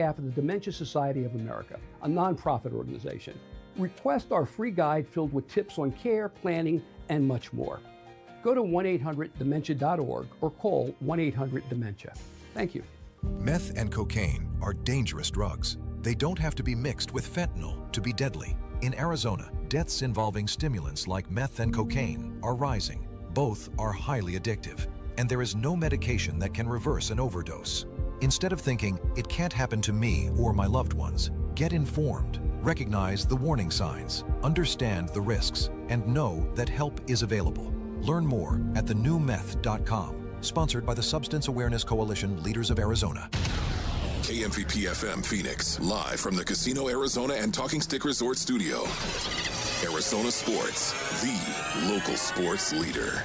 behalf of the Dementia Society of America, a nonprofit organization. Request our free guide filled with tips on care, planning, and much more. Go to 1-800-DEMENTIA.org or call 1-800-DEMENTIA. Thank you. Meth and cocaine are dangerous drugs. They don't have to be mixed with fentanyl to be deadly. In Arizona, deaths involving stimulants like meth and cocaine are rising. Both are highly addictive, and there is no medication that can reverse an overdose. Instead of thinking, it can't happen to me or my loved ones, get informed. Recognize the warning signs, understand the risks, and know that help is available. Learn more at thenewmeth.com. Sponsored by the Substance Awareness Coalition Leaders of Arizona. KMVP-FM Phoenix, live from the Casino Arizona and Talking Stick Resort Studio. Arizona Sports, the local sports leader.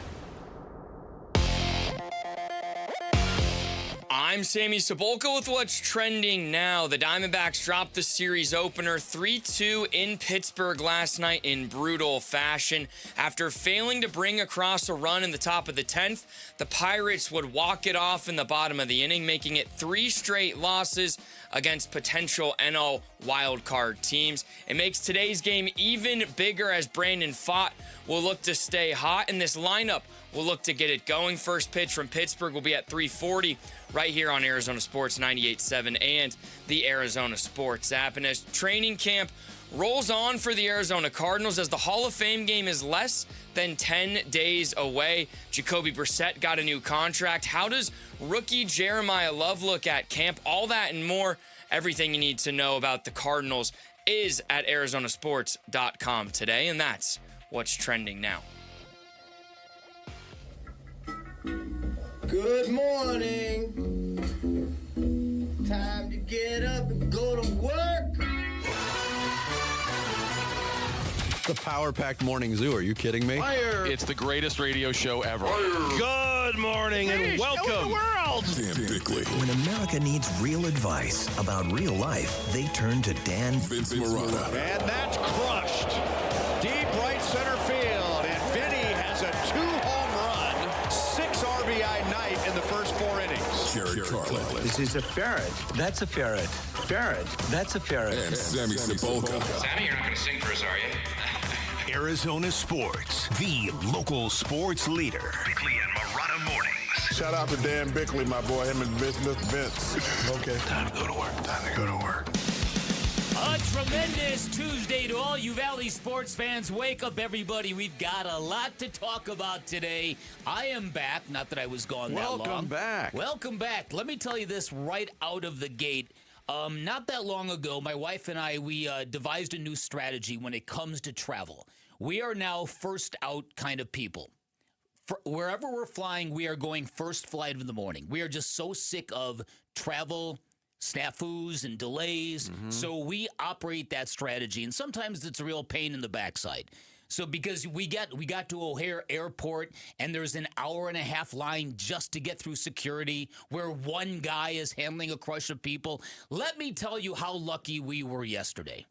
I'm Sammy Cebulka with what's trending now. The Diamondbacks dropped the series opener 3-2 in Pittsburgh last night in brutal fashion. After failing to bring across a run in the top of the 10th, the Pirates would walk it off in the bottom of the inning, making it 3 straight losses against potential NL wildcard teams. It makes today's game even bigger as Brandon Pfaadt will look to stay hot, and this lineup will look to get it going. First pitch from Pittsburgh will be at 3:40 right here on Arizona Sports 98.7 and the Arizona Sports app. And as training camp rolls on for the Arizona Cardinals, as the Hall of Fame game is less than 10 days away, Jacoby Brissett got a new contract. How does rookie Jeremiah Love look at camp? All that and more, everything you need to know about the Cardinals is at arizonasports.com today, and that's what's trending now. Good morning. Time to get up and go to work. The power-packed morning zoo. Are you kidding me? Fire. It's the greatest radio show ever. Fire. Good morning and welcome. The world. Dan Bickley. When America needs real advice about real life, they turn to Dan Vince Marotta. And that's crushed. Deep right center field. And Vinny has a 2-home run, 6 RBI night in the first 4 innings. Jared Carlin. This is a ferret. That's a ferret. Ferret. That's a ferret. And Sammy Cebulka. Sammy, you're not going to sing for us, are you? Arizona Sports, the local sports leader. Bickley and Marotta mornings. Shout out to Dan Bickley, my boy, him and Mr. Vince. Okay. Time to go to work. Time to go to work. A tremendous Tuesday to all you Valley sports fans. Wake up, everybody. We've got a lot to talk about today. I am back. Not that I was gone that long. Welcome back. Welcome back. Let me tell you this right out of the gate. Not that long ago, my wife and I, we devised a new strategy when it comes to travel. We are now first out kind of people. Wherever we're flying, we are going first flight of the morning. We are just so sick of travel snafus and delays. Mm-hmm. So we operate that strategy, and sometimes it's a real pain in the backside. So because we got to O'Hare Airport, and there's an hour-and-a-half line just to get through security where one guy is handling a crush of people. Let me tell you how lucky we were yesterday.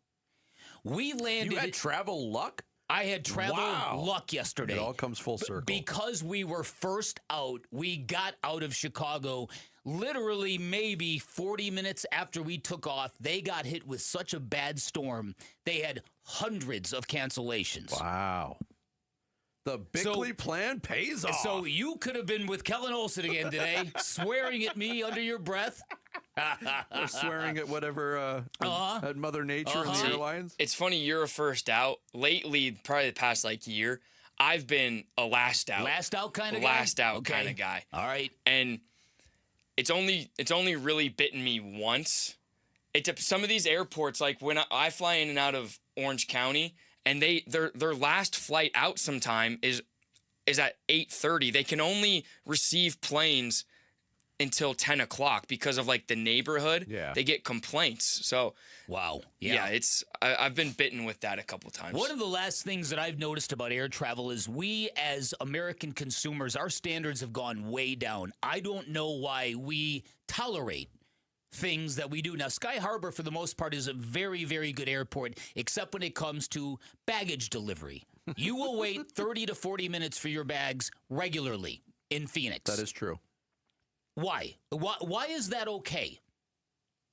We landed. You had travel luck? I had travel luck yesterday. It all comes full circle. Because we were first out, we got out of Chicago literally maybe 40 minutes after we took off. They got hit with such a bad storm. They had hundreds of cancellations. Wow. The Bickley plan pays off. So you could have been with Kellen Olson again today, swearing at me under your breath. Or swearing at whatever at Mother Nature and the airlines. It's funny, you're a first out. Lately, probably the past year, I've been a last out. Last out kind of guy? Last out kind of guy. All right. And it's only really bitten me once. Some of these airports, like when I fly in and out of Orange County, and their last flight out sometime is at 8:30. They can only receive planes until 10 o'clock because of the neighborhood. Yeah. They get complaints. So wow. Yeah, I've been bitten with that a couple times. One of the last things that I've noticed about air travel is we as American consumers, our standards have gone way down. I don't know why we tolerate things that we do. Now, Sky Harbor, for the most part, is a very, very good airport, except when it comes to baggage delivery. You will wait 30 to 40 minutes for your bags regularly in Phoenix. That is true. Why? Why is that okay?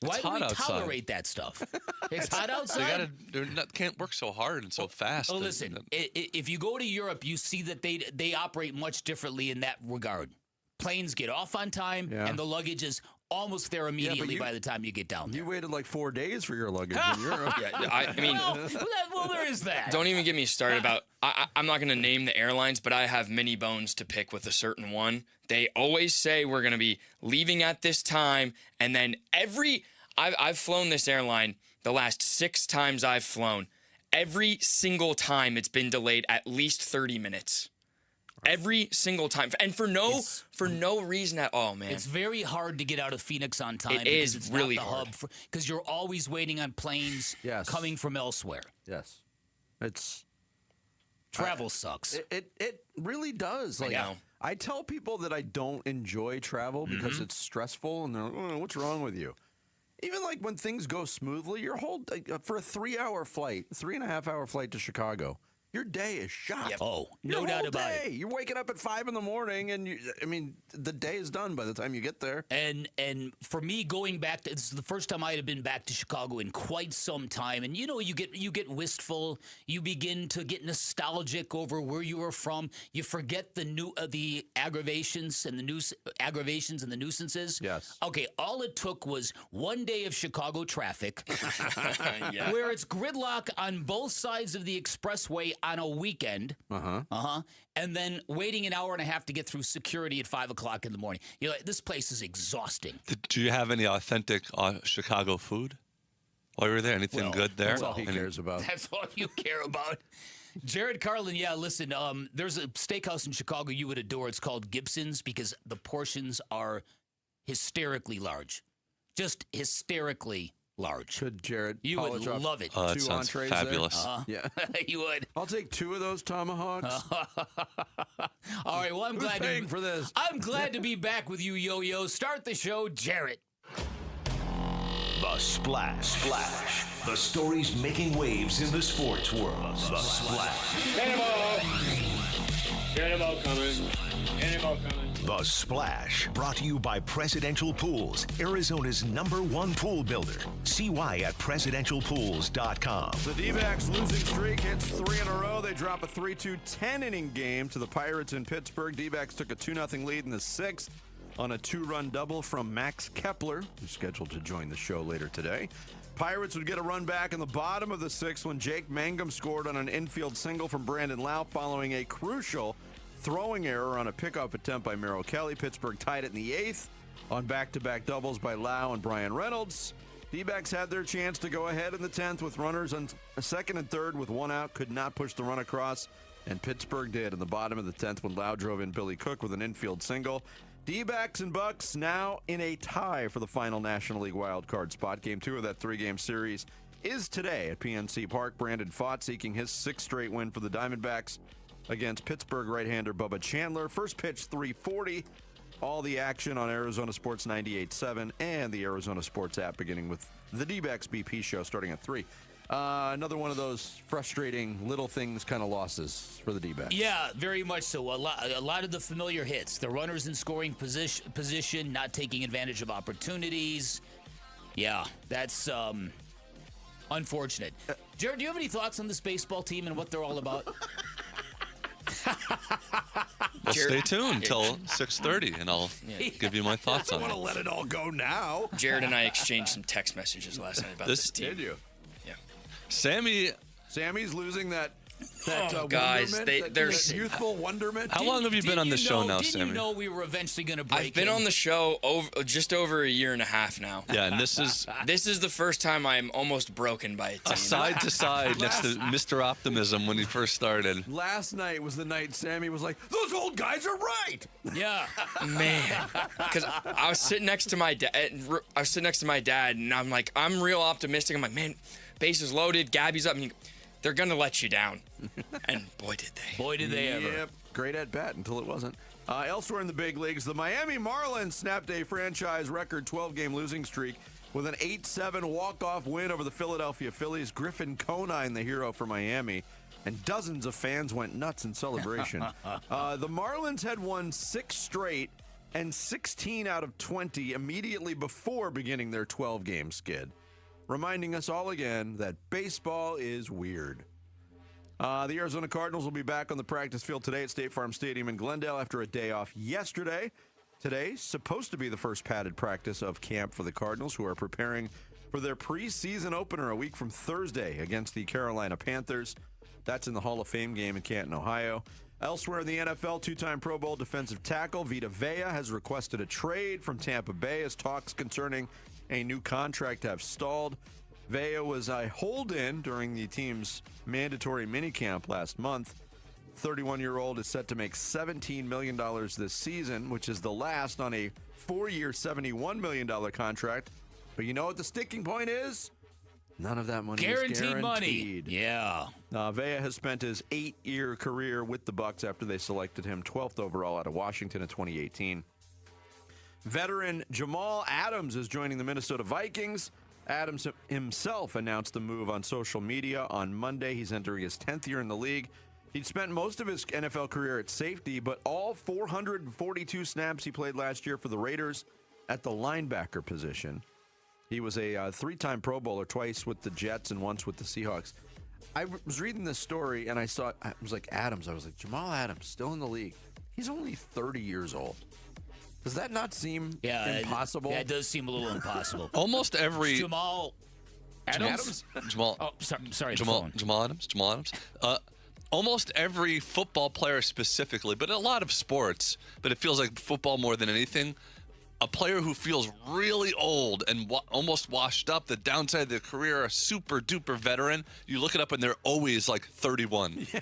Why It's do we hot outside. tolerate that stuff? It's hot outside. They can't work so hard and so fast. Oh, listen, if you go to Europe, you see that they operate much differently in that regard. Planes get off on time, and the luggage is almost there immediately by the time you get down there. You waited like 4 days for your luggage in Europe. I mean, well, there is that. Don't even get me started about. I'm not going to name the airlines, but I have many bones to pick with a certain one. They always say we're going to be leaving at this time, and then I've flown this airline the last 6 times I've flown. Every single time it's been delayed at least 30 minutes. Every single time, and for no reason at all, man. It's very hard to get out of Phoenix on time. It is it's really not the hard because you're always waiting on planes coming from elsewhere. Yes, it's travel sucks. It really does. Like, I know. I tell people that I don't enjoy travel because it's stressful, and they're like, oh, what's wrong with you? Even like when things go smoothly, your whole for a 3-hour flight, 3.5-hour flight to Chicago. Your day is shot. Yep. Oh, no doubt about it. You're waking up at 5 in the morning, and the day is done by the time you get there. And for me, going back, this is the first time I had been back to Chicago in quite some time. And you get wistful. You begin to get nostalgic over where you were from. You forget the aggravations and the nuisances. Yes. Okay. All it took was one day of Chicago traffic, where it's gridlock on both sides of the expressway on a weekend, and then waiting an hour and a half to get through security at 5 o'clock in the morning. You're like, this place is exhausting. Do you have any authentic Chicago food while you were there? Anything good there? That's all he cares about. That's all you care about. Jared Carlin, listen, there's a steakhouse in Chicago you would adore. It's called Gibson's because the portions are hysterically large. Just hysterically large. Could Jared You would love it. 2 That sounds entrees fabulous. there? Yeah. You would. I'll take 2 of those tomahawks. All right, well, I'm Who's glad paying for this? I'm glad to be back with you, Yo-Yo. Start the show, Jarrett. The Splash. The stories making waves in the sports world. The Splash. Cannonball coming. The Splash, brought to you by Presidential Pools, Arizona's #1 pool builder. See why at presidentialpools.com. The D-backs losing streak hits 3 in a row. They drop a 3-2 10-inning game to the Pirates in Pittsburgh. D-backs took a 2-0 lead in the 6th on a 2-run double from Max Kepler, who's scheduled to join the show later today. Pirates would get a run back in the bottom of the 6th when Jake Mangum scored on an infield single from Brandon Lau following a crucial throwing error on a pickoff attempt by Merrill Kelly. Pittsburgh tied it in the 8th on back-to-back doubles by Lau and Brian Reynolds. D-backs had their chance to go ahead in the 10th with runners on 2nd and 3rd with 1 out, could not push the run across, and Pittsburgh did in the bottom of the 10th when Lau drove in Billy Cook with an infield single. D-backs and Bucks now in a tie for the final National League wildcard spot. Game 2 of that 3-game series is today at PNC Park. Brandon Pfaadt seeking his 6th straight win for the Diamondbacks against Pittsburgh right-hander Bubba Chandler. First pitch, 3:40. All the action on Arizona Sports 98.7 and the Arizona Sports app, beginning with the D-backs BP show starting at 3. Another one of those frustrating little things kind of losses for the D-backs. Yeah, very much so. A lot of the familiar hits. The runners in scoring position, not taking advantage of opportunities. Yeah, that's unfortunate. Jared, do you have any thoughts on this baseball team and what they're all about? Well, stay tuned until 6:30, and I'll give you my thoughts on it. I don't want to let it all go now. Jared and I exchanged some text messages last night about this team. Did you? Yeah. Sammy's losing that guys, wonderment, they're youthful wonderment. How long have you been on the show now, Sammy? Didn't you know we were eventually going to break I've been on the show just over a year and a half now. Yeah, and this is the first time I'm almost broken by a team. Side to side next to Mr. Optimism when he first started. Last night was the night Sammy was like, "Those old guys are right." Yeah, man. Because I was sitting next to my dad. And I'm like, I'm real optimistic. I'm like, man, bases loaded, Gabby's up. And they're going to let you down. And boy, did they. Boy, did they ever. Yep. Great at bat until it wasn't. Elsewhere in the big leagues, the Miami Marlins snapped a franchise record 12-game losing streak with an 8-7 walk-off win over the Philadelphia Phillies. Griffin Conine, the hero for Miami, and dozens of fans went nuts in celebration. The Marlins had won 6 straight and 16 out of 20 immediately before beginning their 12-game skid, reminding us all again that baseball is weird. The Arizona Cardinals will be back on the practice field today at State Farm Stadium in Glendale after a day off yesterday. Today, supposed to be the first padded practice of camp for the Cardinals, who are preparing for their preseason opener a week from Thursday against the Carolina Panthers. That's in the Hall of Fame game in Canton, Ohio. Elsewhere in the NFL, two-time Pro Bowl defensive tackle Vita Vea has requested a trade from Tampa Bay as talks concerning a new contract have stalled. Vea was a hold-in during the team's mandatory minicamp last month. 31-year-old is set to make $17 million this season, which is the last on a 4-year, $71 million contract. But you know what the sticking point is? None of that money is guaranteed. Money. Yeah. Vea has spent his 8-year career with the Bucs after they selected him 12th overall out of Washington in 2018. Veteran Jamal Adams is joining the Minnesota Vikings. Adams himself announced the move on social media on Monday. He's entering his 10th year in the league. He'd spent most of his NFL career at safety, but all 442 snaps he played last year for the Raiders at the linebacker position. He was a 3-time Pro Bowler, twice with the Jets and once with the Seahawks. I was reading this story, and I was like, Adams. I was like, Jamal Adams, still in the league. He's only 30 years old. Does that not seem impossible? Yeah, it does seem a little impossible. Almost every... Jamal Adams? Jamal. Oh, sorry. Jamal Adams. Almost every football player specifically, but a lot of sports, but it feels like football more than anything, a player who feels really old and almost washed up, the downside of their career, a super-duper veteran, you look it up and they're always like 31. Yeah.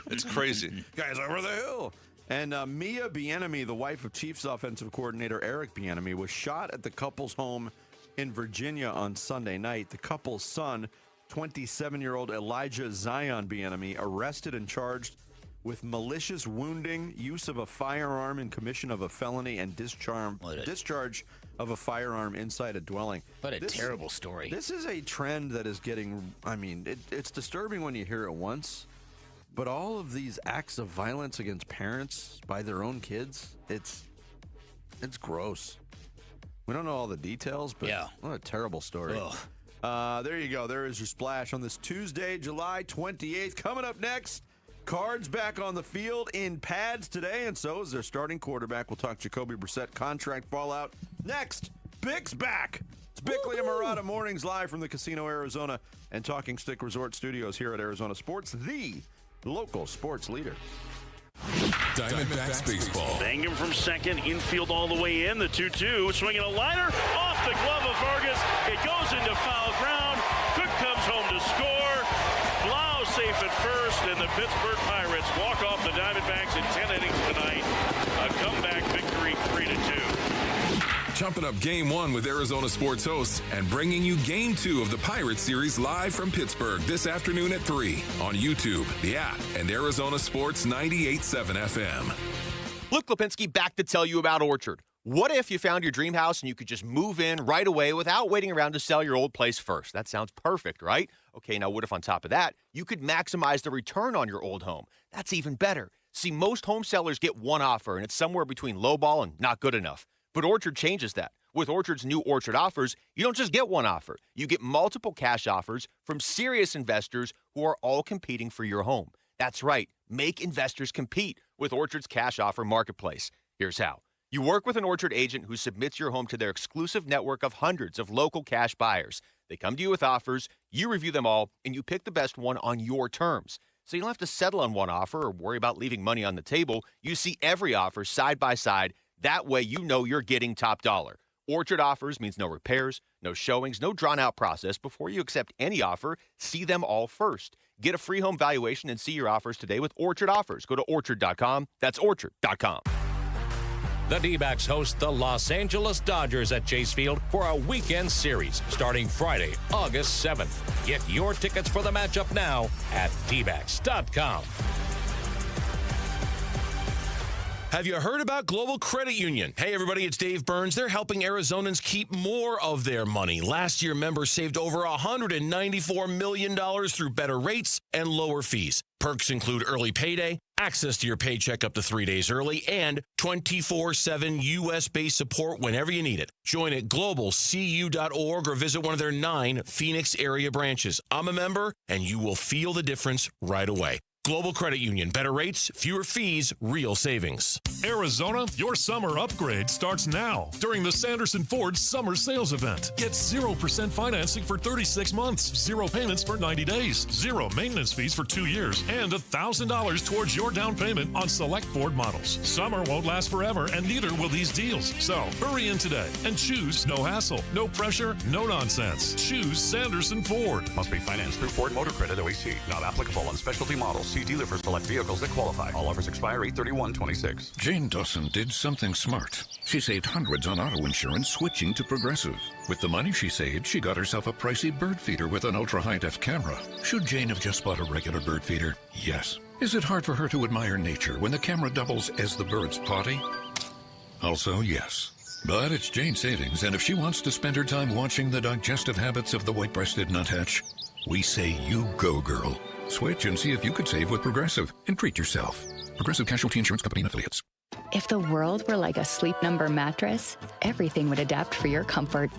It's crazy. Guys over the hill. And Mia Bieniemy, the wife of Chiefs offensive coordinator Eric Bieniemy, was shot at the couple's home in Virginia on Sunday night. The couple's son, 27-year-old Elijah Zion Bieniemy, arrested and charged with malicious wounding, use of a firearm in commission of a felony, and discharge of a firearm inside a dwelling. What a terrible story. This is a trend that is getting, it's disturbing when you hear it once, but all of these acts of violence against parents by their own kids, it's gross. We don't know all the details, but what a terrible story. There you go. There is your splash on this Tuesday, July 28th. Coming up next, Cards back on the field in pads today, and so is their starting quarterback. We'll talk Jacoby Brissett contract fallout. Next, Bick's back. It's Bickley and Murata Mornings live from the Casino Arizona and Talking Stick Resort Studios here at Arizona Sports, the local sports leader. Diamondbacks baseball. Bang him from second, infield all the way in. The 2-2, swinging a liner off the glove of Vargas. It goes into foul ground. Cook comes home to score. Blau safe at first, and the Pittsburgh Pirates walk off the Diamondbacks in 10 innings tonight. A comeback victory, 3-2. Chopping up Game 1 with Arizona Sports hosts and bringing you Game 2 of the Pirates series live from Pittsburgh this afternoon at 3 on YouTube, the app, and Arizona Sports 98.7 FM. Luke Lipinski back to tell you about Orchard. What if you found your dream house and you could just move in right away without waiting around to sell your old place first? That sounds perfect, right? Okay, now what if on top of that, you could maximize the return on your old home? That's even better. See, most home sellers get one offer, and it's somewhere between lowball and not good enough. But Orchard changes that. With Orchard's new Orchard offers, you don't just get one offer. You get multiple cash offers from serious investors who are all competing for your home. That's right. Make investors compete with Orchard's cash offer marketplace. Here's how. You work with an Orchard agent who submits your home to their exclusive network of hundreds of local cash buyers. They come to you with offers, you review them all, and you pick the best one on your terms. So you don't have to settle on one offer or worry about leaving money on the table. You see every offer side by side. That way you know you're getting top dollar. Orchard offers means no repairs, no showings, no drawn-out process. Before you accept any offer, see them all first. Get a free home valuation and see your offers today with Orchard Offers. Go to Orchard.com. That's Orchard.com. The D-backs host the Los Angeles Dodgers at Chase Field for a weekend series starting Friday, August 7th. Get your tickets for the matchup now at dbacks.com. Have you heard about Global Credit Union? Hey, everybody, it's Dave Burns. They're helping Arizonans keep more of their money. Last year, members saved over $194 million through better rates and lower fees. Perks include early payday, access to your paycheck up to 3 days early, and 24/7 U.S.-based support whenever you need it. Join at globalcu.org or visit one of their 9 Phoenix area branches. I'm a member, and you will feel the difference right away. Global Credit Union. Better rates, fewer fees, real savings. Arizona, your summer upgrade starts now during the Sanderson Ford Summer Sales Event. Get 0% financing for 36 months, 0 payments for 90 days, 0 maintenance fees for 2 years, and $1,000 towards your down payment on select Ford models. Summer won't last forever, and neither will these deals. So hurry in today and choose no hassle, no pressure, no nonsense. Choose Sanderson Ford. Must be financed through Ford Motor Credit OAC. Not applicable on specialty models. See dealer for select vehicles that qualify. All offers expire 8/31/26. Jane Dawson did something smart. She saved hundreds on auto insurance switching to Progressive. With the money she saved, she got herself a pricey bird feeder with an ultra-high-def camera. Should Jane have just bought a regular bird feeder? Yes. Is it hard for her to admire nature when the camera doubles as the bird's potty? Also, yes. But it's Jane's savings, and if she wants to spend her time watching the digestive habits of the white-breasted nuthatch, we say you go, girl. Switch and see if you could save with Progressive and treat yourself. Progressive Casualty Insurance Company and Affiliates. If the world were like a Sleep Number mattress, everything would adapt for your comfort.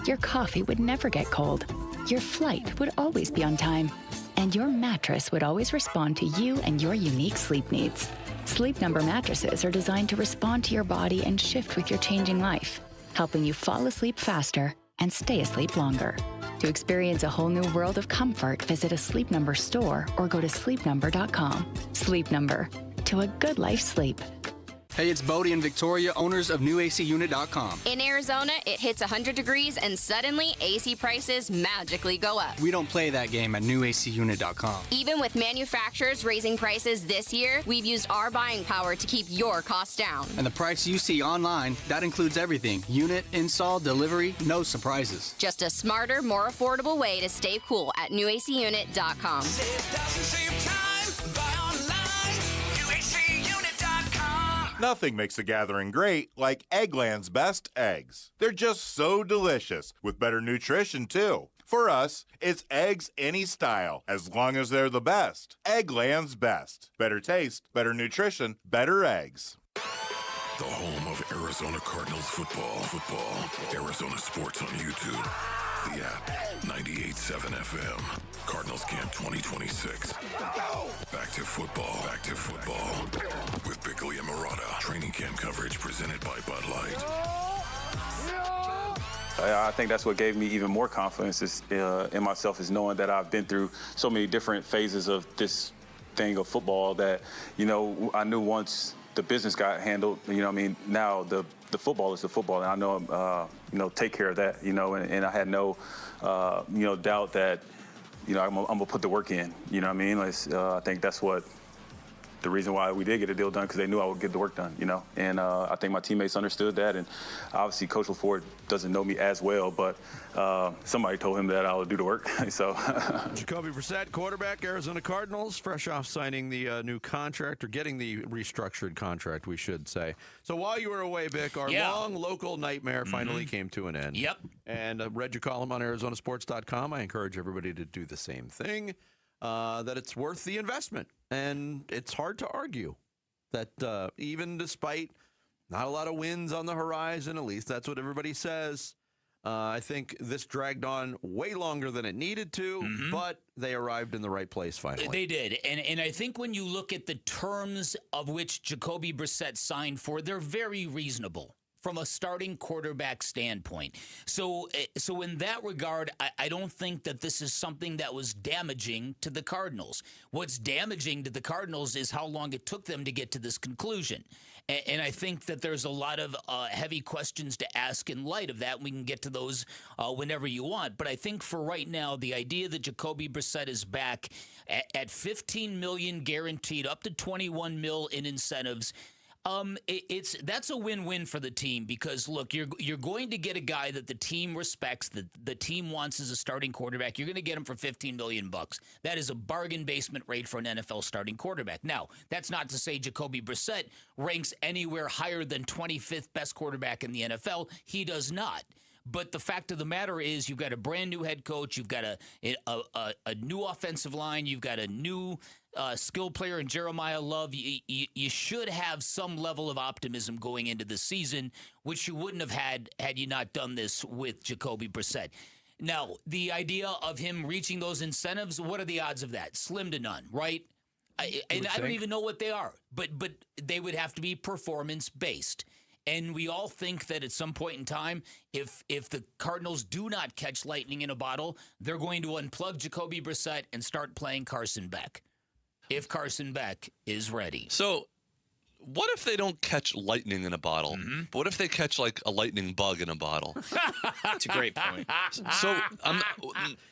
Your coffee would never get cold. Your flight would always be on time. And your mattress would always respond to you and your unique sleep needs. Sleep Number mattresses are designed to respond to your body and shift with your changing life, helping you fall asleep faster and stay asleep longer. To experience a whole new world of comfort, visit a Sleep Number store or go to sleepnumber.com. Sleep Number. To a good life sleep. Hey, it's Bodie and Victoria, owners of NewACUnit.com. In Arizona, it hits 100 degrees and suddenly AC prices magically go up. We don't play that game at NewACUnit.com. Even with manufacturers raising prices this year, we've used our buying power to keep your costs down. And the price you see online, that includes everything. Unit, install, delivery, no surprises. Just a smarter, more affordable way to stay cool at NewACUnit.com. Save time, buy online, NewACUnit.com. Nothing makes a gathering great like Eggland's best eggs. They're just so delicious, with better nutrition too. For us, it's eggs any style, as long as they're the best. Eggland's best. Better taste, better nutrition, better eggs. The home of Arizona Cardinals football. Arizona Sports on YouTube. The app, 98.7 FM. Cardinals Camp 2026. Back to football. With Bickley and Murata. Training camp coverage presented by Bud Light. I think that's what gave me even more confidence in myself, is knowing that I've been through so many different phases of this thing of football that, I knew once the business got handled, now the football is the football, and I know, take care of that, and I had no, doubt that, I'm gonna put the work in, I think that's what the reason why we did get a deal done, because they knew I would get the work done, and I think my teammates understood that, and obviously Coach LaFleur doesn't know me as well, but somebody told him that I would do the work, so. Jacoby Brissett, quarterback, Arizona Cardinals, fresh off signing the new contract, or getting the restructured contract, we should say. So while you were away, Bick, our long local nightmare finally came to an end. Yep. And read your column on ArizonaSports.com. I encourage everybody to do the same thing, that it's worth the investment. And it's hard to argue that even despite not a lot of wins on the horizon, at least that's what everybody says, I think this dragged on way longer than it needed to, but they arrived in the right place finally. They did. And I think when you look at the terms of which Jacoby Brissett signed for, they're very reasonable from a starting quarterback standpoint. So in that regard, I don't think that this is something that was damaging to the Cardinals. What's damaging to the Cardinals is how long it took them to get to this conclusion. And I think that there's a lot of heavy questions to ask in light of that. We can get to those whenever you want. But I think for right now, the idea that Jacoby Brissett is back at $15 million guaranteed, up to $21 million in incentives, That's a win-win for the team because look, you're going to get a guy that the team respects, that the team wants as a starting quarterback. You're going to get him for $15 million. That is a bargain basement rate for an NFL starting quarterback. Now, that's not to say Jacoby Brissett ranks anywhere higher than 25th best quarterback in the NFL. He does not. But the fact of the matter is you've got a brand new head coach, you've got a new offensive line, you've got a new skill player in Jeremiah Love. You should have some level of optimism going into the season, which you wouldn't have had you not done this with Jacoby Brissett. Now, the idea of him reaching those incentives, what are the odds of that? Slim to none, right? I don't even know what they are, but they would have to be performance-based. And we all think that at some point in time, if the Cardinals do not catch lightning in a bottle, they're going to unplug Jacoby Brissett and start playing Carson Beck, if Carson Beck is ready. So what if they don't catch lightning in a bottle? But what if they catch like a lightning bug in a bottle? That's a great point. So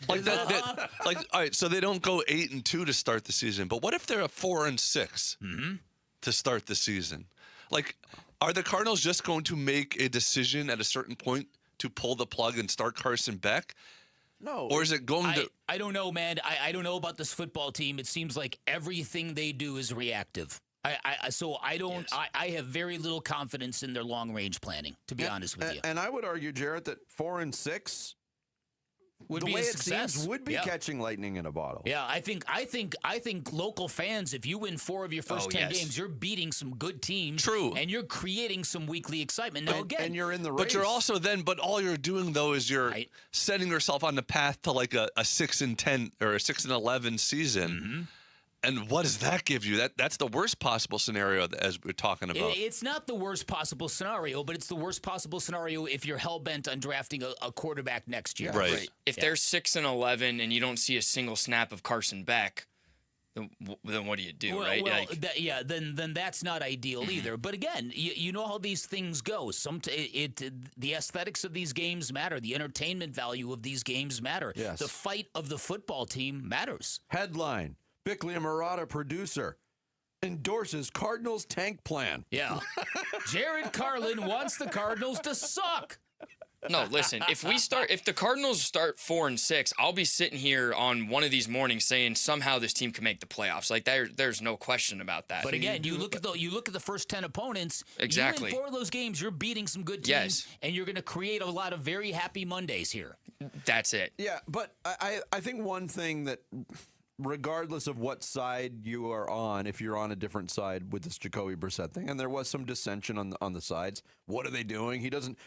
like that, all right, so they don't go 8-2 to start the season. But what if they're a 4-6 to start the season? Like, are the Cardinals just going to make a decision at a certain point to pull the plug and start Carson Beck? No. Or is it going to... I don't know, man. I don't know about this football team. It seems like everything they do is reactive. I have very little confidence in their long-range planning, to be honest with you. And I would argue, Jarrett, that 4-6... would the be way a it success. seems would be catching lightning in a bottle. Yeah, I think local fans, if you win 4 of your first 10 games, you're beating some good teams. True. And you're creating some weekly excitement. Now, and you're in the race. But you're also but all you're doing, though, is you're setting yourself on the path to like a 6-10 or a 6-11 season. And what does that give you? That's the worst possible scenario as we're talking about. It's not the worst possible scenario, but it's the worst possible scenario if you're hell-bent on drafting a quarterback next year. Right. If they're 6-11 and you don't see a single snap of Carson Beck, then what do you do, right? Well, then that's not ideal either. But again, you know how these things go. The aesthetics of these games matter. The entertainment value of these games matter. Yes. The fight of the football team matters. Headline, Bickley and Murata producer endorses Cardinals tank plan. Yeah. Jared Carlin wants the Cardinals to suck. No, listen, if the Cardinals start 4-6, I'll be sitting here on one of these mornings saying somehow this team can make the playoffs. Like there's no question about that. But again, you look at the first 10 opponents. Exactly. You win 4 of those games, you're beating some good teams, and you're going to create a lot of very happy Mondays here. That's it. Yeah, but I think one thing that, regardless of what side you are on, if you're on a different side with this Jacoby Brissett thing, and there was some dissension on the sides. What are they doing?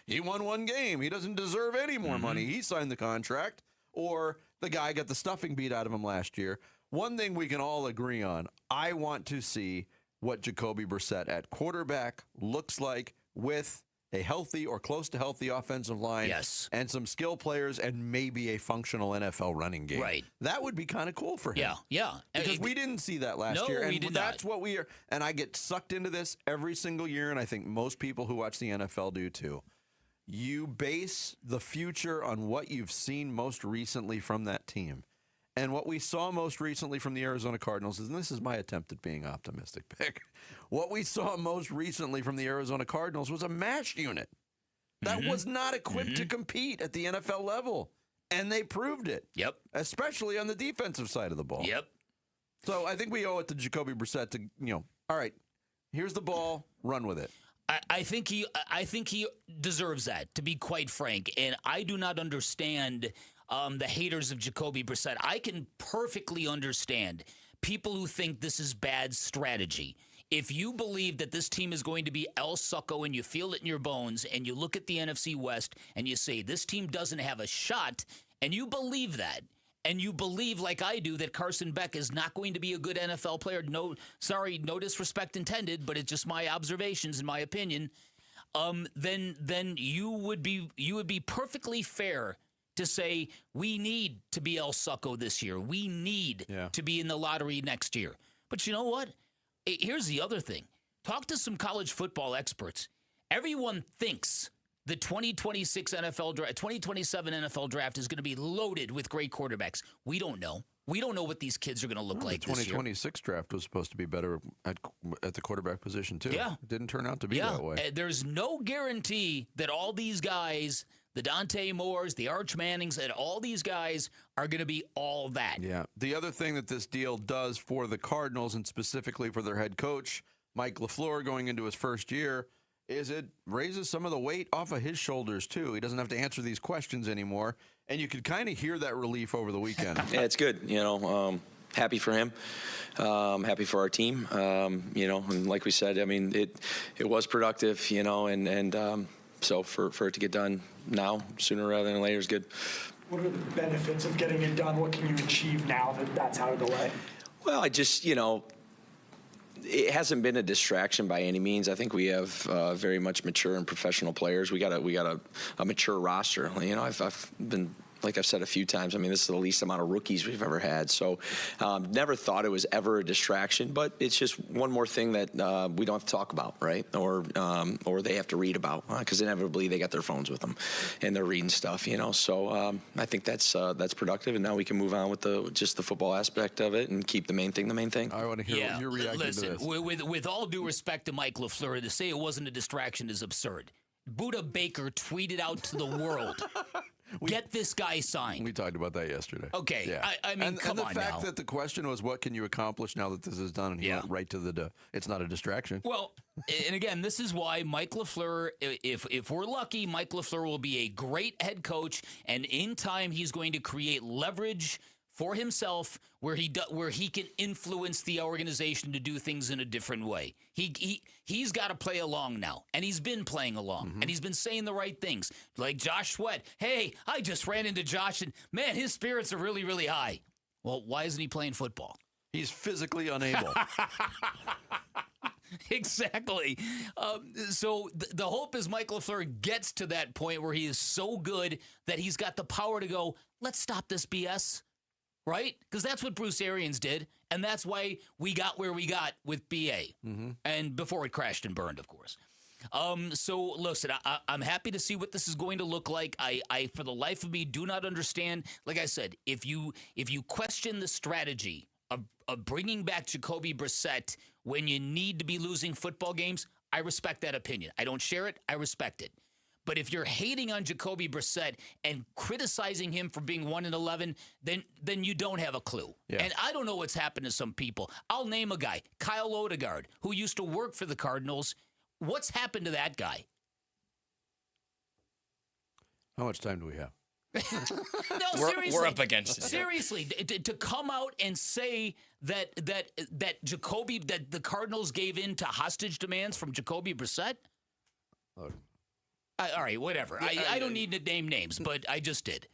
He won 1 game. He doesn't deserve any more money. He signed the contract. Or the guy got the stuffing beat out of him last year. One thing we can all agree on, I want to see what Jacoby Brissett at quarterback looks like with a healthy or close to healthy offensive line, and some skill players, and maybe a functional NFL running game. Right. That would be kind of cool for him. Yeah. Because we didn't see that last year. And we did that's not. what we are. And I get sucked into this every single year, and I think most people who watch the NFL do too. You base the future on what you've seen most recently from that team. And what we saw most recently from the Arizona Cardinals is, and this is my attempt at being optimistic, Pick. What we saw most recently from the Arizona Cardinals was a mash unit that was not equipped to compete at the NFL level. And they proved it. Yep. Especially on the defensive side of the ball. Yep. So I think we owe it to Jacoby Brissett to, all right, here's the ball, run with it. I think he deserves that, to be quite frank. And I do not understand the haters of Jacoby Brissett. I can perfectly understand people who think this is bad strategy. If you believe that this team is going to be El Succo and you feel it in your bones, and you look at the NFC West and you say this team doesn't have a shot, and you believe that, and you believe like I do that Carson Beck is not going to be a good NFL player, no disrespect intended, but it's just my observations and my opinion, then you would be perfectly fair to say we need to be El Succo this year. We need to be in the lottery next year. But you know what? Here's the other thing. Talk to some college football experts. Everyone thinks the 2026 NFL draft, 2027 NFL draft is going to be loaded with great quarterbacks. We don't know. We don't know what these kids are going to look like the this year. 2026 draft was supposed to be better at the quarterback position, too. Yeah. It didn't turn out to be that way. There's no guarantee that all these guys, the Dante Moores, the Arch Mannings, and all these guys are going to be all that. Yeah. The other thing that this deal does for the Cardinals, and specifically for their head coach, Mike LaFleur, going into his first year, is it raises some of the weight off of his shoulders, too. He doesn't have to answer these questions anymore. And you could kind of hear that relief over the weekend. Yeah, it's good. Happy for him. Happy for our team. And like we said, I mean, it was productive, so for it to get done now, sooner rather than later, is good. What are the benefits of getting it done? What can you achieve now that that's out of the way? Well, I just, it hasn't been a distraction by any means. I think we have very much mature and professional players. We got a mature roster. I've been, like I've said a few times, I mean, this is the least amount of rookies we've ever had. So never thought it was ever a distraction, but it's just one more thing that we don't have to talk about, right? Or they have to read about, because inevitably they got their phones with them and they're reading stuff, So I think that's productive, and now we can move on with just the football aspect of it and keep the main thing the main thing. I want to hear your reaction to this. With all due respect to Mike LaFleur, to say it wasn't a distraction is absurd. Buda Baker tweeted out to the world, get this guy signed. We talked about that yesterday. Okay. Yeah. I mean, come on now. And the fact that the question was, what can you accomplish now that this is done? And he went right to it's not a distraction. Well, and again, this is why Mike LaFleur, if we're lucky, Mike LaFleur will be a great head coach. And in time, he's going to create leverage for himself where he can influence the organization to do things in a different way. He's got to play along now, and he's been playing along, and he's been saying the right things. Like Josh Sweat, hey, I just ran into Josh, and man, his spirits are really, really high. Well, why isn't he playing football? He's physically unable. Exactly. So the hope is Mike LaFleur gets to that point where he is so good that he's got the power to go, let's stop this BS. Right? Because that's what Bruce Arians did, and that's why we got where we got with BA. And before it crashed and burned, of course. So, listen, I'm happy to see what this is going to look like. I, for the life of me, do not understand. Like I said, if you question the strategy of bringing back Jacoby Brissett when you need to be losing football games, I respect that opinion. I don't share it. I respect it. But if you're hating on Jacoby Brissett and criticizing him for being 1-11, then you don't have a clue. Yeah. And I don't know what's happened to some people. I'll name a guy, Kyle Odegaard, who used to work for the Cardinals. What's happened to that guy? How much time do we have? No, seriously. We're up against it. Seriously, to come out and say that the Cardinals gave in to hostage demands from Jacoby Brissett? Look. All right, whatever. I don't need to name names, but I just did.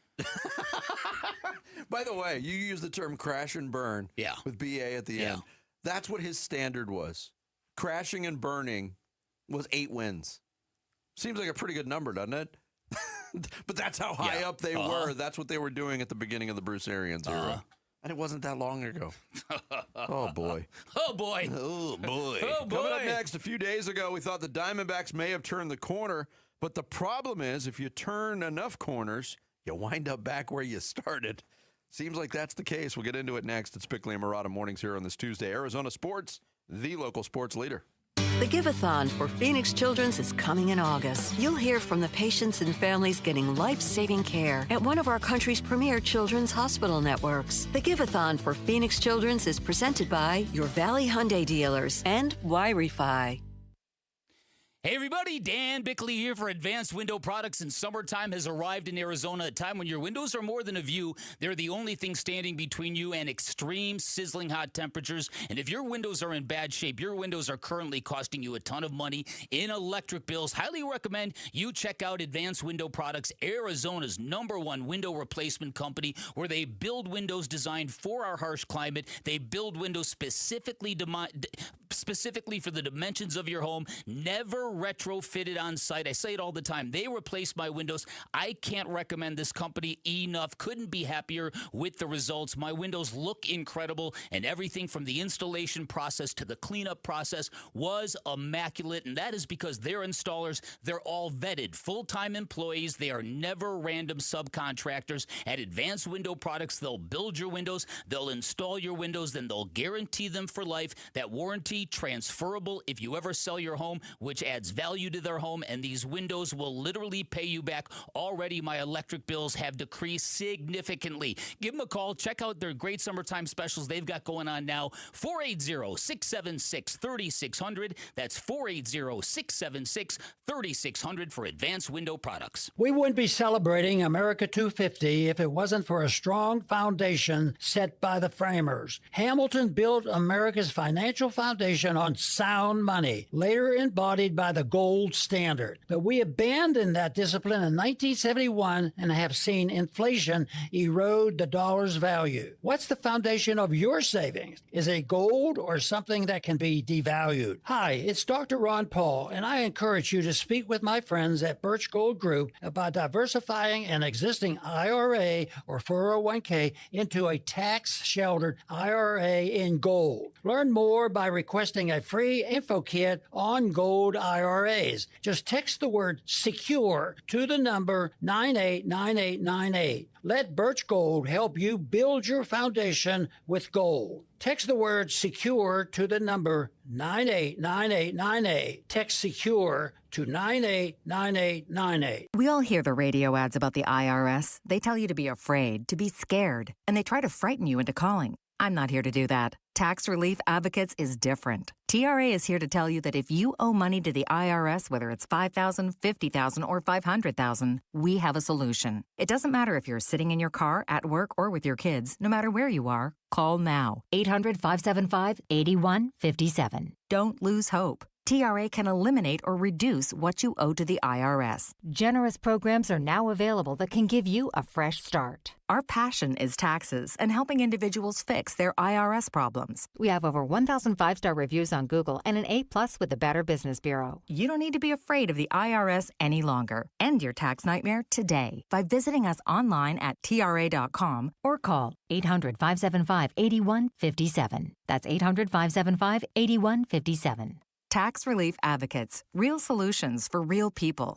By the way, you use the term crash and burn with BA at the end. That's what his standard was. Crashing and burning was 8 wins. Seems like a pretty good number, doesn't it? But that's how high up they were. That's what they were doing at the beginning of the Bruce Arians era. And it wasn't that long ago. Oh, boy. Oh, boy. Oh, boy. Oh, boy. Coming up next, a few days ago, we thought the Diamondbacks may have turned the corner. But the problem is, if you turn enough corners, you wind up back where you started. Seems like that's the case. We'll get into it next. It's Bickley and Murata Mornings here on this Tuesday. Arizona Sports, the local sports leader. The Give-a-thon for Phoenix Children's is coming in August. You'll hear from the patients and families getting life-saving care at one of our country's premier children's hospital networks. The Give-a-thon for Phoenix Children's is presented by your Valley Hyundai dealers and Y-Refi. Hey everybody, Dan Bickley here for Advanced Window Products, and summertime has arrived in Arizona, a time when your windows are more than a view. They're the only thing standing between you and extreme, sizzling hot temperatures. And if your windows are in bad shape, your windows are currently costing you a ton of money in electric bills. Highly recommend you check out Advanced Window Products, Arizona's #1 window replacement company, where they build windows designed for our harsh climate. They build windows specifically for the dimensions of your home. Never retrofitted on site. I say it all the time. They replace my windows. I can't recommend this company enough. Couldn't be happier with the results. My windows look incredible, and everything from the installation process to the cleanup process was immaculate, and that is because their installers, they're all vetted, full-time employees. They are never random subcontractors. At Advanced Window Products, they'll build your windows, they'll install your windows, then they'll guarantee them for life. That warranty transferable if you ever sell your home, which adds value to their home, and these windows will literally pay you back. Already my electric bills have decreased significantly. Give them a call. Check out their great summertime specials they've got going on now. 480-676-3600. That's 480-676-3600 for Advanced Window Products. We wouldn't be celebrating America 250 if it wasn't for a strong foundation set by the framers. Hamilton built America's financial foundation on sound money, later embodied by the gold standard. But we abandoned that discipline in 1971 and have seen inflation erode the dollar's value. What's the foundation of your savings? Is it gold or something that can be devalued? Hi, it's Dr. Ron Paul, and I encourage you to speak with my friends at Birch Gold Group about diversifying an existing IRA or 401k into a tax-sheltered IRA in gold. Learn more by requesting a free info kit on gold IRAs. Just text the word SECURE to the number 989898. Let Birch Gold help you build your foundation with gold. Text the word SECURE to the number 989898. Text SECURE to 989898. We all hear the radio ads about the IRS. They tell you to be afraid, to be scared, and they try to frighten you into calling. I'm not here to do that. Tax Relief Advocates is different. TRA is here to tell you that if you owe money to the IRS, whether it's $5,000, $50,000, or $500,000, we have a solution. It doesn't matter if you're sitting in your car, at work, or with your kids. No matter where you are, call now. 800-575-8157. Don't lose hope. TRA can eliminate or reduce what you owe to the IRS. Generous programs are now available that can give you a fresh start. Our passion is taxes and helping individuals fix their IRS problems. We have over 1,000 five-star reviews on Google and an A+ with the Better Business Bureau. You don't need to be afraid of the IRS any longer. End your tax nightmare today by visiting us online at TRA.com or call 800-575-8157. That's 800-575-8157. Tax Relief Advocates. Real solutions for real people.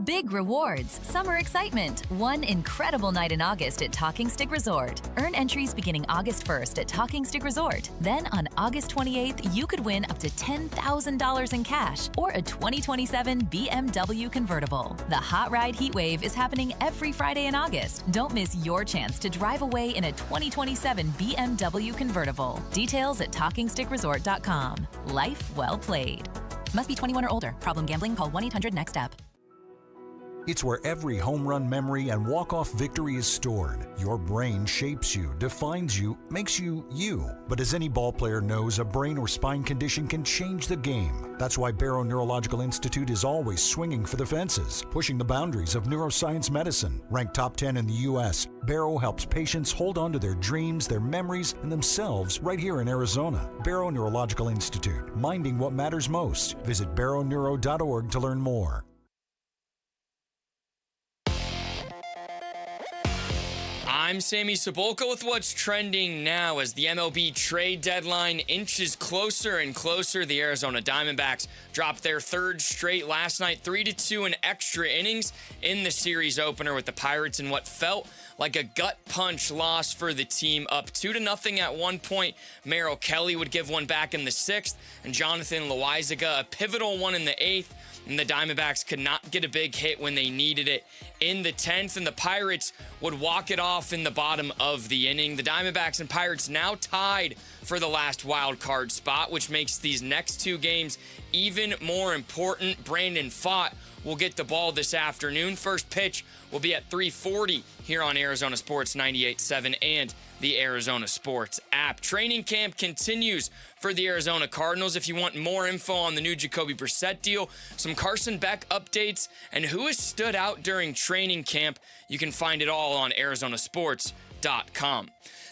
Big rewards, summer excitement, one incredible night in August at Talking Stick Resort. Earn entries beginning August 1st at Talking Stick Resort. Then on August 28th, you could win up to $10,000 in cash or a 2027 BMW convertible. The Hot Ride Heat Wave is happening every Friday in August. Don't miss your chance to drive away in a 2027 BMW convertible. Details at TalkingStickResort.com. Life well played. Must be 21 or older. Problem gambling? Call 1-800-NEXT-STEP. It's where every home run memory and walk-off victory is stored. Your brain shapes you, defines you, makes you you. But as any ball player knows, a brain or spine condition can change the game. That's why Barrow Neurological Institute is always swinging for the fences, pushing the boundaries of neuroscience medicine. Ranked top 10 in the U.S., Barrow helps patients hold on to their dreams, their memories, and themselves right here in Arizona. Barrow Neurological Institute, minding what matters most. Visit barrowneuro.org to learn more. I'm Sammy Cebulka with what's trending now as the MLB trade deadline inches closer and closer. The Arizona Diamondbacks dropped their third straight last night, 3-2 in extra innings in the series opener with the Pirates in what felt like a gut punch loss for the team, up 2-0 at one point. Merrill Kelly would give one back in the sixth, and Jonathan Loaizaga a pivotal one in the eighth. And the Diamondbacks could not get a big hit when they needed it in the 10th, and the Pirates would walk it off in the bottom of the inning. The Diamondbacks and Pirates now tied for the last wild card spot, which makes these next two games even more important. Brandon Pfaadt will get the ball this afternoon. First pitch will be at 3:40 here on Arizona Sports 98.7 and the Arizona Sports app. Training camp continues for the Arizona Cardinals. If you want more info on the new Jacoby Brissett deal, some Carson Beck updates, and who has stood out during training camp, you can find it all on ArizonaSports.com. DiamondBacksSports.com.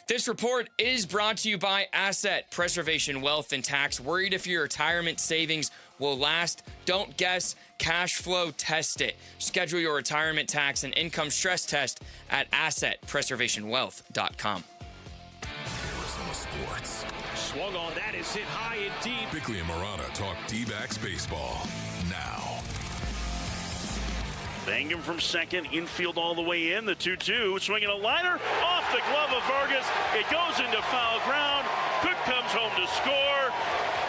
This report is brought to you by Asset Preservation Wealth and Tax. Worried if your retirement savings will last? Don't guess. Cash flow test it. Schedule your retirement tax and income stress test at AssetPreservationWealth.com. Arizona Sports. Swung on that is hit high and deep. Bickley and Murata talk D-backs baseball now. Banging from second, infield all the way in. The 2-2, swinging a liner off the glove of Vargas. It goes into foul ground. Cook comes home to score.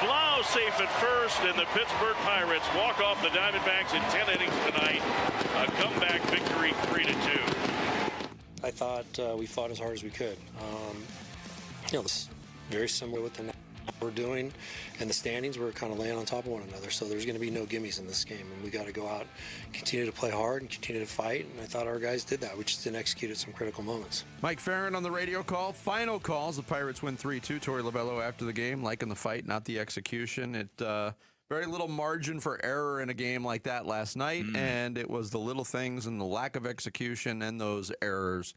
Blau safe at first, and the Pittsburgh Pirates walk off the Diamondbacks in 10 innings tonight. A comeback victory, 3-2. I thought we fought as hard as we could. It's very similar with the we're doing, and the standings were kind of laying on top of one another. So there's going to be no gimmies in this game, and we got to go out, continue to play hard, and continue to fight. And I thought our guys did that. We just didn't execute at some critical moments. Mike Farron on the radio call. Final calls. The Pirates win 3-2. Torey Lovello after the game, liking the fight, not the execution. It very little margin for error in a game like that last night, and it was the little things and the lack of execution and those errors.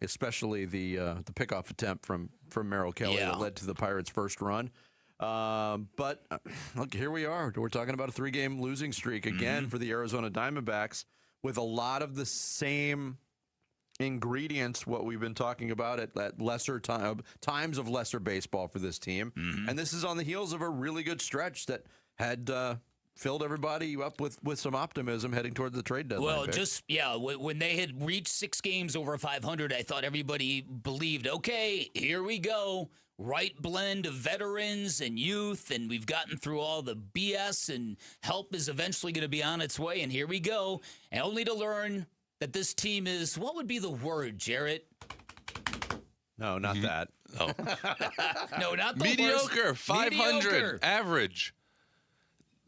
Especially the pickoff attempt from Merrill Kelly that led to the Pirates' first run. But look, here we are. We're talking about a 3-game losing streak again for the Arizona Diamondbacks with a lot of the same ingredients, what we've been talking about at lesser times of lesser baseball for this team. And this is on the heels of a really good stretch that had filled everybody up with some optimism heading toward the trade deadline. Well, when they had reached 6 games over 500, I thought everybody believed, okay, here we go. Right blend of veterans and youth, and we've gotten through all the BS, and help is eventually going to be on its way, and here we go. And only to learn that this team is, what would be the word, Jarrett? No, not that. Oh. No, not the mediocre, worst. 500, Mediocre. average.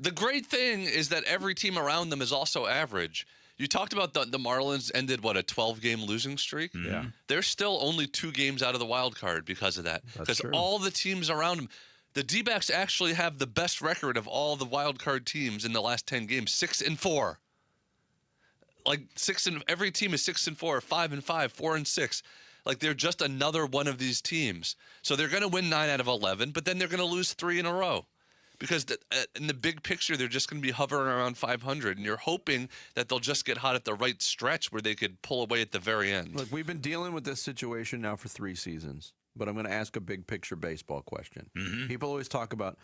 The great thing is that every team around them is also average. You talked about the Marlins ended, a 12-game losing streak? Yeah. They're still only 2 games out of the wild card because of that. Because all the teams around them, the D-backs actually have the best record of all the wild card teams in the last 10 games, 6-4. Every team is 6-4, 5-5, 4-6. Like, they're just another one of these teams. So they're going to win 9 out of 11, but then they're going to lose 3 in a row. Because in the big picture, they're just going to be hovering around 500, and you're hoping that they'll just get hot at the right stretch where they could pull away at the very end. Look, we've been dealing with this situation now for 3 seasons, but I'm going to ask a big picture baseball question. People always talk about,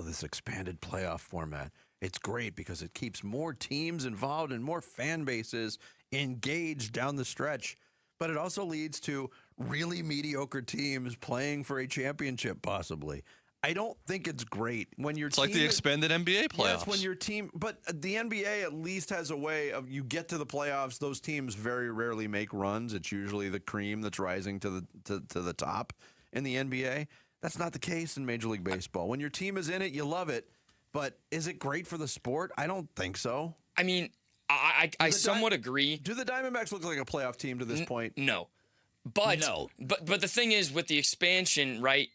this expanded playoff format. It's great because it keeps more teams involved and more fan bases engaged down the stretch. But it also leads to really mediocre teams playing for a championship, possibly. I don't think it's great when your team... It's like the expanded NBA playoffs. Yes, when your team... But the NBA at least has a way of... You get to the playoffs, those teams very rarely make runs. It's usually the cream that's rising to the top in the NBA. That's not the case in Major League Baseball. When your team is in it, you love it. But is it great for the sport? I don't think so. I mean, I somewhat agree. Do the Diamondbacks look like a playoff team to this point? No. But the thing is, with the expansion, right,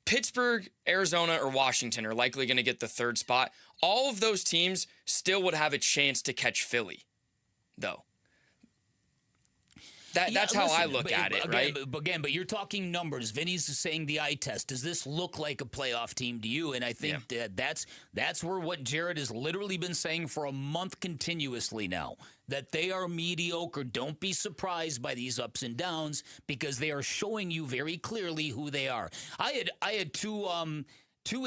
Pittsburgh, Arizona, or Washington are likely going to get the 3rd spot. All of those teams still would have a chance to catch Philly, though. That's how I look at it, right? But you're talking numbers. Vinny's saying the eye test. Does this look like a playoff team to you? And I think that's where what Jared has literally been saying for a month continuously now, that they are mediocre. Don't be surprised by these ups and downs because they are showing you very clearly who they are. I had two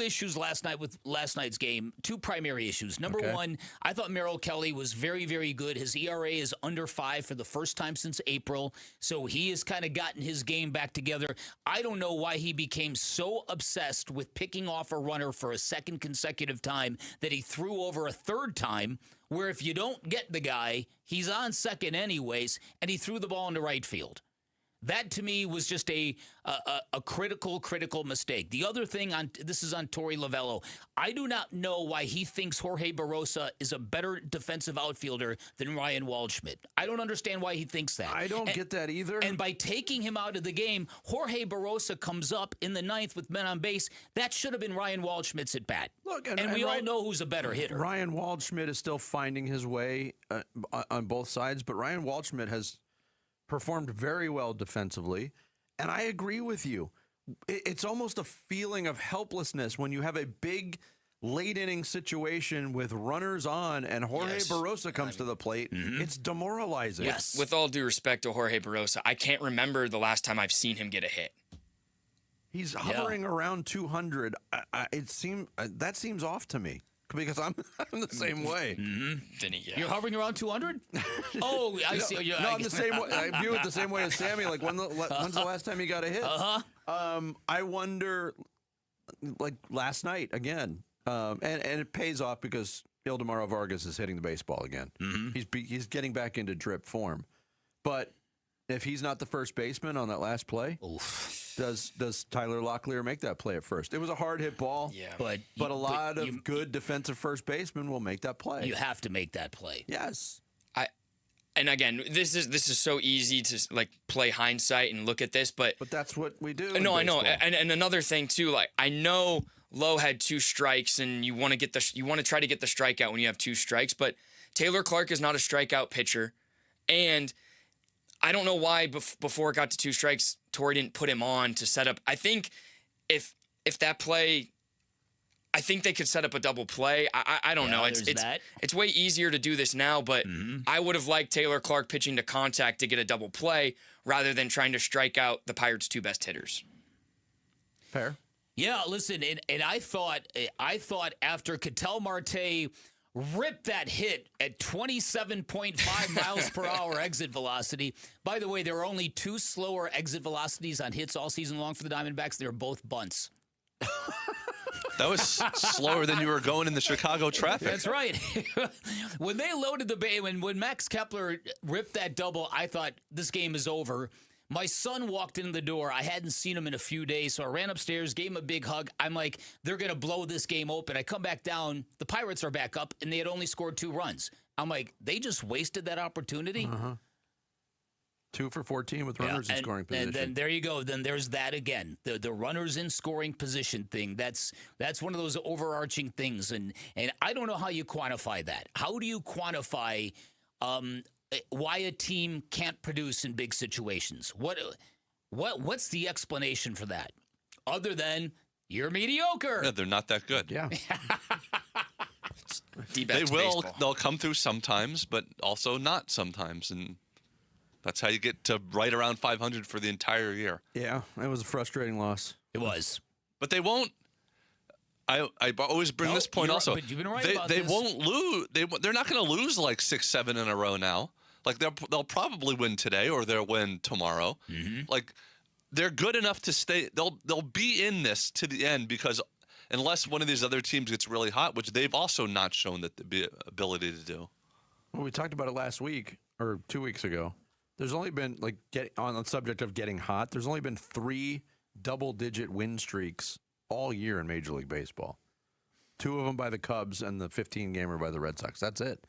issues last night with last night's game, 2 primary issues. Number one, I thought Merrill Kelly was very, very good. His ERA is under 5 for the first time since April, so he has kind of gotten his game back together. I don't know why he became so obsessed with picking off a runner for a 2nd consecutive time that he threw over a 3rd time, where if you don't get the guy, he's on second anyways, and he threw the ball into right field. That, to me, was just a critical mistake. The other thing, this is on Torey Lovello. I do not know why he thinks Jorge Barrosa is a better defensive outfielder than Ryan Waldschmidt. I don't understand why he thinks that. I don't get that either. And by taking him out of the game, Jorge Barrosa comes up in the 9th with men on base. That should have been Ryan Waldschmidt's at bat. Look, and we all know who's a better hitter. Ryan Waldschmidt is still finding his way on both sides, but Ryan Waldschmidt has performed very well defensively. And I agree with you. It's almost a feeling of helplessness when you have a big late inning situation with runners on and Jorge Barrosa comes to the plate. It's demoralizing. Yes. With all due respect to Jorge Barrosa, I can't remember the last time I've seen him get a hit. He's hovering around 200. That seems off to me because I'm the same way. You're hovering around 200? Oh, I see. No, I'm the same way. I view it the same way as Sammy. Like when's the last time he got a hit? I wonder. Like last night again, and it pays off because Ildemaro Vargas is hitting the baseball again. He's getting back into drip form, but if he's not the first baseman on that last play, does Tyler Locklear make that play at first? It was a hard hit ball, but a lot of good defensive first basemen will make that play. You have to make that play. Yes. And again, this is so easy to like play hindsight and look at this, but that's what we do. No, I know. And another thing too, like I know Lowe had 2 strikes, and you want to try to get the strikeout when you have 2 strikes, but Taylor Clark is not a strikeout pitcher, and I don't know why before it got to 2 strikes, Torrey didn't put him on to set up. I think if that play. I think they could set up a double play. I don't know. It's way easier to do this now, but I would have liked Taylor Clark pitching to contact to get a double play rather than trying to strike out the Pirates' 2 best hitters. Fair. Yeah, listen, and I thought after Ketel Marte ripped that hit at 27.5 miles per hour exit velocity. By the way, there are only 2 slower exit velocities on hits all season long for the Diamondbacks. They're both bunts. That was slower than you were going in the Chicago traffic. That's right. When they loaded the bay, when Max Kepler ripped that double, I thought this game is over. My son walked in the door. I hadn't seen him in a few days, so I ran upstairs, gave him a big hug. I'm like, they're going to blow this game open. I come back down. The Pirates are back up, and they had only scored 2 runs. I'm like, they just wasted that opportunity? 2 for 14 with runners in scoring position. And then there you go. Then there's that again. The runners in scoring position thing. That's one of those overarching things. And I don't know how you quantify that. How do you quantify why a team can't produce in big situations? What's the explanation for that? Other than you're mediocre. Yeah, they're not that good. Yeah. They'll come through sometimes, but also not sometimes. And that's how you get to right around 500 for the entire year. Yeah, it was a frustrating loss. It was. But they won't. I always bring this point also. But you've been right about they this. won't lose. They're not going to lose like 6-7 in a row now. Like they'll probably win today or they'll win tomorrow. Like they're good enough to stay. They'll be in this to the end because unless one of these other teams gets really hot, which they've also not shown the ability to do. Well, we talked about it last week or 2 weeks ago. There's only been, on the subject of getting hot, there's only been 3 double-digit win streaks all year in Major League Baseball. 2 of them by the Cubs and the 15-gamer by the Red Sox. That's it.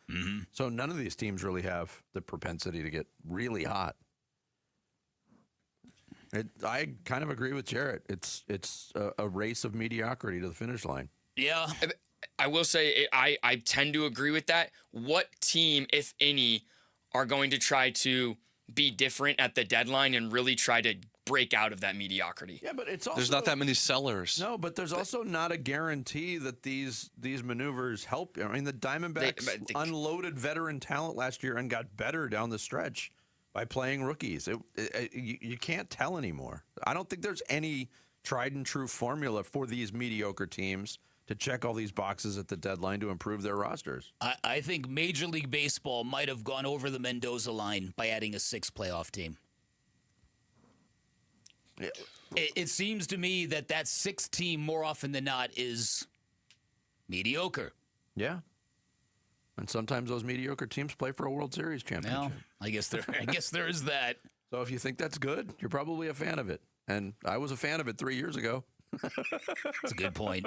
So none of these teams really have the propensity to get really hot. I kind of agree with Jarrett. It's a race of mediocrity to the finish line. Yeah. I will say I tend to agree with that. What team, if any, are going to try to be different at the deadline and really try to break out of that mediocrity? Yeah, but it's also there's not that many sellers. No, but there's also not a guarantee that these maneuvers help. I mean, the Diamondbacks unloaded veteran talent last year and got better down the stretch by playing rookies. You can't tell anymore. I don't think there's any tried and true formula for these mediocre teams to check all these boxes at the deadline to improve their rosters. I think Major League Baseball might have gone over the Mendoza line by adding a 6th playoff team. Yeah. It seems to me that 6th team more often than not is mediocre. Yeah. And sometimes those mediocre teams play for a World Series championship. Well, I guess there is that. So if you think that's good, you're probably a fan of it. And I was a fan of it 3 years ago. That's a good point.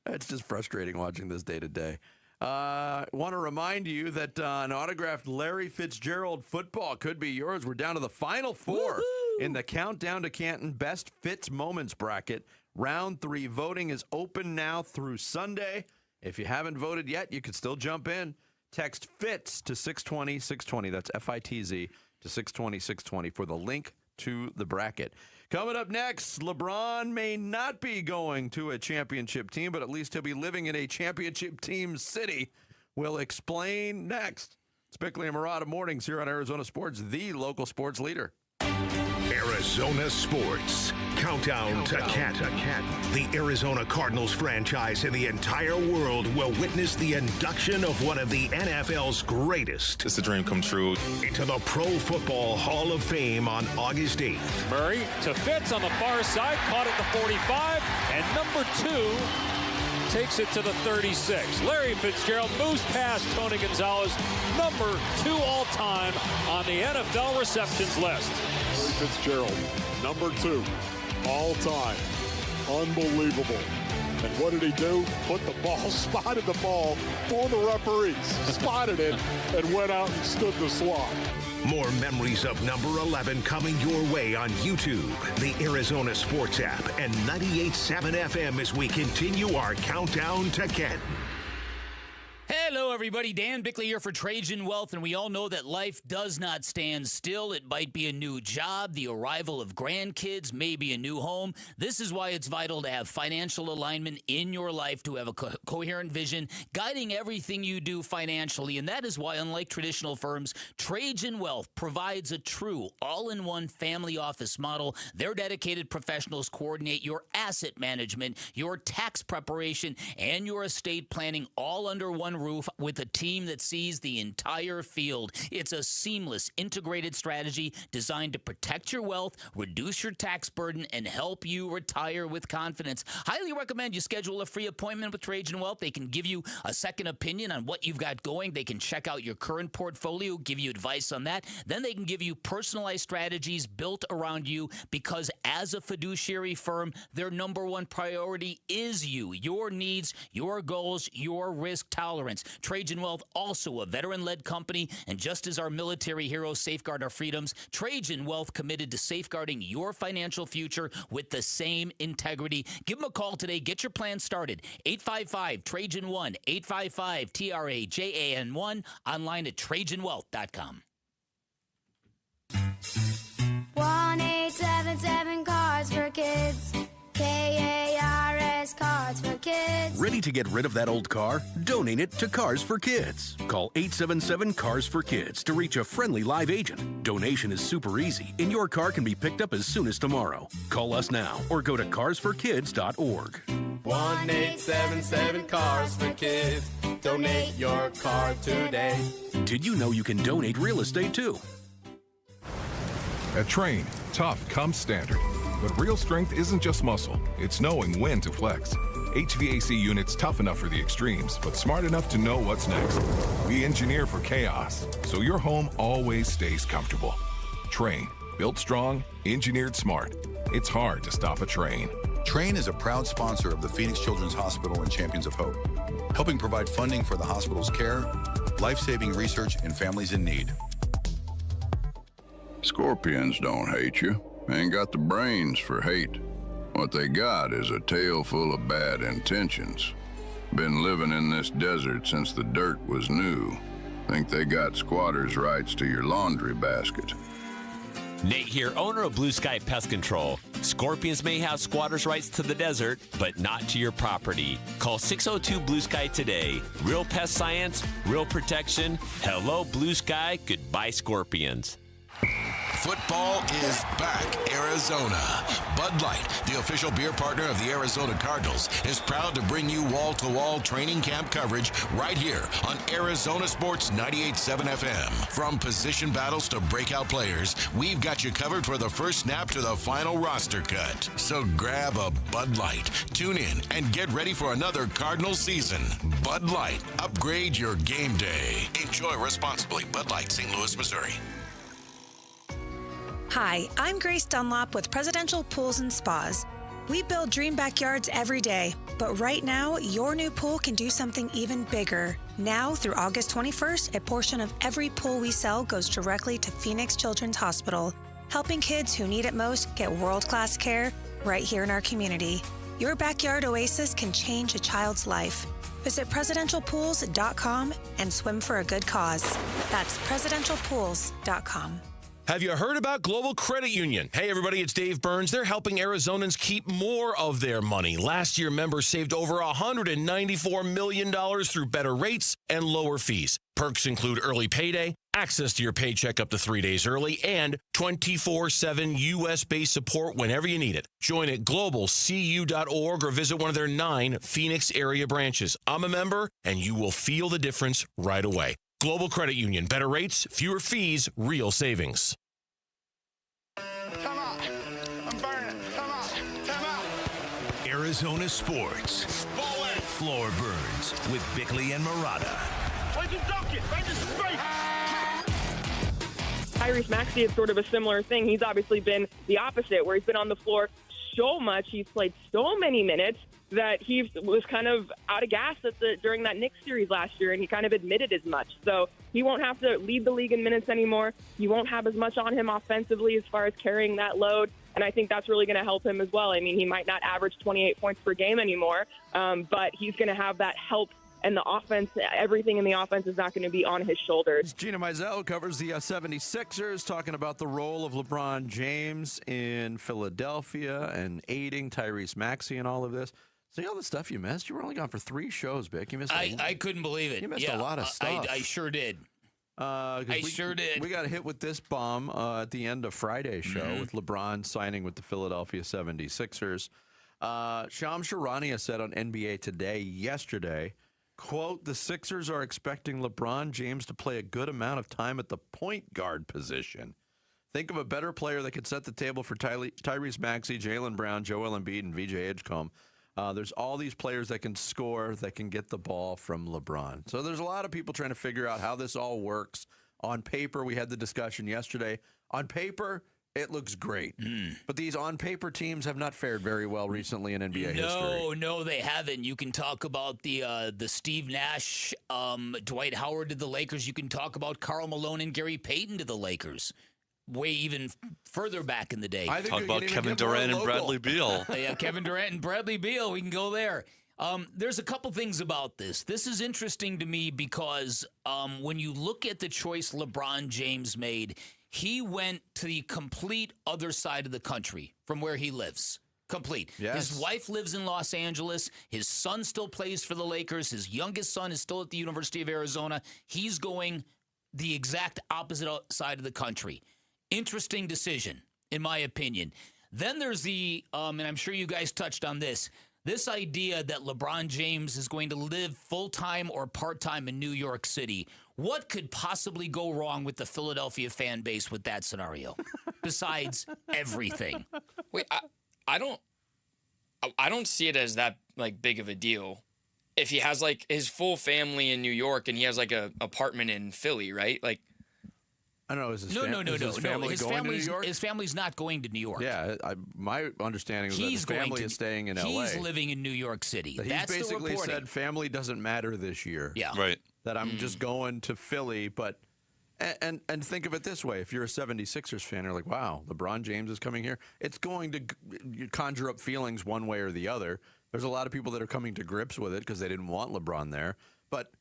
It's just frustrating watching this day to day. Want to remind you that an autographed Larry Fitzgerald football could be yours. We're down to the final 4 in the Countdown to Canton Best Fitz Moments bracket. Round 3 voting is open now through Sunday. If you haven't voted yet, you can still jump in. Text FITZ to 620-620. That's FITZ. to 620 for the link to the bracket. Coming up next, LeBron may not be going to a championship team, but at least he'll be living in a championship team city. We'll explain next. It's Bickley and Murata Mornings here on Arizona Sports, the local sports leader. Arizona Sports. Countdown to Kent. The Arizona Cardinals franchise in the entire world will witness the induction of one of the NFL's greatest. It's a dream come true. Into the Pro Football Hall of Fame on August 8th. Murray to Fitz on the far side, caught at the 45, and number 2 takes it to the 36. Larry Fitzgerald moves past Tony Gonzalez, number 2 all-time on the NFL receptions list. Larry Fitzgerald, number 2 all-time. Unbelievable. And what did he do? Spotted the ball for the referees, spotted it, and went out and stood the slot. More memories of number 11 coming your way on YouTube, the Arizona Sports app, and 98.7 FM as we continue our countdown to Kent. Hello, everybody. Dan Bickley here for Trajan Wealth, and we all know that life does not stand still. It might be a new job, the arrival of grandkids, maybe a new home. This is why it's vital to have financial alignment in your life, to have a coherent vision guiding everything you do financially, and that is why, unlike traditional firms, Trajan Wealth provides a true all-in-one family office model. Their dedicated professionals coordinate your asset management, your tax preparation, and your estate planning all under one roof with a team that sees the entire field. It's a seamless, integrated strategy designed to protect your wealth, reduce your tax burden, and help you retire with confidence. Highly recommend you schedule a free appointment with Trajan Wealth. They can give you a second opinion on what you've got going. They can check out your current portfolio, give you advice on that. Then they can give you personalized strategies built around you, because as a fiduciary firm, their number one priority is you, your needs, your goals, your risk tolerance. Trajan Wealth, also a veteran-led company, and just as our military heroes safeguard our freedoms, Trajan Wealth committed to safeguarding your financial future with the same integrity. Give them a call today. Get your plan started. 855-TRAJAN-1, 855-TRAJAN-1, online at TrajanWealth.com. 1-877 Cards for Kids. KARS Cards for Kids. Ready to get rid of that old car? Donate it to Cars for Kids. Call 877 Cars for Kids to reach a friendly live agent. Donation is super easy, and your car can be picked up as soon as tomorrow. Call us now or go to carsforkids.org. 1-877 Cars for Kids. Donate your car today. Did you know you can donate real estate too? At Train, tough comes standard. But real strength isn't just muscle, it's knowing when to flex. HVAC units tough enough for the extremes, but smart enough to know what's next. We engineer for chaos, so your home always stays comfortable. Train, built strong, engineered smart. It's hard to stop a train. Train is a proud sponsor of the Phoenix Children's Hospital and Champions of Hope, helping provide funding for the hospital's care, life-saving research, and families in need. Scorpions don't hate you. Ain't got the brains for hate. What they got is a tail full of bad intentions. Been living in this desert since the dirt was new. Think they got squatters' rights to your laundry basket. Nate here, owner of Blue Sky Pest Control. Scorpions may have squatters' rights to the desert, but not to your property. Call 602 Blue Sky today. Real pest science, real protection. Hello, Blue Sky. Goodbye, Scorpions. Football is back, Arizona. Bud Light, the official beer partner of the Arizona Cardinals, is proud to bring you wall-to-wall training camp coverage right here on Arizona Sports 98.7 FM. From position battles to breakout players, we've got you covered for the first snap to the final roster cut. So grab a Bud Light, tune in, and get ready for another Cardinals season. Bud Light, upgrade your game day. Enjoy responsibly. Bud Light, St. Louis, Missouri. Hi, I'm Grace Dunlop with Presidential Pools and Spas. We build dream backyards every day, but right now, your new pool can do something even bigger. Now, through August 21st, a portion of every pool we sell goes directly to Phoenix Children's Hospital, helping kids who need it most get world-class care right here in our community. Your backyard oasis can change a child's life. Visit presidentialpools.com and swim for a good cause. That's presidentialpools.com. Have you heard about Global Credit Union? Hey, everybody, it's Dave Burns. They're helping Arizonans keep more of their money. Last year, members saved over $194 million through better rates and lower fees. Perks include early payday, access to your paycheck up to 3 days early, and 24/7 U.S.-based support whenever you need it. Join at globalcu.org or visit one of their 9 Phoenix area branches. I'm a member, and you will feel the difference right away. Global Credit Union. Better rates, fewer fees, real savings. Come on. I'm burning. Come on. Come on. Arizona Sports. Floor Burns with Bickley and Murata. Tyrese Maxey is sort of a similar thing. He's obviously been the opposite, where he's been on the floor so much. He's played so many minutes that he was kind of out of gas during that Knicks series last year, and he kind of admitted as much. So he won't have to lead the league in minutes anymore. You won't have as much on him offensively as far as carrying that load, and I think that's really going to help him as well. I mean, he might not average 28 points per game anymore, but he's going to have that help. And the offense, everything in the offense is not going to be on his shoulders. Gina Mizell covers the 76ers, talking about the role of LeBron James in Philadelphia and aiding Tyrese Maxey and all of this. See all the stuff you missed? You were only gone for 3 shows, Vic. You missed. I couldn't believe it. You missed a lot of stuff. I sure did. Sure did. We got hit with this bomb at the end of Friday's show with LeBron signing with the Philadelphia 76ers. Shams Charania said on NBA Today yesterday, quote, the Sixers are expecting LeBron James to play a good amount of time at the point guard position. Think of a better player that could set the table for Tyrese Maxey, Jaylen Brown, Joel Embiid, and VJ Edgecombe. There's all these players that can score, that can get the ball from LeBron. So there's a lot of people trying to figure out how this all works. On paper, we had the discussion yesterday. On paper, it looks great. But these on-paper teams have not fared very well recently in NBA history. No, they haven't. You can talk about the Steve Nash, Dwight Howard to the Lakers. You can talk about Karl Malone and Gary Payton to the Lakers. Way even further back in the day. Talk about Kevin Durant and Bradley Beal. Yeah, Kevin Durant and Bradley Beal. We can go there. There's a couple things about this. This is interesting to me because when you look at the choice LeBron James made, he went to the complete other side of the country from where he lives. Complete. Yes. His wife lives in Los Angeles. His son still plays for the Lakers. His youngest son is still at the University of Arizona. He's going the exact opposite side of the country. Interesting decision, in my opinion. Then there's the, and I'm sure you guys touched on this idea that LeBron James is going to live full-time or part-time in New York City. What could possibly go wrong with the Philadelphia fan base with that scenario? Besides everything. Wait, I don't see it as that big of a deal. If he has his full family in New York and he has a apartment in Philly, right? I don't know. Is his No. family going to New York? His family's not going to New York. Yeah, my understanding is that his family is staying in L.A. He's living in New York City. That's he's basically the reporting. said family doesn't matter this year. Yeah. Right. That I'm just going to Philly, but and think of it this way. If you're a 76ers fan, you're like, wow, LeBron James is coming here. It's going to conjure up feelings one way or the other. There's a lot of people that are coming to grips with it because they didn't want LeBron there. But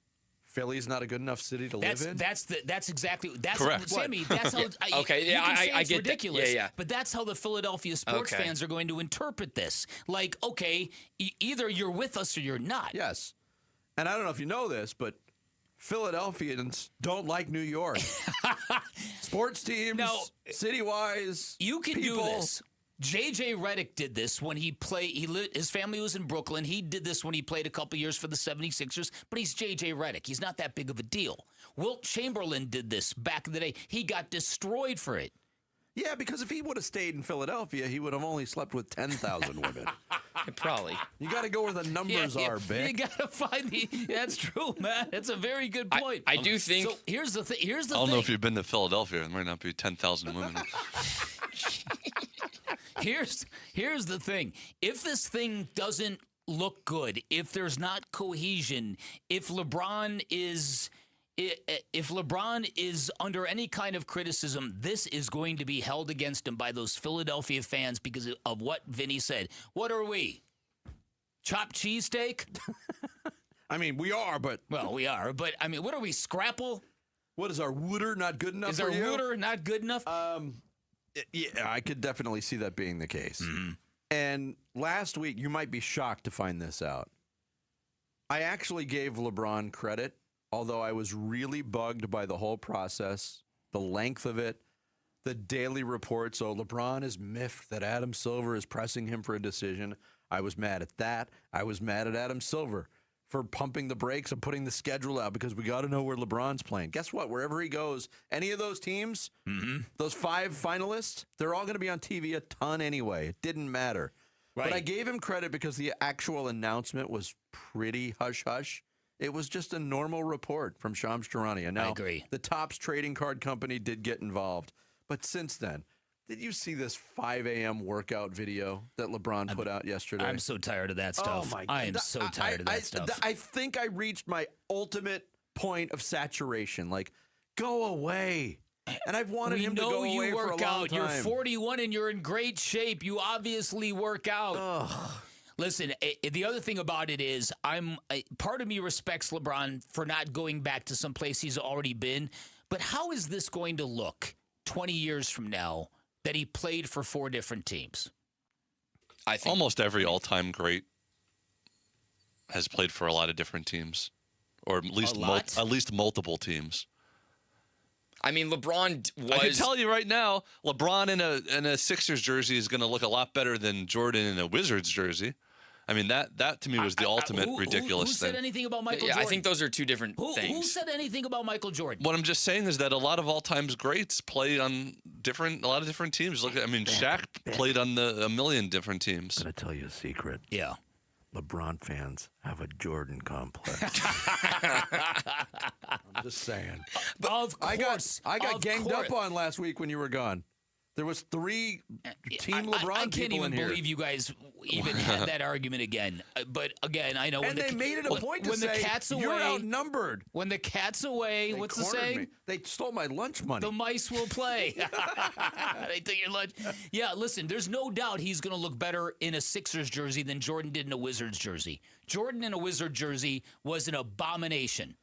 Philly's not a good enough city to live in. That's exactly correct. Sammy, that's how. Okay, yeah, I get ridiculous. Yeah. But that's how the Philadelphia sports fans are going to interpret this. Okay, either you're with us or you're not. Yes, and I don't know if you know this, but Philadelphians don't like New York. Sports teams, city-wise, you can people. do this. J.J. Redick did this when he played. His family was in Brooklyn. He did this when he played a couple years for the 76ers, but he's J.J. Redick. He's not that big of a deal. Wilt Chamberlain did this back in the day. He got destroyed for it. Yeah, because if he would have stayed in Philadelphia, he would have only slept with 10,000 women. Probably. You got to go where the numbers are, Vic. You got to find the. That's true, man. That's a very good point. I do think. So here's the thing. I don't know if you've been to Philadelphia. There might not be 10,000 women. Here's the thing. If this thing doesn't look good, if there's not cohesion, if LeBron is under any kind of criticism, this is going to be held against him by those Philadelphia fans because of what Vinny said. What are we? Chopped cheesesteak? I mean, we are, but... Well, we are, but, I mean, what are we, Scrapple? What is our Wooder not good enough Is for our you? Wooder not good enough? Yeah, I could definitely see that being the case. Mm-hmm. And last week, you might be shocked to find this out. I actually gave LeBron credit, although I was really bugged by the whole process, the length of it, the daily reports. Oh, LeBron is miffed that Adam Silver is pressing him for a decision. I was mad at that. I was mad at Adam Silver for pumping the brakes and putting the schedule out because we got to know where LeBron's playing. Guess what? Wherever he goes, any of those teams, those 5 finalists, they're all going to be on TV a ton anyway. It didn't matter. Right. But I gave him credit because the actual announcement was pretty hush-hush. It was just a normal report from Shams Charania. Now, I agree. The Topps trading card company did get involved. But since then, did you see this 5 a.m. workout video that LeBron put out yesterday? I'm so tired of that stuff. Oh my God. I am so tired of that stuff. I think I reached my ultimate point of saturation. Like, go away. And I've wanted him to go away for a long time. We know you work out. You're 41 and you're in great shape. You obviously work out. Ugh. Listen, the other thing about it is part of me respects LeBron for not going back to some place he's already been. But how is this going to look 20 years from now that he played for 4 different teams? I think almost every all-time great has played for a lot of different teams, or at least multiple teams. I mean, LeBron was. I can tell you right now, LeBron in a Sixers jersey is going to look a lot better than Jordan in a Wizards jersey. I mean, that to me was the ultimate ridiculous who thing. said anything about Michael Jordan? I think those are two different things. Who said anything about Michael Jordan? What I'm just saying is that a lot of all-time greats play on a lot of different teams. Look, Shaq played on a million different teams. I'm going to tell you a secret. Yeah. LeBron fans have a Jordan complex. I'm just saying. Of course. I got ganged up on last week when you were gone. There was 3 Team LeBron I can't people even in here. believe you guys even had that argument again. But again, I know And they made it a point to when say, the cat's away, you're outnumbered. When the cat's away, They what's the cornered saying? me. They stole my lunch money. The mice will play. They took your lunch. Yeah, listen, there's no doubt he's going to look better in a Sixers jersey than Jordan did in a Wizards jersey. Jordan in a Wizard jersey was an abomination.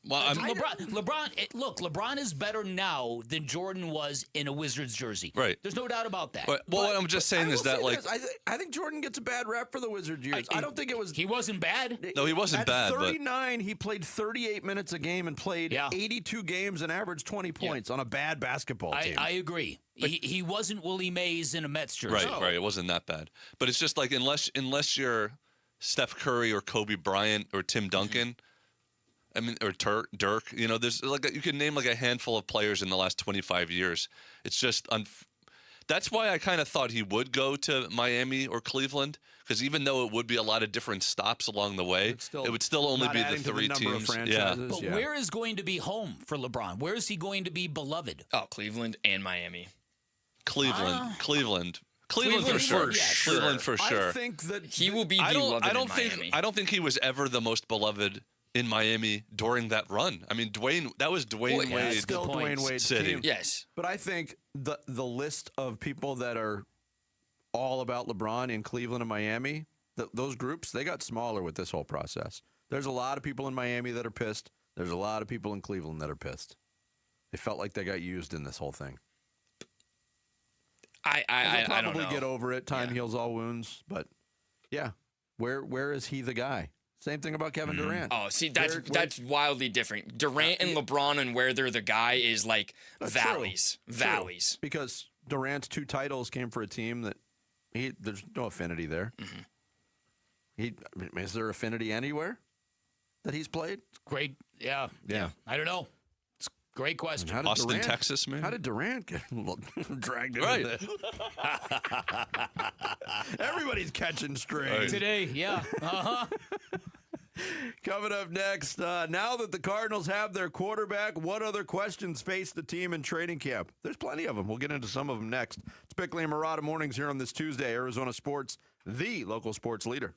Well, LeBron is better now than Jordan was in a Wizards jersey. Right. There's no doubt about that. Well, what I'm just saying is that, like, I think Jordan gets a bad rap for the Wizards years. I don't think it was. He wasn't bad. No, he wasn't bad. At 39, he played 38 minutes a game and played 82 games and averaged 20 points on a bad basketball team. I agree. He wasn't Willie Mays in a Mets jersey. Right. It wasn't that bad. But it's just like unless you're Steph Curry or Kobe Bryant or Tim Duncan. I mean, or Dirk, there's you can name like a handful of players in the last 25 years. It's just that's why I kind of thought he would go to Miami or Cleveland, because even though it would be a lot of different stops along the way, it would still only be the 3 teams. But where is going to be home for LeBron? Where is he going to be beloved? Oh, Cleveland and Miami. Cleveland for sure. Cleveland for sure. I think that he will be beloved in Miami. I don't think he was ever the most beloved in Miami during that run. I mean, that was Dwayne Wade's Dwayne Wade's city. team. Yes. But I think the list of people that are all about LeBron in Cleveland and Miami, those groups, they got smaller with this whole process. There's a lot of people in Miami that are pissed. There's a lot of people in Cleveland that are pissed. They felt like they got used in this whole thing. I probably don't know. get over it. Time heals all wounds. But yeah, where is he the guy? Same thing about Kevin Durant. Oh, see, that's wildly different. Durant and LeBron and where they're the guy is like valleys. True. Valleys. Because Durant's 2 titles came for a team that there's no affinity there. Is there affinity anywhere that he's played? Great. Yeah. I don't know. It's a great question. Austin, Texas, man. How did Durant get dragged into Right. this? Everybody's catching strings. Today, yeah. Uh-huh. Coming up next, now that the Cardinals have their quarterback, what other questions face the team in training camp? There's plenty of them. We'll get into some of them next. It's Bickley and Murata Mornings here on this Tuesday. Arizona Sports, the local sports leader.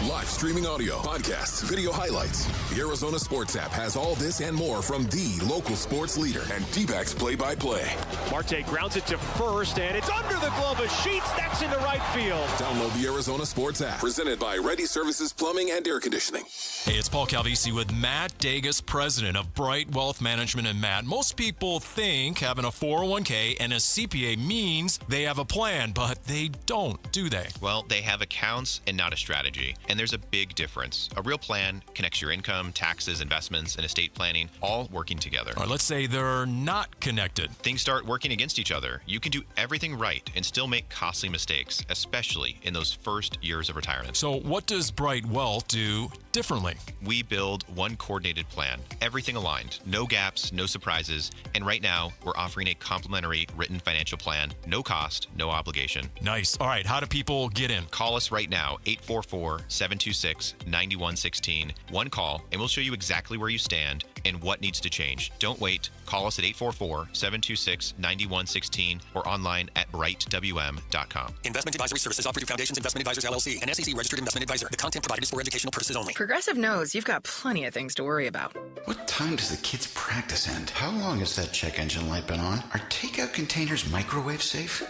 Live streaming audio, podcasts, video highlights. The Arizona Sports app has all this and more from the local sports leader and D-backs play-by-play. Marte grounds it to first, and it's under the glove of Sheets. That's into right field. Download the Arizona Sports app, presented by Ready Services Plumbing and Air Conditioning. Hey, it's Paul Calvisi with Matt Dagas, president of Bright Wealth Management. And Matt, most people think having a 401k and a CPA means they have a plan, but they don't, do they? Well, they have accounts and not a strategy. And there's a big difference. A real plan connects your income, taxes, investments, and estate planning all working together. All right, let's say they're not connected. Things start working against each other. You can do everything right and still make costly mistakes, especially in those first years of retirement. So what does Bright Wealth do differently? We build one coordinated plan, everything aligned, no gaps, no surprises, and right now we're offering a complimentary written financial plan, no cost, no obligation. Nice. All right, how do people get in? Call us right now, 844-726-9116. One call, and we'll show you exactly where you stand and what needs to change. Don't wait. Call us at 844-726-9116 or online at brightwm.com. Investment advisory services offered through Foundations Investment Advisors, LLC, an SEC registered investment advisor. The content provided is for educational purposes only. Progressive knows you've got plenty of things to worry about. What time does the kids' practice end? How long has that check engine light been on? Are takeout containers microwave safe?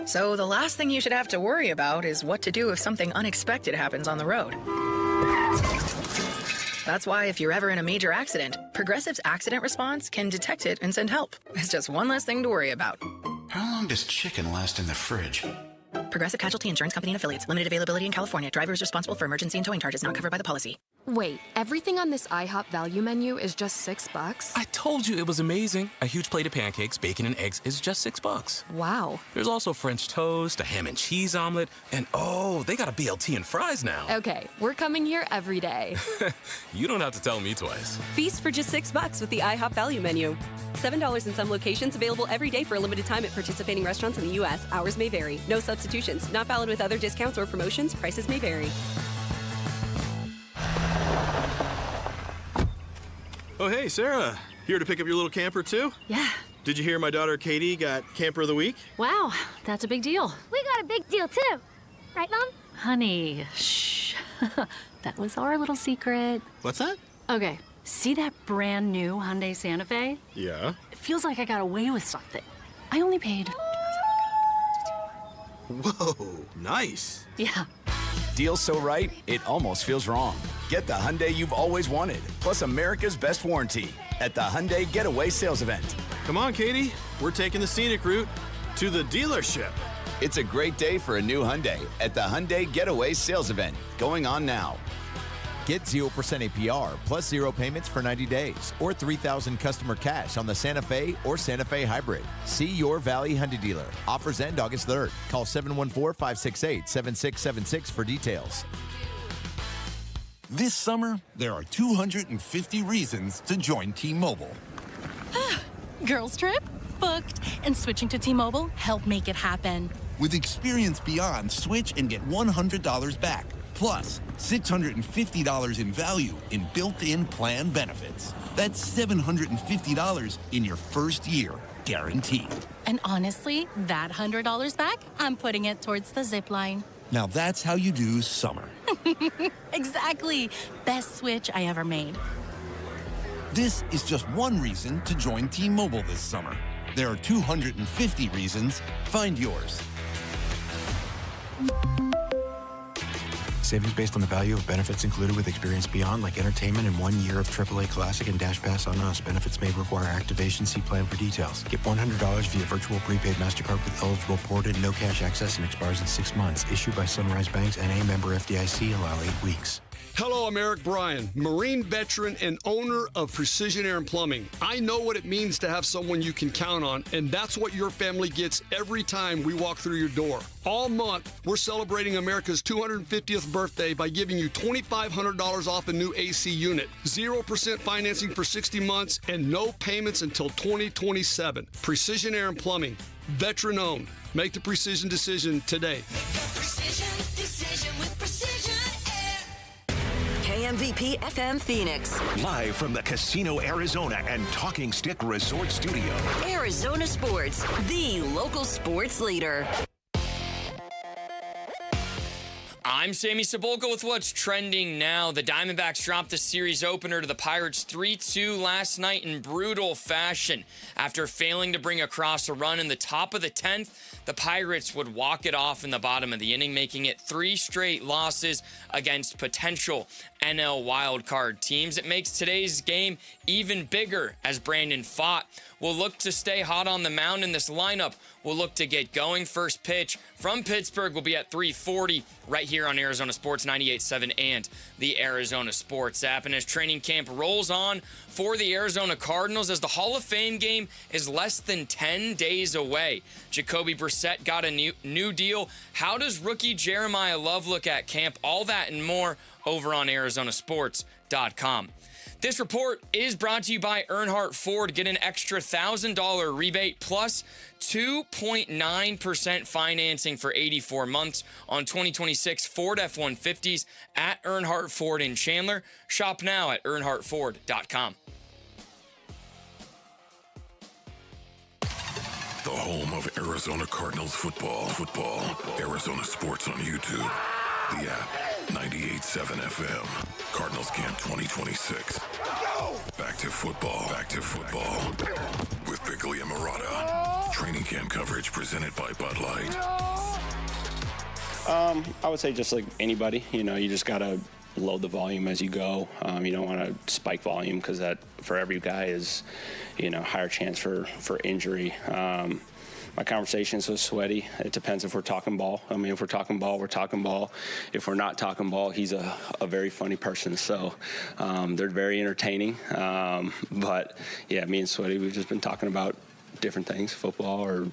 So the last thing you should have to worry about is what to do if something unexpected happens on the road. That's why if you're ever in a major accident, Progressive's accident response can detect it and send help. It's just one less thing to worry about. How long does chicken last in the fridge? Progressive Casualty Insurance Company and Affiliates. Limited availability in California. Driver is responsible for emergency and towing charges not covered by the policy. Wait, everything on this IHOP value menu is just $6? I told you it was amazing. A huge plate of pancakes, bacon, and eggs is just $6. Wow. There's also French toast, a ham and cheese omelet, and oh, they got a BLT and fries now. Okay, we're coming here every day. You don't have to tell me twice. Feast for just $6 with the IHOP value menu. $7 in some locations, available every day for a limited time at participating restaurants in the U.S. Hours may vary. No substitutions. Not valid with other discounts or promotions. Prices may vary. Oh, hey, Sarah. Here to pick up your little camper, too? Yeah. Did you hear my daughter Katie got Camper of the Week? Wow, that's a big deal. We got a big deal, too. Right, Mom? Honey, shh. That was our little secret. What's that? Okay, see that brand new Hyundai Santa Fe? Yeah. It feels like I got away with something. I only paid... Whoa, nice. Yeah. Deal's so right, it almost feels wrong. Get the Hyundai you've always wanted, plus America's best warranty at the Hyundai Getaway Sales Event. Come on, Katie. We're taking the scenic route to the dealership. It's a great day for a new Hyundai at the Hyundai Getaway Sales Event, going on now. Get 0% APR plus 0 payments for 90 days or $3,000 customer cash on the Santa Fe or Santa Fe Hybrid. See your Valley Hyundai dealer. Offers end August 3rd. Call 714-568-7676 for details. This summer, there are 250 reasons to join T-Mobile. Girls trip? Booked. And switching to T-Mobile helped make it happen. With Experience Beyond, switch and get $100 back. Plus, $650 in value in built-in plan benefits. That's $750 in your first year, guaranteed. And honestly, that $100 back, I'm putting it towards the zip line. Now that's how you do summer. Exactly. Best switch I ever made. This is just one reason to join T-Mobile this summer. There are 250 reasons. Find yours. Savings based on the value of benefits included with Experience Beyond, like entertainment and 1 year of AAA Classic and Dash Pass on us. Benefits may require activation. See plan for details. Get $100 via virtual prepaid MasterCard with eligible port and no cash access and expires in 6 months. Issued by Sunrise Banks, N.A. member FDIC. Allow 8 weeks. Hello, I'm Eric Bryan, Marine veteran and owner of Precision Air and Plumbing. I know what it means to have someone you can count on, and that's what your family gets every time we walk through your door. All month, we're celebrating America's 250th birthday by giving you $2,500 off a new AC unit, 0% financing for 60 months, and no payments until 2027. Precision Air and Plumbing, veteran owned. Make the precision decision today. Precision decision with Precision Air. KMVP FM Phoenix. Live from the Casino Arizona and Talking Stick Resort Studio. Arizona Sports, the local sports leader. I'm Sammy Cebulka with what's trending now. The Diamondbacks dropped the series opener to the Pirates 3-2 last night in brutal fashion. After failing to bring across a run in the top of the 10th, the Pirates would walk it off in the bottom of the inning, making it 3 straight losses against potential NL wildcard teams. It makes today's game even bigger as Brandon Pfaadt will look to stay hot on the mound, and this lineup will look to get going. First pitch from Pittsburgh will be at 3:40 right here on Arizona Sports 98.7 and the Arizona Sports app. And as training camp rolls on for the Arizona Cardinals, as the Hall of Fame game is less than 10 days away, Jacoby Brissett got a new deal. How does rookie Jeremiah Love look at camp? All that and more over on ArizonaSports.com. This report is brought to you by Earnhardt Ford. Get an extra $1,000 rebate plus 2.9% financing for 84 months on 2026 Ford F-150s at Earnhardt Ford in Chandler. Shop now at EarnhardtFord.com. The home of Arizona Cardinals football. Arizona Sports on YouTube. The app, 98.7 FM. Cardinals Camp 2026. Back to football. With Biglia Murata. Training camp coverage presented by Bud Light. I would say just like anybody, you just got to load the volume as you go. You don't want to spike volume because that for every guy is, higher chance for injury. My conversations with Sweaty, it depends if we're talking ball. If we're talking ball, we're talking ball. If we're not talking ball, he's a very funny person. So they're very entertaining. But yeah, me and Sweaty, we've just been talking about different things, football or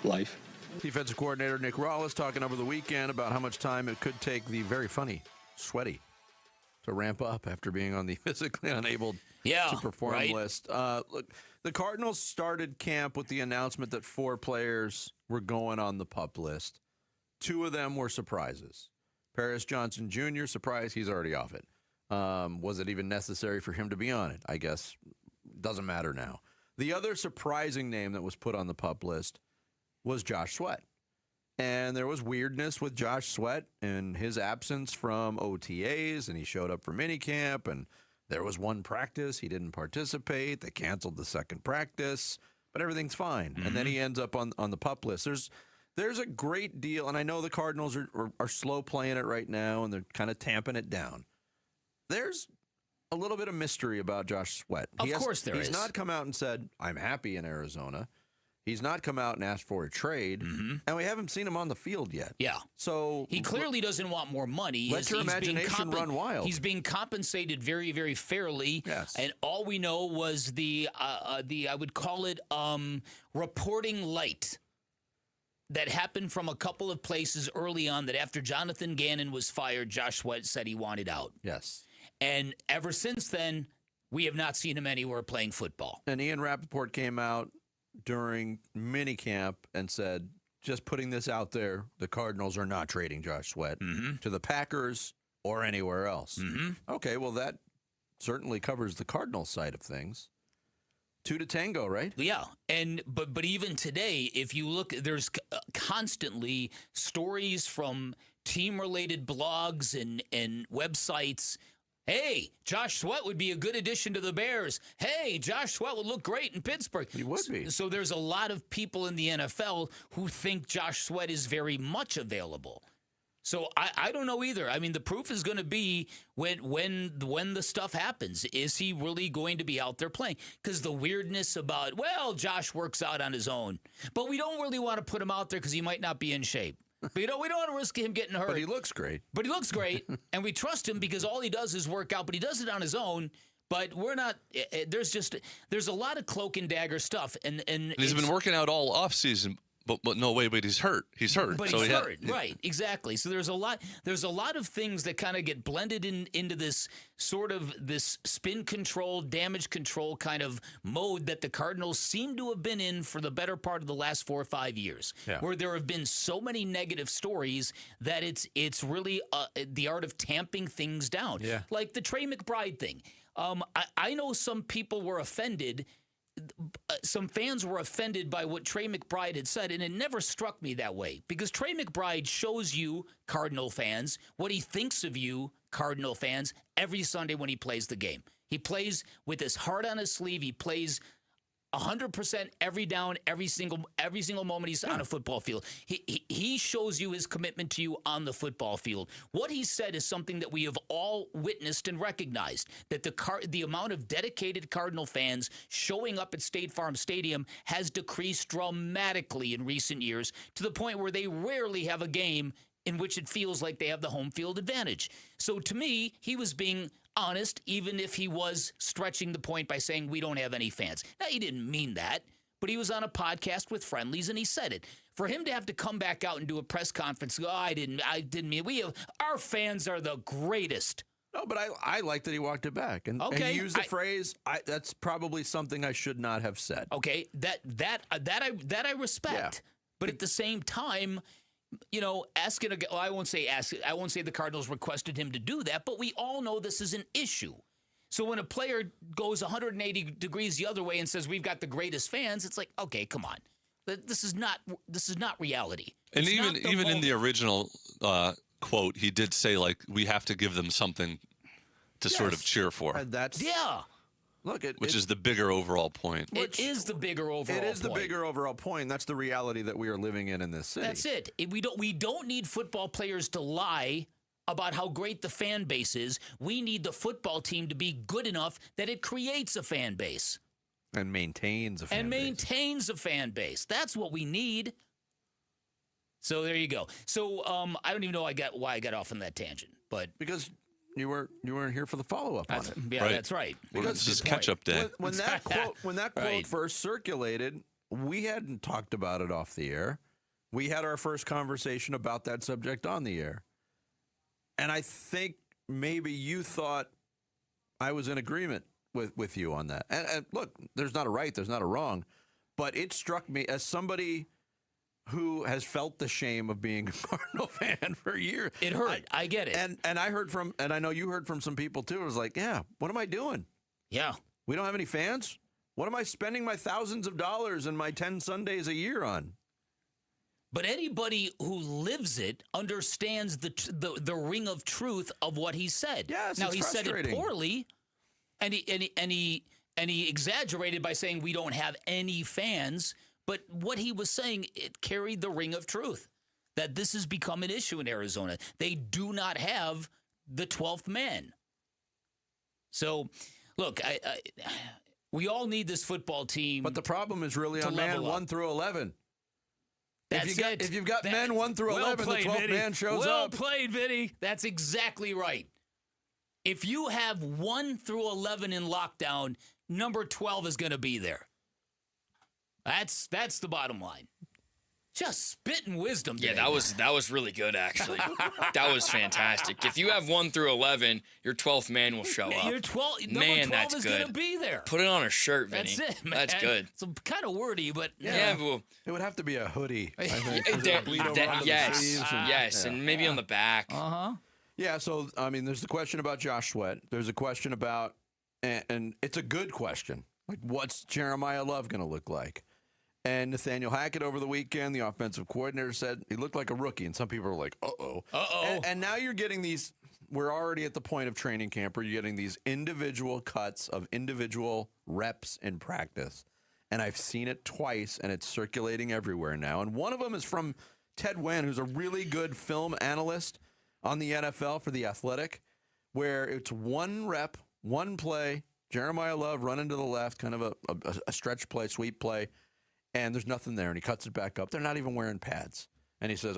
life. Defensive coordinator Nick Rawlis talking over the weekend about how much time it could take the very funny Sweaty to ramp up after being on the physically unable to perform list. Look, the Cardinals started camp with the announcement that 4 players were going on the PUP list. 2 of them were surprises. Paris Johnson Jr., surprise, he's already off it. Was it even necessary for him to be on it? I guess doesn't matter now. The other surprising name that was put on the PUP list was Josh Sweat. And there was weirdness with Josh Sweat and his absence from OTAs, and he showed up for minicamp, and there was one practice. He didn't participate. They canceled the second practice, but everything's fine. Mm-hmm. And then he ends up on the PUP list. There's a great deal, and I know the Cardinals are slow playing it right now, and they're kind of tamping it down. There's a little bit of mystery about Josh Sweat. Of course there is. He's not come out and said, I'm happy in Arizona. He's not come out and asked for a trade, and we haven't seen him on the field yet. Yeah. So he clearly doesn't want more money. Let your imagination run wild. He's being compensated very, very fairly. Yes. And all we know was the I would call it reporting light that happened from a couple of places early on that after Jonathan Gannon was fired, Josh Sweat said he wanted out. Yes. And ever since then, we have not seen him anywhere playing football. And Ian Rappaport came out during minicamp and said, just putting this out there, the Cardinals are not trading Josh Sweat to the Packers or anywhere else. Mm-hmm. Okay, well, that certainly covers the Cardinals side of things. 2 to tango, right? Yeah, and but even today, if you look, there's constantly stories from team-related blogs and websites. Hey, Josh Sweat would be a good addition to the Bears. Hey, Josh Sweat would look great in Pittsburgh. He would be. So there's a lot of people in the NFL who think Josh Sweat is very much available. So I don't know either. The proof is going to be when the stuff happens. Is he really going to be out there playing? Because the weirdness about, Josh works out on his own. But we don't really want to put him out there because he might not be in shape. We don't want to risk him getting hurt. But he looks great. And we trust him because all he does is work out, but he does it on his own. But we're not. There's a lot of cloak and dagger stuff, and he's been working out all off season. But no way, but he's hurt. He's hurt. But he's hurt, right? Exactly. So there's a lot of things that kind of get blended into this sort of this spin control, damage control kind of mode that the Cardinals seem to have been in for the better part of the last 4 or 5 years, where there have been so many negative stories that it's really the art of tamping things down. Yeah. Like the Trey McBride thing. I know some people were offended some fans were offended by what Trey McBride had said, and it never struck me that way because Trey McBride shows you, Cardinal fans, what he thinks of you, Cardinal fans, every Sunday when he plays the game. He plays with his heart on his sleeve. He plays 100% every down, every single moment he's on a football field. He shows you his commitment to you on the football field. What he said is something that we have all witnessed and recognized, that the amount of dedicated Cardinal fans showing up at State Farm Stadium has decreased dramatically in recent years to the point where they rarely have a game in which it feels like they have the home field advantage. So to me, he was being honest, even if he was stretching the point by saying we don't have any fans. Now, he didn't mean that, but he was on a podcast with friendlies and he said it. For him to have to come back out and do a press conference, I didn't mean our fans are the greatest. No, but I like that he walked it back and he used the phrase. That's probably something I should not have said. Okay, that I respect, yeah. But at the same time, asking I won't say the Cardinals requested him to do that, but we all know this is an issue. So when a player goes 180 degrees the other way and says we've got the greatest fans, it's like, okay, come on. This is not reality. And even in the original quote, he did say we have to give them something to sort of cheer for. Yeah. Look, which is the bigger overall point. It is the bigger overall point. It is the bigger overall point. That's the reality that we are living in this city. That's it. We don't need football players to lie about how great the fan base is. We need the football team to be good enough that it creates a fan base. And maintains a fan base. That's what we need. So there you go. So I don't even know why I got off on that tangent, but because you weren't here for the follow-up on it. Yeah, right. That's right. Because this is catch-up day. When that quote first circulated, we hadn't talked about it off the air. We had our first conversation about that subject on the air. And I think maybe you thought I was in agreement with you on that. And look, there's not a right, there's not a wrong. But it struck me as somebody who has felt the shame of being a Cardinal fan for years. It hurt. I get it. And I heard from, and I know you heard from some people too. It was like, yeah, what am I doing? Yeah. We don't have any fans? What am I spending my thousands of dollars and my 10 Sundays a year on? But anybody who lives it understands the ring of truth of what he said. Yes, now it's he said it poorly, and he exaggerated by saying we don't have any fans. But what he was saying, it carried the ring of truth, that this has become an issue in Arizona. They do not have the 12th man. So, look, we all need this football team. But the problem is really on man 1 through 11. If you've got men 1 through 11, the 12th man shows up. Well played, Vinny. That's exactly right. If you have 1 through 11 in lockdown, number 12 is going to be there. That's the bottom line. Just spitting wisdom. Yeah, that was really good, actually. That was fantastic. If you have 1 through 11, your 12th man will show up. Your 12, man, 12 that's is good. going to be there. Put it on a shirt, Vinny. That's it, man. That's good. It's kind of wordy, but yeah. Well, it would have to be a hoodie. I think. Yes, and maybe on the back. Yeah. So I mean, there's the question about Josh Sweat. There's a question about, and it's a good question. Like, what's Jeremiah Love going to look like? And Nathaniel Hackett over the weekend, the offensive coordinator, said he looked like a rookie. And some people are like, uh-oh. Uh-oh. And now you're getting these, we're already at the point of training camp where you're getting these individual cuts of individual reps in practice. And I've seen it twice, and it's circulating everywhere now. And one of them is from Ted Nguyen, who's a really good film analyst on the NFL for The Athletic, where it's one rep, one play, Jeremiah Love running to the left, kind of a stretch play, sweep play, and there's nothing there, and he cuts it back up. They're not even wearing pads. And he says,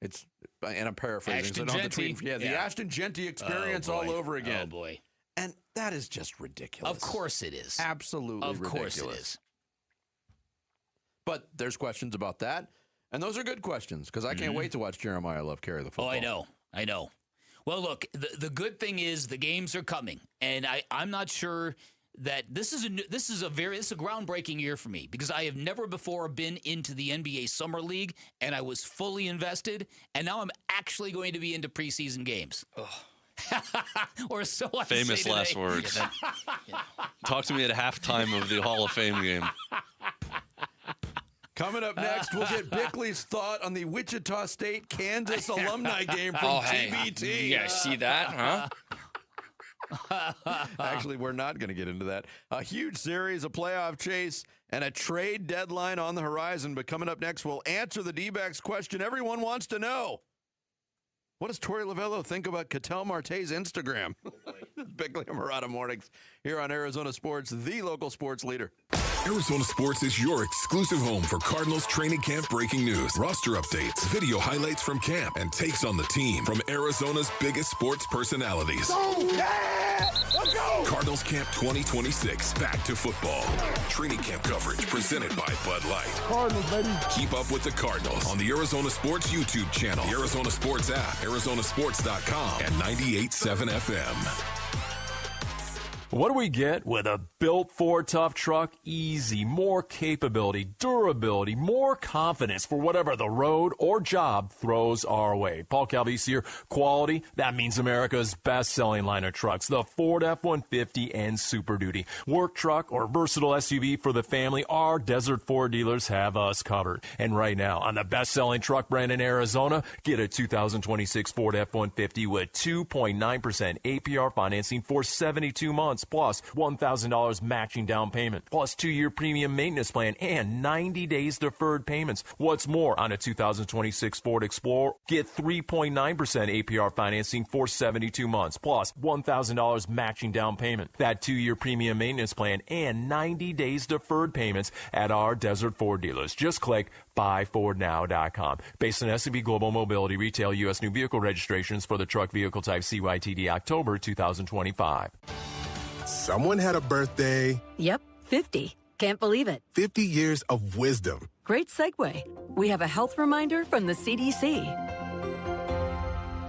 it's, and I'm paraphrasing. The Ashton Genty experience all over again. Oh, boy. And that is just ridiculous. Of course it is. Absolutely ridiculous. Of course it is. But there's questions about that, and those are good questions, because I can't wait to watch Jeremiah Love carry the football. Oh, I know. Well, look, the good thing is the games are coming, and I'm not sure that this is a groundbreaking year for me, because I have never before been into the NBA Summer League, and I was fully invested, and now I'm actually going to be into preseason games. Or so I Famous say last today. words. Talk to me at halftime of the Hall of Fame game. Coming up next, we'll get Bickley's thought on the Wichita State Kansas alumni game from TBT. You guys see that, huh? Actually, we're not going to get into that. A huge series, a playoff chase, and a trade deadline on the horizon. But coming up next, we'll answer the D-backs question everyone wants to know. What does Torey Lovello think about Ketel Marte's Instagram? Bickley and Murata Mornings here on Arizona Sports, the local sports leader. Arizona Sports is your exclusive home for Cardinals training camp breaking news, roster updates, video highlights from camp, and takes on the team from Arizona's biggest sports personalities. Let's go! Cardinals Camp 2026, back to football. Training camp coverage presented by Bud Light. Cardinals, baby. Keep up with the Cardinals on the Arizona Sports YouTube channel, the Arizona Sports app, ArizonaSports.com, and 98.7 FM. What do we get with a built Ford tough truck? Easy, more capability, durability, more confidence for whatever the road or job throws our way. Paul Calvese here. Quality, that means America's best-selling line of trucks, the Ford F-150 and Super Duty. Work truck or versatile SUV for the family, our Desert Ford dealers have us covered. And right now, on the best-selling truck brand in Arizona, get a 2026 Ford F-150 with 2.9% APR financing for 72 months. Plus $1,000 matching down payment, plus 2-year premium maintenance plan, and 90 days deferred payments. What's more, on a 2026 Ford Explorer, get 3.9% APR financing for 72 months, plus $1,000 matching down payment, that 2-year premium maintenance plan, and 90 days deferred payments at our Desert Ford dealers. Just click buyfordnow.com. Based on S&P Global Mobility Retail U.S. new vehicle registrations for the truck vehicle type CYTD October 2025. Someone had a birthday. Yep, 50. Can't believe it. 50 years of wisdom. Great segue. We have a health reminder from the CDC.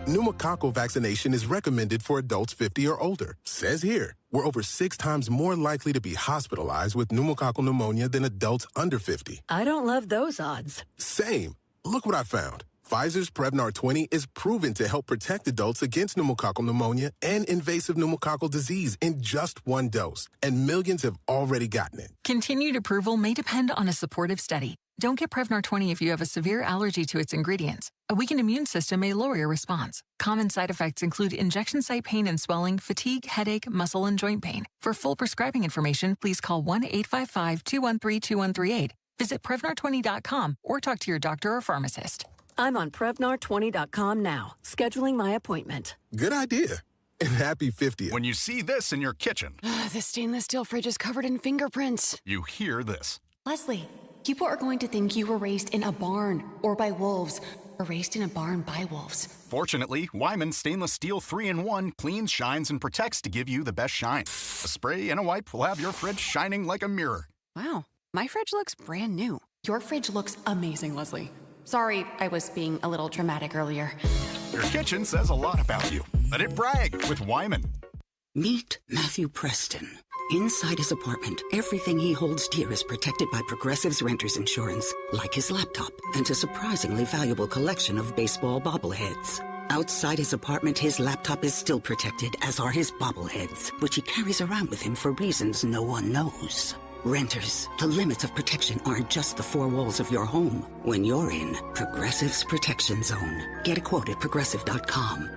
Pneumococcal vaccination is recommended for adults 50 or older. Says here, we're over 6 times more likely to be hospitalized with pneumococcal pneumonia than adults under 50. I don't love those odds. Same. Look what I found. Pfizer's Prevnar 20 is proven to help protect adults against pneumococcal pneumonia and invasive pneumococcal disease in just 1 dose, and millions have already gotten it. Continued approval may depend on a supportive study. Don't get Prevnar 20 if you have a severe allergy to its ingredients. A weakened immune system may lower your response. Common side effects include injection site pain and swelling, fatigue, headache, muscle, and joint pain. For full prescribing information, please call 1-855-213-2138. Visit Prevnar20.com or talk to your doctor or pharmacist. I'm on Prevnar20.com now, scheduling my appointment. Good idea. And happy 50th. When you see this in your kitchen, The stainless steel fridge is covered in fingerprints. you hear this. Leslie, people are going to think you were raised in a barn or by wolves, or raised in a barn by wolves. Fortunately, Wyman Stainless Steel 3-in-1 cleans, shines, and protects to give you the best shine. A spray and a wipe will have your fridge shining like a mirror. Wow, my fridge looks brand new. Your fridge looks amazing, Leslie. Sorry, I was being a little dramatic earlier. Your kitchen says a lot about you. Let it brag with Wyman. Meet Matthew Preston. Inside his apartment, everything he holds dear is protected by Progressive's renter's insurance, like his laptop and a surprisingly valuable collection of baseball bobbleheads. Outside his apartment, his laptop is still protected, as are his bobbleheads, which he carries around with him for reasons no one knows. Renters, the limits of protection aren't just the 4 walls of your home. When you're in Progressive's Protection Zone, get a quote at Progressive.com.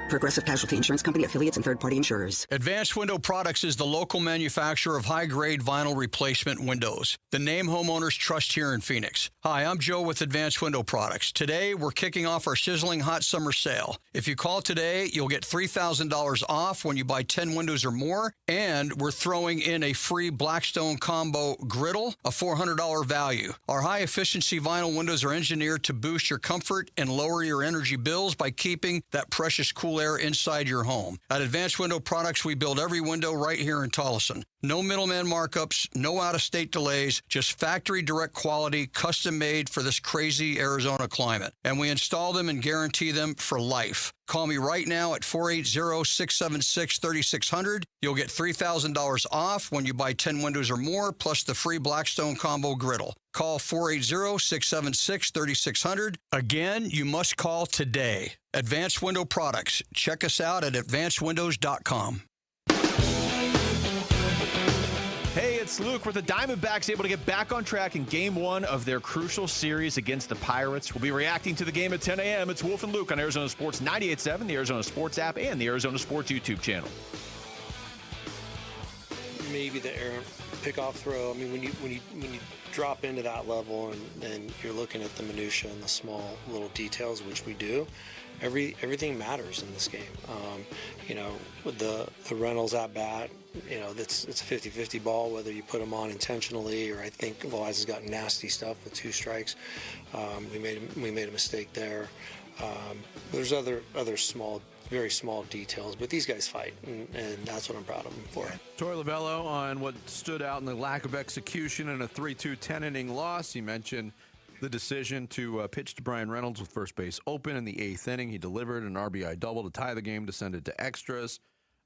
Progressive Casualty Insurance Company, affiliates, and third-party insurers. Advanced Window Products is the local manufacturer of high-grade vinyl replacement windows. The name homeowners trust here in Phoenix. Hi, I'm Joe with Advanced Window Products. Today, we're kicking off our sizzling hot summer sale. If you call today, you'll get $3,000 off when you buy 10 windows or more, and we're throwing in a free Blackstone Combo griddle, a $400 value. Our high-efficiency vinyl windows are engineered to boost your comfort and lower your energy bills by keeping that precious cool air inside your home. At Advanced Window Products, we build every window right here in Tolleson. No middleman markups, no out-of-state delays, just factory direct quality, custom made for this crazy Arizona climate. And we install them and guarantee them for life. Call me right now at 480-676-3600. You'll get $3,000 off when you buy 10 windows or more, plus the free Blackstone Combo griddle. Call 480-676-3600. Again, you must call today. Advanced Window Products. Check us out at advancedwindows.com. Hey, it's Luke. With the Diamondbacks able to get back on track in Game 1 of their crucial series against the Pirates. We'll be reacting to the game at 10 a.m. It's Wolf and Luke on Arizona Sports 98.7, the Arizona Sports app, and the Arizona Sports YouTube channel. Maybe the errant pickoff throw. I mean, when you drop into that level and you're looking at the minutia and the small little details, which we do, everything matters in this game. With the Reynolds at bat, it's a 50-50 ball, whether you put him on intentionally or I think Eliza's got nasty stuff with 2 strikes. We made a mistake there. There's other small, very small details, but these guys fight, and that's what I'm proud of them for. Torey Lovullo on what stood out in the lack of execution in a 3-2 10-inning loss. He mentioned the decision to pitch to Brian Reynolds with first base open in the 8th inning. He delivered an RBI double to tie the game, to send it to extras.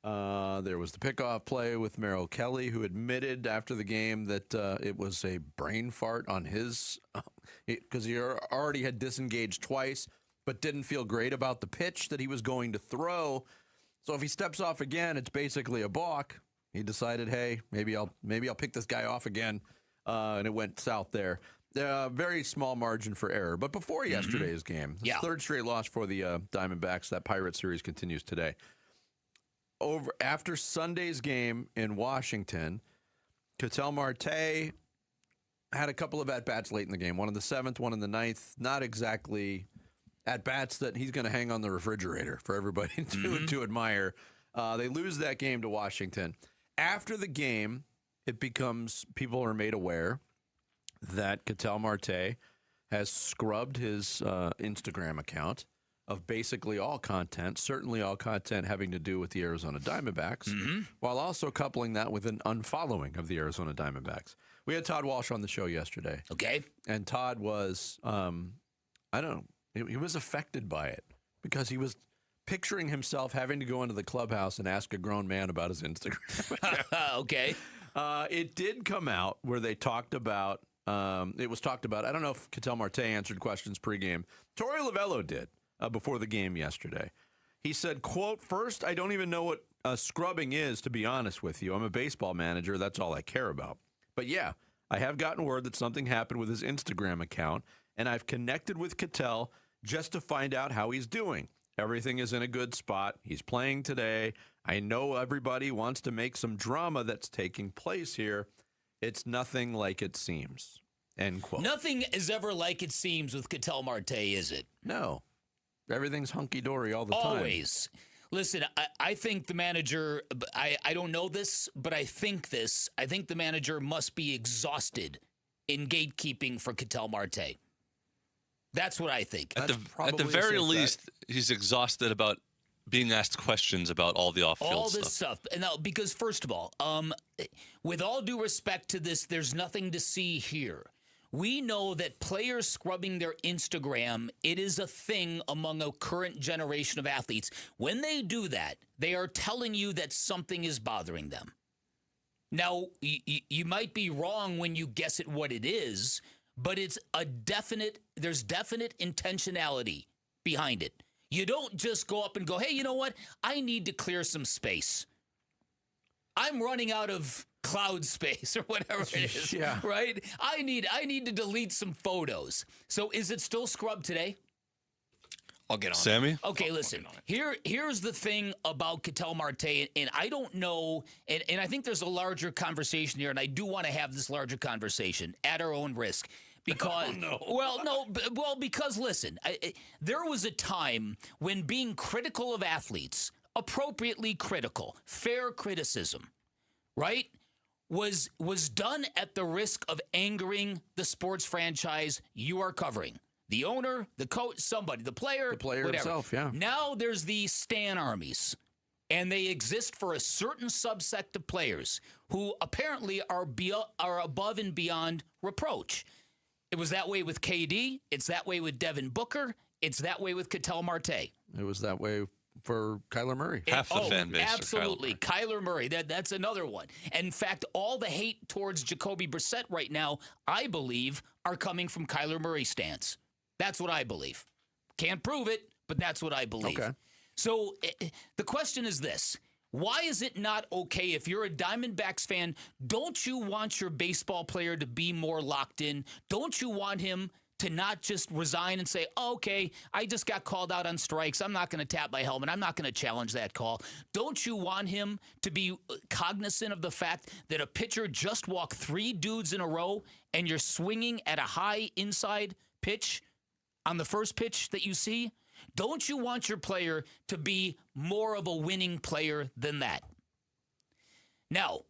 There was the pickoff play with Merrill Kelly, who admitted after the game that it was a brain fart on his, because he already had disengaged twice, but didn't feel great about the pitch that he was going to throw. So if he steps off again, it's basically a balk. He decided, hey, maybe I'll pick this guy off again, and it went south there. Very small margin for error. But before yesterday's game, third straight loss for the Diamondbacks. That Pirate series continues today. After Sunday's game in Washington, Ketel Marte had a couple of at-bats late in the game. One in the 7th, one in the 9th. Not exactly at-bats that he's going to hang on the refrigerator for everybody to admire. They lose that game to Washington. After the game, people are made aware that Ketel Marte has scrubbed his Instagram account of basically all content, certainly all content having to do with the Arizona Diamondbacks, while also coupling that with an unfollowing of the Arizona Diamondbacks. We had Todd Walsh on the show yesterday. Okay. And Todd was, he was affected by it because he was picturing himself having to go into the clubhouse and ask a grown man about his Instagram. Okay. It did come out where they talked about, it was talked about, I don't know if Ketel Marte answered questions pregame. Torey Lovullo did before the game yesterday. He said, quote, "First, I don't even know what scrubbing is, to be honest with you. I'm a baseball manager. That's all I care about. But yeah, I have gotten word that something happened with his Instagram account, and I've connected with Ketel just to find out how he's doing. Everything is in a good spot. He's playing today. I know everybody wants to make some drama that's taking place here. It's nothing like it seems." End quote. Nothing is ever like it seems with Ketel Marte, is it? No. Everything's hunky-dory all the time. Always. Listen, I think the manager, I don't know this, but I think this. I think the manager must be exhausted in gatekeeping for Ketel Marte. That's what I think. At the very least, he's exhausted about being asked questions about all the off-field all this stuff. And now, because first of all, with all due respect to this, there's nothing to see here. We know that players scrubbing their Instagram, it is a thing among a current generation of athletes. When they do that, they are telling you that something is bothering them. Now, you might be wrong when you guess at what it is, but there's definite intentionality behind it. You don't just go up and go, hey, you know what? I need to clear some space. I'm running out of cloud space or whatever it is, right? I need to delete some photos. So is it still scrubbed today? I'll get on Sammy? Okay, listen. Here's the thing about Ketel Marte, and I don't know, and I think there's a larger conversation here, and I do want to have this larger conversation at our own risk. Because, because listen, there was a time when being critical of athletes, appropriately critical, fair criticism, right, was done at the risk of angering the sports franchise you are covering. The owner, the coach, somebody, the player whatever. Himself, yeah. Now there's these Stan armies, and they exist for a certain subsect of players who apparently are above and beyond reproach. It was that way with KD. It's that way with Devin Booker. It's that way with Ketel Marte. It was that way for Kyler Murray. Half the fan base. Absolutely. Kyler Murray. That's another one. And in fact, all the hate towards Jacoby Brissett right now, I believe, are coming from Kyler Murray stance. That's what I believe. Can't prove it, but that's what I believe. Okay. So the question is this. Why is it not okay if you're a Diamondbacks fan? Don't you want your baseball player to be more locked in? Don't you want him to not just resign and say, oh, okay, I just got called out on strikes. I'm not going to tap my helmet. I'm not going to challenge that call. Don't you want him to be cognizant of the fact that a pitcher just walked 3 dudes in a row and you're swinging at a high inside pitch on the first pitch that you see? Don't you want your player to be more of a winning player than that? Now,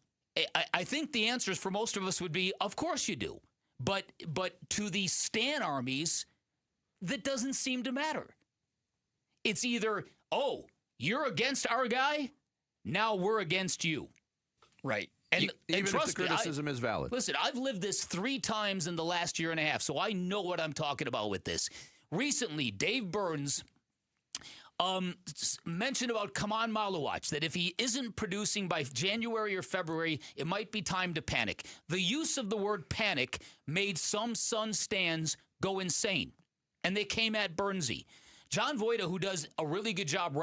I think the answers for most of us would be, of course you do. But to the Stan armies, that doesn't seem to matter. It's either, oh, you're against our guy, now we're against you. Right. And even trust if the criticism is valid. Listen, I've lived this 3 times in the last year and a half, so I know what I'm talking about with this. Recently, Dave Burns mentioned about Kaman Maluach, that if he isn't producing by January or February, it might be time to panic. The use of the word panic made some Sun stands go insane, and they came at Burnsy. John Voida, who does a really good job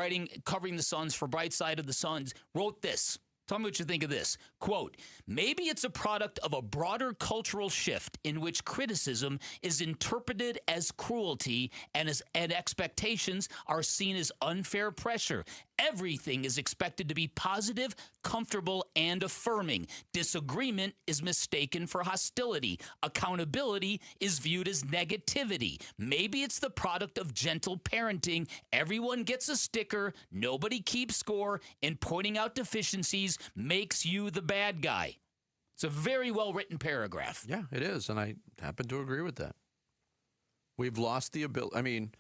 covering the Suns for Bright Side of the Suns, wrote this. Tell me what you think of this. Quote, maybe it's a product of a broader cultural shift in which criticism is interpreted as cruelty and expectations are seen as unfair pressure. Everything is expected to be positive, comfortable, and affirming. Disagreement is mistaken for hostility. Accountability is viewed as negativity. Maybe it's the product of gentle parenting. Everyone gets a sticker, nobody keeps score, and pointing out deficiencies makes you the bad guy. It's a very well-written paragraph. Yeah, it is, and I happen to agree with that. We've lost the ability. I mean,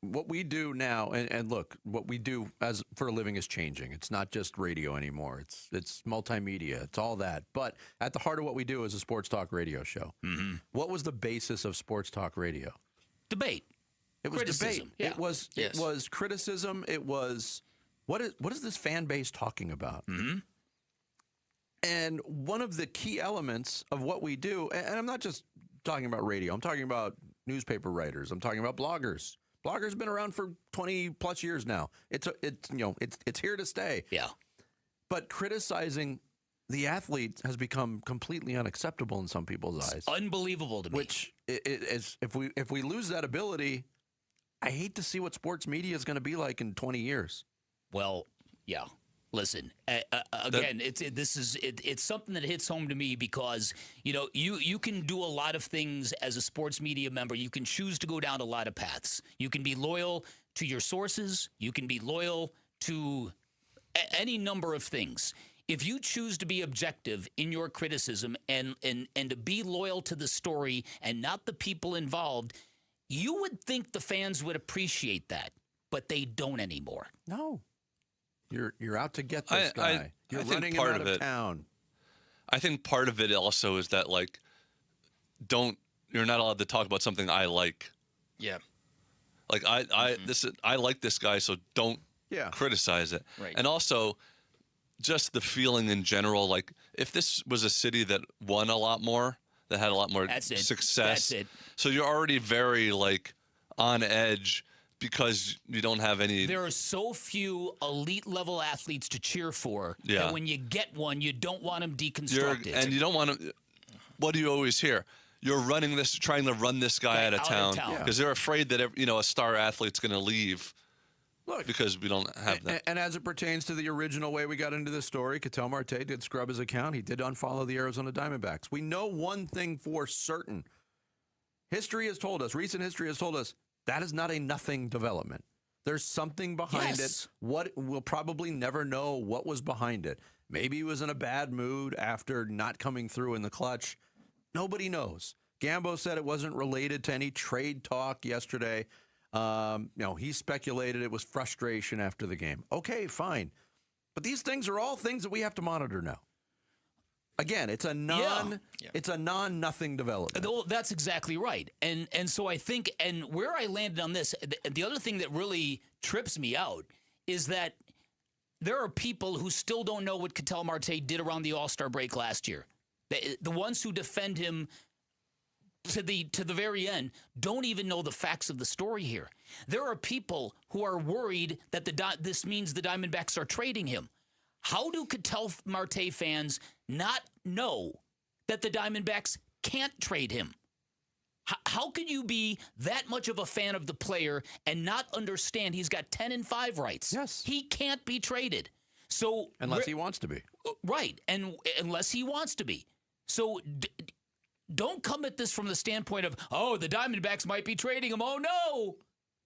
what we do now, and look, what we do as for a living is changing. It's not just radio anymore. It's multimedia. It's all that. But at the heart of what we do is a sports talk radio show. Mm-hmm. What was the basis of sports talk radio? Debate. It was criticism. debate. Yeah. It was criticism. It was what is this fan base talking about? Mm-hmm. And one of the key elements of what we do, and I'm not just talking about radio. I'm talking about newspaper writers. I'm talking about bloggers. Bloggers have been around for 20 plus years now. It's here to stay. Yeah. But criticizing the athlete has become completely unacceptable in some people's eyes. Unbelievable to me. Which is if we lose that ability, I hate to see what sports media is going to be like in 20 years. Well, yeah. Listen, again, it's something that hits home to me because, you can do a lot of things as a sports media member. You can choose to go down a lot of paths. You can be loyal to your sources. You can be loyal to any number of things. If you choose to be objective in your criticism and to be loyal to the story and not the people involved, you would think the fans would appreciate that, but they don't anymore. No. You're out to get this guy. You're running him out of town. I think part of it also is that you're not allowed to talk about something I like. Yeah. Like I like this guy, so don't criticize it. Right. And also just the feeling in general, like if this was a city that won a lot more, that had a lot more success. That's it. So you're already very on edge. Because you don't have any. There are so few elite level athletes to cheer for that when you get one, you don't want him deconstructed. And you don't want to. What do you always hear? You're trying to run this guy out of town because they're afraid that a star athlete's going to leave. Look, because we don't have that. And as it pertains to the original way we got into this story, Ketel Marte did scrub his account. He did unfollow the Arizona Diamondbacks. We know one thing for certain. Recent history has told us, that is not a nothing development. There's something behind it. What we'll probably never know what was behind it. Maybe he was in a bad mood after not coming through in the clutch. Nobody knows. Gambo said it wasn't related to any trade talk yesterday. He speculated it was frustration after the game. Okay, fine. But these things are all things that we have to monitor now. Again, it's a non-nothing development. That's exactly right. And so I think, and where I landed on this, the other thing that really trips me out is that there are people who still don't know what Ketel Marte did around the All-Star break last year. The ones who defend him to the very end don't even know the facts of the story here. There are people who are worried that this means the Diamondbacks are trading him. How do Ketel Marte fans not know that the Diamondbacks can't trade him? How can you be that much of a fan of the player and not understand he's got 10-5 rights? Yes. He can't be traded. So unless he wants to be. Right, and unless he wants to be. So don't come at this from the standpoint of, oh, the Diamondbacks might be trading him. Oh, no.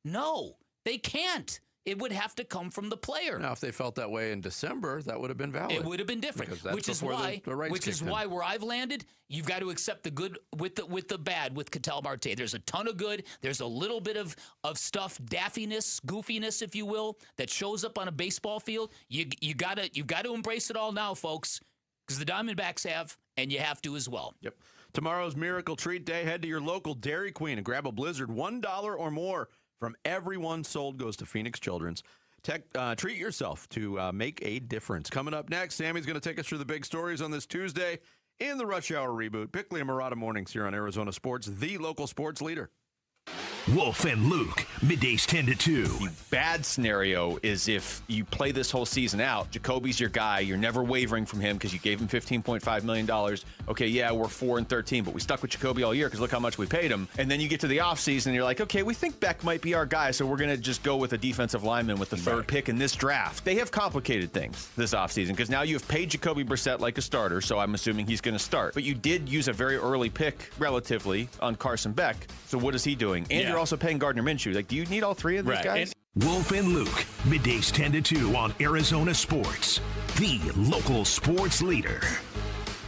No, they can't. It would have to come from the player. Now, if they felt that way in December, that would have been valid. It would have been different, which is why where I've landed, you've got to accept the good with the bad with Ketel Marte. There's a ton of good. There's a little bit of stuff, daffiness, goofiness, if you will, that shows up on a baseball field. You got to embrace it all now, folks, because the Diamondbacks have, and you have to as well. Yep. Tomorrow's Miracle Treat Day. Head to your local Dairy Queen and grab a Blizzard, $1 or more. From everyone sold goes to Phoenix Children's. Treat yourself to make a difference. Coming up next, Sammy's going to take us through the big stories on this Tuesday in the Rush Hour Reboot. Bickley and Murata mornings here on Arizona Sports, the local sports leader. Wolf and Luke, middays 10 to 2. The bad scenario is if you play this whole season out, Jacoby's your guy, you're never wavering from him because you gave him $15.5 million. Okay, yeah, we're 4-13, but we stuck with Jacoby all year because look how much we paid him. And then you get to the offseason and you're like, okay, we think Beck might be our guy, so we're going to just go with a defensive lineman with the third pick in this draft. They have complicated things this offseason because now you've paid Jacoby Brissett like a starter, so I'm assuming he's going to start. But you did use a very early pick, relatively, on Carson Beck, so what is he doing? And you're also paying Gardner Minshew. Like, do you need all three of these guys? Wolf and Luke, middays 10 to 2 on Arizona Sports, the local sports leader.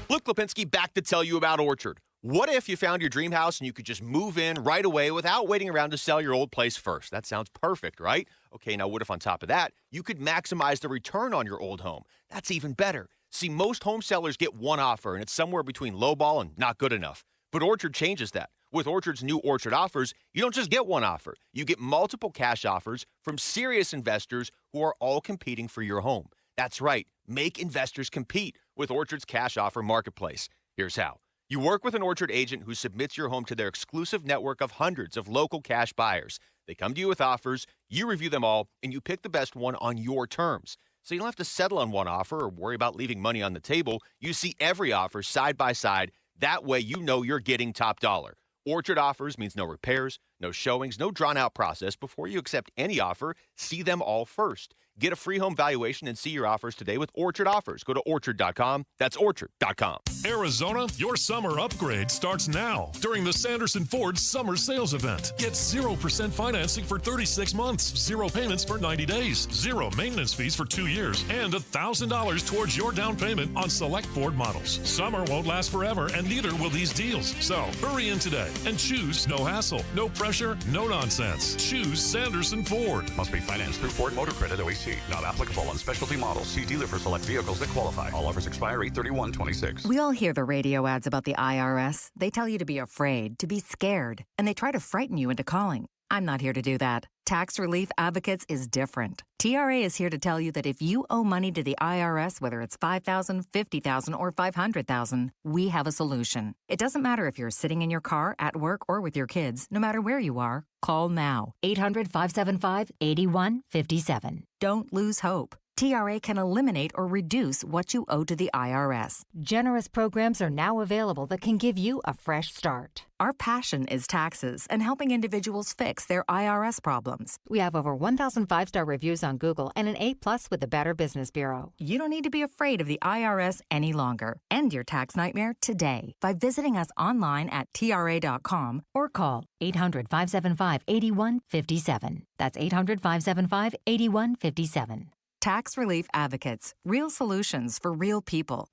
Luke Lipinski back to tell you about Orchard. What if you found your dream house and you could just move in right away without waiting around to sell your old place first? That sounds perfect, right? Okay, now what if on top of that, you could maximize the return on your old home? That's even better. See, most home sellers get one offer, and it's somewhere between lowball and not good enough. But Orchard changes that. With Orchard's new Orchard offers, you don't just get one offer. You get multiple cash offers from serious investors who are all competing for your home. That's right. Make investors compete with Orchard's cash offer marketplace. Here's how. You work with an Orchard agent who submits your home to their exclusive network of hundreds of local cash buyers. They come to you with offers, you review them all, and you pick the best one on your terms. So you don't have to settle on one offer or worry about leaving money on the table. You see every offer side by side. That way you know you're getting top dollar. Orchard offers means no repairs, no showings, no drawn-out process. Before you accept any offer, see them all first. Get a free home valuation and see your offers today with Orchard Offers. Go to Orchard.com. That's Orchard.com. Arizona, your summer upgrade starts now during the Sanderson Ford Summer Sales Event. Get 0% financing for 36 months, 0 payments for 90 days, 0 maintenance fees for 2 years, and $1,000 towards your down payment on select Ford models. Summer won't last forever, and neither will these deals. So hurry in today and choose no hassle, no pressure, no nonsense. Choose Sanderson Ford. Must be financed through Ford Motor Credit OEC. Not applicable on specialty models. See dealer for select vehicles that qualify. All offers expire 8/31/26. We all hear the radio ads about the IRS. They tell you to be afraid, to be scared, and they try to frighten you into calling. I'm not here to do that. Tax Relief Advocates is different. TRA is here to tell you that if you owe money to the IRS, whether it's $5,000, $50,000, or $500,000, we have a solution. It doesn't matter if you're sitting in your car, at work, or with your kids. No matter where you are, call now. 800-575-8157. Don't lose hope. TRA can eliminate or reduce what you owe to the IRS. Generous programs are now available that can give you a fresh start. Our passion is taxes and helping individuals fix their IRS problems. We have over 1,000 5-star reviews on Google and an A+ with the Better Business Bureau. You don't need to be afraid of the IRS any longer. End your tax nightmare today by visiting us online at TRA.com or call 800-575-8157. That's 800-575-8157. Tax Relief Advocates. Real solutions for real people.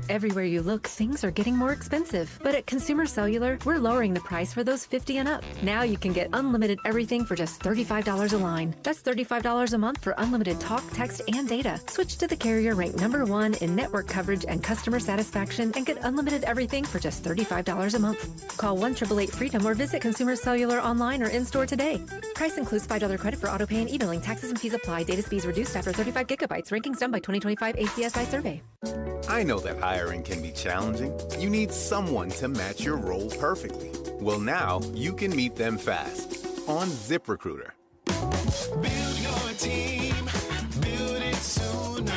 Everywhere you look, things are getting more expensive. But at Consumer Cellular, we're lowering the price for those 50 and up. Now you can get unlimited everything for just $35 a line. That's $35 a month for unlimited talk, text, and data. Switch to the carrier ranked #1 in network coverage and customer satisfaction and get unlimited everything for just $35 a month. Call 1-888-FREEDOM or visit Consumer Cellular online or in-store today. Price includes $5 credit for autopay and e-billing. Taxes and fees apply. Data speeds reduced after 35 gigabytes. Rankings done by 2025 ACSI survey. I know that hiring can be challenging, you need someone to match your role perfectly. Well, now you can meet them fast on ZipRecruiter. Build your team, build it sooner.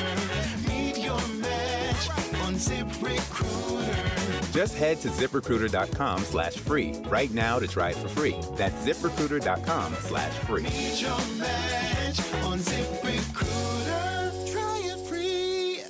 Meet your match on ZipRecruiter. Just head to ZipRecruiter.com/free right now to try it for free. That's ZipRecruiter.com/free. Meet your match on ZipRecruiter. Try it free.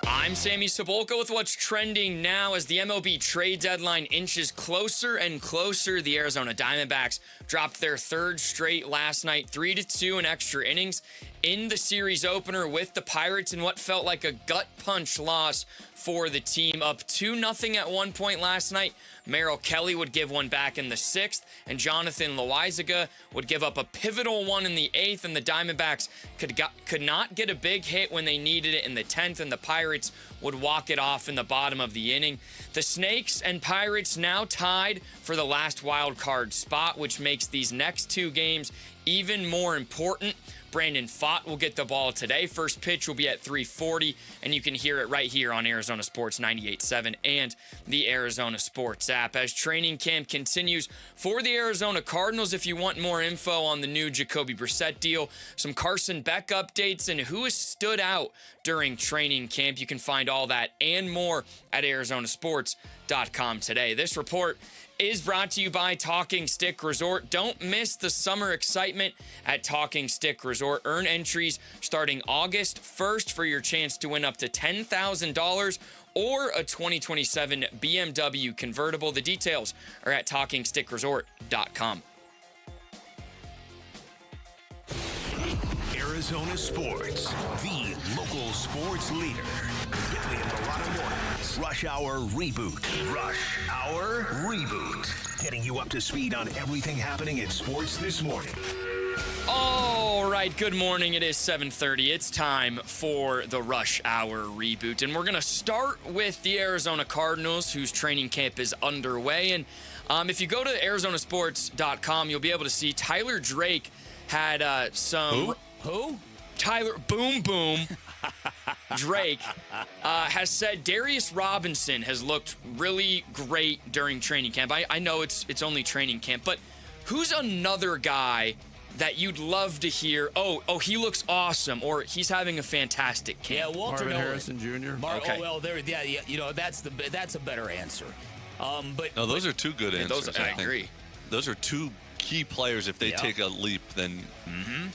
I'm Sammy Cebulka with what's trending now as the MLB trade deadline inches closer and closer. The Arizona Diamondbacks dropped their third straight last night, 3-2 in extra innings in the series opener with the Pirates in what felt like a gut punch loss for the team. Up 2-0 at one point last night. Merrill Kelly would give one back in the 6th, and Jonathan Loaizaga would give up a pivotal one in the 8th, and the Diamondbacks could not get a big hit when they needed it in the 10th, and the Pirates would walk it off in the bottom of the inning. The Snakes and Pirates now tied for the last wild card spot, which makes these next two games even more important. Brandon Pfaadt will get the ball today. First pitch will be at 3:40, and you can hear it right here on Arizona Sports 98.7 and the Arizona Sports app. As training camp continues for the Arizona Cardinals, if you want more info on the new Jacoby Brissett deal, some Carson Beck updates, and who has stood out during training camp, you can find all that and more at arizonasports.com today. This report is brought to you by Talking Stick Resort. Don't miss the summer excitement at Talking Stick Resort. Earn entries starting August 1st for your chance to win up to $10,000 or a 2027 BMW convertible. The details are at TalkingStickResort.com. Arizona Sports, the local sports leader. Get the Colorado Mornings Rush Hour Reboot. Rush Hour Reboot. Getting you up to speed on everything happening in sports this morning. All right, good morning. It is 7:30. It's time for the Rush Hour Reboot. And we're going to start with the Arizona Cardinals, whose training camp is underway. And if you go to arizonasports.com, you'll be able to see Tyler Drake had some... Who? Tyler Boom Boom Drake has said Darius Robinson has looked really great during training camp. I know it's only training camp, but who's another guy that you'd love to hear, oh, he looks awesome, or he's having a fantastic camp? Yeah, Walter Marvin Nolan. Harrison Jr. Okay. Oh, well, there, yeah, you know, that's a better answer. But no, those are two good answers. I agree. Those are two key players. If they take a leap, then. Mm-hmm.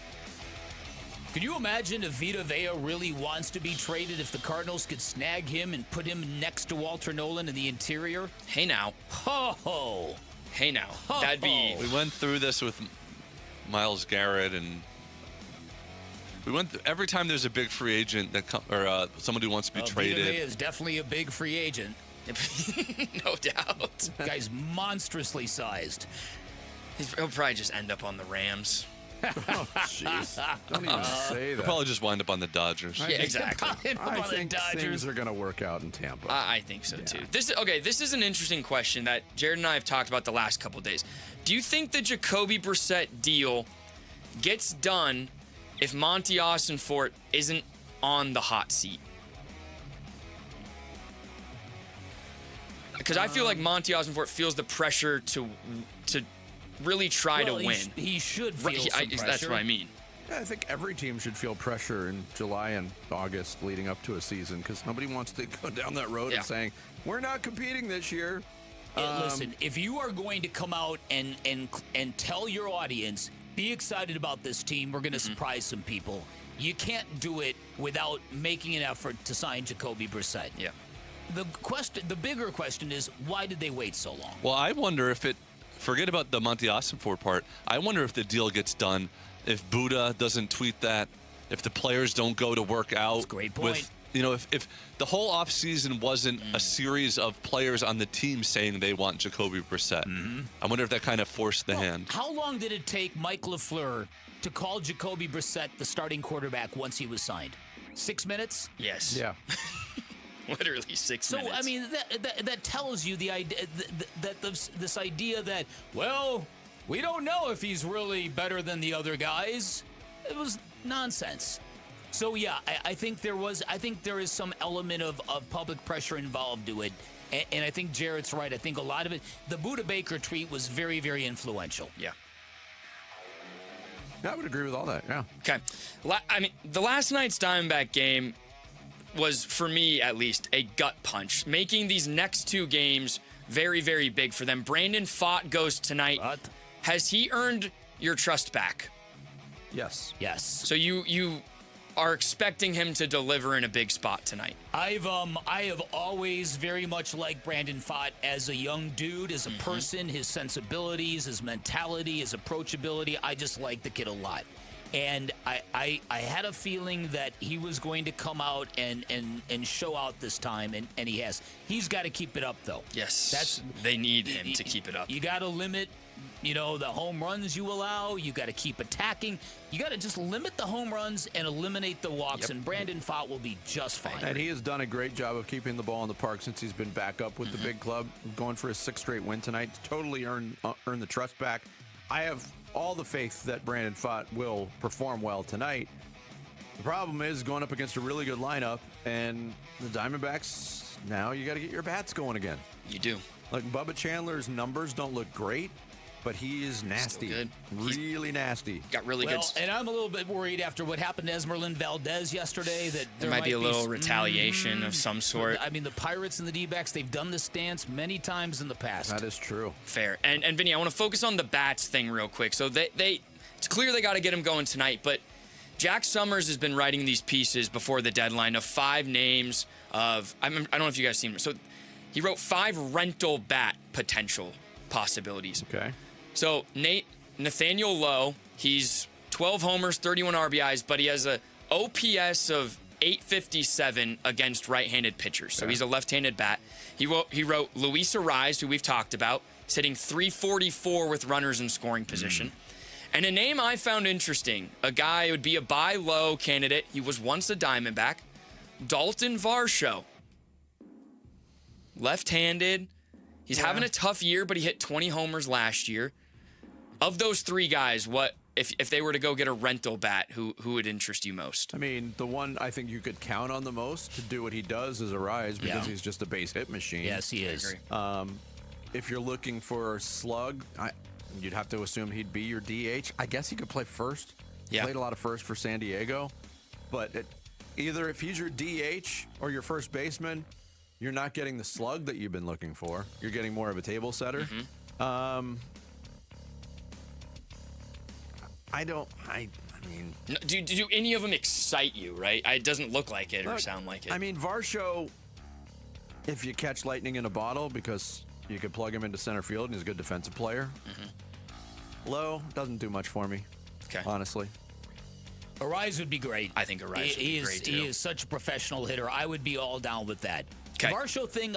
Could you imagine if Vita Vea really wants to be traded, if the Cardinals could snag him and put him next to Walter Nolan in the interior? Hey now. Ho! Hey now. That'd be... We went through this with Myles Garrett, and we went every time there's a big free agent that or someone who wants to be traded. Vita Vea is definitely a big free agent. No doubt. Guy's monstrously sized. He'll probably just end up on the Rams. Oh, jeez. Don't even say that. They'll probably just wind up on the Dodgers. Yeah, exactly. I think things are going to work out in Tampa. I think so, too. This is an interesting question that Jared and I have talked about the last couple of days. Do you think the Jacoby Brissett deal gets done if Monty Ossenfort isn't on the hot seat? Because I feel like Monty Ossenfort feels the pressure to really try to win. He should feel some pressure. That's what I mean. Yeah, I think every team should feel pressure in July and August leading up to a season because nobody wants to go down that road of saying, we're not competing this year. Listen, if you are going to come out and tell your audience, be excited about this team, we're going to surprise some people, you can't do it without making an effort to sign Jacoby Brissett. Yeah. The bigger question is, why did they wait so long? Well, I wonder if forget about the Monty Ossenfort part. I wonder if the deal gets done, if Buddha doesn't tweet that, if the players don't go to work out. That's a great point. If the whole offseason wasn't a series of players on the team saying they want Jacoby Brissett. I wonder if that kind of forced the hand. How long did it take Mike LaFleur to call Jacoby Brissett the starting quarterback once he was signed? 6 minutes? Yes. Yeah. Literally 6 minutes. So, I mean, that tells you the idea that this idea that, well, we don't know if he's really better than the other guys. nonsense. So yeah, I think there is some element of public pressure involved to it, and I think Jarrett's right. I think a lot of it, the Buda Baker tweet was very, very influential. Yeah. I would agree with all that. Yeah. Okay. I mean, the last night's Diamondback game was, for me at least, a gut punch, making these next two games very, very big for them. Brandon Pfaadt goes tonight. What? Has he earned your trust back? Yes. Yes. So you are expecting him to deliver in a big spot tonight. I have always very much liked Brandon Pfaadt as a young dude, as a person, his sensibilities, his mentality, his approachability. I just like the kid a lot. And I had a feeling that he was going to come out and show out this time, and he has. He's got to keep it up, though. Yes. They need him to keep it up. You got to limit, the home runs you allow. You got to keep attacking. You got to just limit the home runs and eliminate the walks, and Brandon Pfaadt will be just fine. And he has done a great job of keeping the ball in the park since he's been back up with the big club, going for his 6th straight win tonight. Totally earn the trust back. I have all the faith that Brandon Pfaadt will perform well tonight. The problem is going up against a really good lineup, and the Diamondbacks, now you got to get your bats going again. You do. Like, Bubba Chandler's numbers don't look great, but he is nasty. Still good. Really nasty. Got really Well, good. and I'm a little bit worried after what happened to Esmeralda Valdez yesterday that There might be a little retaliation of some sort. I mean, the Pirates and the D-backs, they've done this dance many times in the past. That is true. Fair. And Vinny, I want to focus on the bats thing real quick. So it's clear they got to get him going tonight, but Jack Summers has been writing these pieces before the deadline of 5 names of, I don't know if you guys seen them. So he wrote 5 rental bat potential possibilities. Okay. So Nathaniel Lowe, he's 12 homers, 31 RBIs, but he has a OPS of 857 against right-handed pitchers. So he's a left-handed bat. He wrote Luis Arraez, who we've talked about, hitting 344 with runners in scoring position. And a name I found interesting, a guy who would be a buy low candidate. He was once a Diamondback, Dalton Varsho. Left-handed. He's having a tough year, but he hit 20 homers last year. Of those 3 guys, what if they were to go get a rental bat, who would interest you most? I mean, the one I think you could count on the most to do what he does is Arraez, because he's just a base hit machine. Yes, he is. If you're looking for a slug, you'd have to assume he'd be your DH. I guess he could play first. He played a lot of first for San Diego. But either if he's your DH or your first baseman, you're not getting the slug that you've been looking for. You're getting more of a table setter. I mean... Do any of them excite you, right? It doesn't look like it or sound like it. I mean, Varsho, if you catch lightning in a bottle, because you could plug him into center field and he's a good defensive player. Lowe doesn't do much for me, honestly. Arraez would be great. I think Arraez would be great, too. He is such a professional hitter. I would be all down with that. The Varsho thing,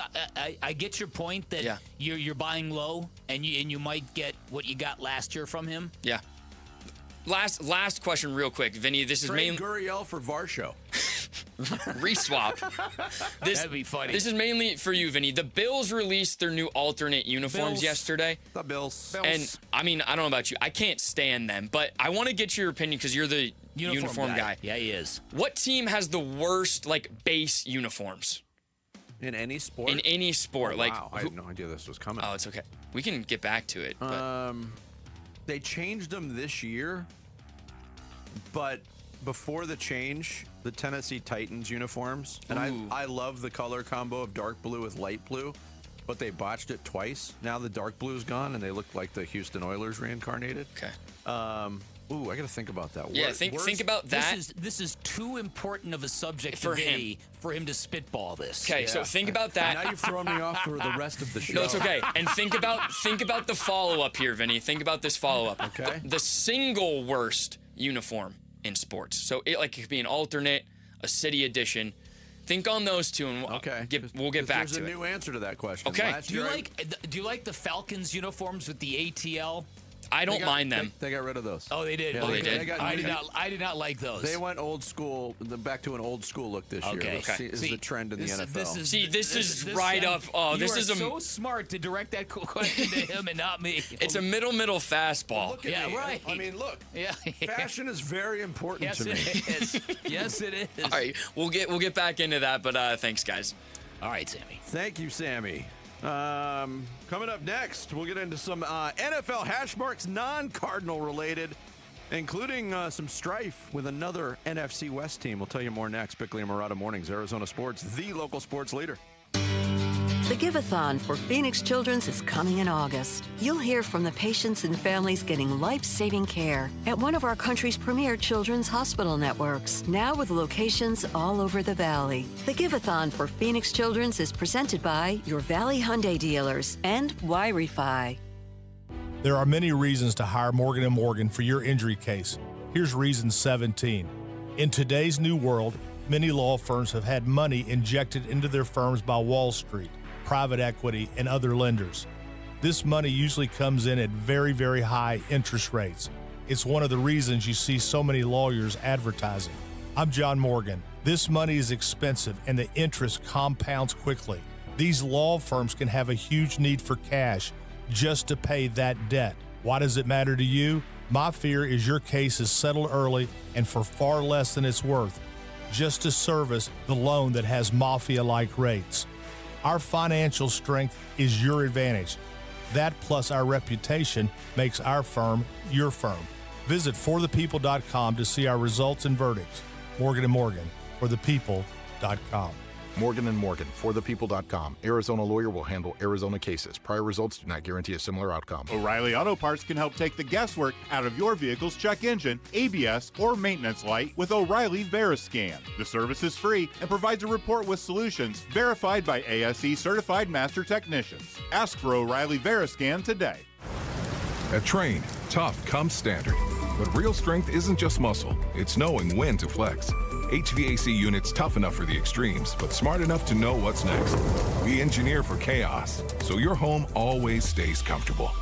I get your point that you're buying low, and you might get what you got last year from him. Yeah. Last question real quick. Vinny, this is mainly... Gurriel for Varsho. Reswap. That'd be funny. This is mainly for you, Vinny. The Bills released their new alternate uniforms yesterday. The Bills. And, I mean, I don't know about you. I can't stand them, but I want to get your opinion because you're the uniform guy. Yeah, he is. What team has the worst, base uniforms? In any sport? In any sport. Oh, wow, I had no idea this was coming. Oh, it's okay. We can get back to it. But. They changed them this year, but before the change, the Tennessee Titans uniforms, and I love the color combo of dark blue with light blue, but they botched it twice. Now the dark blue's gone, and they look like the Houston Oilers reincarnated. Okay. I got to think about that. Yeah, think about that. This is too important of a subject for him to spitball this. Okay, so think about that. Now you've thrown me off for the rest of the show. No, it's okay. And think about the follow-up here, Vinny. Think about this follow-up. Okay. The single worst uniform in sports. So it could be an alternate, a city edition. Think on those two, and we'll get back to it. There's a new answer to that question. Okay. Do you like the Falcons uniforms with the ATL? I don't mind them. They got rid of those. Oh, they did. Yeah, Oh, they did. I did not like those. They went old school, back to an old school look this year. Okay. This is the trend in the NFL. This is right up. Oh, this is so smart to direct that question to him and not me. It's a middle fastball. Yeah, right. I mean, look. Yeah. Fashion is very important to me. Yes, it is. Yes, it is. All right, we'll get back into that, but thanks, guys. All right, Sammy. Thank you, Sammy. Coming up next, we'll get into some NFL hash marks, non-Cardinal related, including some strife with another NFC West team. We'll tell you more next. Bickley and Murata Mornings, Arizona Sports, the local sports leader. The Give-a-thon for Phoenix Children's is coming in August. You'll hear from the patients and families getting life-saving care at one of our country's premier children's hospital networks, now with locations all over the Valley. The Give-a-thon for Phoenix Children's is presented by your Valley Hyundai dealers and Y-Refi. There are many reasons to hire Morgan & Morgan for your injury case. Here's reason 17. In today's new world, many law firms have had money injected into their firms by Wall Street, private equity, and other lenders. This money usually comes in at very, very high interest rates. It's one of the reasons you see so many lawyers advertising. I'm John Morgan. This money is expensive and the interest compounds quickly. These law firms can have a huge need for cash just to pay that debt. Why does it matter to you? My fear is your case is settled early and for far less than it's worth, just to service the loan that has mafia-like rates. Our financial strength is your advantage. That plus our reputation makes our firm your firm. Visit forthepeople.com to see our results and verdicts. Morgan & Morgan, forthepeople.com. Morgan & Morgan, forthepeople.com. Arizona lawyer will handle Arizona cases. Prior results do not guarantee a similar outcome. O'Reilly Auto Parts can help take the guesswork out of your vehicle's check engine, ABS, or maintenance light with O'Reilly Veriscan. The service is free and provides a report with solutions verified by ASE certified master technicians. Ask for O'Reilly Veriscan today. At Train, tough comes standard. But real strength isn't just muscle, it's knowing when to flex. HVAC units tough enough for the extremes, but smart enough to know what's next. We engineer for chaos, so your home always stays comfortable.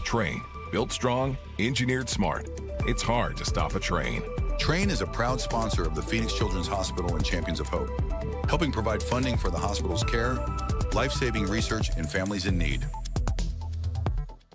Train, built strong, engineered smart. It's hard to stop a train. Train is a proud sponsor of the Phoenix Children's Hospital and Champions of Hope, helping provide funding for the hospital's care, life-saving research, and families in need.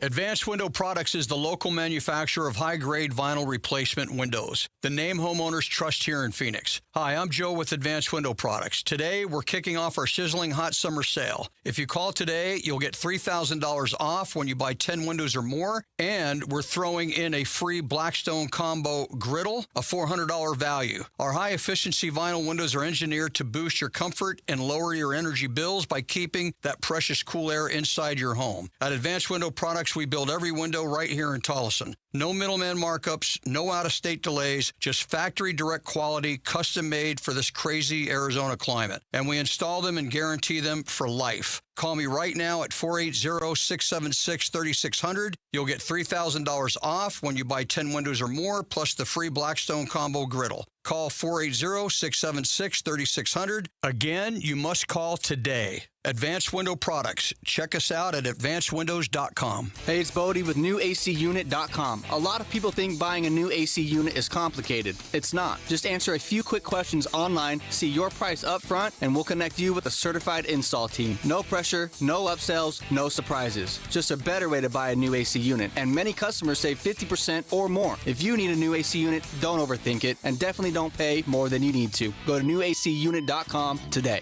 Advanced Window Products is the local manufacturer of high-grade vinyl replacement windows. The name homeowners trust here in Phoenix. Hi, I'm Joe with Advanced Window Products. Today, we're kicking off our sizzling hot summer sale. If you call today, you'll get $3,000 off when you buy 10 windows or more, and we're throwing in a free Blackstone Combo griddle, a $400 value. Our high-efficiency vinyl windows are engineered to boost your comfort and lower your energy bills by keeping that precious cool air inside your home. At Advanced Window Products, we build every window right here in Tolleson. No middleman markups, no out-of-state delays, just factory direct quality, custom made for this crazy Arizona climate. And we install them and guarantee them for life. Call me right now at 480-676-3600. You'll get $3,000 off when you buy 10 windows or more, plus the free Blackstone Combo griddle. Call 480-676-3600. Again, you must call today. Advanced Window Products. Check us out at advancedwindows.com. Hey, it's Bodie with NewACUnit.com. A lot of people think buying a new AC unit is complicated. It's not. Just answer a few quick questions online, see your price up front, and we'll connect you with a certified install team. No pressure, no upsells, no surprises. Just a better way to buy a new AC unit. And many customers save 50% or more. If you need a new AC unit, don't overthink it, and definitely don't pay more than you need to. Go to NewACUnit.com today.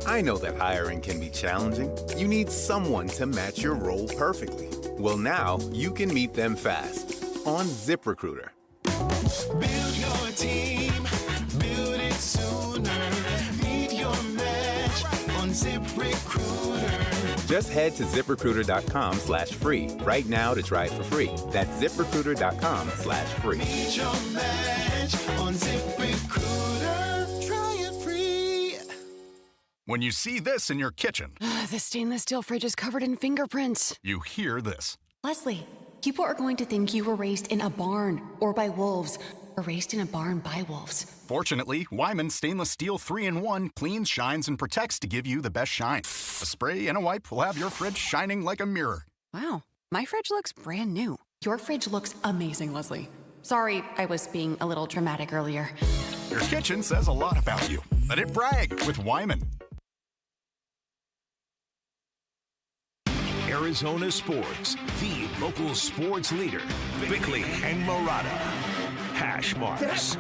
I know that hiring can be challenging. You need someone to match your role perfectly. Well, now you can meet them fast on ZipRecruiter. Build your team, build it sooner. Meet your match on ZipRecruiter. Just head to ZipRecruiter.com/free right now to try it for free. That's ZipRecruiter.com/free. Meet your match on ZipRecruiter. Try it free. When you see this in your kitchen, The stainless steel fridge is covered in fingerprints. you hear this. Leslie, people are going to think you were raised in a barn or by wolves. erased in a barn by wolves. Fortunately, Wyman Stainless Steel 3-in-1 cleans, shines, and protects to give you the best shine. A spray and a wipe will have your fridge shining like a mirror. Wow, my fridge looks brand new. Your fridge looks amazing, Leslie. Sorry, I was being a little dramatic earlier. Your kitchen says a lot about you. Let it brag with Wyman. Arizona Sports, the local sports leader. Bickley and Murata. Hash marks.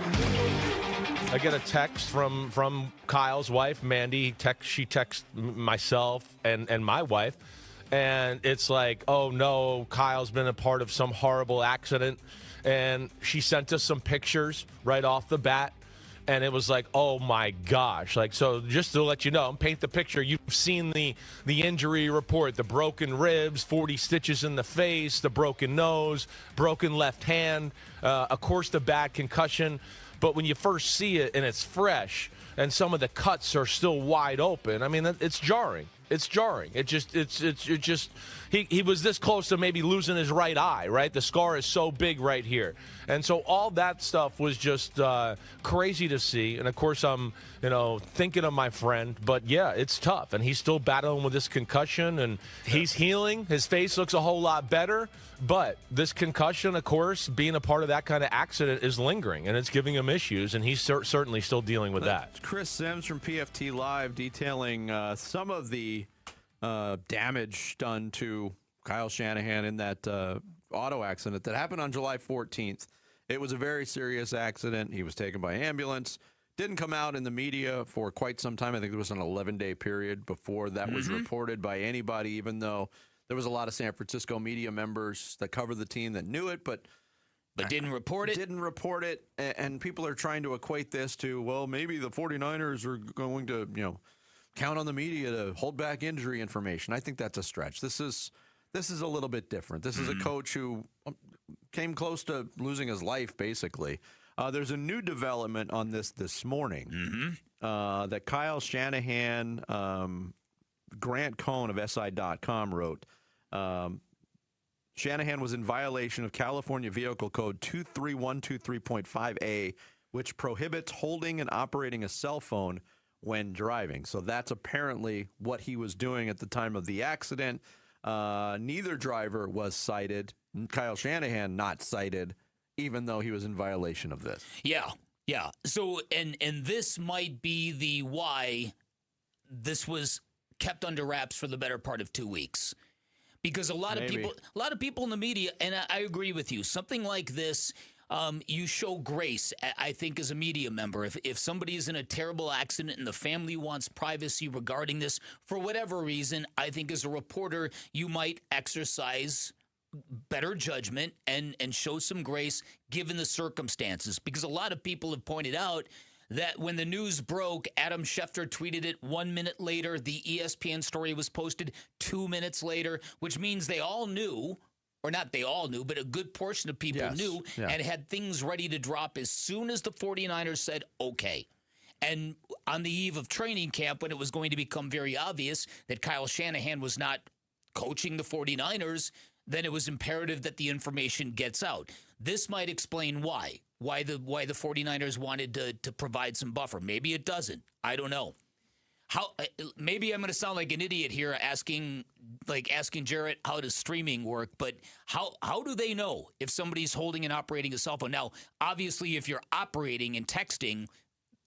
I get a text from Kyle's wife, Mandy. She texts myself and my wife. And it's like, oh, no, Kyle's been a part of some horrible accident. And she sent us some pictures right off the bat. And it was like, oh, my gosh. Like, so just to let you know, paint the picture. You've seen the injury report, the broken ribs, 40 stitches in the face, the broken nose, broken left hand, of course, the bad concussion. But when you first see it and it's fresh and some of the cuts are still wide open, I mean, it's jarring. It's jarring. He was this close to maybe losing his right eye, right? The scar is so big right here. And so all that stuff was just crazy to see. And, of course, I'm, thinking of my friend. But, yeah, it's tough. And he's still battling with this concussion. And he's healing. His face looks a whole lot better. But this concussion, of course, being a part of that kind of accident is lingering. And it's giving him issues. And he's certainly still dealing with that. Chris Sims from PFT Live detailing some of the damage done to Kyle Shanahan in that auto accident that happened on July 14th. It was a very serious accident. He was taken by ambulance. Didn't come out in the media for quite some time. I think there was an 11-day period before that was reported by anybody, even though there was a lot of San Francisco media members that covered the team that knew it, but didn't report it. Didn't report it, and people are trying to equate this to, well, maybe the 49ers are going to, count on the media to hold back injury information. I think that's a stretch. This is a little bit different. This is a coach who came close to losing his life, basically. There's a new development on this morning that Kyle Shanahan, Grant Cohn of SI.com wrote. Shanahan was in violation of California Vehicle Code 23123.5A, which prohibits holding and operating a cell phone when driving. So that's apparently what he was doing at the time of the accident. Neither driver was cited. Kyle Shanahan not cited, even though he was in violation of this. Yeah. So, and this might be the why this was kept under wraps for the better part of 2 weeks. Because a lot of people in the media, and I agree with you, something like this, you show grace, I think, as a media member. If somebody is in a terrible accident and the family wants privacy regarding this, for whatever reason, I think as a reporter, you might exercise better judgment and show some grace given the circumstances. Because a lot of people have pointed out that when the news broke, Adam Schefter tweeted it 1 minute later. The ESPN story was posted 2 minutes later, which means they all knew, or not they all knew, but a good portion of people knew and had things ready to drop as soon as the 49ers said, okay. And on the eve of training camp, when it was going to become very obvious that Kyle Shanahan was not coaching the 49ers, then it was imperative that the information gets out. This might explain why the 49ers wanted to provide some buffer. Maybe it doesn't. I don't know. Maybe I'm going to sound like an idiot here asking Jarrett, how does streaming work? But how do they know if somebody's holding and operating a cell phone? Now, obviously, if you're operating and texting,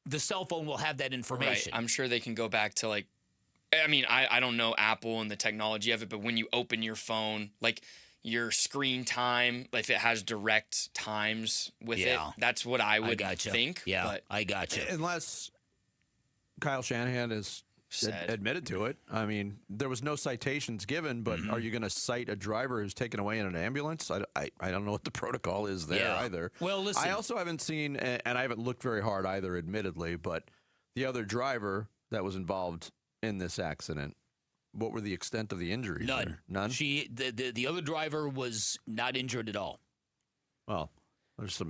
the cell phone will have that information. Right. I'm sure they can go back to I don't know Apple and the technology of it, but when you open your phone, your screen time, if it has direct times with it, that's what I would think. Yeah, but I got you. Unless Kyle Shanahan has admitted to it. I mean, there was no citations given, but are you going to cite a driver who's taken away in an ambulance? I don't know what the protocol is there either. Well, listen. I also haven't seen, and I haven't looked very hard either, admittedly, but the other driver that was involved in this accident, what were the extent of the injuries? None. None? The other driver was not injured at all. Well, there's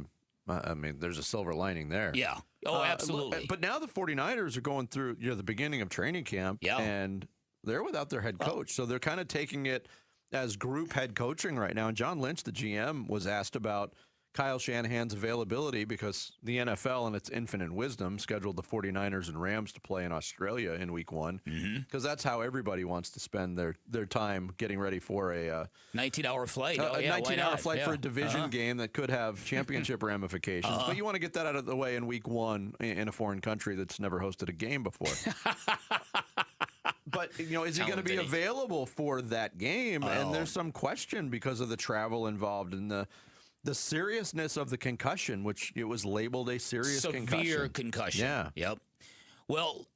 there's a silver lining there. Yeah. Oh, absolutely. But now the 49ers are going through the beginning of training camp, and they're without their head coach. So they're kind of taking it as group head coaching right now. And John Lynch, the GM, was asked about Kyle Shanahan's availability, because the NFL, in its infinite wisdom, scheduled the 49ers and Rams to play in Australia in week 1, because that's how everybody wants to spend their time getting ready for a 19-hour flight. a 19-hour flight for a division game that could have championship ramifications. But you want to get that out of the way in week 1 in a foreign country that's never hosted a game before. But, is he going to be available for that game? And there's some question because of the travel involved and the seriousness of the concussion, which it was labeled a serious concussion. Severe concussion. Yeah. Yep. Well,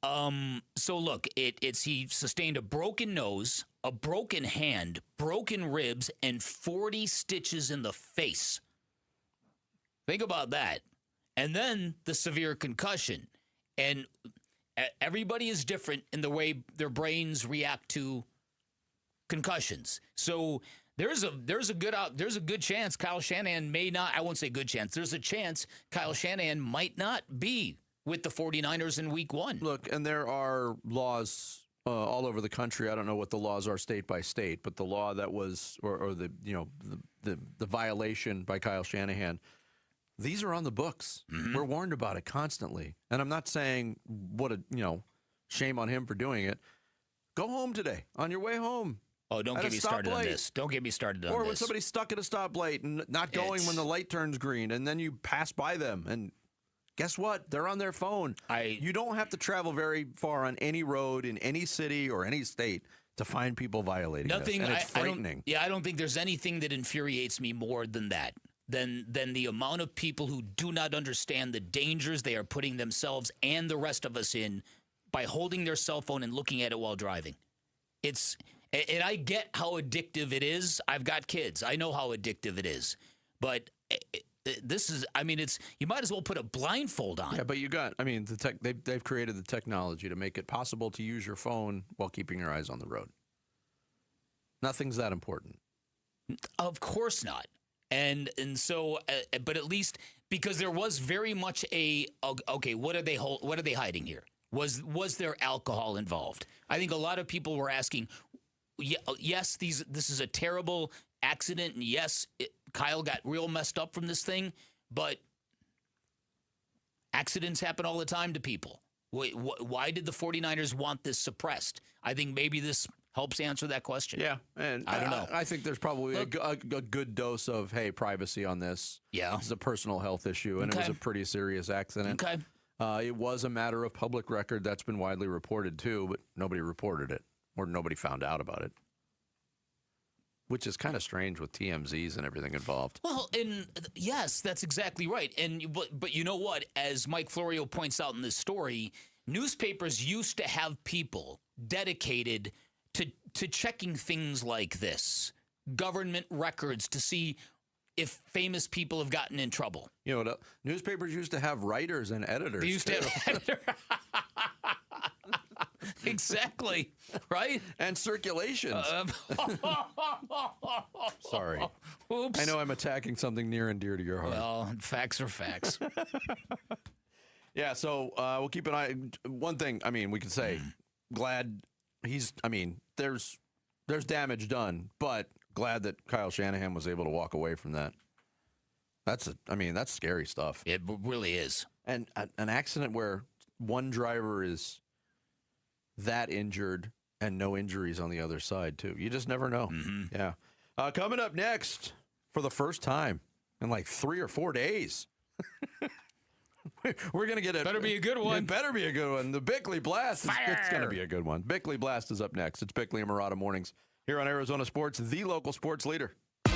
so look, he sustained a broken nose, a broken hand, broken ribs, and 40 stitches in the face. Think about that. And then the severe concussion. And everybody is different in the way their brains react to concussions. So there's a good chance Kyle Shanahan may not. I won't say good chance. There's a chance Kyle Shanahan might not be with the 49ers in week 1. Look, and there are laws all over the country. I don't know what the laws are state by state, but the law that was or the violation by Kyle Shanahan, these are on the books. Mm-hmm. We're warned about it constantly. And I'm not saying shame on him for doing it. Go home today on your way home. Oh, don't get me started on this. Don't get me started on this. Or when somebody's stuck at a stoplight and not going when the light turns green, and then you pass by them, and guess what? They're on their phone. You don't have to travel very far on any road in any city or any state to find people violating this, and it's frightening. I don't think there's anything that infuriates me more than that. Than the amount of people who do not understand the dangers they are putting themselves and the rest of us in by holding their cell phone and looking at it while driving. And I get how addictive it is. I've got kids. I know how addictive it is. But this is, you might as well put a blindfold on. Yeah, but they've created the technology to make it possible to use your phone while keeping your eyes on the road. Nothing's that important. Of course not. And so, but at least because there was very much okay, what are they hiding here? Was there alcohol involved? I think a lot of people were asking, yes, this is a terrible accident, and yes, Kyle got real messed up from this thing, but accidents happen all the time to people. Why did the 49ers want this suppressed? I think maybe this helps answer that question. Yeah, and I don't know. I think there's probably a good dose of, hey, privacy on this. Yeah. This is a personal health issue, and it was a pretty serious accident. Okay. It was a matter of public record. That's been widely reported, too, but nobody reported it, or nobody found out about it, which is kind of strange with TMZs and everything involved. Well, and yes, that's exactly right. But you know what? As Mike Florio points out in this story, newspapers used to have people dedicated to checking things like this, government records, to see if famous people have gotten in trouble. Newspapers used to have writers and editors. They used to have editors. Exactly, right? And circulations. Sorry. Oops. I know I'm attacking something near and dear to your heart. Well, facts are facts. Yeah, so we'll keep an eye. One thing, we could say, glad there's damage done, but glad that Kyle Shanahan was able to walk away from that. That's scary stuff. It really is. And an accident where one driver is that injured and no injuries on the other side, too. You just never know. Mm-hmm. Yeah. Coming up next, for the first time in like 3 or 4 days, we're going to get it. Better be a good one. It better be a good one. The Bickley Blast. It's going to be a good one. Bickley Blast is up next. It's Bickley and Murata Mornings here on Arizona Sports, the local sports leader.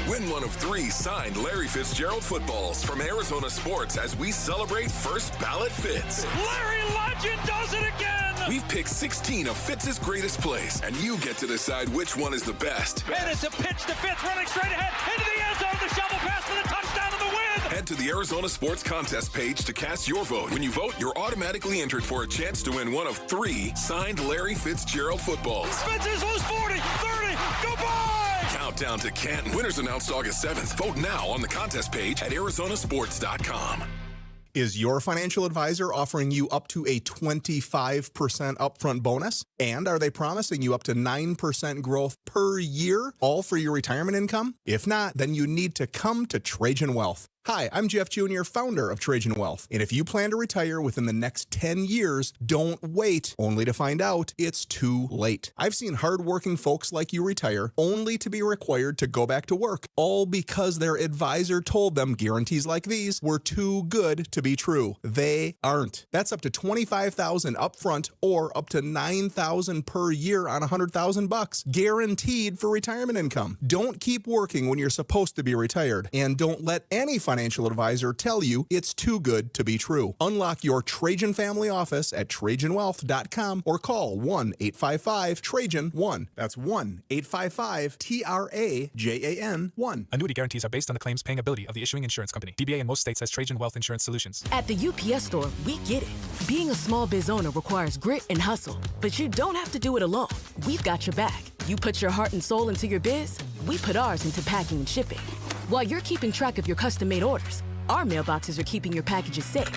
Win one of 3 signed Larry Fitzgerald footballs from Arizona Sports as we celebrate First Ballot Fitz. Larry Legend does it again! We've picked 16 of Fitz's greatest plays, and you get to decide which one is the best. And it's a pitch to Fitz, running straight ahead into the end zone. The shovel pass for the touchdown of the win! Head to the Arizona Sports Contest page to cast your vote. When you vote, you're automatically entered for a chance to win one of 3 signed Larry Fitzgerald footballs. Fitz is loose 40, 30, goodbye! Countdown to Canton. Winners announced August 7th. Vote now on the contest page at arizonasports.com. Is your financial advisor offering you up to a 25% upfront bonus? And are they promising you up to 9% growth per year, all for your retirement income? If not, then you need to come to Trajan Wealth. Hi, I'm Jeff Jr., founder of Trajan Wealth. And if you plan to retire within the next 10 years, don't wait, only to find out it's too late. I've seen hardworking folks like you retire only to be required to go back to work, all because their advisor told them guarantees like these were too good to be true. They aren't. That's up to $25,000 upfront or up to $9,000 per year on $100,000, guaranteed for retirement income. Don't keep working when you're supposed to be retired, and don't let any financial advisor tell you it's too good to be true. Unlock your Trajan family office at TrajanWealth.com or call 1-855-TRAJAN-1. That's 1-855-TRAJAN-1. Annuity guarantees are based on the claims paying ability of the issuing insurance company. DBA in most states has Trajan Wealth Insurance Solutions. At the UPS Store, we get it. Being a small biz owner requires grit and hustle, but you don't have to do it alone. We've got your back. You put your heart and soul into your biz, we put ours into packing and shipping. While you're keeping track of your custom-made orders, our mailboxes are keeping your packages safe.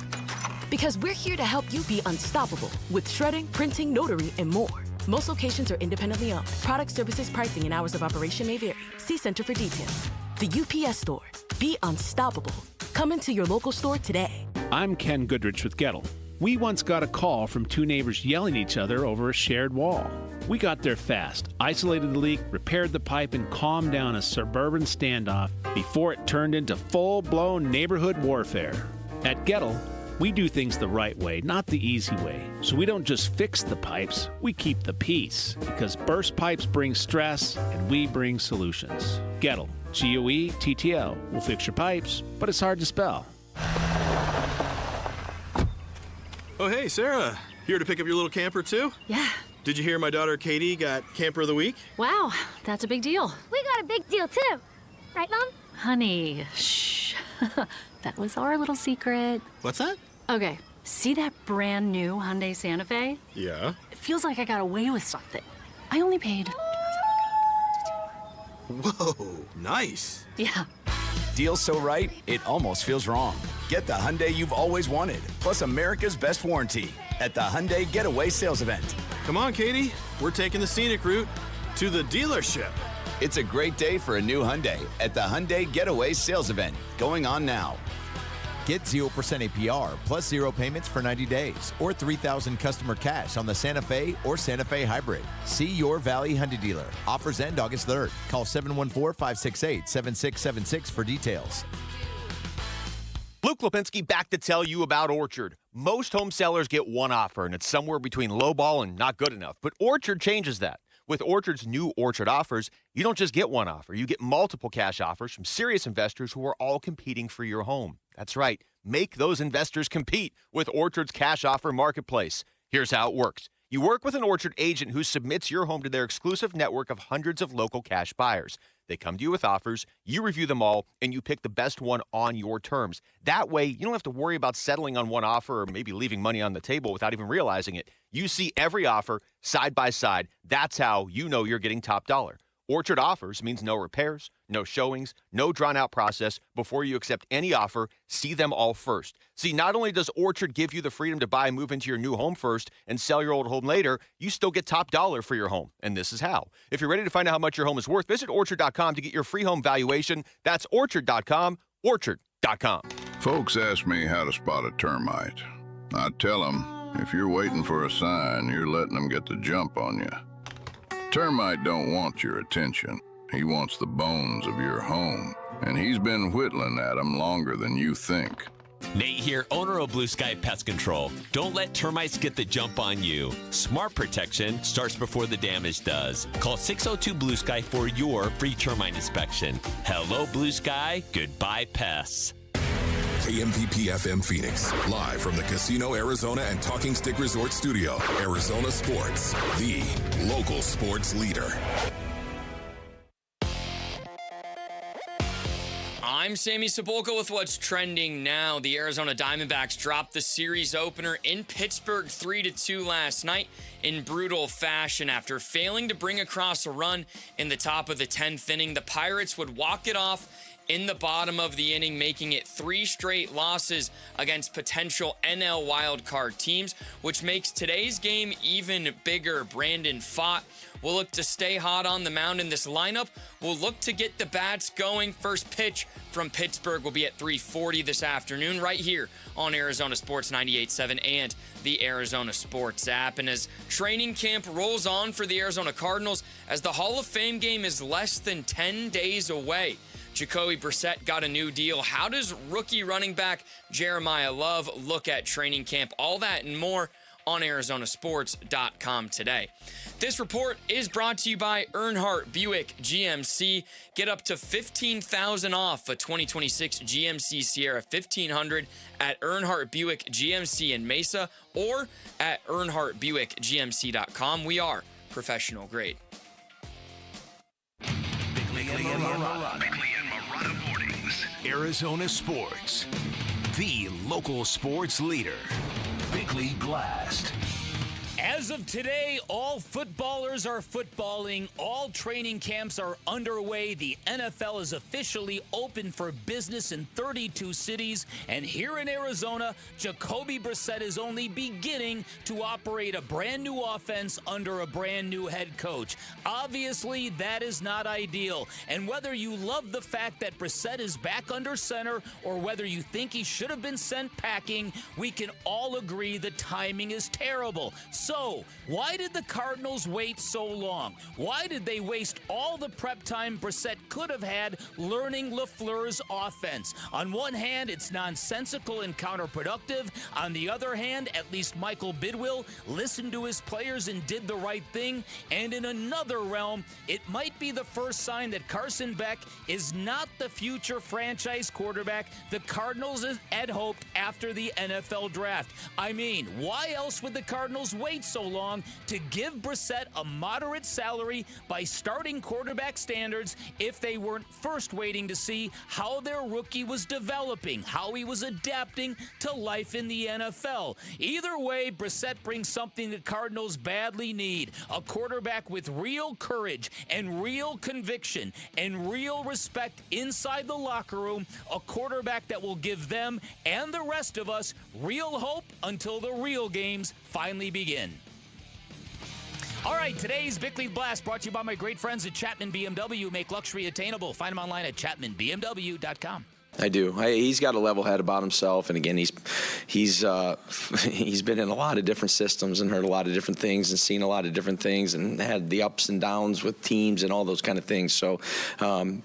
Because we're here to help you be unstoppable with shredding, printing, notary, and more. Most locations are independently owned. Product, services, pricing, and hours of operation may vary. See Center for details. The UPS Store. Be unstoppable. Come into your local store today. I'm Ken Goodrich with Gettle. We once got a call from two neighbors yelling at each other over a shared wall. We got there fast, isolated the leak, repaired the pipe, and calmed down a suburban standoff before it turned into full-blown neighborhood warfare. At Gettle, we do things the right way, not the easy way. So we don't just fix the pipes, we keep the peace. Because burst pipes bring stress, and we bring solutions. Gettle, G-O-E-T-T-L. We'll fix your pipes, but it's hard to spell. Oh, hey, Sarah. Here to pick up your little camper, too? Yeah. Did you hear my daughter Katie got Camper of the Week? Wow, that's a big deal. We got a big deal, too. Right, Mom? Honey, shh. That was our little secret. What's that? Okay, see that brand new Hyundai Santa Fe? Yeah. It feels like I got away with something. I only paid... Whoa, nice. Yeah. Deal so right, it almost feels wrong. Get the Hyundai you've always wanted, plus America's best warranty at the Hyundai Getaway Sales Event. Come on, Katie. We're taking the scenic route to the dealership. It's a great day for a new Hyundai at the Hyundai Getaway Sales Event, going on now. Get 0% APR plus 0 payments for 90 days or $3,000 customer cash on the Santa Fe or Santa Fe Hybrid. See your Valley Hyundai dealer. Offers end August 3rd. Call 714-568-7676 for details. Luke Lipinski back to tell you about Orchard. Most home sellers get one offer, and it's somewhere between lowball and not good enough. But Orchard changes that. With Orchard's new Orchard offers, you don't just get one offer. You get multiple cash offers from serious investors who are all competing for your home. That's right. Make those investors compete with Orchard's cash offer marketplace. Here's how it works. You work with an Orchard agent who submits your home to their exclusive network of hundreds of local cash buyers. They come to you with offers, you review them all, and you pick the best one on your terms. That way, you don't have to worry about settling on one offer or maybe leaving money on the table without even realizing it. You see every offer side by side. That's how you know you're getting top dollar. Orchard offers means no repairs, no showings, no drawn-out process. Before you accept any offer, see them all first. See, not only does Orchard give you the freedom to buy and move into your new home first and sell your old home later, you still get top dollar for your home. And this is how. If you're ready to find out how much your home is worth, visit Orchard.com to get your free home valuation. That's Orchard.com, Orchard.com. Folks ask me how to spot a termite. I tell them, if you're waiting for a sign, you're letting them get the jump on you. Termite don't want your attention. He wants the bones of your home, and he's been whittling at them longer than you think. Nate here, owner of Blue Sky Pest Control. Don't let termites get the jump on you. Smart protection starts before the damage does. Call 602-BLUE-SKY for your free termite inspection. Hello, Blue Sky. Goodbye, pests. KMPP-FM Phoenix, live from the Casino Arizona and Talking Stick Resort Studio. Arizona Sports, the local sports leader. I'm Sammy Sepulka with what's trending now. The Arizona Diamondbacks dropped the series opener in Pittsburgh 3-2 last night in brutal fashion. After failing to bring across a run in the top of the 10th inning, the Pirates would walk it off in the bottom of the inning, making it 3 straight losses against potential NL wildcard teams, which makes today's game even bigger. Brandon Pfaadt will look to stay hot on the mound in this lineup. We'll look to get the bats going. First pitch from Pittsburgh will be at 3:40 this afternoon right here on Arizona Sports 98.7 and the Arizona Sports app. And as training camp rolls on for the Arizona Cardinals, as the Hall of Fame game is less than 10 days away, Jacoby Brissett got a new deal. How does rookie running back Jeremiah Love look at training camp? All that and more on ArizonaSports.com today. This report is brought to you by Earnhardt Buick GMC. Get up to $15,000 off a 2026 GMC Sierra 1500 at Earnhardt Buick GMC in Mesa or at EarnhardtBuickGMC.com. We are professional grade. Bickley and Marotta Mornings. Arizona Sports, the local sports leader. Bickley Blast. As of today, all footballers are footballing. All training camps are underway. The NFL is officially open for business in 32 cities. And here in Arizona, Jacoby Brissett is only beginning to operate a brand new offense under a brand new head coach. Obviously, that is not ideal. And whether you love the fact that Brissett is back under center or whether you think he should have been sent packing, we can all agree the timing is terrible. So, why did the Cardinals wait so long? Why did they waste all the prep time Brissett could have had learning LaFleur's offense? On one hand, it's nonsensical and counterproductive. On the other hand, at least Michael Bidwill listened to his players and did the right thing. And in another realm, it might be the first sign that Carson Beck is not the future franchise quarterback the Cardinals had hoped after the NFL draft. I mean, why else would the Cardinals wait so long to give Brissett a moderate salary by starting quarterback standards if they weren't first waiting to see how their rookie was developing, how he was adapting to life in the NFL? Either way, Brissett brings something the Cardinals badly need, a quarterback with real courage and real conviction and real respect inside the locker room, a quarterback that will give them and the rest of us real hope until the real games finally begin. All right, today's Bickley Blast brought to you by my great friends at Chapman BMW. Make luxury attainable. Find them online at ChapmanBMW.com. I do. He's got a level head about himself, and again, he's been in a lot of different systems and heard a lot of different things and seen a lot of different things and had the ups and downs with teams and all those kind of things. So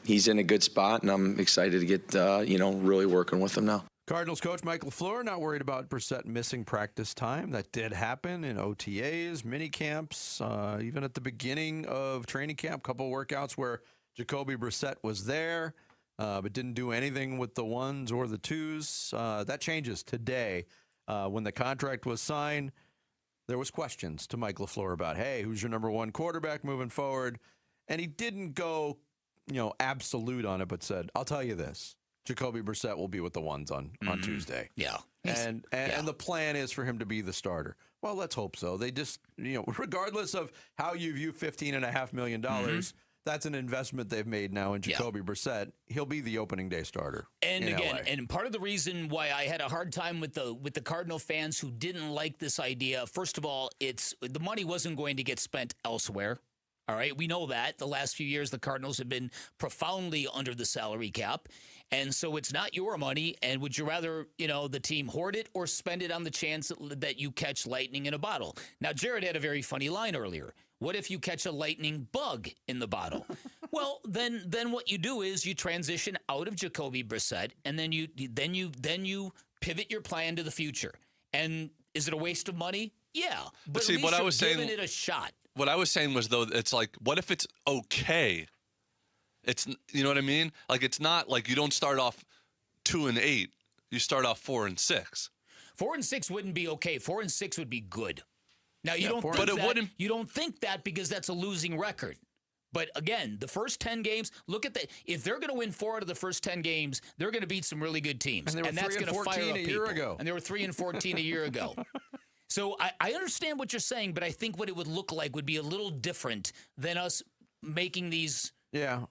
he's in a good spot, and I'm excited to get really working with him now. Cardinals coach Mike LaFleur not worried about Brissett missing practice time. That did happen in OTAs, mini camps, even at the beginning of training camp, a couple of workouts where Jacoby Brissett was there, but didn't do anything with the ones or the twos. That changes today. When the contract was signed, there was questions to Mike LaFleur about, hey, who's your number one quarterback moving forward? And he didn't go, absolute on it, but said, I'll tell you this. Jacoby Brissett will be with the ones on Tuesday. Yeah. And the plan is for him to be the starter. Well, let's hope so. They just, regardless of how you view $15.5 million, that's an investment they've made now in Jacoby Brissett. He'll be the opening day starter. And again, LA. and part of the reason why I had a hard time with the Cardinal fans who didn't like this idea, first of all, the money wasn't going to get spent elsewhere. All right, we know that. The last few years, the Cardinals have been profoundly under the salary cap. And so it's not your money. And would you rather, the team hoard it or spend it on the chance that you catch lightning in a bottle? Now, Jared had a very funny line earlier. What if you catch a lightning bug in the bottle? Well, then what you do is you transition out of Jacoby Brissett, and then you pivot your plan to the future. And is it a waste of money? Yeah, but see, at least what I you're was saying, giving it a shot. What I was saying was, though, it's like, what if it's okay? It's, you know what I mean? Like, it's not like you don't start off 2-8. You start off 4-6. 4-6 wouldn't be okay. 4-6 would be good. Now you you don't think that because that's a losing record. But again, the first 10 games, look at that. If they're going to win 4 out of the first 10 games, they're going to beat some really good teams, and that's going to fire up people. Year ago. And they were 3-14 a year ago. So I understand what you're saying, but I think what it would look like would be a little different than us making these. Yeah.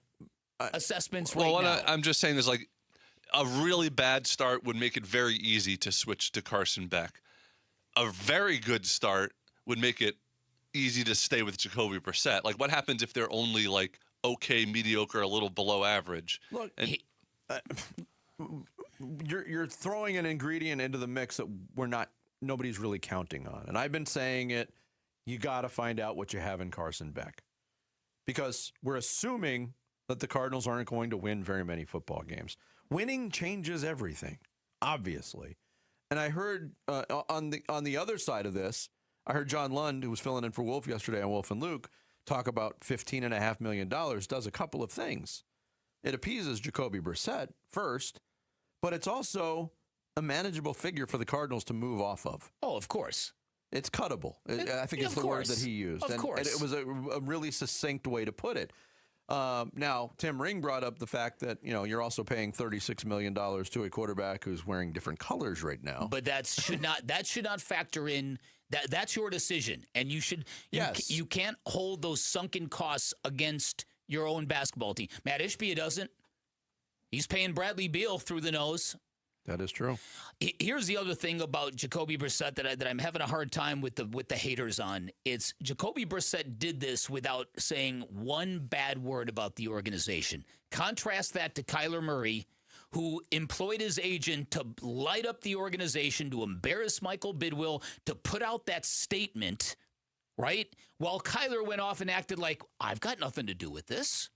assessments well, right now. I'm just saying is like a really bad start would make it very easy to switch to Carson Beck. A very good start would make it easy to stay with Jacoby Brissett. Like, what happens if they're only like okay, mediocre, a little below average? Look, you're throwing an ingredient into the mix that nobody's really counting on. And I've been saying it, you got to find out what you have in Carson Beck. Because we're assuming that the Cardinals aren't going to win very many football games. Winning changes everything, obviously. And I heard on the other side of this, I heard John Lund, who was filling in for Wolf yesterday on Wolf and Luke, talk about $15.5 million does a couple of things. It appeases Jacoby Brissett first, but it's also a manageable figure for the Cardinals to move off of. Oh, of course. It's cuttable. I think it's the word that he used. Of course. And it was a really succinct way to put it. Now, Tim Ring brought up the fact that, you're also paying $36 million to a quarterback who's wearing different colors right now. But that should not factor in. That's your decision, and you can't hold those sunken costs against your own basketball team. Matt Ishbia doesn't. He's paying Bradley Beal through the nose. That is true. Here's the other thing about Jacoby Brissett that I'm having a hard time with the haters on. It's Jacoby Brissett did this without saying one bad word about the organization. Contrast that to Kyler Murray, who employed his agent to light up the organization, to embarrass Michael Bidwill, to put out that statement, right? While Kyler went off and acted like, I've got nothing to do with this.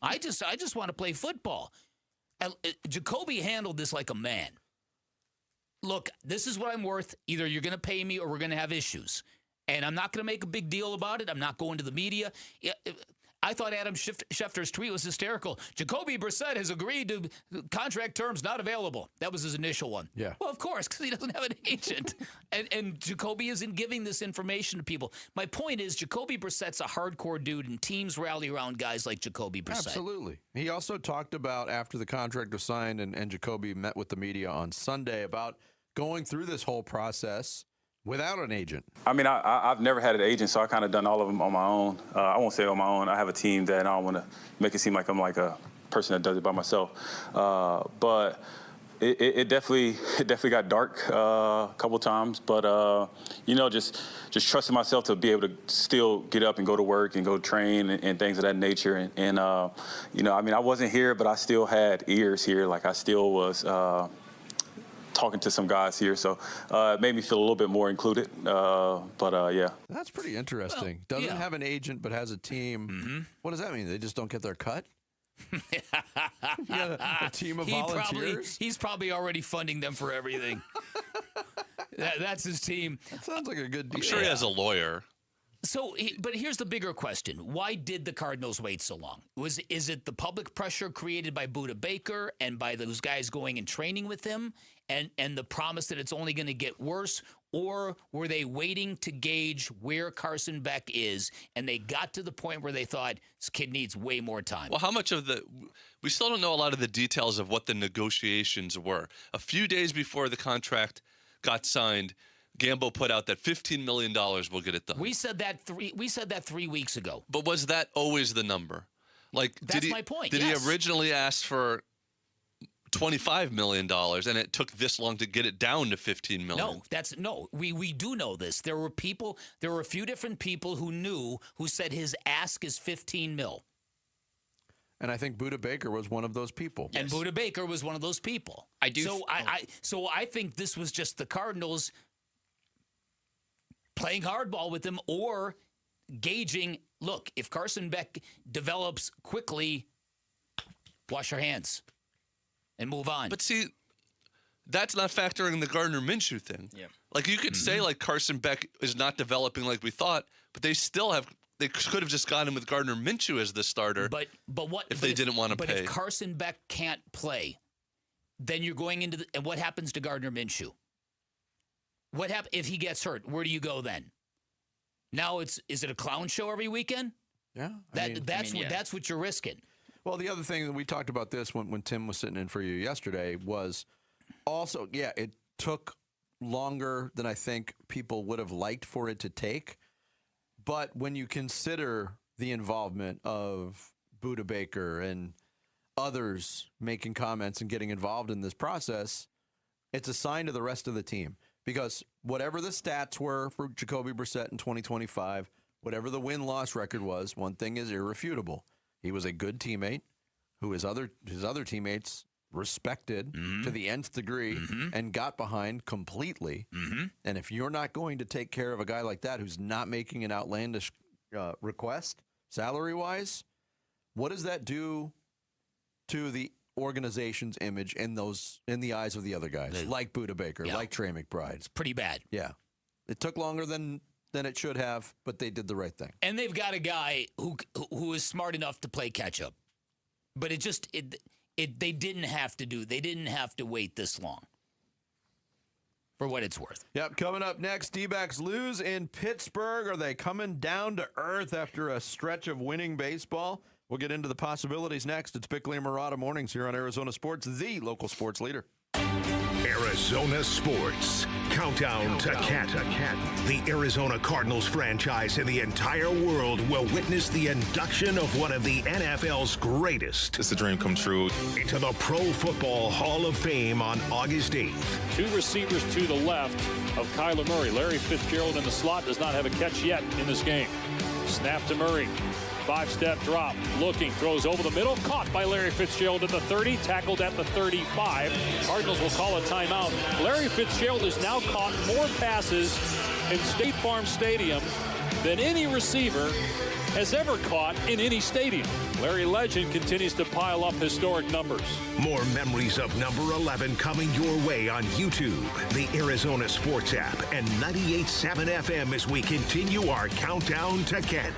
I just want to play football. Jacoby handled this like a man. Look, this is what I'm worth. Either you're going to pay me or we're going to have issues. And I'm not going to make a big deal about it. I'm not going to the media. I thought Adam Schefter's tweet was hysterical. Jacoby Brissett has agreed to contract terms not available. That was his initial one. Yeah. Well, of course, because he doesn't have an agent. and Jacoby isn't giving this information to people. My point is, Jacoby Brissett's a hardcore dude, and teams rally around guys like Jacoby Brissett. Absolutely. He also talked about, after the contract was signed and Jacoby met with the media on Sunday, about going through this whole process without an agent. I mean, I've never had an agent, so I kind of done all of them on my own. I won't say on my own. I have a team that I don't want to make it seem like I'm like a person that does it by myself. But it definitely got dark a couple times. But just trusting myself to be able to still get up and go to work and go train and things of that nature. And I mean, I wasn't here, but I still had ears here. Like I still was. Talking to some guys here, so it made me feel a little bit more included. Yeah. That's pretty interesting. Well, Doesn't have an agent, but has a team. Mm-hmm. What does that mean? They just don't get their cut? a team of volunteers? He's probably already funding them for everything. That's his team. That sounds like a good deal. I'm sure he has a lawyer. So, but here's the bigger question. Why did the Cardinals wait so long? Is it the public pressure created by Budda Baker and by those guys going and training with him and the promise that it's only going to get worse? Or were they waiting to gauge where Carson Beck is and they got to the point where they thought this kid needs way more time? Well, how much of we still don't know a lot of the details of what the negotiations were. A few days before the contract got signed, Gambo put out that $15 million will get it done. We said that 3 weeks ago. But was that always the number? Like, that's my point. Did he originally ask for $25 million and it took this long to get it down to $15 million? No. We do know this. There were a few different people who said his ask is $15 million. And I think Budda Baker was one of those people. And Budda Baker was one of those people. I do. So I think this was just the Cardinals playing hardball with him or gauging, look, if Carson Beck develops quickly, wash your hands and move on. But see, that's not factoring the Gardner Minshew thing. Yeah. Like you could say like Carson Beck is not developing like we thought, but they could have just gotten him with Gardner Minshew as the starter. But what if they didn't want to pay? But if Carson Beck can't play, then you're going into and what happens to Gardner Minshew? What happens if he gets hurt? Where do you go then? Now is it a clown show every weekend? Yeah. That's what you're risking. Well, the other thing that we talked about this when Tim was sitting in for you yesterday was also, it took longer than I think people would have liked for it to take. But when you consider the involvement of Buda Baker and others making comments and getting involved in this process, it's a sign to the rest of the team. Because whatever the stats were for Jacoby Brissett in 2025, whatever the win-loss record was, one thing is irrefutable. He was a good teammate who his other teammates respected to the nth degree and got behind completely. And if you're not going to take care of a guy like that who's not making an outlandish request salary-wise, what does that do to the organization's image in the eyes of the other guys, like Buda Baker, like Trey McBride? It's pretty bad. Yeah. It took longer than it should have, but they did the right thing. And they've got a guy who is smart enough to play catch-up. But they didn't have to do. They didn't have to wait this long. For what it's worth. Yep, coming up next, D-backs lose in Pittsburgh. Are they coming down to earth after a stretch of winning baseball? We'll get into the possibilities next. It's Bickley and Murata Mornings here on Arizona Sports, the local sports leader. Arizona Sports. Countdown to Cat. The Arizona Cardinals franchise in the entire world will witness the induction of one of the NFL's greatest. It's a dream come true. Into the Pro Football Hall of Fame on August 8th. Two receivers to the left of Kyler Murray. Larry Fitzgerald in the slot does not have a catch yet in this game. Snap to Murray. 5-step drop, looking, throws over the middle, caught by Larry Fitzgerald at the 30, tackled at the 35. Cardinals will call a timeout. Larry Fitzgerald has now caught more passes in State Farm Stadium than any receiver has ever caught in any stadium. Larry Legend continues to pile up historic numbers. More memories of number 11 coming your way on YouTube, the Arizona Sports app, and 98.7 FM as we continue our countdown to Kent.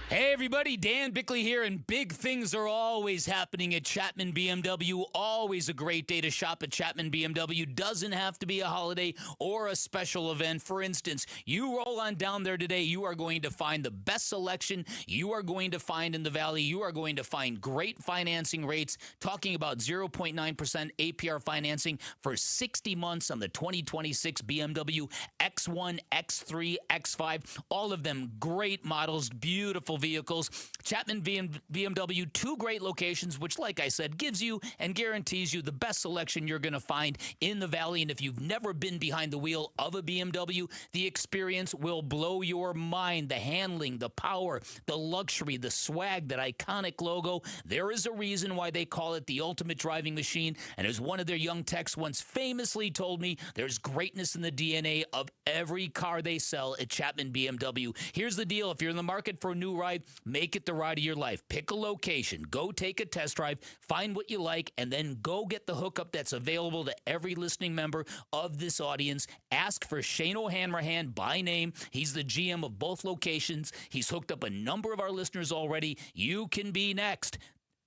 Hey everybody, Dan Bickley here, and big things are always happening at Chapman BMW. Always a great day to shop at Chapman BMW. Doesn't have to be a holiday or a special event. For instance, you roll on down there today, you are going to find the best selection you are going to find in the Valley. You are going to find great financing rates, talking about 0.9% APR financing for 60 months on the 2026 BMW X1, X3, X5. All of them great models, beautiful vehicles. Chapman BMW, two great locations, which, like I said, gives you and guarantees you the best selection you're going to find in the Valley. And if you've never been behind the wheel of a BMW, the experience will blow your mind. The handling, the power, the luxury, the swag, that iconic logo. There is a reason why they call it the ultimate driving machine. And as one of their young techs once famously told me, there's greatness in the DNA of every car they sell at Chapman BMW. Here's the deal. If you're in the market for a new ride, make it the ride of your life. Pick a location, go take a test drive, find what you like, and then go get the hookup that's available to every listening member of this audience. Ask for Shane O'Hanrahan by name. He's the GM of both locations. He's hooked up a number of our listeners already. You can be next.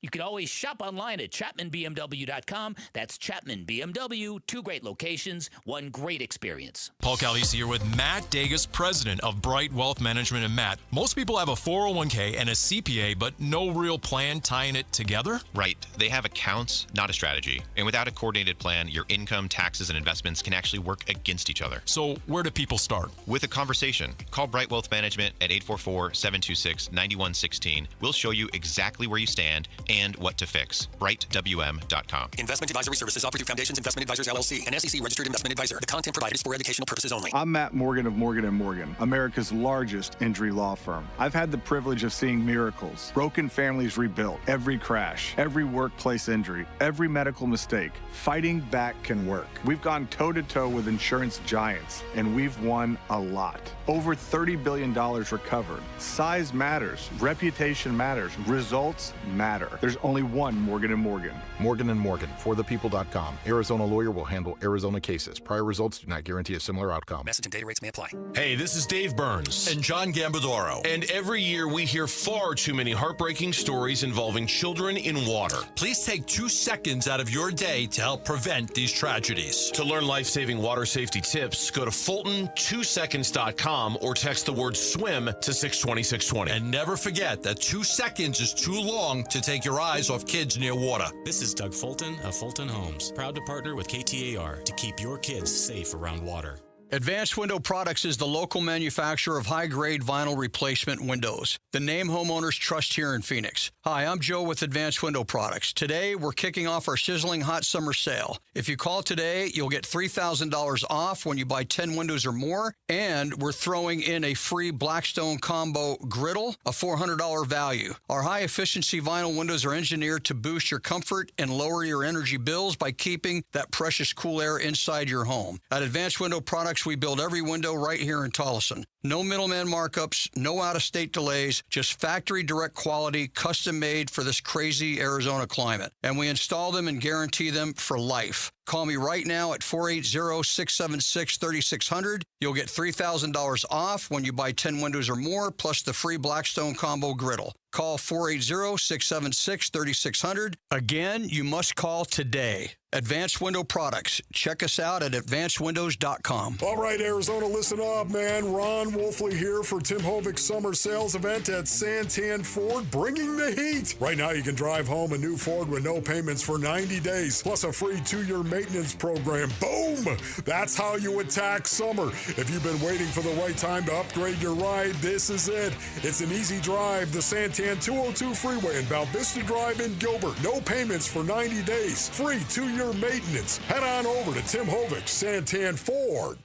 You can always shop online at ChapmanBMW.com. That's Chapman BMW. Two great locations, one great experience. Paul Calvisi here with Matt Dagas, president of Bright Wealth Management. And Matt, most people have a 401k and a CPA, but no real plan tying it together? Right. They have accounts, not a strategy. And without a coordinated plan, your income, taxes, and investments can actually work against each other. So where do people start? With a conversation. Call Bright Wealth Management at 844-726-9116. We'll show you exactly where you stand and what to fix. BrightWM.com. Investment advisory services offered through Foundations Investment Advisors LLC, an SEC registered investment advisor. The content provided is for educational purposes only. I'm Matt Morgan of Morgan & Morgan, America's largest injury law firm. I've had the privilege of seeing miracles, broken families rebuilt, every crash, every workplace injury, every medical mistake. Fighting back can work. We've gone toe-to-toe with insurance giants, and we've won a lot. Over $30 billion recovered. Size matters. Reputation matters. Results matter. There's only one Morgan & Morgan. Morgan & Morgan, forthepeople.com. Arizona lawyer will handle Arizona cases. Prior results do not guarantee a similar outcome. Message and data rates may apply. Hey, this is Dave Burns and John Gambadoro. And every year we hear far too many heartbreaking stories involving children in water. Please take 2 seconds out of your day to help prevent these tragedies. To learn life-saving water safety tips, go to Fulton2seconds.com or text the word SWIM to 620-620. And never forget that 2 seconds is too long to take your eyes off kids near water. This is Doug Fulton of Fulton Homes, proud to partner with KTAR to keep your kids safe around water. Advanced Window Products is the local manufacturer of high-grade vinyl replacement windows. The name homeowners trust here in Phoenix. Hi, I'm Joe with Advanced Window Products. Today, we're kicking off our sizzling hot summer sale. If you call today, you'll get $3,000 off when you buy 10 windows or more, and we're throwing in a free Blackstone Combo griddle, a $400 value. Our high-efficiency vinyl windows are engineered to boost your comfort and lower your energy bills by keeping that precious cool air inside your home. At Advanced Window Products, we build every window right here in Tolleson. No middleman markups, no out-of-state delays, just factory direct quality, custom made for this crazy Arizona climate. And we install them and guarantee them for life. Call me right now at 480-676-3600. You'll get $3,000 off when you buy 10 windows or more, plus the free Blackstone Combo griddle. Call 480-676-3600. Again, you must call today. Advanced Window Products. Check us out at advancedwindows.com. All right, Arizona, listen up, man. Ron Wolfley here for Tim Hovig's summer sales event at Santan Ford, bringing the heat. Right now, you can drive home a new Ford with no payments for 90 days, plus a free 2-year maintenance program. Boom! That's how you attack summer. If you've been waiting for the right time to upgrade your ride, this is it. It's an easy drive. The Santan 202 Freeway and Val Vista Drive in Gilbert. No payments for 90 days. Free 2-year maintenance. Head on over to Tim Hovig's Santan Ford.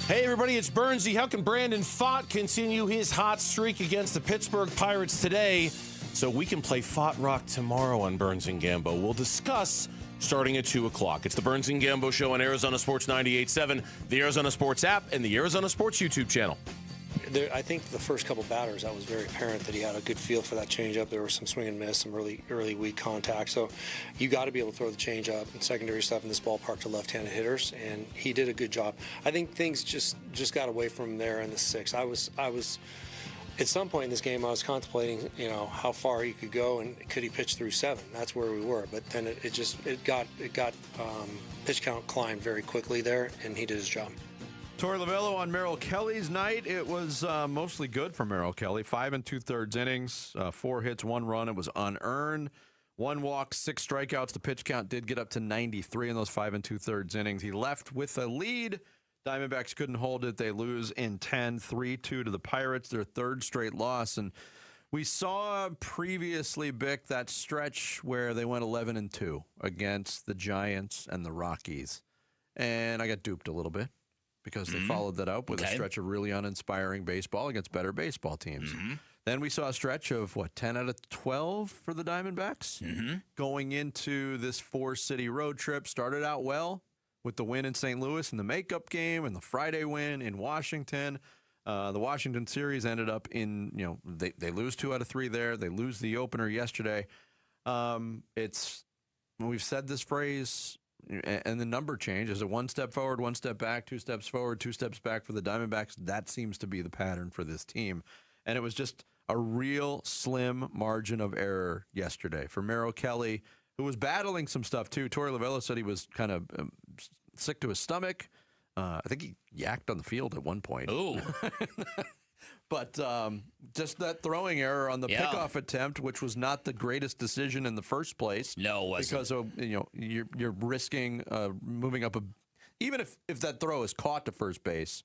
Hey everybody, it's Bernsey. How can Brandon Pfaadt continue his hot streak against the Pittsburgh Pirates today so we can play Pfaadt Rock tomorrow on Burns and Gambo? We'll discuss starting at 2 o'clock. It's the Burns and Gambo Show on Arizona Sports 98.7, the Arizona Sports app, and the Arizona Sports YouTube channel. I think the first couple batters, that was very apparent that he had a good feel for that changeup. There was some swing and miss, some early weak contact. So you got to be able to throw the changeup and secondary stuff in this ballpark to left-handed hitters, and he did a good job. I think things just got away from him there in the sixth. I was at some point in this game, I was contemplating, how far he could go and could he pitch through 7. That's where we were. But then it got pitch count climbed very quickly there, and he did his job. Torey Lovullo on Merrill Kelly's night. It was mostly good for Merrill Kelly. 5 2/3 innings, 4 hits, 1 run. It was unearned. 1 walk, 6 strikeouts. The pitch count did get up to 93 in those 5 2/3 innings. He left with a lead. Diamondbacks couldn't hold it. They lose in 10, 3-2 to the Pirates, their 3rd straight loss. And we saw previously, Bick, that stretch where they went 11-2 against the Giants and the Rockies. And I got duped a little bit, because they followed that up with a stretch of really uninspiring baseball against better baseball teams. Then we saw a stretch of, 10 out of 12 for the Diamondbacks? Going into this 4-city road trip. Started out well with the win in St. Louis and the makeup game and the Friday win in Washington. The Washington series ended up in, they lose 2 out of 3 there. They lose the opener yesterday. We've said this phrase, and the number change. Is it 1 step forward, 1 step back, 2 steps forward, 2 steps back for the Diamondbacks? That seems to be the pattern for this team. And it was just a real slim margin of error yesterday for Merrill Kelly, who was battling some stuff too. Torey Lovullo said he was kind of sick to his stomach. I think he yacked on the field at one point. Ooh. But just that throwing error on the pickoff attempt, which was not the greatest decision in the first place. No, it wasn't. Because of, you're risking moving up even if that throw is caught to first base,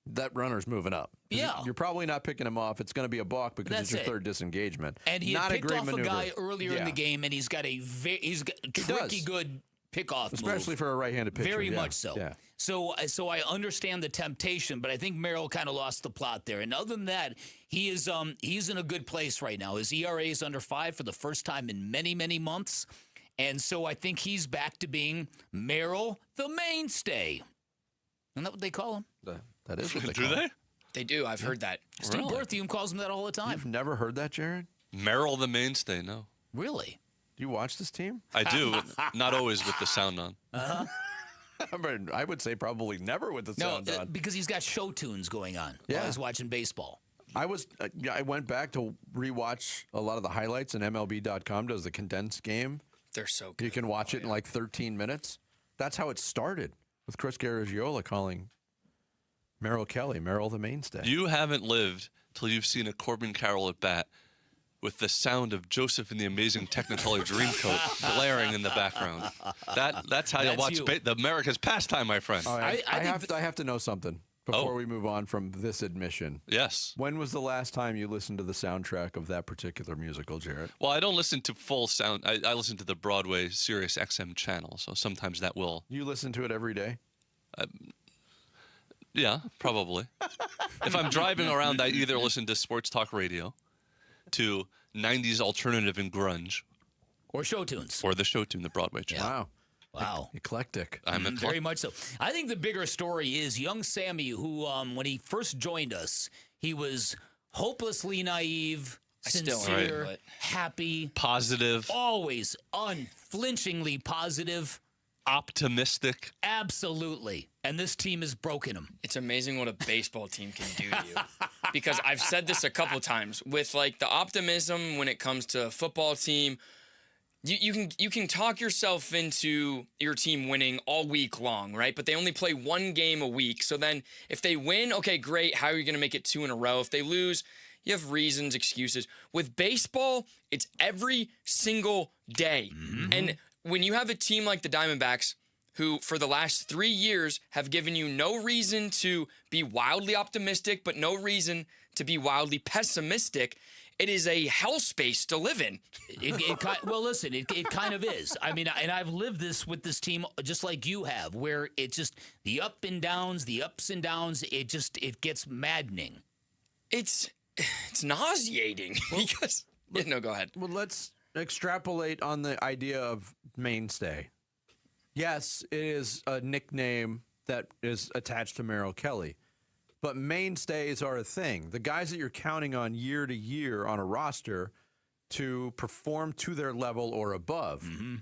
that runner's moving up. Yeah. You're probably not picking him off. It's going to be a balk because it's your 3rd disengagement. And he not had picked a great off maneuver. a guy earlier in the game, and he's got a tricky good pickoff especially move. for a right-handed pitcher. Very much so. Yeah. So I understand the temptation, but I think Merrill kind of lost the plot there. And other than that, he's in a good place right now. His ERA is under 5 for the first time in many, many months. And so I think he's back to being Merrill the mainstay. Isn't that what they call him? That is what they Do call they? him. They do. I've heard that. Steve Berthium calls him that all the time. You've never heard that, Jared? Merrill the mainstay, no. Really? Do you watch this team? I do, not always with the sound on. I would say probably never with the sound on. Because he's got show tunes going on while he's watching baseball. I went back to rewatch a lot of the highlights, and MLB.com does the condensed game. They're so good. You can watch it in like 13 minutes. That's how it started, with Chris Garagiola calling Merrill Kelly Merrill the mainstay. You haven't lived till you've seen a Corbin Carroll at bat with the sound of Joseph and the Amazing Technicolor Dreamcoat blaring in the background. That's how you watch the America's pastime, my friend. All right, I have to know something before we move on from this admission. Yes. When was the last time you listened to the soundtrack of that particular musical, Jarrett? Well, I don't listen to full sound. I listen to the Broadway Sirius XM channel, so sometimes that will. You listen to it every day? Yeah, probably. If I'm driving around, I either listen to sports talk radio, to 90s alternative and grunge, or show tunes, or the show tune, the Broadway channel. Wow. Eclectic. I'm eclectic. Very much so. I think the bigger story is young Sammy, who, when he first joined us, he was hopelessly naive, sincere, happy, positive, always unflinchingly positive, optimistic. Absolutely. And this team has broken him. It's amazing what a baseball team can do to you. Because I've said this a couple times with like the optimism when it comes to a football team. You can talk yourself into your team winning all week long, right? But they only play one game a week. So then if they win, okay, great. How are you going to make it 2 in a row? If they lose, you have reasons, excuses. With baseball, it's every single day. Mm-hmm. And when you have a team like the Diamondbacks, who for the last 3 years have given you no reason to be wildly optimistic, but no reason to be wildly pessimistic, it is a hell space to live in. Well, listen, it kind of is. I mean, and I've lived this with this team just like you have, where it just, the ups and downs, it gets maddening. It's nauseating. Because, no, go ahead. Well, let's extrapolate on the idea of mainstay. Yes, it is a nickname that is attached to Merrill Kelly. But mainstays are a thing. The guys that you're counting on year to year on a roster to perform to their level or above. Mm-hmm.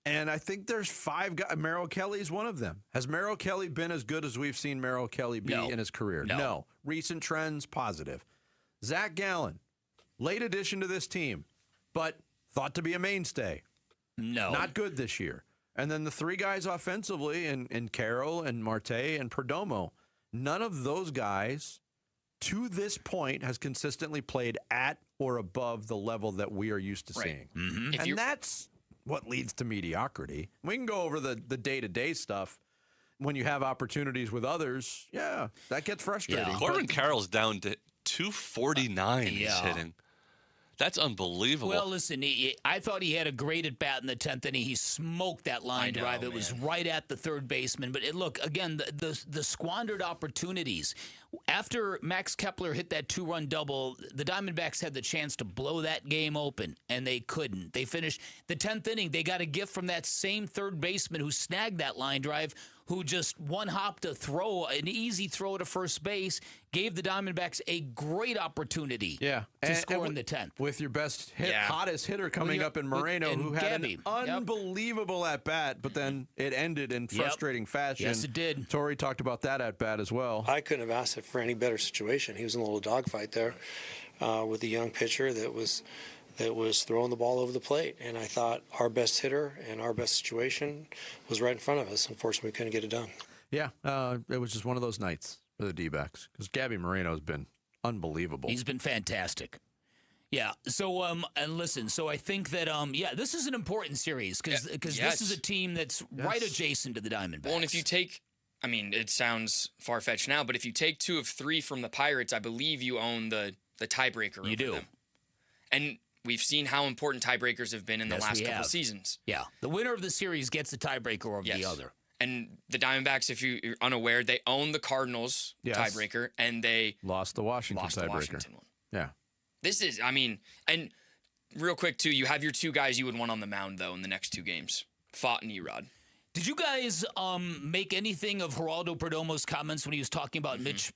And I think there's 5 guys. Merrill Kelly is one of them. Has Merrill Kelly been as good as we've seen Merrill Kelly be in his career? No. Recent trends, positive. Zach Gallen, late addition to this team, but thought to be a mainstay. No. Not good this year. And then the 3 guys offensively, in Carroll and Marte and Perdomo, none of those guys to this point has consistently played at or above the level that we are used to seeing. Mm-hmm. And that's what leads to mediocrity. We can go over the day-to-day stuff. When you have opportunities with others, that gets frustrating. Yeah. Corbin Carroll's down to 249 he's hitting. That's unbelievable. Well, listen, I thought he had a great at-bat in the 10th inning. He smoked that line drive. It was right at the third baseman. But look, again, the squandered opportunities. After Max Kepler hit that 2-run double, the Diamondbacks had the chance to blow that game open, and they couldn't. They finished the 10th inning. They got a gift from that same third baseman who snagged that line drive, who just one-hopped a throw, an easy throw to first base, gave the Diamondbacks a great opportunity to score in the 10th. With your best hottest hitter coming up in Moreno, who had an unbelievable at-bat, but then it ended in frustrating fashion. Yes, it did. Torrey talked about that at-bat as well. I couldn't have asked it for any better situation. He was in a little dogfight there with a young pitcher that was throwing the ball over the plate. And I thought our best hitter and our best situation was right in front of us. Unfortunately, we couldn't get it done. Yeah, it was just one of those nights for the D-backs because Gabby Moreno has been unbelievable. He's been fantastic. Yeah. So, and listen, so I think that, this is an important series because this is a team that's right adjacent to the Diamondbacks. Well, and if you take, I mean, it sounds far-fetched now, but if you take 2 of 3 from the Pirates, I believe you own the tiebreaker over them. And we've seen how important tiebreakers have been in the last couple seasons. Yeah. The winner of the series gets the tiebreaker over the other. And the Diamondbacks, if you're unaware, they own the Cardinals tiebreaker, and they lost the Washington tiebreaker. One. Yeah. This is, I mean, and real quick, too, you have your 2 guys you would want on the mound, though, in the next 2 games, Fott and Erod. Did you guys make anything of Geraldo Perdomo's comments when he was talking about Mitch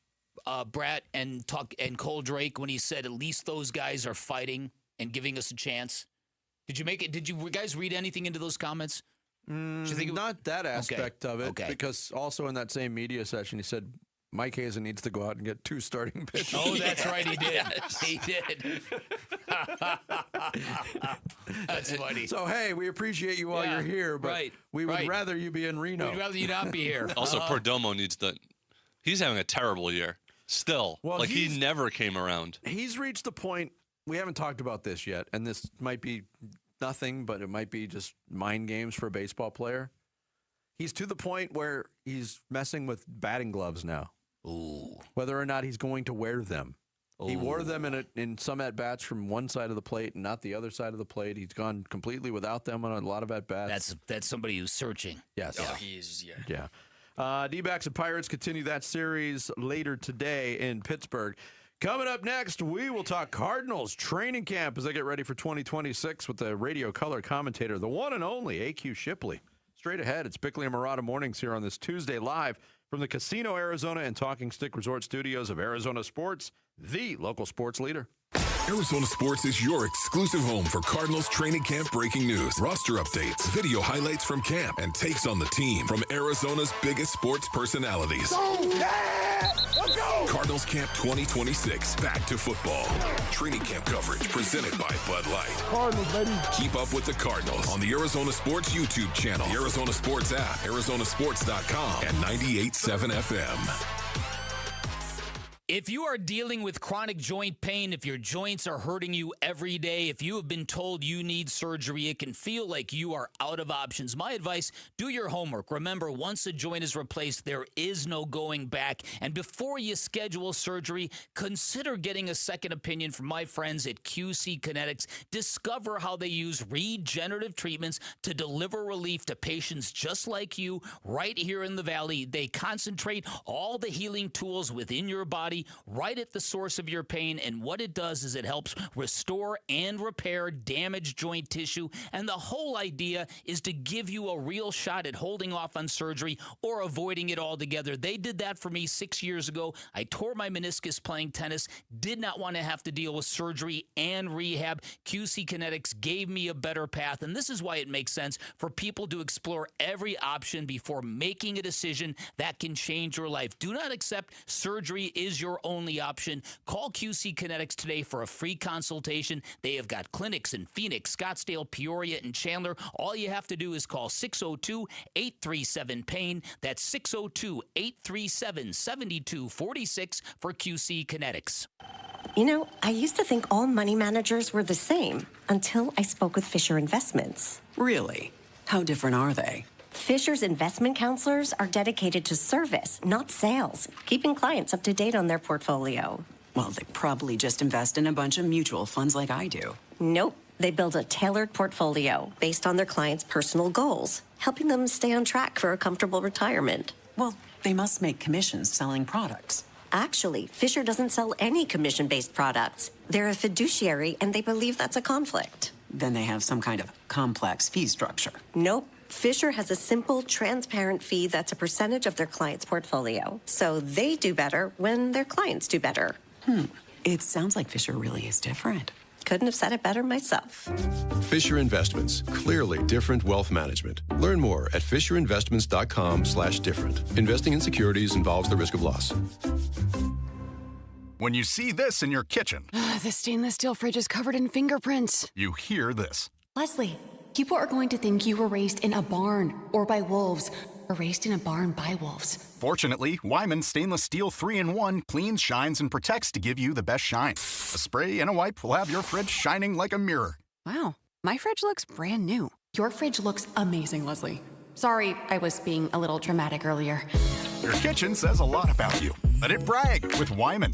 Bratt and Cole Drake when he said at least those guys are fighting and giving us a chance? Did you guys read anything into those comments? Not that aspect of it, because also in that same media session he said Mike Hazen needs to go out and get 2 starting pitchers. Oh, that's right, he did. He did. That's funny. So, hey, we appreciate you while you're here, but we would rather you be in Reno. We'd rather you not be here. Also, Perdomo he's having a terrible year. Still. He never came around. He's reached the point we haven't talked about this yet, and this might be nothing, but it might be just mind games for a baseball player. He's to the point where he's messing with batting gloves now. Ooh. Whether or not he's going to wear them. Ooh. He wore them in some at-bats from one side of the plate and not the other side of the plate. He's gone completely without them on a lot of at-bats. That's somebody who's searching. Yes. Oh, he is, Yeah. D-backs and Pirates continue that series later today in Pittsburgh. Coming up next, we will talk Cardinals training camp as they get ready for 2026 with the radio color commentator, the one and only A.Q. Shipley. Straight ahead, it's Bickley and Murata Mornings here on this Tuesday live from the Casino Arizona and Talking Stick Resort Studios of Arizona Sports, the local sports leader. Arizona Sports is your exclusive home for Cardinals training camp breaking news, roster updates, video highlights from camp, and takes on the team from Arizona's biggest sports personalities. Let's go! Cardinals Camp 2026, back to football. Training camp coverage presented by Bud Light. Cardinals, baby. Keep up with the Cardinals on the Arizona Sports YouTube channel, the Arizona Sports app, arizonasports.com, and 98.7 FM. If you are dealing with chronic joint pain, if your joints are hurting you every day, if you have been told you need surgery, it can feel like you are out of options. My advice, do your homework. Remember, once a joint is replaced, there is no going back. And before you schedule surgery, consider getting a second opinion from my friends at QC Kinetics. Discover how they use regenerative treatments to deliver relief to patients just like you right here in the Valley. They concentrate all the healing tools within your body right at the source of your pain, and what it does is it helps restore and repair damaged joint tissue, and the whole idea is to give you a real shot at holding off on surgery or avoiding it altogether. They did that for me 6 years ago. I tore my meniscus playing tennis, did not want to have to deal with surgery and rehab. QC Kinetics gave me a better path, and this is why it makes sense for people to explore every option before making a decision that can change your life. Do not accept surgery is your only option. Call QC Kinetics today for a free consultation. They have got clinics in Phoenix, Scottsdale, Peoria, and Chandler. All you have to do is call 602-837-PAIN. That's 602-837-7246 for QC Kinetics. You know, I used to think all money managers were the same until I spoke with Fisher Investments. Really? How different are they? Fisher's investment counselors are dedicated to service, not sales, keeping clients up to date on their portfolio. Well, they probably just invest in a bunch of mutual funds like I do. Nope. They build a tailored portfolio based on their clients' personal goals, helping them stay on track for a comfortable retirement. Well, they must make commissions selling products. Actually, Fisher doesn't sell any commission-based products. They're a fiduciary, and they believe that's a conflict. Then they have some kind of complex fee structure. Nope. Fisher has a simple, transparent fee that's a percentage of their client's portfolio. So they do better when their clients do better. It sounds like Fisher really is different. Couldn't have said it better myself. Fisher Investments. Clearly different wealth management. Learn more at FisherInvestments.com/different. Investing in securities involves the risk of loss. When you see this in your kitchen, the stainless steel fridge is covered in fingerprints. You hear this. Leslie, people are going to think you were raised in a barn or by wolves, or raised in a barn by wolves. Fortunately, Wyman Stainless Steel 3-in-1 cleans, shines, and protects to give you the best shine. A spray and a wipe will have your fridge shining like a mirror. Wow, my fridge looks brand new. Your fridge looks amazing, Leslie. Sorry, I was being a little dramatic earlier. Your kitchen says a lot about you. Let it brag with Wyman.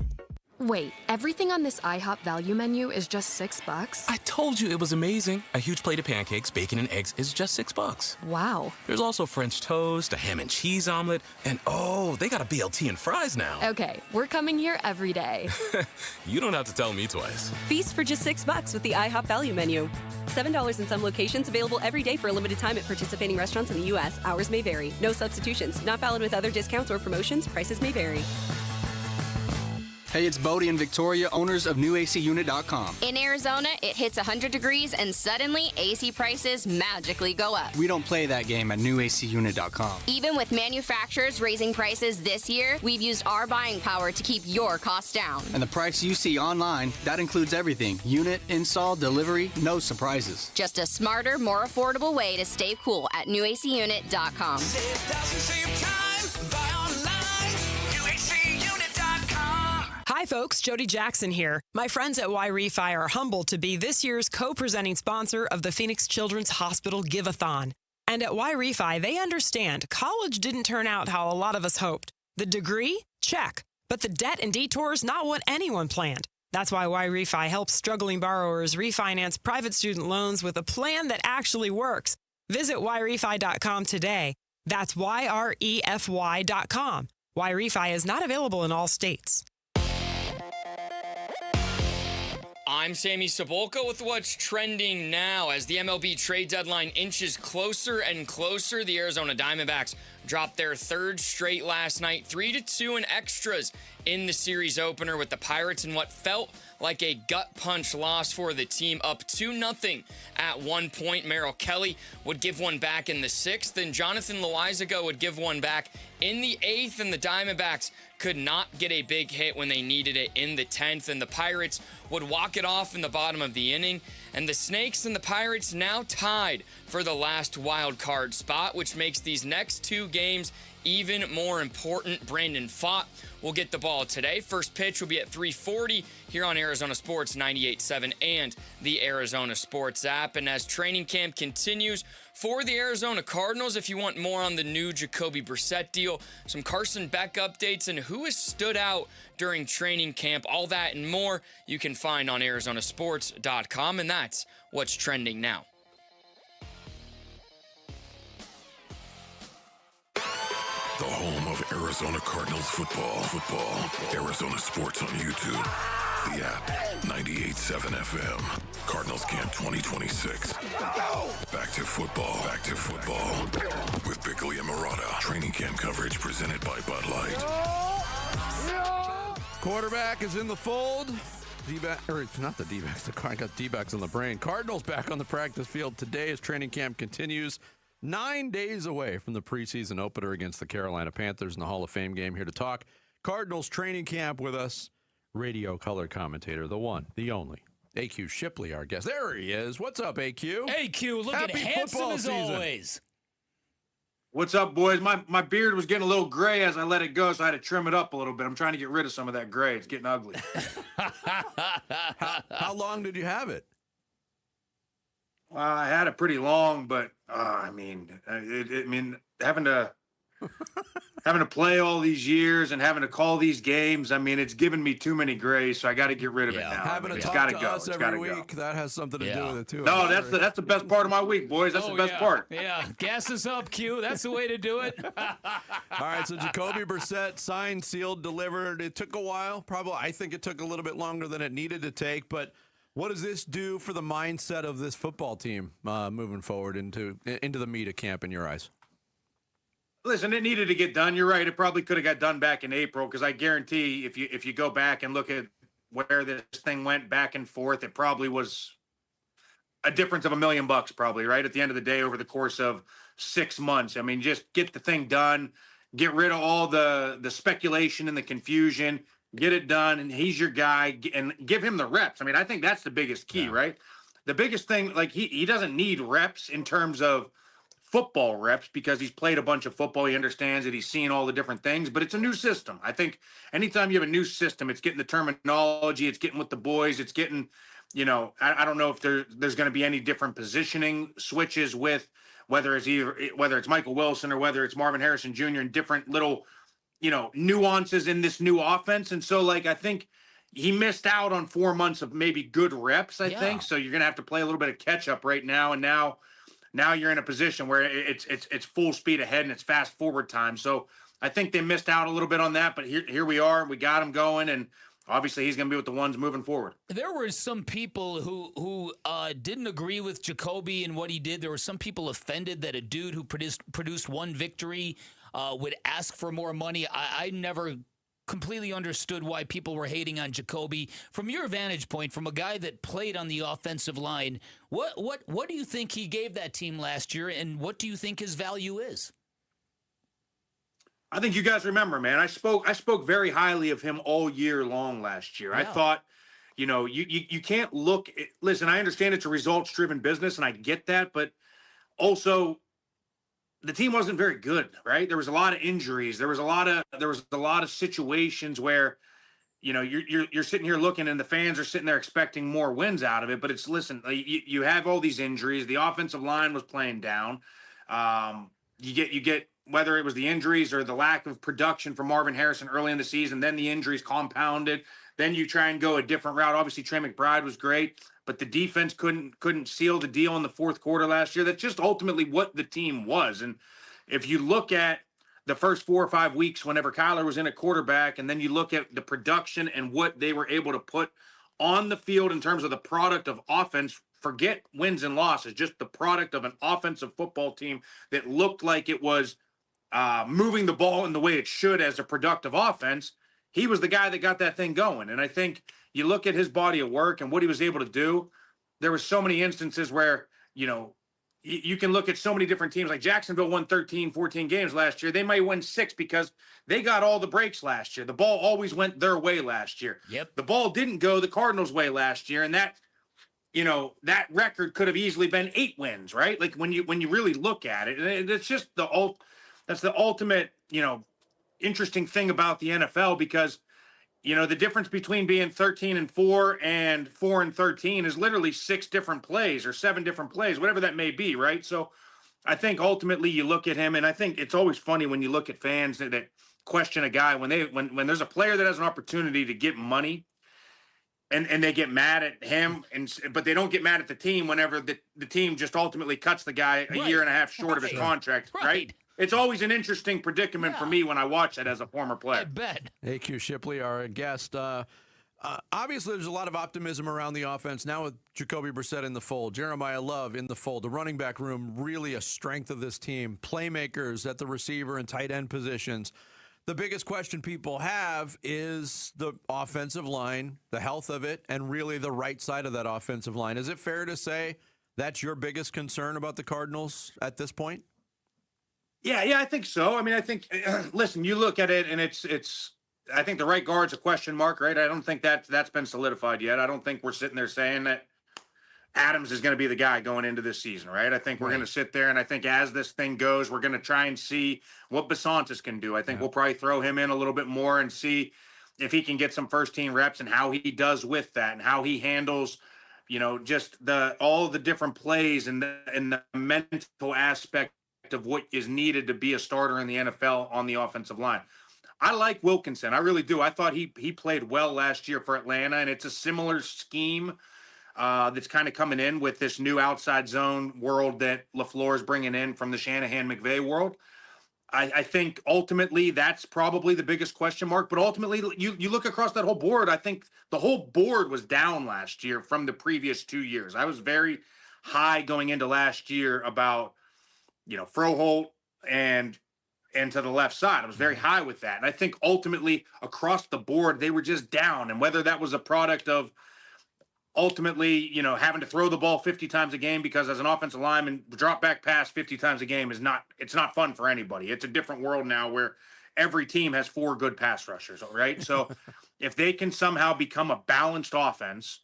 Wait, everything on this IHOP value menu is just $6? I told you it was amazing. A huge plate of pancakes, bacon, and eggs is just $6. Wow. There's also French toast, a ham and cheese omelet, and oh, they got a BLT and fries now. Okay, we're coming here every day. You don't have to tell me twice. Feast for just $6 with the IHOP value menu. $7 in some locations, available every day for a limited time at participating restaurants in the U.S. Hours may vary. No substitutions. Not valid with other discounts or promotions. Prices may vary. Hey, it's Bodie and Victoria, owners of NewACUnit.com. In Arizona, it hits 100 degrees and suddenly AC prices magically go up. We don't play that game at NewACUnit.com. Even with manufacturers raising prices this year, we've used our buying power to keep your costs down. And the price you see online, that includes everything. Unit, install, delivery, no surprises. Just a smarter, more affordable way to stay cool at NewACUnit.com. Save thousands, save time, buy online, NewACUnit.com. Hi, folks, Jody Jackson here. My friends at Y-Refi are humbled to be this year's co-presenting sponsor of the Phoenix Children's Hospital Give-a-thon. And at Y-Refi, they understand college didn't turn out how a lot of us hoped. The degree? Check. But the debt and detours, not what anyone planned. That's why Y-Refi helps struggling borrowers refinance private student loans with a plan that actually works. Visit YRefi.com today. That's YREFY.com. Y-Refi is not available in all states. I'm Sammy Sabolka with what's trending now. As the MLB trade deadline inches closer and closer, the Arizona Diamondbacks dropped their third straight last night, 3-2 in extras in the series opener with the Pirates in what felt like a gut punch loss for the team, up 2-0 at one point. Merrill Kelly would give one back in the sixth, and Jonathan Loizaga would give one back in the eighth, and the Diamondbacks could not get a big hit when they needed it in the 10th, and the Pirates would walk it off in the bottom of the inning. And the Snakes and the Pirates now tied for the last wild card spot, which makes these next two games even more important. Brandon Pfaadt will get the ball today. First pitch will be at 3:40 here on Arizona Sports 98.7 and the Arizona Sports app. And as training camp continues for the Arizona Cardinals, if you want more on the new Jacoby Brissett deal, some Carson Beck updates, and who has stood out during training camp, all that and more you can find on arizonasports.com. And that's what's trending now. The home of Arizona Cardinals football. Arizona Sports on YouTube. The app, 98.7 FM. Cardinals Camp 2026. Back to football. With Bickley and Murata. Training camp coverage presented by Bud Light. Quarterback is in the fold. Not the D-backs. I got D-backs on the brain. Cardinals back on the practice field today as training camp continues. 9 days away from the preseason opener against the Carolina Panthers in the Hall of Fame game. Here to talk Cardinals training camp with us, radio color commentator, the one, the only, AQ Shipley, our guest. There he is. What's up, AQ? AQ, looking handsome as always. What's up, boys? My beard was getting a little gray as I let it go, so I had to trim it up a little bit. I'm trying to get rid of some of that gray. It's getting ugly. How long did you have it? I had it pretty long, but having to play all these years and having to call these games, it's given me too many grays, so I got to get rid of it now. Having to talk to us every week, that has something to do with it too. No, that's the best part of my week, boys. That's the best part. Yeah, gas us up, Q. That's the way to do it. All right, so Jacoby Brissett, signed, sealed, delivered. It took a while. I think it took a little bit longer than it needed to take, but what does this do for the mindset of this football team moving forward into the meat of camp in your eyes? Listen, it needed to get done. You're right. It probably could have got done back in April, because I guarantee if you go back and look at where this thing went back and forth, it probably was a difference of $1 million probably, right? At the end of the day, over the course of 6 months. Just get the thing done, get rid of all the speculation and the confusion. Get it done, and he's your guy, and give him the reps. I think that's the biggest key, right? The biggest thing, he doesn't need reps in terms of football reps, because he's played a bunch of football. He understands it. He's seen all the different things, but it's a new system. I think anytime you have a new system, it's getting the terminology, it's getting with the boys, it's getting, I don't know if there's going to be any different positioning switches with whether it's Michael Wilson or whether it's Marvin Harrison Jr. and different little nuances in this new offense. And so, I think he missed out on 4 months of maybe good reps, I think. So you're going to have to play a little bit of catch up right now. And now you're in a position where it's full speed ahead and it's fast forward time. So I think they missed out a little bit on that, but here we are. We got him going, and obviously he's going to be with the ones moving forward. There were some people who didn't agree with Jacoby and what he did. There were some people offended that a dude who produced one victory would ask for more money. I never completely understood why people were hating on Jacoby. From your vantage point, from a guy that played on the offensive line, what do you think he gave that team last year, and what do you think his value is? I think you guys remember, man. I spoke very highly of him all year long last year. Yeah. I thought, you can't look. Listen, I understand it's a results-driven business, and I get that, but also the team wasn't very good, right? There was a lot of injuries. There was a lot of situations where you're sitting here looking, and the fans are sitting there expecting more wins out of it. But listen, you have all these injuries. The offensive line was playing down. You get whether it was the injuries or the lack of production from Marvin Harrison early in the season, then the injuries compounded. Then you try and go a different route. Obviously, Trey McBride was great, but the defense couldn't seal the deal in the fourth quarter last year. That's just ultimately what the team was. And if you look at the first 4 or 5 weeks, whenever Kyler was in a quarterback, and then you look at the production and what they were able to put on the field in terms of the product of offense, forget wins and losses, just the product of an offensive football team that looked like it was moving the ball in the way it should as a productive offense. He was the guy that got that thing going. And I think you look at his body of work and what he was able to do. There were so many instances where, you can look at so many different teams. Like Jacksonville won 13, 14 games last year. They might win 6 because they got all the breaks last year. The ball always went their way last year. Yep. The ball didn't go the Cardinals' way last year. And that record could have easily been 8 wins, right? Like when you really look at it, and it's just that's the ultimate, interesting thing about the NFL, because the difference between being 13-4 and 4-13 is literally 6 different plays or 7 different plays, whatever that may be, right? So I think ultimately you look at him, and I think it's always funny when you look at fans that question a guy when there's a player that has an opportunity to get money, and they get mad at him, but they don't get mad at the team whenever the team just ultimately cuts the guy a year and a half short of his contract, right? It's always an interesting predicament for me when I watch that as a former player. I bet. A.Q. Shipley, our guest. Obviously, there's a lot of optimism around the offense now with Jacoby Brissett in the fold, Jeremiah Love in the fold, the running back room really a strength of this team, playmakers at the receiver and tight end positions. The biggest question people have is the offensive line, the health of it, and really the right side of that offensive line. Is it fair to say that's your biggest concern about the Cardinals at this point? Yeah, I think so. I mean, I think, listen, you look at it and it's. I think the right guard's a question mark, right? I don't think that's been solidified yet. I don't think we're sitting there saying that Adams is going to be the guy going into this season, right? I think we're going to sit there, and I think as this thing goes, we're going to try and see what Basantis can do. I think we'll probably throw him in a little bit more and see if he can get some first-team reps and how he does with that and how he handles, just all the different plays and the mental aspect of what is needed to be a starter in the NFL on the offensive line. I like Wilkinson. I really do. I thought he played well last year for Atlanta, and it's a similar scheme that's kind of coming in with this new outside zone world that LaFleur is bringing in from the Shanahan-McVay world. I think ultimately that's probably the biggest question mark, but ultimately you look across that whole board, I think the whole board was down last year from the previous 2 years. I was very high going into last year about Froholt and to the left side. I was very high with that. And I think ultimately across the board, they were just down. And whether that was a product of ultimately, having to throw the ball 50 times a game, because as an offensive lineman, drop back pass 50 times a game it's not fun for anybody. It's a different world now where every team has 4 good pass rushers, right? So if they can somehow become a balanced offense,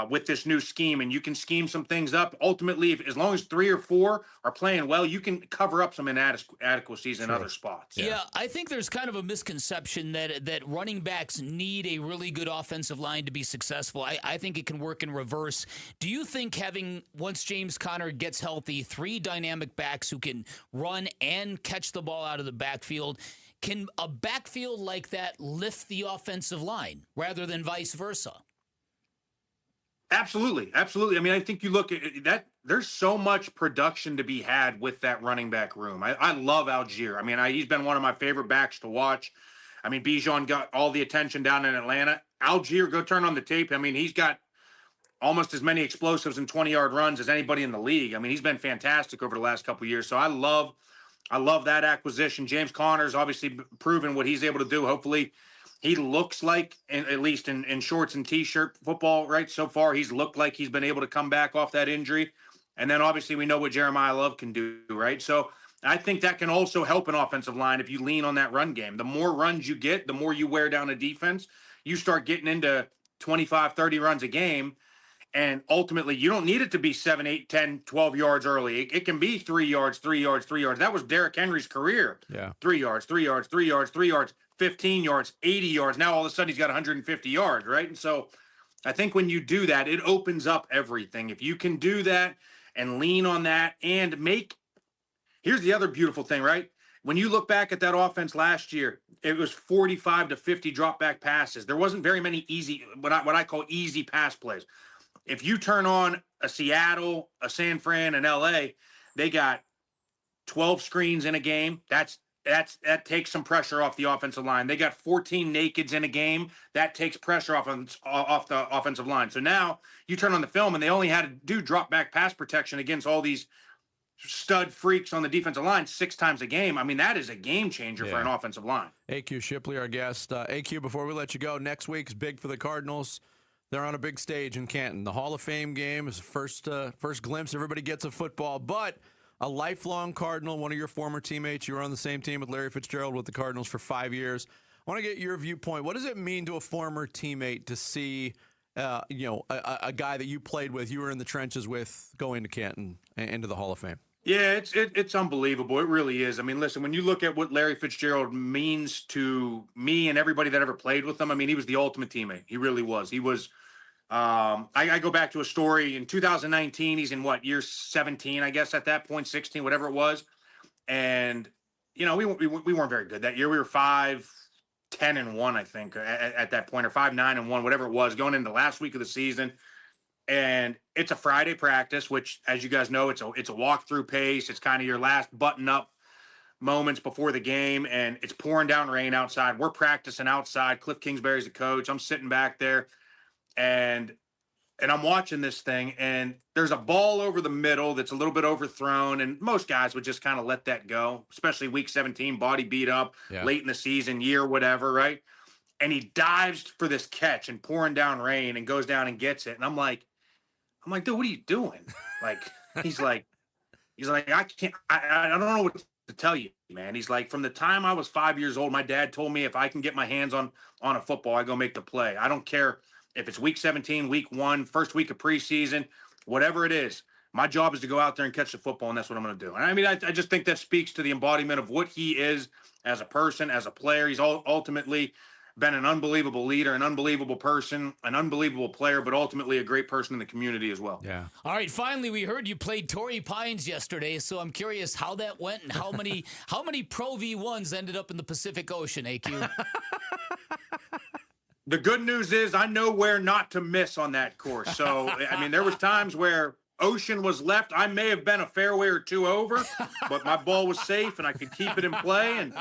with this new scheme, and you can scheme some things up. Ultimately, as long as 3 or 4 are playing well, you can cover up some inadequacies in other spots. Yeah, I think there's kind of a misconception that running backs need a really good offensive line to be successful. I think it can work in reverse. Do you think having, once James Conner gets healthy, 3 dynamic backs who can run and catch the ball out of the backfield, can a backfield like that lift the offensive line rather than vice versa? Absolutely. I mean, I think you look at that, there's so much production to be had with that running back room. I love Algier. I mean, he's been one of my favorite backs to watch. I mean, Bijan got all the attention down in Atlanta. Algier, go turn on the tape. I mean, he's got almost as many explosives and 20-yard runs as anybody in the league. I mean, he's been fantastic over the last couple of years. So I love that acquisition. James Conner's obviously proven what he's able to do. Hopefully, he looks like, at least in shorts and T-shirt football, right? So far, he's looked like he's been able to come back off that injury. And then, obviously, we know what Jeremiah Love can do, right? So I think that can also help an offensive line if you lean on that run game. The more runs you get, the more you wear down a defense. You start getting into 25, 30 runs a game. And ultimately, you don't need it to be 7, 8, 10, 12 yards early. It can be 3 yards, 3 yards, 3 yards. That was Derrick Henry's career. Yeah. 3 yards, 3 yards, 3 yards, 3 yards. 15 yards, 80 yards. Now all of a sudden he's got 150 yards, right? And so I think when you do that, it opens up everything. If you can do that and lean on that and here's the other beautiful thing, right? When you look back at that offense last year, it was 45 to 50 drop back passes. There wasn't very many easy, what I call easy pass plays. If you turn on a Seattle, a San Fran, and LA, they got 12 screens in a game. That takes some pressure off the offensive line. They got 14 nakeds in a game. That takes pressure off the offensive line. So now you turn on the film and they only had to do drop back pass protection against all these stud freaks on the defensive line 6 times a game. I mean, that is a game changer for an offensive line. AQ Shipley, our guest. AQ, before we let you go, next week's big for the Cardinals. They're on a big stage in Canton. The Hall of Fame game is the first glimpse everybody gets of football, but a lifelong Cardinal, one of your former teammates. You were on the same team with Larry Fitzgerald with the Cardinals for 5 years. I want to get your viewpoint. What does it mean to a former teammate to see, a guy that you played with, you were in the trenches with, going to Canton and into the Hall of Fame? Yeah, it's unbelievable. It really is. I mean, listen, when you look at what Larry Fitzgerald means to me and everybody that ever played with him, I mean, he was the ultimate teammate. He really was. He was. I go back to a story in 2019. He's in year 17, I guess, at that point, 16, whatever it was. And, we weren't very good that year. We were 5-10-1, I think, at that point, or 5-9-1, whatever it was, going into the last week of the season. And it's a Friday practice, which, as you guys know, it's a walkthrough pace. It's kind of your last button-up moments before the game, and it's pouring down rain outside. We're practicing outside. Cliff Kingsbury's the coach. I'm sitting back there. And I'm watching this thing, and there's a ball over the middle that's a little bit overthrown, and most guys would just kind of let that go, especially week 17, body beat up, late in the season, year, whatever, right? And he dives for this catch and pouring down rain and goes down and gets it. And I'm like, dude, what are you doing? Like, he's like, I don't know what to tell you, man. He's like, from the time I was 5 years old, my dad told me if I can get my hands on a football, I go make the play. I don't care if it's week 17, week 1, first week of preseason, whatever it is. My job is to go out there and catch the football, and that's what I'm going to do. And I mean, I just think that speaks to the embodiment of what he is as a person, as a player. He's ultimately been an unbelievable leader, an unbelievable person, an unbelievable player, but ultimately a great person in the community as well. Yeah. All right, finally, we heard you played Torrey Pines yesterday, so I'm curious how that went and how many Pro V1s ended up in the Pacific Ocean, AQ? The good news is I know where not to miss on that course. So, I mean, there was times where ocean was left. I may have been a fairway or two over, but my ball was safe and I could keep it in play. And,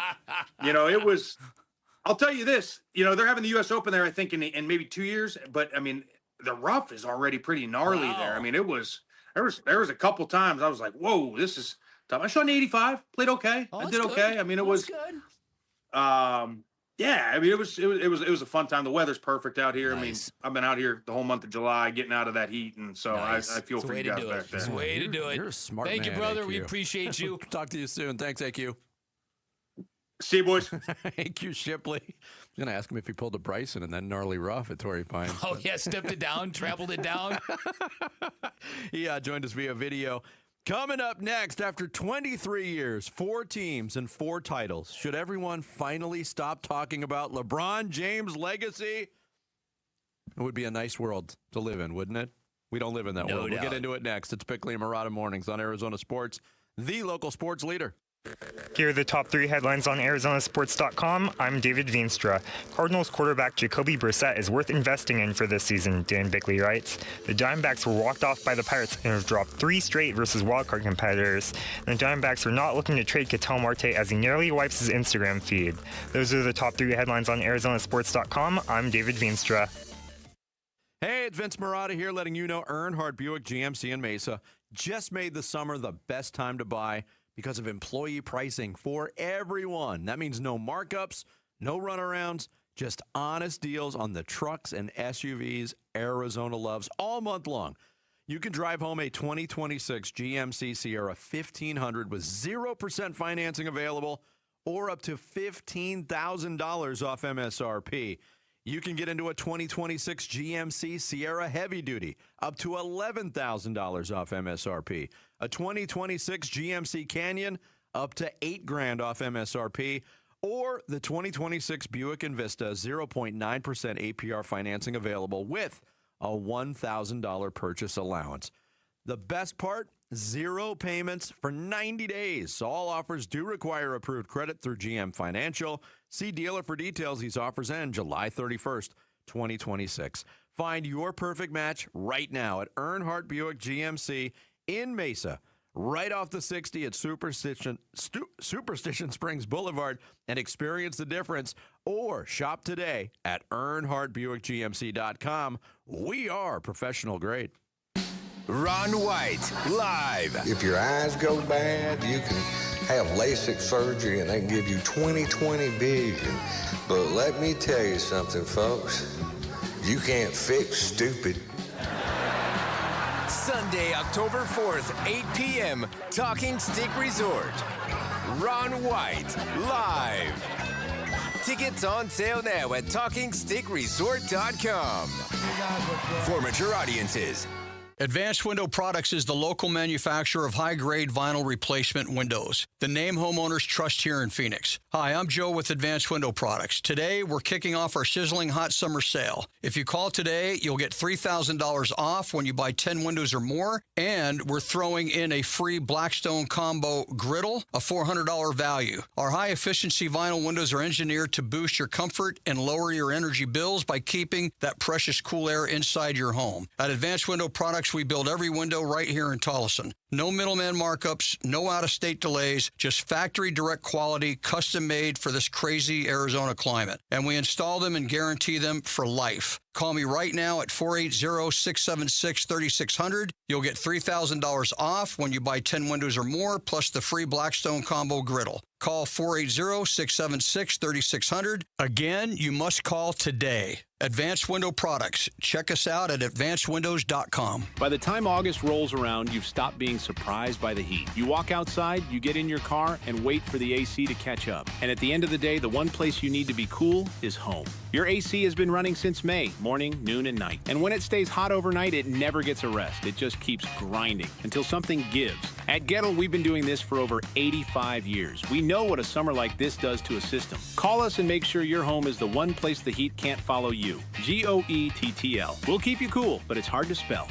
it was – I'll tell you this. They're having the U.S. Open there, I think, in maybe 2 years. But, I mean, the rough is already pretty gnarly there. I mean, there was a couple times I was like, whoa, this is tough. I shot an 85, played okay. I did okay. Good. I mean, it was good. Yeah, I mean, it was a fun time. The weather's perfect out here. Nice. I mean, I've been out here the whole month of July, getting out of that heat, and so nice. I feel for you guys back there. It's the way to do it. You're a smart man. Thank you, brother. AQ. We appreciate you. Talk to you soon. Thanks, AQ. See you, boys. AQ Shipley. I was going to ask him if he pulled a Bryson and then gnarly rough at Torrey Pines. Oh, yeah, stepped it down, traveled it down. He joined us via video. Coming up next, after 23 years, 4 teams and 4 titles, should everyone finally stop talking about LeBron James' legacy? It would be a nice world to live in, wouldn't it? We don't live in that world. We'll get into it next. It's Bickley and Marotta Mornings on Arizona Sports, the local sports leader. Here are the top 3 headlines on ArizonaSports.com. I'm David Veenstra. Cardinals quarterback Jacoby Brissett is worth investing in for this season, Dan Bickley writes. The Diamondbacks were walked off by the Pirates and have dropped 3 straight versus wildcard competitors. And the Diamondbacks are not looking to trade Ketel Marte as he nearly wipes his Instagram feed. Those are the top 3 headlines on ArizonaSports.com. I'm David Veenstra. Hey, it's Vince Marotta here letting you know Earnhardt Buick GMC in Mesa just made the summer the best time to buy because of employee pricing for everyone. That means no markups, no runarounds, just honest deals on the trucks and SUVs Arizona loves all month long. You can drive home a 2026 GMC Sierra 1500 with 0% financing available or up to $15,000 off MSRP. You can get into a 2026 GMC Sierra Heavy Duty, up to $11,000 off MSRP. A 2026 GMC Canyon, up to $8,000 off MSRP. or the 2026 Buick Envista 0.9% APR financing available with a $1,000 purchase allowance. The best part, 0 payments for 90 days. All offers do require approved credit through GM Financial. See dealer for details. These offers end July 31st, 2026. Find your perfect match right now at Earnhardt Buick GMC in Mesa, right off the 60 at Superstition Springs Boulevard, and experience the difference. Or shop today at EarnhardtBuickGMC.com. We are professional grade. Ron White, live. If your eyes go bad, you can have LASIK surgery and they can give you 20/20 vision. But let me tell you something, folks. You can't fix stupid. Sunday, October 4th, 8 p.m., Talking Stick Resort. Ron White, live. Tickets on sale now at TalkingStickResort.com. For mature audiences. Advanced Window Products is the local manufacturer of high-grade vinyl replacement windows. The name homeowners trust here in Phoenix. Hi, I'm Joe with Advanced Window Products. Today, we're kicking off our sizzling hot summer sale. If you call today, you'll get $3,000 off when you buy 10 windows or more, and we're throwing in a free Blackstone Combo griddle, a $400 value. Our high-efficiency vinyl windows are engineered to boost your comfort and lower your energy bills by keeping that precious cool air inside your home. At Advanced Window Products, we build every window right here in Tolleson. No middleman markups, no out-of-state delays, just factory direct quality, custom made for this crazy Arizona climate. And we install them and guarantee them for life. Call me right now at 480-676-3600. You'll get $3,000 off when you buy 10 windows or more, plus the free Blackstone Combo griddle. Call 480-676-3600. Again, you must call today. Advanced Window Products. Check us out at advancedwindows.com. By the time August rolls around, you've stopped being surprised by the heat. You walk outside, you get in your car, and wait for the AC to catch up. And at the end of the day, the one place you need to be cool is home. Your AC has been running since May, morning, noon, and night. And when it stays hot overnight, it never gets a rest. It just keeps grinding until something gives. At Gettle, we've been doing this for over 85 years. We know what a summer like this does to a system. Call us and make sure your home is the one place the heat can't follow you. GOETTL. We'll keep you cool, but it's hard to spell.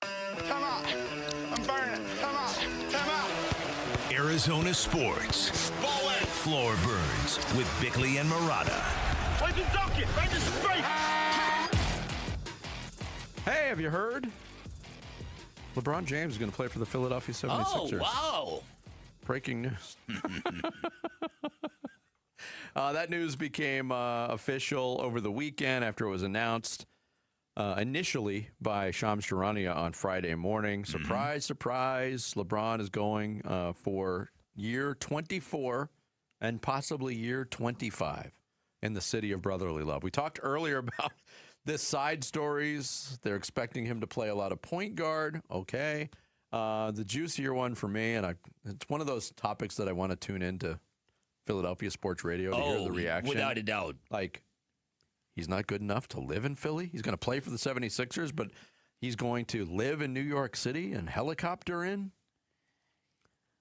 Come on. I'm burning. Come on. Come on. Arizona Sports. Floor Burns with Bickley and Murata. Hey, have you heard? LeBron James is going to play for the Philadelphia 76ers. Oh, wow. Breaking news. That news became official over the weekend after it was announced initially by Shams Charania on Friday morning. Surprise, surprise. LeBron is going for year 24 and possibly year 25 in the city of brotherly love. We talked earlier about this side stories. They're expecting him to play a lot of point guard. Okay. The juicier one for me, and it's one of those topics that I want to tune into Philadelphia Sports Radio to hear the reaction. Without a doubt. Like, he's not good enough to live in Philly. He's going to play for the 76ers, but he's going to live in New York City and helicopter in?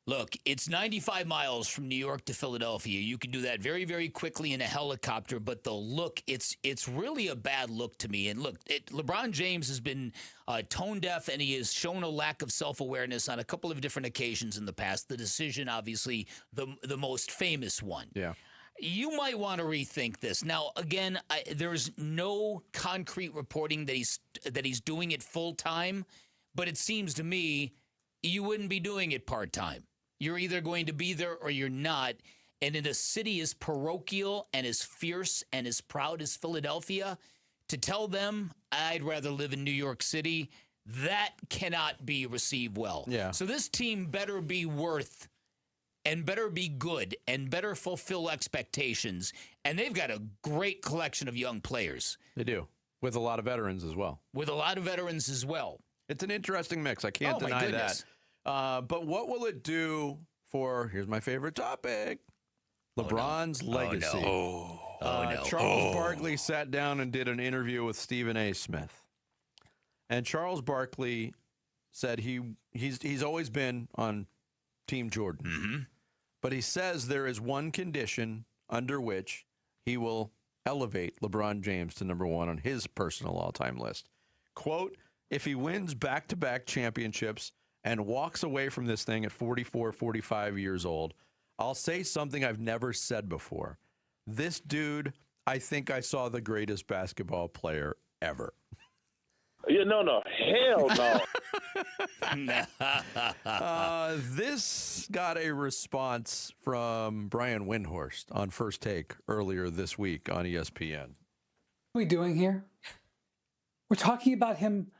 Look, it's 95 miles from New York to Philadelphia. You can do that very, very quickly in a helicopter, but the look, it's really a bad look to me. And look, LeBron James has been tone deaf, and he has shown a lack of self-awareness on a couple of different occasions in the past. The decision, obviously, the most famous one. Yeah. You might want to rethink this. Now, again, there's no concrete reporting that he's doing it full-time, but it seems to me you wouldn't be doing it part-time. You're either going to be there or you're not. And in a city as parochial and as fierce and as proud as Philadelphia, to tell them I'd rather live in New York City, that cannot be received well. Yeah. So this team better be worth and better be good and better fulfill expectations. And they've got a great collection of young players. They do, with a lot of veterans as well. It's an interesting mix. I can't deny that. But what will it do for, here's my favorite topic, LeBron's legacy? No. Charles Barkley sat down and did an interview with Stephen A. Smith. And Charles Barkley said he he's always been on Team Jordan. Mm-hmm. But he says there is one condition under which he will elevate LeBron James to number one on his personal all-time list. Quote, if he wins back-to-back championships and walks away from this thing at 44, 45 years old, I'll say something I've never said before. This dude, I think I saw the greatest basketball player ever. Yeah, no. Hell no. This got a response from Brian Windhorst on First Take earlier this week on ESPN. What are we doing here? We're talking about him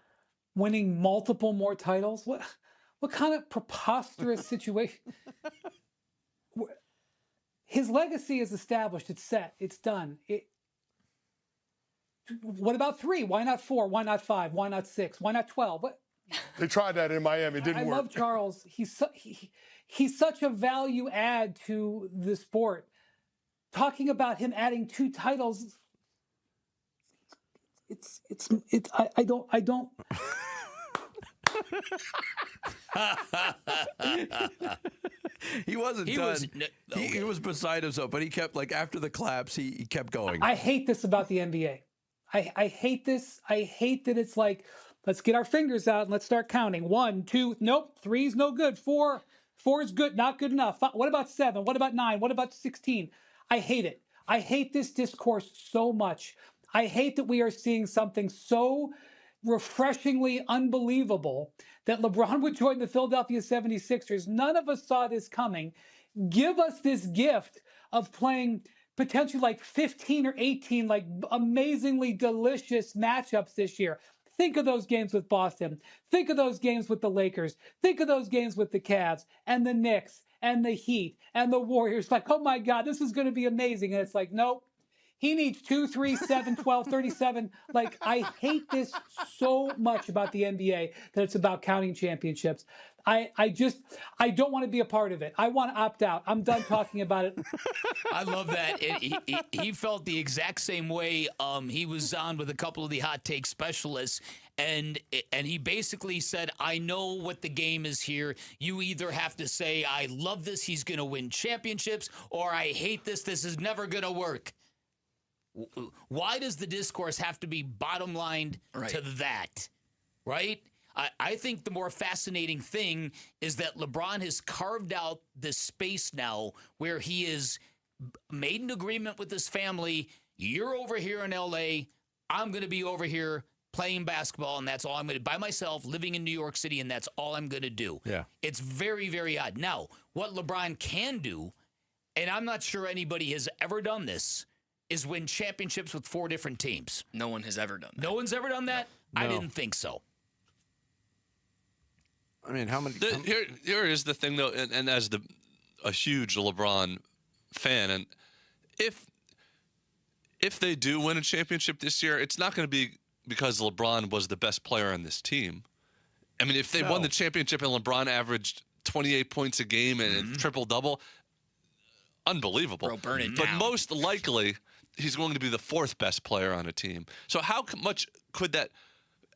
winning multiple more titles? What kind of preposterous situation? His legacy is established. It's set. It's done. What about 3? Why not 4? Why not 5? Why not 6? Why not 12? What? They tried that in Miami. It didn't work. I love Charles. He's such a value add to the sport. Talking about him adding 2 titles, I don't. He wasn't done. He was beside himself, but he kept, like, after the claps, he kept going. I hate this about the NBA. I hate this. I hate that it's like, let's get our fingers out and let's start counting. 1, 2, nope. 3 is no good. 4 is good, not good enough. What about 7? What about 9? What about 16? I hate it. I hate this discourse so much. I hate that we are seeing something so refreshingly unbelievable that LeBron would join the Philadelphia 76ers. None of us saw this coming. Give us this gift of playing potentially like 15 or 18 like amazingly delicious matchups this year. Think of those games with Boston. Think of those games with the Lakers. Think of those games with the Cavs and the Knicks and the Heat and the Warriors. Like, oh my God, this is going to be amazing. And it's like, nope. He needs 2, 3, 7, 12, 37. Like, I hate this so much about the NBA that it's about counting championships. I don't want to be a part of it. I want to opt out. I'm done talking about it. I love that. He felt the exact same way. He was on with a couple of the hot take specialists, and he basically said, I know what the game is here. You either have to say, I love this, he's going to win championships, or I hate this, this is never going to work. Why does the discourse have to be bottom lined to that, right? I think the more fascinating thing is that LeBron has carved out this space now where he has made an agreement with his family. You're over here in L.A. I'm going to be over here playing basketball, and that's all I'm going to do by myself, living in New York City, and that's all I'm going to do. Yeah. It's very, very odd. Now, what LeBron can do, and I'm not sure anybody has ever done this, is win championships with 4 different teams. No one has ever done that. No one's ever done that? No. I didn't think so. I mean, how many? Here is the thing, though, and as a huge LeBron fan, and if they do win a championship this year, it's not going to be because LeBron was the best player on this team. I mean, if they won the championship and LeBron averaged 28 points a game and triple-double, unbelievable. Bro, burn it but down. most likely, he's going to be the 4th best player on a team. So how much could that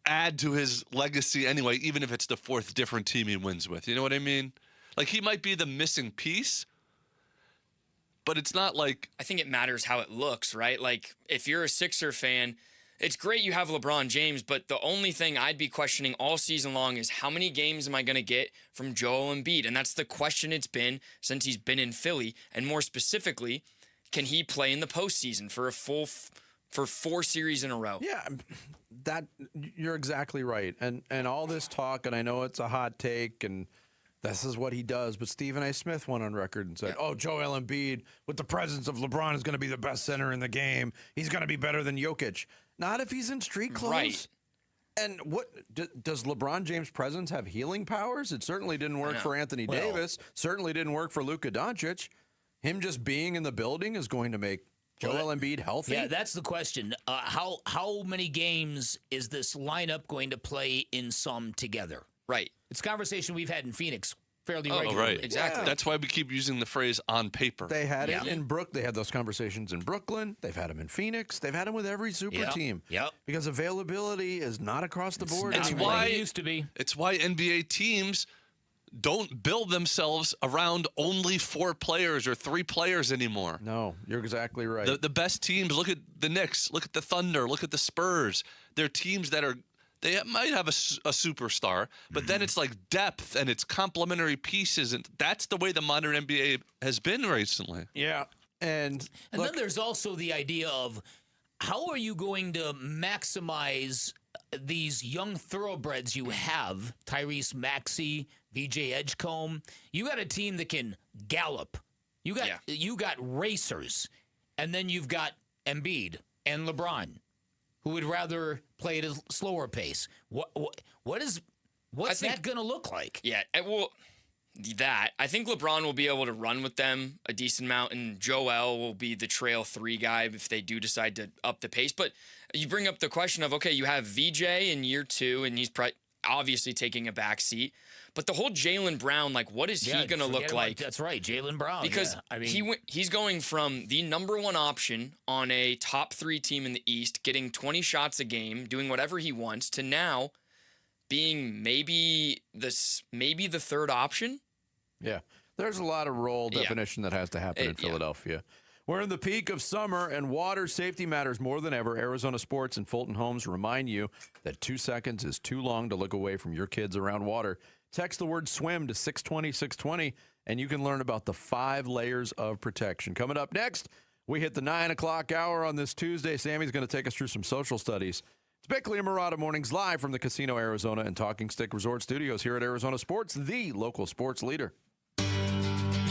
add to his legacy anyway, even if it's the 4th different team he wins with? You know what I mean? Like, he might be the missing piece, but it's not like... I think it matters how it looks, right? Like, if you're a Sixer fan, it's great you have LeBron James, but the only thing I'd be questioning all season long is how many games am I going to get from Joel Embiid? And that's the question it's been since he's been in Philly. And more specifically, can he play in the postseason for for 4 series in a row? Yeah, that you're exactly right. And all this talk, and I know it's a hot take, and this is what he does, but Stephen A. Smith went on record and said, oh, Joel Embiid, with the presence of LeBron, is going to be the best center in the game. He's going to be better than Jokic. Not if he's in street clothes. Right. And what does LeBron James' presence have healing powers? It certainly didn't work for Anthony Davis. Certainly didn't work for Luka Doncic. Him just being in the building is going to make Joel Embiid healthy? Yeah, that's the question. How many games is this lineup going to play in some together? Right. It's a conversation we've had in Phoenix fairly regularly. Right. Exactly. That's why we keep using the phrase on paper. They had it in They had those conversations in Brooklyn. They've had them in Phoenix. They've had them with every super team. Yep. Because availability is not across the board It's anymore. why it used to be. It's why NBA teams don't build themselves around only 4 players or 3 players anymore. No, you're exactly right. The best teams, look at the Knicks, look at the Thunder, look at the Spurs. They're teams that they might have a superstar, but then it's like depth and it's complementary pieces, and that's the way the modern NBA has been recently. Yeah, and then there's also the idea of how are you going to maximize these young thoroughbreds you have, Tyrese Maxey, VJ Edgecombe. You got a team that can gallop. You got racers, and then you've got Embiid and LeBron, who would rather play at a slower pace. What's that going to look like? Yeah, I think LeBron will be able to run with them a decent amount, and Joel will be the trail 3 guy if they do decide to up the pace. But you bring up the question of, okay, you have VJ in year 2, and he's obviously taking a back seat. But the whole Jaylen Brown, like, what is he going to look like? That's right, Jaylen Brown. Because he's going from the number 1 option on a top 3 team in the East, getting 20 shots a game, doing whatever he wants, to now being maybe the 3rd option. Yeah, there's a lot of role definition that has to happen in Philadelphia. We're in the peak of summer, and water safety matters more than ever. Arizona Sports and Fulton Homes remind you that 2 seconds is too long to look away from your kids around water. Text the word SWIM to 620-620, and you can learn about the 5 layers of protection. Coming up next, we hit the 9 o'clock hour on this Tuesday. Sammy's going to take us through some social studies. It's Bickley and Murata Mornings live from the Casino Arizona and Talking Stick Resort Studios here at Arizona Sports, the local sports leader.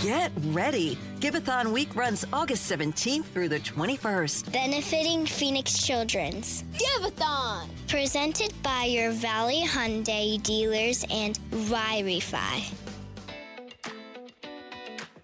Get ready. Give-a-thon week runs August 17th through the 21st. Benefiting Phoenix Children's. Give-a-thon! Presented by your Valley Hyundai dealers and Y-Refi.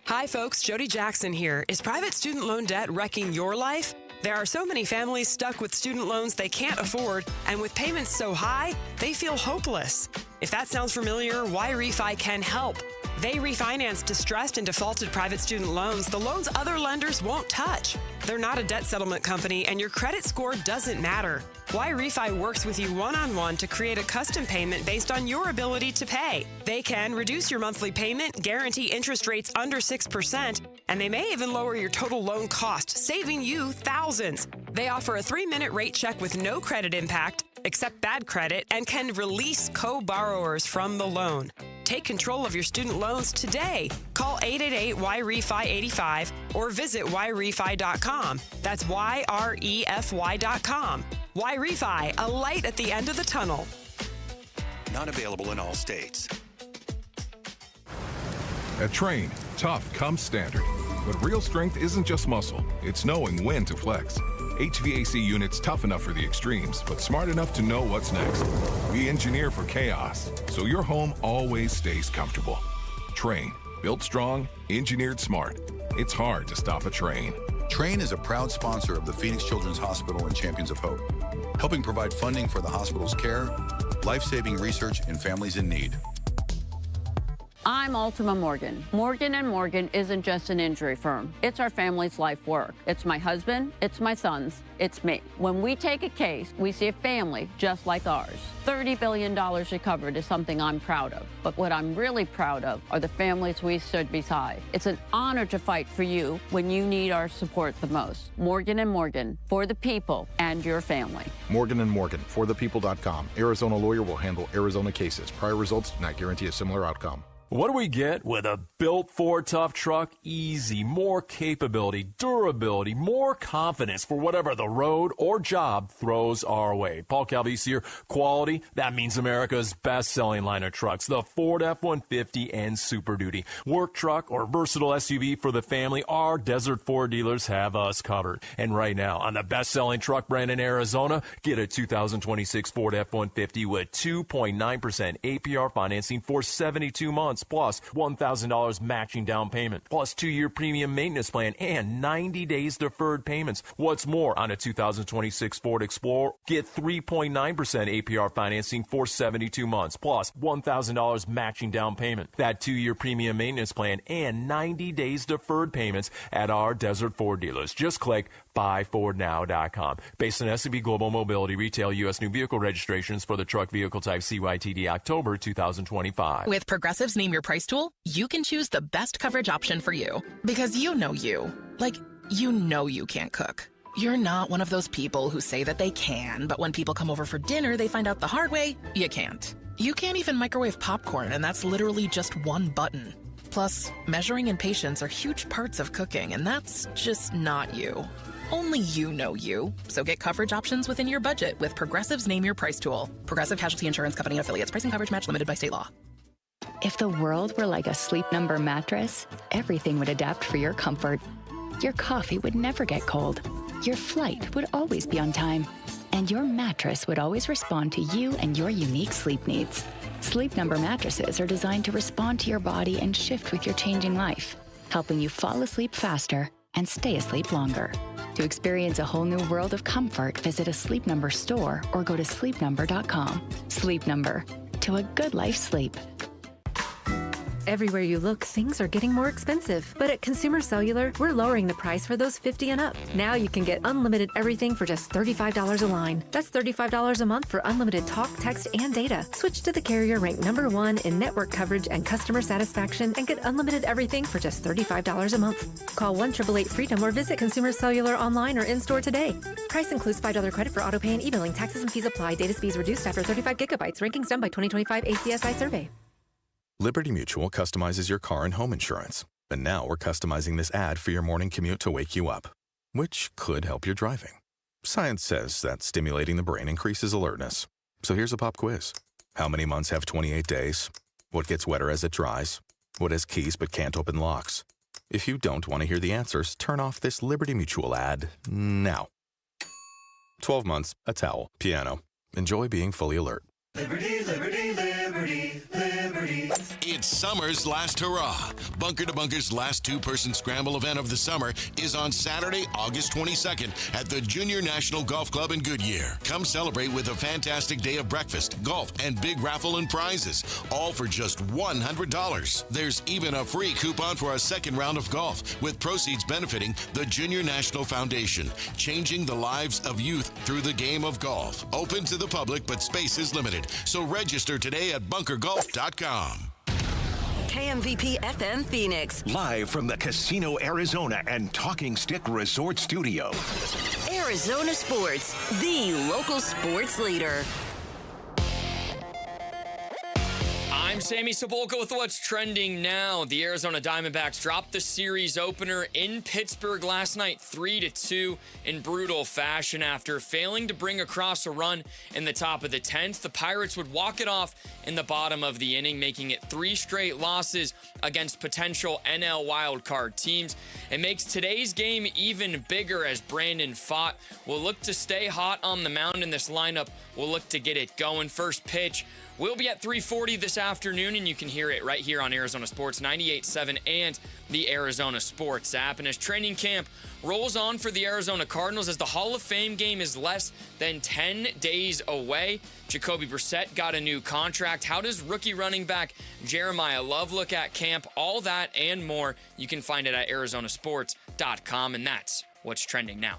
Hi, folks. Jody Jackson here. Is private student loan debt wrecking your life? There are so many families stuck with student loans they can't afford, and with payments so high, they feel hopeless. If that sounds familiar, Y-Refi can help. They refinance distressed and defaulted private student loans, the loans other lenders won't touch. They're not a debt settlement company, and your credit score doesn't matter. Y-Refi works with you one-on-one to create a custom payment based on your ability to pay. They can reduce your monthly payment, guarantee interest rates under 6%, and they may even lower your total loan cost, saving you thousands. They offer a 3-minute rate check with no credit impact, accept bad credit, and can release co-borrowers from the loan. Take control of your student loans today. Call 888-YREFI-85 or visit YREFI.com. That's YREFY.com. Y-Refi, a light at the end of the tunnel. Not available in all states. At Train, tough comes standard. But real strength isn't just muscle, it's knowing when to flex. HVAC units tough enough for the extremes, but smart enough to know what's next. We engineer for chaos, so your home always stays comfortable. Train, built strong, engineered smart. It's hard to stop a train. Train is a proud sponsor of the Phoenix Children's Hospital and Champions of Hope, helping provide funding for the hospital's care, life-saving research, and families in need. I'm Ultima Morgan. Morgan & Morgan isn't just an injury firm. It's our family's life work. It's my husband, it's my sons, it's me. When we take a case, we see a family just like ours. $30 billion recovered is something I'm proud of. But what I'm really proud of are the families we stood beside. It's an honor to fight for you when you need our support the most. Morgan & Morgan, for the people and your family. Morgan & Morgan, forthepeople.com. Arizona lawyer will handle Arizona cases. Prior results do not guarantee a similar outcome. What do we get with a built Ford tough truck? Easy, more capability, durability, more confidence for whatever the road or job throws our way. Paul Calvese here. Quality, that means America's best-selling line of trucks. The Ford F-150 and Super Duty. Work truck or versatile SUV for the family, our Desert Ford dealers have us covered. And right now, on the best-selling truck brand in Arizona, get a 2026 Ford F-150 with 2.9% APR financing for 72 months. months, plus $1,000 matching down payment, plus 2-year premium maintenance plan, and 90 days deferred payments. What's more, on a 2026 Ford Explorer, get 3.9% APR financing for 72 months, plus $1,000 matching down payment, that 2-year premium maintenance plan, and 90 days deferred payments at our Desert Ford dealers. Just click buyfordnow.com. Based on S&P Global Mobility Retail U.S. new vehicle registrations for the truck vehicle type CYTD October 2025. With Progressive's Name Your Price tool, you can choose the best coverage option for you. Because you know you. Like, you know you can't cook. You're not one of those people who say that they can, but when people come over for dinner, they find out the hard way, you can't. You can't even microwave popcorn, and that's literally just one button. Plus, measuring and patience are huge parts of cooking, and that's just not you. Only you know you. So get coverage options within your budget with Progressive's Name Your Price tool. Progressive Casualty Insurance Company and affiliates. Price and coverage match limited by state law. If the world were like a Sleep Number mattress, everything would adapt for your comfort. Your coffee would never get cold. Your flight would always be on time. And your mattress would always respond to you and your unique sleep needs. Sleep Number mattresses are designed to respond to your body and shift with your changing life, helping you fall asleep faster and stay asleep longer. To experience a whole new world of comfort, visit a Sleep Number store or go to sleepnumber.com. Sleep Number. To a good night's sleep. Everywhere you look, things are getting more expensive. But at Consumer Cellular, we're lowering the price for those 50 and up. Now you can get unlimited everything for just $35 a line. That's $35 a month for unlimited talk, text, and data. Switch to the carrier ranked #1 in network coverage and customer satisfaction and get unlimited everything for just $35 a month. Call 1-888-FREEDOM or visit Consumer Cellular online or in-store today. Price includes $5 credit for auto pay and e-billing. Taxes and fees apply. Data speeds reduced after 35 gigabytes. Rankings done by 2025 ACSI survey. Liberty Mutual customizes your car and home insurance. And now we're customizing this ad for your morning commute to wake you up, which could help your driving. Science says that stimulating the brain increases alertness. So here's a pop quiz. How many months have 28 days? What gets wetter as it dries? What has keys but can't open locks? If you don't want to hear the answers, turn off this Liberty Mutual ad now. 12 months, a towel, piano. Enjoy being fully alert. Liberty, liberty, liberty, liberty. It's summer's last hurrah. Bunker to Bunker's last two-person scramble event of the summer is on Saturday, August 22nd at the Junior National Golf Club in Goodyear. Come celebrate with a fantastic day of breakfast, golf, and big raffle and prizes, all for just $100. There's even a free coupon for a second round of golf, with proceeds benefiting the Junior National Foundation, changing the lives of youth through the game of golf. Open to the public, but space is limited. So register today at bunkergolf.com. KMVP FM Phoenix. Live from the Casino Arizona and Talking Stick Resort Studio. Arizona Sports, the local sports leader. I'm Sammy Cebulka with what's trending now. The Arizona Diamondbacks dropped the series opener in Pittsburgh last night 3-2 in brutal fashion after failing to bring across a run in the top of the 10th. The Pirates would walk it off in the bottom of the inning, making it 3 straight losses against potential NL wildcard teams. It makes today's game even bigger as Brandon Pfaadt will look to stay hot on the mound in this lineup. Will look to get it going. First pitch will be at 3:40 this afternoon, and you can hear it right here on Arizona Sports 98.7 and the Arizona Sports app. And as training camp rolls on for the Arizona Cardinals, as the Hall of Fame game is less than 10 days away, Jacoby Brissett got a new contract. How does rookie running back Jeremiah Love look at camp? All that and more, you can find it at arizonasports.com, and that's what's trending now.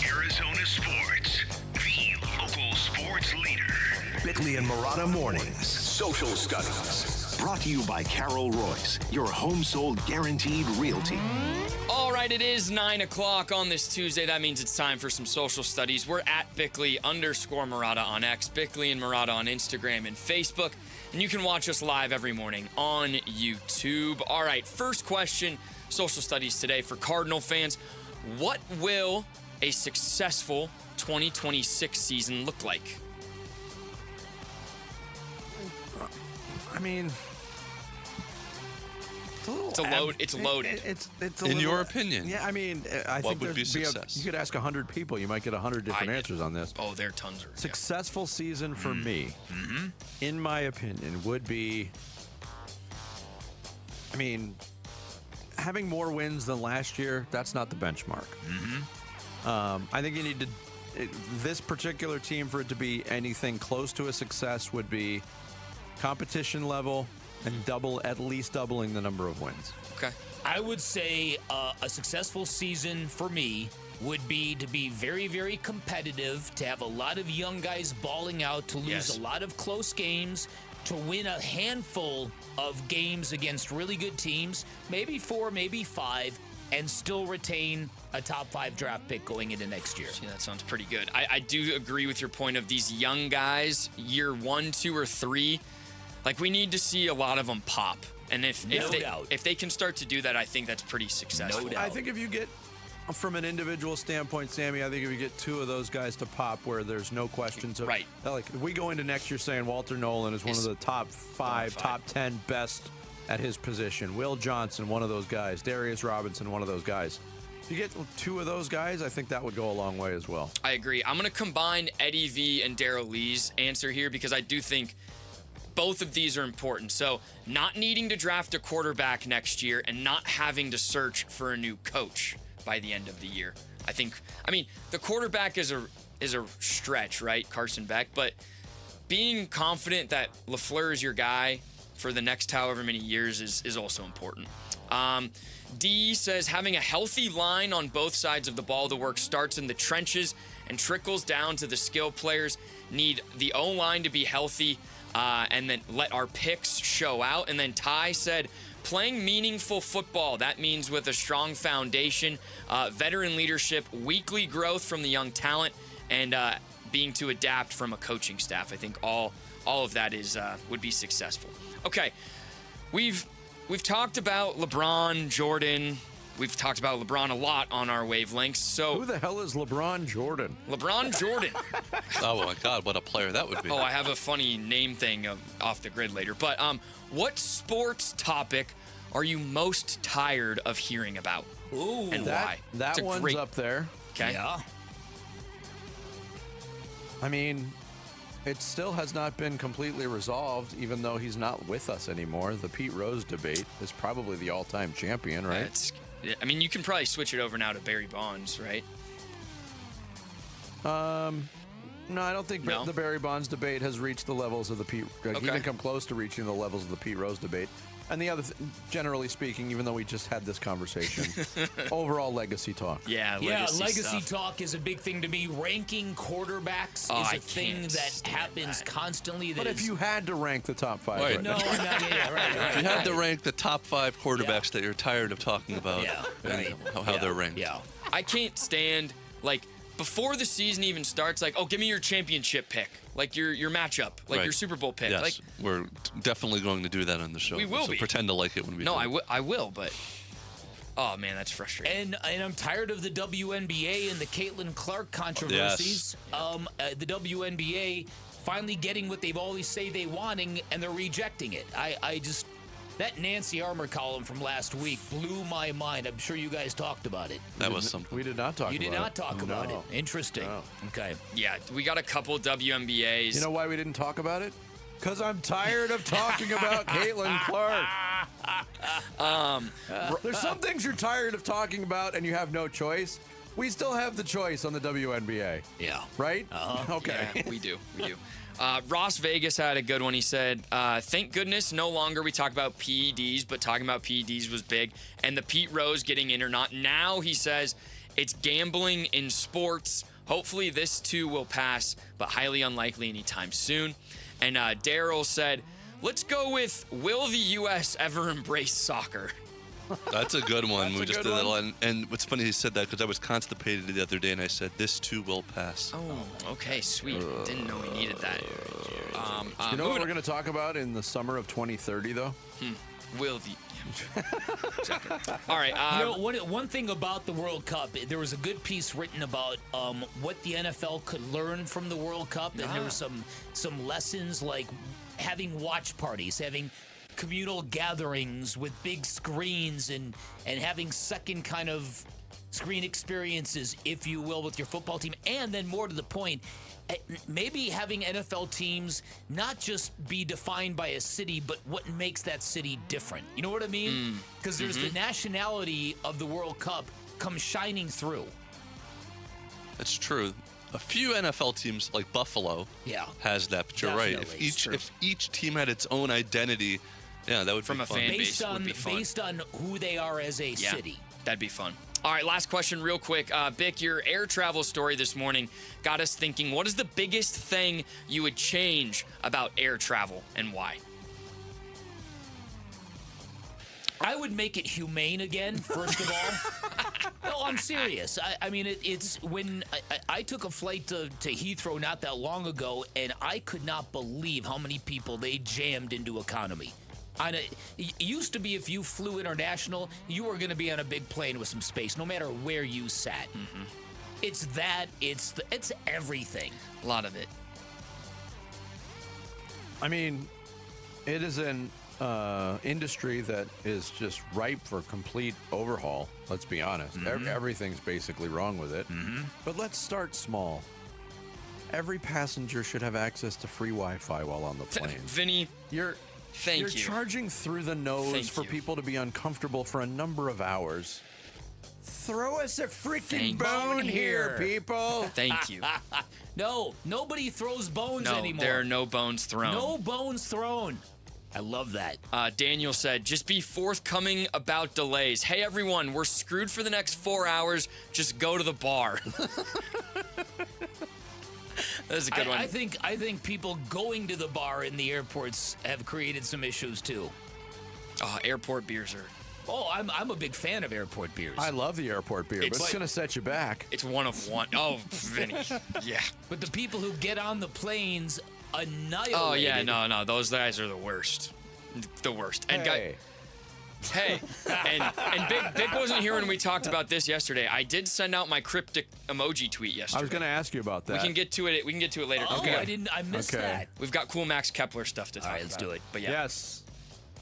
Arizona Sports, the local sports leader. Bickley and Murata Mornings. Social Studies. Brought to you by Carol Royce, your home sold guaranteed realty. All right, it is 9 o'clock on this Tuesday. That means it's time for some social studies. We're at Bickley_Murata on X, Bickley and Murata on Instagram and Facebook. And you can watch us live every morning on YouTube. All right, first question, social studies today for Cardinal fans. What will a successful 2026 season look like? I mean, It's loaded. It's in your opinion. Yeah, I mean, I what think would be success? You could ask 100 people, you might get 100 different answers on this. Oh, there are tons of successful season for me. In my opinion, would be. I mean, having more wins than last year, that's not the benchmark. I think you need to. This particular team, for it to be anything close to a success, would be competition level and at least doubling the number of wins. Okay. I would say a successful season for me would be to be very, very competitive, to have a lot of young guys balling out, to lose a lot of close games, to win a handful of games against really good teams, maybe 4, maybe 5, and still retain a top 5 draft pick going into next year. See, that sounds pretty good. I do agree with your point of these young guys, year 1, 2, or 3. Like, we need to see a lot of them pop. And if they can start to do that, I think that's pretty successful. No doubt. I think if you get, from an individual standpoint, Sammy, I think if you get 2 of those guys to pop where there's no questions. Right. Like, if we go into next year saying Walter Nolan is one of the top 5, top 10 best at his position. Will Johnson, one of those guys. Darius Robinson, one of those guys. If you get 2 of those guys, I think that would go a long way as well. I agree. I'm going to combine Eddie V and Darryl Lee's answer here because I do think both of these are important. So not needing to draft a quarterback next year and not having to search for a new coach by the end of the year. I mean, the quarterback is a stretch, right? Carson Beck, but being confident that LaFleur is your guy for the next however many years is also important. D says having a healthy line on both sides of the ball. The work starts in the trenches and trickles down to the skill players. Need the O-line to be healthy and then let our picks show out. And then Ty said playing meaningful football. That means with a strong foundation, veteran leadership, weekly growth from the young talent, and being to adapt from a coaching staff. I think all of that would be successful. Okay, we've talked about LeBron, Jordan. We've talked about LeBron a lot on our wavelengths. So who the hell is LeBron Jordan? LeBron Jordan. Oh my God, what a player that would be. Oh, I have a funny name thing off the grid later. But what sports topic are you most tired of hearing about? Ooh, and why? That one's up there. Okay. Yeah. I mean, it still has not been completely resolved, even though he's not with us anymore. The Pete Rose debate is probably the all-time champion, right? I mean, you can probably switch it over now to Barry Bonds, right? No, I don't think the Barry Bonds debate has reached the levels of the Pete. He didn't come close to reaching the levels of the Pete Rose debate. And the other, generally speaking, even though we just had this conversation, overall legacy talk. Yeah, legacy talk is a big thing to me. Ranking quarterbacks is a thing that happens constantly. But if you had to rank the top 5, right. No, not, right. If you had to rank the top 5 quarterbacks that you're tired of talking about, and how they're ranked. Yeah, I can't stand before the season even starts. Give me your championship pick, your matchup, your Super Bowl pick. Yes, we're definitely going to do that on the show. We will be. Pretend to like it when we. No, I will, but. Oh man, that's frustrating. And I'm tired of the WNBA and the Caitlin Clark controversies. Yes. The WNBA finally getting what they've always say they wanting, and they're rejecting it. I just. That Nancy Armour column from last week blew my mind. I'm sure you guys talked about it. That was something. We did not talk about it. You did not talk about it. Interesting. No. Okay. Yeah, we got a couple WNBAs. You know why we didn't talk about it? Because I'm tired of talking about Caitlin Clark. There's some things you're tired of talking about and you have no choice. We still have the choice on the WNBA. Yeah. Right? Okay. Yeah, we do. Ross Vegas had a good one. He said, thank goodness no longer we talk about PEDs, but talking about PEDs was big. And the Pete Rose getting in or not. Now, he says, it's gambling in sports. Hopefully this too will pass, but highly unlikely anytime soon. And Daryl said, let's go with, will the U.S. ever embrace soccer? That's a good one. We just did that a lot. And what's funny, he said that because I was constipated the other day, and I said, this too will pass. Oh, okay, sweet. Didn't know we needed that. You know what we're going to talk about in the summer of 2030, though? Will the... All right. One thing about the World Cup, there was a good piece written about what the NFL could learn from the World Cup, and there were some lessons like having watch parties, having communal gatherings with big screens and having second kind of screen experiences, if you will, with your football team. And then more to the point, maybe having NFL teams not just be defined by a city, but what makes that city different. You know what I mean? Because there's the nationality of the World Cup comes shining through. That's true. A few NFL teams like Buffalo has that, but you're right. If each team had its own identity, that would from be a fun. fan base would be fun. Based on who they are as a city. That'd be fun. All right, last question real quick. Bick, your air travel story this morning got us thinking, what is the biggest thing you would change about air travel and why? I would make it humane again, first of all. No, I'm serious. I mean, it's when I took a flight to Heathrow not that long ago, and I could not believe how many people they jammed into economy. It used to be if you flew international, you were going to be on a big plane with some space, no matter where you sat. It's that. It's everything. A lot of it. I mean, it is an industry that is just ripe for complete overhaul. Let's be honest. Everything's basically wrong with it. But let's start small. Every passenger should have access to free Wi-Fi while on the plane. Vinny, you're charging through the nose for people to be uncomfortable for a number of hours. Throw us a freaking bone here, people. Thank you. No, nobody throws bones anymore. There are no bones thrown. No bones thrown. I love that. Daniel said, just be forthcoming about delays. Hey, everyone, we're screwed for the next 4 hours. Just go to the bar. That's a good one. I think people going to the bar in the airports have created some issues, too. Airport beers are... Oh, I'm a big fan of airport beers. I love the airport beer, but it's going to set you back. It's one of one. Oh, Vinny. Yeah. But the people who get on the planes annihilated. Oh, yeah, no. Those guys are the worst. The worst. And Hey, and Big wasn't here when we talked about this yesterday. I did send out my cryptic emoji tweet yesterday. I was going to ask you about that. We can get to it later. Oh, I missed that. We've got cool Max Kepler stuff to talk about. All right, let's do it. But Yes.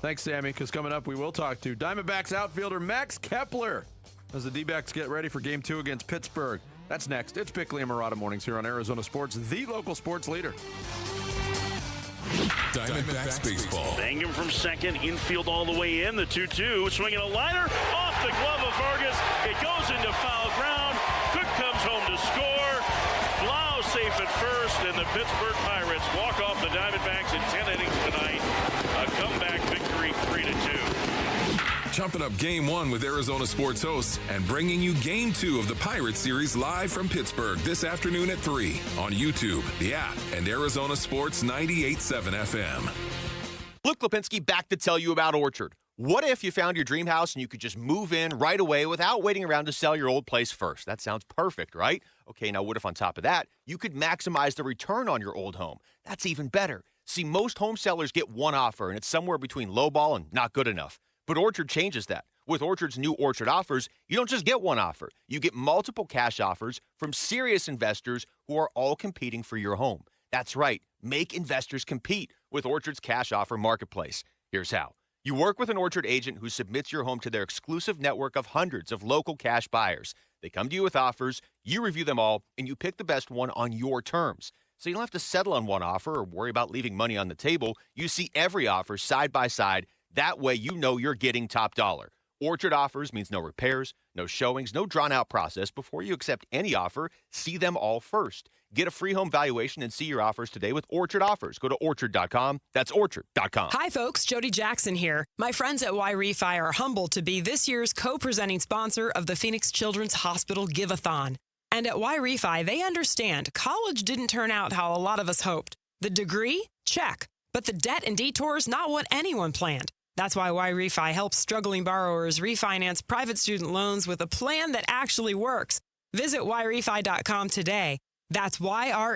Thanks, Sammy, because coming up, we will talk to Diamondbacks outfielder Max Kepler as the D-backs get ready for Game 2 against Pittsburgh. That's next. It's Bickley and Murata Mornings here on Arizona Sports, the local sports leader. Diamondbacks baseball. Banging from second, infield all the way in. The 2-2, swinging a liner off the glove of Vargas. It goes into foul ground. Cook comes home to score. Blau safe at first, and the Pittsburgh Pirates walk off the Diamondbacks in 10 innings tonight. A comeback victory, 3-2. Jumping up Game 1 with Arizona Sports hosts and bringing you Game 2 of the Pirates series live from Pittsburgh this afternoon at 3 on YouTube, the app, and Arizona Sports 98.7 FM. Luke Lipinski back to tell you about Orchard. What if you found your dream house and you could just move in right away without waiting around to sell your old place first? That sounds perfect, right? Okay, now what if on top of that, you could maximize the return on your old home? That's even better. See, most home sellers get one offer, and it's somewhere between lowball and not good enough. But Orchard changes that. With Orchard's new Orchard offers, you don't just get one offer. You get multiple cash offers from serious investors who are all competing for your home. That's right. Make investors compete with Orchard's cash offer marketplace. Here's how. You work with an Orchard agent who submits your home to their exclusive network of hundreds of local cash buyers. They come to you with offers, you review them all, and you pick the best one on your terms. So you don't have to settle on one offer or worry about leaving money on the table. You see every offer side by side. That way you know you're getting top dollar. Orchard offers means no repairs, no showings, no drawn-out process. Before you accept any offer, see them all first. Get a free home valuation and see your offers today with Orchard Offers. Go to Orchard.com. That's Orchard.com. Hi, folks. Jody Jackson here. My friends at Y-Refi are humbled to be this year's co-presenting sponsor of the Phoenix Children's Hospital Give-A-Thon. And at Y-Refi, they understand college didn't turn out how a lot of us hoped. The degree? Check. But the debt and detours, not what anyone planned. That's why Y-Refi helps struggling borrowers refinance private student loans with a plan that actually works. Visit YRefi.com today. That's YREFY.com.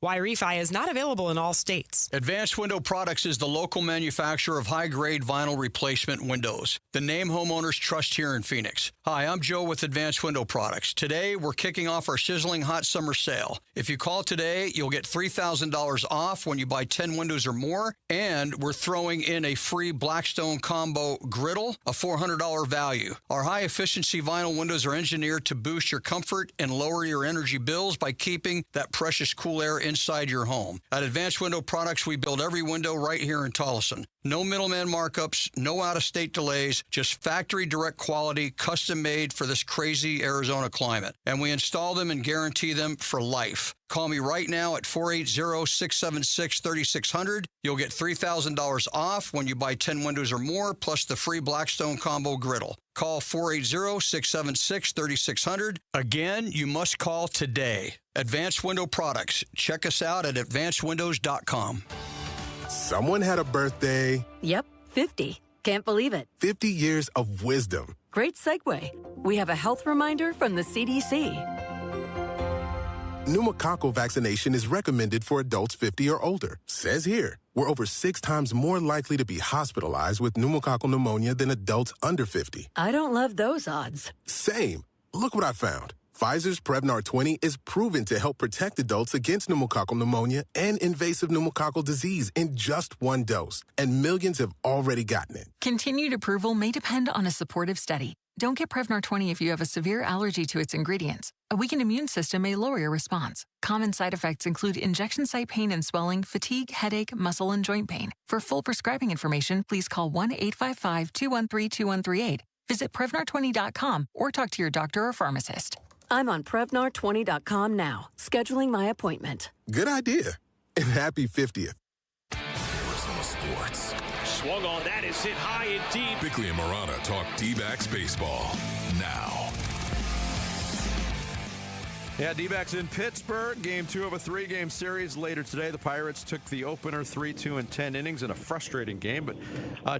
Y-Refi is not available in all states. Advanced Window Products is the local manufacturer of high-grade vinyl replacement windows. The name homeowners trust here in Phoenix. Hi, I'm Joe with Advanced Window Products. Today, we're kicking off our sizzling hot summer sale. If you call today, you'll get $3,000 off when you buy 10 windows or more, and we're throwing in a free Blackstone Combo griddle, a $400 value. Our high-efficiency vinyl windows are engineered to boost your comfort and lower your energy bills by keeping that precious cool air inside your home. At Advanced Window Products, we build every window right here in Tolleson. No middleman markups, no out-of-state delays, just factory direct quality, custom made for this crazy Arizona climate. And we install them and guarantee them for life. Call me right now at 480-676-3600. You'll get $3,000 off when you buy 10 windows or more, plus the free Blackstone Combo griddle. Call 480-676-3600. Again, you must call today. Advanced Window Products. Check us out at advancedwindows.com. Someone had a birthday. Yep, 50. Can't believe it. 50 years of wisdom. Great segue. We have a health reminder from the CDC. Pneumococcal vaccination is recommended for adults 50 or older. Says here, we're over 6 times more likely to be hospitalized with pneumococcal pneumonia than adults under 50. I don't love those odds. Same. Look what I found. Pfizer's Prevnar 20 is proven to help protect adults against pneumococcal pneumonia and invasive pneumococcal disease in just 1 dose. And millions have already gotten it. Continued approval may depend on a supportive study. Don't get Prevnar 20 if you have a severe allergy to its ingredients. A weakened immune system may lower your response. Common side effects include injection site pain and swelling, fatigue, headache, muscle, and joint pain. For full prescribing information, please call 1-855-213-2138. Visit Prevnar20.com or talk to your doctor or pharmacist. I'm on Prevnar20.com now, scheduling my appointment. Good idea. And happy 50th. Arizona Sports. Swung on that is hit high and deep. Bickley and Murata talk D-backs baseball now. Yeah, D-backs in Pittsburgh. Game 2 of a 3-game series. Later today, the Pirates took the opener 3-2 in 10 innings in a frustrating game. But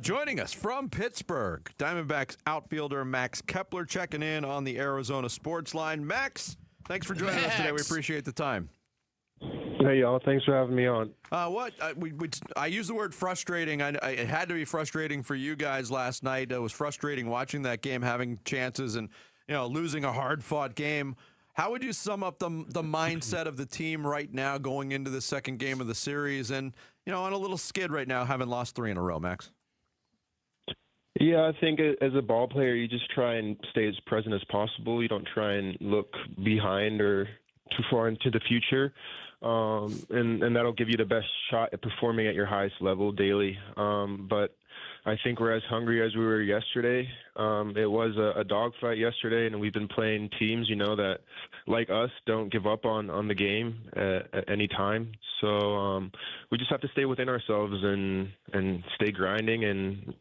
joining us from Pittsburgh, Diamondbacks outfielder Max Kepler checking in on the Arizona Sports Line. Max, thanks for joining us today. We appreciate the time. Hey, y'all. Thanks for having me on. I use the word frustrating. It had to be frustrating for you guys last night. It was frustrating watching that game, having chances and losing a hard-fought game. How would you sum up the mindset of the team right now going into the second game of the series and, on a little skid right now, having lost 3 in a row, Max? Yeah, I think as a ball player, you just try and stay as present as possible. You don't try and look behind or too far into the future. And that'll give you the best shot at performing at your highest level daily. But I think we're as hungry as we were yesterday. It was a dogfight yesterday, and we've been playing teams, that, like us, don't give up on the game at any time. So we just have to stay within ourselves and stay grinding and,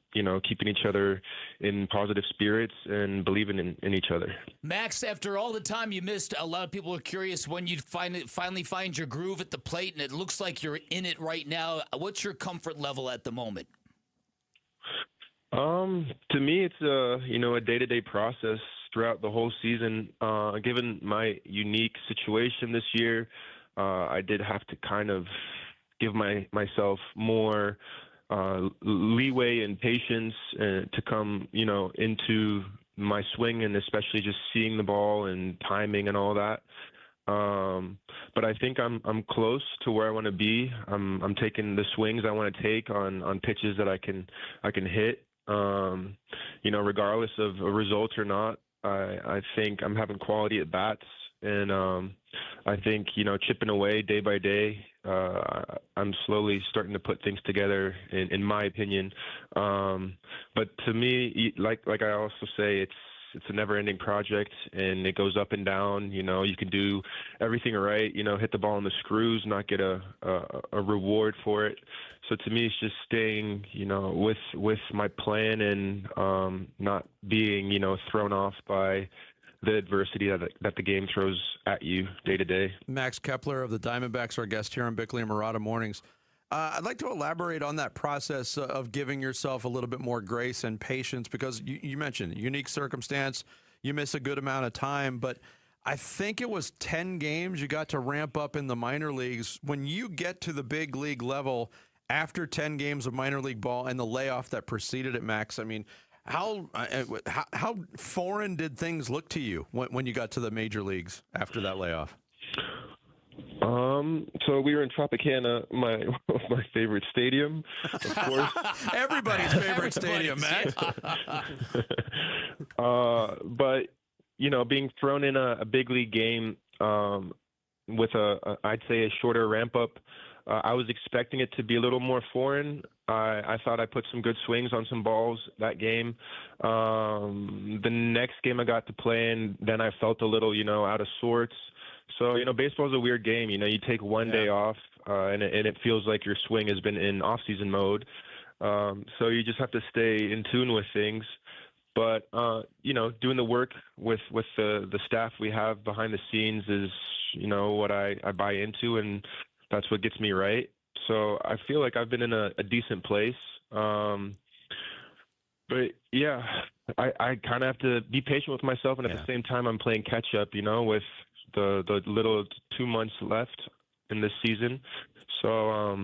keeping each other in positive spirits and believing in each other. Max, after all the time you missed, a lot of people are curious when you'd finally find your groove at the plate, and it looks like you're in it right now. What's your comfort level at the moment? To me, it's a day-to-day process throughout the whole season. Given my unique situation this year, I did have to kind of give myself more leeway and patience to come, into my swing, and especially just seeing the ball and timing and all that. But I think I'm close to where I want to be. I'm taking the swings I want to take on pitches that I can hit. Regardless of a result or not, I think I'm having quality at bats, and I think chipping away day by day, I'm slowly starting to put things together, in my opinion. But to me, like I also say, it's a never-ending project, and it goes up and down. You can do everything right, hit the ball on the screws, not get a reward for it. So to me, it's just staying, with my plan and not being, thrown off by the adversity that the game throws at you day to day. Max Kepler of the Diamondbacks, our guest here on Bickley and Murata Mornings. I'd like to elaborate on that process of giving yourself a little bit more grace and patience, because you mentioned unique circumstance. You miss a good amount of time, but I think it was 10 games you got to ramp up in the minor leagues. When you get to the big league level after 10 games of minor league ball and the layoff that preceded it, Max, I mean, how foreign did things look to you when you got to the major leagues after that layoff? So we were in Tropicana, my favorite stadium, of course. Everybody's favorite stadium, Matt. But being thrown in a big league game with I'd say a shorter ramp up, I was expecting it to be a little more foreign. I thought I put some good swings on some balls that game. The next game I got to play in, then I felt a little, out of sorts. So, baseball is a weird game. You take one day off, and it feels like your swing has been in off-season mode. So you just have to stay in tune with things. But, doing the work with the staff we have behind the scenes is, what I buy into, and that's what gets me right. So I feel like I've been in a decent place. But, yeah, I kind of have to be patient with myself, and at the same time I'm playing catch-up, with the little 2 months left in this season. So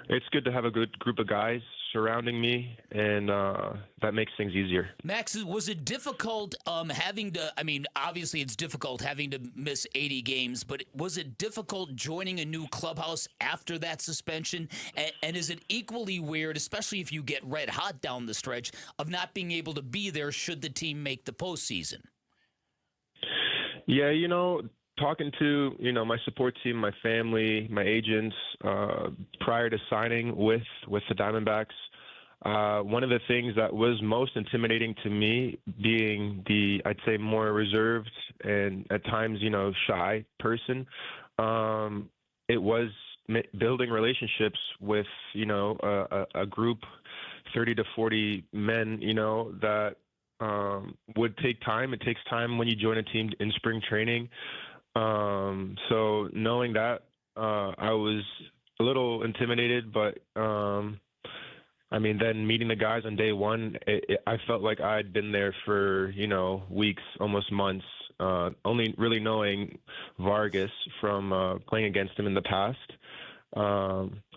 it's good to have a good group of guys surrounding me, and that makes things easier. Max, was it difficult having to, obviously it's difficult having to miss 80 games, but was it difficult joining a new clubhouse after that suspension? And is it equally weird, especially if you get red hot down the stretch, of not being able to be there should the team make the postseason? Yeah, talking to, my support team, my family, my agents, prior to signing with the Diamondbacks, one of the things that was most intimidating to me, being the, I'd say, more reserved and at times, shy person, it was building relationships with, a group, 30 to 40 men, that would take time. It takes time when you join a team in spring training. So knowing that, I was a little intimidated, but then meeting the guys on day one, I felt like I'd been there for, weeks, almost months, only really knowing Vargas from playing against him in the past.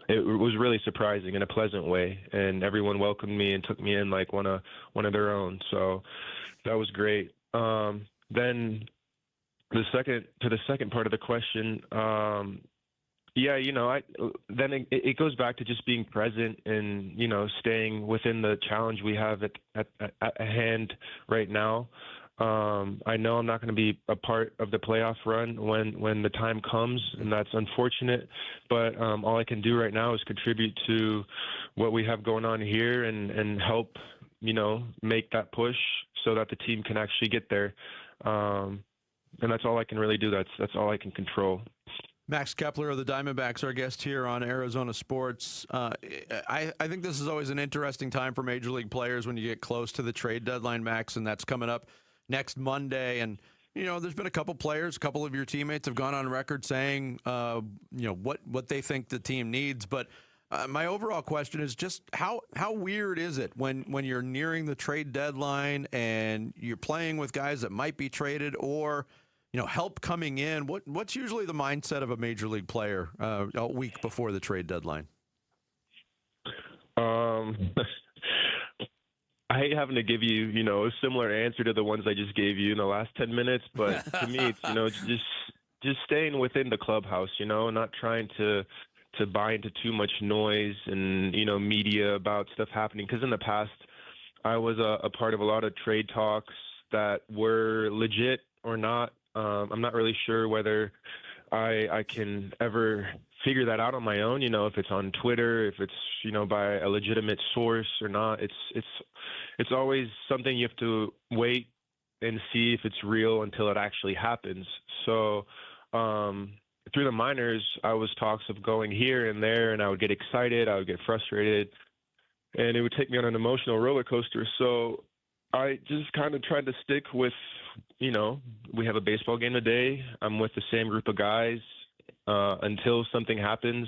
It was really surprising in a pleasant way, and everyone welcomed me and took me in like one of their own. So that was great. Then the second part of the question, it goes back to just being present and, staying within the challenge we have at hand right now. I know I'm not going to be a part of the playoff run when the time comes, and that's unfortunate. But all I can do right now is contribute to what we have going on here and help, make that push so that the team can actually get there. And that's all I can really do. That's all I can control. Max Kepler of the Diamondbacks, our guest here on Arizona Sports. I think this is always an interesting time for Major League players when you get close to the trade deadline, Max, and that's coming up next Monday. And, there's been a couple players, a couple of your teammates have gone on record saying, what they think the team needs. But my overall question is just how weird is it when you're nearing the trade deadline and you're playing with guys that might be traded or help coming in? What's usually the mindset of a major league player a week before the trade deadline? I hate having to give you, a similar answer to the ones I just gave you in the last 10 minutes. But to me, it's, just staying within the clubhouse, not trying to buy into too much noise and, media about stuff happening. Because in the past, I was a part of a lot of trade talks that were legit or not. I'm not really sure whether I can ever figure that out on my own, if it's on Twitter, if it's, by a legitimate source or not. It's always something you have to wait and see if it's real until it actually happens. So through the minors, I was talks of going here and there, and I would get excited, I would get frustrated, and it would take me on an emotional roller coaster. So I just kind of tried to stick with, we have a baseball game today. I'm with the same group of guys until something happens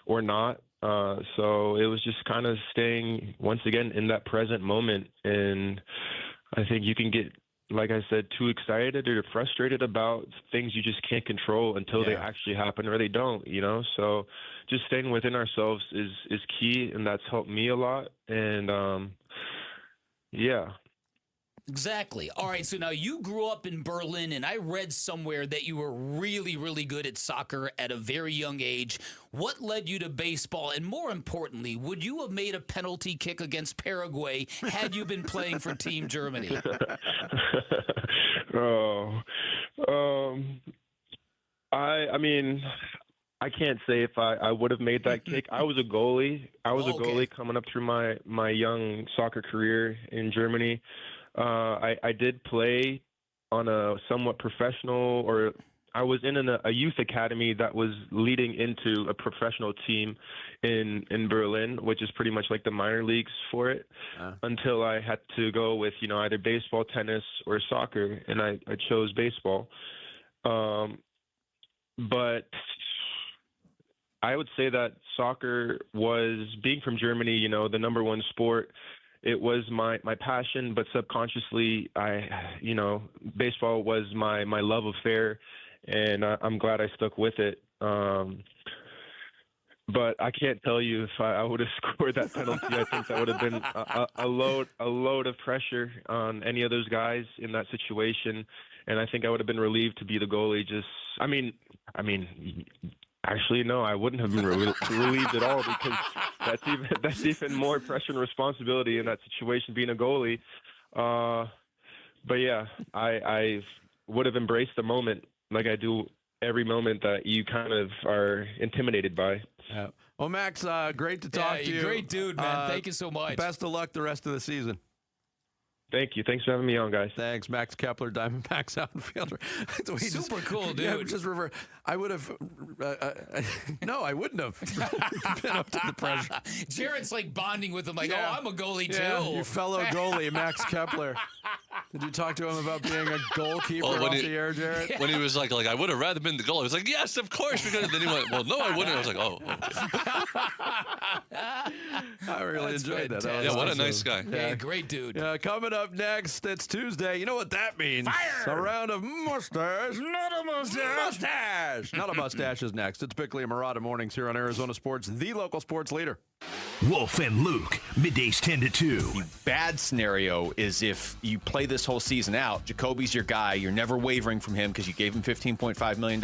or not. So it was just kind of staying, once again, in that present moment. And I think you can get like I said, too excited or frustrated about things you just can't control until they actually happen or they don't, So just staying within ourselves is key, and that's helped me a lot. And, yeah. Exactly. All right, so now you grew up in Berlin, and I read somewhere that you were really, really good at soccer at a very young age. What led you to baseball? And more importantly, would you have made a penalty kick against Paraguay had you been playing for Team Germany? I mean, I can't say if I would have made that kick. I was a goalie. A goalie coming up through my young soccer career in Germany. I did play on a somewhat professional, or I was in a youth academy that was leading into a professional team in Berlin, which is pretty much like the minor leagues for it, until I had to go with, either baseball, tennis, or soccer, and I chose baseball. But I would say that soccer was, being from Germany, the number one sport. It was my passion, but subconsciously, baseball was my love affair, and I'm glad I stuck with it. But I can't tell you if I would have scored that penalty. I think that would have been a load of pressure on any of those guys in that situation, and I think I would have been relieved to be the goalie. Actually, no, I wouldn't have been relieved at all, because that's even more pressure and responsibility in that situation, being a goalie. But yeah, I would have embraced the moment like I do every moment that you kind of are intimidated by. Yeah. Well, Max, great to talk to you. Great dude, man. Thank you so much. Best of luck the rest of the season. Thank you. Thanks for having me on, guys. Thanks, Max Kepler, Diamondbacks outfielder. Super cool, dude. Yeah, just reverse. I would have. No, I wouldn't have been up to the pressure. Jared's like bonding with him, like, oh, I'm a goalie too. Your fellow goalie, Max Kepler. Did you talk to him about being a goalkeeper off the air, Jared? When he was like, I would have rather been the goalie. I was like, yes, of course. Because then he went, well, no, I wouldn't. I was like, oh. Okay. I really enjoyed that. Yeah, what a nice guy. Yeah, great dude. Yeah, coming up next, it's Tuesday. You know what that means? Fire! A round of mustache. Not a mustache. Mustache. Not a mustache is next. It's Bickley and Murata mornings here on Arizona Sports, the local sports leader. Wolf and Luke, middays 10 to 2. The bad scenario is if you play this whole season out, Jacoby's your guy, you're never wavering from him because you gave him $15.5 million.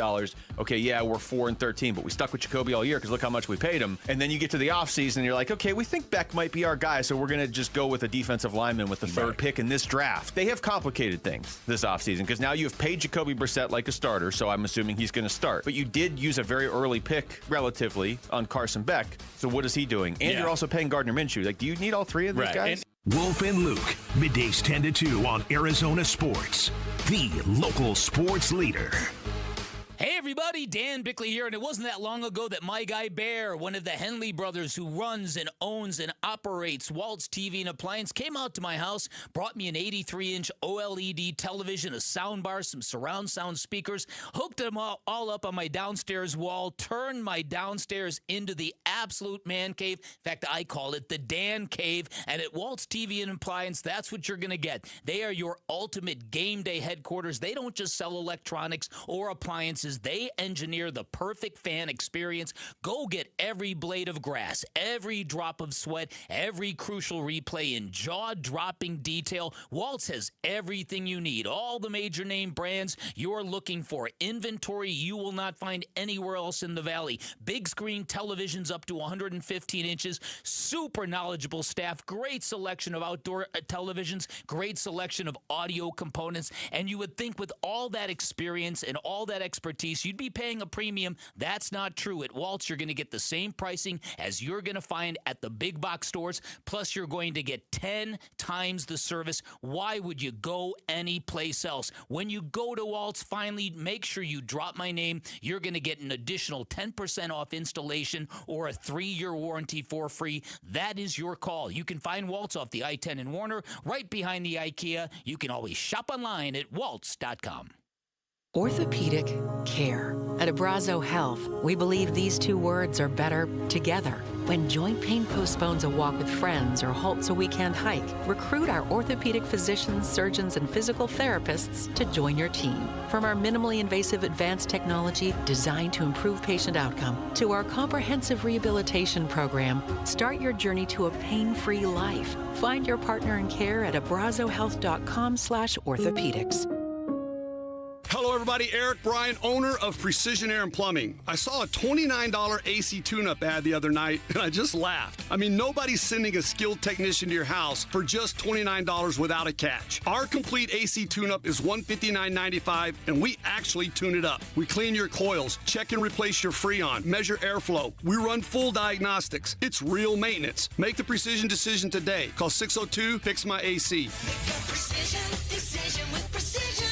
Okay, yeah, we're 4-13, but we stuck with Jacoby all year because look how much we paid him. And then you get to the offseason and you're like, okay, we think Beck might be our guy, so we're going to just go with a defensive lineman with the third pick in this draft. They have complicated things this offseason because now you have paid Jacoby Brissett like a starter, so I'm assuming he's going to start. But you did use a very early pick, relatively, on Carson Beck, so what is he doing? And you're also paying Gardner Minshew. Like, do you need all three of these guys? Wolf and Luke, middays 10 to 2 on Arizona Sports, the local sports leader. Hey everybody, Dan Bickley here, and it wasn't that long ago that my guy Bear, one of the Henley brothers who runs and owns and operates Waltz TV and Appliance, came out to my house, brought me an 83-inch OLED television, a soundbar, some surround sound speakers, hooked them all up on my downstairs wall, turned my downstairs into the absolute man cave. In fact, I call it the Dan Cave, and at Waltz TV and Appliance, that's what you're going to get. They are your ultimate game day headquarters. They don't just sell electronics or appliances. They engineer the perfect fan experience. Go get every blade of grass, every drop of sweat, every crucial replay in jaw-dropping detail. Waltz has everything you need. All the major name brands you're looking for. Inventory you will not find anywhere else in the valley. Big screen televisions up to 115 inches. Super knowledgeable staff. Great selection of outdoor televisions. Great selection of audio components. And you would think with all that experience and all that expertise, you'd be paying a premium. That's not true. At Waltz, you're going to get the same pricing as you're going to find at the big box stores, plus you're going to get 10 times the service. Why would you go anyplace else? When you go to Waltz, finally, make sure you drop my name. You're going to get an additional 10% off installation or a 3-year warranty for free. That is your call. You can find Waltz off the I-10 in Warner, right behind the IKEA. You can always shop online at waltz.com. Orthopedic care. At Abrazo Health, we believe these two words are better together. When joint pain postpones a walk with friends or halts a weekend hike, recruit our orthopedic physicians, surgeons, and physical therapists to join your team. From our minimally invasive advanced technology designed to improve patient outcome to our comprehensive rehabilitation program, start your journey to a pain-free life. Find your partner in care at abrazohealth.com/orthopedics. Hello, everybody. Eric Bryan, owner of Precision Air and Plumbing. I saw a $29 AC tune-up ad the other night, and I just laughed. I mean, nobody's sending a skilled technician to your house for just $29 without a catch. Our complete AC tune-up is $159.95, and we actually tune it up. We clean your coils, check and replace your Freon, measure airflow. We run full diagnostics. It's real maintenance. Make the precision decision today. Call 602-FIX-MY-AC. Precision decision with Precision Air.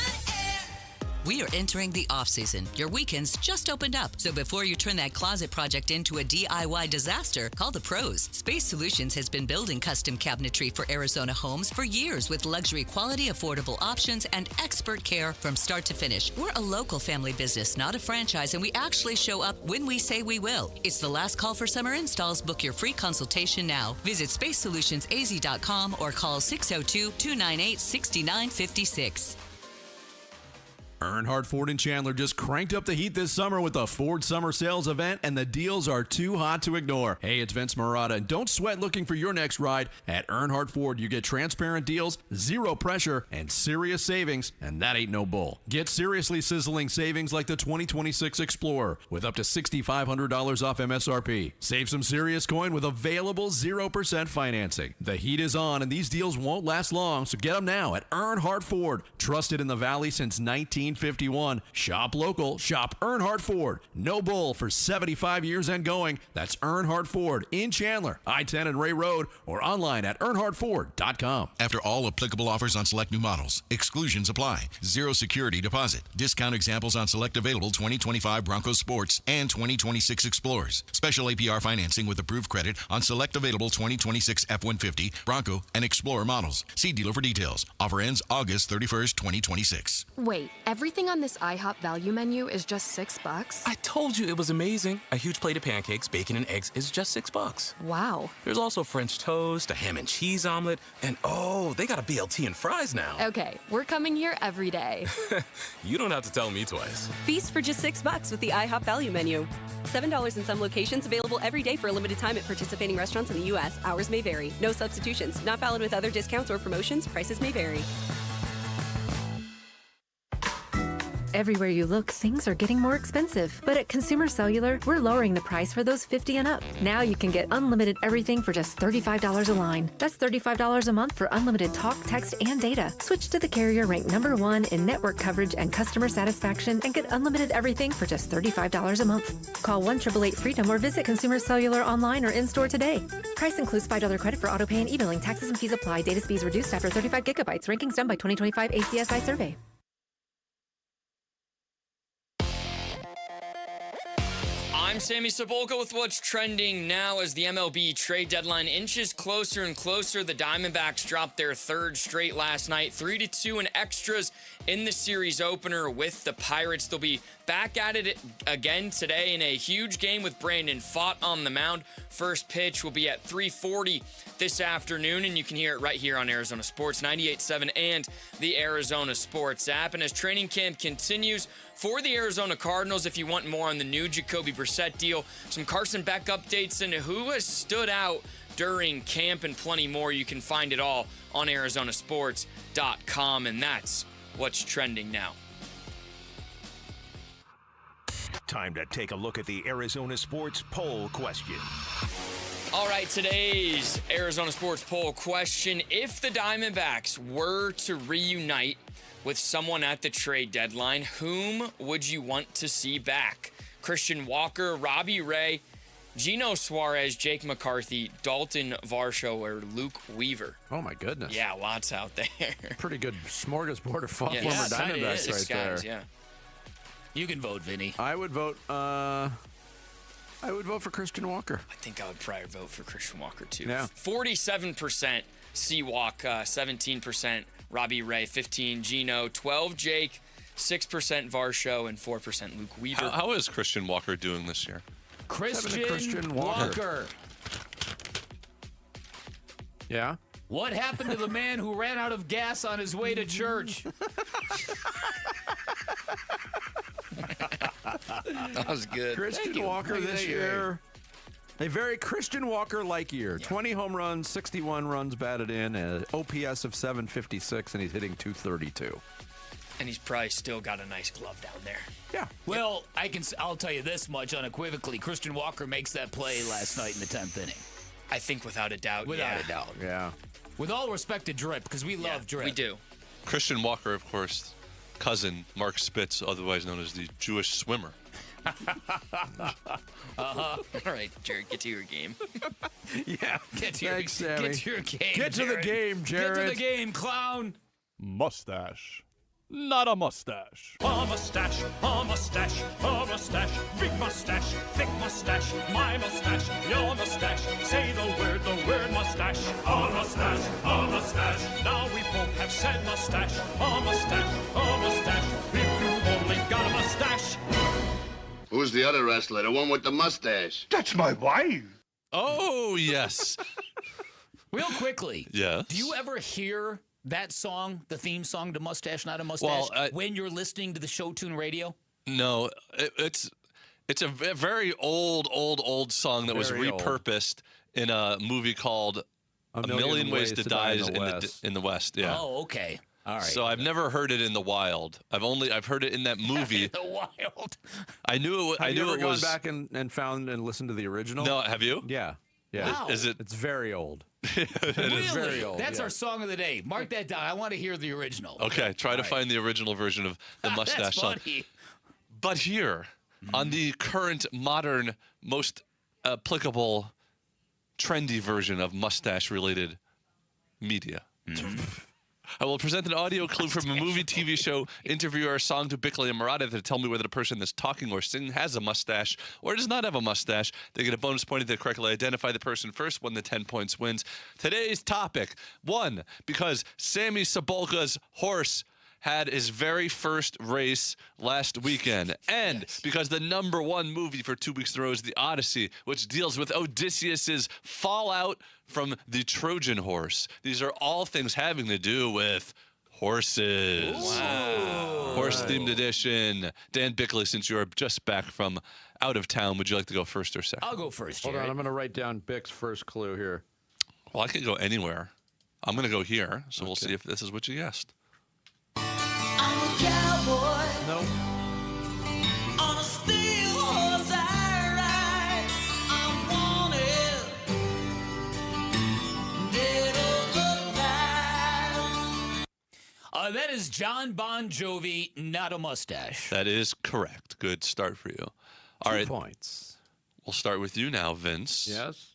We are entering the off-season. Your weekends just opened up. So before you turn that closet project into a DIY disaster, call the pros. Space Solutions has been building custom cabinetry for Arizona homes for years with luxury quality, affordable options, and expert care from start to finish. We're a local family business, not a franchise, and we actually show up when we say we will. It's the last call for summer installs. Book your free consultation now. Visit spacesolutionsaz.com or call 602-298-6956. Earnhardt Ford in Chandler just cranked up the heat this summer with the Ford Summer Sales event, and the deals are too hot to ignore. Hey, it's Vince Marotta, and don't sweat looking for your next ride. At Earnhardt Ford, you get transparent deals, zero pressure, and serious savings, and that ain't no bull. Get seriously sizzling savings like the 2026 Explorer with up to $6,500 off MSRP. Save some serious coin with available 0% financing. The heat is on, and these deals won't last long, so get them now at Earnhardt Ford. Trusted in the Valley since 1951. Shop local. Shop Earnhardt Ford. No bull for 75 years and going. That's Earnhardt Ford in Chandler, I-10 and Ray Road, or online at earnhardtford.com. After all applicable offers on select new models, exclusions apply. Zero security deposit. Discount examples on select available 2025 Bronco Sports and 2026 Explorers. Special APR financing with approved credit on select available 2026 F-150, Bronco, and Explorer models. See dealer for details. Offer ends August 31st, 2026. Wait, everything on this IHOP value menu is just $6? I told you it was amazing. A huge plate of pancakes, bacon, and eggs is just $6. Wow. There's also French toast, a ham and cheese omelet, and oh, they got a BLT and fries now. Okay, we're coming here every day. You don't have to tell me twice. Feast for just $6 with the IHOP value menu. $7 in some locations, available every day for a limited time at participating restaurants in the U.S. Hours may vary. No substitutions. Not valid with other discounts or promotions. Prices may vary. Everywhere you look, things are getting more expensive. But at Consumer Cellular, we're lowering the price for those 50 and up. Now you can get unlimited everything for just $35 a line. That's $35 a month for unlimited talk, text, and data. Switch to the carrier ranked #1 in network coverage and customer satisfaction and get unlimited everything for just $35 a month. Call 1-888-FREEDOM or visit Consumer Cellular online or in-store today. Price includes $5 credit for autopay and e-billing. Taxes and fees apply. Data speeds reduced after 35 gigabytes. Rankings done by 2025 ACSI survey. I'm Sammy Cebulka with what's trending now as the MLB trade deadline inches closer and closer. The Diamondbacks dropped their third straight last night, 3-2 in extras in the series opener with the Pirates. They'll be back at it again today in a huge game with Brandon Pfaadt on the mound. First pitch will be at 3:40 this afternoon, and you can hear it right here on Arizona Sports 98.7 and the Arizona Sports app. And as training camp continues for the Arizona Cardinals, if you want more on the new Jacoby Brissett deal, some Carson Beck updates, and who has stood out during camp and plenty more, you can find it all on arizonasports.com, and that's what's trending now. Time to take a look at the Arizona Sports poll question. All right, today's Arizona Sports poll question: if the Diamondbacks were to reunite with someone at the trade deadline, whom would you want to see back? Christian Walker, Robbie Ray, Gino Suarez, Jake McCarthy, Dalton Varsho, or Luke Weaver? Oh, my goodness. Yeah, lots out there. Pretty good smorgasbord of former Diamondbacks right there. Yeah. You can vote, Vinny. I would vote for Christian Walker. I think I would probably vote for Christian Walker, too. Yeah. 47% C-Walk, 17% Robbie Ray, 15% Gino, 12% Jake, 6% Varsho, and 4% Luke Weaver. How is Christian Walker doing this year? Christian Walker. Yeah? What happened to the man who ran out of gas on his way to church? That was good. Christian Walker this year. A very Christian Walker-like year. 20 home runs, 61 runs batted in, an OPS of 756, and he's hitting .232. And he's probably still got a nice glove down there. Yeah. Well, I'll tell you this much unequivocally. Christian Walker makes that play last night in the 10th inning. I think without a doubt. Without a doubt. Yeah. With all respect to Drip, because we love Drip. We do. Christian Walker, of course, cousin Mark Spitz, otherwise known as the Jewish swimmer. All right, Jared, get to your game. Yeah. Get to Thanks, Sammy. Get to your game. Get to the game, Jared. Get to the game, clown. Mustache. Not a mustache. A mustache, a mustache, a mustache, big mustache, thick mustache, my mustache, your mustache. Say the word mustache. A mustache, a mustache. Now we both have said mustache. A mustache, a mustache. If you've only got a mustache. Who's the other wrestler? The one with the mustache? That's my wife. Oh, yes. Real quickly. Yes. Do you ever hear that song, the theme song to Mustache, Not a Mustache, when you're listening to the Show Tune radio? No, it's a very old song that was repurposed in a movie called A Million Ways to Die in the West. Yeah. Oh, okay. All right. So I've never heard it in the wild. I've heard it in that movie. The wild. I knew it. Have you ever was gone back and found and listened to the original? No, have you? Yeah. Yeah. Wow. Is it? It's very old. Really? Very old. That's yeah. our song of the day. Mark that down. I want to hear the original. Okay, try to find the original version of the mustache That's song. funny. But here, on the current, modern, most applicable, trendy version of mustache-related media, I will present an audio clip from a movie, TV show, interview, or a song to Bickley and Murata to tell me whether the person that's talking or singing has a mustache or does not have a mustache. They get a bonus point if they correctly identify the person first. One to 10 points wins. Today's topic, 1, because Sammy Sabolka's horse had his very first race last weekend. And because the #1 movie for 2 weeks in a row is The Odyssey, which deals with Odysseus's fallout from the Trojan horse. These are all things having to do with horses. Wow. Horse-themed edition. Dan Bickley, since you're just back from out of town, would you like to go first or second? I'll go first, Hold Jared. on, I'm going to write down Bick's first clue here. Well, I could go anywhere. I'm going to go here, so we'll see if this is what you guessed. Cowboy. Nope. On a steel horse I ride. I'm wanted. Dead or alive. That is John Bon Jovi, Not a Mustache. That is correct. Good start for you. All right. 2 points. We'll start with you now, Vince. Yes.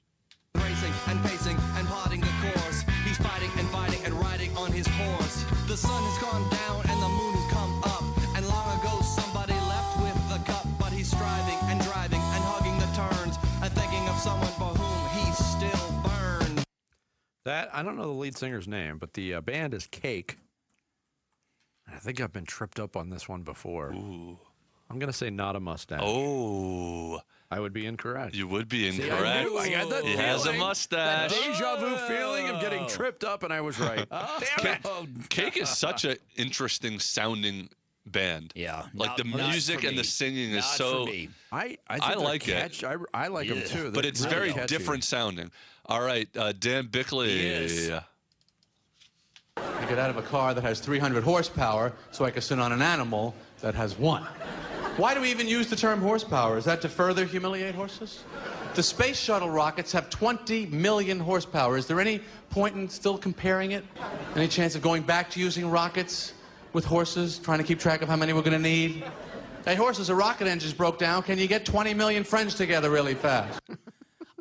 Racing and pacing and plotting the course. He's fighting and fighting and riding on his horse. The sun has gone down and the moon has come up. And long ago somebody left with the cup. But he's striving and driving and hugging the turns. And thinking of someone for whom he still burns. That, I don't know the lead singer's name, but the band is Cake. I think I've been tripped up on this one before. Ooh. I'm going to say Not a Mustache. Oh. I would be incorrect. You would be See, incorrect. I got that He has a feeling, mustache. That deja vu feeling of getting tripped up, and I was right. Damn it. Cake is such an interesting sounding band. Yeah. Like the music and the singing is so. I like it. I like them too. But They're it's really very catchy. different sounding. All right, Dan Bickley. He is. I get out of a car that has 300 horsepower so I can sit on an animal that has 1. Why do we even use the term horsepower? Is that to further humiliate horses? The space shuttle rockets have 20 million horsepower. Is there any point in still comparing it? Any chance of going back to using rockets with horses, trying to keep track of how many we're going to need? Hey, horses, a rocket engine's broke down. Can you get 20 million friends together really fast?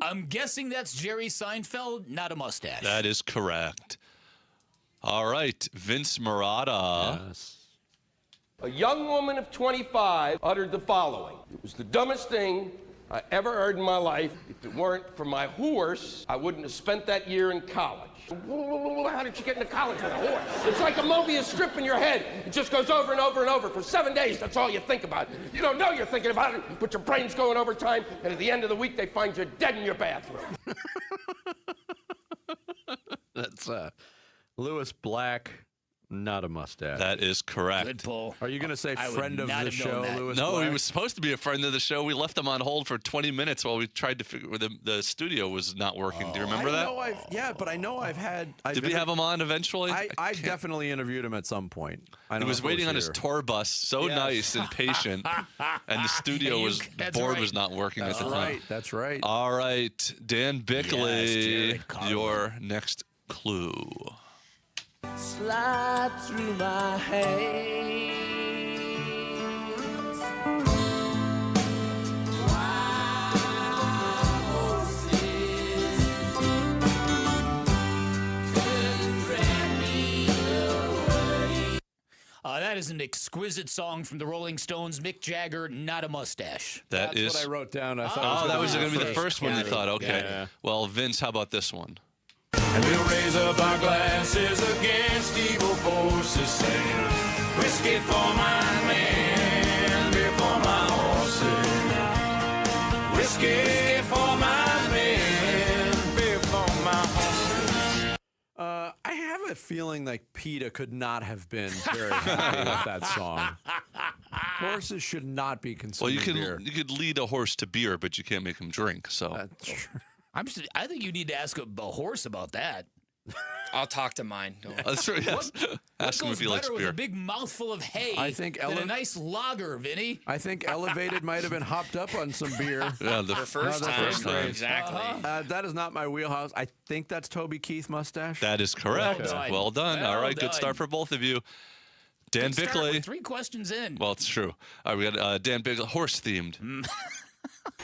I'm guessing that's Jerry Seinfeld, Not a Mustache. That is correct. All right, Vince Murata. Yes. A young woman of 25 uttered the following. It was the dumbest thing I ever heard in my life. If it weren't for my horse, I wouldn't have spent that year in college. How did you get into college with a horse? It's like a Mobius strip in your head. It just goes over and over and over. For 7 days, that's all you think about. You don't know you're thinking about it, but your brain's going overtime, and at the end of the week, they find you dead in your bathroom. That's Lewis Black, not a mustache. That is correct. Good pull. Are you going to say friend of the show, Lewis No, Black? he was supposed to be a friend of the show. We left him on hold for 20 minutes while we tried to figure the studio was not working. Do you remember that? But I know I've had. Did we have him on eventually? I definitely interviewed him at some point. He was waiting on his tour bus, so nice and patient, and the studio was not working at the time. That's right. All right, Dan Bickley, your next clue. Slide through my hands. That is an exquisite song from the Rolling Stones. Mick Jagger, not a mustache. That's what I wrote down. I thought that was going to be the first one you thought. Okay. Yeah. Well, Vince, how about this one? And we'll raise up our glasses against evil forces, saying, whiskey for my men, beer for my horses. Whiskey for my men, beer for my horses. I have a feeling like PETA could not have been very happy with that song. Horses should not be consuming beer. You could lead a horse to beer, but you can't make him drink. So that's true. I think you need to ask a horse about that. I'll talk to mine. That's true. Yes. Ask him if he likes with beer. a big mouthful of hay I think than a nice lager, Vinny. I think Elevated might have been hopped up on some beer. Yeah, the first time. Exactly. That is not my wheelhouse. I think that's Toby Keith mustache. That is correct. Well done. All right, good start for both of you. Dan Good start Bickley. with 3 questions in. Well, it's true. All right, we got Dan Bickley, horse themed.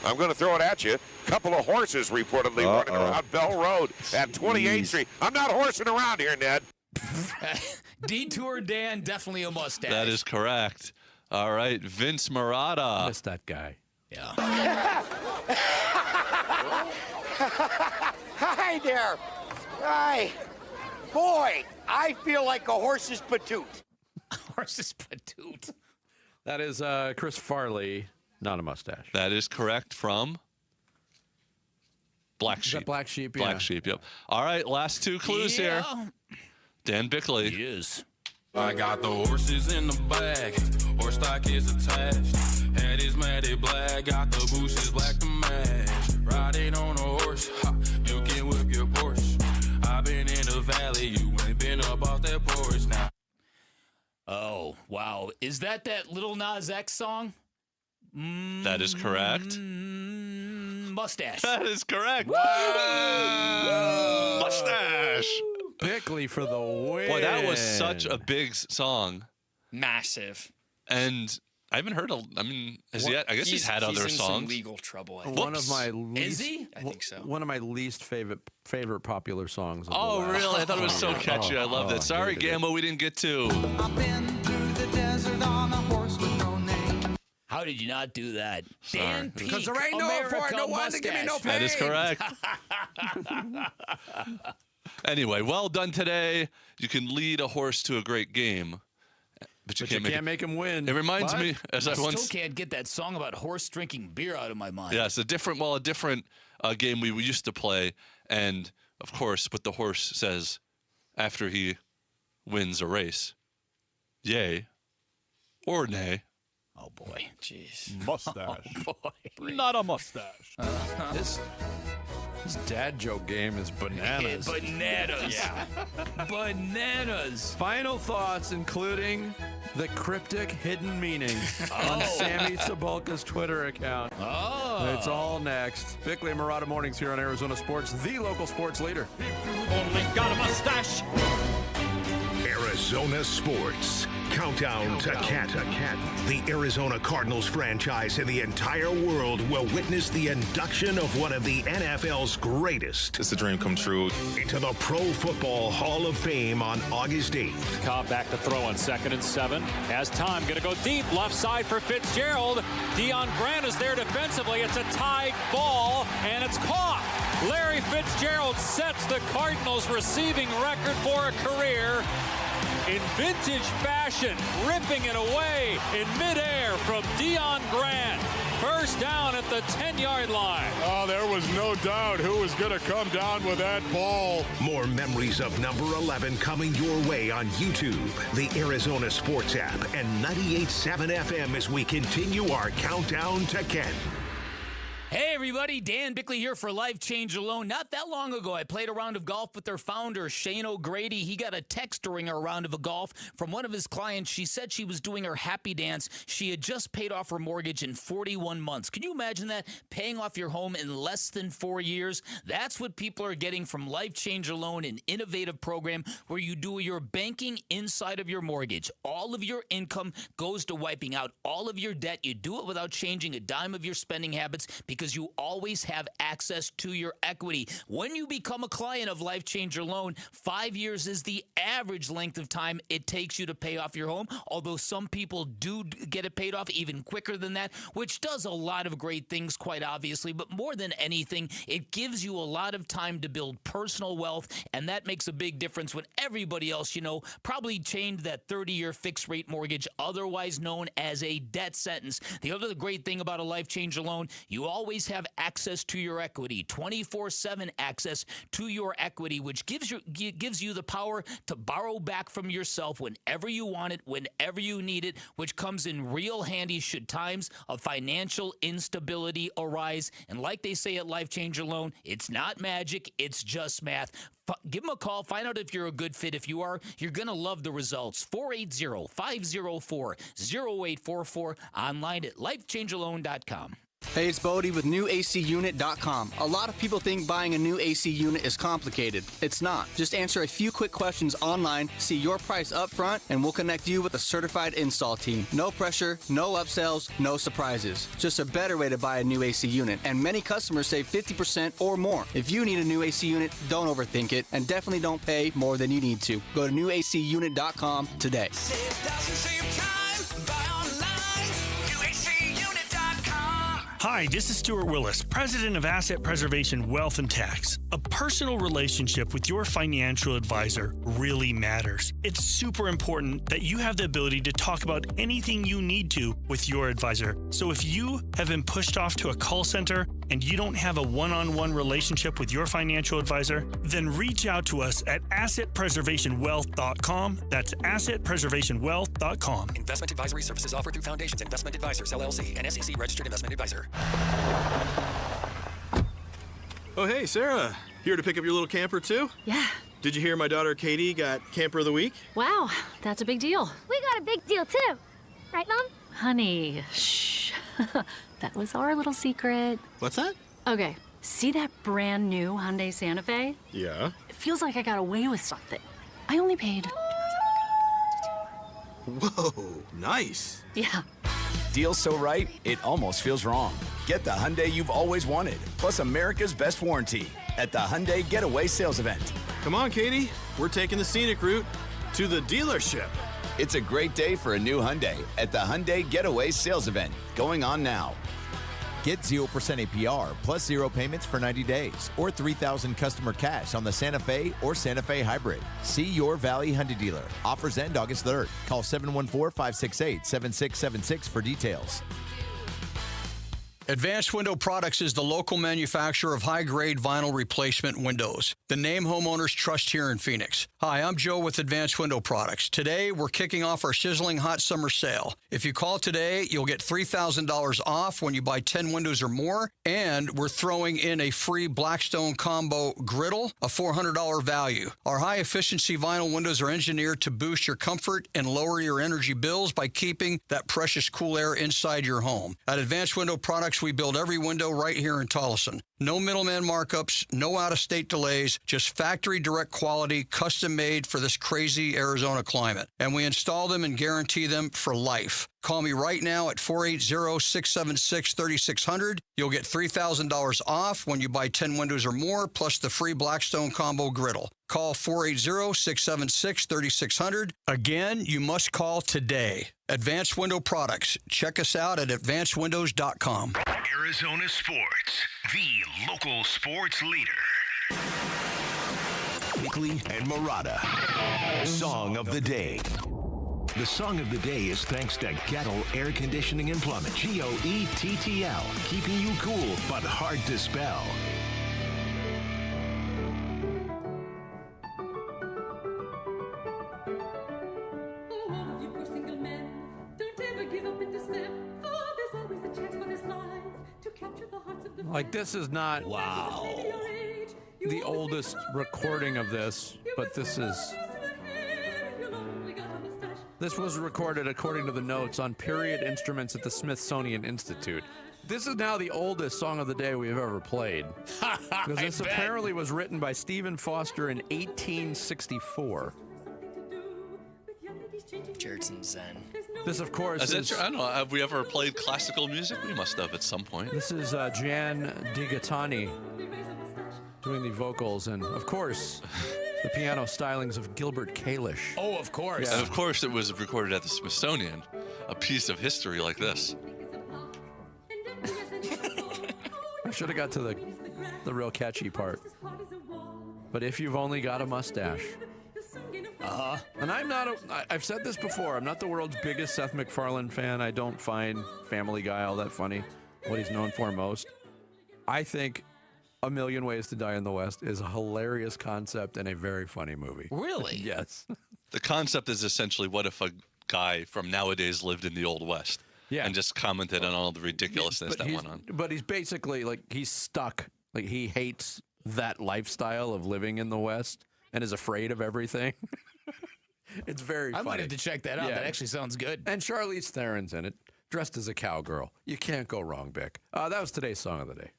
I'm going to throw it at you. Couple of horses reportedly running around Bell Road at 28th Street. I'm not horsing around here, Ned. Detour Dan, definitely a mustache. That is correct. All right, Vince Marotta. Missed that guy. Yeah. Hi there. Hi. Boy, I feel like a horse's patoot. Horse's patoot. That is Chris Farley, not a mustache. That is correct from Black Is Sheep. that Black Sheep? Black Yeah. Sheep, yep. All right, last 2 clues here. Dan Bickley. He is. I got the horses in the bag, horse stock is attached. Head is matted black, got the bushes black to match. Riding on a horse, you can whip your Porsche. I've been in the valley, you ain't been up off that porch now. Oh, wow. Is that Lil Nas X song? That is correct. Mustache. That is correct. Mustache. Bickley for the win. Boy, that was such a big song. Massive. And I haven't heard I guess he's had other in songs. Some legal trouble. I think. One of my least, Is he? I think so. One of my least favorite popular songs. Of the Oh, last really? I thought it was so 20 years. catchy. I loved it. Sorry, Gambo, we didn't get to. I've been through the desert on a horse with no name. How did you not do that? Dan Peake, Because there ain't no for it, no one to give me no That is pain. correct. Anyway, well done today. You can lead a horse to a great game, but you can't make him win. It reminds What? me, as I still once can't get that song about horse drinking beer out of my mind. yes, a different game we used to play, and of course, what the horse says after he wins a race, yay or nay. Oh boy, jeez, Mustache. Oh boy, not a mustache. This dad joke game is bananas. Bananas. Yeah. Bananas. Final thoughts, including the cryptic hidden meaning on Sammy Cebulka's Twitter account. Oh. It's all next. Bickley and Marotta Mornings here on Arizona Sports, the local sports leader. Only got a mustache. Arizona Sports. Countdown to Cat. The Arizona Cardinals franchise in the entire world will witness the induction of one of the NFL's greatest. It's a dream come true. Into the Pro Football Hall of Fame on August 8th. Cobb back to throw on 2nd and 7. Has time. Going to go deep. Left side for Fitzgerald. Deion Grant is there defensively. It's a tied ball, and it's caught. Larry Fitzgerald sets the Cardinals' receiving record for a career in vintage fashion, ripping it away in midair from Deion Grant. First down at the 10-yard line. Oh, there was no doubt who was going to come down with that ball. More memories of number 11 coming your way on YouTube, the Arizona Sports app, and 98.7 FM as we continue our countdown to Ken. Hey everybody, Dan Bickley here for Life Change Alone. Not that long ago, I played a round of golf with their founder, Shane O'Grady. He got a text during our round of golf from one of his clients. She said she was doing her happy dance. She had just paid off her mortgage in 41 months. Can you imagine that? Paying off your home in less than 4 years? That's what people are getting from Life Change Alone, an innovative program where you do your banking inside of your mortgage. All of your income goes to wiping out all of your debt. You do it without changing a dime of your spending habits because you always have access to your equity. When you become a client of Life Changer Loan, 5 years is the average length of time it takes you to pay off your home, although some people do get it paid off even quicker than that, which does a lot of great things, quite obviously. But more than anything, it gives you a lot of time to build personal wealth, and that makes a big difference when everybody else, probably changed that 30-year fixed-rate mortgage, otherwise known as a debt sentence. The other great thing about a Life Changer Loan, you always have access to your equity, 24/7 access to your equity, which gives you the power to borrow back from yourself whenever you want it, whenever you need it, which comes in real handy should times of financial instability arise. And like they say at Life Changer Loan, it's not magic, it's just math. Give them a call. Find out if you're a good fit. If you are, you're going to love the results. 480-504-0844. Online at lifechangealone.com. Hey, it's Bodie with NewACUnit.com. A lot of people think buying a new AC unit is complicated. It's not. Just answer a few quick questions online, see your price up front, and we'll connect you with a certified install team. No pressure, no upsells, no surprises. Just a better way to buy a new AC unit. And many customers save 50% or more. If you need a new AC unit, don't overthink it, and definitely don't pay more than you need to. Go to NewACUnit.com today. Hi, this is Stuart Willis, President of Asset Preservation Wealth and Tax. A personal relationship with your financial advisor really matters. It's super important that you have the ability to talk about anything you need to with your advisor. So if you have been pushed off to a call center and you don't have a one-on-one relationship with your financial advisor, then reach out to us at assetpreservationwealth.com. That's assetpreservationwealth.com. Investment advisory services offered through Foundations Investment Advisors, LLC, an SEC registered investment advisor. Oh, hey, Sarah. Here to pick up your little camper, too? Yeah. Did you hear my daughter Katie got Camper of the Week? Wow, that's a big deal. We got a big deal, too. Right, Mom? Honey, shh. That was our little secret. What's that? Okay, see that brand new Hyundai Santa Fe? Yeah. It feels like I got away with something. I only paid... Whoa, nice. Yeah. Deal so right, it almost feels wrong. Get the Hyundai you've always wanted, plus America's best warranty at the Hyundai Getaway Sales Event. Come on, Katie. We're taking the scenic route to the dealership. It's a great day for a new Hyundai at the Hyundai Getaway Sales Event, going on now. Get 0% APR plus 0 payments for 90 days or $3,000 customer cash on the Santa Fe or Santa Fe Hybrid. See your Valley Hyundai dealer. Offers end August 3rd. Call 714-568-7676 for details. Advanced Window Products is the local manufacturer of high-grade vinyl replacement windows. The name homeowners trust here in Phoenix. Hi, I'm Joe with Advanced Window Products. Today, we're kicking off our sizzling hot summer sale. If you call today, you'll get $3,000 off when you buy 10 windows or more, and we're throwing in a free Blackstone Combo griddle, a $400 value. Our high-efficiency vinyl windows are engineered to boost your comfort and lower your energy bills by keeping that precious cool air inside your home. At Advanced Window Products, we build every window right here in Tolleson. No middleman markups, no out-of-state delays, just factory direct quality, custom made for this crazy Arizona climate. And we install them and guarantee them for life. Call me right now at 480-676-3600. You'll get $3,000 off when you buy 10 windows or more, plus the free Blackstone Combo griddle. Call 480-676-3600. Again, you must call today. Advanced Window Products. Check us out at advancedwindows.com. Arizona Sports, the local sports leader. Bickley and Murata. Song of the day. The song of the day is thanks to Gettle Air Conditioning and Plumbing. GOETTL. Keeping you cool, but hard to spell. Like, this is not the oldest recording of this, but this was recorded according to the notes on period instruments at the Smithsonian Institute. This is now the oldest song of the day we've ever played. Because this apparently was written by Stephen Foster in 1864. Jared's in Zen. This, of course, is... I don't know. Have we ever played classical music? We must have at some point. This is Jan DiGattani doing the vocals, and, of course, the piano stylings of Gilbert Kalish. Oh, of course. Yeah. And, of course, it was recorded at the Smithsonian. A piece of history like this. I should have got to the real catchy part. But if you've only got a mustache... And I've said this before, I'm not the world's biggest Seth MacFarlane fan. I don't find Family Guy all that funny, what he's known for most. I think A Million Ways to Die in the West is a hilarious concept and a very funny movie. Really? Yes. The concept is essentially, what if a guy from nowadays lived in the Old West? Yeah. And just commented on all the ridiculousness that went on. But he's basically, like, he's stuck. Like, he hates that lifestyle of living in the West and is afraid of everything. It's very funny. I might have to check that out. Yeah. That actually sounds good. And Charlize Theron's in it, dressed as a cowgirl. You can't go wrong, Bick. That was today's song of the day.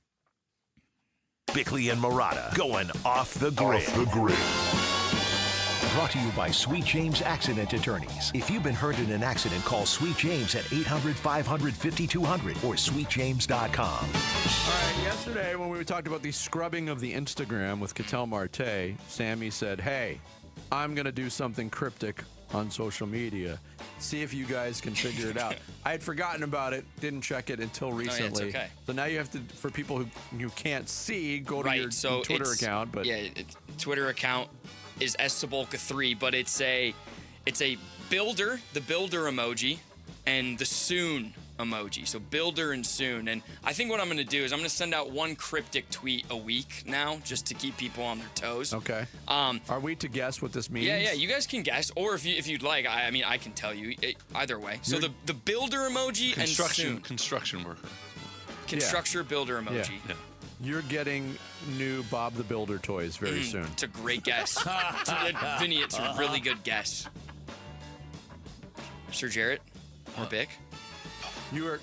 Bickley and Marotta going off the grid. Brought to you by Sweet James Accident Attorneys. If you've been hurt in an accident, call Sweet James at 800-500-5200 or sweetjames.com. All right, yesterday when we talked about the scrubbing of the Instagram with Cattell Marte, Sammy said, hey, I'm going to do something cryptic on social media. See if you guys can figure it out. I had forgotten about it, didn't check it until recently. Oh, yeah, it's okay. So now you have to, for people who can't see, go to your Twitter account. But Twitter account is SSabolka3, but it's a builder, the builder emoji, and the soon emoji. So builder and soon. And I think what I'm going to do is I'm going to send out one cryptic tweet a week now, just to keep people on their toes. Okay. Are we to guess what this means? Yeah. You guys can guess, or if you'd like, I mean, I can tell you either way. So the builder emoji and soon. Construction worker. Constructor builder emoji. Yeah. You're getting new Bob the Builder toys very soon. It's a great guess. Vinny, it's a really good guess. Sir Jarrett or Bick? You are.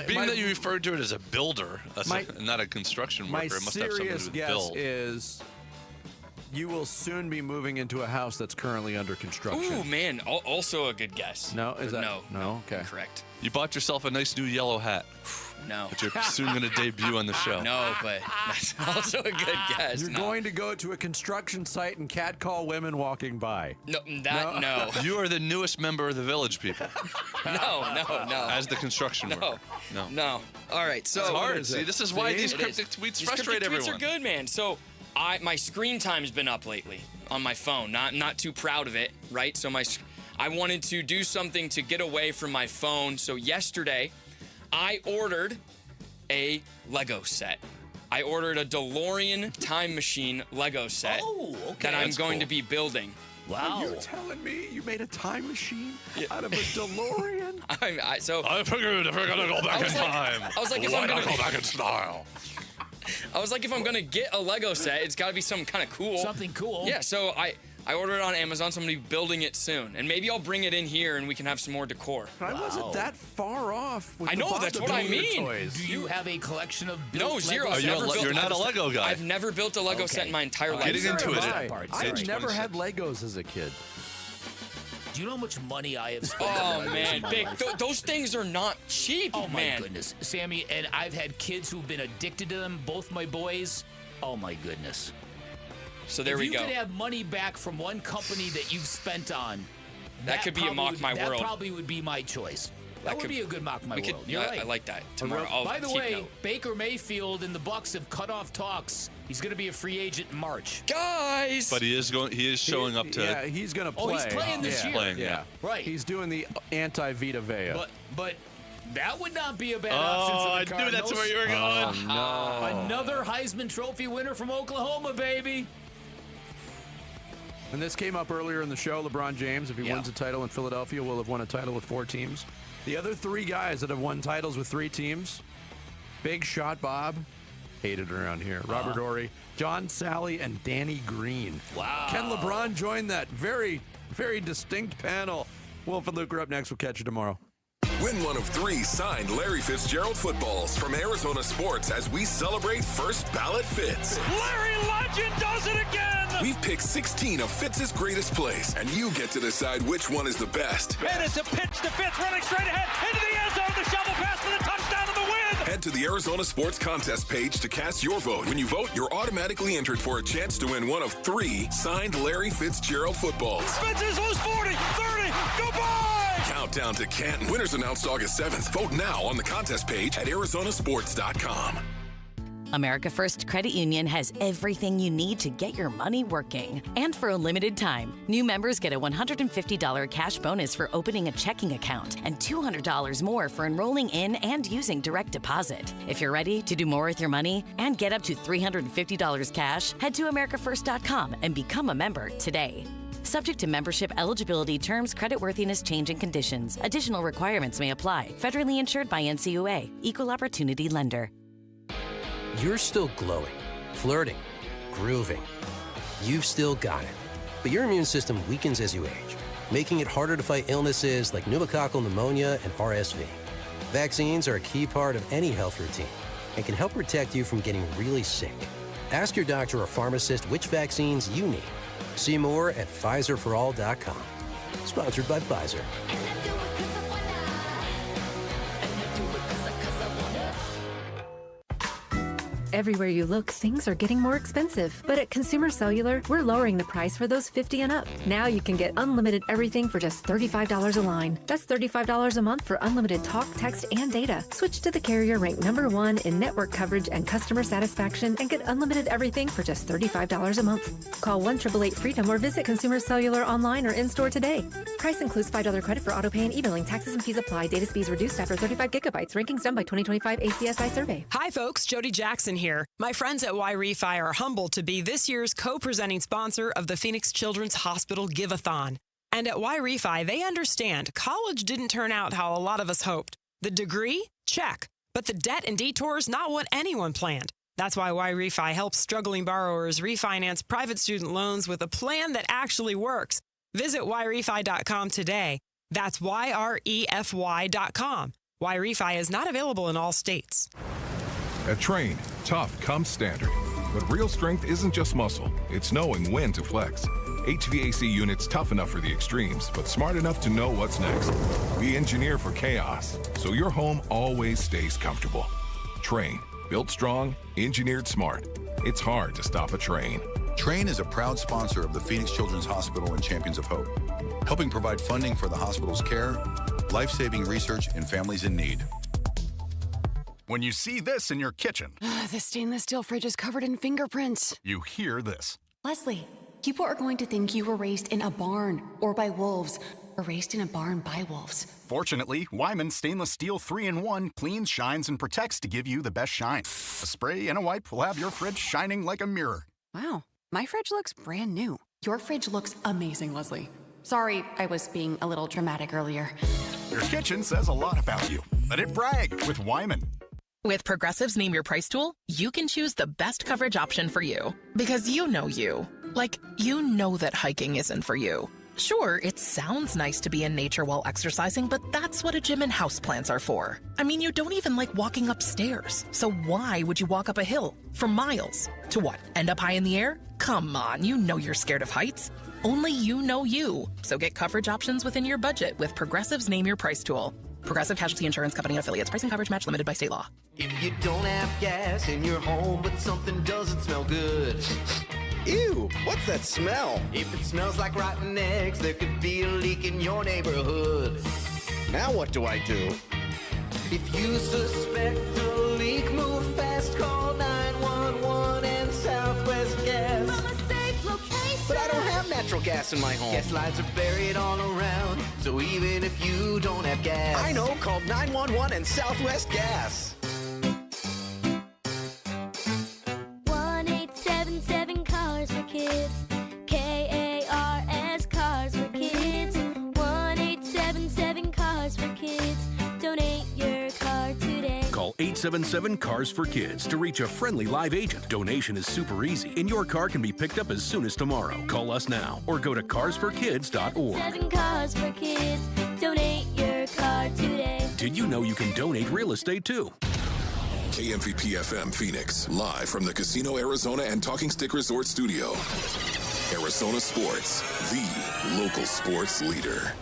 Being that you referred to it as a builder, not a construction worker, it must have something to do with build. My serious guess is you will soon be moving into a house that's currently under construction. Ooh, man. Also a good guess. No? Is that? No. Okay. Correct. You bought yourself a nice new yellow hat. No. Which you're soon going to debut on the show. No, but that's also a good guess. You're going to go to a construction site and catcall women walking by. No. You are the newest member of the Village People. No. As the construction worker. No. All right, so... It's hard. See, this is why these cryptic tweets frustrate everyone. These cryptic tweets are good, man. So my screen time's been up lately on my phone. Not too proud of it, right? So I wanted to do something to get away from my phone. So yesterday, I ordered a Lego set. I ordered a DeLorean time machine Lego set that I'm going to be building. Wow. Are you telling me you made a time machine out of a DeLorean? I figured if we're going to go back in time, I was like, why not go back in style? I was like, if I'm going to get a Lego set, it's got to be something kind of cool. Something cool. Yeah, so I ordered it on Amazon, so I'm going to be building it soon. And maybe I'll bring it in here and we can have some more decor. I wasn't that far off with I know, that's what I mean. Toys. Do you have a collection of built No, zero. You're not a Lego guy. I've never built a Lego set in my entire life. Getting into it. I never had Legos as a kid. Do you know how much money I have spent? Oh, man. Big. Those things are not cheap, Oh, my man. goodness. Sammy, and I've had kids who've been addicted to them, both my boys. Oh, my goodness. So there we go. If you could have money back from one company that you've spent on, that could be a mock my world. That probably would be my choice. That would be a good Mock My World. You're right. I like that. Tomorrow. By the way, Baker Mayfield and the Bucs have cut off talks. He's going to be a free agent in March. Guys! But he is showing up to. Yeah, he's going to play. Oh, he's playing this year. Playing, yeah. Right. He's doing the anti-Vita Vea. But that would not be a bad option for the Cardinals. I knew that's where you were going. No. Another Heisman Trophy winner from Oklahoma, baby. And this came up earlier in the show. LeBron James, if he wins a title in Philadelphia, will have won a title with 4 teams. The other 3 guys that have won titles with 3 teams, Big Shot Bob, hated around here, Robert Horry, John Sally, and Danny Green. Wow. Can LeBron join that very, very distinct panel? Wolf and Luke are up next. We'll catch you tomorrow. Win one of 3 signed Larry Fitzgerald footballs from Arizona Sports as we celebrate First Ballot Fitz. Larry Legend does it again! We've picked 16 of Fitz's greatest plays, and you get to decide which one is the best. And it's a pitch to Fitz, running straight ahead into the end zone. The shovel pass for the touchdown and the win! Head to the Arizona Sports Contest page to cast your vote. When you vote, you're automatically entered for a chance to win one of 3 signed Larry Fitzgerald footballs. Fitz is loose 40, 30, goodbye! Countdown to Canton. Winners announced August 7th. Vote now on the contest page at arizonasports.com. America First Credit Union has everything you need to get your money working. And for a limited time, new members get a $150 cash bonus for opening a checking account and $200 more for enrolling in and using direct deposit. If you're ready to do more with your money and get up to $350 cash, head to americafirst.com and become a member today. Subject to membership eligibility, terms, creditworthiness, change, and conditions. Additional requirements may apply. Federally insured by NCUA. Equal Opportunity Lender. You're still glowing, flirting, grooving. You've still got it. But your immune system weakens as you age, making it harder to fight illnesses like pneumococcal pneumonia and RSV. Vaccines are a key part of any health routine and can help protect you from getting really sick. Ask your doctor or pharmacist which vaccines you need. See more at PfizerForAll.com. Sponsored by Pfizer. Everywhere you look, things are getting more expensive. But at Consumer Cellular, we're lowering the price for those 50 and up. Now you can get unlimited everything for just $35 a line. That's $35 a month for unlimited talk, text, and data. Switch to the carrier ranked #1 in network coverage and customer satisfaction and get unlimited everything for just $35 a month. Call 1-888-FREEDOM or visit Consumer Cellular online or in-store today. Price includes $5 credit for autopay and e-billing. Taxes and fees apply. Data speeds reduced after 35 gigabytes. Rankings done by 2025 ACSI survey. Hi, folks. Jody Jackson here. My friends at Y-Refi are humbled to be this year's co-presenting sponsor of the Phoenix Children's Hospital Give-a-thon. And at Y-Refi, they understand college didn't turn out how a lot of us hoped. The degree? Check. But the debt and detours, not what anyone planned. That's why Y-Refi helps struggling borrowers refinance private student loans with a plan that actually works. Visit YRefi.com today. That's YREFY.com. Y-Refi is not available in all states. At Train, tough comes standard. But real strength isn't just muscle, it's knowing when to flex. HVAC units tough enough for the extremes, but smart enough to know what's next. We engineer for chaos, so your home always stays comfortable. Train, built strong, engineered smart. It's hard to stop a train. Train is a proud sponsor of the Phoenix Children's Hospital and Champions of Hope, helping provide funding for the hospital's care, life-saving research, and families in need. When you see this in your kitchen, the stainless steel fridge is covered in fingerprints. You hear this. Leslie, people are going to think you were raised in a barn or by wolves or raised in a barn by wolves. Fortunately, Wyman Stainless Steel 3-in-1 cleans, shines, and protects to give you the best shine. A spray and a wipe will have your fridge shining like a mirror. Wow, my fridge looks brand new. Your fridge looks amazing, Leslie. Sorry, I was being a little dramatic earlier. Your kitchen says a lot about you. Let it brag with Wyman. With Progressive's Name Your Price tool, you can choose the best coverage option for you. Because you know you. Like, you know that hiking isn't for you. Sure, it sounds nice to be in nature while exercising, but that's what a gym and houseplants are for. I mean, you don't even like walking upstairs. So why would you walk up a hill for miles? To what, end up high in the air? Come on, you know you're scared of heights. Only you know you. So get coverage options within your budget with Progressive's Name Your Price tool. Progressive Casualty Insurance Company and affiliates. Price and coverage match limited by state law. If you don't have gas in your home, but something doesn't smell good. Ew, what's that smell? If it smells like rotten eggs, there could be a leak in your neighborhood. Now what do I do? If you suspect a leak, move fast, call 911 and Southwest Gas. From a safe location. But I don't have natural gas in my home. Gas lines are buried all around, so even if you don't have gas. I know, call 911 and Southwest Gas. 1-877 Cars for Kids. KARS Cars for Kids. 1-877 Cars for Kids. Donate your car today. Call 877 Cars for Kids to reach a friendly live agent. Donation is super easy, and your car can be picked up as soon as tomorrow. Call us now or go to carsforkids.org. 7 Cars for Kids. Donate your car today. Did you know you can donate real estate too? KMVP FM Phoenix, live from the Casino Arizona and Talking Stick Resort Studio. Arizona Sports, the local sports leader.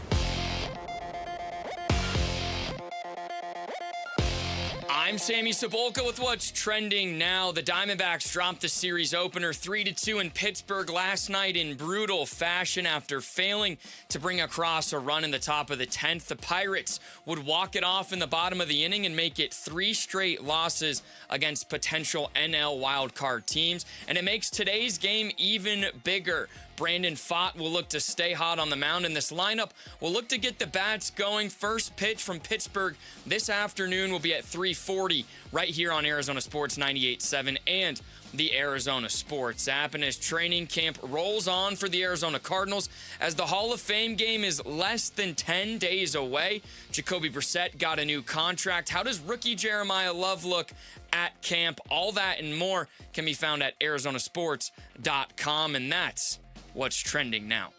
I'm Sammy Cebulka with what's trending now. The Diamondbacks dropped the series opener 3-2 in Pittsburgh last night in brutal fashion after failing to bring across a run in the top of the 10th. The Pirates would walk it off in the bottom of the inning and make it 3 straight losses against potential NL wildcard teams. And it makes today's game even bigger. Brandon Pfaadt will look to stay hot on the mound, and this lineup will look to get the bats going. First pitch from Pittsburgh this afternoon will be at 3:40 right here on Arizona Sports 98.7 and the Arizona Sports app. And as training camp rolls on for the Arizona Cardinals, as the Hall of Fame game is less than 10 days away, Jacoby Brissett got a new contract. How does rookie Jeremiah Love look at camp? All that and more can be found at arizonasports.com, and that's what's trending now.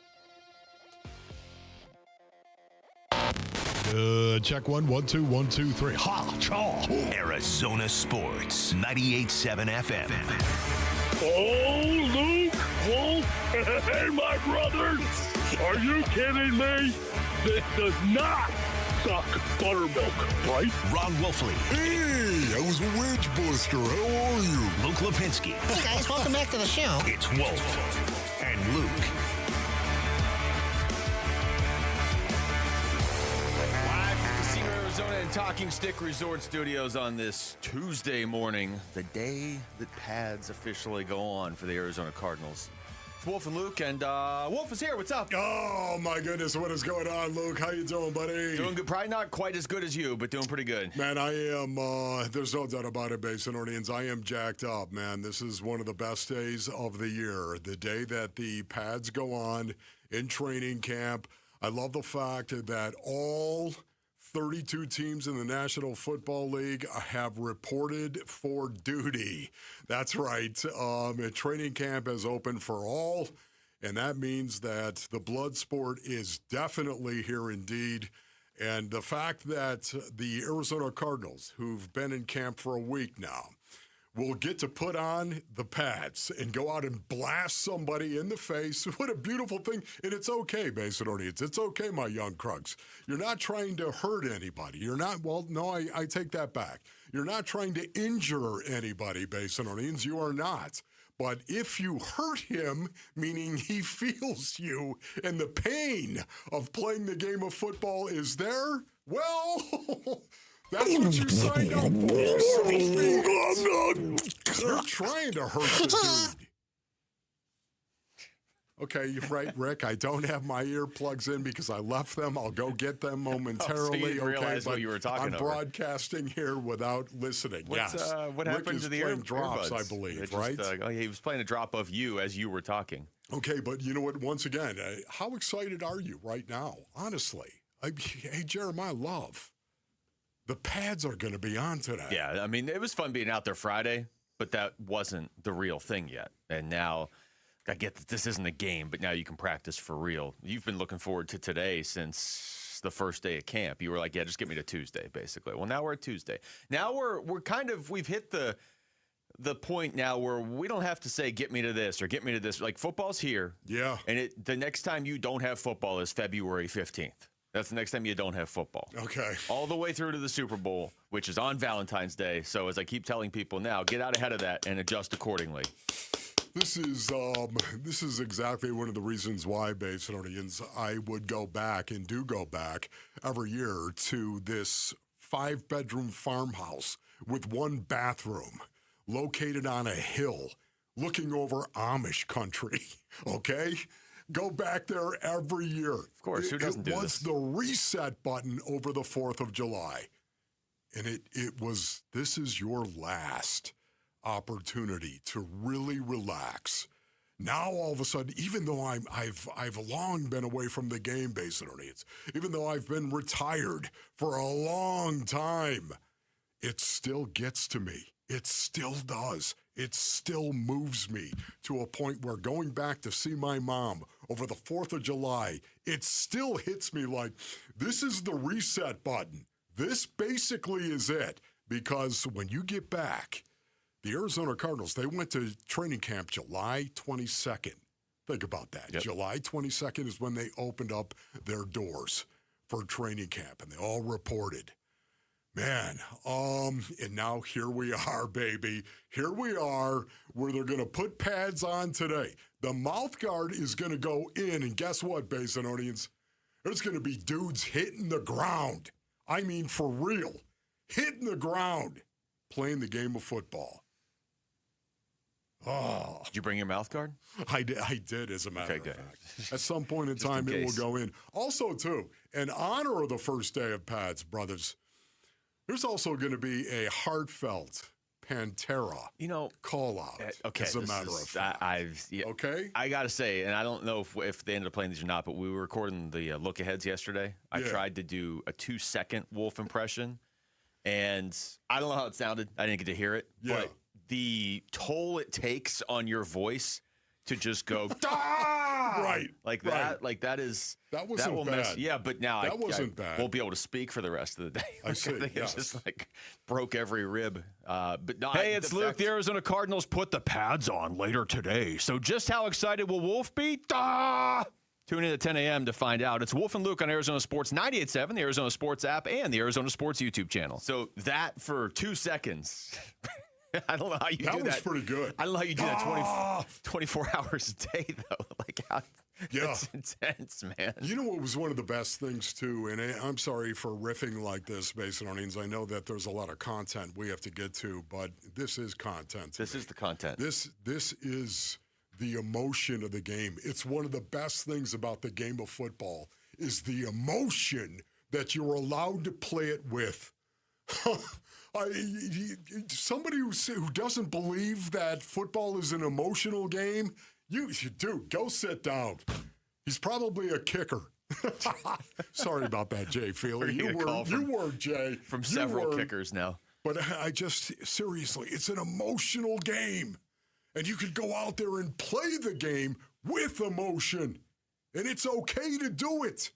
Check 1, 1, 2, 1, 2, 3. Ha! Chaw! Arizona Sports 98.7 FM. Oh, Luke, Wolf, hey, my brothers. Are you kidding me? This does not suck buttermilk, right? Ron Wolfley. Hey, I was a wedge buster. How are you? Luke Lipinski. Hey, guys, welcome back to the show. It's Wolf and Luke. Arizona and Talking Stick Resort Studios on this Tuesday morning, the day that pads officially go on for the Arizona Cardinals. It's Wolf and Luke, and Wolf is here. What's up? Oh, my goodness. What is going on, Luke? How you doing, buddy? Doing good. Probably not quite as good as you, but doing pretty good. Man, I am, there's no doubt about it, Basin Orleans. I am jacked up, man. This is one of the best days of the year, the day that the pads go on in training camp. I love the fact that all 32 teams in the National Football League have reported for duty. That's right. Training camp is open for all, and that means that the blood sport is definitely here indeed. And the fact that the Arizona Cardinals, who've been in camp for a week now, will get to put on the pads and go out and blast somebody in the face. What a beautiful thing. And it's okay, Basin Orleans. It's okay, my young Krugs. You're not trying to hurt anybody. You're not, well, no, I take that back. You're not trying to injure anybody, Basin Orleans. You are not. But if you hurt him, meaning he feels you and the pain of playing the game of football is there, well... That's what you signed up for, so to speak. You're trying to hurt the dude. Okay, you're right, Rick. I don't have my earplugs in because I left them. I'll go get them momentarily. So you realize what you were talking I'm broadcasting here without listening. What Rick happened to the drops, earbuds? I believe, right? He was playing a drop of you as you were talking. Okay, but you know what? Once again, how excited are you right now? Honestly. Hey, Jeremiah Love. The pads are going to be on today. Yeah, I mean, it was fun being out there Friday, but that wasn't the real thing yet. And now, I get that this isn't a game, but now you can practice for real. You've been looking forward to today since the first day of camp. You were like, yeah, just get me to Tuesday, basically. Well, now we're at Tuesday. Now we've hit the point now where we don't have to say, get me to this or get me to this. Like, football's here. Yeah. And the next time you don't have football is February 15th. That's the next time you don't have football. Okay. All the way through to the Super Bowl, which is on Valentine's Day. So as I keep telling people now, get out ahead of that and adjust accordingly. This is exactly one of the reasons why, Basinonians, I would go back and do go back every year to this 5-bedroom farmhouse with 1 bathroom located on a hill looking over Amish country, okay? Go back there every year. Of course, who doesn't do this? It was the reset button over the 4th of July. And it was, this is your last opportunity to really relax. Now, all of a sudden, even though I've long been away from the game, Basinonians, even though I've been retired for a long time, it still gets to me. It still does. It still moves me to a point where going back to see my mom over the 4th of July, it still hits me like, this is the reset button. This basically is it. Because when you get back, the Arizona Cardinals, they went to training camp July 22nd. Think about that. Yep. July 22nd is when they opened up their doors for training camp, and they all reported. Man, and now here we are, baby. Here we are, where they're going to put pads on today. The mouth guard is going to go in, and guess what, Basinonians? There's going to be dudes hitting the ground. I mean, for real. Hitting the ground, playing the game of football. Oh. Did you bring your mouth guard? I did, as a matter of fact. At some point in time, it will go in. Also, too, in honor of the first day of pads, brothers, there's also going to be a heartfelt Pantera call-out, as a matter of fact. Okay? I got to say, and I don't know if they ended up playing these or not, but we were recording the look-aheads yesterday. I tried to do a 2-second Wolf impression, and I don't know how it sounded. I didn't get to hear it. Yeah. But the toll it takes on your voice to just go, right, like that, like that wasn't bad. But now that wasn't bad. Won't be able to speak for the rest of the day. I see. It just broke every rib. But no, hey, it's Luke. The Arizona Cardinals put the pads on later today. So just how excited will Wolf be? Tune in at 10 a.m. to find out. It's Wolf and Luke on Arizona Sports 98.7, the Arizona Sports app, and the Arizona Sports YouTube channel. So that for 2 seconds. I don't know how you do that. That was pretty good. I don't know how you do that 24 hours a day, though. That's intense, man. You know what was one of the best things, too, and I'm sorry for riffing like this, Basinonians. I know that there's a lot of content we have to get to, but this is content. This is the content. This is the emotion of the game. It's one of the best things about the game of football is the emotion that you're allowed to play it with. Somebody who doesn't believe that football is an emotional game, dude, go sit down. He's probably a kicker. Sorry about that, Jay Feely. You were, Jay. From several kickers now. But seriously, it's an emotional game. And you could go out there and play the game with emotion. And it's okay to do it.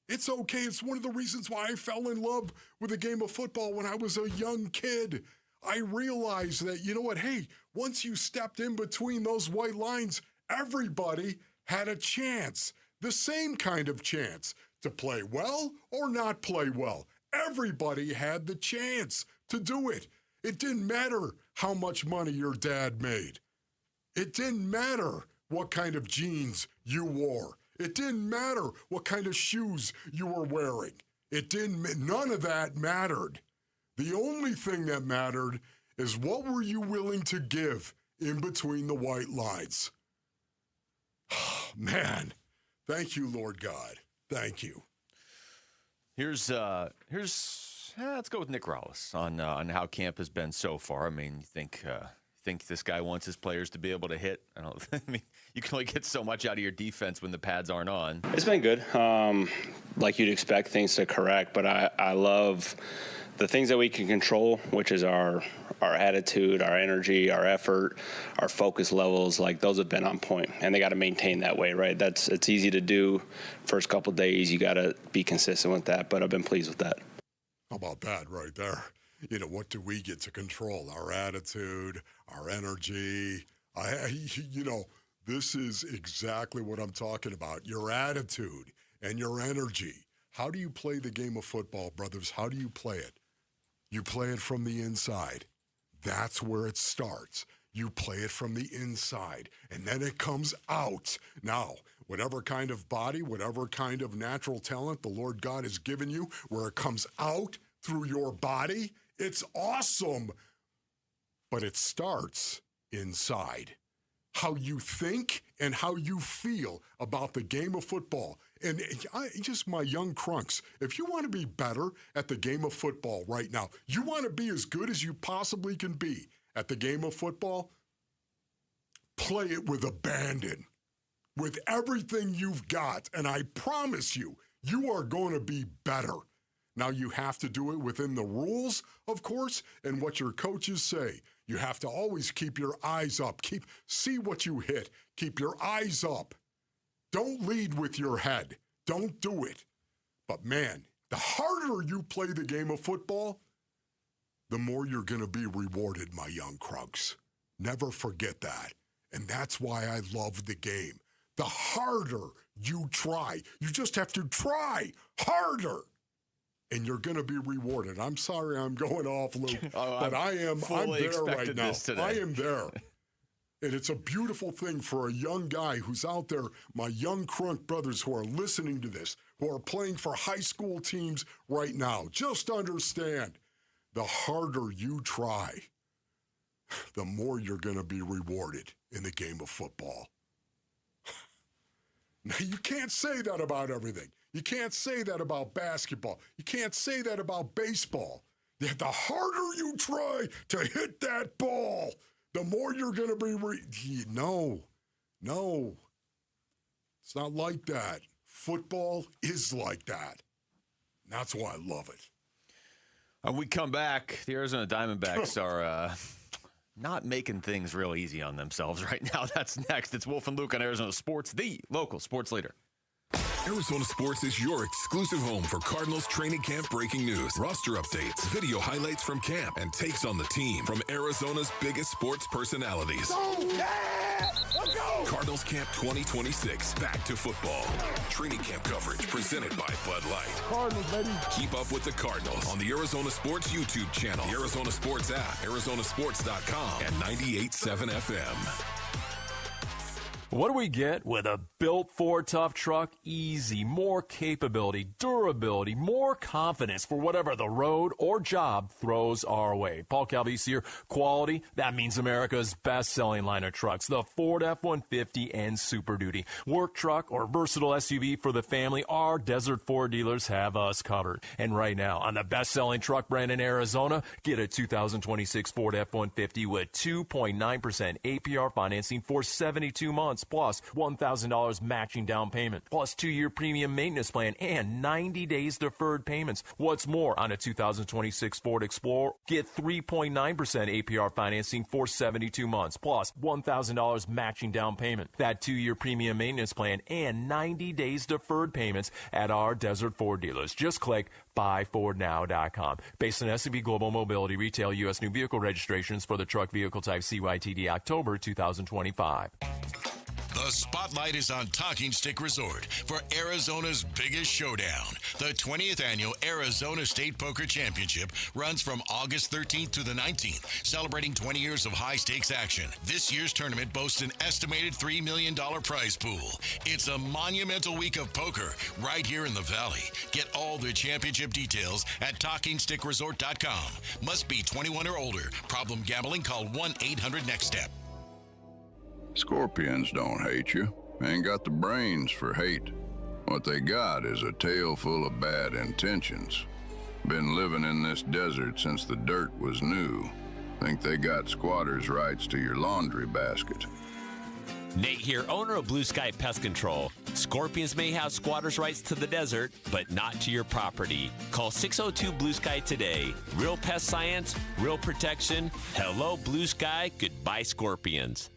It's okay. It's one of the reasons why I fell in love with the game of football when I was a young kid. I realized that, you know what, hey, once you stepped in between those white lines, everybody had a chance, the same kind of chance to play well or not play well. Everybody had the chance to do it. It didn't matter how much money your dad made. It didn't matter what kind of jeans you wore. It didn't matter what kind of shoes you were wearing. None of that mattered. The only thing that mattered is what were you willing to give in between the white lines. Man, thank you, Lord God. Thank you. Let's go with Nick Rallis on how camp has been so far. I mean, you think this guy wants his players to be able to hit? I mean, you can only get so much out of your defense when the pads aren't on. It's been good. Like you'd expect things to correct, but I love the things that we can control, which is our attitude, our energy, our effort, our focus levels. Like those have been on point, and they got to maintain that way, right? It's easy to do. First couple of days, you got to be consistent with that. But I've been pleased with that. How about that right there? You know, what do we get to control? Our attitude, our energy. This is exactly what I'm talking about. Your attitude and your energy. How do you play the game of football, brothers? How do you play it? You play it from the inside. That's where it starts. You play it from the inside, and then it comes out. Now, whatever kind of body, whatever kind of natural talent the Lord God has given you, where it comes out through your body, it's awesome. But it starts inside. How you think and how you feel about the game of football. And just my young crunks, if you want to be better at the game of football right now, you want to be as good as you possibly can be at the game of football, play it with abandon, with everything you've got. And I promise you, you are going to be better. Now, you have to do it within the rules, of course, and what your coaches say. You have to always keep your eyes up. See what you hit. Keep your eyes up. Don't lead with your head. Don't do it. But man, the harder you play the game of football, the more you're going to be rewarded, my young crunks. Never forget that. And that's why I love the game. The harder you try, you just have to try harder. And you're going to be rewarded. I'm sorry I'm going off, Luke, but I'm there right now. I am there. And it's a beautiful thing for a young guy who's out there, my young crunk brothers who are listening to this, who are playing for high school teams right now. Just understand, the harder you try, the more you're going to be rewarded in the game of football. Now, you can't say that about everything. You can't say that about basketball. You can't say that about baseball. The harder you try to hit that ball, the more you're going to be No. It's not like that. Football is like that. And that's why I love it. When we come back, the Arizona Diamondbacks are not making things real easy on themselves right now. That's next. It's Wolf and Luke on Arizona Sports, the local sports leader. Arizona Sports is your exclusive home for Cardinals training camp breaking news, roster updates, video highlights from camp, and takes on the team from Arizona's biggest sports personalities. Let's go! Cardinals Camp 2026, back to football. Training camp coverage presented by Bud Light. Cardinals, baby. Keep up with the Cardinals on the Arizona Sports YouTube channel, the Arizona Sports app, arizonasports.com, and 98.7 FM. What do we get with a built Ford Tough truck? Easy, more capability, durability, more confidence for whatever the road or job throws our way. Paul Calvese here. Quality, that means America's best-selling line of trucks, the Ford F-150 and Super Duty. Work truck or versatile SUV for the family, our Desert Ford dealers have us covered. And right now, on the best-selling truck brand in Arizona, get a 2026 Ford F-150 with 2.9% APR financing for 72 months. Plus $1,000 matching down payment, plus 2-year premium maintenance plan, and 90 days deferred payments. What's more, on a 2026 Ford Explorer, get 3.9% APR financing for 72 months, plus $1,000 matching down payment, that 2-year premium maintenance plan, and 90 days deferred payments at our Desert Ford dealers. Just click buyfordnow.com. Based on S&P Global Mobility Retail U.S. new vehicle registrations for the truck vehicle type CYTD October 2025. The spotlight is on Talking Stick Resort for Arizona's biggest showdown. The 20th annual Arizona State Poker Championship runs from August 13th to the 19th, celebrating 20 years of high-stakes action. This year's tournament boasts an estimated $3 million prize pool. It's a monumental week of poker right here in the Valley. Get all the championship details at TalkingStickResort.com. Must be 21 or older. Problem gambling? Call 1-800-NEXT-STEP. Scorpions don't hate you. Ain't got the brains for hate. What they got is a tail full of bad intentions. Been living in this desert since the dirt was new. Think they got squatters' rights to your laundry basket. Nate here, owner of Blue Sky Pest Control. Scorpions may have squatters' rights to the desert, but not to your property. Call 602 Blue Sky today. Real pest science, real protection. Hello, Blue Sky. Goodbye, Scorpions.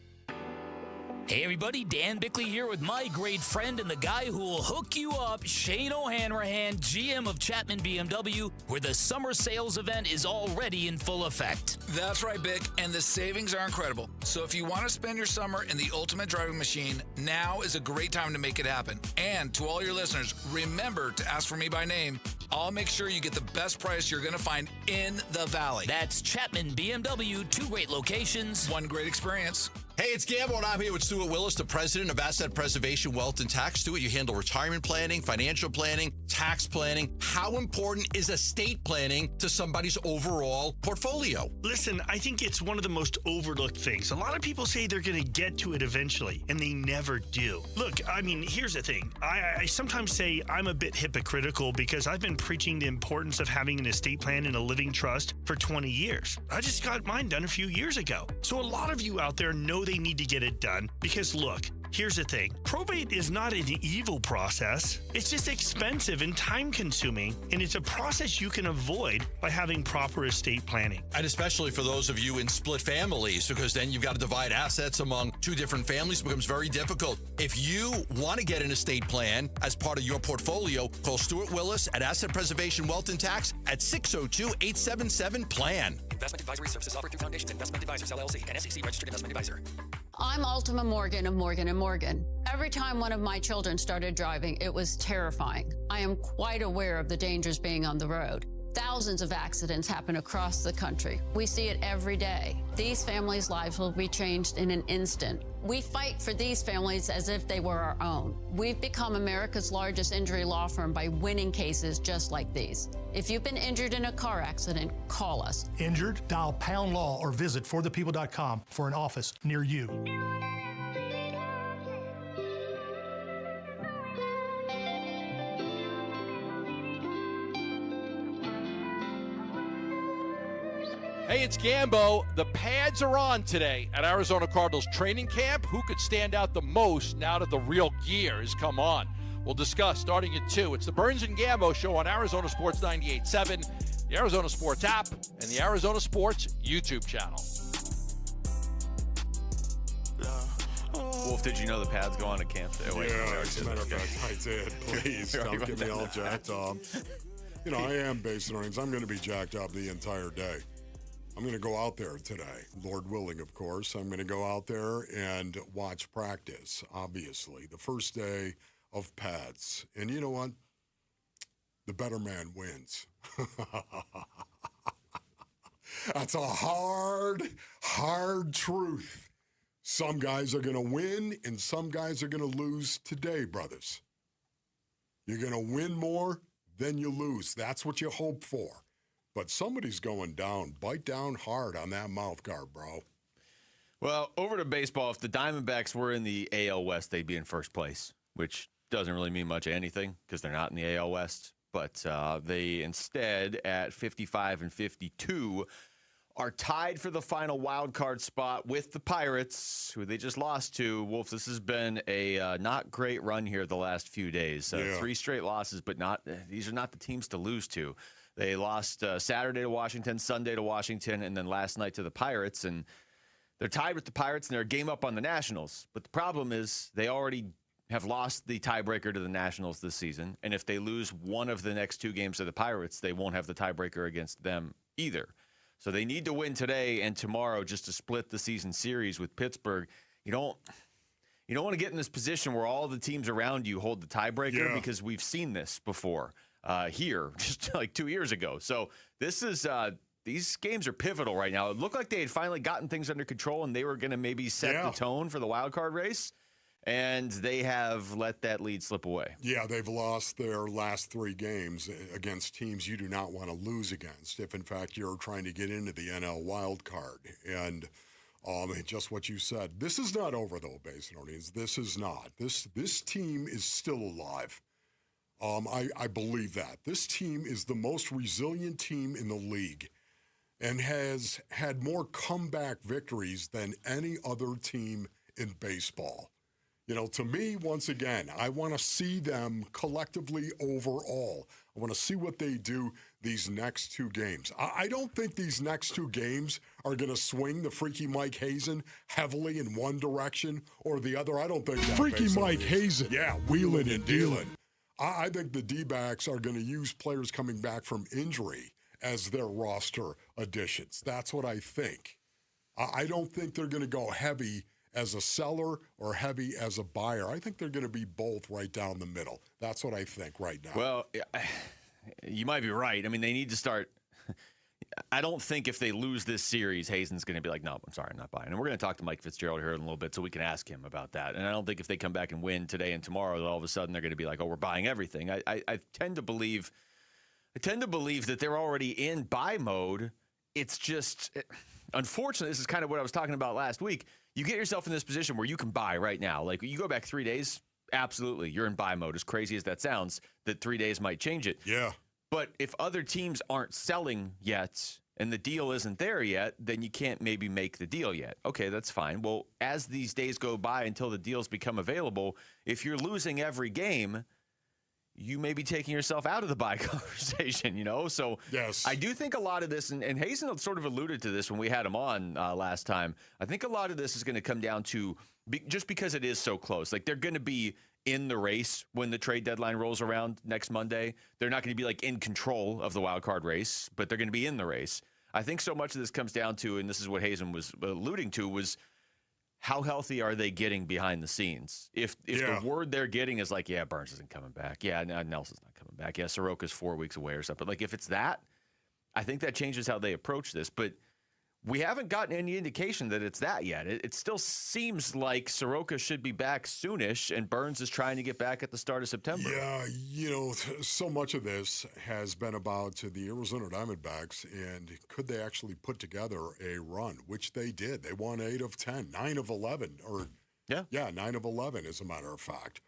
Hey everybody, Dan Bickley here with my great friend and the guy who will hook you up, Shane O'Hanrahan, GM of Chapman BMW, where the summer sales event is already in full effect. That's right, Bick, and the savings are incredible. So if you want to spend your summer in the ultimate driving machine, now is a great time to make it happen. And to all your listeners, remember to ask for me by name. I'll make sure you get the best price you're going to find in the Valley. That's Chapman BMW, 2 great locations, 1 great experience. Hey, it's Gamble, and I'm here with Stuart Willis, the president of Asset Preservation Wealth and Tax. Stuart, you handle retirement planning, financial planning, tax planning. How important is estate planning to somebody's overall portfolio? Listen, I think it's one of the most overlooked things. A lot of people say they're going to get to it eventually, and they never do. Look, I mean, here's the thing. I sometimes say I'm a bit hypocritical because I've been preaching the importance of having an estate plan and a living trust for 20 years. I just got mine done a few years ago. So a lot of you out there know they need to get it done because, look, here's the thing. Probate is not an evil process. It's just expensive and time-consuming, and it's a process you can avoid by having proper estate planning. And especially for those of you in split families, because then you've got to divide assets among 2 different families. It becomes very difficult. If you want to get an estate plan as part of your portfolio, call Stuart Willis at Asset Preservation Wealth and Tax at 602-877-PLAN. Investment advisory services offered through Foundations Investment Advisors, LLC, an SEC-registered investment advisor. I'm Ultima Morgan of Morgan & Morgan. Every time one of my children started driving, it was terrifying. I am quite aware of the dangers being on the road. Thousands of accidents happen across the country. We see it every day. These families' lives will be changed in an instant. We fight for these families as if they were our own. We've become America's largest injury law firm by winning cases just like these. If you've been injured in a car accident, call us. Injured? Dial # law or visit forthepeople.com for an office near you. Hey, it's Gambo. The pads are on today at Arizona Cardinals training camp. Who could stand out the most now that the real gear has come on? We'll discuss starting at 2. It's the Burns and Gambo Show on Arizona Sports 98.7, the Arizona Sports app, and the Arizona Sports YouTube channel. Wolf, did you know the pads go on at camp? Yeah, as a matter of fact, I did. Please, don't get me all jacked up. You know, I am basing earnings. I'm going to be jacked up the entire day. I'm going to go out there today, Lord willing, of course. I'm going to go out there and watch practice, obviously. The first day of pads. And you know what? The better man wins. That's a hard truth. Some guys are going to win and some guys are going to lose today, brothers. You're going to win more than you lose. That's what you hope for. But somebody's going down. Bite down hard on that mouth guard, bro. Well, over to baseball. If the Diamondbacks were in the AL West, they'd be in first place, which doesn't really mean much of anything because they're not in the AL West. But they instead, at 55 and 52, are tied for the final wild card spot with the Pirates, who they just lost to. Wolf, this has been a not great run here the last few days. 3 straight losses, but these are not the teams to lose to. They lost Saturday to Washington, Sunday to Washington, and then last night to the Pirates. And they're tied with the Pirates, and they're a game up on the Nationals. But the problem is they already have lost the tiebreaker to the Nationals this season. And if they lose one of the next 2 games to the Pirates, they won't have the tiebreaker against them either. So they need to win today and tomorrow just to split the season series with Pittsburgh. You don't want to get in this position where all the teams around you hold the tiebreaker because we've seen this before. Here just like 2 years ago. So this is these games are pivotal right now. It looked like they had finally gotten things under control and they were going to maybe set the tone for the wild card race, and they have let that lead slip away. Yeah, they've lost their last 3 games against teams you do not want to lose against if, in fact, you're trying to get into the NL wild card. And just what you said, this is not over, though, Basin Orleans. This is not. This team is still alive. I believe that. This team is the most resilient team in the league and has had more comeback victories than any other team in baseball. You know, to me, once again, I want to see them collectively overall. I want to see what they do these next two games. I don't think these next two games are going to swing the Freaky Mike Hazen heavily in one direction or the other. I don't think that. Freaky Mike Hazen. Yeah, wheeling and dealing. I think the D-backs are going to use players coming back from injury as their roster additions. That's what I think. I don't think they're going to go heavy as a seller or heavy as a buyer. I think they're going to be both right down the middle. That's what I think right now. Well, you might be right. I mean, they need to start. I don't think if they lose this series, Hazen's going to be like, no, I'm sorry, I'm not buying. And we're going to talk to Mike Fitzgerald here in a little bit so we can ask him about that. And I don't think if they come back and win today and tomorrow, that all of a sudden they're going to be like, oh, we're buying everything. I tend to believe that they're already in buy mode. It's just, unfortunately, this is kind of what I was talking about last week. You get yourself in this position where you can buy right now. Like, you go back 3 days, absolutely, you're in buy mode. As crazy as that sounds, that 3 days might change it. Yeah. But if other teams aren't selling yet and the deal isn't there yet, then you can't maybe make the deal yet. Okay, that's fine. Well, as these days go by until the deals become available, if you're losing every game, you may be taking yourself out of the buy conversation, So yes. I do think a lot of this, and Hazen sort of alluded to this when we had him on last time, I think a lot of this is going to come down to just because it is so close. Like, they're going to be in the race when the trade deadline rolls around next Monday. They're not going to be like in control of the wild card race, but they're going to be in the race. I think so much of this comes down to, and this is what Hazen was alluding to, was how healthy are they getting behind the scenes? If the word they're getting is like, yeah, Burns isn't coming back. Yeah, Nelson's not coming back. Yeah, Soroka's 4 weeks away or something. But like, if it's that, I think that changes how they approach this. But we haven't gotten any indication that it's that yet. It still seems like Soroka should be back soonish, and Burns is trying to get back at the start of September. Yeah, so much of this has been about the Arizona Diamondbacks, and could they actually put together a run, which they did. They won 8 of 10, 9 of 11, 9 of 11, as a matter of fact.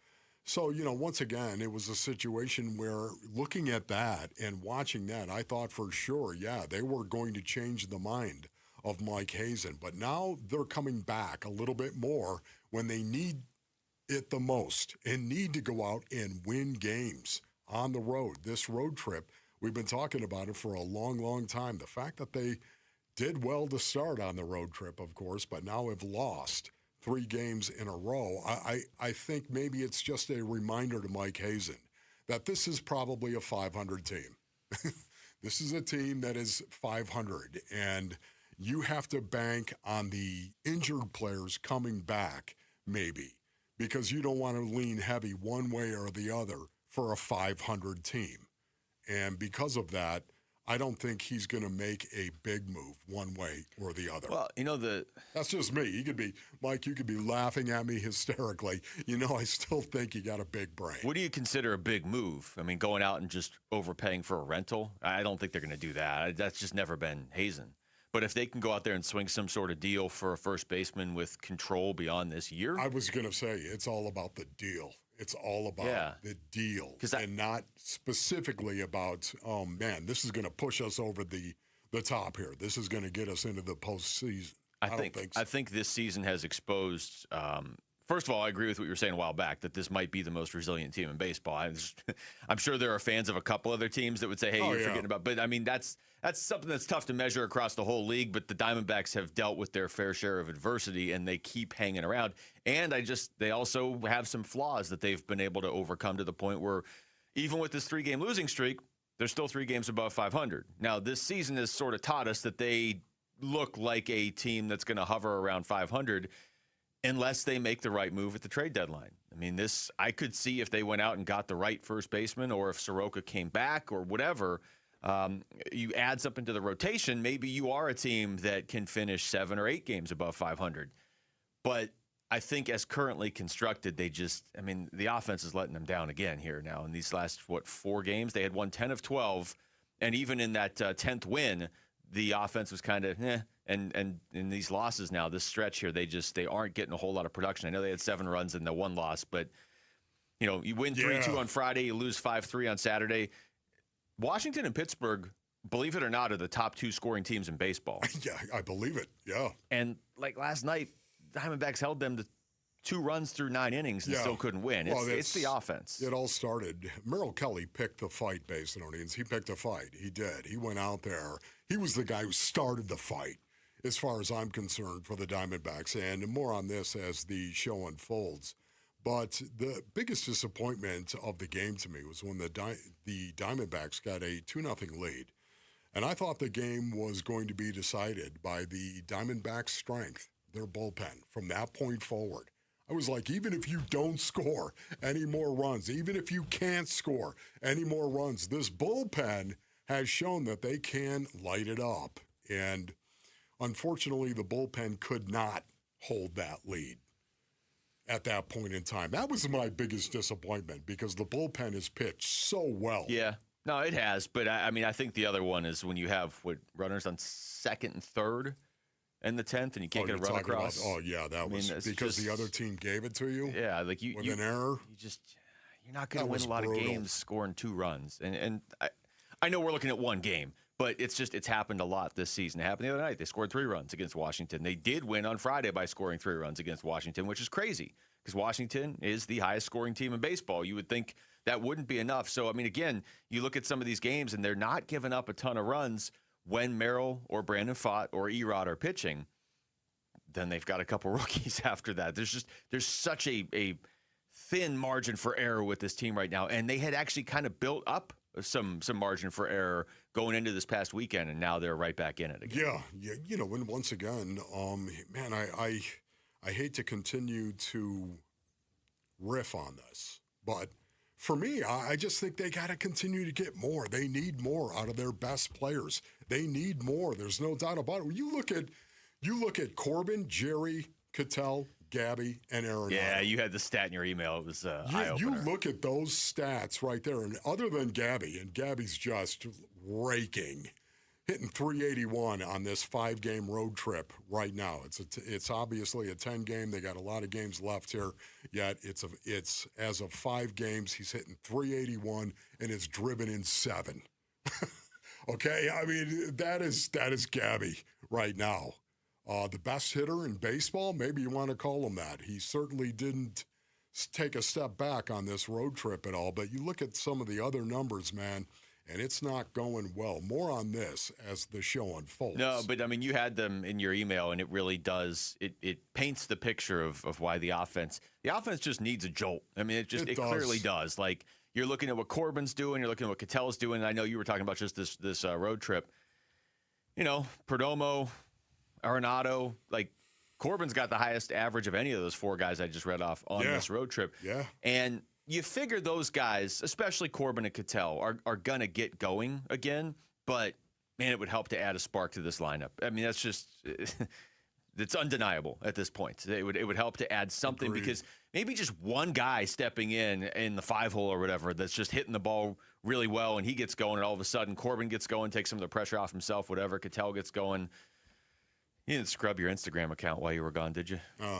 So, once again, it was a situation where looking at that and watching that, I thought for sure, they were going to change the mind of Mike Hazen. But now they're coming back a little bit more when they need it the most and need to go out and win games on the road. This road trip, we've been talking about it for a long, long time. The fact that they did well to start on the road trip, of course, but now have lost 3 games in a row. I think maybe it's just a reminder to Mike Hazen that this is probably a 500 team. This is a team that is 500, and you have to bank on the injured players coming back, maybe, because you don't want to lean heavy one way or the other for a 500 team. And because of that, I don't think he's going to make a big move one way or the other. Well, that's just me. Mike, you could be laughing at me hysterically. I still think you got a big brain. What do you consider a big move? I mean, going out and just overpaying for a rental? I don't think they're going to do that. That's just never been Hazen. But if they can go out there and swing some sort of deal for a first baseman with control beyond this year. I was going to say, it's all about the deal. It's all about the deal and not specifically about, oh, man, this is going to push us over the top here. This is going to get us into the postseason. I don't think so. I think this season has exposed first of all, I agree with what you were saying a while back, that this might be the most resilient team in baseball. I'm sure there are fans of a couple other teams that would say, hey, you're forgetting about. But, I mean, that's something that's tough to measure across the whole league. But the Diamondbacks have dealt with their fair share of adversity, and they keep hanging around. And they also have some flaws that they've been able to overcome to the point where even with this 3-game losing streak, they're still 3 games above 500. Now, this season has sort of taught us that they look like a team that's going to hover around 500 unless they make the right move at the trade deadline. I mean, I could see if they went out and got the right first baseman, or if Soroka came back or whatever, you add something to the rotation, maybe you are a team that can finish 7 or 8 games above 500. But I think as currently constructed, the offense is letting them down again here now. In these last, 4 games, they had won 10 of 12. And even in that 10th win, the offense was kind of and in these losses now, this stretch here, they aren't getting a whole lot of production. I know they had 7 runs in the 1 loss, but you win 3-2 on Friday, you lose 5-3 on Saturday. Washington and Pittsburgh, believe it or not, are the top 2 scoring teams in baseball. Yeah, I believe it. Yeah. And like last night, Diamondbacks held them to 2 runs through 9 innings and still couldn't win. It's the offense. It all started. Merrill Kelly picked the fight, Basinonians. He picked a fight. He did. He went out there. He was the guy who started the fight, as far as I'm concerned, for the Diamondbacks. And more on this as the show unfolds. But the biggest disappointment of the game to me was when the Diamondbacks got a 2-0 lead. And I thought the game was going to be decided by the Diamondbacks' strength, their bullpen, from that point forward. I was like, even if you don't score any more runs, even if you can't score any more runs, this bullpen has shown that they can light it up. And unfortunately, the bullpen could not hold that lead at that point in time. That was my biggest disappointment because the bullpen has pitched so well. Yeah. No, it has. But, I think the other one is when you have, runners on second and third in the 10th, and you can't get a run across. That was because the other team gave it to you? Yeah, like with an error? You're not going to win a lot of games scoring 2 runs. And I know we're looking at one game, but it's happened a lot this season. It happened the other night. They scored 3 runs against Washington. They did win on Friday by scoring 3 runs against Washington, which is crazy because Washington is the highest scoring team in baseball. You would think that wouldn't be enough. So, again, you look at some of these games, and they're not giving up a ton of runs when Merrill or Brandon Pfaadt or Erod are pitching. Then they've got a couple rookies after that. There's such a thin margin for error with this team right now, and they had actually kind of built up some margin for error going into this past weekend, and now they're right back in it again. Yeah. And once again, man, I hate to continue to riff on this, but for me, I just think they got to continue to get more. They need more out of their best players. They need more. There's no doubt about it. When you look at Corbin, Jerry, Cattell, Gabby, and Arenado. Yeah, you had the stat in your email. It was eye-opener. You look at those stats right there, and other than Gabby, and Gabby's just raking, hitting 381 on this 5-game road trip right now. It's obviously a 10-game. They got a lot of games left here, yet it's as of 5 games, he's hitting 381 and it's driven in 7. Okay, that is Gabby right now. The best hitter in baseball, maybe you want to call him that. He certainly didn't take a step back on this road trip at all, but you look at some of the other numbers, man, and it's not going well. More on this as the show unfolds. No, but, you had them in your email, and it really does. It paints the picture of why the offense just needs a jolt. It clearly does. Like, you're looking at what Corbin's doing, you're looking at what Cattell's doing, and I know you were talking about just this road trip. Perdomo, Arenado, like Corbin's got the highest average of any of those 4 guys I just read off on this road trip. Yeah. And you figure those guys, especially Corbin and Cattell, are going to get going again. But, man, it would help to add a spark to this lineup. That's just it's undeniable at this point. It would help to add something. Agreed. Because maybe just one guy stepping in the 5-hole or whatever that's just hitting the ball really well, and he gets going, and all of a sudden Corbin gets going, takes some of the pressure off himself, whatever. Cattell gets going. You didn't scrub your Instagram account while you were gone, did you? No.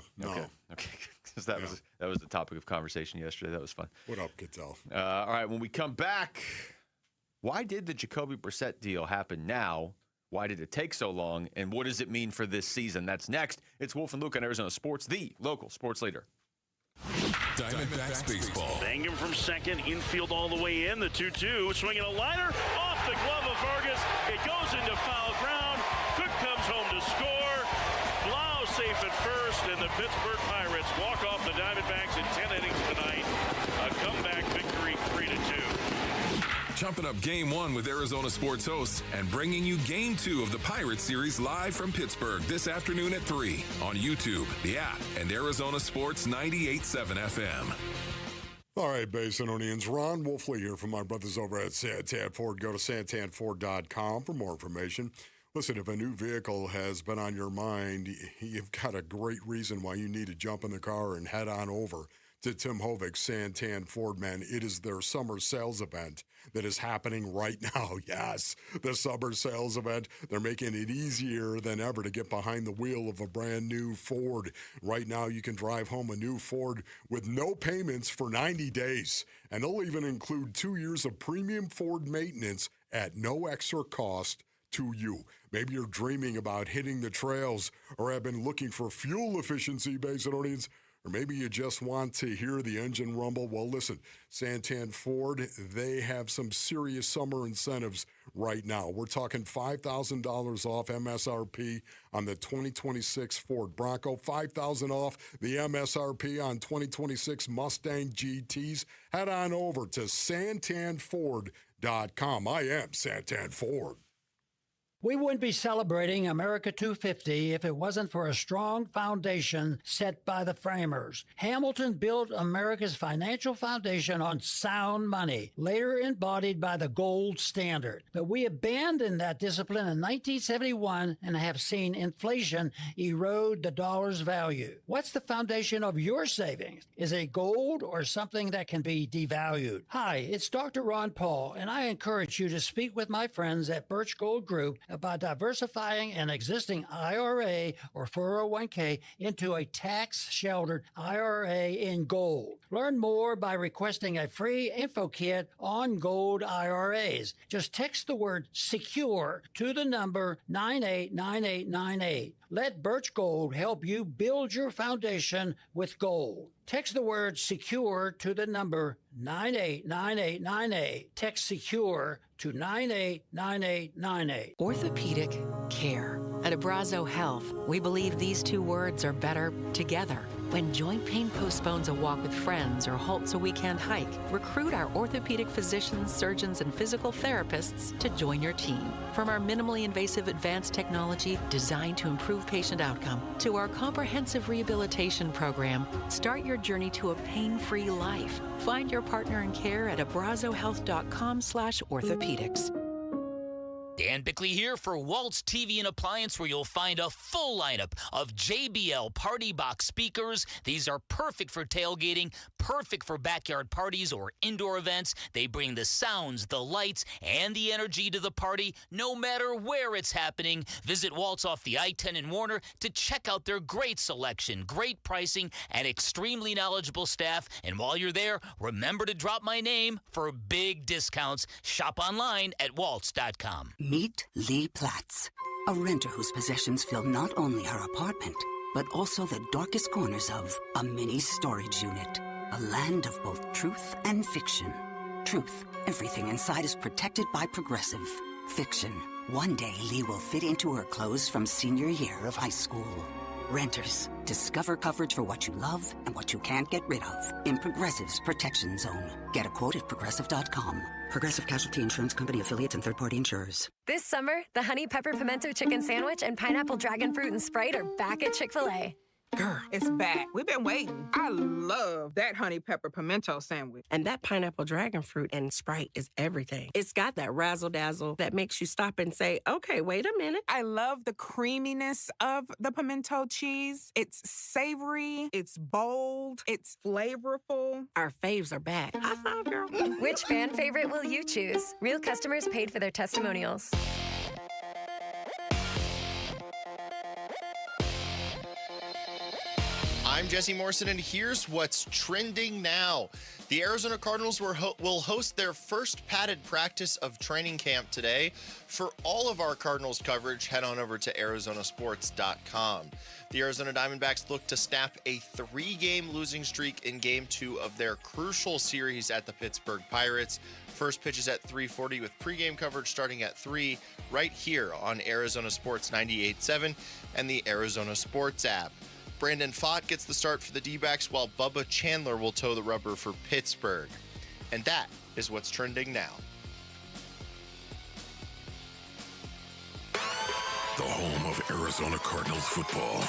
Okay. Because that was the topic of conversation yesterday. That was fun. What up, Cattell? All right, when we come back, why did the Jacoby Brissett deal happen now? Why did it take so long? And what does it mean for this season? That's next. It's Wolf and Luke on Arizona Sports, the local sports leader. Diamondbacks baseball. Banging from second, infield all the way in. The 2-2, swinging a liner off the glove of Vargas. It goes into foul ground. Cook comes home to score. Blau safe at first, and the Pittsburgh Pirates walk off the Diamondbacks in 10 innings tonight. A comeback victory, 3-2. Jumping up Game 1 with Arizona Sports hosts and bringing you Game 2 of the Pirates series live from Pittsburgh this afternoon at 3 on YouTube, the app, and Arizona Sports 98.7 FM. All right, Basinonians. Ron Wolfley here from my brothers over at Santan Ford. Go to santanford.com for more information. Listen, if a new vehicle has been on your mind, you've got a great reason why you need to jump in the car and head on over to Tim Hovig's Santan Ford, man. It is their summer sales event that is happening right now. Yes, the summer sales event. They're making it easier than ever to get behind the wheel of a brand new Ford. Right now, you can drive home a new Ford with no payments for 90 days. And they'll even include 2 years of premium Ford maintenance at no extra cost to you. Maybe you're dreaming about hitting the trails or have been looking for fuel efficiency, Basinonians. or maybe you just want to hear the engine rumble. Well, listen, Santan Ford, they have some serious summer incentives right now. We're talking $5,000 off MSRP on the 2026 Ford Bronco, $5,000 off the MSRP on 2026 Mustang GTs. Head on over to santanford.com. I am Santan Ford. We wouldn't be celebrating America 250 if it wasn't for a strong foundation set by the framers. Hamilton built America's financial foundation on sound money, later embodied by the gold standard. But we abandoned that discipline in 1971 and have seen inflation erode the dollar's value. What's the foundation of your savings? Is it gold or something that can be devalued? Hi, it's Dr. Ron Paul, and I encourage you to speak with my friends at Birch Gold Group about diversifying an existing IRA or 401k into a tax-sheltered IRA in gold. Learn more by requesting a free info kit on gold IRAs. Just text the word SECURE to the number 989898. Let Birch Gold help you build your foundation with gold. Text the word SECURE to the number 989898. Text SECURE to 989898. Orthopedic care. At Abrazo Health, we believe these two words are better together. When joint pain postpones a walk with friends or halts a weekend hike, recruit our orthopedic physicians, surgeons, and physical therapists to join your team. From our minimally invasive advanced technology designed to improve patient outcome to our comprehensive rehabilitation program, start your journey to a pain-free life. Find your partner in care at abrazohealth.com/orthopedics. Dan Bickley here for Waltz TV and Appliance, where you'll find a full lineup of JBL Party Box speakers. These are perfect for tailgating, perfect for backyard parties or indoor events. They bring the sounds, the lights, and the energy to the party, no matter where it's happening. Visit Waltz off the I-10 in Warner to check out their great selection, great pricing, and extremely knowledgeable staff. And while you're there, remember to drop my name for big discounts. Shop online at waltz.com. Meet Lee Platts, a renter whose possessions fill not only her apartment, but also the darkest corners of a mini storage unit. A land of both truth and fiction. Truth, everything inside is protected by Progressive. Fiction, one day Lee will fit into her clothes from senior year of high school. Renters, discover coverage for what you love and what you can't get rid of in Progressive's Protection Zone. Get a quote at Progressive.com. Progressive Casualty Insurance Company affiliates and third-party insurers. This summer, the Honey Pepper Pimento Chicken Sandwich and Pineapple Dragon Fruit and Sprite are back at Chick-fil-A. Girl, it's back. We've been waiting. I love that honey pepper pimento sandwich. And that pineapple dragon fruit and Sprite is everything. It's got that razzle-dazzle that makes you stop and say, okay, wait a minute. I love the creaminess of the pimento cheese. It's savory, it's bold, it's flavorful. Our faves are back. High five, girl. Which fan favorite will you choose? Real customers paid for their testimonials. I'm Jesse Morrison, and here's what's trending now. The Arizona Cardinals will host their first padded practice of training camp today. For all of our Cardinals coverage, head on over to arizonasports.com. The Arizona Diamondbacks look to snap a 3-game losing streak in Game 2 of their crucial series at the Pittsburgh Pirates. First pitch is at 3:40 with pregame coverage starting at 3 right here on Arizona Sports 98.7 and the Arizona Sports app. Brandon Pfaadt gets the start for the D-backs, while Bubba Chandler will toe the rubber for Pittsburgh. And that is what's trending now. The home of Arizona Cardinals football.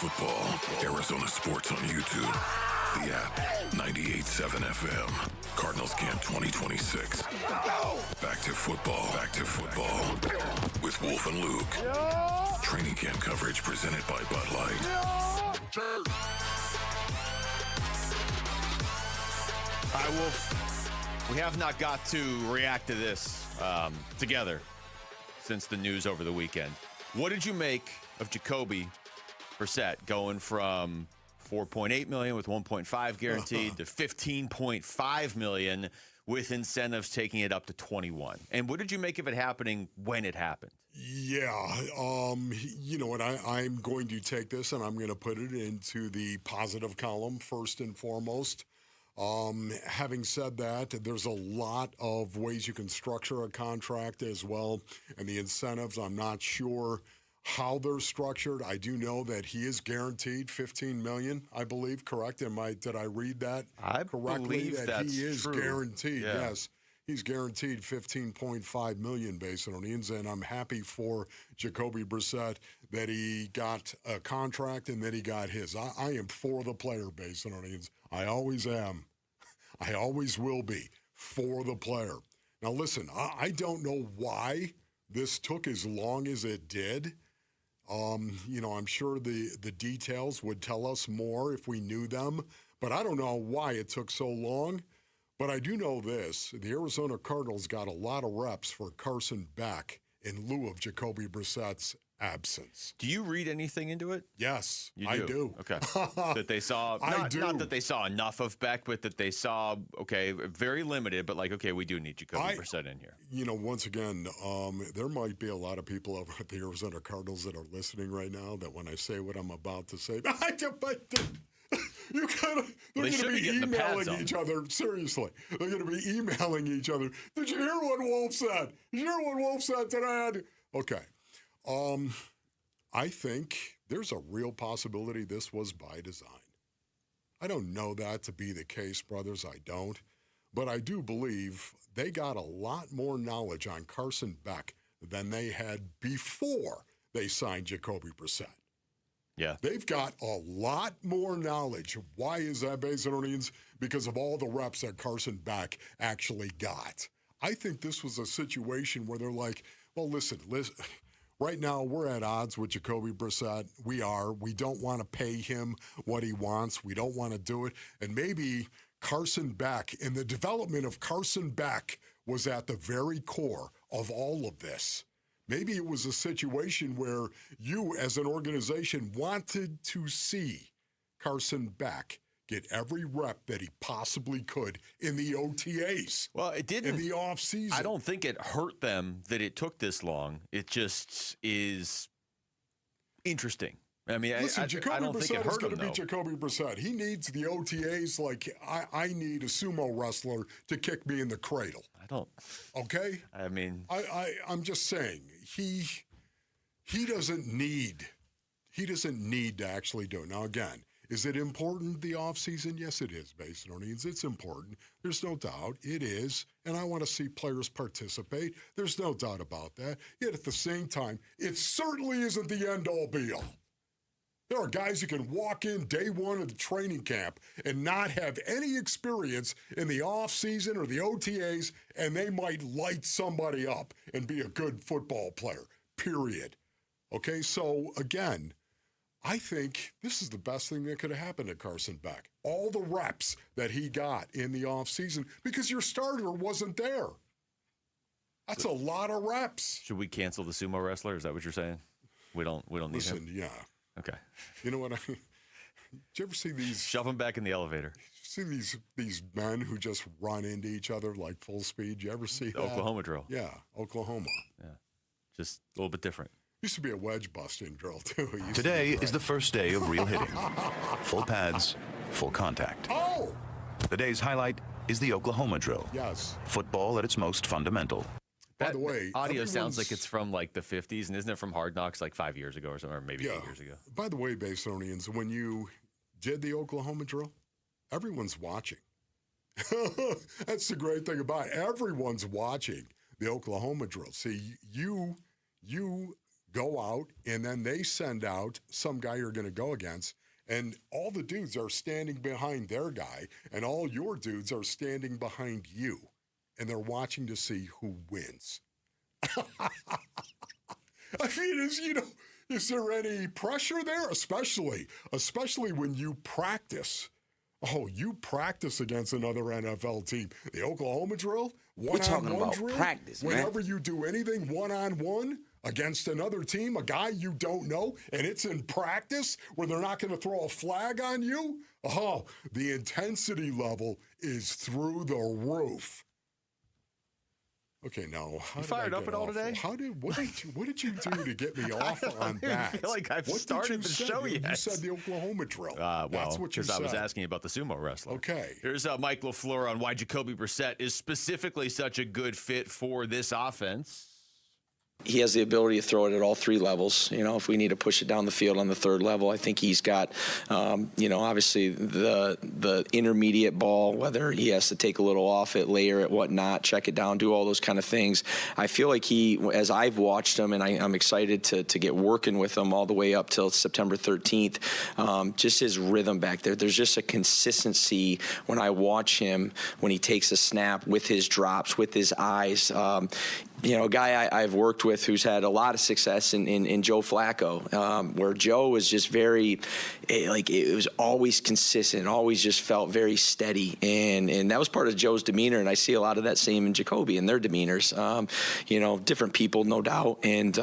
Arizona Sports on YouTube. The app, 98.7 FM. Cardinals Camp 2026. Back to football. With Wolf and Luke. Training camp coverage presented by Bud Light. Hi, Wolf. We have not got to react to this together since the news over the weekend. What did you make of Jacoby Brissett going from $4.8 million with $1.5 guaranteed to $15.5 million with incentives taking it up to $21? And what did you make of it happening when it happened? Yeah, you know what? I'm going to take this and I'm going to put it into the positive column first and foremost. Having said that, there's a lot of ways you can structure a contract as well, and the incentives, I'm not sure how they're structured. I do know that he is guaranteed $15 million, I believe. Correct? Did I read that correctly? Believe that's he is true. guaranteed. Yeah. Yes. He's guaranteed $15.5 million, Basinonians, and I'm happy for Jacoby Brissett that he got a contract and that he got his. I am for the player, Basinonians. I always am. I always will be for the player. Now, listen, I don't know why this took as long as it did. You know, I'm sure the details would tell us more if we knew them, but I don't know why it took so long. But I do know this. The Arizona Cardinals got a lot of reps for Carson Beck in lieu of Jacoby Brissett's absence. Do you read anything into it? Yes, you do. I do. Okay. That they saw, not that they saw enough of Beck, but that they saw, okay, very limited, but like, okay, we do need Jacoby Brissett in here. You know, once again, there might be a lot of people over at the Arizona Cardinals that are listening right now that when I say what I'm about to say, they're going to be emailing each other. Seriously. They're going to be emailing each other. Did you hear what Wolf said? Did you hear what Wolf said today? Okay. I think there's a real possibility this was by design. I don't know that to be the case, brothers. I don't. But I do believe they got a lot more knowledge on Carson Beck than they had before they signed Jacoby Brissett. Yeah. They've got a lot more knowledge. Why is that, Basinonians? Because of all the reps that Carson Beck actually got. I think this was a situation where they're like, well, listen, right now we're at odds with Jacoby Brissett. We are. We don't want to pay him what he wants. We don't want to do it. And maybe Carson Beck and the development of Carson Beck was at the very core of all of this. Maybe it was a situation where you, as an organization, wanted to see Carson Beck get every rep that he possibly could in the OTAs. Well, it didn't. In the offseason. I don't think it hurt them that it took this long. It just is interesting. I mean, listen, I don't think it hurt him, Jacoby Brissett is going to be though. Jacoby Brissett. He needs the OTAs like I need a sumo wrestler to kick me in the cradle. I don't. Okay? I mean, I'm just saying he doesn't need to actually do it. Now again, is it important the offseason? Yes, it is, Basinonians. It's important. There's no doubt. It is. And I want to see players participate. There's no doubt about that. Yet at the same time, it certainly isn't the end-all be-all. There are guys who can walk in day one of the training camp and not have any experience in the offseason or the OTAs, and they might light somebody up and be a good football player, period. Okay, so again, I think this is the best thing that could have happened to Carson Beck. All the reps that he got in the offseason because your starter wasn't there. That's a lot of reps. Should we cancel the sumo wrestler? Is that what you're saying? We don't need him? Listen, yeah. Okay. You know what? Did you ever see these? Shove them back in the elevator. See these men who just run into each other like full speed? Did you ever see that? Oklahoma drill. Yeah, Oklahoma. Yeah. Just a little bit different. Used to be a wedge busting drill, too. Today is the first day of real hitting. Full pads, full contact. Oh! The day's highlight is the Oklahoma drill. Yes. Football at its most fundamental. By the way, audio sounds like it's from like the 50s, and isn't it from Hard Knocks like 5 years ago or something, or maybe 2 years ago? By the way, Basinonians, when you did the Oklahoma drill, everyone's watching. That's the great thing about it. Everyone's watching the Oklahoma drill. See, you go out, and then they send out some guy you're going to go against, and all the dudes are standing behind their guy, and all your dudes are standing behind you. And they're watching to see who wins. I mean, is there any pressure there? Especially when you practice. Oh, you practice against another NFL team. The Oklahoma drill, one-on-one drill. Practice, whenever you do anything one-on-one against another team, a guy you don't know, and it's in practice where they're not going to throw a flag on you. Oh, the intensity level is through the roof. Okay, no. You fired up at all today? What did you do to get me off on that? I feel like I've started the show yet. You said the Oklahoma drill. That's what you said. I was asking about the sumo wrestler. Okay. Here's Mike LaFleur on why Jacoby Brissett is specifically such a good fit for this offense. He has the ability to throw it at all three levels. If we need to push it down the field on the third level, I think he's got, obviously the intermediate ball, whether he has to take a little off it, layer it, whatnot, check it down, do all those kind of things. I feel like he, as I've watched him, and I'm excited to get working with him all the way up till September 13th, just his rhythm back there. There's just a consistency when I watch him, when he takes a snap, with his drops, with his eyes. A guy I've worked with who's had a lot of success in Joe Flacco, where Joe was just very, it was always consistent, always just felt very steady. And that was part of Joe's demeanor. And I see a lot of that same in Jacoby and their demeanors. Different people, no doubt. And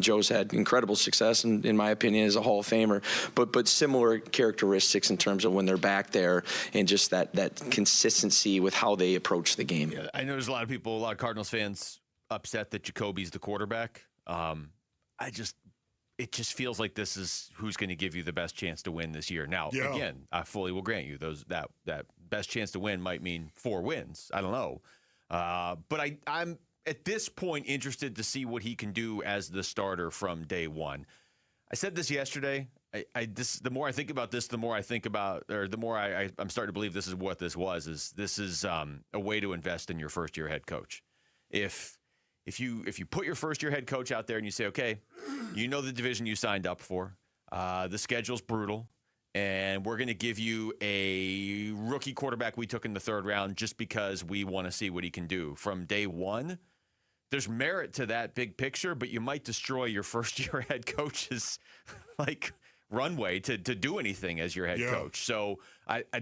Joe's had incredible success, and in my opinion, is a Hall of Famer. But similar characteristics in terms of when they're back there and just that consistency with how they approach the game. Yeah, I know there's a lot of Cardinals fans upset that Jacoby's the quarterback. It just feels like this is who's going to give you the best chance to win this year. Now, again, I fully will grant you that best chance to win might mean 4 wins. I don't know. But I'm at this point interested to see what he can do as the starter from day one. I said this yesterday. The more I think about this, the more I'm starting to believe this is what this was. This is a way to invest in your first year head coach. If you put your first year head coach out there and you say, okay, the division you signed up for, the schedule's brutal, and we're going to give you a rookie quarterback we took in the 3rd round just because we want to see what he can do from day one. There's merit to that big picture, but you might destroy your first year head coach's runway to do anything as your head coach. So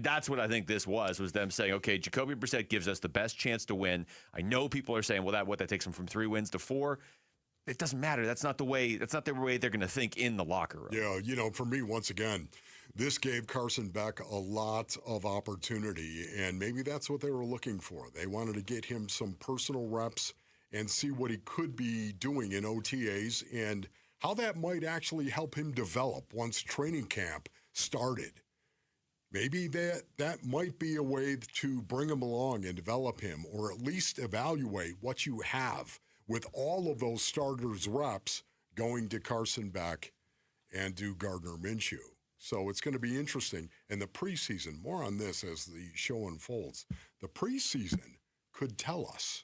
that's what I think this was them saying, okay, Jacoby Brissett gives us the best chance to win. I know people are saying, well, that takes him from 3 wins to 4. It doesn't matter. That's not the way they're going to think in the locker room. Yeah, for me, once again, this gave Carson Beck a lot of opportunity, and maybe that's what they were looking for. They wanted to get him some personal reps and see what he could be doing in OTAs and how that might actually help him develop once training camp started. Maybe that might be a way to bring him along and develop him, or at least evaluate what you have with all of those starters reps going to Carson Beck and to Gardner Minshew. So it's going to be interesting. And the preseason, more on this as the show unfolds, the preseason could tell us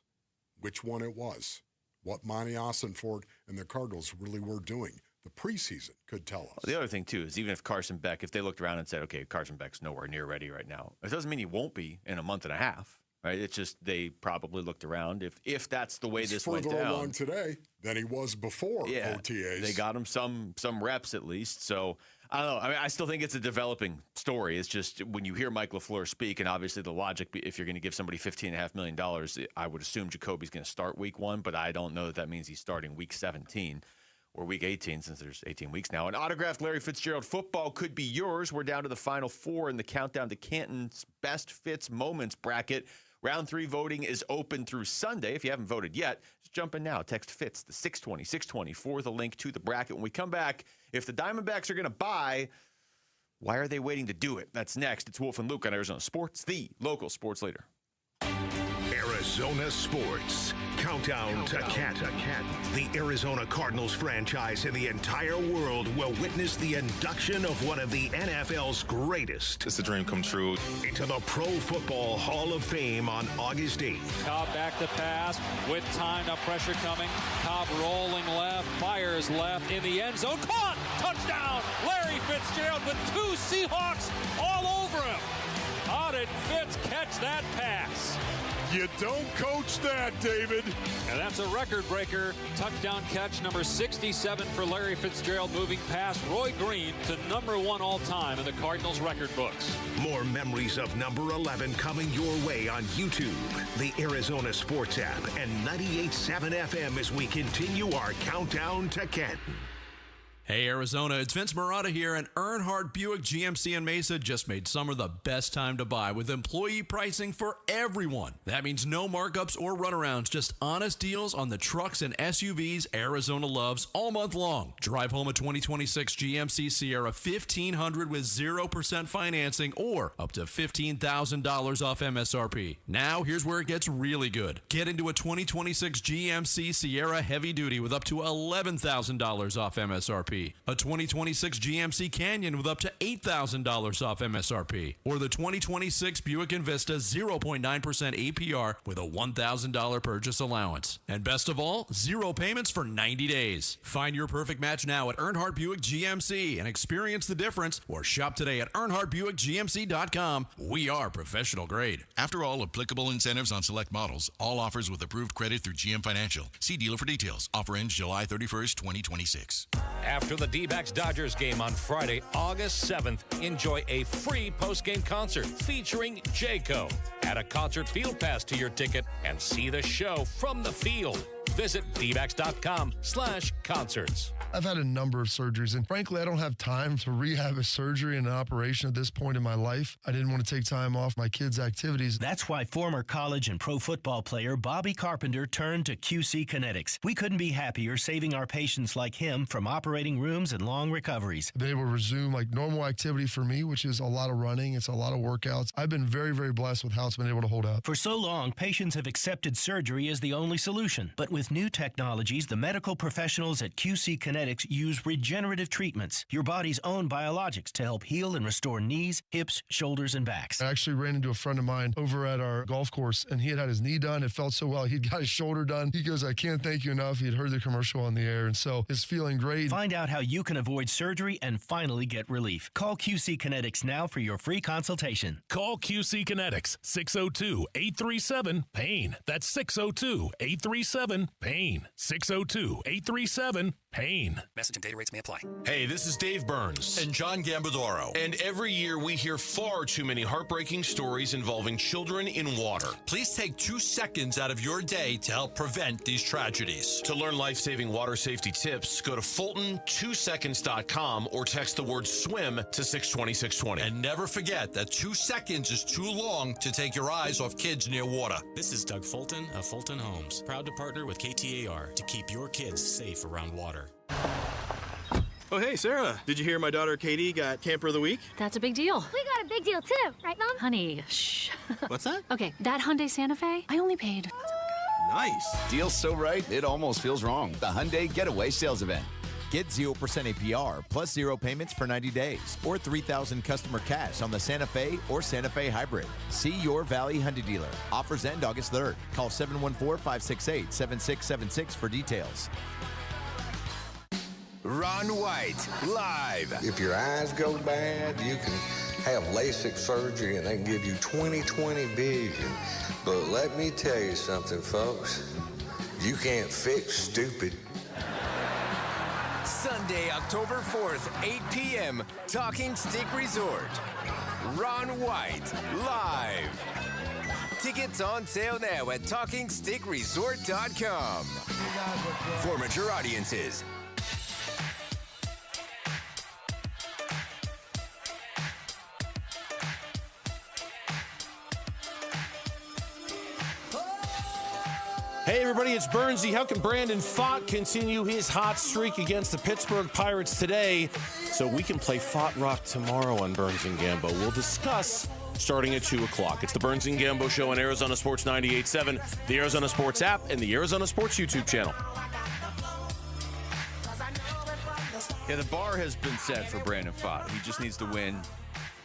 which one it was. What Monty Ossenfort and the Cardinals really were doing. The preseason could tell us. The other thing, too, is even if Carson Beck, if they looked around and said, okay, Carson Beck's nowhere near ready right now, it doesn't mean he won't be in a month and a half, right? It's just they probably looked around. If that's the way this went down. He's further along today than he was before OTAs. They got him some reps at least. So, I don't know. I mean, I still think it's a developing story. It's just when you hear Mike LaFleur speak, and obviously the logic, if you're going to give somebody $15.5 million, I would assume Jacoby's going to start week 1, but I don't know that means he's starting week 17 or week 18 since there's 18 weeks now. An autographed Larry Fitzgerald football could be yours. We're down to the final 4 in the Countdown to Canton's Best Fits Moments bracket. Round 3 voting is open through Sunday. If you haven't voted yet, just jump in now. Text FITS to 620 for the link to the bracket. When we come back, if the Diamondbacks are going to buy, why are they waiting to do it? That's next. It's Wolf and Luke on Arizona Sports, the local sports leader. Arizona Sports. Countdown to Canton. The Arizona Cardinals franchise in the entire world will witness the induction of one of the NFL's greatest. It's a dream come true. Into the Pro Football Hall of Fame on August 8th. Cobb back to pass with time. Now pressure coming. Cobb rolling left. Fires left in the end zone. Caught! Touchdown! Larry Fitzgerald with 2 Seahawks all over him. How did Fitz catch that pass? You don't coach that, David. And that's a record breaker. Touchdown catch number 67 for Larry Fitzgerald, moving past Roy Green to number 1 all time in the Cardinals record books. More memories of number 11 coming your way on YouTube, the Arizona Sports app, and 98.7 FM as we continue our countdown to Canton. Hey, Arizona, it's Vince Marotta here, and Earnhardt Buick GMC in Mesa just made summer the best time to buy with employee pricing for everyone. That means no markups or runarounds, just honest deals on the trucks and SUVs Arizona loves all month long. Drive home a 2026 GMC Sierra 1500 with 0% financing or up to $15,000 off MSRP. Now, here's where it gets really good. Get into a 2026 GMC Sierra Heavy Duty with up to $11,000 off MSRP. A 2026 GMC Canyon with up to $8,000 off MSRP. Or the 2026 Buick Envista 0.9% APR with a $1,000 purchase allowance. And best of all, 0 payments for 90 days. Find your perfect match now at Earnhardt Buick GMC and experience the difference, or shop today at EarnhardtBuickGMC.com. We are professional grade. After all applicable incentives on select models, all offers with approved credit through GM Financial. See dealer for details. Offer ends July 31st, 2026. After the D-backs-Dodgers game on Friday, August 7th, enjoy a free post-game concert featuring Jayco. Add a concert field pass to your ticket and see the show from the field. Visit dbacks.com/concerts. I've had a number of surgeries, and frankly, I don't have time to rehab a surgery and an operation at this point in my life. I didn't want to take time off my kids' activities. That's why former college and pro football player Bobby Carpenter turned to QC Kinetics. We couldn't be happier saving our patients like him from operating rooms and long recoveries. I've been able to resume like normal activity for me, which is a lot of running. It's a lot of workouts. I've been very, very blessed with how it's been able to hold up. For so long, patients have accepted surgery as the only solution. But with new technologies, the medical professionals at QC Kinetics use regenerative treatments, your body's own biologics, to help heal and restore knees, hips, shoulders, and backs. I actually ran into a friend of mine over at our golf course, and he had his knee done. It felt so well. He'd got his shoulder done. He goes, I can't thank you enough. He had heard the commercial on the air, and so it's feeling great. Find out how you can avoid surgery and finally get relief. Call QC Kinetics now for your free consultation. Call QC Kinetics, 602-837-PAIN. That's 602-837-PAIN. 602-837-PAIN. Message and data rates may apply. Hey, this is Dave Burns. And John Gambadoro. And every year we hear far too many heartbreaking stories involving children in water. Please take 2 seconds out of your day to help prevent these tragedies. To learn life-saving water safety tips, go to Fulton2seconds.com or text the word SWIM to 620-620. And never forget that 2 seconds is too long to take your eyes off kids near water. This is Doug Fulton of Fulton Homes, proud to partner with KTAR to keep your kids safe around water. Oh, hey, Sarah. Did you hear my daughter Katie got Camper of the Week? That's a big deal. We got a big deal, too. Right, Mom? Honey, shh. What's that? Okay, that Hyundai Santa Fe, I only paid. Nice. Deal's so right, it almost feels wrong. The Hyundai Getaway Sales Event. Get 0% APR plus 0 payments for 90 days or $3,000 customer cash on the Santa Fe or Santa Fe Hybrid. See your Valley Hyundai dealer. Offers end August 3rd. Call 714-568-7676 for details. Ron White, live. If your eyes go bad, you can have LASIK surgery and they can give you 20/20 vision. But let me tell you something, folks. You can't fix stupid. Sunday, October 4th, 8 p.m., Talking Stick Resort. Ron White, live. Tickets on sale now at TalkingStickResort.com. For mature audiences. Hey, everybody, it's Bernsey. How can Brandon Pfaadt continue his hot streak against the Pittsburgh Pirates today so we can play Pfaadt Rock tomorrow on Burns and Gambo? We'll discuss starting at 2 o'clock. It's the Burns and Gambo Show on Arizona Sports 98.7, the Arizona Sports app, and the Arizona Sports YouTube channel. Yeah, the bar has been set for Brandon Pfaadt. He just needs to win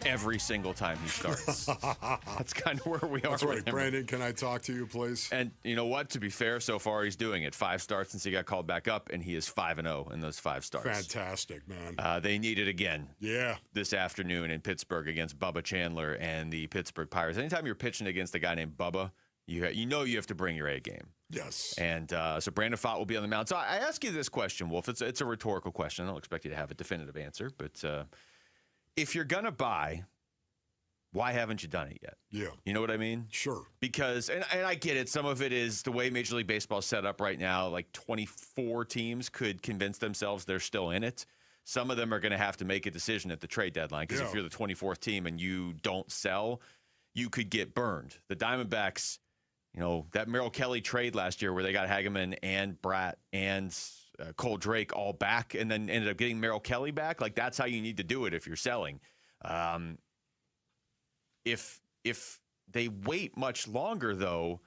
every single time he starts. That's kind of where we are. That's right. Brandon, can I talk to you, please? And you know what? To be fair, so far he's doing it. 5 starts since he got called back up, and he is 5-0 in those 5 starts. Fantastic, man. They need it again. Yeah. This afternoon in Pittsburgh against Bubba Chandler and the Pittsburgh Pirates. Anytime you're pitching against a guy named Bubba, you know you have to bring your A game. Yes. And so Brandon Pfaadt will be on the mound. So I ask you this question, Wolf. It's a rhetorical question. I don't expect you to have a definitive answer, but if you're gonna buy, why haven't you done it yet? Yeah. You know what I mean? Sure. Because, and I get it, some of it is the way Major League Baseball is set up right now, like 24 teams could convince themselves they're still in it. some of them are going to have to make a decision at the trade deadline because if you're the 24th team and you don't sell, you could get burned. The Diamondbacks, that Merrill Kelly trade last year where they got Hageman and Bratt and Cole Drake all back and then ended up getting Merrill Kelly back. Like, that's how you need to do it if you're selling. If they wait much longer, though,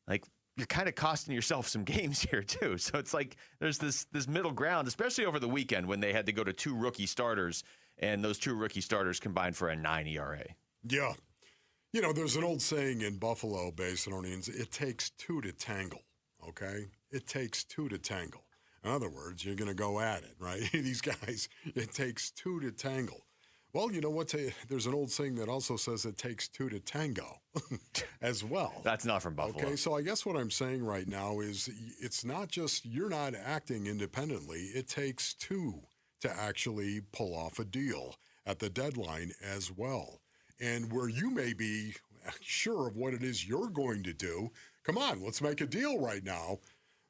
like, you're kind of costing yourself some games here, too. So it's like there's this middle ground, especially over the weekend when they had to go to 2 rookie starters, and those 2 rookie starters combined for a 9 ERA. Yeah. There's an old saying in Buffalo, Basinonians, it takes 2 to tangle, okay? It takes 2 to tangle. In other words, you're going to go at it, right? These guys, it takes 2 to tangle. Well, you know what? There's an old saying that also says it takes 2 to tango as well. That's not from Buffalo. Okay, so I guess what I'm saying right now is it's not just you're not acting independently. It takes 2 to actually pull off a deal at the deadline as well. And where you may be sure of what it is you're going to do, come on, let's make a deal right now.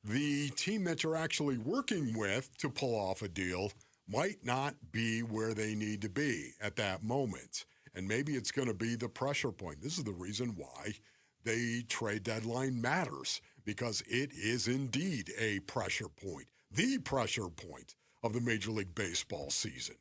The team that you're actually working with to pull off a deal might not be where they need to be at that moment. And maybe it's going to be the pressure point. This is the reason why the trade deadline matters, because it is indeed a pressure point, the pressure point of the Major League Baseball season.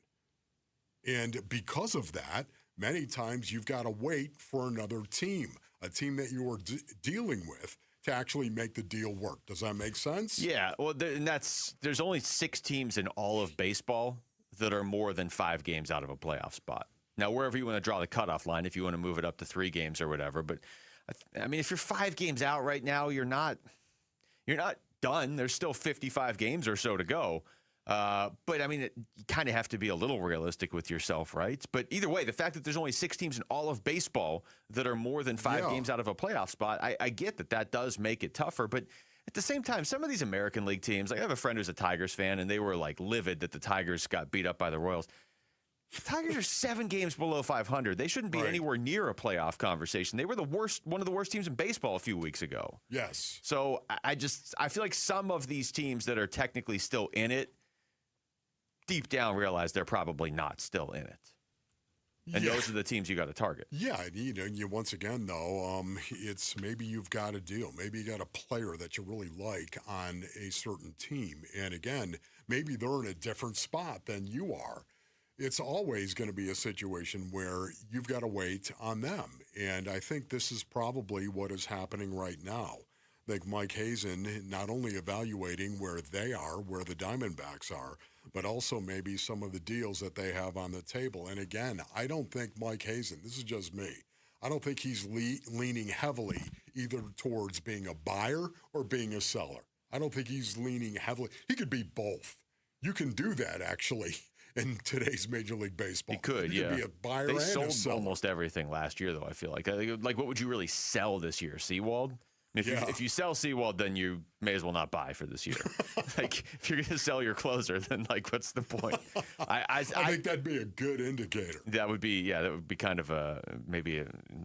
And because of that, many times you've got to wait for another team, a team that you are dealing with, to actually make the deal work. Does that make sense? Yeah, well, there's only 6 teams in all of baseball that are more than 5 games out of a playoff spot. Now, wherever you want to draw the cutoff line, if you want to move it up to 3 games or whatever, but I mean, if you're 5 games out right now, you're not done. There's still 55 games or so to go. But I mean, you kind of have to be a little realistic with yourself, right? But either way, the fact that there's only 6 teams in all of baseball that are more than 5 games out of a playoff spot, I get that does make it tougher. But at the same time, some of these American League teams, like I have a friend who's a Tigers fan, and they were like livid that the Tigers got beat up by the Royals. The Tigers are 7 games below 500. They shouldn't be anywhere near a playoff conversation. They were one of the worst teams in baseball a few weeks ago. Yes. So I feel like some of these teams that are technically still in it, deep down realize they're probably not still in it. And those are the teams you got to target. Yeah, you once again, though, it's maybe you've got a deal. Maybe you got a player that you really like on a certain team. And again, maybe they're in a different spot than you are. It's always going to be a situation where you've got to wait on them. And I think this is probably what is happening right now. I think Mike Hazen not only evaluating where they are, where the Diamondbacks are, but also maybe some of the deals that they have on the table. And again, I don't think Mike Hazen, this is just me, I don't think he's leaning heavily either towards being a buyer or being a seller. I don't think he's leaning heavily. He could be both. You can do that, actually, in today's Major League Baseball. He could, you could be a buyer and a seller. They sold almost everything last year, though, I feel like. Like, what would you really sell this year? Seawald? If you sell Seawald, then you may as well not buy for this year. Like, if you're going to sell your closer, then, like, what's the point? I think that'd be a good indicator. That would be kind of maybe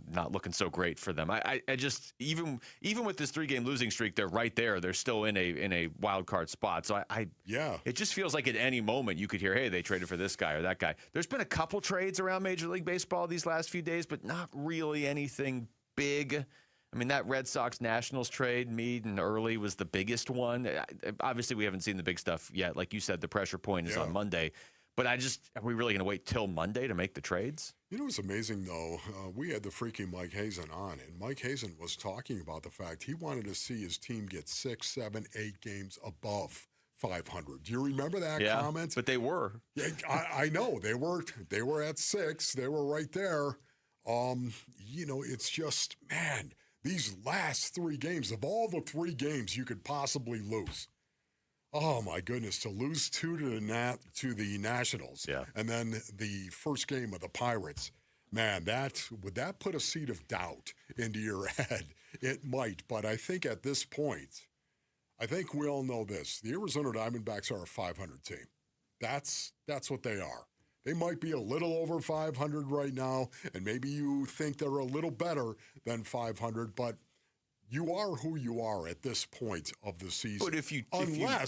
not looking so great for them. I just, even with this 3-game losing streak, they're right there. They're still in a wild card spot. So it just feels like at any moment you could hear, hey, they traded for this guy or that guy. There's been a couple trades around Major League Baseball these last few days, but not really anything big. I mean, that Red Sox-Nationals trade, Meade and Early, was the biggest one. Obviously, we haven't seen the big stuff yet. Like you said, the pressure point is on Monday. But are we really going to wait till Monday to make the trades? You know what's amazing, though? We had the freaking Mike Hazen on, and Mike Hazen was talking about the fact he wanted to see his team get 6, 7, 8 games above 500. Do you remember that comment? But they were. Yeah, I know. They were at 6. They were right there. It's just, man, these last 3 games, of all the 3 games you could possibly lose, oh my goodness, to lose 2 to the Nationals, and then the first game of the Pirates, man, would that put a seed of doubt into your head? It might, but I think at this point, I think we all know this: the Arizona Diamondbacks are a 500 team. That's what they are. They might be a little over 500 right now, and maybe you think they're a little better than 500, but You are who you are at this point of the season. But if you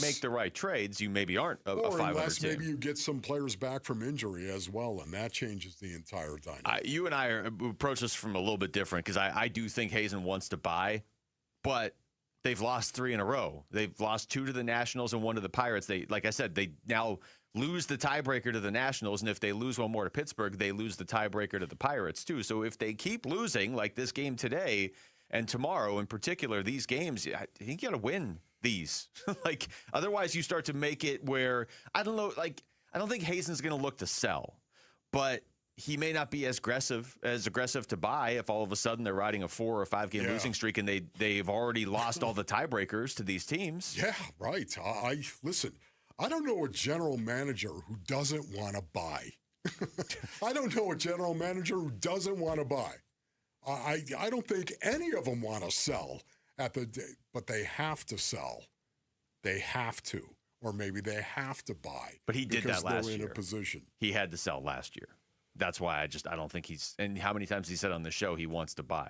make the right trades, you maybe aren't a 500 unless team. maybe you get some players back from injury as well, and that changes the entire dynamic. You and I approach this from a little bit different because I do think Hazen wants to buy, but they've lost 3 in a row. They've lost 2 to the Nationals and 1 to the Pirates. They, like I said, they now lose the tiebreaker to the Nationals, and if they lose 1 more to Pittsburgh, they lose the tiebreaker to the Pirates too. So if they keep losing, like this game today and tomorrow in particular, these games, I think you got to win these. Like otherwise, you start to make it where I don't know. Like I don't think Hazen's going to look to sell, but he may not be as aggressive to buy if all of a sudden they're riding a 4 or 5 game losing streak and they've already lost all the tiebreakers to these teams. Yeah, right. Listen. I don't know a general manager who doesn't want to buy. I don't know a general manager who doesn't want to buy. I don't think any of them want to sell at the day, but they have to sell. They have to, or maybe they have to buy. But he did that last year. They're in a position. He had to sell last year. That's why I don't think he's. And how many times he said on the show he wants to buy?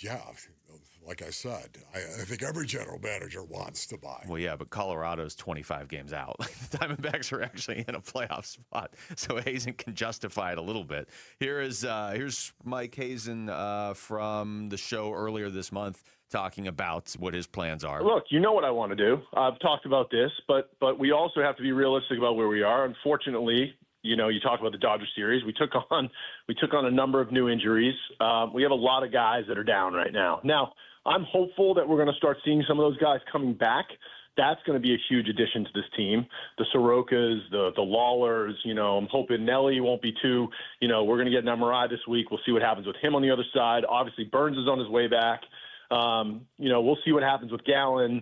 Yeah, like I said, I think every general manager wants to buy. Well, yeah, but Colorado's 25 games out. The Diamondbacks are actually in a playoff spot, so Hazen can justify it a little bit. Here's Mike Hazen from the show earlier this month talking about what his plans are. Look, you know what I want to do. I've talked about this, but we also have to be realistic about where we are. Unfortunately, you talk about the Dodgers series. We took on a number of new injuries. We have a lot of guys that are down right now. Now, I'm hopeful that we're going to start seeing some of those guys coming back. That's going to be a huge addition to this team. The Sorokas, the Lawlers, I'm hoping Nelly won't be too, we're going to get an MRI this week. We'll see what happens with him on the other side. Obviously, Burns is on his way back. We'll see what happens with Gallen.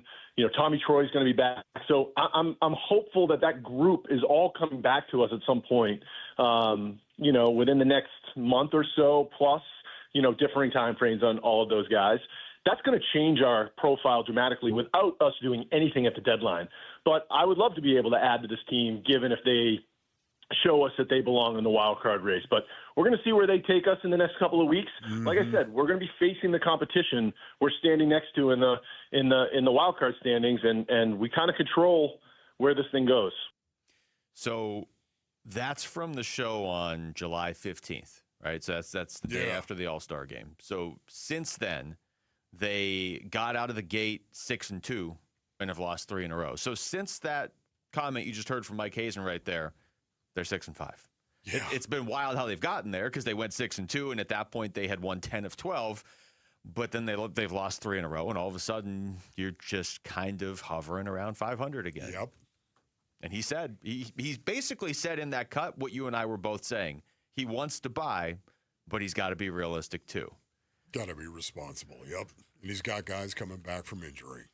Tommy Troy's going to be back. So I'm hopeful that group is all coming back to us at some point, within the next month or so, plus, differing time frames on all of those guys. That's going to change our profile dramatically without us doing anything at the deadline. But I would love to be able to add to this team, given if they show us that they belong in the wild card race. But we're going to see where they take us in the next couple of weeks. Mm-hmm. Like I said, we're going to be facing the competition we're standing next to in the wild card standings, and we kind of control where this thing goes. So that's from the show on July 15th, right? So that's the day after the All-Star game. So since then, they got out of the gate 6-2 and have lost 3 in a row. So since that comment you just heard from Mike Hazen right there, they're 6-5. Yeah. It's been wild how they've gotten there because they went 6-2, and at that point they had won 10 of 12. But then they've lost 3 in a row, and all of a sudden you're just kind of hovering around 500 again. Yep. And he said he's basically said in that cut what you and I were both saying. He wants to buy, but he's got to be realistic too. Got to be responsible. Yep. And he's got guys coming back from injury.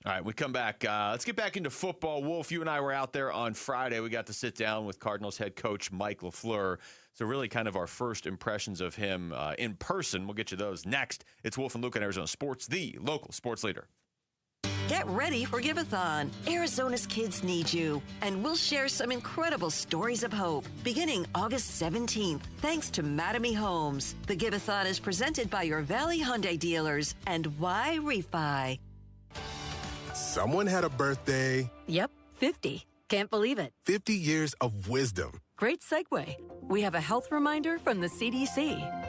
All right, we come back. Let's get back into football. Wolf, you and I were out there on Friday. We got to sit down with Cardinals head coach Mike LaFleur. So really kind of our first impressions of him in person. We'll get you those next. It's Wolf and Luke on Arizona Sports, the local sports leader. Get ready for Give-a-thon. Arizona's kids need you. And we'll share some incredible stories of hope beginning August 17th, thanks to Mattamy Homes. The Give-a-thon is presented by your Valley Hyundai dealers and Y Refi. Someone had a birthday. Yep, 50. Can't believe it. 50 years of wisdom. Great segue. We have a health reminder from the CDC.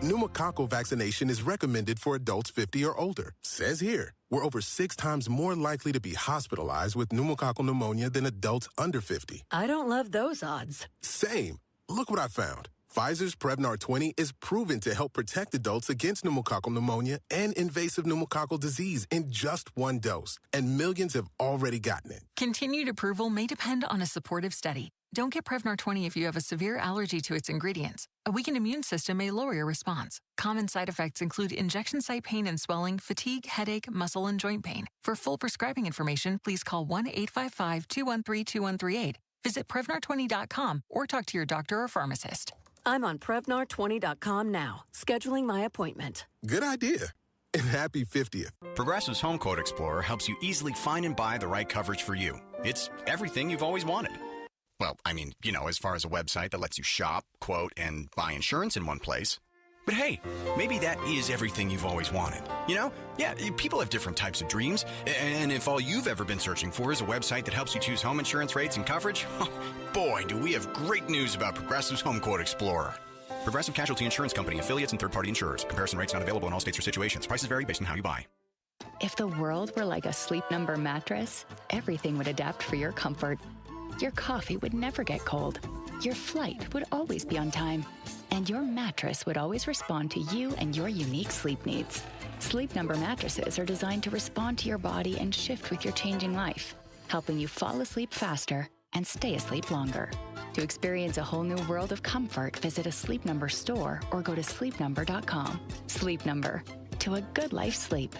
Pneumococcal vaccination is recommended for adults 50 or older. Says here, we're over 6 times more likely to be hospitalized with pneumococcal pneumonia than adults under 50. I don't love those odds. Same. Look what I found. Pfizer's Prevnar 20 is proven to help protect adults against pneumococcal pneumonia and invasive pneumococcal disease in just 1 dose. And millions have already gotten it. Continued approval may depend on a supportive study. Don't get Prevnar 20 if you have a severe allergy to its ingredients. A weakened immune system may lower your response. Common side effects include injection site pain and swelling, fatigue, headache, muscle, and joint pain. For full prescribing information, please call 1-855-213-2138. Visit Prevnar20.com or talk to your doctor or pharmacist. I'm on Prevnar20.com now, scheduling my appointment. Good idea. And happy 50th. Progressive's Home Quote Explorer helps you easily find and buy the right coverage for you. It's everything you've always wanted. Well, I mean, as far as a website that lets you shop, quote, and buy insurance in one place. But hey, maybe that is everything you've always wanted. You know? Yeah, people have different types of dreams. And if all you've ever been searching for is a website that helps you choose home insurance rates and coverage, boy, do we have great news about Progressive's Home Quote Explorer. Progressive Casualty Insurance Company, affiliates, and third-party insurers. Comparison rates not available in all states or situations. Prices vary based on how you buy. If the world were like a Sleep Number mattress, everything would adapt for your comfort. Your coffee would never get cold. Your flight would always be on time. And your mattress would always respond to you and your unique sleep needs. Sleep Number mattresses are designed to respond to your body and shift with your changing life, helping you fall asleep faster and stay asleep longer. To experience a whole new world of comfort, visit a Sleep Number store or go to sleepnumber.com. Sleep Number. To a good life sleep.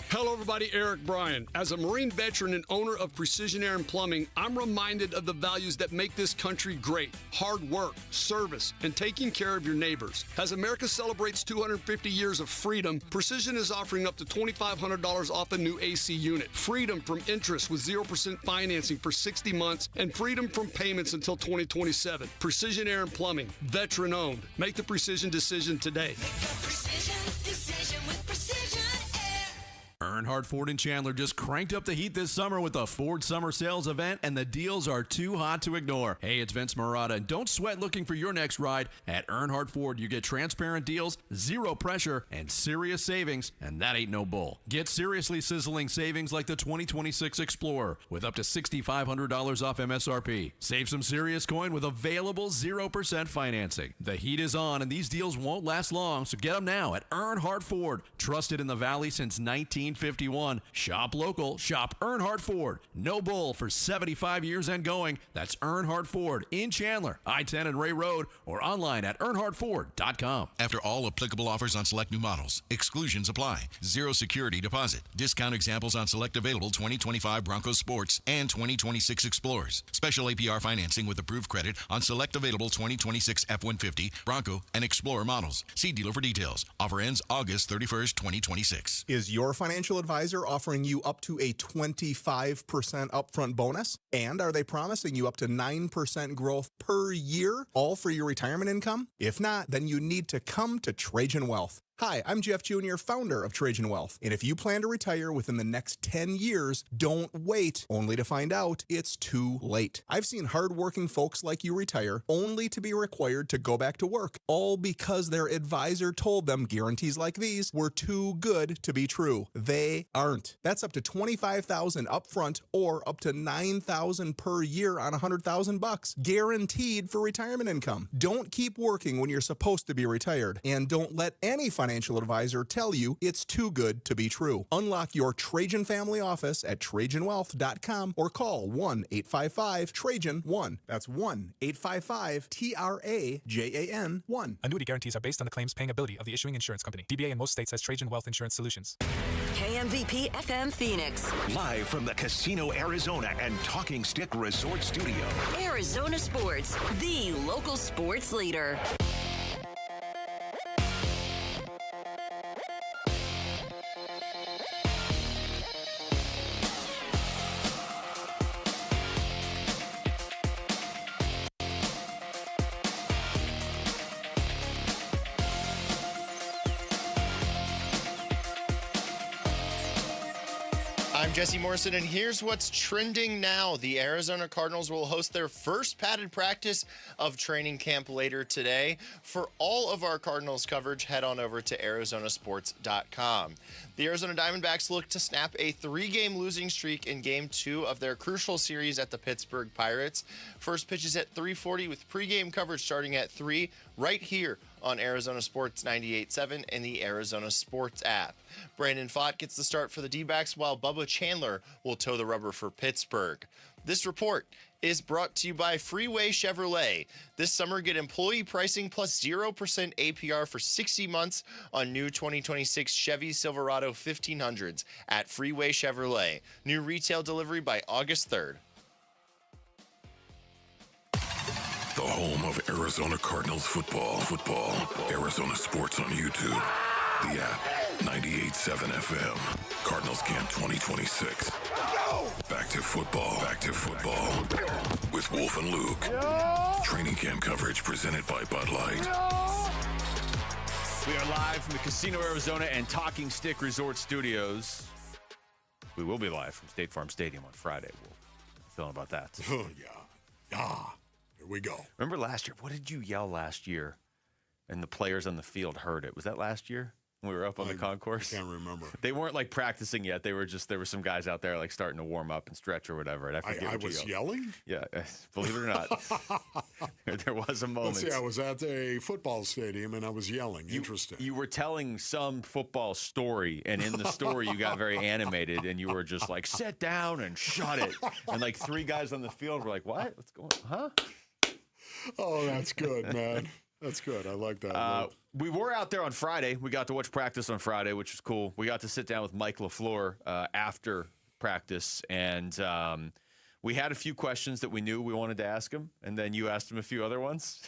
Hello, everybody. Eric Bryan. As a Marine veteran and owner of Precision Air and Plumbing, I'm reminded of the values that make this country great. Hard work, service, and taking care of your neighbors. As America celebrates 250 years of freedom, Precision is offering up to $2,500 off a new AC unit. Freedom from interest with 0% financing for 60 months and freedom from payments until 2027. Precision Air and Plumbing, veteran owned. Make the precision decision today. Earnhardt Ford in Chandler just cranked up the heat this summer with the Ford Summer Sales event, and the deals are too hot to ignore. Hey, it's Vince Marotta, and don't sweat looking for your next ride. At Earnhardt Ford, you get transparent deals, zero pressure, and serious savings, and that ain't no bull. Get seriously sizzling savings like the 2026 Explorer with up to $6,500 off MSRP. Save some serious coin with available 0% financing. The heat is on, and these deals won't last long, so get them now at Earnhardt Ford. Trusted in the Valley since 1951. Shop local. Shop Earnhardt Ford. No bull for 75 years and going. That's Earnhardt Ford in Chandler, I-10 and Ray Road, or online at earnhardtford.com. After all applicable offers on select new models, exclusions apply. Zero security deposit. Discount examples on select available 2025 Bronco Sports and 2026 Explorers. Special APR financing with approved credit on select available 2026 F-150, Bronco, and Explorer models. See dealer for details. Offer ends August 31st, 2026. Is your financial advisor offering you up to a 25% upfront bonus? And are they promising you up to 9% growth per year, all for your retirement income? If not, then you need to come to Trajan Wealth. Hi, I'm Jeff Jr., founder of Trajan Wealth. And if you plan to retire within the next 10 years, don't wait, only to find out it's too late. I've seen hardworking folks like you retire only to be required to go back to work, all because their advisor told them guarantees like these were too good to be true. They aren't. That's up to $25,000 upfront or up to $9,000 per year on $100,000, guaranteed for retirement income. Don't keep working when you're supposed to be retired, and don't let any financial advisor tell you it's too good to be true. Unlock your Trajan family office at TrajanWealth.com or call 1-855-TRAJAN-1. That's 1-855-TRAJAN-1. Annuity guarantees are based on the claims paying ability of the issuing insurance company. DBA in most states has Trajan Wealth Insurance Solutions. KMVP FM Phoenix. Live from the Casino Arizona and Talking Stick Resort Studio. Arizona Sports, the local sports leader. I'm Jesse Morrison, and here's what's trending now. The Arizona Cardinals will host their first padded practice of training camp later today. For all of our Cardinals coverage, head on over to arizonasports.com. The Arizona Diamondbacks look to snap a 3-game losing streak in Game 2 of their crucial series at the Pittsburgh Pirates. First pitch is at 3:40 with pregame coverage starting at 3 right here on Arizona Sports 98.7 and the Arizona Sports app. Brandon Pfaadt gets the start for the D-backs, while Bubba Chandler will toe the rubber for Pittsburgh. This report is brought to you by Freeway Chevrolet. This summer, get employee pricing plus 0% APR for 60 months on new 2026 Chevy Silverado 1500s at Freeway Chevrolet. New retail delivery by August 3rd. The home of Arizona Cardinals football. Arizona Sports on YouTube. The app, 98.7 FM. Cardinals Camp 2026. Back to football. With Wolf and Luke. Training camp coverage presented by Bud Light. We are live from the Casino Arizona and Talking Stick Resort Studios. We will be live from State Farm Stadium on Friday. We'll feeling about that. Oh, yeah. Here we go. Remember last year? What did you yell last year? And the players on the field heard it. Was that last year? When we were up on the concourse? I can't remember. They weren't like practicing yet. There were some guys out there like starting to warm up and stretch or whatever. And I was yelling? Yeah, believe it or not. There was a moment. Let's see, I was at a football stadium and I was yelling. Interesting. You were telling some football story, and in the story you got very animated and you were just like, sit down and shut it. And like 3 guys on the field were like, what? What's going on? Huh? Oh, that's good, man. That's good. I like that. We were out there on Friday. We got to watch practice on Friday, which was cool. We got to sit down with Mike LaFleur after practice, and we had a few questions that we knew we wanted to ask him, and then you asked him a few other ones.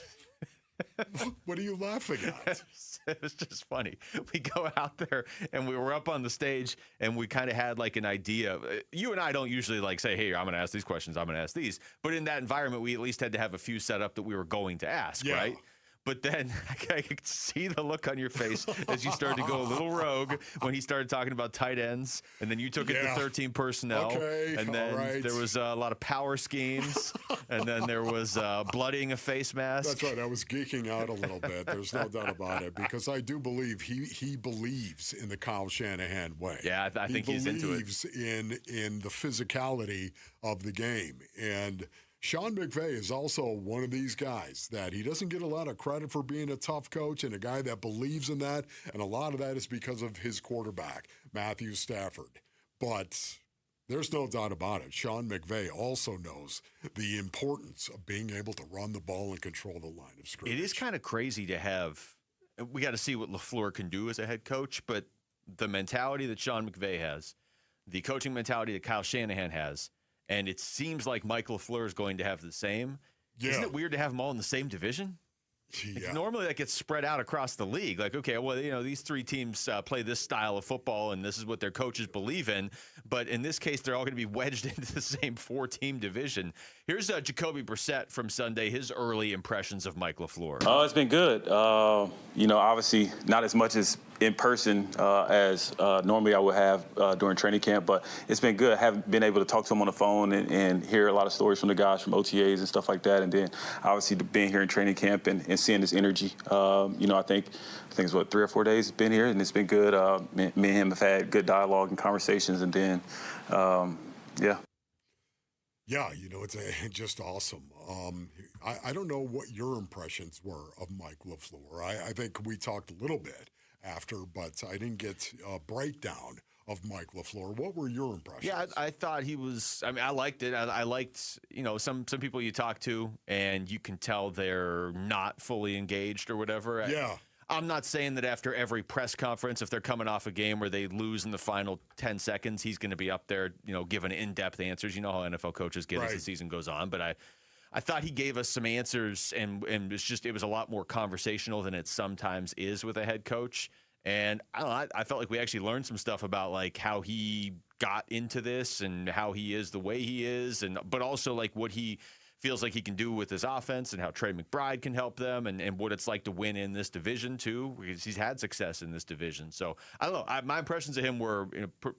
What are you laughing at? It was just funny. We go out there, and we were up on the stage, and we kind of had like an idea. You and I don't usually like say, hey, I'm going to ask these questions, I'm going to ask these. But in that environment, we at least had to have a few set up that we were going to ask, right? But then I could see the look on your face as you started to go a little rogue when he started talking about tight ends, and then you took it to 13 personnel, and then there was a lot of power schemes, and then there was bloodying a face mask. That's right. I was geeking out a little bit. There's no doubt about it, because I do believe he believes in the Kyle Shanahan way. Yeah, I think he's into it. He believes in the physicality of the game, and Sean McVay is also one of these guys that he doesn't get a lot of credit for being a tough coach, and a guy that believes in that, and a lot of that is because of his quarterback, Matthew Stafford. But there's no doubt about it. Sean McVay also knows the importance of being able to run the ball and control the line of scrimmage. It is kind of crazy to have – we got to see what LaFleur can do as a head coach, but the mentality that Sean McVay has, the coaching mentality that Kyle Shanahan has, and it seems like Mike LaFleur is going to have the same. Yeah. Isn't it weird to have them all in the same division? Yeah. Like normally that gets spread out across the league. Like, okay, well, these 3 teams play this style of football, and this is what their coaches believe in. But in this case, they're all going to be wedged into the same 4-team division. Here's Jacoby Brissett from Sunday, his early impressions of Mike LaFleur. It's been good. Obviously not as much as in person as normally I would have during training camp, but it's been good. I haven't been able to talk to him on the phone and hear a lot of stories from the guys from OTAs and stuff like that. And then obviously being here in training camp and seeing this energy. I think it's 3 or 4 days been here, and it's been good. Me and him have had good dialogue and conversations, and then, yeah. Yeah, it's just awesome. I don't know what your impressions were of Mike LaFleur. I think we talked a little bit after, but I didn't get a breakdown of Mike LaFleur. What were your impressions? Yeah, I thought he was – I liked it. I liked, some people you talk to, and you can tell they're not fully engaged or whatever. Yeah. I'm not saying that after every press conference, if they're coming off a game where they lose in the final 10 seconds, he's going to be up there, giving in-depth answers. You know how NFL coaches get as the season goes on. But I thought he gave us some answers, and it was a lot more conversational than it sometimes is with a head coach. And I felt like we actually learned some stuff about like how he got into this and how he is the way he is, but also like what he feels like he can do with his offense and how Trey McBride can help them and what it's like to win in this division too, because he's had success in this division. So I don't know. My impressions of him were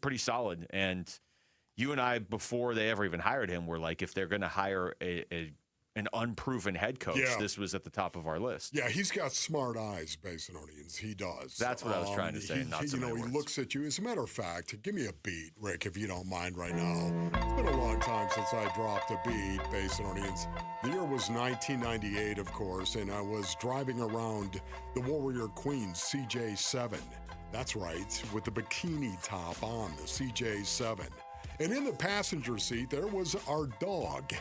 pretty solid. And you and I, before they ever even hired him, were like, if they're going to hire an unproven head coach, this was at the top of our list. Yeah, he's got smart eyes, Basinonians. He does. That's what I was trying to say. He looks at you. As a matter of fact, give me a beat, Rick, if you don't mind right now. It's been a long time since I dropped a beat, Basinonians. The year was 1998, of course, and I was driving around the Warrior Queen CJ7. That's right, with the bikini top on, the CJ7. And in the passenger seat, there was our dog.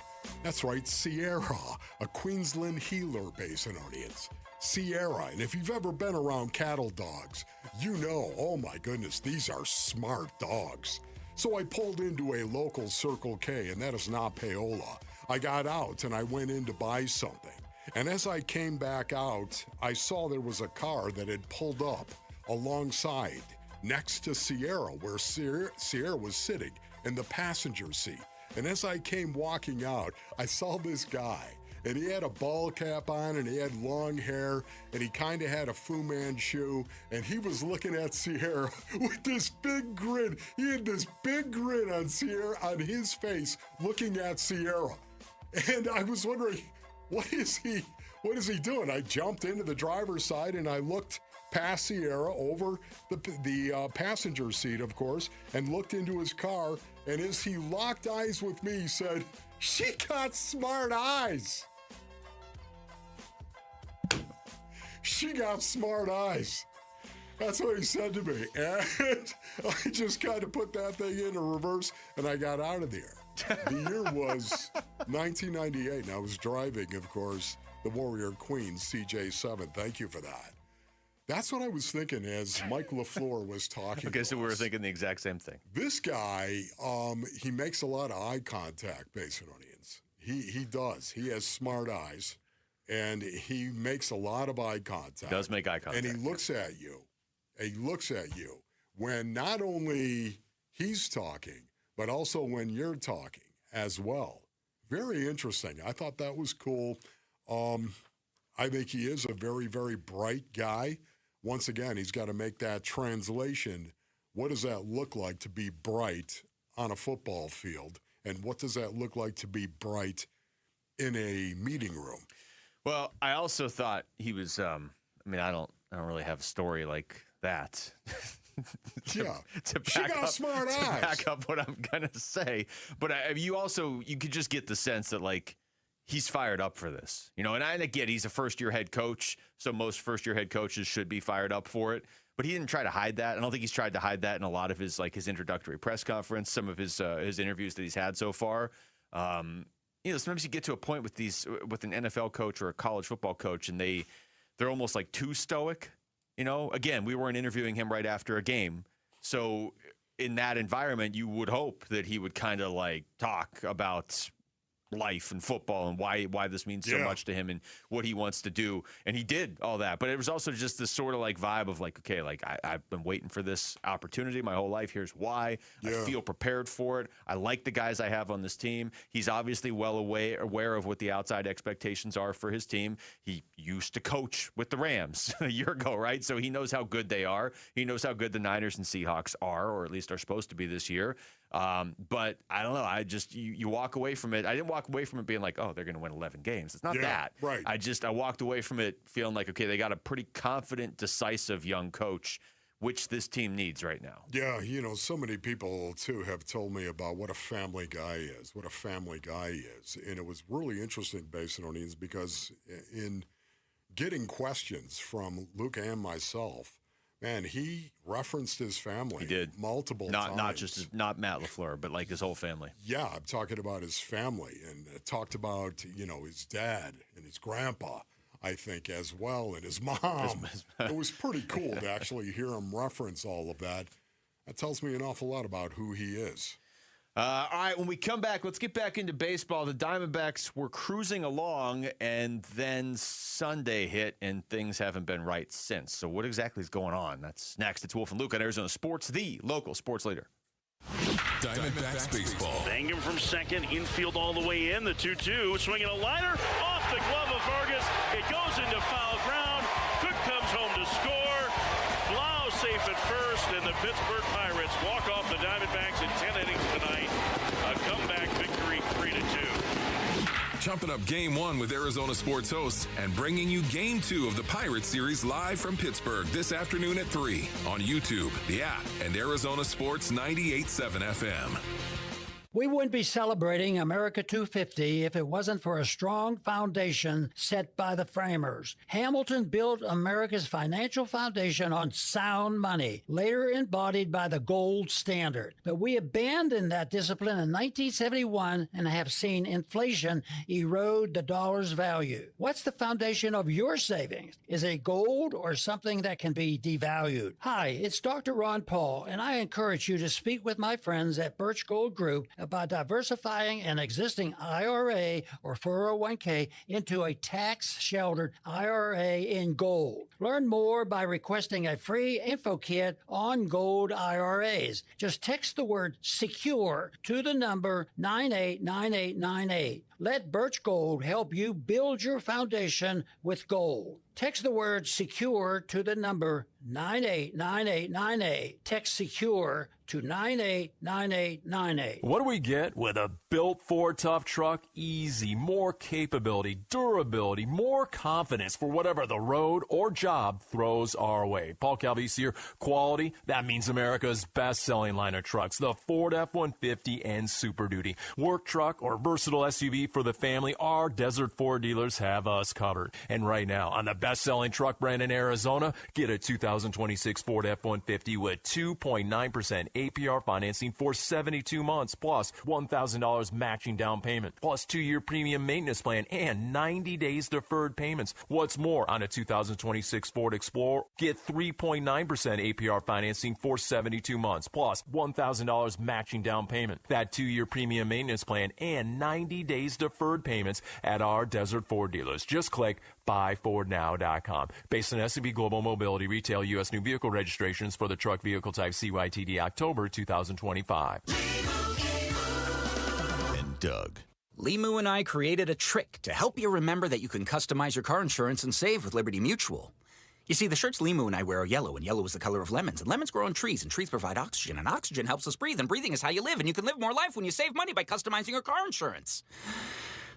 That's right, Sierra, a Queensland heeler, Basinonians. Sierra, and if you've ever been around cattle dogs, you know, oh my goodness, these are smart dogs. So I pulled into a local Circle K, and that is not Paola. I got out, and I went in to buy something. And as I came back out, I saw there was a car that had pulled up alongside, next to Sierra, where Sierra was sitting in the passenger seat. And as I came walking out, I saw this guy and he had a ball cap on, and he had long hair, and he kind of had a Fu Manchu, and he was looking at Sierra with this big grin. He had this big grin on his face, looking at Sierra. And I was wondering, what is he doing? I jumped into the driver's side, and I looked past Sierra over the passenger seat, of course, and looked into his car. And as he locked eyes with me, he said, "She got smart eyes." She got smart eyes. That's what he said to me. And I just kind of put that thing into reverse, and I got out of there. The year was 1998, and I was driving, of course, the Warrior Queen CJ7. Thank you for that. That's what I was thinking as Mike LaFleur was talking. Okay, so we were thinking the exact same thing. This guy, he makes a lot of eye contact, Basinonians. He does. He has smart eyes, and he makes a lot of eye contact. He does make eye contact. And he looks at you. He looks at you when not only he's talking, but also when you're talking as well. Very interesting. I thought that was cool. I think he is a very, very bright guy. Once again, he's got to make that translation. What does that look like to be bright on a football field? And what does that look like to be bright in a meeting room? Well, I also thought he was, I don't really have a story like that. Yeah, she got smart eyes. To back up what I'm going to say. But you could just get the sense that, like, he's fired up for this. And I get he's a first-year head coach, so most first-year head coaches should be fired up for it. But he didn't try to hide that. I don't think he's tried to hide that in a lot of his introductory press conference, some of his interviews that he's had so far. Sometimes you get to a point with an NFL coach or a college football coach, and they're almost like too stoic. Again, we weren't interviewing him right after a game. So in that environment, you would hope that he would kind of like talk about life and football and why this means so much to him and what he wants to do. And he did all that. But it was also just this sort of like vibe of like, okay, like I've been waiting for this opportunity my whole life. Here's why. I feel prepared for it. I like the guys I have on this team. He's obviously well aware of what the outside expectations are for his team. He used to coach with the Rams a year ago, right? So he knows how good they are. He knows how good the Niners and Seahawks are, or at least are supposed to be this year. But I don't know. I just, you walk away from it. I didn't walk away from it being like, oh, they're going to win 11 games. It's not that. Right. I walked away from it feeling like, okay, they got a pretty confident, decisive young coach, which this team needs right now. Yeah. So many people too have told me about what a family guy is, And it was really interesting, Basinonians, because in getting questions from Luke and myself, man, he referenced his family. He did multiple times. Not Matt LaFleur, but like his whole family. Yeah, I'm talking about his family and talked about his dad and his grandpa, I think, as well, and his mom. It was pretty cool to actually hear him reference all of that. That tells me an awful lot about who he is. All right, when we come back, let's get back into baseball. The Diamondbacks were cruising along, and then Sunday hit, and things haven't been right since. So what exactly is going on? That's next. It's Wolf and Luke on Arizona Sports, the local sports leader. Diamondbacks baseball. Mangum from second, infield all the way in. The 2-2, swinging a liner off the glove of Vargas. It goes into foul ground. Cook comes home to score. Blau safe at first, and the Pittsburgh Pirates walk off the Diamondbacks in 10 innings tonight. A comeback victory, 3-2. Chopping up Game 1 with Arizona Sports hosts and bringing you Game 2 of the Pirates series live from Pittsburgh this afternoon at 3 on YouTube, the app, and Arizona Sports 98.7 FM. We wouldn't be celebrating America 250 if it wasn't for a strong foundation set by the framers. Hamilton built America's financial foundation on sound money, later embodied by the gold standard. But we abandoned that discipline in 1971 and have seen inflation erode the dollar's value. What's the foundation of your savings? Is it gold or something that can be devalued? Hi, it's Dr. Ron Paul, and I encourage you to speak with my friends at Birch Gold Group about diversifying an existing IRA or 401k into a tax-sheltered IRA in gold. Learn more by requesting a free info kit on gold IRAs. Just text the word SECURE to the number 989898. Let Birch Gold help you build your foundation with gold. Text the word SECURE to the number 989898. Text SECURE to 989898. What do we get with a built Ford Tough truck? Easy, more capability, durability, more confidence for whatever the road or job throws our way. Paul Calvisi here. Quality, that means America's best-selling line of trucks, the Ford F-150 and Super Duty. Work truck or versatile SUV for the family, our Desert Ford dealers have us covered. And right now, on the best-selling truck brand in Arizona, get a 2026 Ford F-150 with 2.9% APR financing for 72 months, plus $1,000 matching down payment, plus 2-year premium maintenance plan and 90 days deferred payments. What's more, on a 2026 Ford Explorer, get 3.9% APR financing for 72 months, plus $1,000 matching down payment, that 2-year premium maintenance plan, and 90 days deferred payments at our Desert Ford dealers. Just click buyfordnow.com. Based on S&P Global Mobility Retail U.S. new vehicle registrations for the truck vehicle type CYTD October 2025. And Doug. Limu and I created a trick to help you remember that you can customize your car insurance and save with Liberty Mutual. You see, the shirts Limu and I wear are yellow, and yellow is the color of lemons, and lemons grow on trees, and trees provide oxygen, and oxygen helps us breathe, and breathing is how you live, and you can live more life when you save money by customizing your car insurance.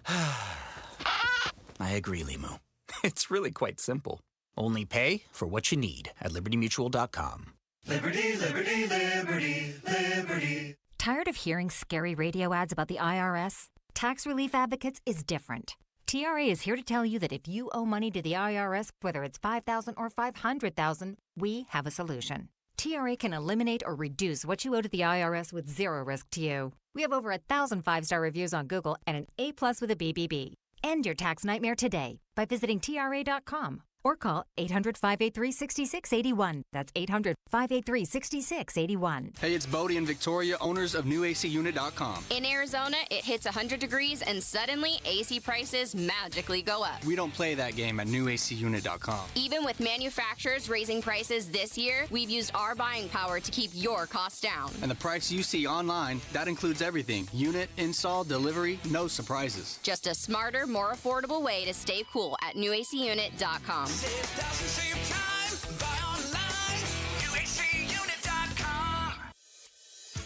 I agree, Limu. It's really quite simple. Only pay for what you need at libertymutual.com. Liberty, liberty, liberty, liberty. Tired of hearing scary radio ads about the IRS? Tax Relief Advocates is different. TRA is here to tell you that if you owe money to the IRS, whether it's $5,000 or $500,000, we have a solution. TRA can eliminate or reduce what you owe to the IRS with zero risk to you. We have over 1,000 5-star reviews on Google and an A+ with a BBB. End your tax nightmare today by visiting TRA.com or call 800-583-6681. That's 800-583-6681. Hey, it's Bodie and Victoria, owners of NewACUnit.com. In Arizona, it hits 100 degrees and suddenly AC prices magically go up. We don't play that game at NewACUnit.com. Even with manufacturers raising prices this year, we've used our buying power to keep your costs down. And the price you see online, that includes everything. Unit, install, delivery, no surprises. Just a smarter, more affordable way to stay cool at NewACUnit.com. Save thousands, save time, buy online, UACUnit.com.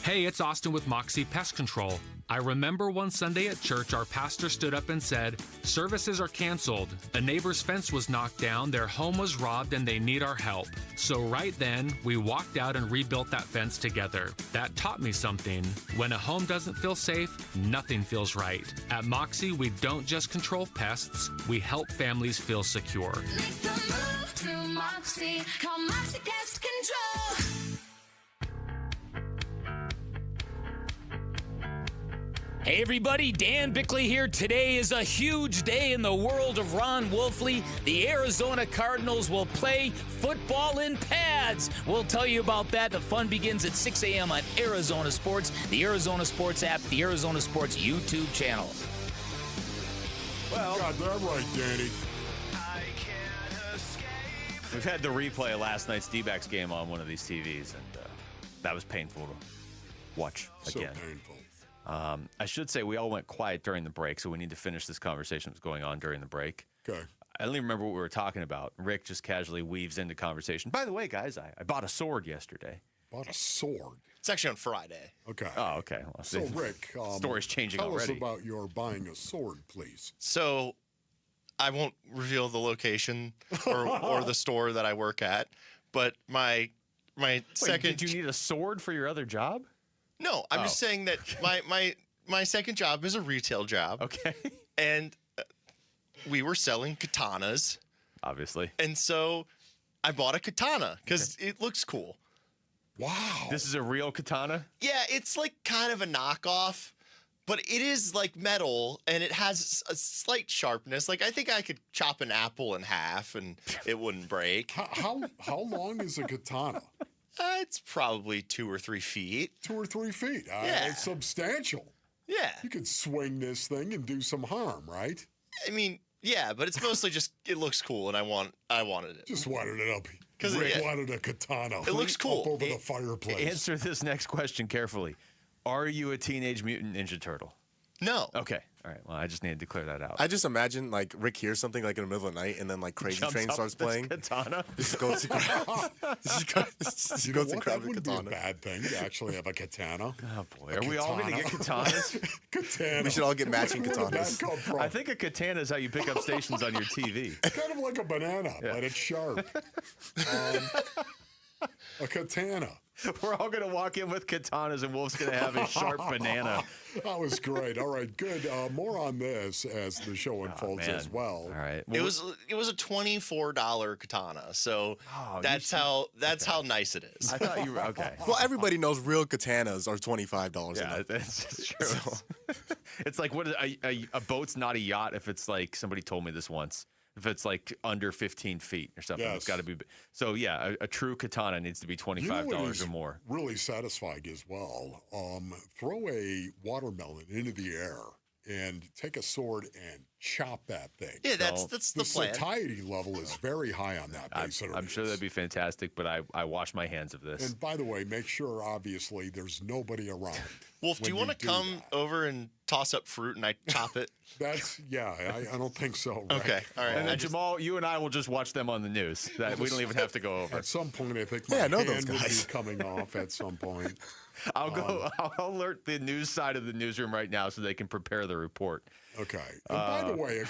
Hey, it's Austin with Moxie Pest Control. I remember one Sunday at church, our pastor stood up and said, "Services are canceled. A neighbor's fence was knocked down, their home was robbed, and they need our help." So right then, we walked out and rebuilt that fence together. That taught me something. When a home doesn't feel safe, nothing feels right. At Moxie, we don't just control pests, we help families feel secure. Make the move to Moxie. Call Moxie Pest Control. Hey everybody, Dan Bickley here. Today is a huge day in the world of Ron Wolfley. The Arizona Cardinals will play football in pads. We'll tell you about that. The fun begins at 6 a.m. on Arizona Sports, the Arizona Sports app, the Arizona Sports YouTube channel. Well, got that right, Danny. We've had the replay of last night's D-backs game on one of these TVs, and that was painful to watch again. So painful. I should say we all went quiet during the break, so we need to finish this conversation that was going on during the break. Okay. I don't even remember what we were talking about. Rick just casually weaves into conversation. By the way, guys, I bought a sword yesterday. Bought a sword? It's actually on Friday. Okay. Oh, okay. Well, so, Rick, story's changing tell already. us about your buying a sword, please. So I won't reveal the location or the store that I work at, but my second... Did you need a sword for your other job? No, I'm just saying that my second job is a retail job. Okay. And we were selling katanas. Obviously. And so I bought a katana because it looks cool. Wow. This is a real katana? Yeah, it's like kind of a knockoff, but it is like metal and it has a slight sharpness. Like I think I could chop an apple in half and it wouldn't break. How long is a katana? It's probably 2 or 3 feet. 2 or 3 feet. Yeah. It's substantial. Yeah. You could swing this thing and do some harm, right? I mean, yeah, but it's mostly just it looks cool, and I wanted it. Just wanted it up. Because Rick wanted a katana. It looks cool. Up over the fireplace. Answer this next question carefully. Are you a Teenage Mutant Ninja Turtle? No. Okay. All right. Well, I just needed to clear that out. I just imagine like Rick hears something like in the middle of the night, and then like Crazy Jumps Train up starts with playing. his katana. Just goes to grab. Just goes to grab That the wouldn't be a katana. bad thing to actually have a katana. Oh boy, are we all going to get katanas? Katana. We should all get matching Where did that katanas. come from? I think a katana is how you pick up stations on your TV. It's kind of like a banana, but it's sharp. A katana. We're all going to walk in with katanas, and Wolf's going to have a sharp banana. That was great. All right, good. More on this as the show unfolds man. as well. All right. It was a $24 katana, so that's how nice it is. I thought you were okay. Well, everybody knows real katanas are $25. Yeah, that's true. It's like what a boat's not a yacht if it's like somebody told me this once. If it's like under 15 feet or something, it's got to be. So yeah, a true katana needs to be $25 or more. Really satisfying as well. Throw a watermelon into the air and take a sword and chop that thing. Yeah, that's the plan. satiety level is very high on that. I'm sure that'd be fantastic, but I wash my hands of this. And by the way, make sure obviously there's nobody around. Wolf, do you want to come over and toss up fruit and I chop it? I don't think so. Right? Okay, all right. And then Jamal, you and I will just watch them on the news. We don't even have to go over. At some point, I think my I know hand those will be guys. coming off at some point. I'll alert the news side of the newsroom right now so they can prepare the report. Okay. And by the way,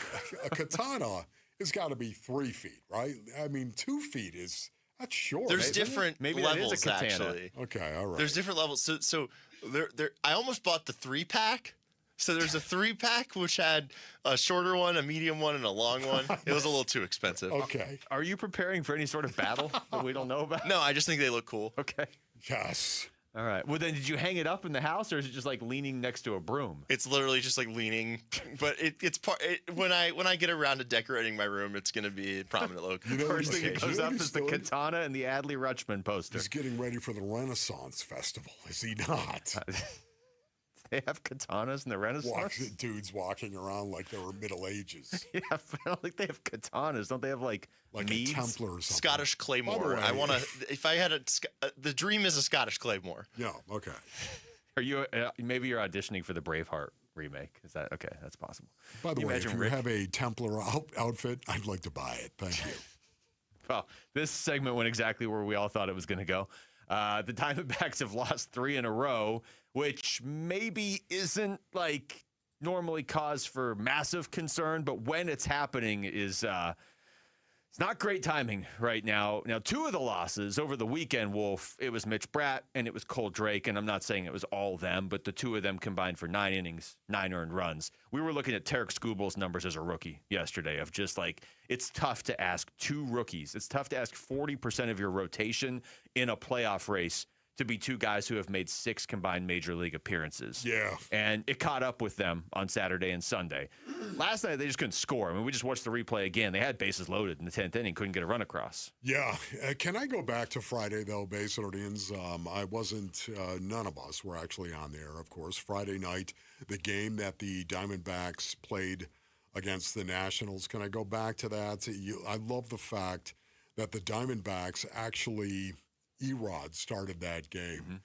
a katana has got to be 3 feet, right? I mean, 2 feet that's short. There's different Maybe that is a levels, katana. actually. Okay, all right. There's different levels. So there. I almost bought the 3-pack. So there's a 3-pack which had a shorter one, a medium one, and a long one. It was a little too expensive. Okay. Are you preparing for any sort of battle that we don't know about? No, I just think they look cool. Okay. Yes. All right. Well, then, did you hang it up in the house, or is it just like leaning next to a broom? It's literally just like leaning, but it's part. When I get around to decorating my room, it's going to be a prominent look. First thing that goes up is the katana and the Adley Rutschman poster. He's getting ready for the Renaissance Festival, is he not? They have katanas in the Renaissance? Dudes walking around like they were Middle Ages. Yeah, but I don't think they have katanas. Don't they have like a Templar or something? Scottish Claymore. Way, I want to. If I had the dream is a Scottish Claymore. Yeah. Okay. Are you? Maybe you're auditioning for the Braveheart remake. Is that okay? That's possible. By the Can way, imagine if you Rick- have a Templar outfit, I'd like to buy it. Thank you. Well, this segment went exactly where we all thought it was going to go. The Diamondbacks have lost 3 in a row, which maybe isn't like normally cause for massive concern, but when it's happening is it's not great timing right now. Now, 2 of the losses over the weekend, Wolf, it was Mitch Bratt and it was Cole Drake, and I'm not saying it was all them, but the 2 of them combined for 9 innings, 9 earned runs. We were looking at Tarek Skubal's numbers as a rookie yesterday of just like, it's tough to ask 2 rookies. It's tough to ask 40% of your rotation in a playoff race to be 2 guys who have made 6 combined major league appearances. Yeah. And it caught up with them on Saturday and Sunday. Last night, they just couldn't score. I mean, we just watched the replay again. They had bases loaded in the 10th inning, couldn't get a run across. Yeah. Can I go back to Friday, though, Base Orleans? I wasn't, none of us were actually on there, of course. Friday night, the game that the Diamondbacks played against the Nationals. Can I go back to that? I love the fact that the Diamondbacks actually, Erod started that game. Mm-hmm.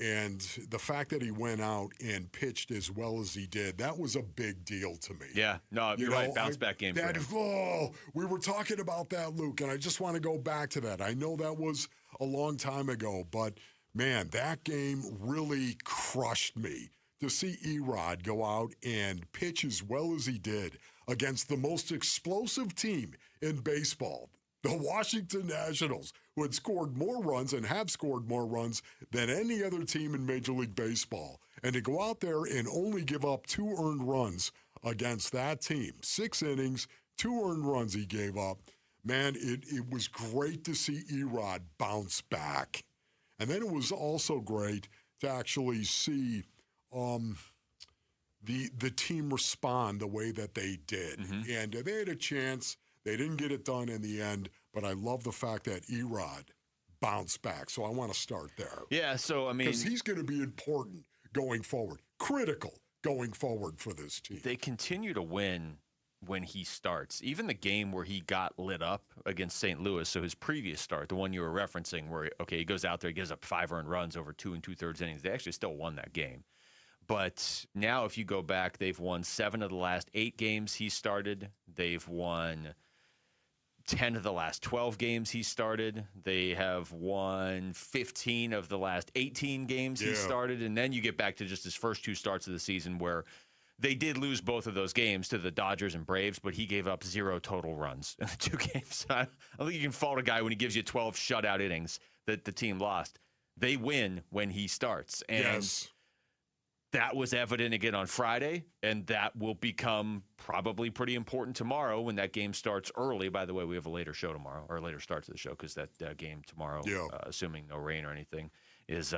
And the fact that he went out and pitched as well as he did, that was a big deal to me. Yeah, no, you're right. Bounce back game for him. We were talking about that, Luke, and I just want to go back to that. I know that was a long time ago, but, man, that game really crushed me. To see Erod go out and pitch as well as he did against the most explosive team in baseball, the Washington Nationals, who had scored more runs and have scored more runs than any other team in Major League Baseball. And to go out there and only give up 2 earned runs against that team, 6 innings, 2 earned runs he gave up. Man, it was great to see Erod bounce back. And then it was also great to actually see the team respond the way that they did. Mm-hmm. And they had a chance. They didn't get it done in the end, but I love the fact that Erod bounced back. So I want to start there. Yeah, so, I mean, because he's going to be important going forward, critical going forward for this team. They continue to win when he starts. Even the game where he got lit up against St. Louis, so his previous start, the one you were referencing where, okay, he goes out there, he gives up 5 earned runs over 2 2/3 innings. They actually still won that game. But now if you go back, they've won 7 of the last 8 games he started. They've won 10 of the last 12 games he started. They have won 15 of the last 18 games he started. And then you get back to just his first 2 starts of the season where they did lose both of those games to the Dodgers and Braves, but he gave up 0 total runs in the 2 games. I don't think you can fault a guy when he gives you 12 shutout innings that the team lost. They win when he starts. And that was evident again on Friday, and that will become probably pretty important tomorrow when that game starts early. By the way, we have a later show tomorrow, or a later start to the show, because that game tomorrow, assuming no rain or anything, is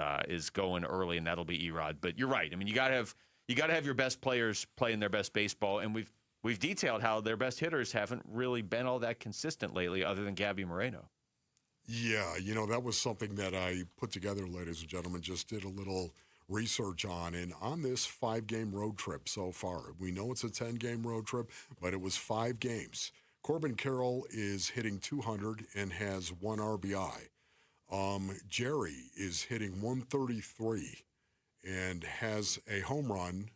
going early, and that'll be Erod. But you're right. I mean, you got to have your best players playing their best baseball, and we've detailed how their best hitters haven't really been all that consistent lately, other than Gabby Moreno. Yeah, that was something that I put together, ladies and gentlemen. Just did a little research on this 5-game road trip so far. We know it's a 10-game road trip, but it was 5 games. Corbin Carroll is hitting 200 and has 1 RBI. Jerry is hitting 133 and has a home run,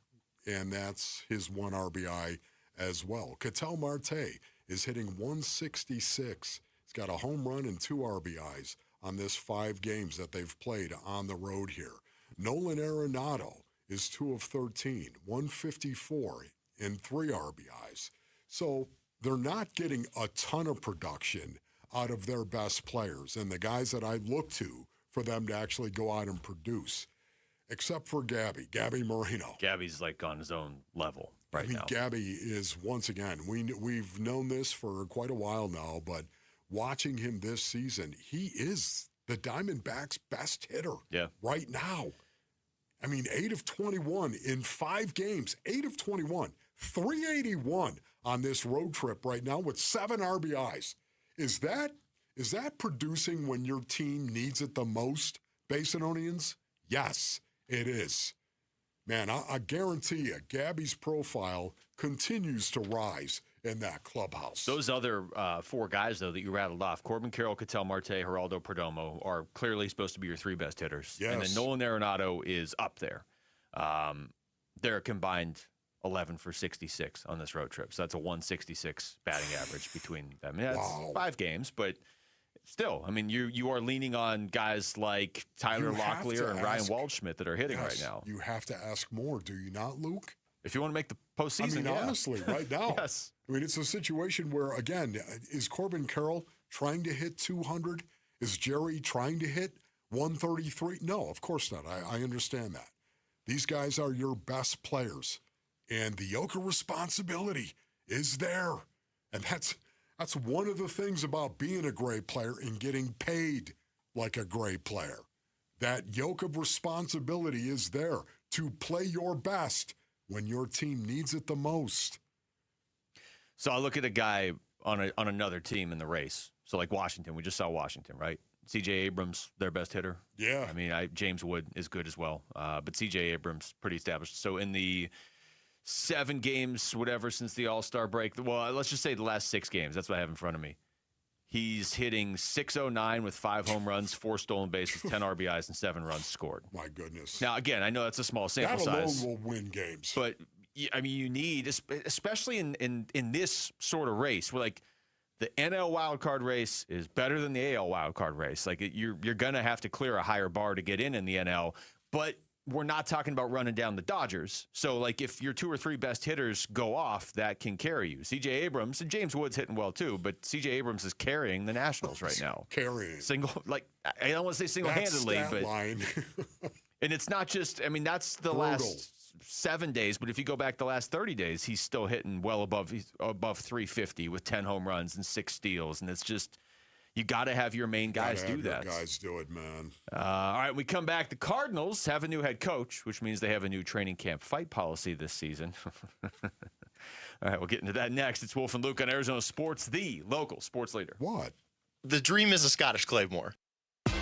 and that's his 1 RBI as well. Ketel Marte is hitting 166. He's got a home run and 2 RBIs on this 5 games that they've played on the road here. Nolan Arenado is 2 of 13, 154 and 3 RBIs. So they're not getting a ton of production out of their best players and the guys that I look to for them to actually go out and produce, except for Gabby Moreno. Gabby's like on his own level right now. Gabby is, once again, we've known this for quite a while now, but watching him this season, he is the Diamondbacks' best hitter right now. I mean, 8 of 21 in 5 games, 8 of 21, 381 on this road trip right now with 7 RBIs. Is that producing when your team needs it the most, Basinonians? Yes, it is. Man, I guarantee you, Gabby's profile continues to rise in that clubhouse. Those other 4 guys, though, that you rattled off, Corbin Carroll, Ketel Marte, Geraldo Perdomo, are clearly supposed to be your 3 best hitters. Yes. And then Nolan Arenado is up there. They're combined 11 for 66 on this road trip. So that's a 166 batting average between them. I mean, that's 5 games, but still, I mean, you are leaning on guys like Tyler Locklear and Ryan Waldschmidt that are hitting right now. You have to ask more, do you not, Luke? If you want to make the postseason, I mean, honestly, right now. Yes. I mean, it's a situation where, again, is Corbin Carroll trying to hit 200? Is Jerry trying to hit 133? No, of course not. I understand that. These guys are your best players, and the yoke of responsibility is there. And that's one of the things about being a great player and getting paid like a great player. That yoke of responsibility is there to play your best when your team needs it the most. So I look at a guy on another team in the race. So like Washington, we just saw Washington, right? C.J. Abrams, their best hitter. Yeah. I mean, James Wood is good as well, but C.J. Abrams pretty established. So in the 7 games, whatever, since the All-Star break, well, let's just say the last 6 games. That's what I have in front of me. He's hitting .609 with 5 home runs, 4 stolen bases, 10 RBIs, and 7 runs scored. My goodness. Now, again, I know that's a small sample size. That alone will win games. But, I mean, you need, especially in this sort of race, where, like, the NL wildcard race is better than the AL wildcard race. Like, you're going to have to clear a higher bar to get in the NL. But we're not talking about running down the Dodgers. So, like, if your 2 or 3 best hitters go off, that can carry you. C.J. Abrams, and James Wood's hitting well, too, but C.J. Abrams is carrying the Nationals right now. Carrying. I don't want to say single-handedly, but line. and it's not just, I mean, that's the last 7 days, but if you go back the last 30 days, he's still hitting well above 350 with 10 home runs and 6 steals, and it's just, you got to have your main guys do that. Guys do it, man. All right, we come back. The Cardinals have a new head coach, which means they have a new training camp fight policy this season. All right, we'll get into that next. It's Wolf and Luke on Arizona Sports, the local sports leader. What? The dream is a Scottish Claymore.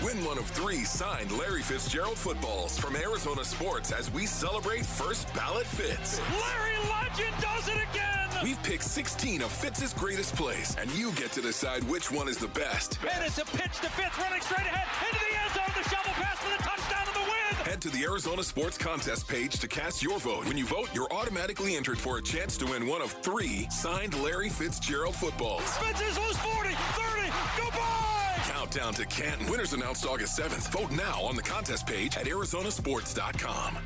Win one of 3 signed Larry Fitzgerald footballs from Arizona Sports as we celebrate First Ballot Fitz. Larry Legend does it again! We've picked 16 of Fitz's greatest plays, and you get to decide which one is the best. And it's a pitch to Fitz, running straight ahead into the end zone. The shovel pass for the touchdown and the win. Head to the Arizona Sports Contest page to cast your vote. When you vote, you're automatically entered for a chance to win one of 3 signed Larry Fitzgerald footballs. Spencer's lose 40, 30, goodbye! Countdown to Canton. Winners announced August 7th. Vote now on the contest page at arizonasports.com.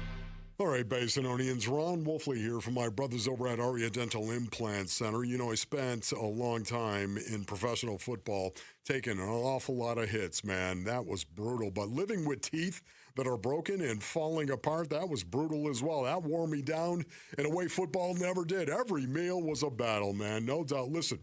All right, Basinonians, Ron Wolfley here from my brothers over at Aria Dental Implant Center. You know, I spent a long time in professional football, taking an awful lot of hits, man. That was brutal. But living with teeth that are broken and falling apart, that was brutal as well. That wore me down in a way football never did. Every meal was a battle, man, no doubt. Listen,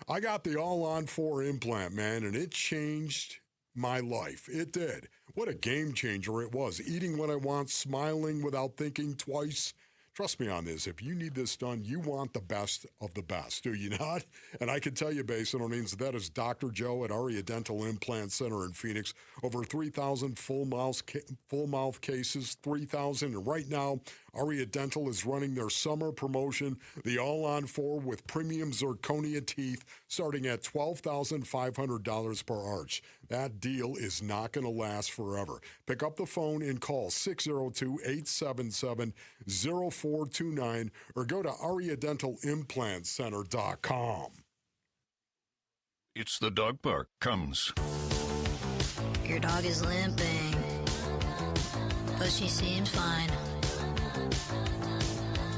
I got the All-on-4 implant, man, and it changed my life. It did. What a game changer it was. Eating what I want, smiling without thinking twice. Trust me on this. If you need this done, you want the best of the best, do you not? And I can tell you, Basinonians, that is Dr. Joe at Aria Dental Implant Center in Phoenix. Over 3,000 full mouth cases, 3,000. And right now, Aria Dental is running their summer promotion, the All-on-4 with premium zirconia teeth, starting at $12,500 per arch. That deal is not going to last forever. Pick up the phone and call 602-877-0429 or go to ariadentalimplantcenter.com. It's the dog park comes. Your dog is limping, but she seems fine.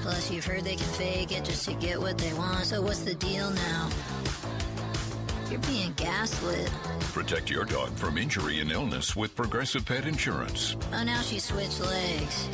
Plus, you've heard they can fake it just to get what they want. So what's the deal now? You're being gaslit. Protect your dog from injury and illness with Progressive Pet Insurance. Oh, now she switched legs.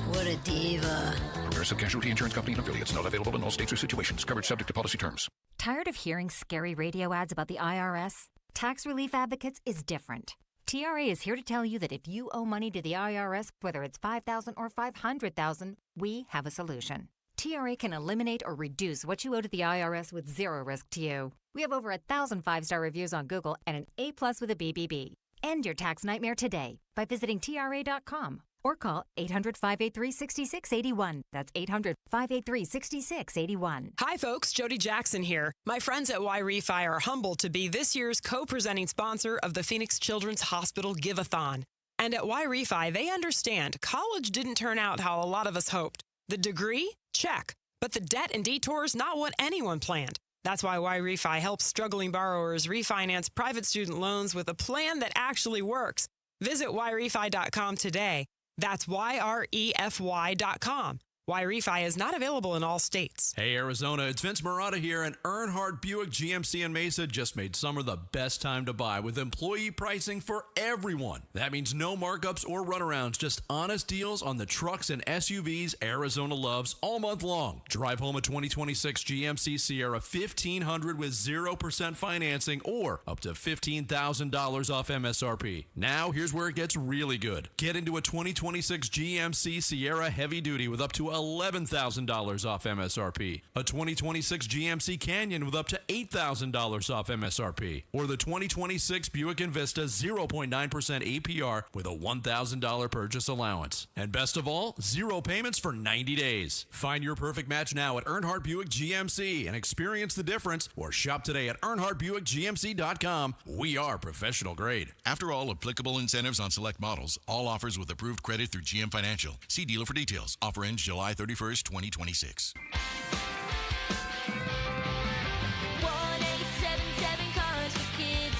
What a diva. Progressive Casualty Insurance Company and affiliates. Not available in all states or situations. Coverage subject to policy terms. Tired of hearing scary radio ads about the IRS? Tax Relief Advocates is different. TRA is here to tell you that if you owe money to the IRS, whether it's $5,000 or $500,000, we have a solution. TRA can eliminate or reduce what you owe to the IRS with zero risk to you. We have over 1,000 5-star reviews on Google and an A+ with a BBB. End your tax nightmare today by visiting TRA.com or call 800-583-6681. That's 800-583-6681. Hi, folks. Jody Jackson here. My friends at Y-Refi are humbled to be this year's co-presenting sponsor of the Phoenix Children's Hospital Give-a-thon. And at Y-Refi, they understand college didn't turn out how a lot of us hoped. The degree? Check. But the debt and detours, not what anyone planned. That's why Y-Refi helps struggling borrowers refinance private student loans with a plan that actually works. Visit YRefi.com today. That's YREFY.com. Y-Refi is not available in all states. Hey, Arizona, it's Vince Marotta here, and Earnhardt Buick GMC in Mesa just made summer the best time to buy with employee pricing for everyone. That means no markups or runarounds, just honest deals on the trucks and SUVs Arizona loves all month long. Drive home a 2026 GMC Sierra 1500 with 0% financing or up to $15,000 off MSRP. Now, here's where it gets really good. Get into a 2026 GMC Sierra Heavy Duty with up to $11,000 off MSRP. A 2026 GMC Canyon with up to $8,000 off MSRP. Or the 2026 Buick Envista 0.9% APR with a $1,000 purchase allowance. And best of all, 0 payments for 90 days. Find your perfect match now at Earnhardt Buick GMC and experience the difference, or shop today at EarnhardtBuickGMC.com. We are professional grade. After all applicable incentives on select models, all offers with approved credit through GM Financial. See dealer for details. Offer ends July 31st, 2026. 1877 Cars for Kids.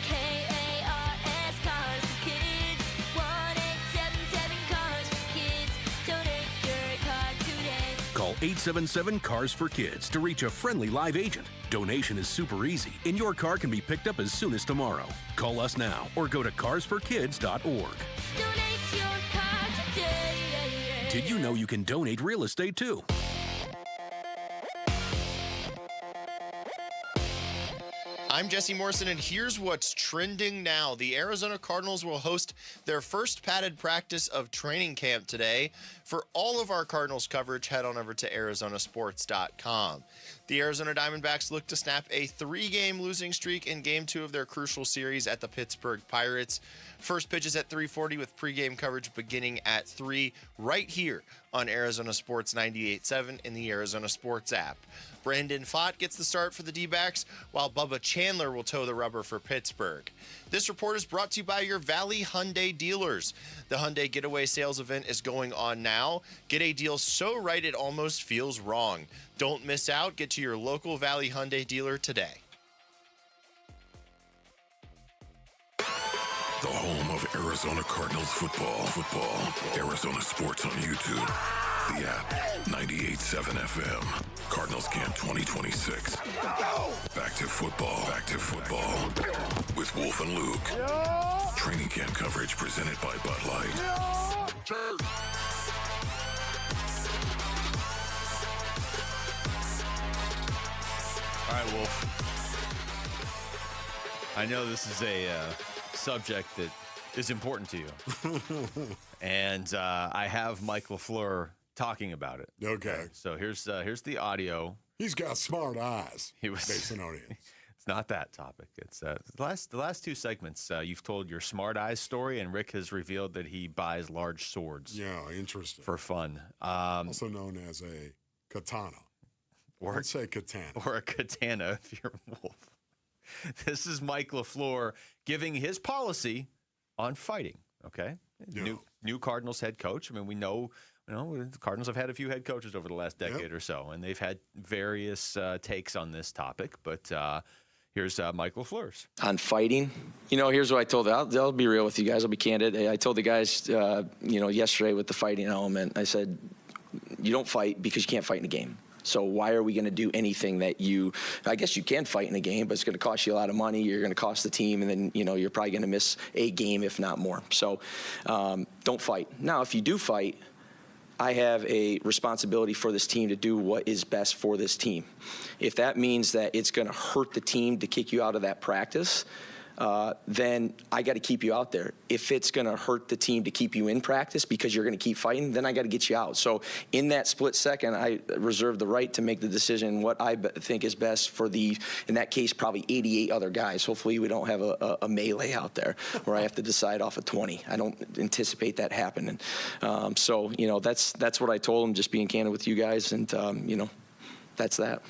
KARS Cars for Kids. 1877 Cars for Kids. Donate your car today. Call 877 Cars for Kids to reach a friendly live agent. Donation is super easy, and your car can be picked up as soon as tomorrow. Call us now or go to carsforkids.org. Donate your car today. Did you know you can donate real estate too? I'm Jesse Morrison, and here's what's trending now. The Arizona Cardinals will host their first padded practice of training camp today. For all of our Cardinals coverage, head on over to arizonasports.com. The Arizona Diamondbacks look to snap a 3-game losing streak in Game 2 of their crucial series at the Pittsburgh Pirates. First pitch is at 3:40 with pregame coverage beginning at 3 right here on Arizona Sports 98.7 in the Arizona Sports app. Brandon Pfaadt gets the start for the D-backs, while Bubba Chandler will toe the rubber for Pittsburgh. This report is brought to you by your Valley Hyundai dealers. The Hyundai Getaway Sales event is going on now. Get a deal so right it almost feels wrong. Don't miss out. Get to your local Valley Hyundai dealer today. The home of Arizona Cardinals football. Arizona Sports on YouTube. The app, 98.7 FM. Cardinals Camp 2026. Back to football. With Wolf and Luke. Training camp coverage presented by Bud Light. All right, Wolf. I know this is a subject that is important to you. And I have Mike LaFleur talking about it. Okay. So here's the audio. He's got smart eyes. He was Basin audience. It's not that topic. It's the last two segments. You've told your smart eyes story, and Rick has revealed that he buys large swords. Yeah, interesting. For fun. Also known as a katana. Or I'd say katana. Or a katana if you're a wolf. This is Mike LaFleur giving his policy on fighting. Okay, Yeah. New Cardinals head coach. I mean, we know the Cardinals have had a few head coaches over the last decade or so, and they've had various takes on this topic. But here's Mike LaFleur's on fighting. Here's what I told them. I'll be real with you guys. I'll be candid. I told the guys, yesterday with the fighting element. I said, you don't fight because you can't fight in a game. So why are we going to do anything that I guess you can fight in a game, but it's going to cost you a lot of money. You're going to cost the team, and then, you're probably going to miss a game, if not more. So don't fight. Now, if you do fight, I have a responsibility for this team to do what is best for this team. If that means that it's going to hurt the team to kick you out of that practice, then I got to keep you out there. If it's going to hurt the team to keep you in practice because you're going to keep fighting, then I got to get you out. So in that split second, I reserve the right to make the decision what I think is best for in that case, probably 88 other guys. Hopefully we don't have a melee out there where I have to decide off of 20. I don't anticipate that happening. So, that's what I told him, just being candid with you guys. And, that's that.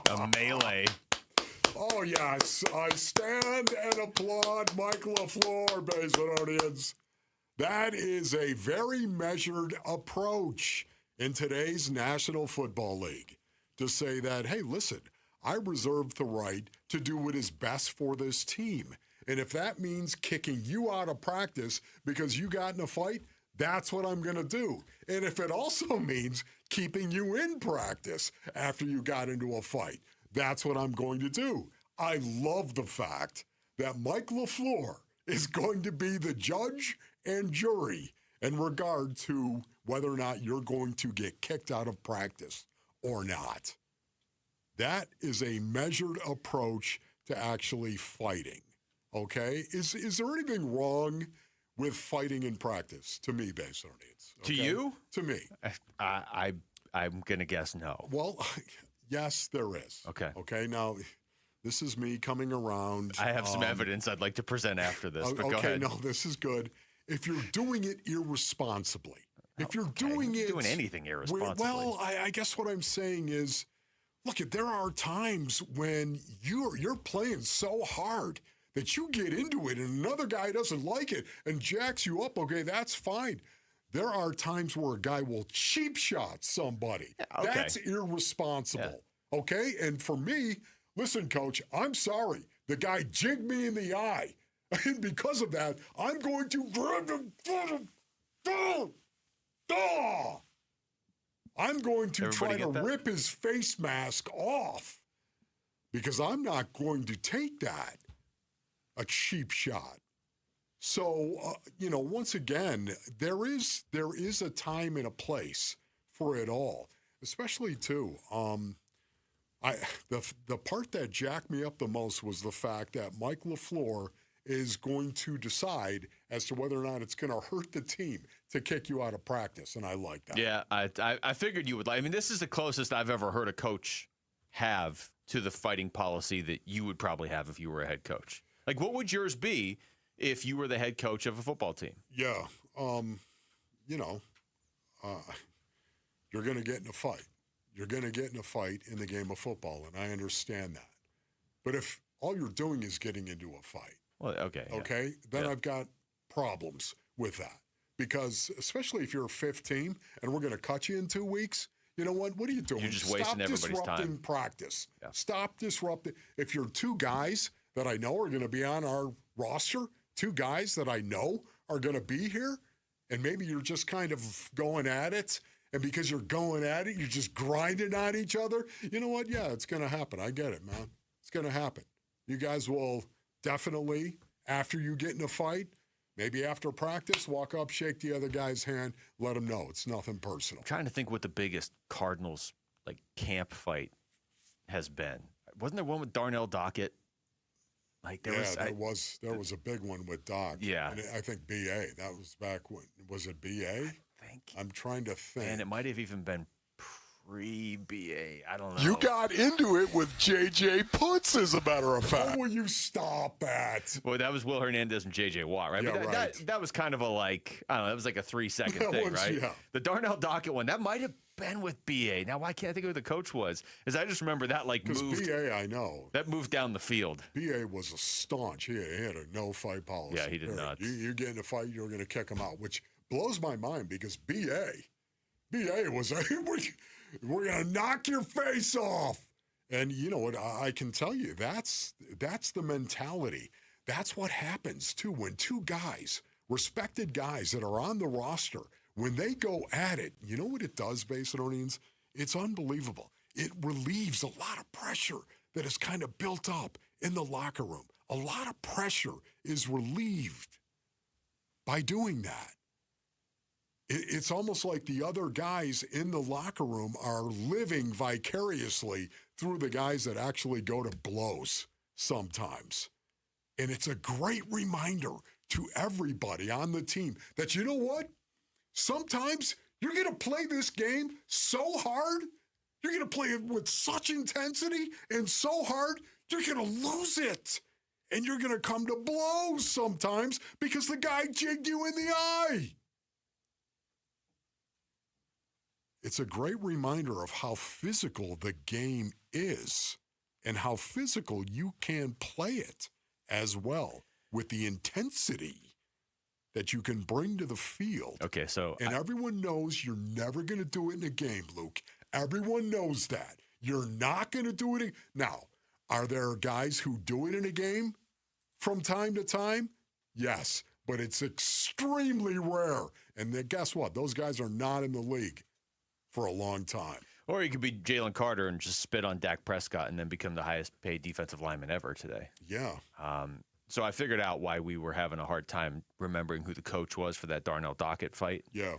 A melee. Oh, yes. I stand and applaud Mike LaFleur, Basin audience. That is a very measured approach in today's National Football League to say that, hey, listen, I reserve the right to do what is best for this team. And if that means kicking you out of practice because you got in a fight, that's what I'm going to do. And if it also means keeping you in practice after you got into a fight, that's what I'm going to do. I love the fact that Mike LaFleur is going to be the judge and jury in regard to whether or not you're going to get kicked out of practice or not. That is a measured approach to actually fighting, okay? Is there anything wrong with fighting in practice, to me, Basin audience? To you? To me. I'm going to guess no. Well, yes, there is. Okay, now, this is me coming around. I have some evidence I'd like to present after this, but go ahead. No, this is good. If you're doing it irresponsibly, if you're doing anything irresponsibly. Well, I guess what I'm saying is, look, there are times when you're playing so hard that you get into it and another guy doesn't like it and jacks you up. Okay, that's fine. There are times where a guy will cheap shot somebody. Okay. That's irresponsible. Yeah. Okay? And for me, listen, Coach, I'm sorry. The guy jigged me in the eye. And because of that, I'm going to I'm going to try to rip his face mask off because I'm not going to take that, a cheap shot. So, once again, there is a time and a place for it all, especially, too. The part that jacked me up the most was the fact that Mike LaFleur is going to decide as to whether or not it's going to hurt the team to kick you out of practice, and I like that. Yeah, I figured you would like. I mean, this is the closest I've ever heard a coach have to the fighting policy that you would probably have if you were a head coach. Like, what would yours be if you were the head coach of a football team? Yeah, you're going to get in a fight. You're going to get in a fight in the game of football, and I understand that. But if all you're doing is getting into a fight, well, okay, then I've got problems with that. Because especially if you're 15 and we're going to cut you in 2 weeks, you know what? What are you doing? You're just wasting everybody's time. Stop disrupting practice. Yeah. Stop disrupting. If you're 2 guys that I know are going to be on our roster, 2 guys that I know are going to be here, and maybe you're just kind of going at it, and because you're going at it, you're just grinding on each other, you know what? Yeah, it's going to happen. I get it, man. It's going to happen. You guys will definitely, after you get in a fight, maybe after practice, walk up, shake the other guy's hand, let him know it's nothing personal. I'm trying to think what the biggest Cardinals camp fight has been. Wasn't there one with Darnell Dockett? There was a big one with Doc. Yeah, and I think BA. That was back when was it BA? I think. I'm trying to think. And it might have even been pre-BA. I don't know. You got into it with J.J. Putz, as a matter of fact. Oh, will you stop that? Well, that was Will Hernandez and J.J. Watt, right? Yeah, but that was kind of a I don't know, that was like a 3-second thing, right? Yeah. The Darnell Dockett one, that might have been with BA. Now, why can't I think of who the coach was? Because I just remember that moved. Because BA, I know. That moved down the field. BA was a staunch. He had a no-fight policy. Yeah, he did not. You get in a fight, you're going to kick him out, which blows my mind because BA was we're going to knock your face off. And you know what? I can tell you, that's the mentality. That's what happens, too, when 2 guys, respected guys that are on the roster, when they go at it, you know what it does, Basinonians? It's unbelievable. It relieves a lot of pressure that is kind of built up in the locker room. A lot of pressure is relieved by doing that. It's almost like the other guys in the locker room are living vicariously through the guys that actually go to blows sometimes. And it's a great reminder to everybody on the team that, you know what? Sometimes you're going to play this game so hard, you're going to play it with such intensity and so hard, you're going to lose it. And you're going to come to blows sometimes because the guy jigged you in the eye. It's a great reminder of how physical the game is and how physical you can play it as well with the intensity that you can bring to the field. Okay, so... And everyone knows you're never going to do it in a game, Luke. Everyone knows that. You're not going to do it. Now, are there guys who do it in a game from time to time? Yes, but it's extremely rare. And then guess what? Those guys are not in the league for a long time. Or you could be Jalen Carter and just spit on Dak Prescott and then become the highest paid defensive lineman ever today. Yeah. So I figured out why we were having a hard time remembering who the coach was for that Darnell Dockett fight. Yeah.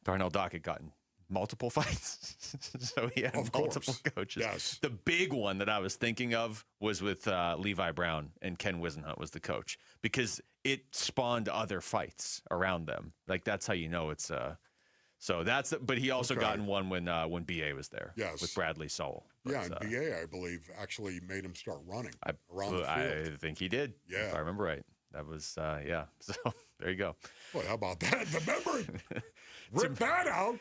Darnell Dockett got in multiple fights. So he had multiple coaches. Yes. The big one that I was thinking of was with Levi Brown, and Ken Wisenhunt was the coach, because it spawned other fights around them. That's how you know it's so that's but he also got in one when BA was there. Yes. With Bradley Sowell. But, and BA, I believe, actually made him start running around the field. I think he did. Yeah. If I remember right. That was yeah. So there you go. Well, how about that? The memory. Rip that out.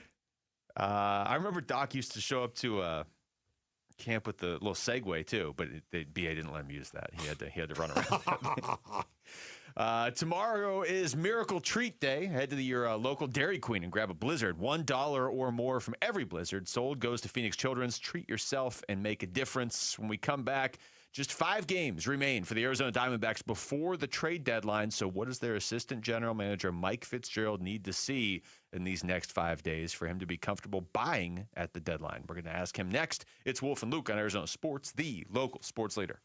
I remember Doc used to show up to camp with the little Segway too, but BA didn't let him use that. He had to run around. Tomorrow is Miracle Treat Day. Head to your local Dairy Queen and grab a Blizzard. $1 or more from every Blizzard sold goes to Phoenix Children's. Treat yourself and make a difference. When we come back, just 5 games remain for the Arizona Diamondbacks before the trade deadline. So what does their assistant general manager, Mike Fitzgerald, need to see in these next 5 days for him to be comfortable buying at the deadline? We're going to ask him next. It's Wolf and Luke on Arizona Sports, the local sports leader.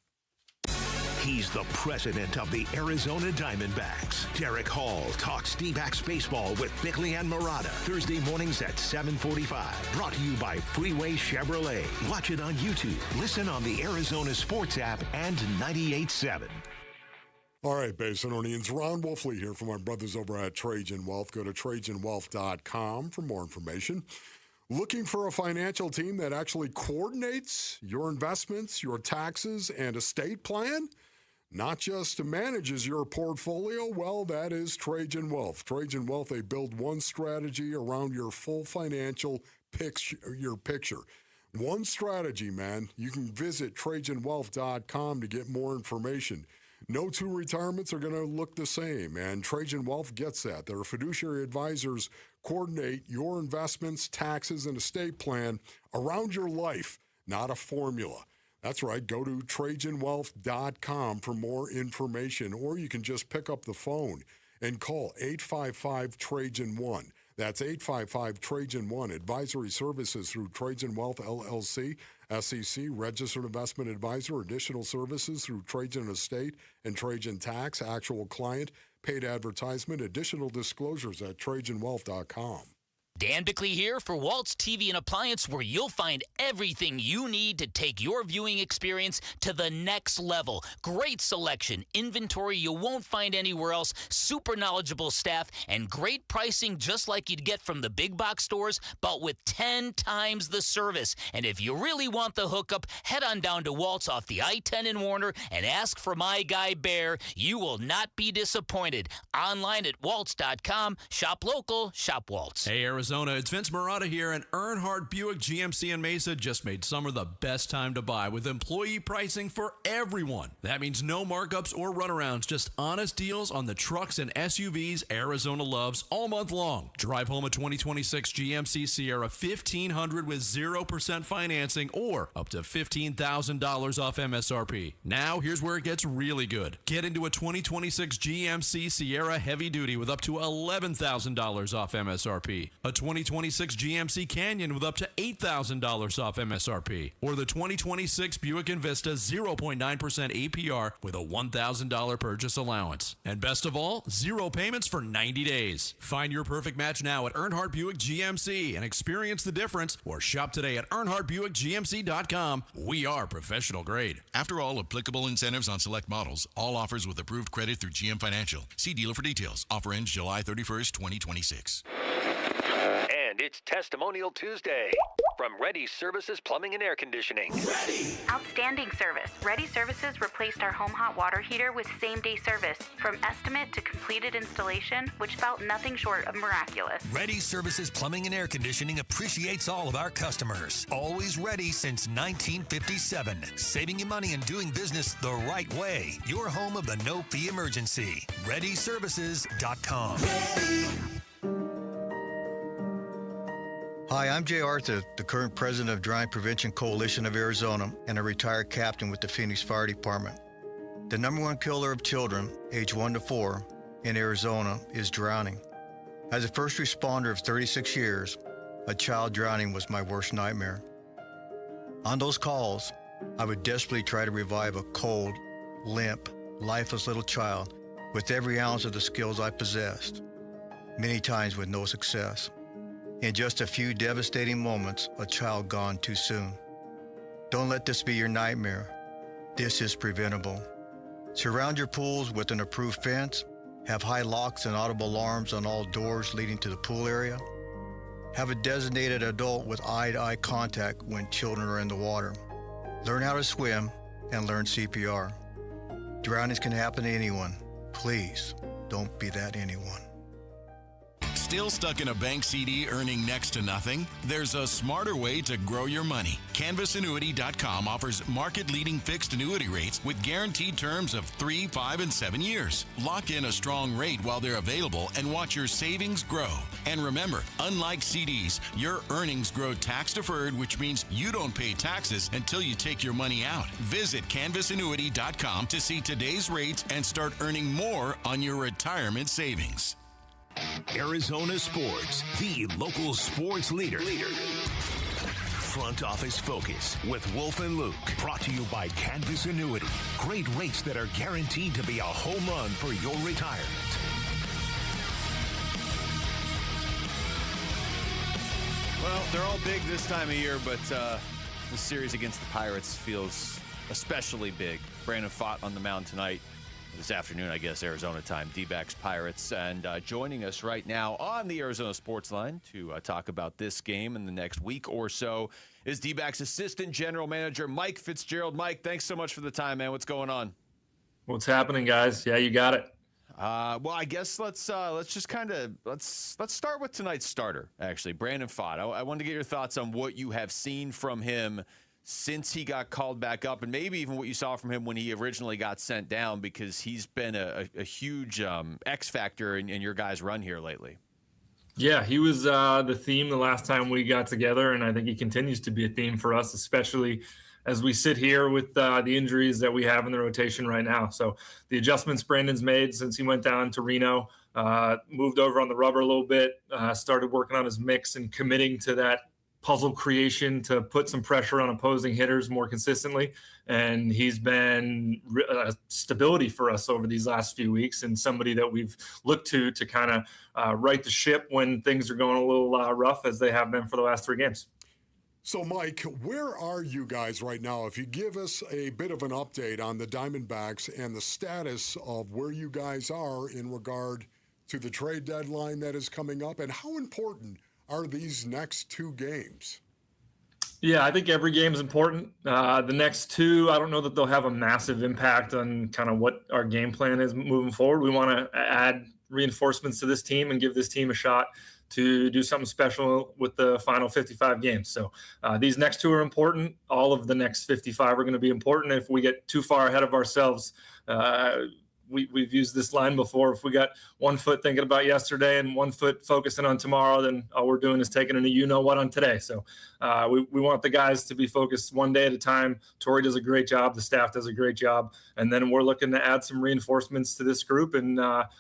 He's the president of the Arizona Diamondbacks. Derek Hall talks D-backs baseball with Bickley and Murata. Thursday mornings at 7:45. Brought to you by Freeway Chevrolet. Watch it on YouTube. Listen on the Arizona Sports app and 98.7. All right, Basinonians. Ron Wolfley here from our brothers over at Trajan Wealth. Go to TrajanWealth.com for more information. Looking for a financial team that actually coordinates your investments, your taxes, and estate plan? not just manages your portfolio, well, that is Trajan Wealth. Trajan Wealth, they build one strategy around your full financial picture. One strategy, man. You can visit TrajanWealth.com to get more information. No two retirements are going to look the same, and Trajan Wealth gets that. Their fiduciary advisors coordinate your investments, taxes, and estate plan around your life, not a formula. That's right. Go to TrajanWealth.com for more information, or you can just pick up the phone and call 855-TRAJAN-1. That's 855-TRAJAN-1. Advisory services through Trajan Wealth, LLC, SEC, Registered Investment Advisor. Additional services through Trajan Estate and Trajan Tax. Actual client, paid advertisement. Additional disclosures at TrajanWealth.com. Dan Bickley here for Waltz TV and Appliance, where you'll find everything you need to take your viewing experience to the next level. Great selection, inventory you won't find anywhere else, super knowledgeable staff, and great pricing just like you'd get from the big box stores, but with 10 times the service. And if you really want the hookup, head on down to Waltz off the I-10 in Warner and ask for my guy Bear. You will not be disappointed. Online at waltz.com. Shop local, shop Waltz. Hey, Arizona, it's Vince Marotta here, and Earnhardt Buick GMC in Mesa just made summer the best time to buy with employee pricing for everyone. That means no markups or runarounds, just honest deals on the trucks and SUVs Arizona loves all month long. Drive home a 2026 GMC Sierra 1500 with 0% financing or up to $15,000 off MSRP. Now, here's where it gets really good. Get into a 2026 GMC Sierra Heavy Duty with up to $11,000 off MSRP. A 2026 GMC Canyon with up to $8,000 off MSRP. Or the 2026 Buick Envista 0.9% APR with a $1,000 purchase allowance. And best of all, 0 payments for 90 days. Find your perfect match now at Earnhardt Buick GMC and experience the difference, or shop today at EarnhardtBuickGMC.com. We are professional grade. After all applicable incentives on select models, all offers with approved credit through GM Financial. See dealer for details. Offer ends July 31st, 2026. And it's Testimonial Tuesday from Ready Services Plumbing and Air Conditioning. Ready! Outstanding service. Ready Services replaced our home hot water heater with same-day service. From estimate to completed installation, which felt nothing short of miraculous. Ready Services Plumbing and Air Conditioning appreciates all of our customers. Always ready since 1957. Saving you money and doing business the right way. Your home of the no-fee emergency. ReadyServices.com. Ready. Hi, I'm Jay Arthur, the current president of Drowning Prevention Coalition of Arizona and a retired captain with the Phoenix Fire Department. The number one killer of children, age 1 to 4, in Arizona is drowning. As a first responder of 36 years, a child drowning was my worst nightmare. On those calls, I would desperately try to revive a cold, limp, lifeless little child with every ounce of the skills I possessed, many times with no success. In just a few devastating moments, a child gone too soon. Don't let this be your nightmare. This is preventable. Surround your pools with an approved fence. Have high locks and audible alarms on all doors leading to the pool area. Have a designated adult with eye-to-eye contact when children are in the water. Learn how to swim and learn CPR. Drownings can happen to anyone. Please, don't be that anyone. Still stuck in a bank CD earning next to nothing? There's a smarter way to grow your money. CanvasAnnuity.com offers market-leading fixed annuity rates with guaranteed terms of 3, 5, and 7 years. Lock in a strong rate while they're available and watch your savings grow. And remember, unlike CDs, your earnings grow tax-deferred, which means you don't pay taxes until you take your money out. Visit CanvasAnnuity.com to see today's rates and start earning more on your retirement savings. Arizona Sports, the local sports leader. Front Office Focus with Wolf and Luke. Brought to you by Canvas Annuity. Great rates that are guaranteed to be a home run for your retirement. Well, they're all big this time of year, but the series against the Pirates feels especially big. Brandon Pfaadt on the mound tonight. This afternoon, I guess, Arizona time, D-backs Pirates. And joining us right now on the Arizona Sports Line to talk about this game in the next week or so is D-backs Assistant General Manager Mike Fitzgerald. Mike, thanks so much for the time, man. What's going on? What's happening, guys? Yeah, you got it. Well, I guess let's start with tonight's starter. Actually, Brandon Pfaadt. I wanted to get your thoughts on what you have seen from him since he got called back up, and maybe even what you saw from him when he originally got sent down, because he's been a huge X factor in your guys' run here lately. Yeah, he was the theme the last time we got together, and I think he continues to be a theme for us, especially as we sit here with the injuries that we have in the rotation right now. So the adjustments Brandon's made since he went down to Reno, moved over on the rubber a little bit, started working on his mix and committing to that puzzle creation to put some pressure on opposing hitters more consistently. And he's been stability for us over these last few weeks, and somebody that we've looked to kind of right the ship when things are going a little rough, as they have been for the last 3 games. So, Mike, where are you guys right now? If you give us a bit of an update on the Diamondbacks and the status of where you guys are in regard to the trade deadline that is coming up, and how important are these next 2 games? Yeah, I think every game is important. The next 2, I don't know that they'll have a massive impact on kind of what our game plan is moving forward. We want to add reinforcements to this team and give this team a shot to do something special with the final 55 games. So these next 2 are important. All of the next 55 are going to be important. If we get too far ahead of ourselves, we've used this line before. If we got 1 foot thinking about yesterday and 1 foot focusing on tomorrow, then all we're doing is taking in a you-know-what on today. So we want the guys to be focused one day at a time. Torrey does a great job. The staff does a great job. And then we're looking to add some reinforcements to this group and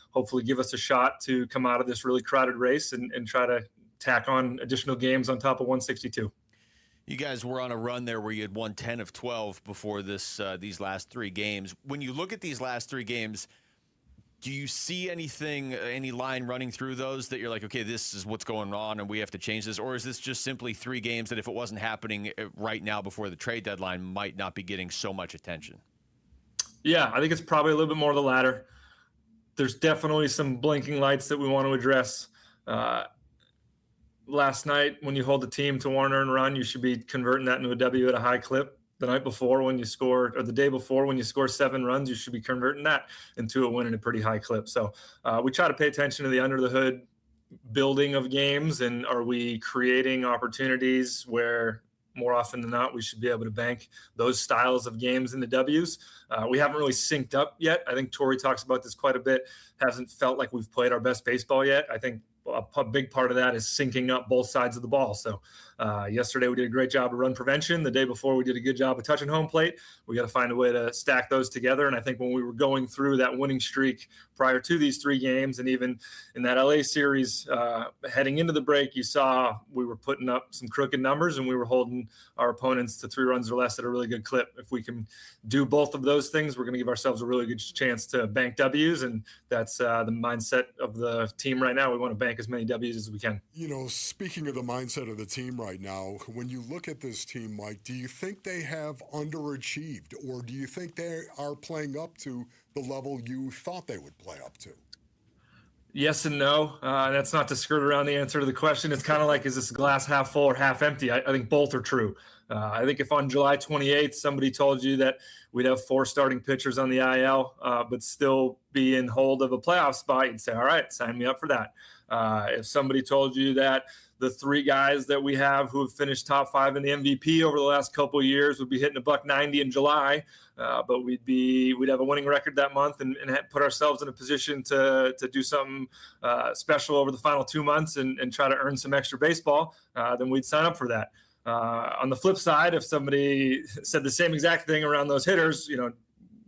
hopefully give us a shot to come out of this really crowded race and try to tack on additional games on top of 162. You guys were on a run there where you had won 10 of 12 before these last 3 games. When you look at these last 3 games, do you see any line running through those that you're like, okay, this is what's going on and we have to change this? Or is this just simply 3 games that if it wasn't happening right now before the trade deadline might not be getting so much attention? Yeah, I think it's probably a little bit more of the latter. There's definitely some blinking lights that we want to address. Last night, when you hold the team to 1 earned run, you should be converting that into a W at a high clip. The night before, when you scored, or the day before, when you score 7 runs, you should be converting that into a win in a pretty high clip. So we try to pay attention to the under the hood building of games, and are we creating opportunities where more often than not we should be able to bank those styles of games in the W's. We haven't really synced up yet. I think Torrey talks about this quite a bit. Hasn't felt like we've played our best baseball yet. I think a big part of that is syncing up both sides of the ball. So yesterday we did a great job of run prevention. The day before we did a good job of touching home plate. We got to find a way to stack those together. And I think when we were going through that winning streak prior to these 3 games, and even in that LA series heading into the break, you saw we were putting up some crooked numbers and we were holding our opponents to 3 runs or less at a really good clip. If we can do both of those things, we're going to give ourselves a really good chance to bank W's. And that's the mindset of the team right now. We want to bank as many W's as we can. You know, speaking of the mindset of the team right now, when you look at this team, Mike, do you think they have underachieved, or do you think they are playing up to the level you thought they would play up to? Yes and no. That's not to skirt around the answer to the question. It's kind of like, is this glass half full or half empty? I think both are true. I think if on July 28th, somebody told you that we'd have 4 starting pitchers on the IL, but still be in hold of a playoff spot, you'd say, all right, sign me up for that. If somebody told you that the 3 guys that we have who have finished top 5 in the MVP over the last couple of years would be hitting $190 in July, but we'd have a winning record that month and put ourselves in a position to do something special over the final 2 months and try to earn some extra baseball, then we'd sign up for that. On the flip side, if somebody said the same exact thing around those hitters, you know,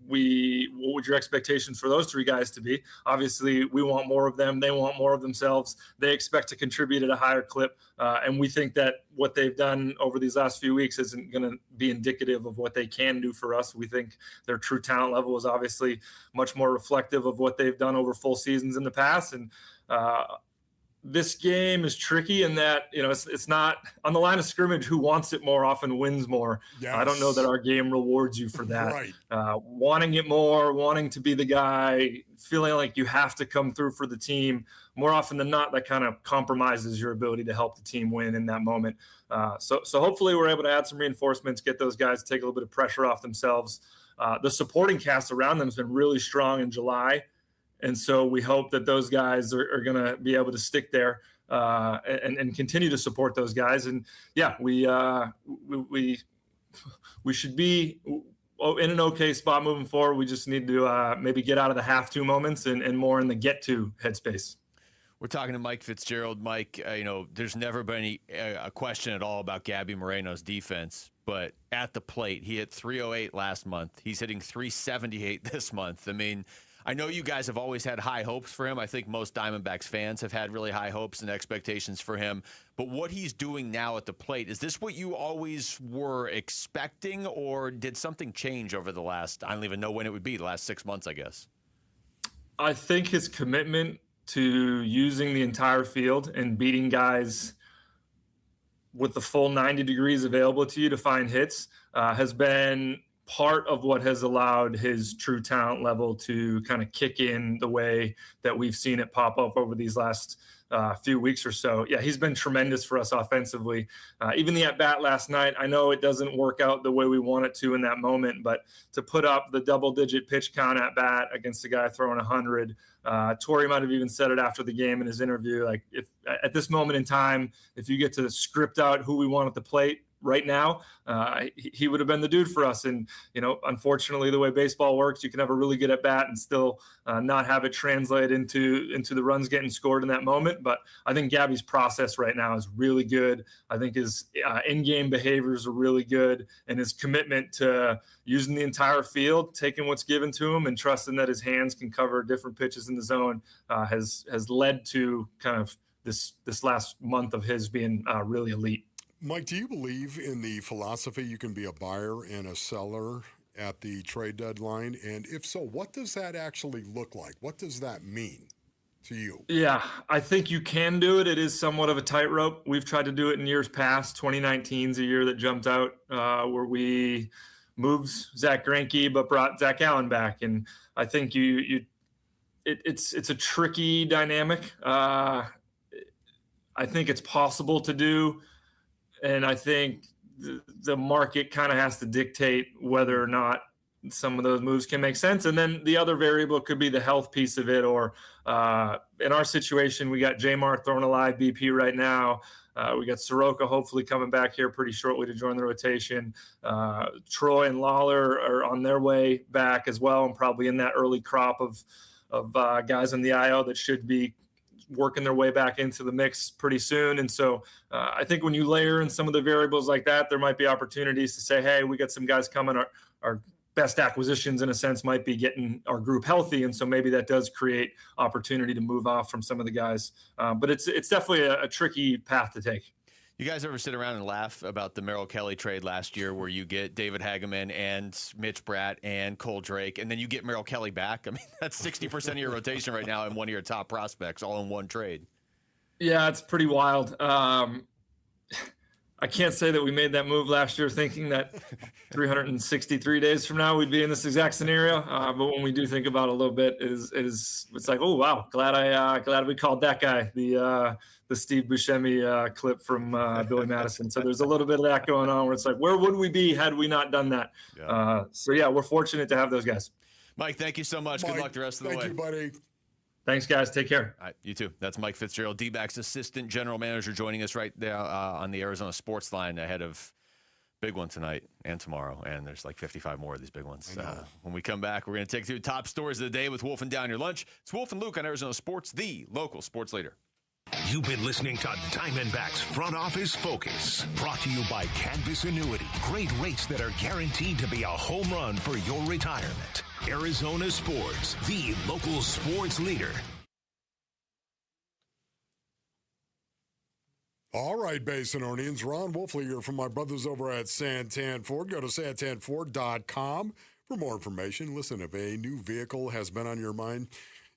what would your expectations for those 3 guys to be? Obviously, we want more of them. They want more of themselves. They expect to contribute at a higher clip. And we think that what they've done over these last few weeks isn't going to be indicative of what they can do for us. We think their true talent level is obviously much more reflective of what they've done over full seasons in the past. And this game is tricky in that, it's not on the line of scrimmage. Who wants it more often wins more. Yes. I don't know that our game rewards you for that. Right. Wanting it more, wanting to be the guy, feeling like you have to come through for the team more often than not, that kind of compromises your ability to help the team win in that moment. So hopefully we're able to add some reinforcements, get those guys to take a little bit of pressure off themselves. The supporting cast around them has been really strong in July. And so we hope that those guys are going to be able to stick there and continue to support those guys. And yeah, we should be in an okay spot moving forward. We just need to maybe get out of the have to moments and more in the get to headspace. We're talking to Mike Fitzgerald. Mike, there's never been a question at all about Gabby Moreno's defense, but at the plate, he hit 308 last month. He's hitting 378 this month. I mean, I know you guys have always had high hopes for him. I think most Diamondbacks fans have had really high hopes and expectations for him. But what he's doing now at the plate, is this what you always were expecting, or did something change over the last, I don't even know when it would be, the last 6 months, I guess? I think his commitment to using the entire field and beating guys with the full 90 degrees available to you to find hits has been part of what has allowed his true talent level to kind of kick in the way that we've seen it pop up over these last few weeks or so. Yeah, he's been tremendous for us offensively. Even the at-bat last night, I know it doesn't work out the way we want it to in that moment, but to put up the double-digit pitch count at-bat against a guy throwing 100, Torrey might have even said it after the game in his interview, like, if at this moment in time, if you get to script out who we want at the plate right now, he would have been the dude for us. And, unfortunately, the way baseball works, you can have a really good at bat and still not have it translate into the runs getting scored in that moment. But I think Gabby's process right now is really good. I think his in-game behaviors are really good, and his commitment to using the entire field, taking what's given to him, and trusting that his hands can cover different pitches in the zone has led to kind of this last month of his being really elite. Mike, do you believe in the philosophy you can be a buyer and a seller at the trade deadline? And if so, what does that actually look like? What does that mean to you? Yeah, I think you can do it. It is somewhat of a tightrope. We've tried to do it in years past. 2019 is a year that jumped out where we moved Zach Greinke but brought Zach Allen back. And I think it's a tricky dynamic. I think it's possible to do. And I think the market kind of has to dictate whether or not some of those moves can make sense. And then the other variable could be the health piece of it. Or in our situation, we got Jamar throwing a live BP right now. We got Soroka hopefully coming back here pretty shortly to join the rotation. Troy and Lawler are on their way back as well, and probably in that early crop of guys in the IL that should be working their way back into the mix pretty soon. And so I think when you layer in some of the variables like that, there might be opportunities to say, hey, we got some guys coming. Our best acquisitions in a sense might be getting our group healthy. And so maybe that does create opportunity to move off from some of the guys. But it's definitely a tricky path to take. You guys ever sit around and laugh about the Merrill Kelly trade last year where you get David Hageman and Mitch Bratt and Cole Drake, and then you get Merrill Kelly back? I mean, that's 60% of your rotation right now and one of your top prospects all in one trade. Yeah, it's pretty wild. I can't say that we made that move last year thinking that 363 days from now we'd be in this exact scenario. But when we do think about it a little bit, it's like, oh wow, glad we called that guy the Steve Buscemi clip from Billy Madison. So there's a little bit of that going on where it's like, where would we be had we not done that? Yeah. So yeah, we're fortunate to have those guys. Mike, thank you so much. Mike, good luck the rest of the way. Thank you, buddy. Thanks, guys. Take care. All right, you too. That's Mike Fitzgerald, D-backs assistant general manager, joining us right there on the Arizona Sports Line ahead of big one tonight and tomorrow. And there's like 55 more of these big ones. When we come back, we're going to take through top stories of the day with Wolf and Down Your Lunch. It's Wolf and Luke on Arizona Sports, the local sports leader. You've been listening to Diamondbacks Front Office Focus, brought to you by Canvas Annuity. Great rates that are guaranteed to be a home run for your retirement. Arizona Sports, the local sports leader. All right, Basinonians. Ron Wolfley here from my brothers over at Santan Ford. Go to santanford.com for more information. Listen, if a new vehicle has been on your mind,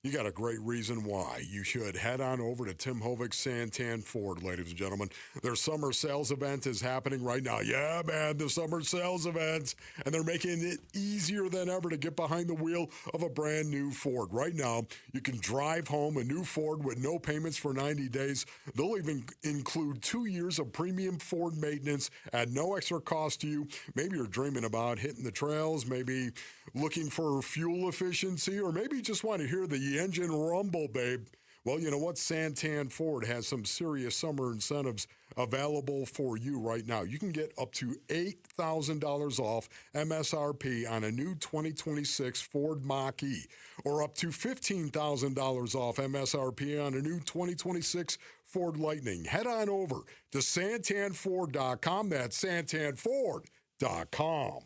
you got a great reason why. You should head on over to Tim Hovig's Santan Ford, ladies and gentlemen. Their summer sales event is happening right now. Yeah, man, the summer sales event. And they're making it easier than ever to get behind the wheel of a brand new Ford. Right now, you can drive home a new Ford with no payments for 90 days. They'll even include 2 years of premium Ford maintenance at no extra cost to you. Maybe you're dreaming about hitting the trails, maybe looking for fuel efficiency, or maybe you just want to hear the engine rumble, babe. Well, you know what? Santan Ford has some serious summer incentives available for you right now. You can get up to $8,000 off MSRP on a new 2026 Ford Mach-E, or up to $15,000 off MSRP on a new 2026 Ford Lightning. Head on over to santanford.com. That's santanford.com.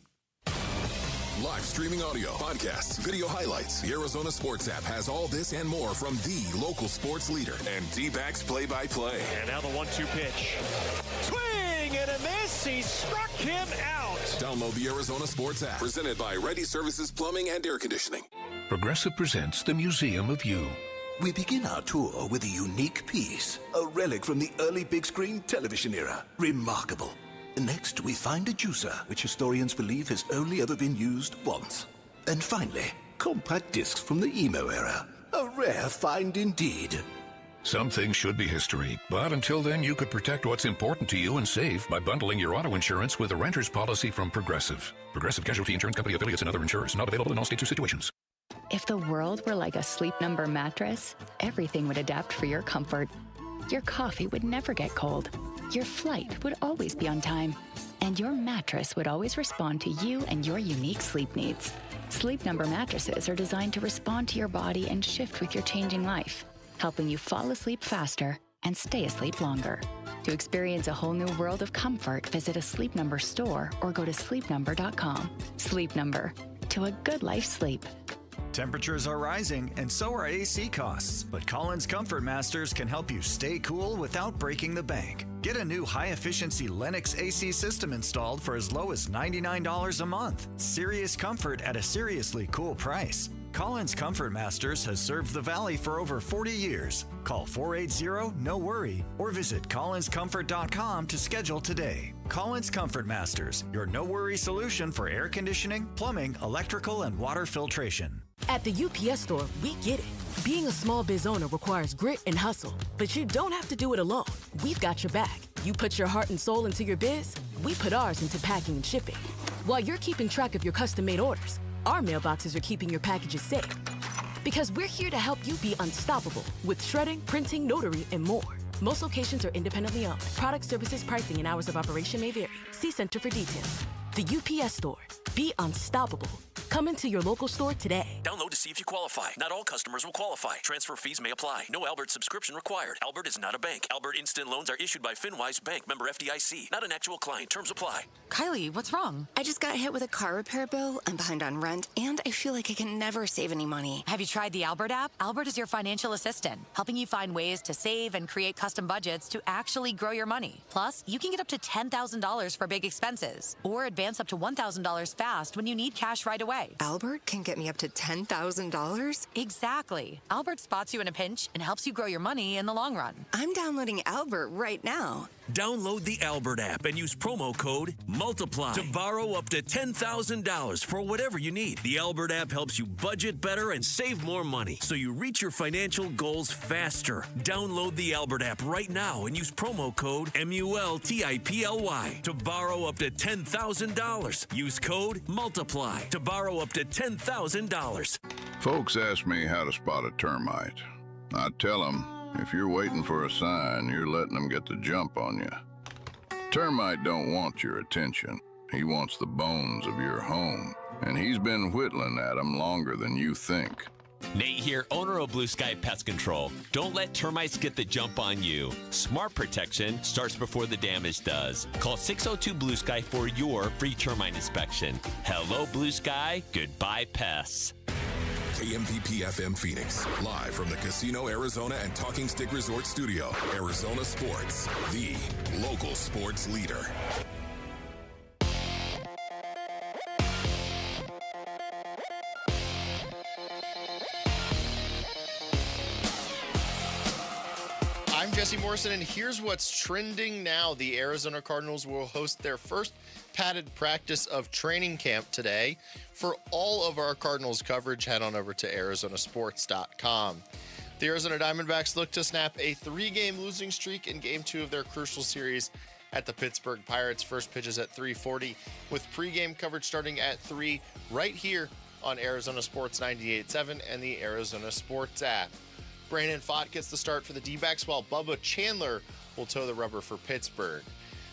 Live streaming audio, podcasts, video highlights. The Arizona Sports app has all this and more from the local sports leader and D-backs play-by-play. And now the 1-2 pitch. Swing and a miss. He struck him out. Download the Arizona Sports app. Presented by Ready Services Plumbing and Air Conditioning. Progressive presents the Museum of You. We begin our tour with a unique piece, a relic from the early big screen television era. Remarkable. Next, we find a juicer, which historians believe has only ever been used once. And finally, compact discs from the emo era. A rare find indeed. Some things should be history, but until then, you could protect what's important to you and save by bundling your auto insurance with a renter's policy from Progressive. Progressive Casualty Insurance Company affiliates and other insurers. Not available in all states or situations. If the world were like a Sleep Number mattress, everything would adapt for your comfort. Your coffee would never get cold. Your flight would always be on time. And your mattress would always respond to you and your unique sleep needs. Sleep Number mattresses are designed to respond to your body and shift with your changing life, helping you fall asleep faster and stay asleep longer. To experience a whole new world of comfort, visit a Sleep Number store or go to sleepnumber.com. Sleep Number. To a good life sleep. Temperatures are rising, and so are AC costs. But Collins Comfort Masters can help you stay cool without breaking the bank. Get a new high-efficiency Lennox AC system installed for as low as $99 a month. Serious comfort at a seriously cool price. Collins Comfort Masters has served the Valley for over 40 years. Call 480-NO-WORRY or visit collinscomfort.com to schedule today. Collins Comfort Masters, your no-worry solution for air conditioning, plumbing, electrical, and water filtration. At the UPS store, we get it. Being a small biz owner requires grit and hustle, but you don't have to do it alone. We've got your back. You put your heart and soul into your biz, we put ours into packing and shipping. While you're keeping track of your custom-made orders, our mailboxes are keeping your packages safe. Because we're here to help you be unstoppable with shredding, printing, notary, and more. Most locations are independently owned. Product, services, pricing, and hours of operation may vary. See Center for details. The UPS store. Be unstoppable. Come into your local store today. Download to see if you qualify. Not all customers will qualify. Transfer fees may apply. No Albert subscription required. Albert is not a bank. Albert Instant Loans are issued by FinWise Bank, member FDIC. Not an actual client. Terms apply. Kylie, what's wrong? I just got hit with a car repair bill. I'm behind on rent, and I feel like I can never save any money. Have you tried the Albert app? Albert is your financial assistant, helping you find ways to save and create custom budgets to actually grow your money. Plus, you can get up to $10,000 for big expenses, or advance up to $1,000 fast when you need cash right away. Albert can get me up to $10,000? Exactly. Albert spots you in a pinch and helps you grow your money in the long run. I'm downloading Albert right now. Download the Albert app and use promo code MULTIPLY to borrow up to $10,000 for whatever you need. The Albert app helps you budget better and save more money so you reach your financial goals faster. Download the Albert app right now and use promo code MULTIPLY to borrow up to $10,000. Use code MULTIPLY to borrow up to $10,000. Folks ask me how to spot a termite. I tell them, if you're waiting for a sign, you're letting them get the jump on you. Termite don't want your attention. He wants the bones of your home, and he's been whittling at them longer than you think. Nate here, owner of Blue Sky Pest Control. Don't let termites get the jump on you. Smart protection starts before the damage does. Call 602-BLUE-SKY for your free termite inspection. Hello, Blue Sky. Goodbye, pests. KMPP FM Phoenix, live from the Casino Arizona and Talking Stick Resort Studio. Arizona Sports, the local sports leader. Jesse Morrison, and here's what's trending now. The Arizona Cardinals will host their first padded practice of training camp today. For all of our Cardinals coverage, head on over to arizonasports.com. The Arizona Diamondbacks look to snap a 3-game losing streak in Game 2 of their crucial series at the Pittsburgh Pirates. First pitch is at 3:40, with pregame coverage starting at 3 right here on Arizona Sports 98.7 and the Arizona Sports app. Brandon Pfaadt gets the start for the D-backs, while Bubba Chandler will toe the rubber for Pittsburgh.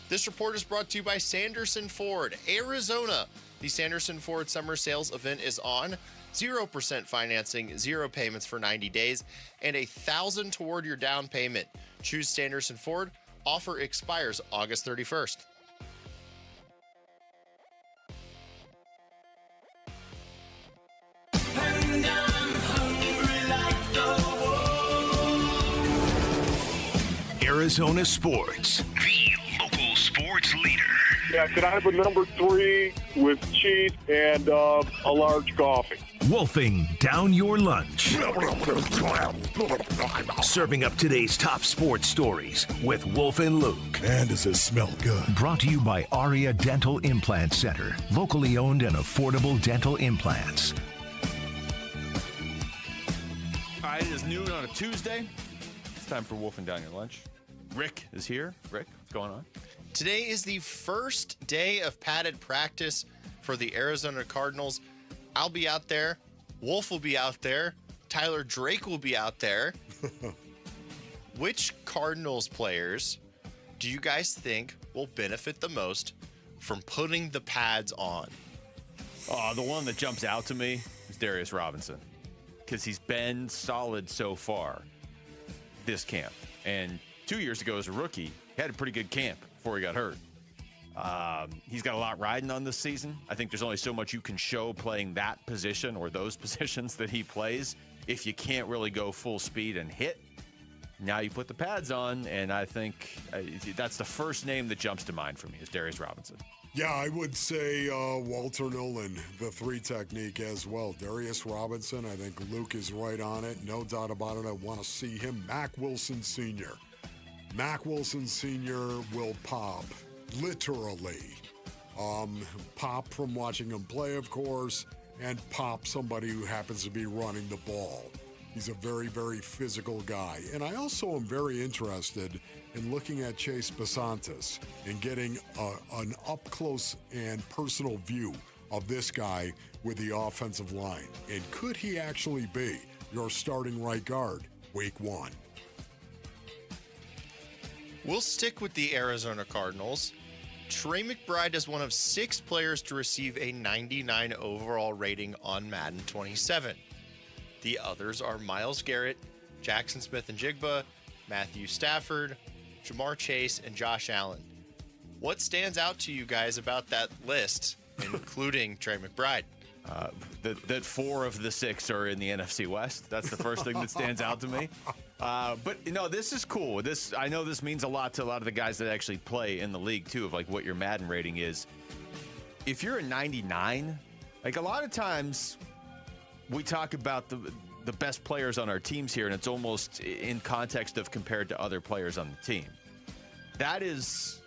This report is brought to you by Sanderson Ford. Arizona, the Sanderson Ford Summer Sales event is on. 0% financing, 0 payments for 90 days, and $1,000 toward your down payment. Choose Sanderson Ford. Offer expires August 31st. Arizona Sports, the local sports leader. Yeah, could I have a number 3 with cheese and a large coffee? Wolfing down your lunch. Serving up today's top sports stories with Wolf and Luke. Man, does it smell good. Brought to you by Aria Dental Implant Center. Locally owned and affordable dental implants. All right, it is noon on a Tuesday. It's time for Wolfing Down Your Lunch. Rick is here. Rick, what's going on? Today is the first day of padded practice for the Arizona Cardinals. I'll be out there. Wolf will be out there. Tyler Drake will be out there. Which Cardinals players do you guys think will benefit the most from putting the pads on? The one that jumps out to me is Darius Robinson, because he's been solid so far this camp. And 2 years ago as a rookie, he had a pretty good camp before he got hurt. He's got a lot riding on this season. I think there's only so much you can show playing that position or those positions that he plays if you can't really go full speed and hit. Now you put the pads on, and I think that's the first name that jumps to mind for me is Darius Robinson. Yeah, I would say Walter Nolan, the 3 technique as well. Darius Robinson, I think Luke is right on it. No doubt about it. I want to see him. Mac Wilson Sr. Mac Wilson Sr. will pop, literally. Pop from watching him play, of course, and pop somebody who happens to be running the ball. He's a very, very physical guy. And I also am very interested in looking at Chase Basantis and getting an up-close and personal view of this guy with the offensive line. And could he actually be your starting right guard week 1? We'll stick with the Arizona Cardinals. Trey McBride is one of 6 players to receive a 99 overall rating on Madden 27. The others are Myles Garrett, Jackson Smith-Njigba, Matthew Stafford, Jamar Chase, and Josh Allen. What stands out to you guys about that list, including Trey McBride? That 4 of the 6 are in the NFC West. That's the first thing that stands out to me. But this is cool. I know this means a lot to a lot of the guys that actually play in the league too, of like what your Madden rating is. If you're a 99, like a lot of times we talk about the best players on our teams here, and it's almost in context of compared to other players on the team. That is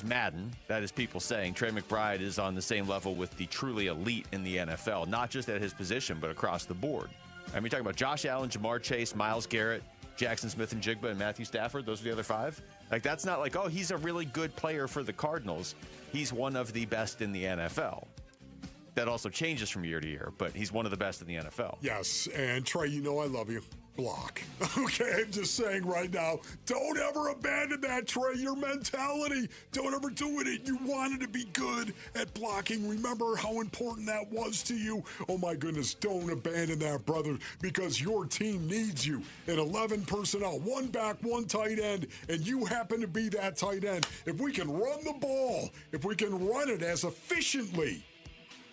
Madden. That is people saying Trey McBride is on the same level with the truly elite in the NFL, not just at his position, but across the board. I mean, you're talking about Josh Allen, Jamar Chase, Myles Garrett, Jackson Smith-Njigba, and Matthew Stafford. Those are the other 5. Like, that's not like, oh, he's a really good player for the Cardinals. He's one of the best in the NFL. That also changes from year to year, but he's one of the best in the NFL. Yes, and Trey, you know I love you. Block. Okay, I'm just saying right now, don't ever abandon that, Trey, your mentality. Don't ever do it. You wanted to be good at blocking. Remember how important that was to you? Oh my goodness, don't abandon that, brother, because your team needs you. In 11 personnel, 1 back, 1 tight end, and you happen to be that tight end. If we can run the ball, if we can run it as efficiently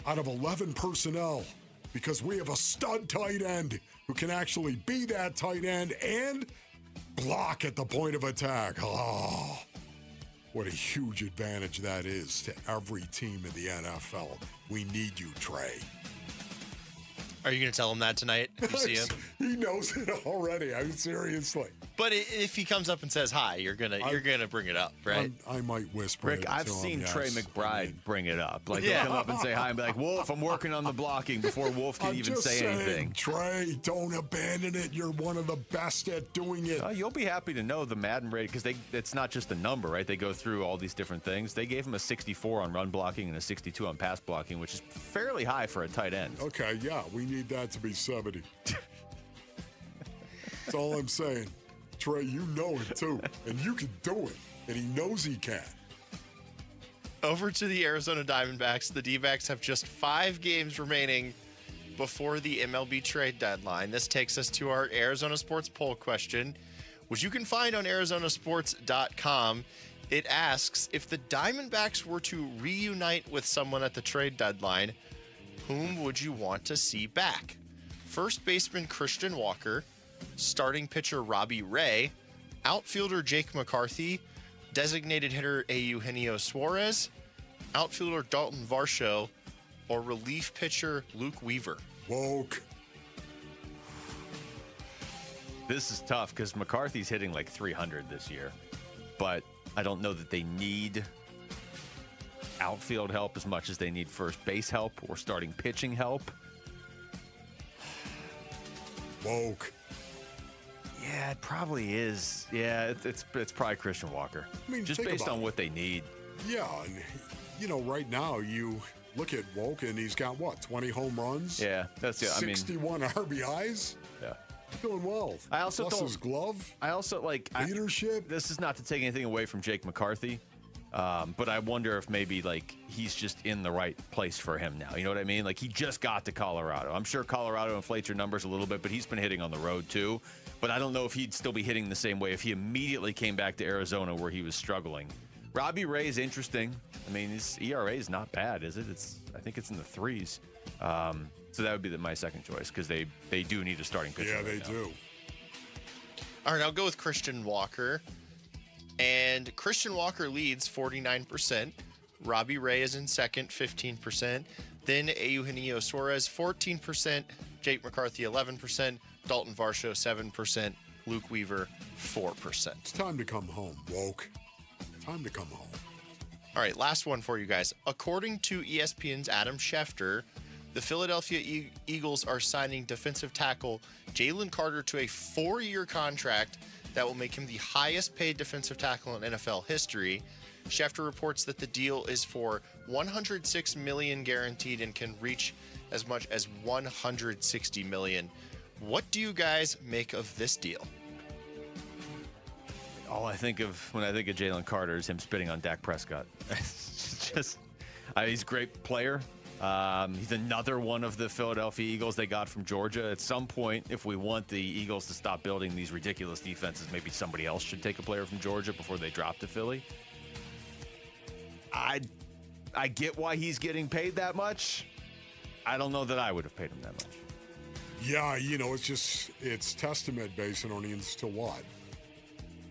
out of 11 personnel, because we have a stud tight end who can actually be that tight end and block at the point of attack. Oh, what a huge advantage that is to every team in the NFL. We need you, Trey. Are you going to tell him that tonight if you see him? He knows it already. I mean, seriously. But if he comes up and says hi, you're gonna bring it up, right? I might whisper. Rick, it I've to seen him, Trey yes. McBride bring it up. Like, he'll come up and say hi and be like, Wolf, I'm working on the blocking before Wolf can I'm even just say saying, anything. Trey, don't abandon it. You're one of the best at doing it. You'll be happy to know the Madden rating, because it's not just a number, right? They go through all these different things. They gave him a 64 on run blocking and a 62 on pass blocking, which is fairly high for a tight end. Okay, yeah, we need that to be 70. That's all I'm saying. Trey, you know it too, and you can do it, and he knows he can. Over to the Arizona Diamondbacks. The D-backs have just 5 games remaining before the MLB trade deadline. This takes us to our Arizona Sports poll question, which you can find on arizonasports.com. It asks, if the Diamondbacks were to reunite with someone at the trade deadline, whom would you want to see back? First baseman Christian Walker, starting pitcher Robbie Ray, outfielder Jake McCarthy, designated hitter Eugenio Suarez, outfielder Dalton Varsho, or relief pitcher Luke Weaver. Woke. This is tough because McCarthy's hitting like 300 this year, but I don't know that they need outfield help as much as they need first base help or starting pitching help. Woke. Yeah, it probably is. Yeah, it's probably Christian Walker. I mean, just think based about on it. what they need. Yeah, and right now you look at Woke, and he's got what, 20 home runs? Yeah, that's it. 61 RBIs. Yeah, doing well. I also Plus don't. his glove. I also like leadership. This is not to take anything away from Jake McCarthy, but I wonder if maybe like he's just in the right place for him now. You know what I mean? Like, he just got to Colorado. I'm sure Colorado inflates your numbers a little bit, but he's been hitting on the road too. But I don't know if he'd still be hitting the same way if he immediately came back to Arizona where he was struggling. Robbie Ray is interesting. I mean, his ERA is not bad, is it? I think it's in the 3s. So that would be my second choice, because they do need a starting pitcher. Yeah, they do. All right, I'll go with Christian Walker. And Christian Walker leads 49%. Robbie Ray is in second, 15%. Then Eugenio Suarez, 14%. Jake McCarthy, 11%. Dalton Varsho, 7%. Luke Weaver, 4%. It's time to come home, Woke. Time to come home. All right, last one for you guys. According to ESPN's Adam Schefter, the Philadelphia Eagles are signing defensive tackle Jalen Carter to a 4-year contract that will make him the highest paid defensive tackle in NFL history. Schefter reports that the deal is for $106 million guaranteed and can reach as much as $160 million. What do you guys make of this deal? All I think of when I think of Jalen Carter is him spitting on Dak Prescott. He's a great player. He's another one of the Philadelphia Eagles they got from Georgia. At some point, if we want the Eagles to stop building these ridiculous defenses, maybe somebody else should take a player from Georgia before they drop to Philly. I get why he's getting paid that much. I don't know that I would have paid him that much. Yeah, it's testament, Basinonians, to what?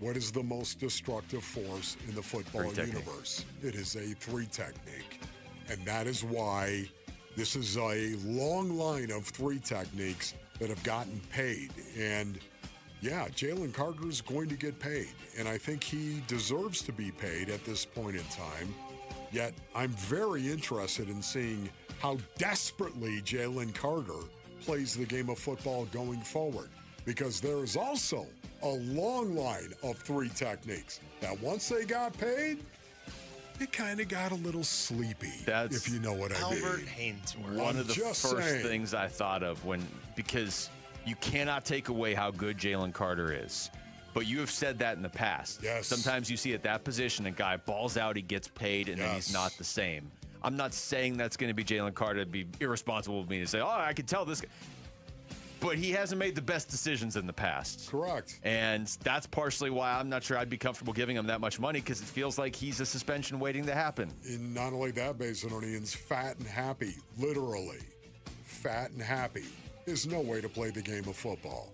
What is the most destructive force in the football universe? It is a 3 technique. And that is why this is a long line of 3 techniques that have gotten paid. And yeah, Jalen Carter is going to get paid. And I think he deserves to be paid at this point in time. Yet I'm very interested in seeing how desperately Jalen Carter plays the game of football going forward. Because there is also a long line of 3 techniques that once they got paid, it kind of got a little sleepy, if you know what I mean. Albert Haynesworth. One of the first things I thought of because you cannot take away how good Jalen Carter is. But you have said that in the past. Yes. Sometimes you see at that position, a guy balls out, he gets paid, and then he's not the same. I'm not saying that's going to be Jalen Carter. It'd be irresponsible of me to say, I can tell this guy. But he hasn't made the best decisions in the past. Correct. And that's partially why I'm not sure I'd be comfortable giving him that much money, because it feels like he's a suspension waiting to happen. And not only that, Basinonians, fat and happy, literally. Fat and happy is no way to play the game of football.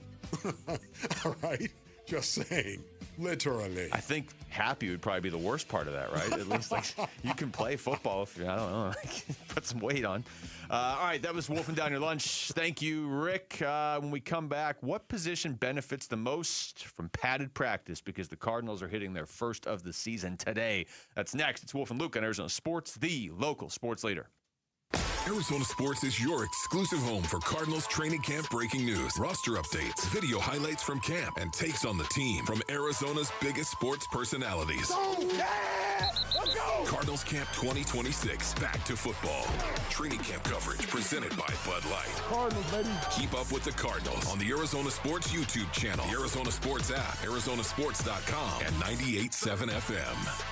All right? Just saying. Literally. I think happy would probably be the worst part of that, right? At least like you can play football if, I don't know, put some weight on. All right, that was Wolfing Down Your Lunch. Thank you, Rick. When we come back, what position benefits the most from padded practice? Because the Cardinals are hitting their first of the season today. That's next. It's Wolf and Luke on Arizona Sports, the local sports leader. Arizona Sports is your exclusive home for Cardinals training camp breaking news, roster updates, video highlights from camp, and takes on the team from Arizona's biggest sports personalities. Let's go! Cardinals Camp 2026, back to football. Training camp coverage presented by Bud Light. Cardinals, baby. Keep up with the Cardinals on the Arizona Sports YouTube channel, the Arizona Sports app, arizonasports.com, and 98.7 FM.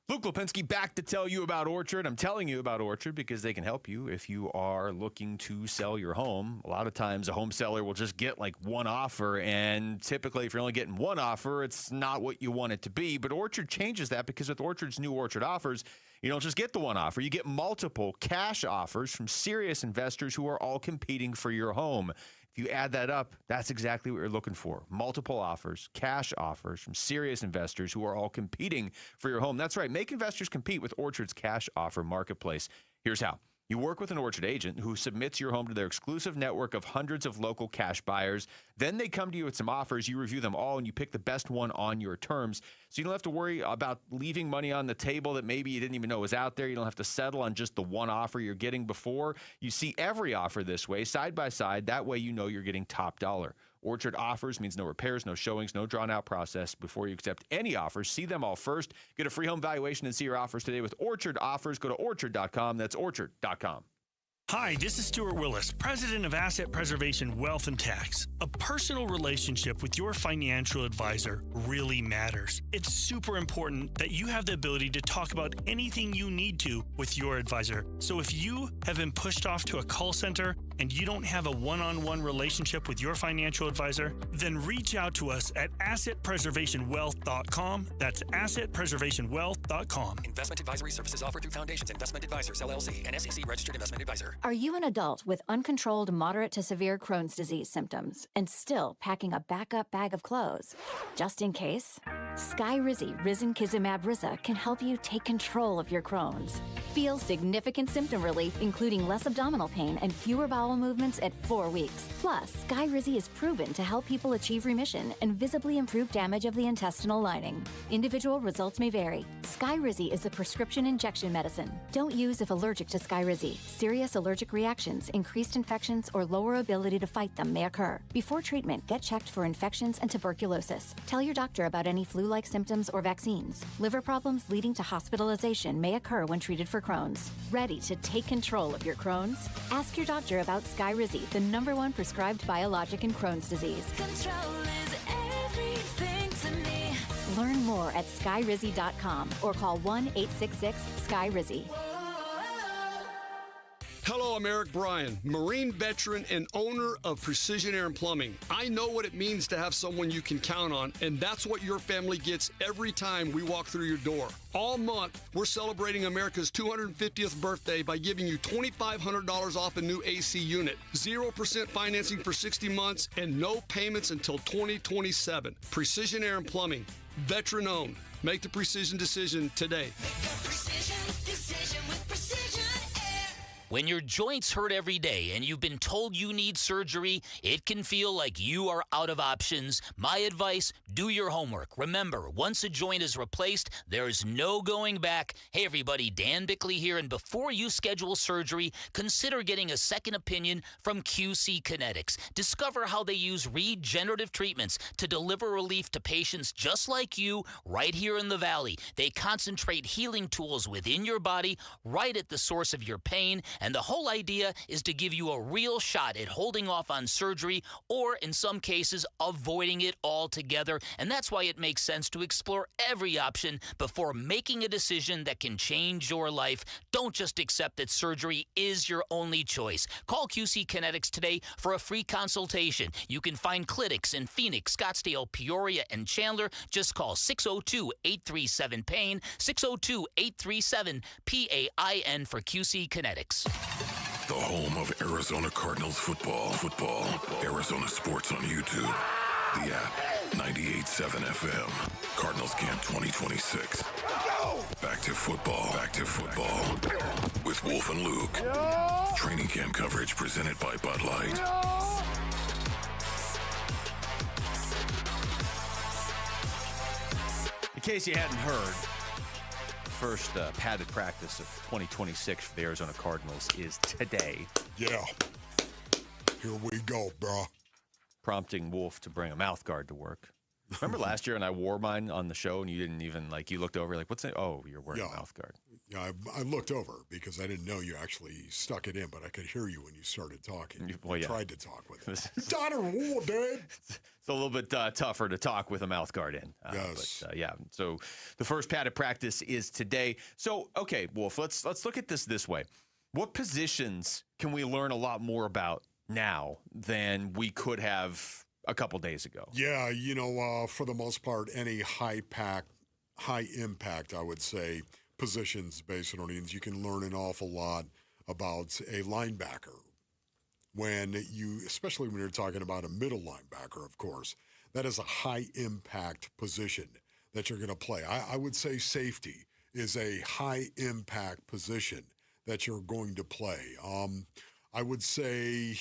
Luke Lipinski back to tell you about Orchard. I'm telling you about Orchard because they can help you if you are looking to sell your home. A lot of times a home seller will just get like one offer, and typically if you're only getting one offer, it's not what you want it to be. But Orchard changes that because with Orchard's new Orchard offers, you don't just get the one offer. You get multiple cash offers from serious investors who are all competing for your home. If you add that up, that's exactly what you're looking for. Multiple offers, cash offers from serious investors who are all competing for your home. That's right. Make investors compete with Orchard's cash offer marketplace. Here's how. You work with an Orchard agent who submits your home to their exclusive network of hundreds of local cash buyers. Then they come to you with some offers. You review them all, and you pick the best one on your terms. So you don't have to worry about leaving money on the table that maybe you didn't even know was out there. You don't have to settle on just the one offer you're getting before. You see every offer this way, side by side. That way you know you're getting top dollar. Orchard offers means no repairs, no showings, no drawn-out process. Before you accept any offers, see them all first. Get a free home valuation and see your offers today with Orchard offers. Go to orchard.com. That's orchard.com. Hi, this is Stuart Willis, president of Asset Preservation Wealth and Tax. A personal relationship with your financial advisor really matters. It's super important that you have the ability to talk about anything you need to with your advisor. So if you have been pushed off to a call center and you don't have a one-on-one relationship with your financial advisor, then reach out to us at assetpreservationwealth.com. That's assetpreservationwealth.com. Investment advisory services offered through Foundations Investment Advisors, LLC, an SEC registered investment advisor. Are you an adult with uncontrolled moderate to severe Crohn's disease symptoms and still packing a backup bag of clothes? Just in case, Skyrizi Risankizumab Riza can help you take control of your Crohn's. Feel significant symptom relief, including less abdominal pain and fewer bowel movements at 4 weeks. Plus, Skyrizi is proven to help people achieve remission and visibly improve damage of the intestinal lining. Individual results may vary. Skyrizi is a prescription injection medicine. Don't use if allergic to Skyrizi. Serious allergic reactions, increased infections, or lower ability to fight them may occur. Before treatment, get checked for infections and tuberculosis. Tell your doctor about any flu-like symptoms or vaccines. Liver problems leading to hospitalization may occur when treated for Crohn's. Ready to take control of your Crohn's? Ask your doctor about Skyrizi, the #1 prescribed biologic in Crohn's disease. Control is everything to me. Learn more at skyrizi.com or call 1-866-SKYRIZI. Hello, I'm Eric Bryan, Marine veteran and owner of Precision Air and Plumbing. I know what it means to have someone you can count on, and that's what your family gets every time we walk through your door. All month, we're celebrating America's 250th birthday by giving you $2,500 off a new AC unit, 0% financing for 60 months, and no payments until 2027. Precision Air and Plumbing, veteran owned. Make the precision decision today. When your joints hurt every day and you've been told you need surgery, it can feel like you are out of options. My advice, do your homework. Remember, once a joint is replaced, there's no going back. Hey everybody, Dan Bickley here, and before you schedule surgery, consider getting a second opinion from QC Kinetics. Discover how they use regenerative treatments to deliver relief to patients just like you right here in the Valley. They concentrate healing tools within your body right at the source of your pain. And the whole idea is to give you a real shot at holding off on surgery or, in some cases, avoiding it altogether. And that's why it makes sense to explore every option before making a decision that can change your life. Don't just accept that surgery is your only choice. Call QC Kinetics today for a free consultation. You can find clinics in Phoenix, Scottsdale, Peoria, and Chandler. Just call 602-837-PAIN, 602-837-PAIN for QC Kinetics. The home of Arizona Cardinals football. Arizona Sports on YouTube. The app, 98.7 FM. Cardinals Camp 2026. Back to football. Back to football. With Wolf and Luke. Training camp coverage presented by Bud Light. In case you hadn't heard, first padded practice of 2026 for the Arizona Cardinals is today. Yeah. Here we go, bro. Prompting Wolf to bring a mouth guard to work. Remember last year when I wore mine on the show and you didn't even, you looked over, what's it? Oh, you're wearing a mouth guard. Yeah, I looked over because I didn't know you actually stuck it in, but I could hear you when you started talking. Well, yeah. I tried to talk with it. Donner, dude. It's a little bit tougher to talk with a mouth guard in. Yes. But, yeah, so the first padded practice is today. So, okay, Wolf, let's look at this way. What positions can we learn a lot more about now than we could have a couple days ago? Yeah, for the most part, any high impact, I would say, positions-based learnings, you can learn an awful lot about a linebacker. Especially when you're talking about a middle linebacker, of course, that is a high impact position that you're going to play. I would say safety is a high impact position that you're going to play. I would say,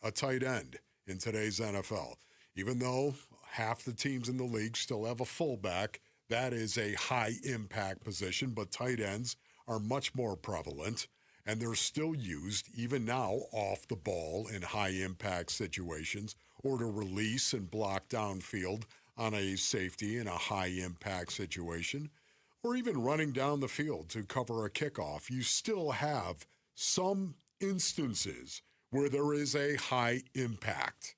a tight end in today's NFL. Even though half the teams in the league still have a fullback, that is a high-impact position, but tight ends are much more prevalent, and they're still used, even now, off the ball in high-impact situations, or to release and block downfield on a safety in a high-impact situation, or even running down the field to cover a kickoff. You still have some instances where there is a high impact.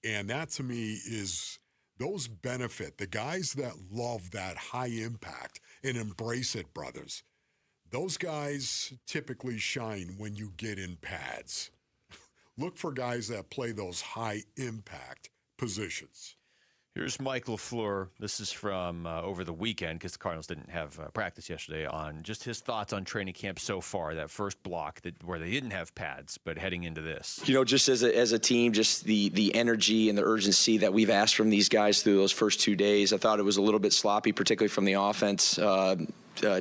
And that, to me, is those benefit the guys that love that high impact and embrace it, brothers. Those guys typically shine when you get in pads. Look for guys that play those high impact positions. Here's Mike LaFleur. This is from over the weekend because the Cardinals didn't have practice yesterday, on just his thoughts on training camp so far, that first block where they didn't have pads, but heading into this. Just as a team, just the energy and the urgency that we've asked from these guys through those first 2 days, I thought it was a little bit sloppy, particularly from the offense.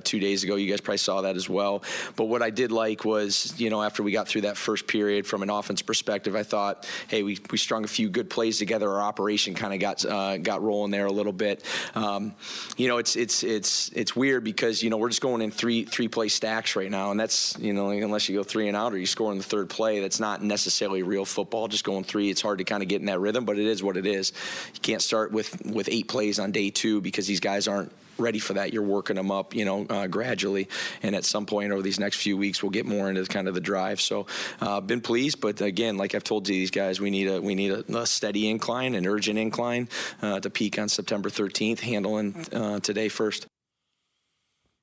2 days ago, you guys probably saw that as well. But what I did like was, after we got through that first period from an offense perspective, I thought, hey, we strung a few good plays together. Our operation kind of got rolling there a little bit. It's weird because we're just going in three play stacks right now, and that's unless you go 3 and out or you score in the third play, that's not necessarily real football. Just going 3, it's hard to kind of get in that rhythm, but it is what it is. You can't start with 8 plays on day 2 because these guys aren't ready for that. You're working them up, gradually. And at some point over these next few weeks, we'll get more into kind of the drive. So been pleased. But again, like I've told these guys, we need a steady incline, an urgent incline to peak on September 13th, handling today first.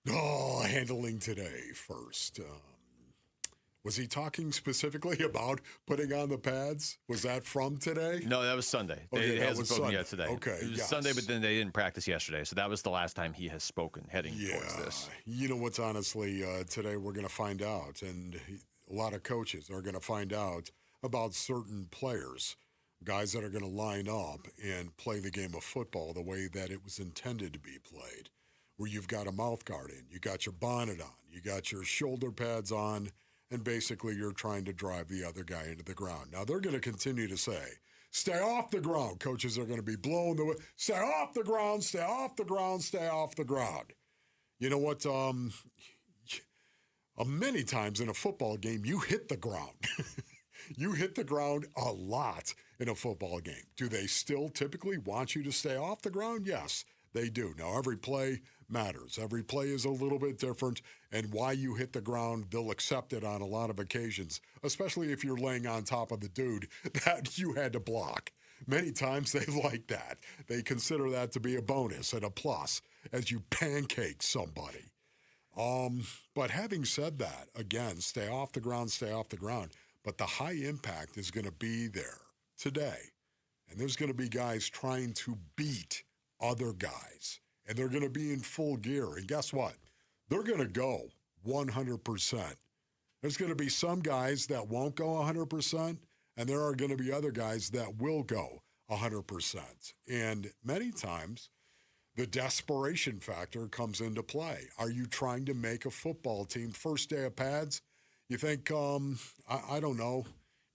Handling today first. Was he talking specifically about putting on the pads? Was that from today? No, that was Sunday. Okay, It hasn't spoken yet today. Okay, it was yes. Sunday, but then they didn't practice yesterday, so that was the last time he has spoken heading towards this. You know what's honestly, today we're going to find out, and a lot of coaches are going to find out about certain players, guys that are going to line up and play the game of football the way that it was intended to be played, where you've got a mouth guard in, you got your bonnet on, you got your shoulder pads on, and basically you're trying to drive the other guy into the ground. Now, they're going to continue to say, stay off the ground. Coaches are going to be blowing the way. Stay off the ground, stay off the ground, stay off the ground. You know what? Many times in a football game, you hit the ground. You hit the ground a lot in a football game. Do they still typically want you to stay off the ground? Yes, they do. Now, every play matters. Every play is a little bit different, and why you hit the ground, they'll accept it on a lot of occasions, especially if you're laying on top of the dude that you had to block. Many times they like that. They consider that to be a bonus and a plus as you pancake somebody. But having said that, again, stay off the ground, stay off the ground. But the high impact is going to be there today. And there's going to be guys trying to beat other guys. And they're going to be in full gear. And guess what? They're going to go 100%. There's going to be some guys that won't go 100%, and there are going to be other guys that will go 100%. And many times, the desperation factor comes into play. Are you trying to make a football team? First day of pads, you think, I don't know,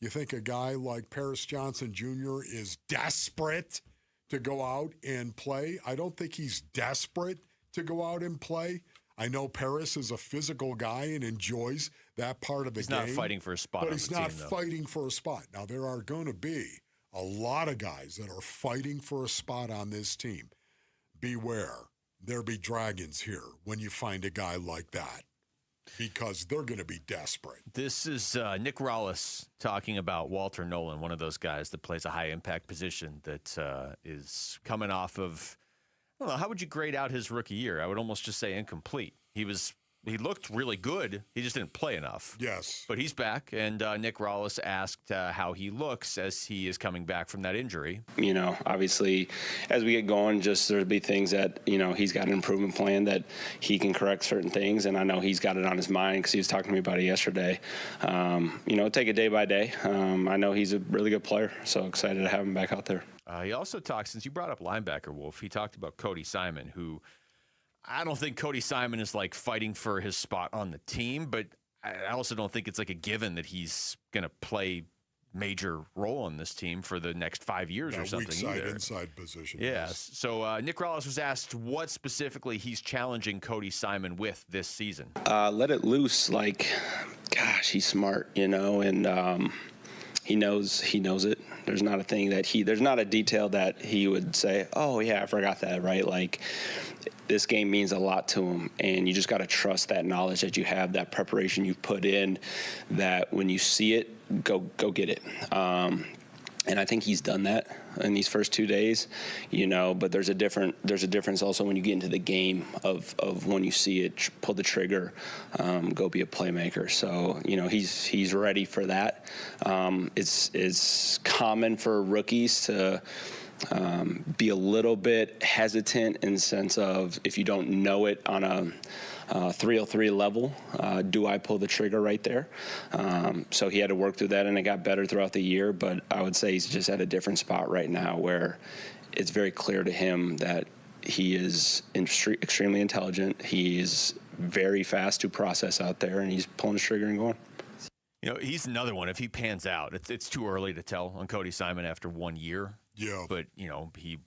you think a guy like Paris Johnson Jr. is desperate to go out and play? I don't think he's desperate to go out and play. I know Paris is a physical guy and enjoys that part of the game. He's not fighting for a spot but on he's the not team, though. fighting for a spot. Now, there are going to be a lot of guys that are fighting for a spot on this team. Beware. There be dragons here when you find a guy like that, because they're going to be desperate. This is Nick Rollis talking about Walter Nolan, one of those guys that plays a high-impact position that is coming off of, I don't know, how would you grade out his rookie year? I would almost just say incomplete. He looked really good. He just didn't play enough. Yes. But he's back, and Nick Rollis asked how he looks as he is coming back from that injury. You know, obviously, as we get going, just there'll be things that, you know, he's got an improvement plan that he can correct certain things, and I know he's got it on his mind because he was talking to me about it yesterday. You know, take it day by day. I know he's a really good player, so excited to have him back out there. He also talked, since you brought up linebacker, Wolf, he talked about Cody Simon, who I don't think Cody Simon is like fighting for his spot on the team, but I also don't think it's like a given that he's going to play major role on this team for the next 5 years or something. Weak side, either. inside position. Yes. So Nick Rollis was asked what specifically he's challenging Cody Simon with this season. Let it loose. Like, gosh, he's smart, you know, and he knows it. There's not a thing that there's not a detail that he would say, oh yeah, I forgot that, right? Like, this game means a lot to him, and you just got to trust that knowledge that you have, that preparation you've put in, that when you see it, go get it. And I think he's done that in these first 2 days, you know, but there's a difference also when you get into the game of when you see it, pull the trigger, go be a playmaker. So, you know, he's ready for that. It's common for rookies to be a little bit hesitant in the sense of, if you don't know it on a 303 level, do I pull the trigger right there? So he had to work through that, and it got better throughout the year, but I would say he's just at a different spot right now where it's very clear to him that he is extremely intelligent. He's very fast to process out there, and he's pulling the trigger and going. You know, he's another one. If he pans out, it's too early to tell on Cody Simon after 1 year. Yeah. But, you know, he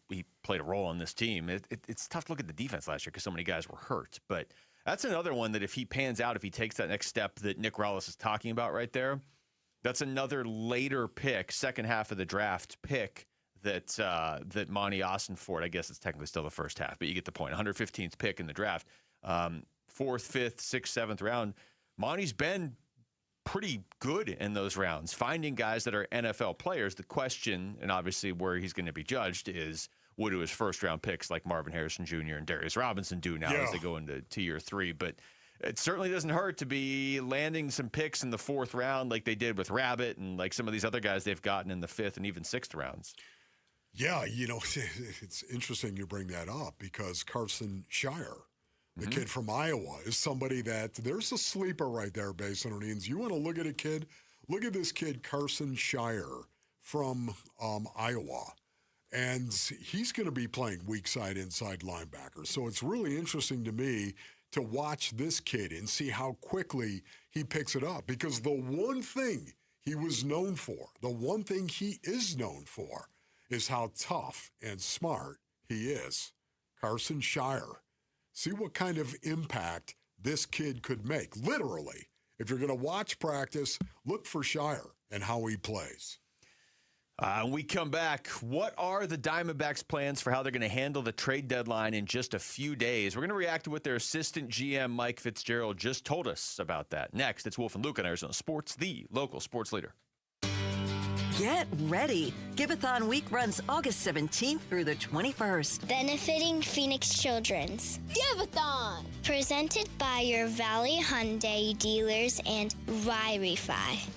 played a role on this team. It's tough to look at the defense last year because so many guys were hurt. But that's another one that if he pans out, if he takes that next step that Nick Rollis is talking about right there, that's another later pick, second half of the draft pick that Monty Austinford, I guess it's technically still the first half, but you get the point. 115th pick in the draft. 4th, 5th, 6th, 7th round. Monty's been pretty good in those rounds, finding guys that are NFL players. The question, and obviously where he's going to be judged, is what do his first-round picks like Marvin Harrison Jr. and Darius Robinson do now as they go into year 3. But it certainly doesn't hurt to be landing some picks in the 4th round like they did with Rabbit and like some of these other guys they've gotten in the 5th and even 6th rounds. Yeah, you know, it's interesting you bring that up because Carson Shire, the kid from Iowa, is somebody that there's a sleeper right there, Basin Orleans. You want to look at a kid? Look at this kid, Carson Shire from Iowa. And he's going to be playing weak side, inside linebacker. So it's really interesting to me to watch this kid and see how quickly he picks it up. Because the one thing he was known for, the one thing he is known for, is how tough and smart he is. Carson Shire. See what kind of impact this kid could make. Literally, if you're going to watch practice, look for Shire and how he plays. When we come back, what are the Diamondbacks' plans for how they're going to handle the trade deadline in just a few days? We're going to react to what their assistant GM, Mike Fitzgerald, just told us about that. Next, it's Wolf and Luke on Arizona Sports, the local sports leader. Get ready. Give-a-thon week runs August 17th through the 21st. Benefiting Phoenix Children's. Give-a-thon! Presented by your Valley Hyundai dealers and Rye-Refi.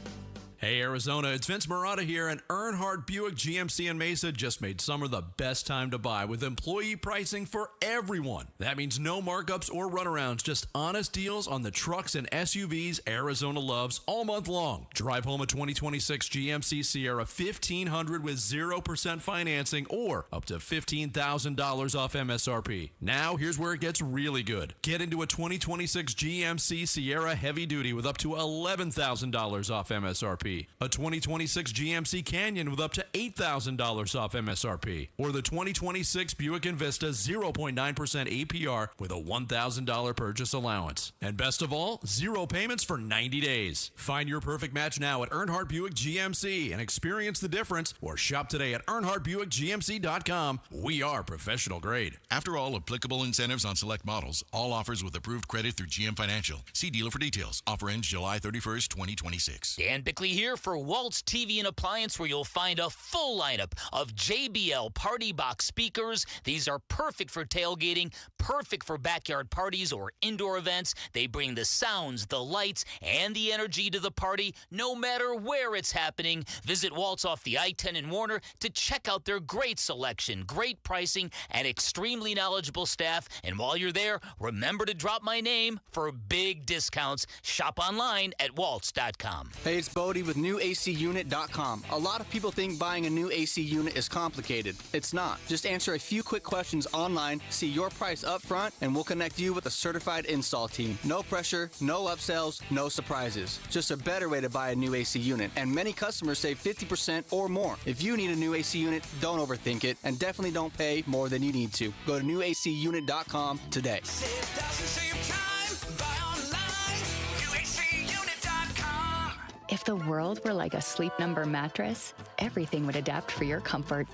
Hey Arizona, it's Vince Marotta here, and Earnhardt Buick GMC in Mesa just made summer the best time to buy with employee pricing for everyone. That means no markups or runarounds, just honest deals on the trucks and SUVs Arizona loves all month long. Drive home a 2026 GMC Sierra 1500 with 0% financing or up to $15,000 off MSRP. Now here's where it gets really good. Get into a 2026 GMC Sierra Heavy Duty with up to $11,000 off MSRP. A 2026 GMC Canyon with up to $8,000 off MSRP. Or the 2026 Buick Envista 0.9% APR with a $1,000 purchase allowance. And best of all, 0 payments for 90 days. Find your perfect match now at Earnhardt Buick GMC and experience the difference, or shop today at EarnhardtBuickGMC.com. We are professional grade. After all applicable incentives on select models, all offers with approved credit through GM Financial. See dealer for details. Offer ends July 31st, 2026. Dan Bickley here for Waltz TV and Appliance, where you'll find a full lineup of JBL party box speakers. These are perfect for tailgating, perfect for backyard parties or indoor events. They bring the sounds, the lights, and the energy to the party, no matter where it's happening. Visit Waltz off the I-10 in Warner to check out their great selection, great pricing, and extremely knowledgeable staff. And while you're there, remember to drop my name for big discounts. Shop online at waltz.com. Hey, it's Bodie with NewACUnit.com. A lot of people think buying a new AC unit is complicated. It's not. Just answer a few quick questions online, see your price up front, and we'll connect you with a certified install team. No pressure, no upsells, no surprises. Just a better way to buy a new AC unit. And many customers save 50% or more. If you need a new AC unit, don't overthink it, and definitely don't pay more than you need to. Go to NewACUnit.com today. If the world were like a Sleep Number mattress, everything would adapt for your comfort.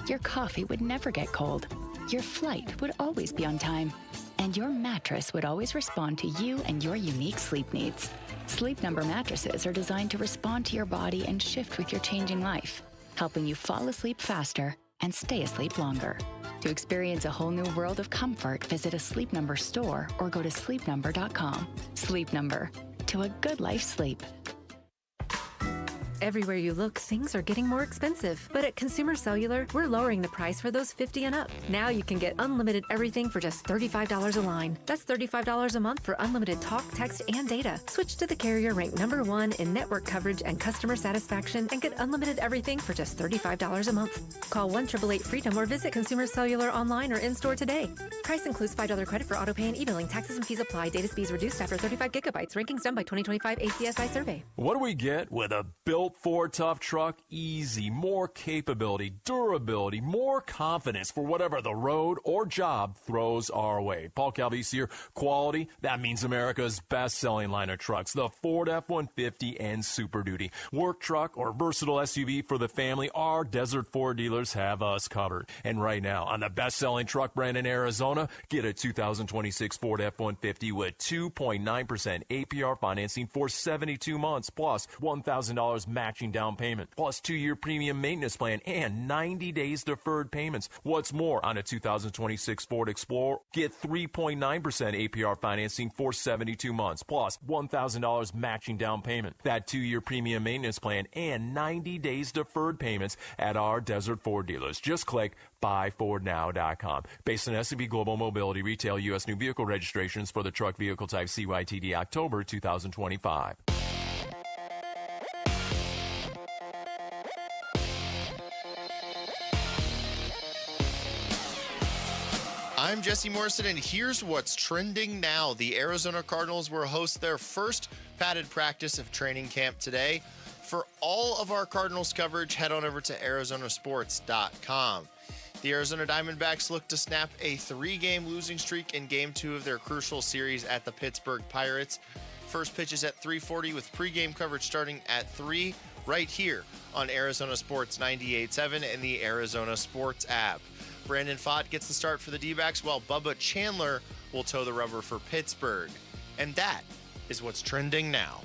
Your coffee would never get cold. Your flight would always be on time. And your mattress would always respond to you and your unique sleep needs. Sleep Number mattresses are designed to respond to your body and shift with your changing life, helping you fall asleep faster and stay asleep longer. To experience a whole new world of comfort, visit a Sleep Number store or go to sleepnumber.com. Sleep Number. To a good life sleep. Everywhere you look, things are getting more expensive. But at Consumer Cellular, we're lowering the price for those 50 and up. Now you can get unlimited everything for just $35 a line. That's $35 a month for unlimited talk, text, and data. Switch to the carrier ranked #1 in network coverage and customer satisfaction and get unlimited everything for just $35 a month. Call 1-888-FREEDOM or visit Consumer Cellular online or in-store today. Price includes $5 credit for autopay and e-billing. Taxes and fees apply. Data speeds reduced after 35 gigabytes. Rankings done by 2025 ACSI survey. What do we get with a built Ford Tough truck? Easy, more capability, durability, more confidence for whatever the road or job throws our way. Paul Calvese here. Quality, that means America's best-selling line of trucks, the Ford F-150 and Super Duty. Work truck or versatile SUV for the family, our Desert Ford dealers have us covered. And right now, on the best-selling truck brand in Arizona, get a 2026 Ford F-150 with 2.9% APR financing for 72 months, plus $1,000 matching down payment, plus 2-year premium maintenance plan and 90 days deferred payments. What's more, on a 2026 Ford Explorer, get 3.9% APR financing for 72 months, plus $1,000 matching down payment, that 2-year premium maintenance plan, and 90 days deferred payments at our Desert Ford dealers. Just click buyfordnow.com. Based on S&P Global Mobility Retail U.S. new vehicle registrations for the truck vehicle type CYTD October 2025. I'm Jesse Morrison, and here's what's trending now. The Arizona Cardinals will host their first padded practice of training camp today. For all of our Cardinals coverage, head on over to arizonasports.com. The Arizona Diamondbacks look to snap a 3-game losing streak in Game 2 of their crucial series at the Pittsburgh Pirates. First pitch is at 3:40 with pregame coverage starting at 3 right here on Arizona Sports 98.7 and the Arizona Sports app. Brandon Pfaadt gets the start for the D-backs, while Bubba Chandler will toe the rubber for Pittsburgh. And that is what's trending now.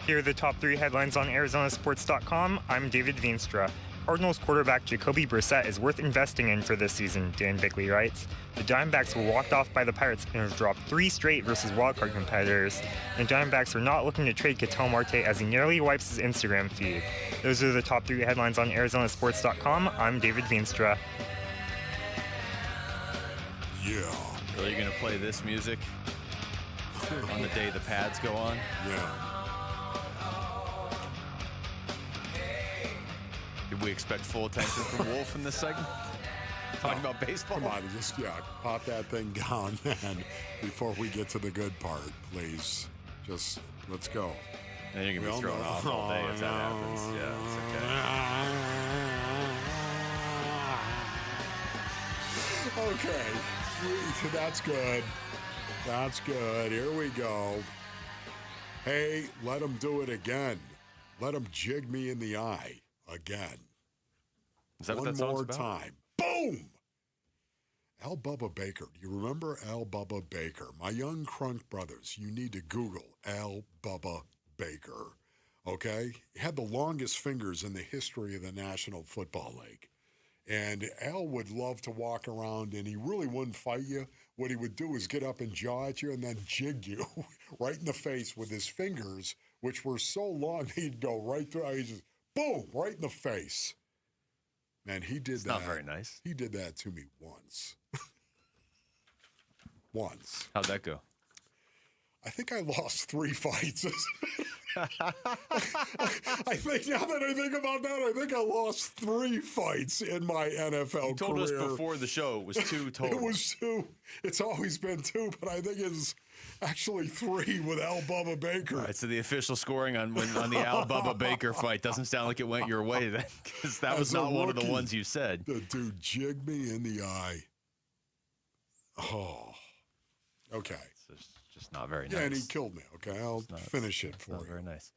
Here are the top 3 headlines on ArizonaSports.com. I'm David Veenstra. Cardinals quarterback Jacoby Brissett is worth investing in for this season, Dan Bickley writes. The Diamondbacks were walked off by the Pirates and have dropped 3 straight versus wildcard competitors, and Diamondbacks are not looking to trade Ketel Marte as he nearly wipes his Instagram feed. Those are the top 3 headlines on ArizonaSports.com. I'm David Veenstra. Yeah. Are you going to play this music on the day the pads go on? Yeah. Did we expect full attention from Wolf in this segment? Talking about baseball? Come on, just pop that thing down, man, before we get to the good part, please. Just, let's go. And you're going to be thrown off all day if that happens. Yeah, it's okay. Okay, that's good. That's good. Here we go. Hey, let him do it again. Let him jig me in the eye again. Is that One what that song's more about? time. Boom! Al Bubba Baker. Do you remember Al Bubba Baker? My young crunk brothers, you need to Google Al Bubba Baker. Okay? He had the longest fingers in the history of the National Football League. And Al would love to walk around, and he really wouldn't fight you. What he would do is get up and jaw at you and then jig you right in the face with his fingers, which were so long he'd go right through. He just, boom, right in the face. Man, he did that. Not very nice. He did that to me once. Once. How'd that go? I think I lost 3 fights. I think, now that I think about that, I think I lost 3 fights in my NFL career. You told us before the show it was 2 total. It was 2. It's always been 2, but I think it's actually 3 with Al Bubba Baker. All right, so the official scoring on the Al Bubba Baker fight doesn't sound like it went your way then, because that was not one of the ones you said. The dude jigged me in the eye. Oh, okay. It's just not very nice. Yeah, and he killed me. Okay, I'll finish it for you. Very nice.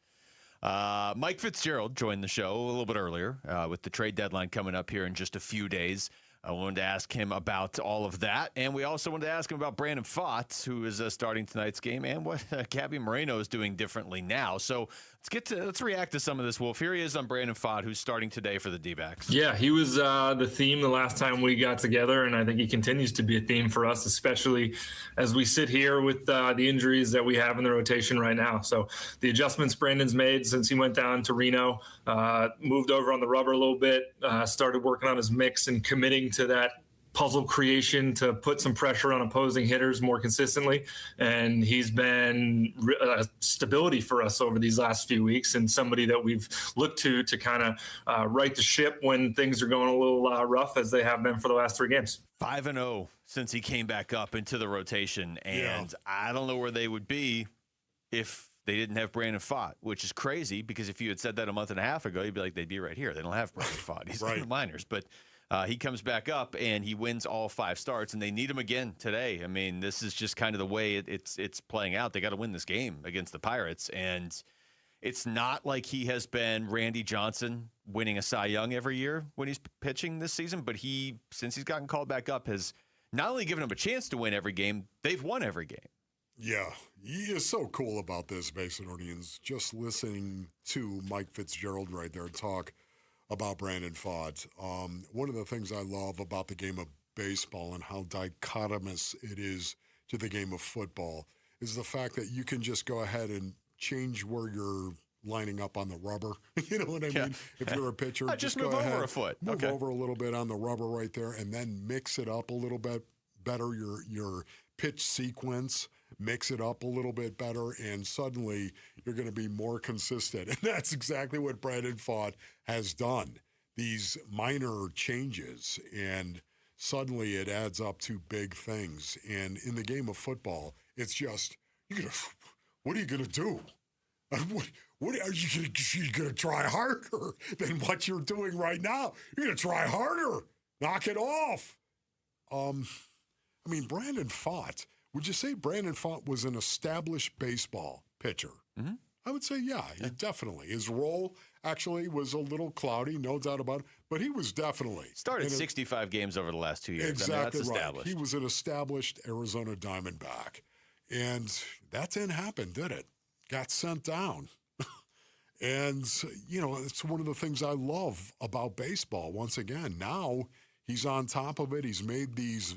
Mike Fitzgerald joined the show a little bit earlier with the trade deadline coming up here in just a few days. I wanted to ask him about all of that, and we also wanted to ask him about Brandon Pfaadt, who is starting tonight's game, and what Gabby Moreno is doing differently now. So let's react to some of this, Wolf. Here he is on Brandon Pfaadt, who's starting today for the D-backs. Yeah, he was the theme the last time we got together, and I think he continues to be a theme for us, especially as we sit here with the injuries that we have in the rotation right now. So the adjustments Brandon's made since he went down to Reno, moved over on the rubber a little bit, started working on his mix and committing to that puzzle creation to put some pressure on opposing hitters more consistently. And he's been stability for us over these last few weeks, and somebody that we've looked to kind of right the ship when things are going a little rough, as they have been for the last 3 games. 5-0 since he came back up into the rotation. And I don't know where they would be if they didn't have Brandon Pfaadt, which is crazy, because if you had said that a month and a half ago, you'd be like, they'd be right here. They don't have Brandon Pfaadt. He's in the minors. But he comes back up and he wins all 5 starts, and they need him again today. I mean, this is just kind of the way it's playing out. They got to win this game against the Pirates, and it's not like he has been Randy Johnson winning a Cy Young every year when he's pitching this season, but since he's gotten called back up, has not only given him a chance to win every game, they've won every game. Yeah, he is so cool about this, Masononians. Just listening to Mike Fitzgerald right there talk about Brandon Pfaadt. One of the things I love about the game of baseball and how dichotomous it is to the game of football is the fact that you can just go ahead and change where you're lining up on the rubber. You know what I mean? If you're a pitcher, just go move ahead, over a foot. Move over a little bit on the rubber right there, and then mix it up a little bit better, your pitch sequence. Mix it up a little bit better, and suddenly you're going to be more consistent. And that's exactly what Brandon Pfaadt has done. These minor changes, and suddenly it adds up to big things. And in the game of football, it's just, what are you going to do? What are you going to try harder than what you're doing right now? You're going to try harder. Knock it off. I mean, Brandon Pfaadt. Would you say Brandon Pfaadt was an established baseball pitcher? Mm-hmm. I would say, yeah, definitely. His role actually was a little cloudy, no doubt about it, but he was definitely. Started 65 games over the last 2 years. Exactly, I mean, that's established. Right. He was an established Arizona Diamondback. And that didn't happen, did it? Got sent down. And, it's one of the things I love about baseball. Once again, now he's on top of it. He's made these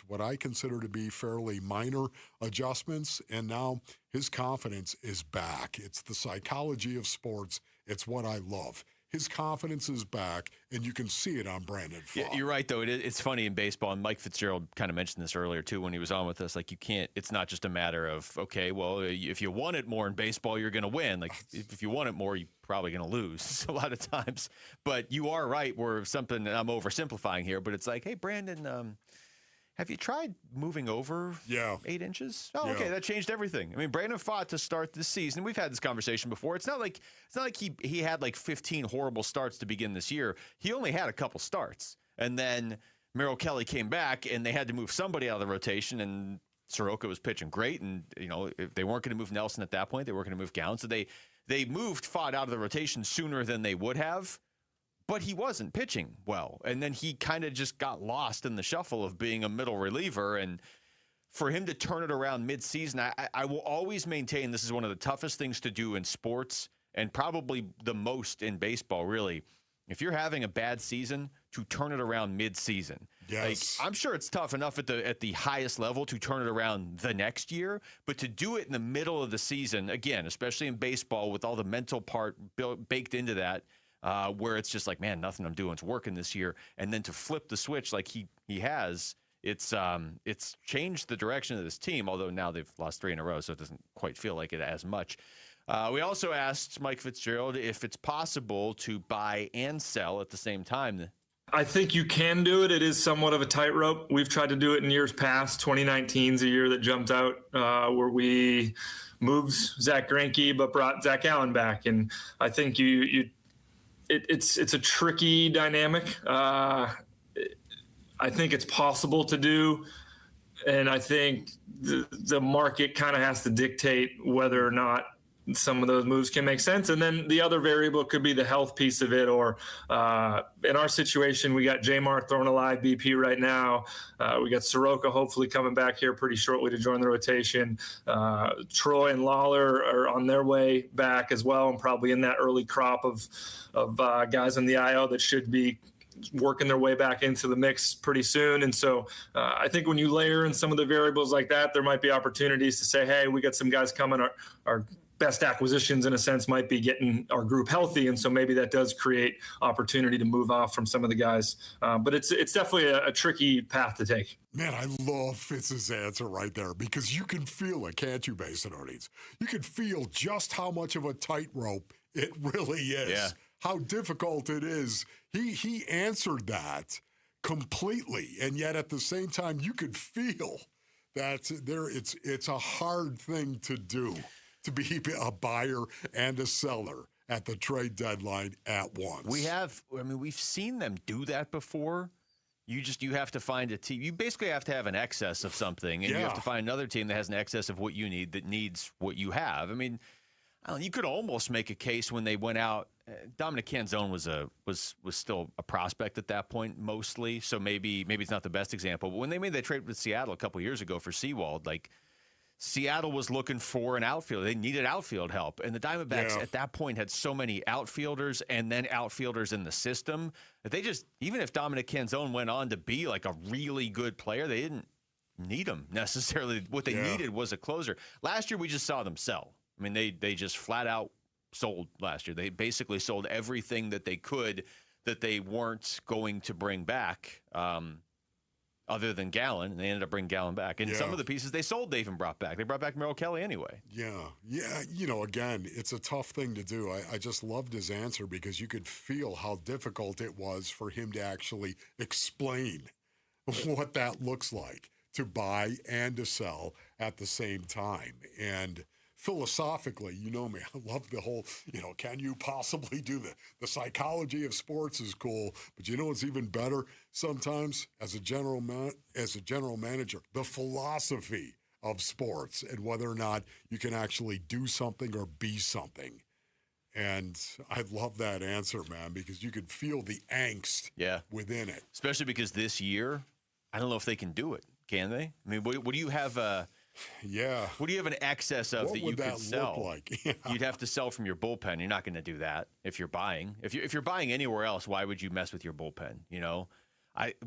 what I consider to be fairly minor adjustments, and now his confidence is back. It's the psychology of sports. It's what I love. His confidence is back, and you can see it on Brandon Pfaadt. Yeah, you're right, though. It's funny in baseball, and Mike Fitzgerald kind of mentioned this earlier, too, when he was on with us. Like, you can't – it's not just a matter of, okay, well, if you want it more in baseball, you're going to win. Like, if you want it more, you're probably going to lose a lot of times. But you are right where something – I'm oversimplifying here, but it's like, hey, Brandon, have you tried moving over 8 inches? Oh, okay, that changed everything. I mean, Brandon Pfaadt to start this season. We've had this conversation before. It's not like he had like 15 horrible starts to begin this year. He only had a couple starts, and then Merrill Kelly came back, and they had to move somebody out of the rotation, and Soroka was pitching great, and if they weren't going to move Nelson at that point, they weren't going to move Gowan, so they moved Pfaadt out of the rotation sooner than they would have. But he wasn't pitching well. And then he kind of just got lost in the shuffle of being a middle reliever. And for him to turn it around midseason, I will always maintain this is one of the toughest things to do in sports and probably the most in baseball, really. If you're having a bad season, to turn it around midseason. Yes. Like, I'm sure it's tough enough at the highest level to turn it around the next year, but to do it in the middle of the season, again, especially in baseball with all the mental part baked into that, where it's just like, man, nothing I'm doing is working this year. And then to flip the switch like he has, it's changed the direction of this team, although now they've lost 3 in a row, so it doesn't quite feel like it as much. We also asked Mike Fitzgerald if it's possible to buy and sell at the same time. I think you can do it. It is somewhat of a tightrope. We've tried to do it in years past. 2019's a year that jumped out where we moved Zach Greinke but brought Zach Allen back. And I think it's a tricky dynamic. I think it's possible to do, and I think the market kind of has to dictate whether or not some of those moves can make sense. And then the other variable could be the health piece of it, or in our situation, we got Jamar throwing a live BP right now. We got Soroka hopefully coming back here pretty shortly to join the rotation. Troy and Lawler are on their way back as well, and probably in that early crop of guys in the IL that should be working their way back into the mix pretty soon. And so I think when you layer in some of the variables like that, there might be opportunities to say, hey, we got some guys coming. Our best acquisitions, in a sense, might be getting our group healthy. And so maybe that does create opportunity to move off from some of the guys. But it's definitely a tricky path to take. Man, I love Fitz's answer right there, because you can feel it, can't you, Basinonians? You can feel just how much of a tightrope it really is. Yeah. How difficult it is. He answered that completely, and yet at the same time, you could feel that it's a hard thing to do, to be a buyer and a seller at the trade deadline at once. We've seen them do that before. You have to find a team. You basically have to have an excess of something, and you have to find another team that has an excess of what you need that needs what you have. I mean, you could almost make a case when they went out. Dominic Canzone was still a prospect at that point, mostly. So maybe it's not the best example. But when they made that trade with Seattle a couple years ago for Sewald, like, Seattle was looking for an outfielder. They needed outfield help. And the Diamondbacks at that point had so many outfielders and then outfielders in the system that they just, even if Dominic Canzone went on to be like a really good player, they didn't need him necessarily. What they needed was a closer. Last year, we just saw them sell. I mean, they just flat out sold last year. They basically sold everything that they could that they weren't going to bring back. Other than Gallen, and they ended up bringing Gallen back. And some of the pieces they sold, they even brought back. They brought back Merrill Kelly anyway. Yeah. Again, it's a tough thing to do. I just loved his answer, because you could feel how difficult it was for him to actually explain what that looks like, to buy and to sell at the same time. And philosophically, you know me, I love the whole, can you possibly do that? The psychology of sports is cool, but what's even better sometimes as a general manager, the philosophy of sports and whether or not you can actually do something or be something. And I love that answer, man, because you could feel the angst within it. Especially because this year, I don't know if they can do it. Can they? I mean, what do you have Yeah. What do you have an excess of What that you would could that sell? look like? Yeah. You'd have to sell from your bullpen. You're not going to do that if you're buying. If you're buying anywhere else, why would you mess with your bullpen? You know,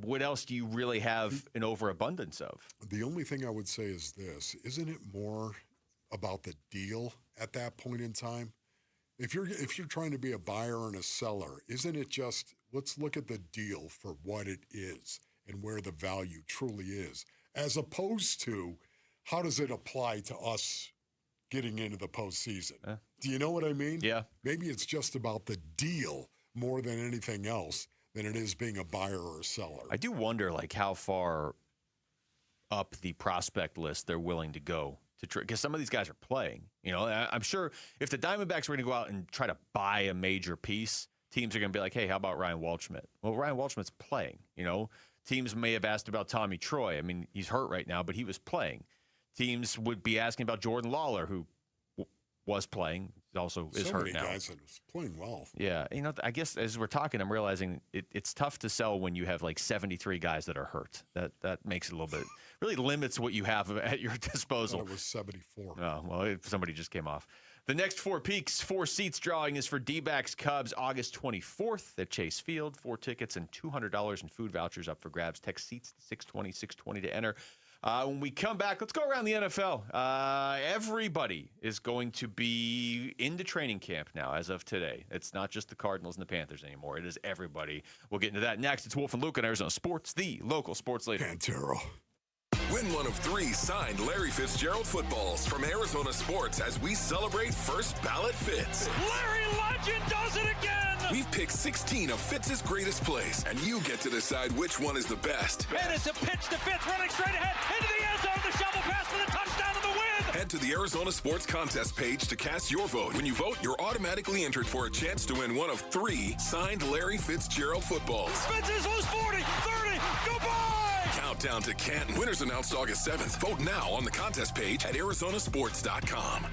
what else do you really have an overabundance of? The only thing I would say is this: isn't it more about the deal at that point in time? If you're trying to be a buyer and a seller, isn't it just let's look at the deal for what it is and where the value truly is, as opposed to how does it apply to us getting into the postseason? Do you know what I mean? Yeah. Maybe it's just about the deal more than anything else than it is being a buyer or a seller. I do wonder, like, how far up the prospect list they're willing to go to, because some of these guys are playing. You know, I'm sure if the Diamondbacks were going to go out and try to buy a major piece, teams are going to be like, hey, how about Ryan Waldschmidt? Well, Ryan Waldschmidt's playing. You know, teams may have asked about Tommy Troy. I mean, he's hurt right now, but he was playing. Teams would be asking about Jordan Lawler, who was playing, also is hurt now. So many guys that was playing well. Yeah, you know, I guess as we're talking, I'm realizing it's tough to sell when you have like 73 guys that are hurt. That makes it a little bit, really limits what you have at your disposal. I thought it was 74. Oh, well, somebody just came off. The next Four Seats drawing is for D-backs Cubs August 24th at Chase Field. 4 tickets and $200 in food vouchers up for grabs. Text SEATS to 620 to enter. When we come back, let's go around the NFL. Everybody is going to be into training camp now as of today. It's not just the Cardinals and the Panthers anymore. It is everybody. We'll get into that next. It's Wolf and Luke on Arizona Sports, the local sports leader. Pantera. Win one of 3 signed Larry Fitzgerald footballs from Arizona Sports as we celebrate First Ballot Fitz. Larry Legend does it again! We've picked 16 of Fitz's greatest plays, and you get to decide which one is the best. And it's a pitch to Fitz, running straight ahead into the end zone. The shovel pass for the touchdown and the win! Head to the Arizona Sports Contest page to cast your vote. When you vote, you're automatically entered for a chance to win one of 3 signed Larry Fitzgerald footballs. Fitz is loose 40, 30, goodbye! Countdown to Canton. Winners announced August 7th. Vote now on the contest page at arizonasports.com.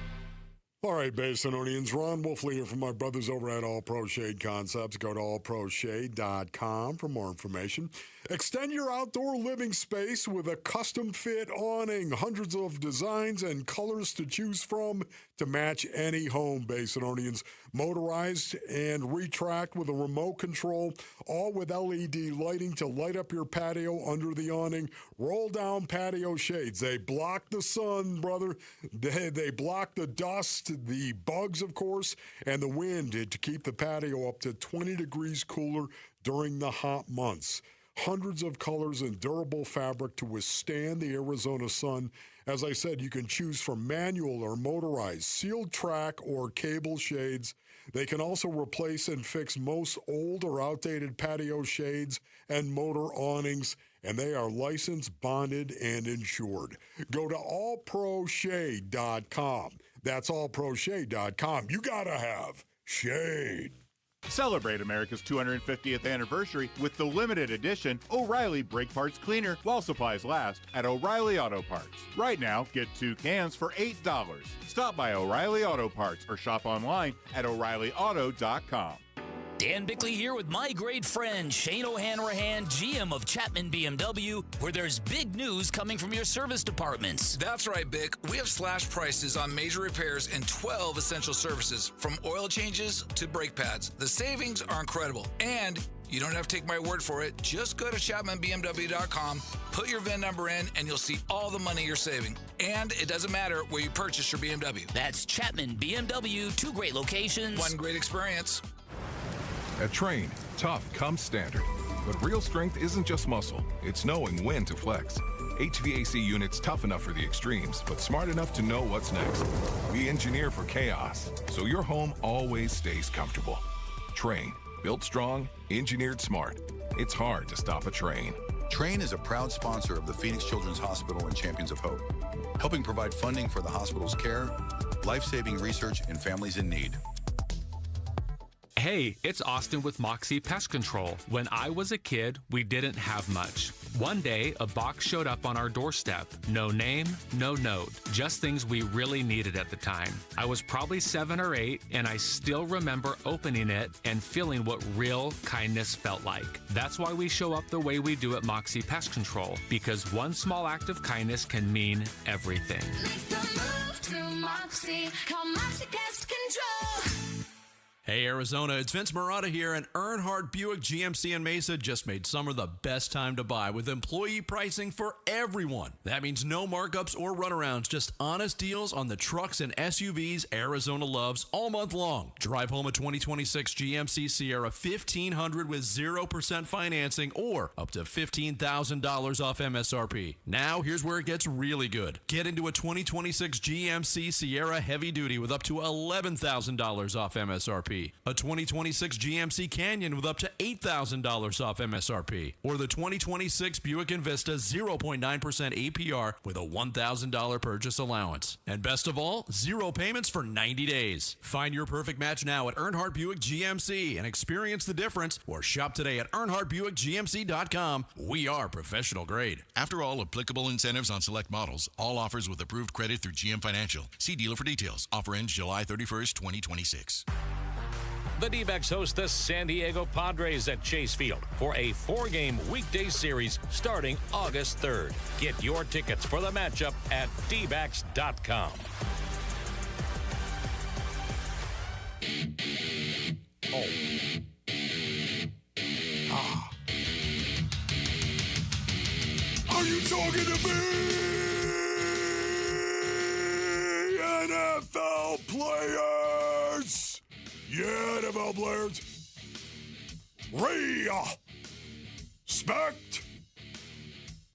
All right, Basinonians, Ron Wolfley here from my brothers over at All Pro Shade Concepts. Go to allproshade.com for more information. Extend your outdoor living space with a custom-fit awning. Hundreds of designs and colors to choose from to match any home, Basinonians. Motorized and retract with a remote control, all with LED lighting to light up your patio under the awning. Roll-down patio shades. They block the sun, brother. They block the dust, the bugs, of course, and the wind to keep the patio up to 20 degrees cooler during the hot months. Hundreds of colors and durable fabric to withstand the Arizona sun. As I said, you can choose from manual or motorized, sealed track or cable shades. They can also replace and fix most old or outdated patio shades and motor awnings, and they are licensed, bonded, and insured. Go to allproshade.com. That's allproshade.com. You gotta have shade. Celebrate America's 250th anniversary with the limited edition O'Reilly Brake Parts Cleaner while supplies last at O'Reilly Auto Parts. Right now, get 2 cans for $8. Stop by O'Reilly Auto Parts or shop online at O'ReillyAuto.com. Dan Bickley here with my great friend Shane O'Hanrahan, GM of Chapman BMW, where there's big news coming from your service departments. That's right, Bick. We have slash prices on major repairs and 12 essential services, from oil changes to brake pads. The savings are incredible, and you don't have to take my word for it. Just go to ChapmanBMW.com, put your VIN number in, and you'll see all the money you're saving. And it doesn't matter where you purchase your BMW. That's Chapman BMW, 2 great locations. 1 great experience. At Train, tough comes standard. But real strength isn't just muscle, it's knowing when to flex. HVAC units tough enough for the extremes, but smart enough to know what's next. We engineer for chaos, so your home always stays comfortable. Train, built strong, engineered smart. It's hard to stop a train. Train is a proud sponsor of the Phoenix Children's Hospital and Champions of Hope, helping provide funding for the hospital's care, life-saving research, and families in need. Hey, it's Austin with Moxie Pest Control. When I was a kid, we didn't have much. One day, a box showed up on our doorstep. No name, no note, just things we really needed at the time. I was probably 7 or 8, and I still remember opening it and feeling what real kindness felt like. That's why we show up the way we do at Moxie Pest Control, because one small act of kindness can mean everything. Make the move to Moxie. Call Moxie Pest Control. Hey Arizona, it's Vince Marotta here, and Earnhardt Buick GMC in Mesa just made summer the best time to buy with employee pricing for everyone. That means no markups or runarounds, just honest deals on the trucks and SUVs Arizona loves all month long. Drive home a 2026 GMC Sierra 1500 with 0% financing or up to $15,000 off MSRP. Now here's where it gets really good. Get into a 2026 GMC Sierra Heavy Duty with up to $11,000 off MSRP. A 2026 GMC Canyon with up to $8,000 off MSRP. Or the 2026 Buick Envista 0.9% APR with a $1,000 purchase allowance. And best of all, 0 payments for 90 days. Find your perfect match now at Earnhardt Buick GMC and experience the difference, or shop today at EarnhardtBuickGMC.com. We are professional grade. After all applicable incentives on select models, all offers with approved credit through GM Financial. See dealer for details. Offer ends July 31st, 2026. The D-backs host the San Diego Padres at Chase Field for a 4-game weekday series starting August 3rd. Get your tickets for the matchup at dbacks.com. Oh. Ah. Are you talking to me? NFL players! Yeah, NFL players. Respect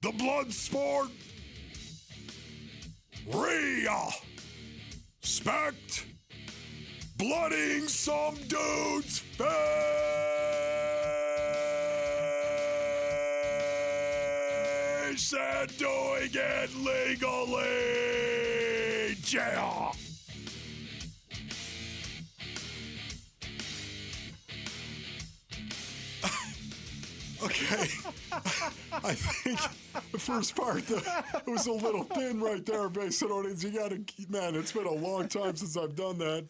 the blood sport. Respect blooding some dude's face and doing it legally. Yeah. Okay, I think the first part it was a little thin right there, based on audience. You got to keep, man. It's been a long time since I've done that.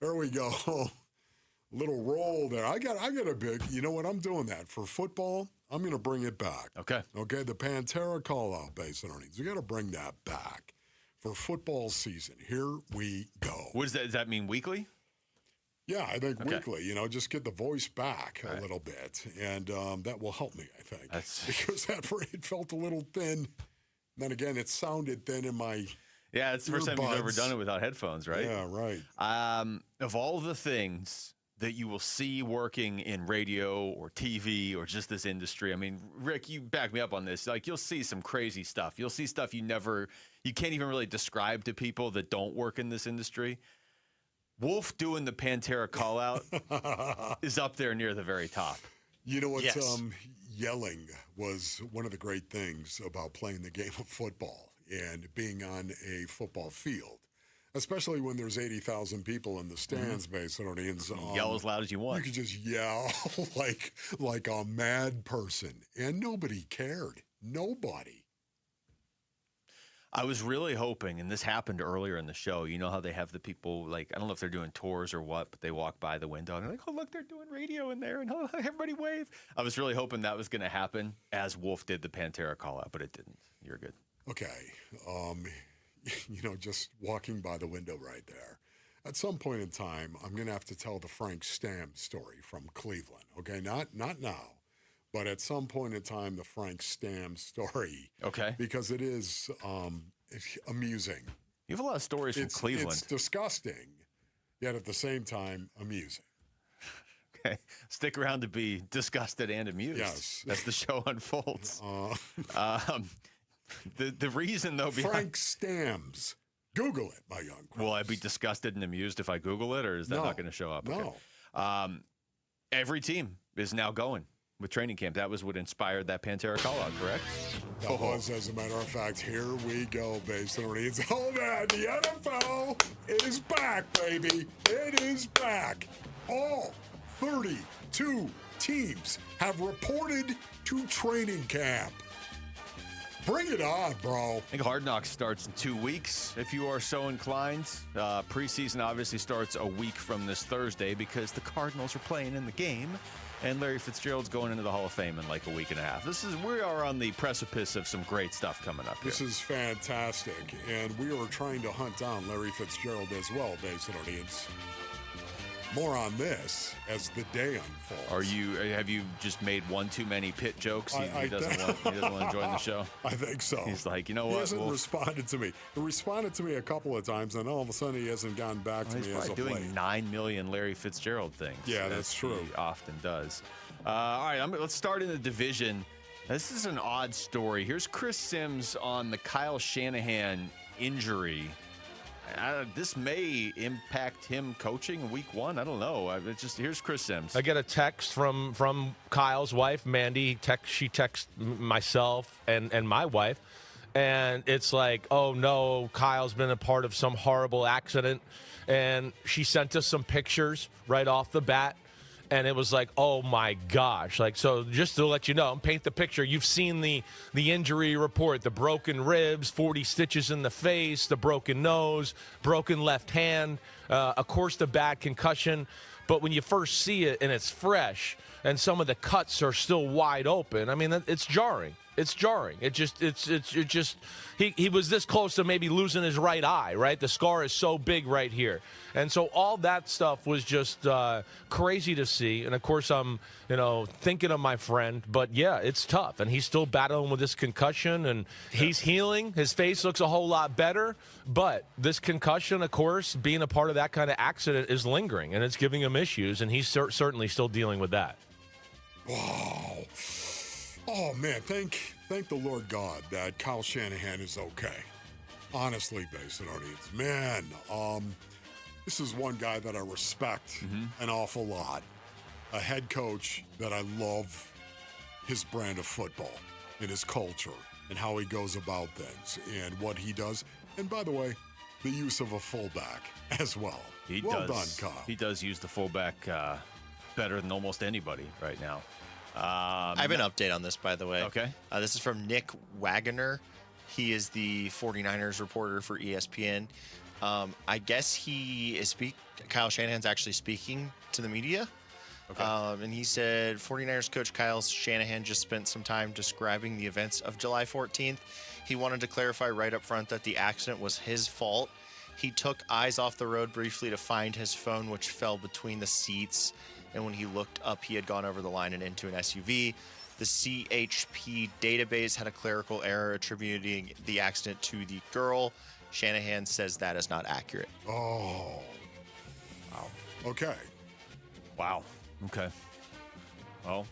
There we go. Little roll there. I got a big. You know what? I'm doing that for football. I'm going to bring it back. Okay. The Pantera call out, based on audience. We got to bring that back for football season. Here we go. What does that? Does that mean weekly? Yeah, I think weekly, just get the voice back a little bit, and that will help me, I think. Because it felt a little thin. Then again, it sounded thin in my Yeah, it's the first time you've ever done it without headphones, right? Yeah, right. Of all the things that you will see working in radio or TV or just this industry, I mean, Rick, you back me up on this. Like, you'll see some crazy stuff. You'll see stuff you can't even really describe to people that don't work in this industry. Wolf doing the Pantera call out is up there near the very top. You know what? Yes. Yelling was one of the great things about playing the game of football and being on a football field, especially when there's 80,000 people in the stands, based on audience. Yell as loud as you want. You could just yell like a mad person, and nobody cared. Nobody. I was really hoping, and this happened earlier in the show, you know how they have the people, like, I don't know if they're doing tours or what, but they walk by the window and they're like, oh, look, they're doing radio in there, and oh, everybody wave. I was really hoping that was going to happen as Wolf did the Pantera call out, but it didn't. You're good. Okay. Just walking by the window right there. At some point in time, I'm going to have to tell the Frank Stam story from Cleveland. Okay, not now. But at some point in time, the Frank Stam story. Okay. Because it is amusing. You have a lot of stories from Cleveland. It's disgusting, yet at the same time, amusing. Okay. Stick around to be disgusted and amused. Yes. As the show unfolds. The reason, though, behind... Frank Stam's. Google it, my young friend. Will I be disgusted and amused if I Google it, or is that not going to show up? No. Okay. Every team is now going with training camp. That was what inspired that Pantera call-out, correct? That was, as a matter of fact. Here we go, Basin Orleans. Oh, man, the NFL is back, baby. It is back. All 32 teams have reported to training camp. Bring it on, bro. I think Hard Knocks starts in 2 weeks, if you are so inclined. Preseason obviously starts a week from this Thursday because the Cardinals are playing in the game, and Larry Fitzgerald's going into the Hall of Fame in like a week and a half. We are on the precipice of some great stuff coming up here. This is fantastic, and we are trying to hunt down Larry Fitzgerald as well, Basin Audience. More on this as the day unfolds. Have you just made one too many pit jokes? He doesn't want to join the show? I think so. He's like, you know what? He hasn't responded to me. He responded to me a couple of times, and all of a sudden he hasn't gotten back to me as of late. He's doing 9 million Larry Fitzgerald things. Yeah, that's true. He often does. All right, let's start in the division. This is an odd story. Here's Chris Sims on the Kyle Shanahan injury. This may impact him coaching in week 1. I don't know. Here's Chris Sims. I get a text from Kyle's wife, Mandy. She texts myself and my wife, and it's like, oh no, Kyle's been a part of some horrible accident, and she sent us some pictures right off the bat. And it was like, oh, my gosh. Like, so just to let you know, paint the picture, you've seen the injury report, the broken ribs, 40 stitches in the face, the broken nose, broken left hand, of course, the bad concussion. But when you first see it and it's fresh and some of the cuts are still wide open, I mean, it's jarring. It's jarring. He was this close to maybe losing his right eye, right? The scar is so big right here. And so all that stuff was just crazy to see. And, of course, I'm, thinking of my friend. But, yeah, it's tough. And he's still battling with this concussion. And he's healing. His face looks a whole lot better. But this concussion, of course, being a part of that kind of accident is lingering. And it's giving him issues. And he's certainly still dealing with that. Wow. Oh, man, thank the Lord God that Kyle Shanahan is okay. Honestly, Basin Audience. Man, this is one guy that I respect an awful lot. A head coach that I love his brand of football and his culture and how he goes about things and what he does. And by the way, the use of a fullback as well. Well done, Kyle. He does use the fullback better than almost anybody right now. I have an update on this, by the way. Okay. This is from Nick Wagoner. He is the 49ers reporter for ESPN. I guess Kyle Shanahan's actually speaking to the media. Okay. And he said 49ers coach Kyle Shanahan just spent some time describing the events of July 14th. He wanted to clarify right up front that the accident was his fault. He took eyes off the road briefly to find his phone, which fell between the seats. And when he looked up, he had gone over the line and into an SUV. The CHP database had a clerical error attributing the accident to the girl. Shanahan says that is not accurate. Oh. Wow. Okay. Wow. Okay. Well,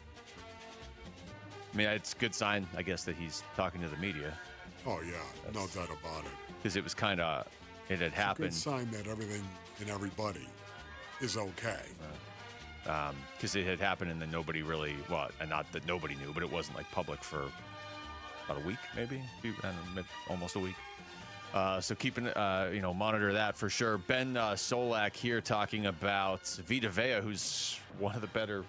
I mean, it's a good sign, I guess, that he's talking to the media. Oh, yeah. No doubt about it. Because it was kind of, it had happened. It's a good sign that everything and everybody is okay. Because it had happened and then nobody really, not that nobody knew, but it wasn't like public for about a week, maybe almost a week. So keeping, monitor that for sure. Ben Solak here talking about Vita Vea, who's one of the better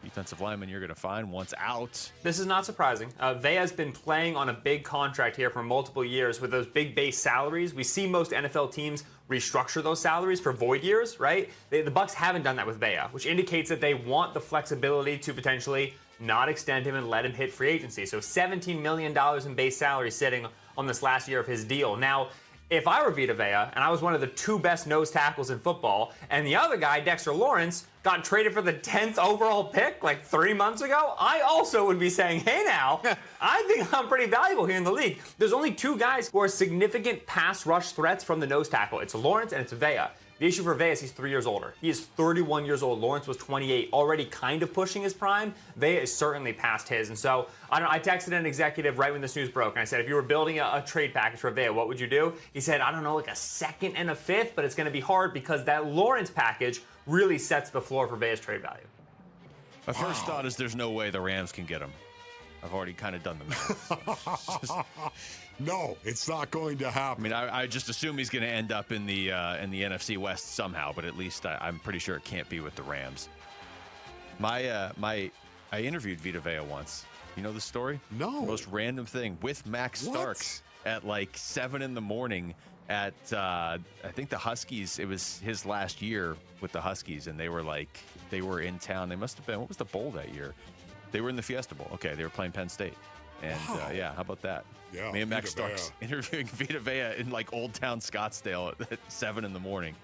defensive linemen you're going to find once out. This is not surprising. Vea's been playing on a big contract here for multiple years with those big base salaries. We see most NFL teams restructure those salaries for void years, right? The Bucs haven't done that with Vea, which indicates that they want the flexibility to potentially not extend him and let him hit free agency. So $17 million in base salary sitting on this last year of his deal. Now, if I were Vita Vea and I was one of the 2 best nose tackles in football, and the other guy, Dexter Lawrence, got traded for the 10th overall pick like 3 months ago, I also would be saying, hey now, I think I'm pretty valuable here in the league. There's only 2 guys who are significant pass rush threats from the nose tackle. It's Lawrence and it's Vea. The issue for Vea is he's 3 years older. He is 31 years old. Lawrence was 28, already kind of pushing his prime. Vea is certainly past his. And so, I texted an executive right when this news broke, and I said, if you were building a trade package for Vea, what would you do? He said, I don't know, like a 2nd and a 5th, but it's going to be hard because that Lawrence package really sets the floor for Vea's trade value. My first thought is there's no way the Rams can get him. I've already kind of done the math. No, it's not going to happen. I mean, I just assume he's going to end up in the NFC West somehow, but at least I'm pretty sure it can't be with the Rams. I interviewed Vita Vea once. You know the story? No. Most random thing with Max Starks at like 7 in the morning at I think the Huskies. It was his last year with the Huskies, and they were in town. They must have been. What was the bowl that year? They were in the Fiesta Bowl. Okay, they were playing Penn State. And, yeah, how about that? Yeah, me and Max Starks interviewing Vita Vea in, like, Old Town Scottsdale at 7 in the morning.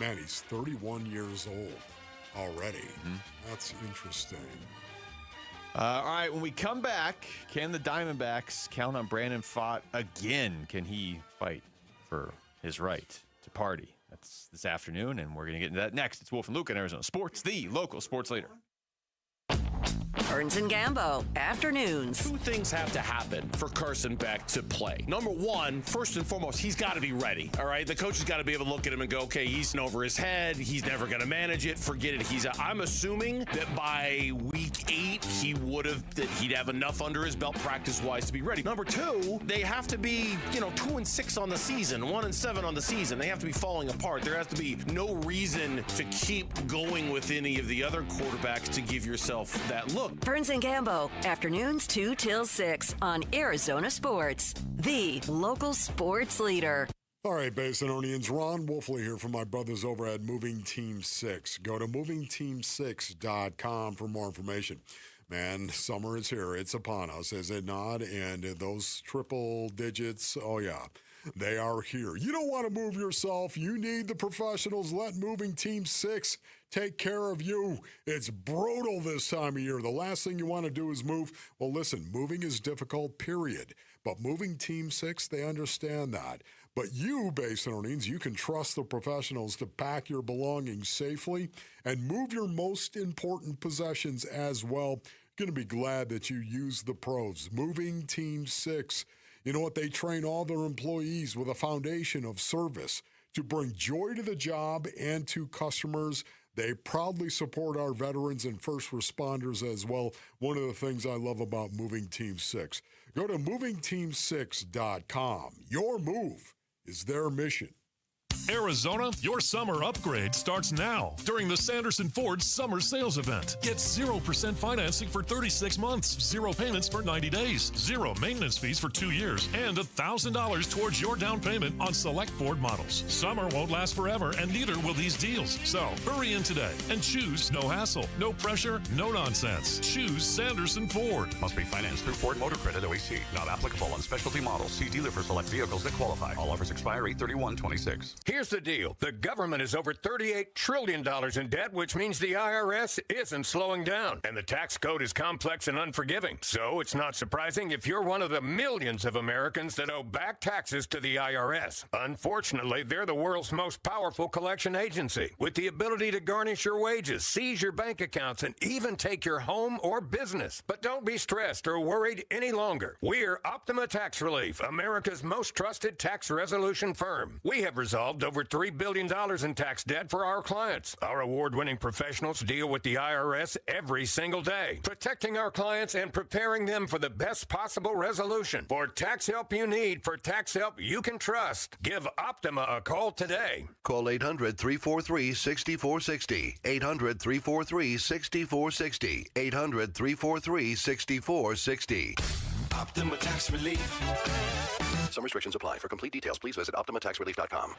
Man, he's 31 years old already. Mm-hmm. That's interesting. All right, when we come back, can the Diamondbacks count on Brandon Pfaadt again? Can he fight for his right to party? That's this afternoon, and we're going to get into that next. It's Wolf and Luke in Arizona Sports, the local sports leader. Burns and Gambo, afternoons. Two things have to happen for Carson Beck to play. Number one, first and foremost, he's got to be ready, all right? The coach has got to be able to look at him and go, okay, he's in over his head. He's never going to manage it. Forget it. I'm assuming that by week 8, he'd have enough under his belt practice-wise to be ready. Number two, they have to be, 2-6 on the season, 1-7 on the season. They have to be falling apart. There has to be no reason to keep going with any of the other quarterbacks to give yourself that look. Burns and Gambo, afternoons 2 till 6 on Arizona Sports, the local sports leader. All right, Basinonians, Ron Wolfley here from my brothers over at Moving Team 6. Go to movingteam6.com for more information. Man, summer is here. It's upon us, is it not? And those triple digits, oh yeah, they are here. You don't want to move yourself. You need the professionals. Let Moving Team 6 take care of you. It's brutal this time of year. The last thing you want to do is move. Well, listen, moving is difficult, period. But Moving Team 6, they understand that. But you, Basinonians, you can trust the professionals to pack your belongings safely and move your most important possessions as well. You're going to be glad that you use the pros. Moving Team 6. You know what? They train all their employees with a foundation of service to bring joy to the job and to customers. They proudly support our veterans and first responders as well. One of the things I love about Moving Team 6. Go to movingteam6.com. Your move is their mission. Arizona, your summer upgrade starts now during the Sanderson Ford Summer Sales Event. Get 0% financing for 36 months, 0 payments for 90 days, 0 maintenance fees for 2 years, and $1,000 towards your down payment on select Ford models. Summer won't last forever, and neither will these deals. So hurry in today and choose no hassle, no pressure, no nonsense. Choose Sanderson Ford. Must be financed through Ford Motor Credit OAC. Not applicable on specialty models. See dealer for select vehicles that qualify. All offers expire 8/31/26. Here's the deal. The government is over $38 trillion in debt, which means the IRS isn't slowing down. And the tax code is complex and unforgiving. So it's not surprising if you're one of the millions of Americans that owe back taxes to the IRS. Unfortunately, they're the world's most powerful collection agency, with the ability to garnish your wages, seize your bank accounts, and even take your home or business. But don't be stressed or worried any longer. We're Optima Tax Relief, America's most trusted tax resolution firm. We have resolved over $3 billion in tax debt for our clients. Our award-winning professionals deal with the IRS every single day, protecting our clients and preparing them for the best possible resolution. For tax help you need, for tax help you can trust, give Optima a call today. Call 800-343-6460. 800-343-6460. 800-343-6460. Optima Tax Relief. Some restrictions apply. For complete details, please visit OptimaTaxRelief.com.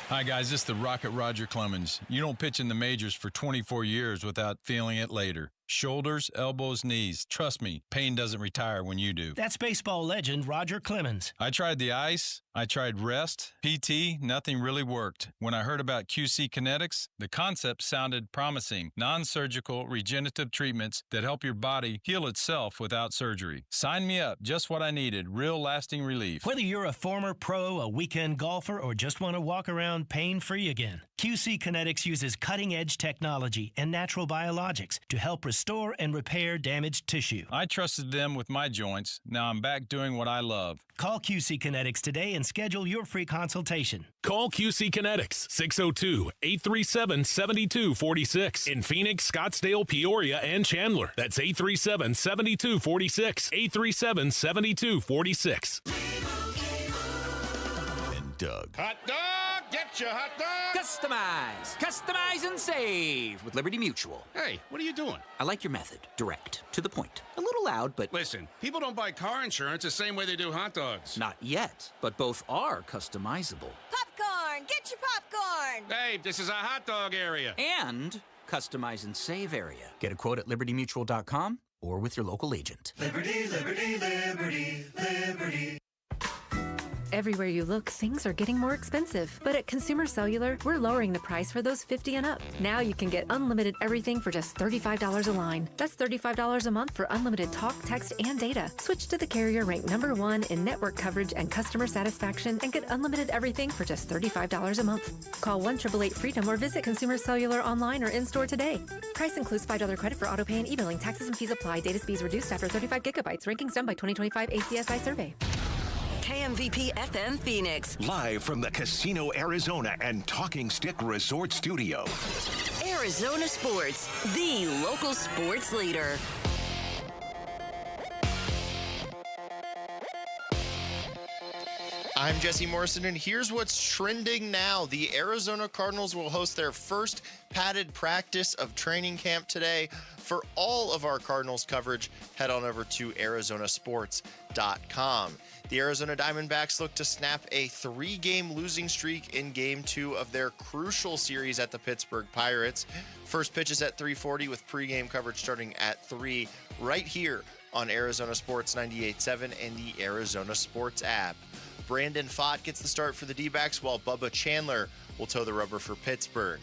Hi, guys. This is the Rocket Roger Clemens. You don't pitch in the majors for 24 years without feeling it later. Shoulders, elbows, knees. Trust me, pain doesn't retire when you do. That's baseball legend Roger Clemens. I tried the ice. I tried rest, PT, nothing really worked. When I heard about QC Kinetics, the concept sounded promising. Non-surgical regenerative treatments that help your body heal itself without surgery. Sign me up, just what I needed, real lasting relief. Whether you're a former pro, a weekend golfer, or just want to walk around pain-free again, QC Kinetics uses cutting-edge technology and natural biologics to help restore and repair damaged tissue. I trusted them with my joints. Now I'm back doing what I love. Call QC Kinetics today and schedule your free consultation. Call QC Kinetics, 602-837-7246. In Phoenix, Scottsdale, Peoria, and Chandler. That's 837-7246. 837-7246. And Doug. Hot dog! Get your hot dog! Customize. Customize and save with Liberty Mutual. Hey, what are you doing? I like your method. Direct. To the point. A little loud, but... Listen, people don't buy car insurance the same way they do hot dogs. Not yet, but both are customizable. Popcorn! Get your popcorn! Hey, this is a hot dog area. And customize and save area. Get a quote at libertymutual.com or with your local agent. Liberty, liberty, liberty, liberty. Everywhere you look, things are getting more expensive. But at Consumer Cellular, we're lowering the price for those 50 and up. Now you can get unlimited everything for just $35 a line. That's $35 a month for unlimited talk, text, and data. Switch to the carrier ranked #1 in network coverage and customer satisfaction and get unlimited everything for just $35 a month. Call 1-888-FREEDOM or visit Consumer Cellular online or in-store today. Price includes $5 credit for auto pay and e-billing. Taxes and fees apply. Data speeds reduced after 35 gigabytes. Rankings done by 2025 ACSI survey. KMVP FM Phoenix. Live from the Casino Arizona and Talking Stick Resort Studio. Arizona Sports, the local sports leader. I'm Jesse Morrison, and here's what's trending now. The Arizona Cardinals will host their first padded practice of training camp today. For all of our Cardinals coverage, head on over to arizonasports.com. The Arizona Diamondbacks look to snap a 3-game losing streak in Game 2 of their crucial series at the Pittsburgh Pirates. First pitch is at 3:40 with pregame coverage starting at 3 right here on Arizona Sports 98.7 and the Arizona Sports app. Brandon Pfaadt gets the start for the D-backs, while Bubba Chandler will toe the rubber for Pittsburgh.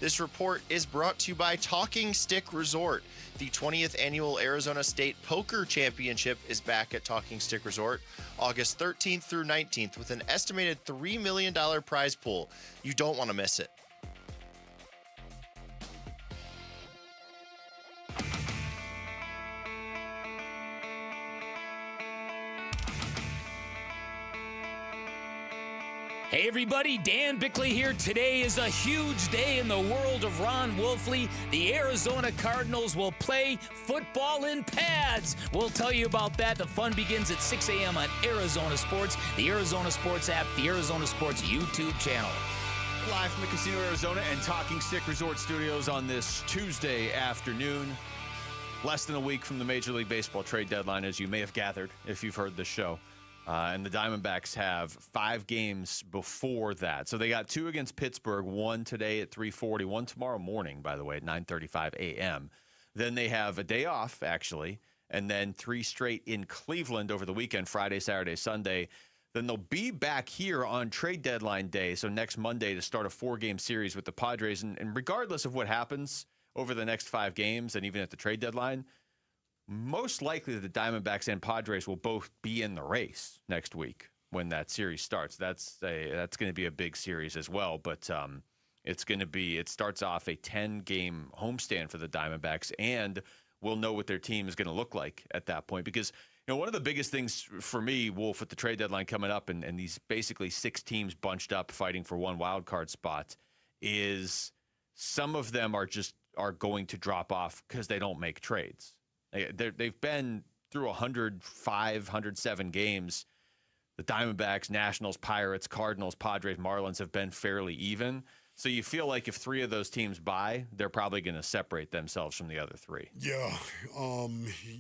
This report is brought to you by Talking Stick Resort. The 20th annual Arizona State Poker Championship is back at Talking Stick Resort August 13th through 19th with an estimated $3 million prize pool. You don't want to miss it. Hey everybody, Dan Bickley here. Today is a huge day in the world of Ron Wolfley. The Arizona Cardinals will play football in pads. We'll tell you about that. The fun begins at 6 a.m. on Arizona Sports, the Arizona Sports app, the Arizona Sports YouTube channel. Live from the Casino Arizona and Talking Stick Resort Studios on this Tuesday afternoon. Less than a week from the Major League Baseball trade deadline, as you may have gathered if you've heard this show. And the Diamondbacks have 5 games before that. So they got 2 against Pittsburgh, 1 today at 3:40, 1 tomorrow morning, by the way, at 9:35 a.m. Then they have a day off, actually, and then 3 straight in Cleveland over the weekend, Friday, Saturday, Sunday. Then they'll be back here on trade deadline day, so next Monday to start a 4-game series with the Padres. And regardless of what happens over the next 5 games and even at the trade deadline, most likely the Diamondbacks and Padres will both be in the race next week when that series starts. That's going to be a big series as well, but it starts off a 10-game homestand for the Diamondbacks, and we'll know what their team is going to look like at that point. Because one of the biggest things for me, Wolf, with the trade deadline coming up and these basically 6 teams bunched up fighting for one wild card spot is some of them are going to drop off because they don't make trades. They've been through 105, 107 games. The Diamondbacks, Nationals, Pirates, Cardinals, Padres, Marlins have been fairly even. So you feel like if 3 of those teams buy, they're probably going to separate themselves from the other 3. Yeah.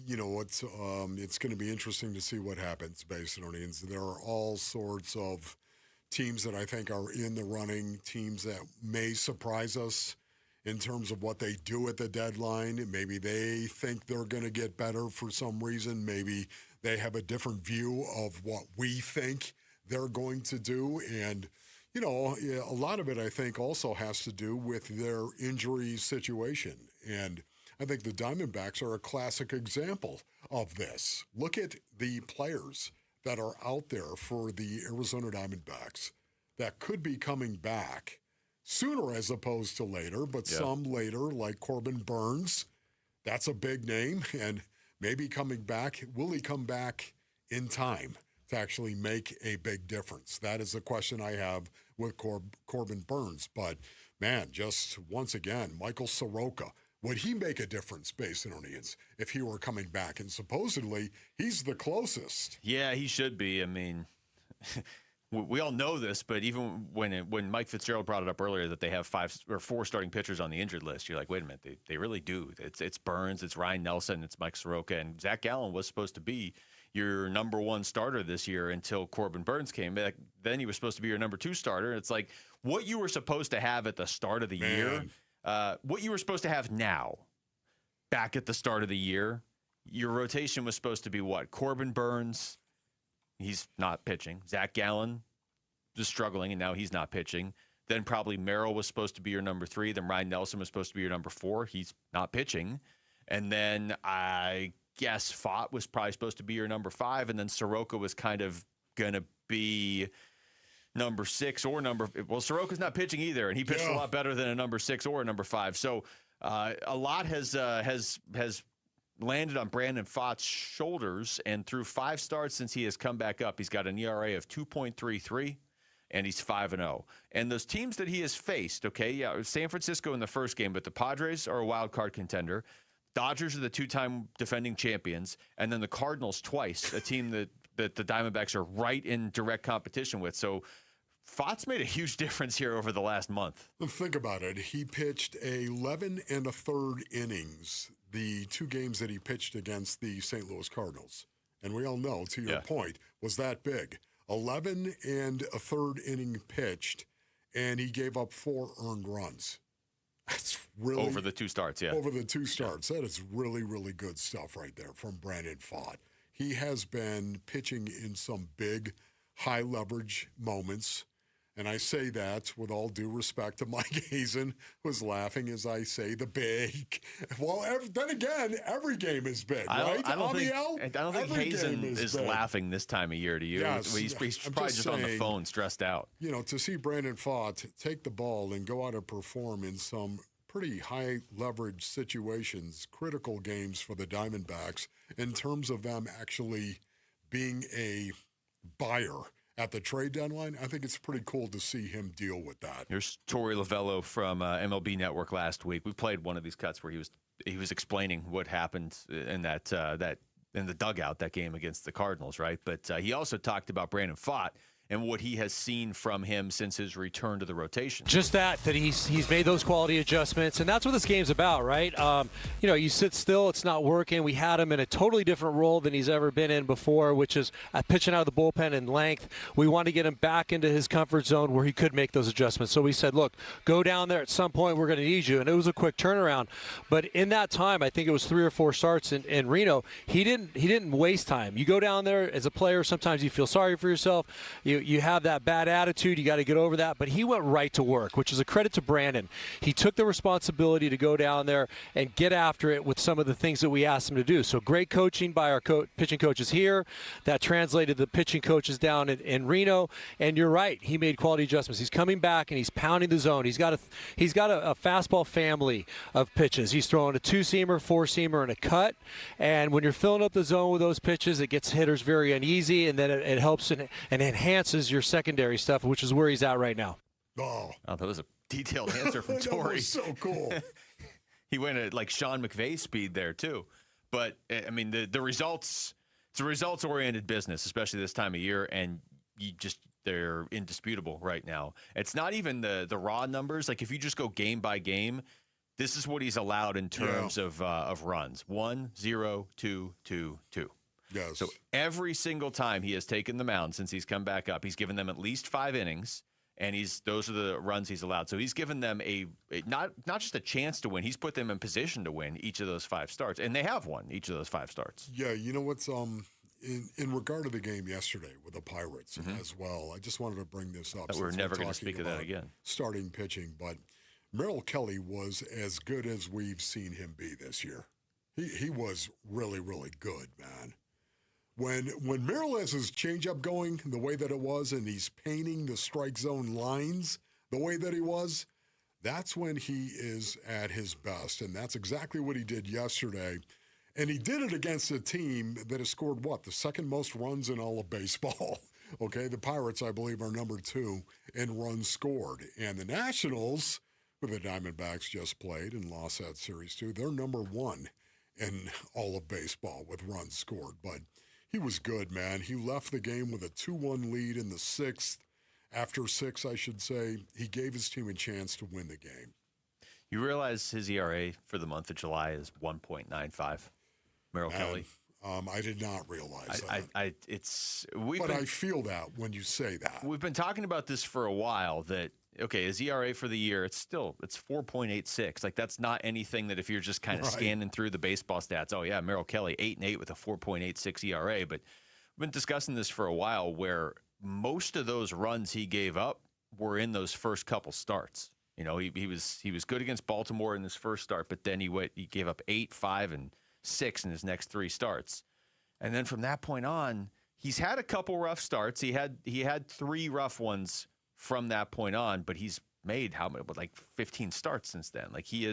It's going to be interesting to see what happens, Basinonians. There are all sorts of teams that I think are in the running, teams that may surprise us in terms of what they do at the deadline. Maybe they think they're going to get better for some reason. Maybe they have a different view of what we think they're going to do. And, a lot of it, I think, also has to do with their injury situation. And I think the Diamondbacks are a classic example of this. Look at the players that are out there for the Arizona Diamondbacks that could be coming back sooner as opposed to later, but some later, like Corbin Burns, That's a big name, and maybe coming back, will he come back in time to actually make a big difference? That is a question I have with Corbin Burns. But, man, just once again, Michael Soroka, would he make a difference, Bay Cyntonians, if he were coming back? And supposedly, he's the closest. Yeah, he should be. I mean, we all know this, but even when Mike Fitzgerald brought it up earlier that they have 5 or 4 starting pitchers on the injured list, you're like, wait a minute, they really do. It's Burns, it's Ryan Nelson, it's Mike Soroka, and Zach Gallen was supposed to be your number 1 starter this year until Corbin Burns came back. Then he was supposed to be your number 2 starter. It's like what you were supposed to have at the start of the year, what you were supposed to have now, back at the start of the year, your rotation was supposed to be what? Corbin Burns, he's not pitching. Zach Gallen just struggling, and now he's not pitching. Then probably Merrill was supposed to be your number 3. Then Ryan Nelson was supposed to be your number 4. He's not pitching. And then I guess Fott was probably supposed to be your number 5. And then Soroka was kind of going to be number 6 or well, Soroka's not pitching either, and he pitched a lot better than a number 6 or a number 5. So a lot has landed on Brandon Fott's shoulders, and through 5 starts since he has come back up, he's got an ERA of 2.33, and he's 5-0. And those teams that he has faced, San Francisco in the first game, but the Padres are a wild card contender. Dodgers are the 2-time defending champions, and then the Cardinals twice, a team that the Diamondbacks are right in direct competition with. So Fott's made a huge difference here over the last month. Think about it. He pitched 11 1/3 innings the 2 games that he pitched against the St. Louis Cardinals. And we all know, to your point, was that big. 11 1/3 inning pitched, and he gave up 4 earned runs. That's really... Over the 2 starts, yeah. Over the 2 starts. That is really, really good stuff right there from Brandon Fott. He has been pitching in some big, high-leverage moments. And I say that with all due respect to Mike Hazen, who's laughing as I say the big. Well, then again, every game is big, right? I don't think Hazen is laughing this time of year to you. Yes, he's probably just on the phone, stressed out. You know, to see Brandon Fott take the ball and go out and perform in some pretty high-leverage situations, critical games for the Diamondbacks in terms of them actually being a buyer at the trade deadline, I think it's pretty cool to see him deal with that. Here's Torey Lovello from MLB Network last week. We played one of these cuts where he was explaining what happened in that in the dugout, that game against the Cardinals, right? But he also talked about Brandon Fott and what he has seen from him since his return to the rotation. Just that he's made those quality adjustments, and that's what this game's about, right? You sit still, it's not working. We had him in a totally different role than he's ever been in before, which is pitching out of the bullpen in length. We want to get him back into his comfort zone where he could make those adjustments. So we said, look, go down there at some point, we're going to need you. And it was a quick turnaround. But in that time, I think it was 3 or 4 starts in Reno, he didn't waste time. You go down there as a player, sometimes you feel sorry for yourself. You have that bad attitude. You got to get over that. But he went right to work, which is a credit to Brandon. He took the responsibility to go down there and get after it with some of the things that we asked him to do. So great coaching by our pitching coaches here. That translated the pitching coaches down in Reno. And you're right. He made quality adjustments. He's coming back and he's pounding the zone. He's got a fastball family of pitches. He's throwing a 2-seamer, 4-seamer, and a cut. And when you're filling up the zone with those pitches, it gets hitters very uneasy, and then it helps and enhances your secondary stuff, which is where he's at right now. Oh, that was a detailed answer from Torey. That was so cool. He went at like Sean McVay speed there too. But I mean, the results, it's a results-oriented business, especially this time of year, and they're indisputable right now. It's not even the raw numbers. Like if you just go game by game, this is what he's allowed in terms of runs: 1, 0, 2, 2, 2. Yes. So every single time he has taken the mound since he's come back up, he's given them at least 5 innings, and those are the runs he's allowed. So he's given them not just a chance to win, he's put them in position to win each of those 5 starts, and they have won each of those 5 starts. Yeah, you know what's in regard to the game yesterday with the Pirates as well, I just wanted to bring this up. We're never going to speak of that again. Starting pitching, but Merrill Kelly was as good as we've seen him be this year. He was really, really good, man. When Merrill has his changeup going the way that it was, and he's painting the strike zone lines the way that he was, That's when he is at his best, and that's exactly what he did yesterday. And he did it against a team that has scored, the second most runs in all of baseball. Okay, the Pirates, I believe, are number 2 in runs scored. And the Nationals, who the Diamondbacks just played and lost that series to, they're number 1 in all of baseball with runs scored. But he was good, man. He left the game with a 2-1 lead in the 6th. After 6, I should say, he gave his team a chance to win the game. You realize his ERA for the month of July is 1.95. Merrill Kelly. I did not realize that. I feel that when you say that. We've been talking about this for a while that, okay, his ERA for the year, it's 4.86. Like, that's not anything that if you're just kind of scanning through the baseball stats, oh, yeah, Merrill Kelly, 8-8 with a 4.86 ERA. But we've been discussing this for a while where most of those runs he gave up were in those first couple starts. You know, he was good against Baltimore in his first start, but then he gave up 8, 5, and 6 in his next 3 starts. And then from that point on, he's had a couple rough starts. He had 3 rough ones from that point on, but he's made 15 starts since then. Like, he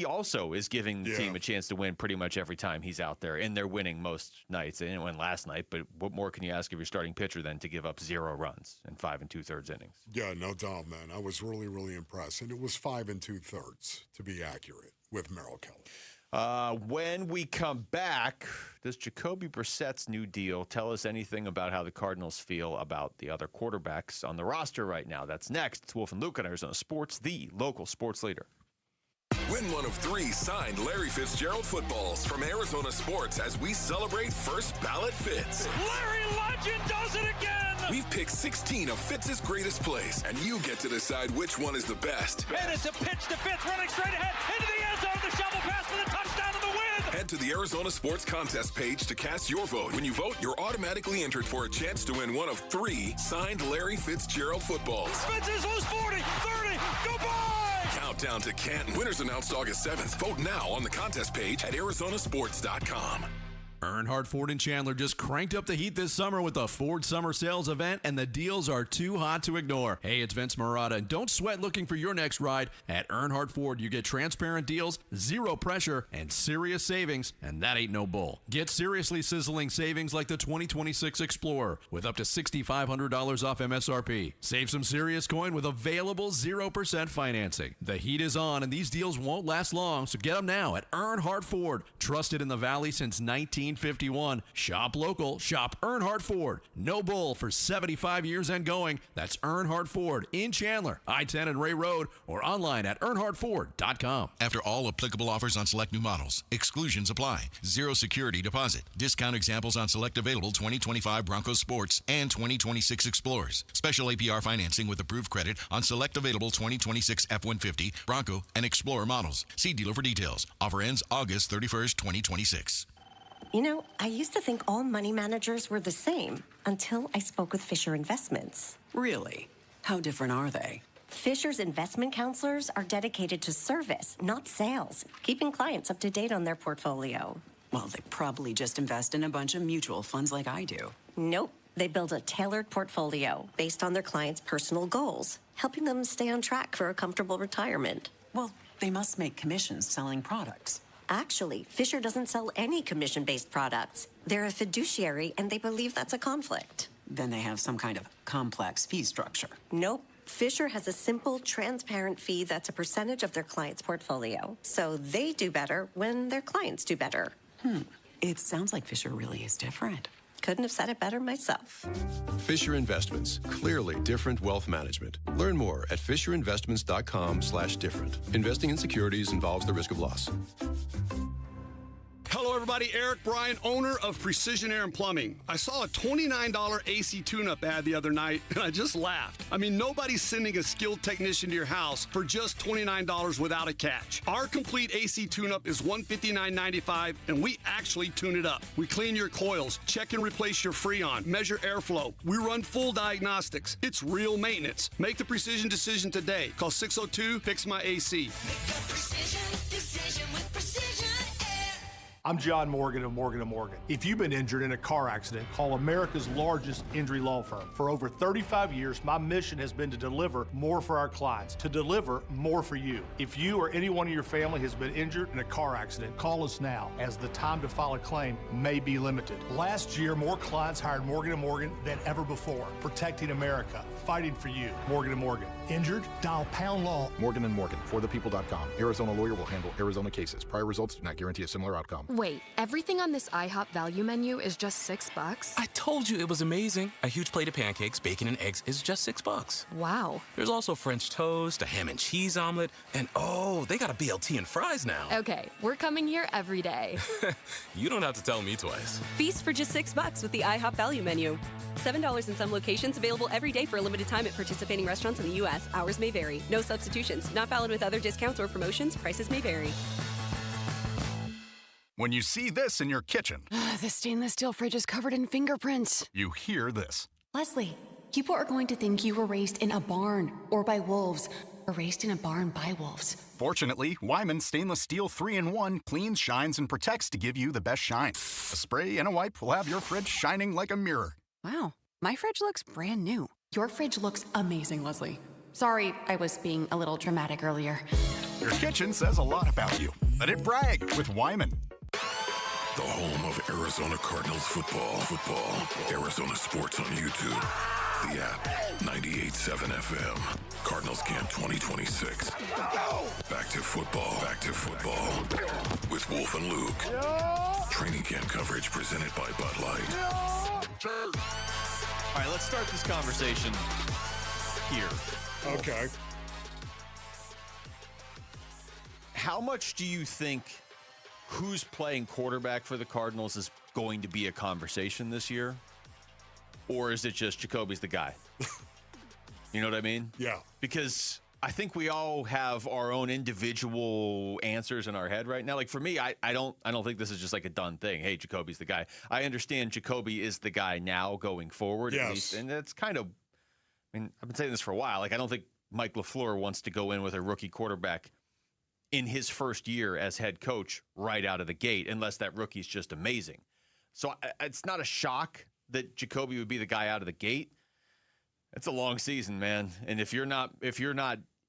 also is giving the team a chance to win pretty much every time he's out there, and they're winning most nights. They didn't win last night, but what more can you ask of your starting pitcher than to give up 0 runs in 5 2/3 innings? Yeah, no doubt, man. I was really, really impressed, and it was 5 2/3 to be accurate with Merrill Kelly. When we come back, does Jacoby Brissett's new deal tell us anything about how the Cardinals feel about the other quarterbacks on the roster right now? That's next. It's Wolf and Luke on Arizona Sports, the local sports leader. Win one of 3 signed Larry Fitzgerald footballs from Arizona Sports as we celebrate First Ballot Fitz. Larry Legend does it again! We've picked 16 of Fitz's greatest plays, and you get to decide which one is the best. And it's a pitch to Fitz, running straight ahead into the end zone. The shovel pass for the touchdown and the win! Head to the Arizona Sports contest page to cast your vote. When you vote, you're automatically entered for a chance to win one of 3 signed Larry Fitzgerald footballs. Fitz is loose 40, 30, goodbye! Countdown to Canton. Winners announced August 7th. Vote now on the contest page at arizonasports.com. Earnhardt Ford in Chandler just cranked up the heat this summer with the Ford Summer Sales event, and the deals are too hot to ignore. Hey, it's Vince Marotta, and don't sweat looking for your next ride. At Earnhardt Ford, you get transparent deals, 0 pressure, and serious savings, and that ain't no bull. Get seriously sizzling savings like the 2026 Explorer with up to $6,500 off MSRP. Save some serious coin with available 0% financing. The heat is on, and these deals won't last long, so get them now at Earnhardt Ford. Trusted in the Valley since 1951. Shop local. Shop Earnhardt Ford. No bull for 75 years and going. That's Earnhardt Ford in Chandler, I-10 and Ray Road, or online at earnhardtford.com. After all applicable offers on select new models, exclusions apply. 0 security deposit. Discount examples on select available 2025 Broncos Sports and 2026 Explorers. Special APR financing with approved credit on select available 2026 F-150, Bronco, and Explorer models. See dealer for details. Offer ends August 31st, 2026. You know, I used to think all money managers were the same until I spoke with Fisher Investments. Really? How different are they? Fisher's investment counselors are dedicated to service, not sales, keeping clients up to date on their portfolio. Well, they probably just invest in a bunch of mutual funds like I do. Nope. They build a tailored portfolio based on their clients' personal goals, helping them stay on track for a comfortable retirement. Well, they must make commissions selling products. Actually, Fisher doesn't sell any commission-based products. They're a fiduciary, and they believe that's a conflict. Then they have some kind of complex fee structure. Nope. Fisher has a simple, transparent fee that's a percentage of their client's portfolio. So they do better when their clients do better. It sounds like Fisher really is different. Couldn't have said it better myself. Fisher Investments. Clearly different wealth management. Learn more at fisherinvestments.com/different. Investing in securities involves the risk of loss. Hello, everybody. Eric Bryan, owner of Precision Air and Plumbing. I saw a $29 AC tune-up ad the other night, and I just laughed. I mean, nobody's sending a skilled technician to your house for just $29 without a catch. Our complete AC tune-up is $159.95, and we actually tune it up. We clean your coils, check and replace your Freon, measure airflow. We run full diagnostics. It's real maintenance. Make the precision decision today. Call 602-FIX-MY-AC. Make a precision decision with Precision Air. I'm John Morgan of Morgan & Morgan. If you've been injured in a car accident, call America's largest injury law firm. For over 35 years, my mission has been to deliver more for our clients, to deliver more for you. If you or anyone in your family has been injured in a car accident, call us now, as the time to file a claim may be limited. Last year, more clients hired Morgan & Morgan than ever before, protecting America, fighting for you. Morgan & Morgan. Injured? Dial pound law. Morgan & Morgan, forthepeople.com. Arizona lawyer will handle Arizona cases. Prior results do not guarantee a similar outcome. Wait, everything on this IHOP value menu is just $6? I told you it was amazing. A huge plate of pancakes, bacon, and eggs is just $6. Wow. There's also French toast, a ham and cheese omelet, and oh, they got a BLT and fries now. Okay, we're coming here every day. You don't have to tell me twice. Feast for just $6 with the IHOP value menu. $7 in some locations, available every day for a limited time at participating restaurants in the U.S. Hours may vary. No substitutions. Not valid with other discounts or promotions. Prices may vary. When you see this in your kitchen, the stainless steel fridge is covered in fingerprints. you hear this. Leslie, people are going to think you were raised in a barn or by wolves, or raised in a barn by wolves. Fortunately, Wyman Stainless Steel 3-in-1 cleans, shines, and protects to give you the best shine. A spray and a wipe will have your fridge shining like a mirror. Wow, my fridge looks brand new. Your fridge looks amazing, Leslie. Sorry, I was being a little dramatic earlier. Your kitchen says a lot about you. Let it brag with Wyman. The home of Arizona Cardinals football. Arizona sports on YouTube. The app, 98.7 FM. Cardinals Camp 2026. Back to football. With Wolf and Luke. Training camp coverage presented by Bud Light. All right, let's start this conversation here. Okay. How much do you think who's playing quarterback for the Cardinals is going to be a conversation this year? Or is it just Jacoby's the guy? You know what I mean? Yeah. Because I think we all have our own individual answers in our head right now. Like for me, I don't think this is just like a done thing. Hey, Jacoby's the guy. I understand Jacoby is the guy now going forward. Yes. At least, and that's kind of, I mean, I've been saying this for a while. Like I don't think Mike LaFleur wants to go in with a rookie quarterback in his first year as head coach right out of the gate, unless that rookie's just amazing. So it's not a shock that Jacoby would be the guy out of the gate. It's a long season, man. And if you're not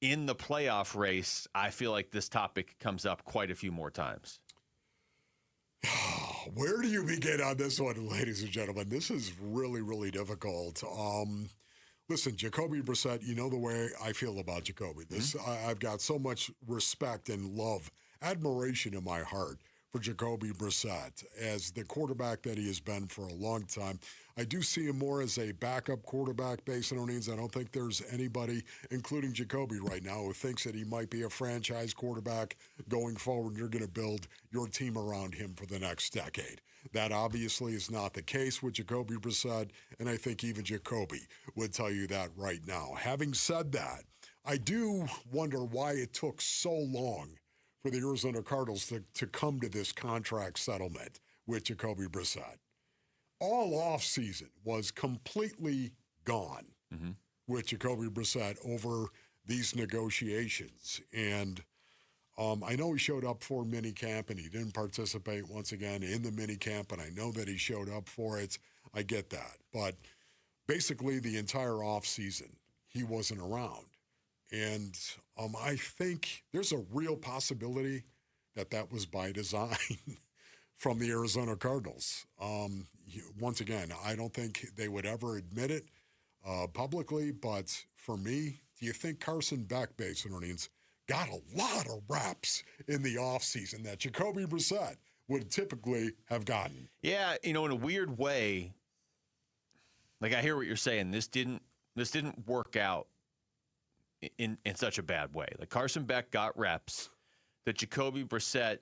in the playoff race, I feel like this topic comes up quite a few more times. Where do you begin on this one, ladies and gentlemen? This is really, really difficult. Listen, Jacoby Brissett, you know the way I feel about Jacoby. I've got so much respect and love, admiration in my heart for Jacoby Brissett as the quarterback that he has been for a long time. I do see him more as a backup quarterback based on Orleans. I don't think there's anybody, including Jacoby right now, who thinks that he might be a franchise quarterback going forward. You're going to build your team around him for the next decade. That obviously is not the case with Jacoby Brissett, and I think even Jacoby would tell you that right now. Having said that, I do wonder why it took so long for the Arizona Cardinals to come to this contract settlement with Jacoby Brissett. All offseason was completely gone with Jacoby Brissett over these negotiations. And I know he showed up for minicamp and he didn't participate once again in the minicamp, and I know that he showed up for it. I get that. But basically the entire offseason, he wasn't around. And I think there's a real possibility that was by design from the Arizona Cardinals. Once again, I don't think they would ever admit it publicly, but for me, do you think Carson Beck, based on Orleans, got a lot of reps in the offseason that Jacoby Brissett would typically have gotten? Yeah, in a weird way, like I hear what you're saying. This didn't work out in such a bad way. Like Carson Beck got reps that Jacoby Brissett.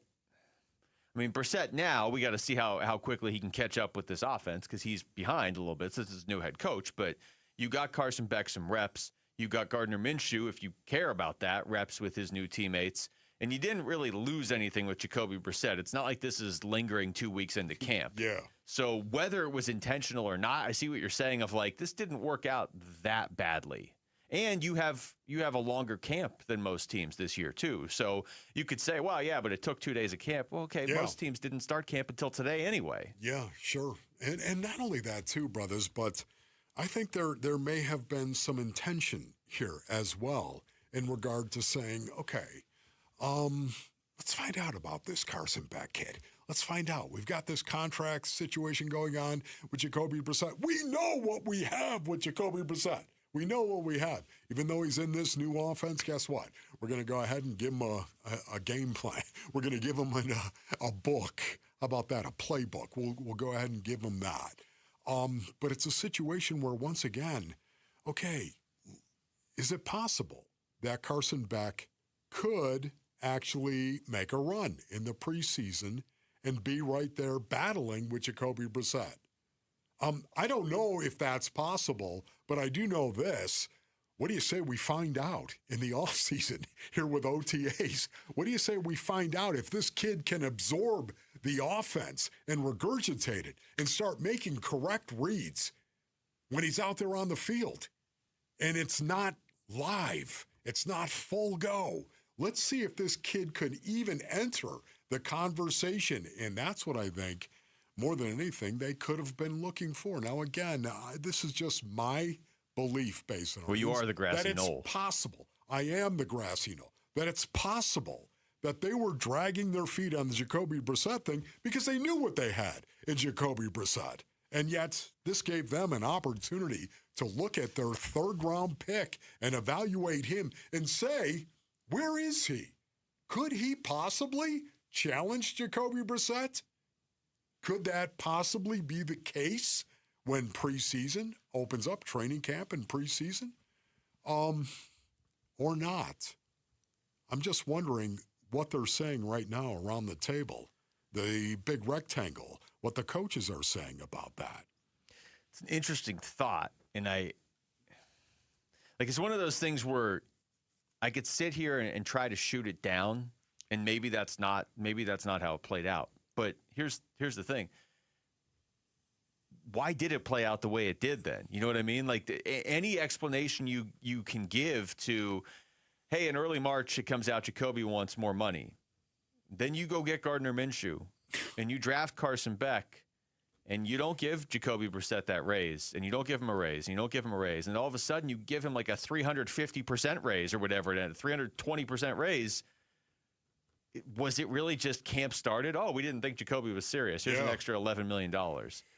I mean, Brissett now, we got to see how quickly he can catch up with this offense because he's behind a little bit since his new head coach. But you got Carson Beck some reps. You got Gardner Minshew, if you care about that, reps with his new teammates. And you didn't really lose anything with Jacoby Brissett. It's not like this is lingering 2 weeks into camp. Yeah. So whether it was intentional or not, I see what you're saying of like, this didn't work out that badly. And you have a longer camp than most teams this year, too. So you could say, well, yeah, but it took 2 days of camp. Well, okay, most teams didn't start camp until today anyway. Yeah, sure. And not only that, too, brothers, but I think there may have been some intention here as well in regard to saying, okay, let's find out about this Carson Beck kid. Let's find out. We've got this contract situation going on with Jacoby Brissett. We know what we have with Jacoby Brissett. We know what we have. Even though he's in this new offense, guess what? We're going to go ahead and give him a game plan. We're going to give him a book. How about that? A playbook. We'll go ahead and give him that. But it's a situation where, once again, okay, is it possible that Carson Beck could actually make a run in the preseason and be right there battling with Jacoby Brissett? I don't know if that's possible, but I do know this. What do you say we find out in the offseason here with OTAs? What do you say we find out if this kid can absorb the offense and regurgitate it and start making correct reads when he's out there on the field? And it's not live. It's not full go. Let's see if this kid could even enter the conversation. And that's what I think, more than anything, they could have been looking for. Now, again, this is just my belief based on well, you are the grassy knoll. That it's possible. I am the grassy knoll. That it's possible that they were dragging their feet on the Jacoby Brissett thing because they knew what they had in Jacoby Brissett. And yet, this gave them an opportunity to look at their third-round pick and evaluate him and say, where is he? Could he possibly challenge Jacoby Brissett? Could that possibly be the case when preseason opens up, training camp and preseason? Or not? I'm just wondering what they're saying right now around the table, the big rectangle, what the coaches are saying about that. It's an interesting thought, and it's one of those things where I could sit here and try to shoot it down, and maybe that's not how it played out. But here's the thing. Why did it play out the way it did then? You know what I mean? Like any explanation you can give to, hey, in early March it comes out Jacoby wants more money. Then you go get Gardner Minshew and you draft Carson Beck and you don't give Jacoby Brissett that raise and you don't give him a raise and you don't give him a raise. And all of a sudden you give him like a 350% raise or whatever it is, 320% raise. Was it really just camp started? Oh, we didn't think Jacoby was serious. Here's an extra $11 million.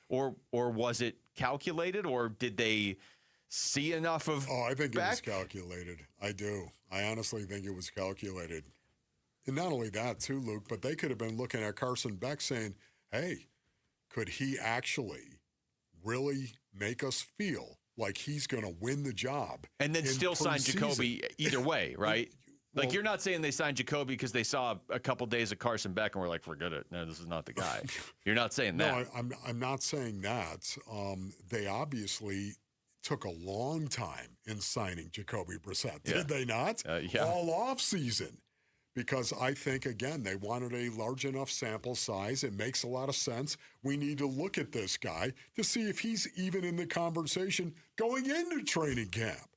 Or was it calculated, or did they see enough of I think Beck? It was calculated. I do. I honestly think it was calculated. And not only that, too, Luke, but they could have been looking at Carson Beck saying, hey, could he actually really make us feel like he's going to win the job? And then still sign Jacoby either way, right? Like, you're not saying they signed Jacoby because they saw a couple days of Carson Beck and were like, forget it. No, this is not the guy. You're not saying that. No, I'm not saying that. They obviously took a long time in signing Jacoby Brissett, did they not? Yeah. All offseason. Because I think, again, they wanted a large enough sample size. It makes a lot of sense. We need to look at this guy to see if he's even in the conversation going into training camp.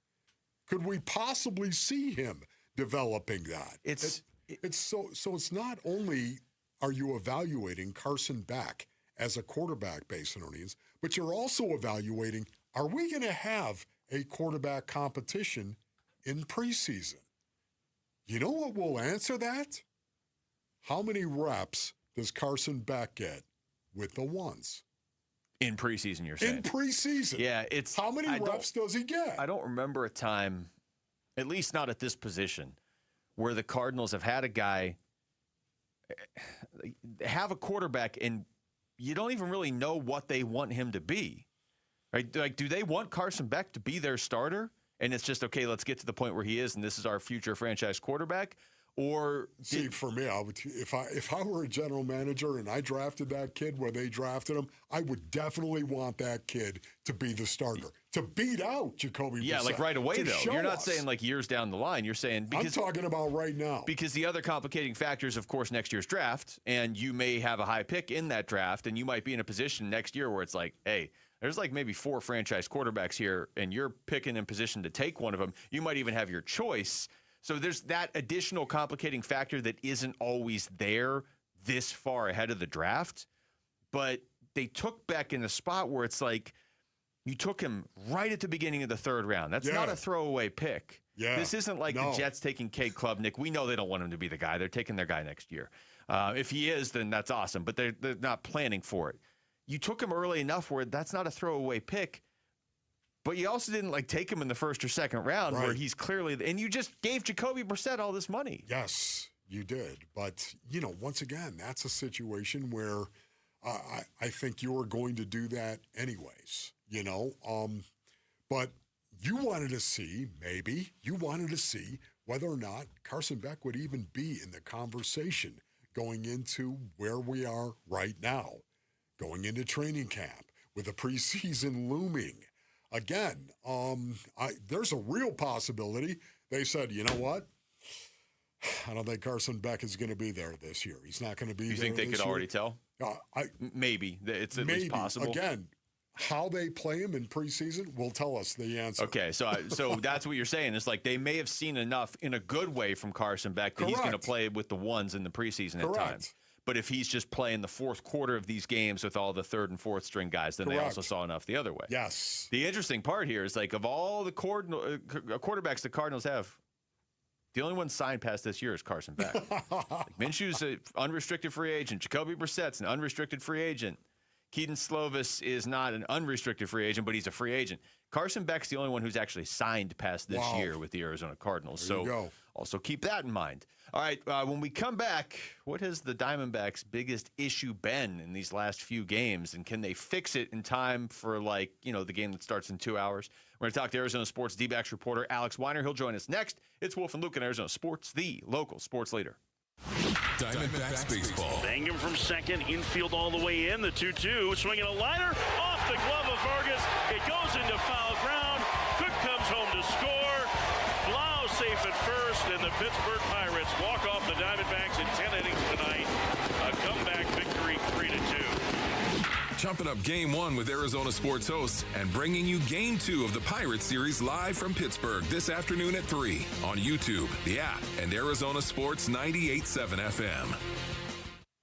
Could we possibly see him developing that? It's so it's not only are you evaluating Carson Beck as a quarterback based on earnings, but you're also evaluating, are we going to have a quarterback competition in preseason? You know what will answer that? How many reps does Carson Beck get with the ones? In preseason, you're saying? In preseason. Yeah, it's... How many reps does he get? I don't remember a time, at least not at this position, where the Cardinals have had a guy have a quarterback and you don't even really know what they want him to be. Right? Like, do they want Carson Beck to be their starter? And it's just, okay, let's get to the point where he is, and this is our future franchise quarterback? Or see, for me, I would, if I were a general manager and I drafted that kid where they drafted him, I would definitely want that kid to be the starter, to beat out Jacoby Brissett. Yeah, like right away, though. You're not saying like years down the line. You're saying because I'm talking about right now. Because the other complicating factor is, of course, next year's draft, and you may have a high pick in that draft, and you might be in a position next year where it's like, hey, There's like maybe 4 franchise quarterbacks here, and you're picking in position to take one of them. You might even have your choice. So there's that additional complicating factor that isn't always there this far ahead of the draft. But they took Beck in a spot where it's like you took him right at the beginning of the 3rd round. That's not a throwaway pick. Yeah. This isn't like the Jets taking Cade Klubnik. We know they don't want him to be the guy. They're taking their guy next year. If he is, then that's awesome. But they're not planning for it. You took him early enough where that's not a throwaway pick. But you also didn't take him in the 1st or 2nd round where he's clearly – and you just gave Jacoby Brissett all this money. Yes, you did. But, once again, that's a situation where I think you're going to do that anyways, But you wanted to see whether or not Carson Beck would even be in the conversation going into where we are right now, going into training camp with the preseason looming. Again, there's a real possibility. They said, you know what? I don't think Carson Beck is going to be there this year. He's not going to be there. You think they could already tell? Maybe. It's at least possible. Again, how they play him in preseason will tell us the answer. Okay, so that's what you're saying. It's like they may have seen enough in a good way from Carson Beck that he's going to play with the ones in the preseason at times. But if he's just playing the 4th quarter of these games with all the 3rd and 4th string guys, then they also saw enough the other way. Yes. The interesting part here is of all the quarterbacks the Cardinals have, the only one signed past this year is Carson Beck. Minshew's an unrestricted free agent. Jacoby Brissett's an unrestricted free agent. Keaton Slovis is not an unrestricted free agent, but he's a free agent. Carson Beck's the only one who's actually signed past this year with the Arizona Cardinals. There you go. Also keep that in mind. All right, when we come back, what has the Diamondbacks' biggest issue been in these last few games, and can they fix it in time for, the game that starts in 2 hours? We're going to talk to Arizona Sports D-backs reporter Alex Weiner. He'll join us next. It's Wolf and Luke in Arizona Sports, the local sports leader. Diamondbacks baseball. Bang him from second, infield all the way in. The 2-2, swinging a liner off the glove of Vargas. It goes into foul ground. Cook comes home to score. Blau safe at first, and the Pittsburgh Pirates walk off the Diamondbacks in 10 innings tonight. A comeback victory, 3-2. Chopping up Game 1 with Arizona Sports hosts and bringing you Game 2 of the Pirates series live from Pittsburgh this afternoon at 3 on YouTube, the app, and Arizona Sports 98.7 FM.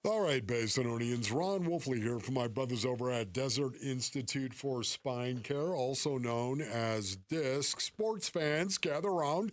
All right, Basinonians. Ron Wolfley here from my brothers over at Desert Institute for Spine Care, also known as DISC. Sports fans, gather around.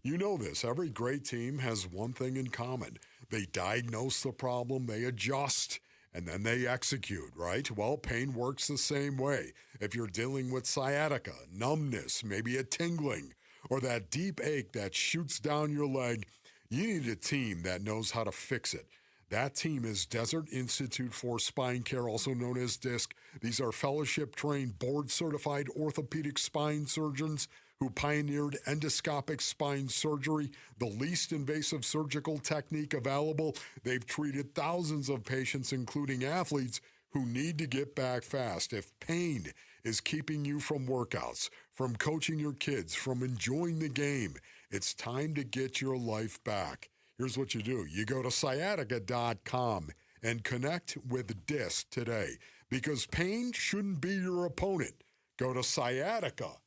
You know this. Every great team has one thing in common. They diagnose the problem, they adjust, and then they execute, right? Well, pain works the same way. If you're dealing with sciatica, numbness, maybe a tingling, or that deep ache that shoots down your leg, you need a team that knows how to fix it. That team is Desert Institute for Spine Care, also known as DISC. These are fellowship-trained, board-certified orthopedic spine surgeons who pioneered endoscopic spine surgery, the least invasive surgical technique available. They've treated thousands of patients, including athletes, who need to get back fast. If pain is keeping you from workouts, from coaching your kids, from enjoying the game, it's time to get your life back. Here's what you do. You go to sciatica.com and connect with DISC today, because pain shouldn't be your opponent. Go to sciatica.com.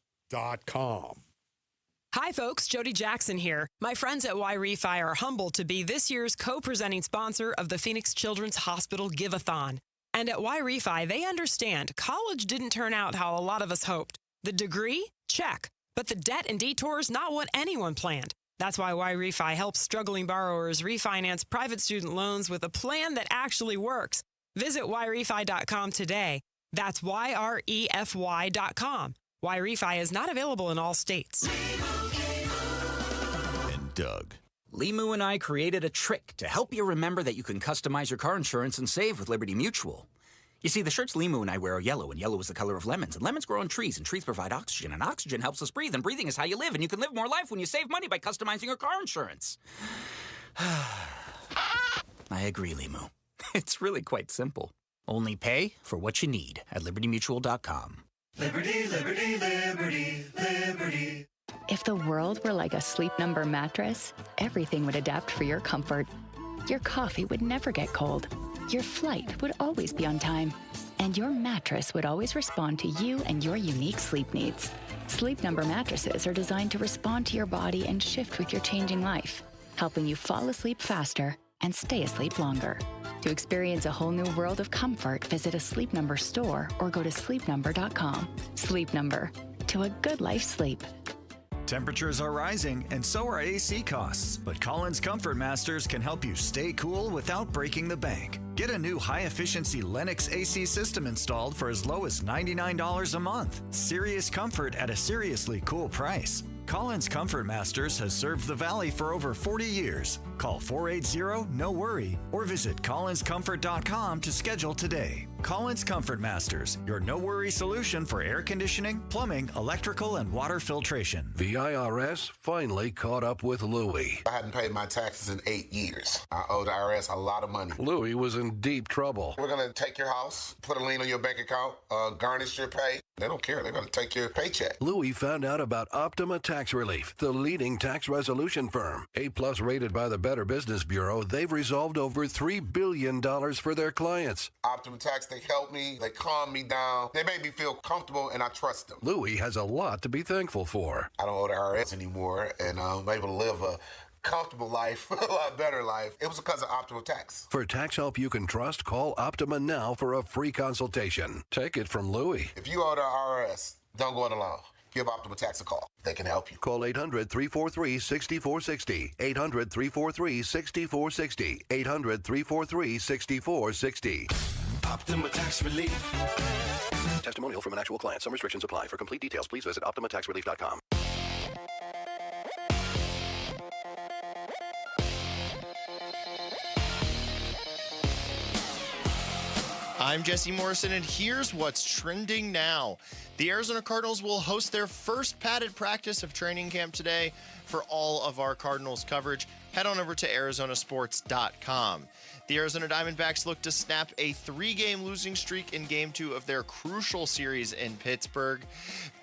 Hi, folks. Jody Jackson here. My friends at Y-Refi are humbled to be this year's co-presenting sponsor of the Phoenix Children's Hospital Give-a-thon. And at Y-Refi, they understand college didn't turn out how a lot of us hoped. The degree? Check. But the debt and detours, not what anyone planned. That's why Y-Refi helps struggling borrowers refinance private student loans with a plan that actually works. Visit YRefi.com today. That's YREFY.com. Y-Refi is not available in all states. And Doug. Limu and I created a trick to help you remember that you can customize your car insurance and save with Liberty Mutual. You see, the shirts Limu and I wear are yellow, and yellow is the color of lemons. And lemons grow on trees, and trees provide oxygen. And oxygen helps us breathe, and breathing is how you live. And you can live more life when you save money by customizing your car insurance. I agree, Limu. It's really quite simple. Only pay for what you need at LibertyMutual.com. Liberty, liberty, liberty, liberty. If the world were like a Sleep Number mattress, everything would adapt for your comfort. Your coffee would never get cold. Your flight would always be on time. and your mattress would always respond to you and your unique sleep needs. Sleep Number mattresses are designed to respond to your body and shift with your changing life, helping you fall asleep faster and stay asleep longer. To experience a whole new world of comfort, visit a Sleep Number store or go to sleepnumber.com. Sleep Number. To a good life sleep. Temperatures are rising, and so are AC costs. But Collins Comfort Masters can help you stay cool without breaking the bank. Get a new high-efficiency Lennox AC system installed for as low as $99 a month. Serious comfort at a seriously cool price. Collins Comfort Masters has served the Valley for over 40 years. Call 480-NO-WORRY or visit collinscomfort.com to schedule today. Collins Comfort Masters, your no-worry solution for air conditioning, plumbing, electrical, and water filtration. The IRS finally caught up with Louie. I hadn't paid my taxes in 8 years. I owe the IRS a lot of money. Louie was in deep trouble. We're going to take your house, put a lien on your bank account, garnish your pay. They don't care. They're going to take your paycheck. Louie found out about Optima Tax Relief, the leading tax resolution firm. A-plus rated by the Better Business Bureau, they've resolved over $3 billion for their clients. Optima Tax, they help me. They calm me down. They make me feel comfortable, and I trust them. Louie has a lot to be thankful for. I don't owe the IRS anymore, and I'm able to live a comfortable life, a lot better life. It was because of Optima Tax. For tax help you can trust, call Optima now for a free consultation. Take it from Louie. If you owe the IRS, don't go it alone. Give Optima Tax a call. They can help you. Call 800-343-6460. 800-343-6460. 800-343-6460. Optima Tax Relief. Testimonial from an actual client. Some restrictions apply. For complete details, please visit OptimaTaxRelief.com. I'm Jesse Morrison, and here's what's trending now. The Arizona Cardinals will host their first padded practice of training camp today. For all of our Cardinals coverage, head on over to arizonasports.com. The Arizona Diamondbacks look to snap a 3-game losing streak in Game 2 of their crucial series in Pittsburgh.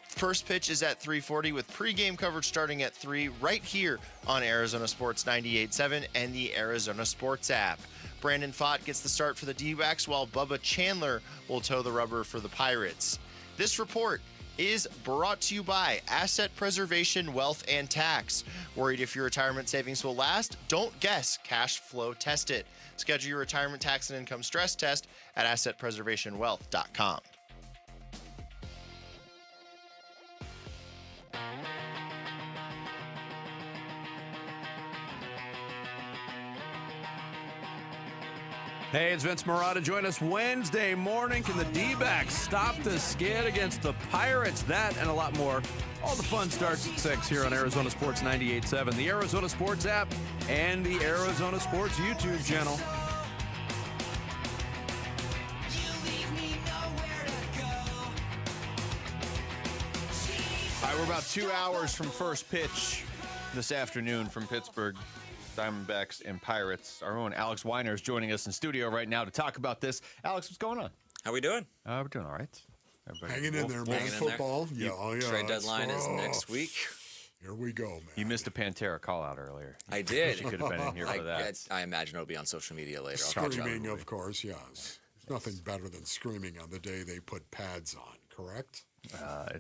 First pitch is at 3:40 with pregame coverage starting at 3 right here on Arizona Sports 98.7 and the Arizona Sports app. Brandon Pfaadt gets the start for the D-backs while Bubba Chandler will toe the rubber for the Pirates. This report is brought to you by Asset Preservation, Wealth, and Tax. Worried if your retirement savings will last? Don't guess. Cash flow test it. Schedule your retirement tax and income stress test at assetpreservationwealth.com. Hey, it's Vince Marotta. Join us Wednesday morning. Can the D-backs stop the skid against the Pirates? That and a lot more. All the fun starts at 6 here on Arizona Sports 98.7, the Arizona Sports app, and the Arizona Sports YouTube channel. All right, we're about 2 hours from first pitch this afternoon from Pittsburgh. Diamondbacks and Pirates. Our own Alex Weiner is joining us in studio right now to talk about this. Alex, what's going on? How we doing? We're doing all right. Everybody Hanging in there, man. Football. Yeah, Trade deadline is next week. Here we go, man. You missed a Pantera call out earlier. I did. You could have been in here for that. I imagine it'll be on social media later. Screaming, of course, yes. There's nothing better than screaming on the day they put pads on, correct?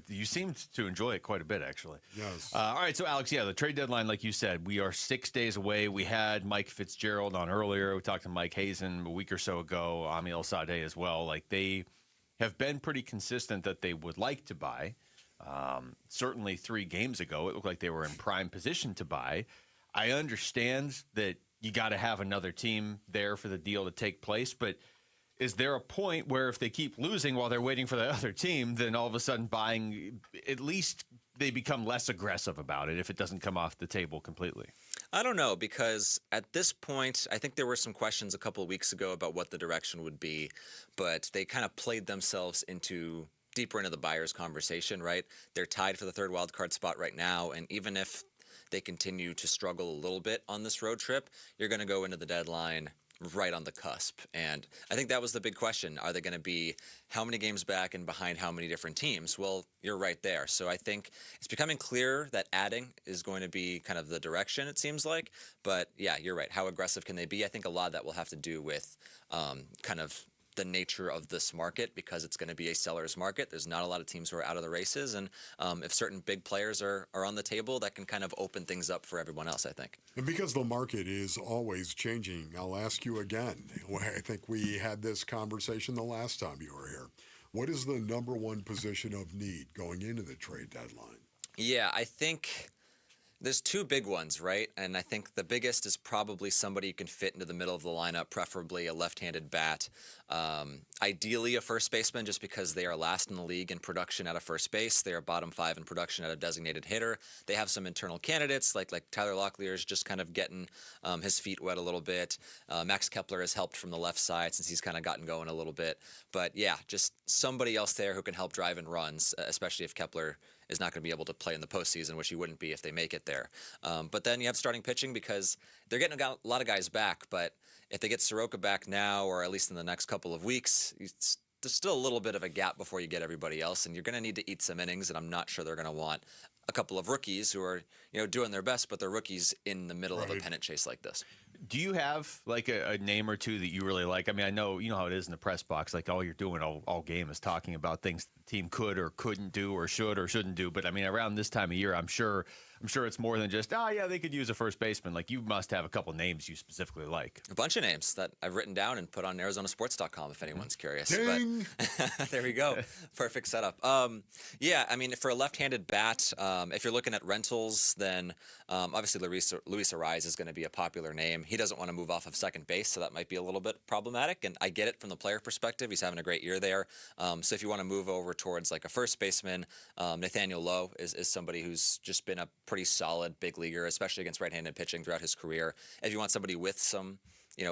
You seemed to enjoy it quite a bit, actually. Yes. All right, so Alex, the trade deadline, like you said, we are 6 days away. We had Mike Fitzgerald on earlier. We talked to Mike Hazen a week or so ago, Ami El-Sadeh as well. Like, they have been pretty consistent that they would like to buy. Certainly 3 games ago, it looked like they were in prime position to buy. I understand that you got to have another team there for the deal to take place, but is there a point where if they keep losing while they're waiting for the other team, then all of a sudden buying, at least they become less aggressive about it if it doesn't come off the table completely? I don't know, because at this point, I think there were some questions a couple of weeks ago about what the direction would be, but they kind of played themselves deeper into the buyer's conversation, right? They're tied for the 3rd wild card spot right now, and even if they continue to struggle a little bit on this road trip, you're going to go into the deadline right on the cusp. And I think that was the big question. Are they going to be how many games back and behind how many different teams? Well, you're right there. So I think it's becoming clear that adding is going to be kind of the direction, it seems like. But yeah, you're right. How aggressive can they be? I think a lot of that will have to do with kind of the nature of this market, because it's going to be a seller's market. There's not a lot of teams who are out of the races, and if certain big players are on the table, that can kind of open things up for everyone else, I think. And because the market is always changing, I'll ask you again. I think we had this conversation the last time you were here. What is the number one position of need going into the trade deadline? Yeah, I think there's two big ones, right? And I think the biggest is probably somebody you can fit into the middle of the lineup, preferably a left-handed bat. Ideally a first baseman, just because they are last in the league in production at a first base. They are bottom 5 in production at a designated hitter. They have some internal candidates, like Tyler Locklear is just kind of getting his feet wet a little bit. Max Kepler has helped from the left side since he's kind of gotten going a little bit. But yeah, just somebody else there who can help drive in runs, especially if Kepler is not going to be able to play in the postseason, which he wouldn't be if they make it there. But then you have starting pitching, because they're getting a lot of guys back, but if they get Soroka back now, or at least in the next couple of weeks, there's still a little bit of a gap before you get everybody else, and you're going to need to eat some innings, and I'm not sure they're going to want a couple of rookies who are, doing their best, but they're rookies in the middle of a pennant chase like this. Do you have like a name or two that you really like? I mean, I know how it is in the press box. Like all you're doing all game is talking about things the team could or couldn't do, or should or shouldn't do. But I mean, around this time of year, I'm sure it's more than just, they could use a first baseman. Like you must have a couple names you specifically like. A bunch of names that I've written down and put on ArizonaSports.com if anyone's curious. Ding. But there we go. Perfect setup. Yeah, I mean, for a left-handed bat, if you're looking at rentals, then obviously Luis Arraez is going to be a popular name. He doesn't want to move off of second base, so that might be a little bit problematic. And I get it from the player perspective. He's having a great year there. So if you want to move over towards like a first baseman, Nathaniel Lowe is somebody who's just been a pretty solid big leaguer, especially against right-handed pitching throughout his career. If you want somebody with some,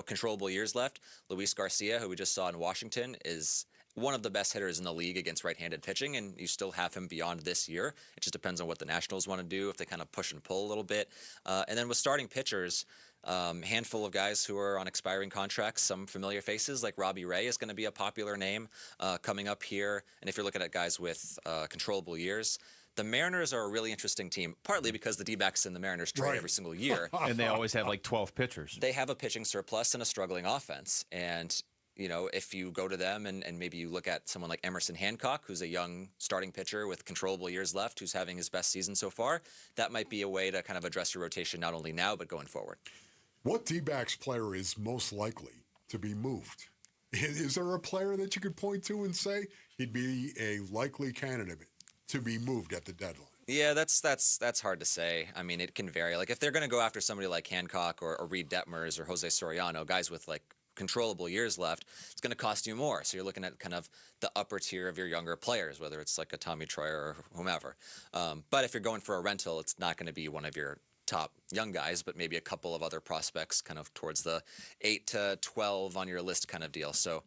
controllable years left, Luis Garcia, who we just saw in Washington, is one of the best hitters in the league against right-handed pitching, and you still have him beyond this year. It just depends on what the Nationals want to do, if they kind of push and pull a little bit. And then with starting pitchers, handful of guys who are on expiring contracts, some familiar faces like Robbie Ray is going to be a popular name coming up here. And if you're looking at guys with controllable years, the Mariners are a really interesting team, partly because the D-backs and the Mariners trade every single year. And they always have like 12 pitchers. They have a pitching surplus and a struggling offense. And if you go to them and maybe you look at someone like Emerson Hancock, who's a young starting pitcher with controllable years left, who's having his best season so far, that might be a way to kind of address your rotation not only now, but going forward. What D-backs player is most likely to be moved? Is there a player that you could point to and say he'd be a likely candidate to be moved at the deadline? Yeah, that's hard to say. I mean, it can vary. Like if they're going to go after somebody like Hancock or Reed Detmers or Jose Soriano, guys with like controllable years left, it's going to cost you more. So you're looking at kind of the upper tier of your younger players, whether it's like a Tommy Troy or whomever. But if you're going for a rental, it's not going to be one of your top young guys, but maybe a couple of other prospects kind of towards the 8 to 12 on your list kind of deal. So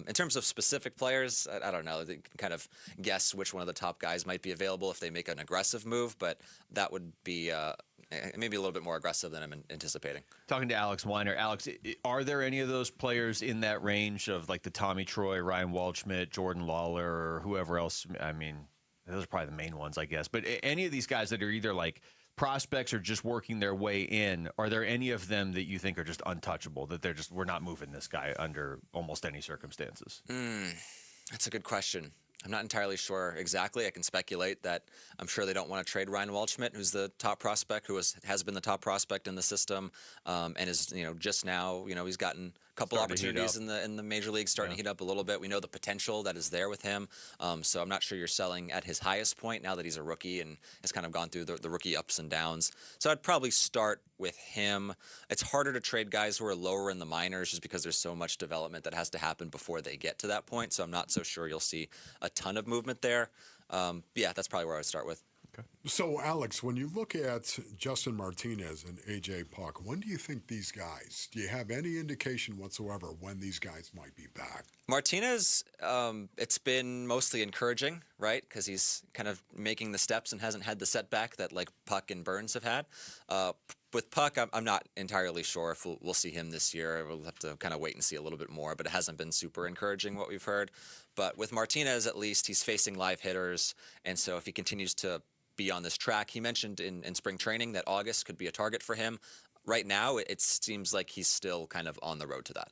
in terms of specific players, I don't know. They can kind of guess which one of the top guys might be available if they make an aggressive move, but that would be maybe a little bit more aggressive than I'm anticipating. Talking to Alex Weiner. Alex, are there any of those players in that range of like the Tommy Troy, Ryan Waldschmidt, Jordan Lawler, or whoever else? I mean, those are probably the main ones, I guess. But any of these guys that are either like prospects are just working their way in, are there any of them that you think are just untouchable, that we're not moving this guy under almost any circumstances? That's a good question. I'm not entirely sure exactly. I can speculate that I'm sure they don't want to trade Ryan Waldschmidt, who's the top prospect, who has been the top prospect in the system, and is just now he's gotten a couple opportunities in the major leagues, starting to heat up a little bit. We know the potential that is there with him, so I'm not sure you're selling at his highest point now that he's a rookie and has kind of gone through the rookie ups and downs. So I'd probably start with him. It's harder to trade guys who are lower in the minors just because there's so much development that has to happen before they get to that point. So I'm not so sure you'll see a ton of movement there. Yeah, that's probably where I would start with. Okay. So, Alex, when you look at Justin Martinez and A.J. Puck, when do you think these guys, do you have any indication whatsoever when these guys might be back? Martinez, it's been mostly encouraging, right? Because he's kind of making the steps and hasn't had the setback that like Puck and Burns have had. With Puck, I'm not entirely sure if we'll see him this year. We'll have to kind of wait and see a little bit more, but it hasn't been super encouraging what we've heard. But with Martinez, at least, he's facing live hitters, and so if he continues to be on this track, he mentioned in spring training that August could be a target for him. Right now, it seems like he's still kind of on the road to that.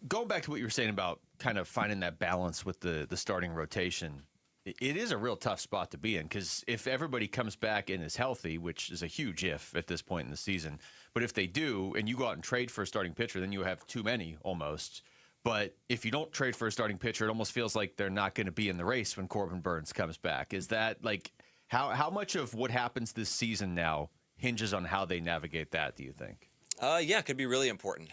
Going back to what you were saying about kind of finding that balance with the starting rotation, it is a real tough spot to be in because if everybody comes back and is healthy, which is a huge if at this point in the season, but if they do and you go out and trade for a starting pitcher, then you have too many almost. But if you don't trade for a starting pitcher, it almost feels like they're not going to be in the race when Corbin Burnes comes back. Is that like how much of what happens this season now hinges on how they navigate that, do you think? Yeah, it could be really important.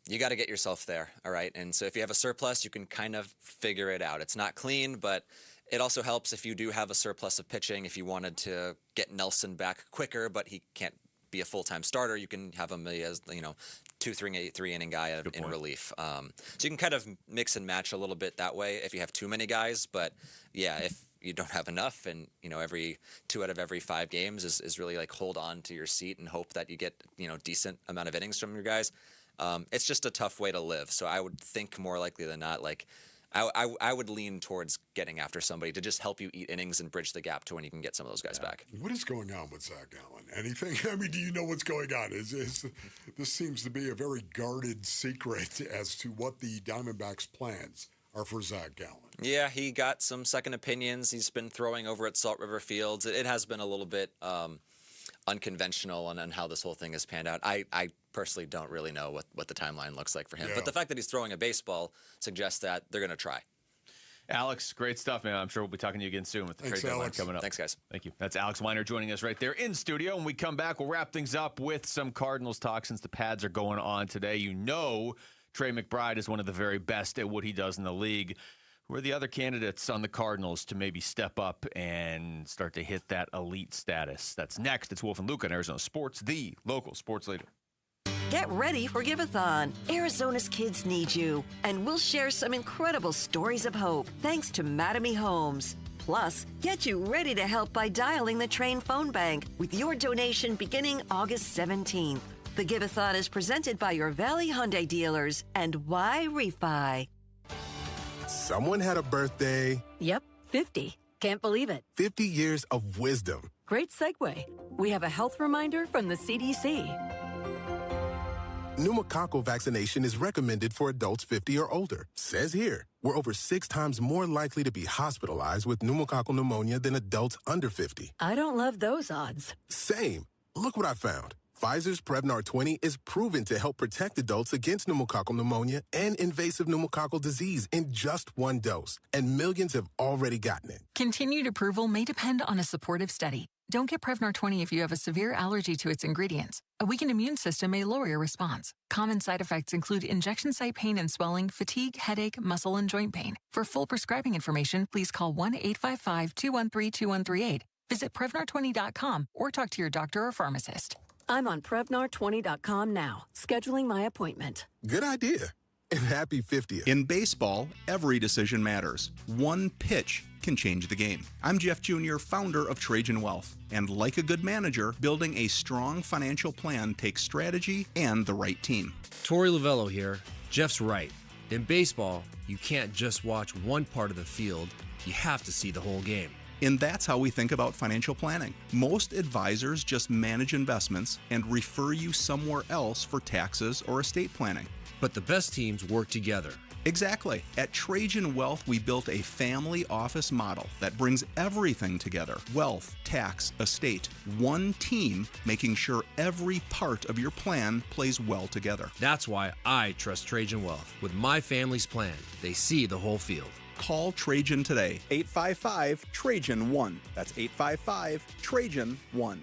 You got to get yourself there, all right? And so if you have a surplus, you can kind of figure it out. It's not clean, but it also helps if you do have a surplus of pitching. If you wanted to get Nelson back quicker, but he can't be a full-time starter, you can have him as, 2-3 inning guy in relief. So you can kind of mix and match a little bit that way if you have too many guys. But yeah, if you don't have enough and, every 2 out of every 5 games is really like hold on to your seat and hope that you get, decent amount of innings from your guys. It's just a tough way to live. So I would think more likely than not, like I would lean towards getting after somebody to just help you eat innings and bridge the gap to when you can get some of those guys back. What is going on with Zach Gallen? Anything? I mean, do you know what's going on? This seems to be a very guarded secret as to what the Diamondbacks' plans are for Zach Gallen. Yeah, he got some second opinions. He's been throwing over at Salt River Fields. It has been a little bit unconventional on how this whole thing has panned out. I personally don't really know what the timeline looks like for him. Yeah. But the fact that he's throwing a baseball suggests that they're going to try. Alex, great stuff, man. I'm sure we'll be talking to you again soon with the trade deadline coming up. Thanks, guys. Thank you. That's Alex Weiner joining us right there in studio. When we come back, we'll wrap things up with some Cardinals talk since the pads are going on today. Trey McBride is one of the very best at what he does in the league. Who are the other candidates on the Cardinals to maybe step up and start to hit that elite status? That's next. It's Wolf and Luke on Arizona Sports, the local sports leader. Get ready for Give-a-thon. Arizona's kids need you. And we'll share some incredible stories of hope thanks to Mattamy Homes. Plus, get you ready to help by dialing the Train phone bank with your donation beginning August 17th. The Give-a-thon is presented by your Valley Hyundai dealers and Y Refi. Someone had a birthday. Yep, 50. Can't believe it. 50 years of wisdom. Great segue. We have a health reminder from the CDC. Pneumococcal vaccination is recommended for adults 50 or older. Says here, we're over 6 times more likely to be hospitalized with pneumococcal pneumonia than adults under 50. I don't love those odds. Same. Look what I found. Pfizer's Prevnar 20 is proven to help protect adults against pneumococcal pneumonia and invasive pneumococcal disease in just 1 dose. And millions have already gotten it. Continued approval may depend on a supportive study. Don't get Prevnar 20 if you have a severe allergy to its ingredients. A weakened immune system may lower your response. Common side effects include injection site pain and swelling, fatigue, headache, muscle, and joint pain. For full prescribing information, please call 1-855-213-2138. Visit Prevnar20.com or talk to your doctor or pharmacist. I'm on Prevnar20.com now, scheduling my appointment. Good idea. And happy 50th. In baseball, every decision matters. One pitch can change the game. I'm Jeff Jr., founder of Trajan Wealth. And like a good manager, building a strong financial plan takes strategy and the right team. Torey Lovello here. Jeff's right. In baseball, you can't just watch one part of the field. You have to see the whole game. And that's how we think about financial planning. Most advisors just manage investments and refer you somewhere else for taxes or estate planning. But the best teams work together. Exactly. At Trajan Wealth, we built a family office model that brings everything together. Wealth, tax, estate. One team making sure every part of your plan plays well together. That's why I trust Trajan Wealth. With my family's plan, they see the whole field. Call Trajan today. 855-TRAJAN-1. That's 855-TRAJAN-1.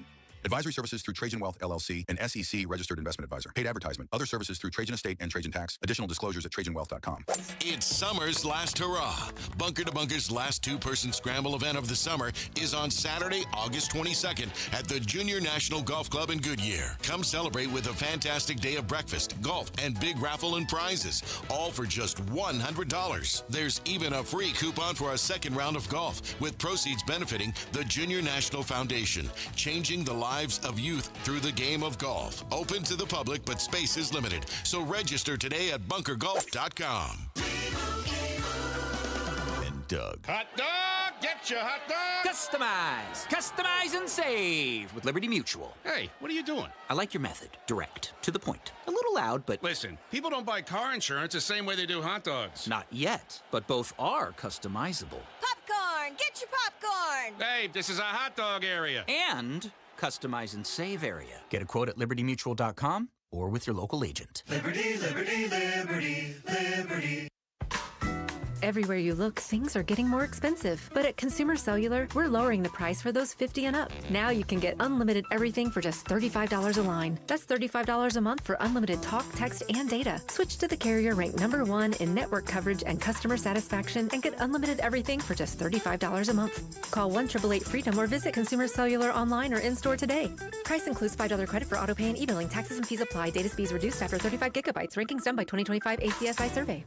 Advisory services through Trajan Wealth, LLC, an SEC registered investment advisor. Paid advertisement. Other services through Trajan Estate and Trajan Tax. Additional disclosures at TrajanWealth.com. It's summer's last hurrah. Bunker to Bunker's last 2-person scramble event of the summer is on Saturday, August 22nd at the Junior National Golf Club in Goodyear. Come celebrate with a fantastic day of breakfast, golf, and big raffle and prizes, all for just $100. There's even a free coupon for a second round of golf, with proceeds benefiting the Junior National Foundation, changing the lives of youth through the game of golf. Open to the public, but space is limited. So register today at bunkergolf.com. And Doug. Hot dog! Get your hot dog! Customize and save with Liberty Mutual. Hey, what are you doing? I like your method. Direct. To the point. A little allowed, but... Listen, people don't buy car insurance the same way they do hot dogs. Not yet, but both are customizable. Popcorn! Get your popcorn! Hey, this is a hot dog area. And customize and save area. Get a quote at libertymutual.com or with your local agent. Liberty, liberty, liberty, liberty. Everywhere you look, things are getting more expensive. But at Consumer Cellular, we're lowering the price for those 50 and up. Now you can get unlimited everything for just $35 a line. That's $35 a month for unlimited talk, text, and data. Switch to the carrier ranked #1 in network coverage and customer satisfaction and get unlimited everything for just $35 a month. Call 1-888-FREEDOM or visit Consumer Cellular online or in-store today. Price includes $5 credit for autopay and e-billing. Taxes and fees apply. Data speeds reduced after 35 gigabytes. Rankings done by 2025 ACSI survey.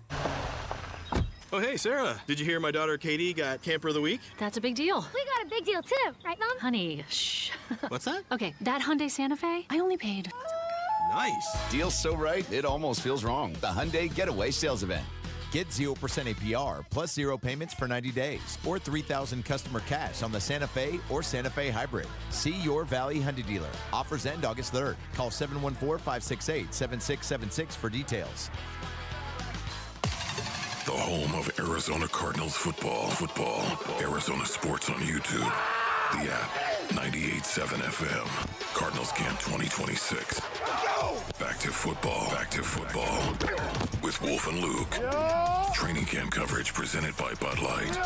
Oh, hey, Sarah. Did you hear my daughter Katie got Camper of the Week? That's a big deal. We got a big deal, too. Right, Mom? Honey, shh. What's that? Okay, that Hyundai Santa Fe, I only paid... Nice. Deal's so right, it almost feels wrong. The Hyundai Getaway Sales Event. Get 0% APR plus 0 payments for 90 days or $3,000 customer cash on the Santa Fe or Santa Fe Hybrid. See your Valley Hyundai dealer. Offers end August 3rd. Call 714-568-7676 for details. The home of Arizona Cardinals football. Arizona sports on YouTube. The app, 98.7 FM. Cardinals Camp 2026. Back to football. With Wolf and Luke. Training camp coverage presented by Bud Light.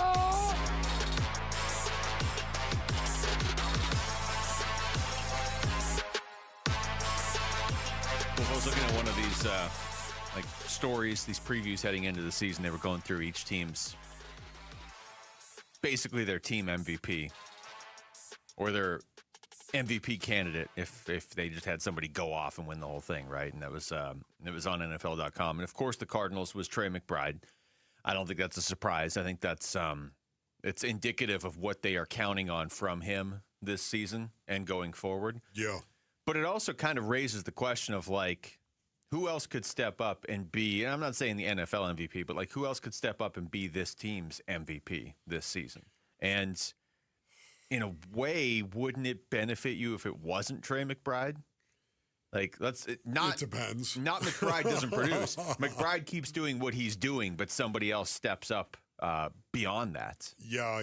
Well, I was looking at one of these stories, these previews heading into the season. They were going through each team's, basically their team MVP or their MVP candidate if they just had somebody go off and win the whole thing, right? And that was it was on NFL.com. And of course, the Cardinals was Trey McBride. I don't think that's a surprise. I think that's it's indicative of what they are counting on from him this season and going forward. Yeah. But it also kind of raises the question of who else could step up and be, and I'm not saying the NFL MVP, but who else could step up and be this team's MVP this season? And in a way, wouldn't it benefit you if it wasn't Trey McBride? It depends. Not McBride doesn't produce. McBride keeps doing what he's doing, but somebody else steps up beyond that. Yeah,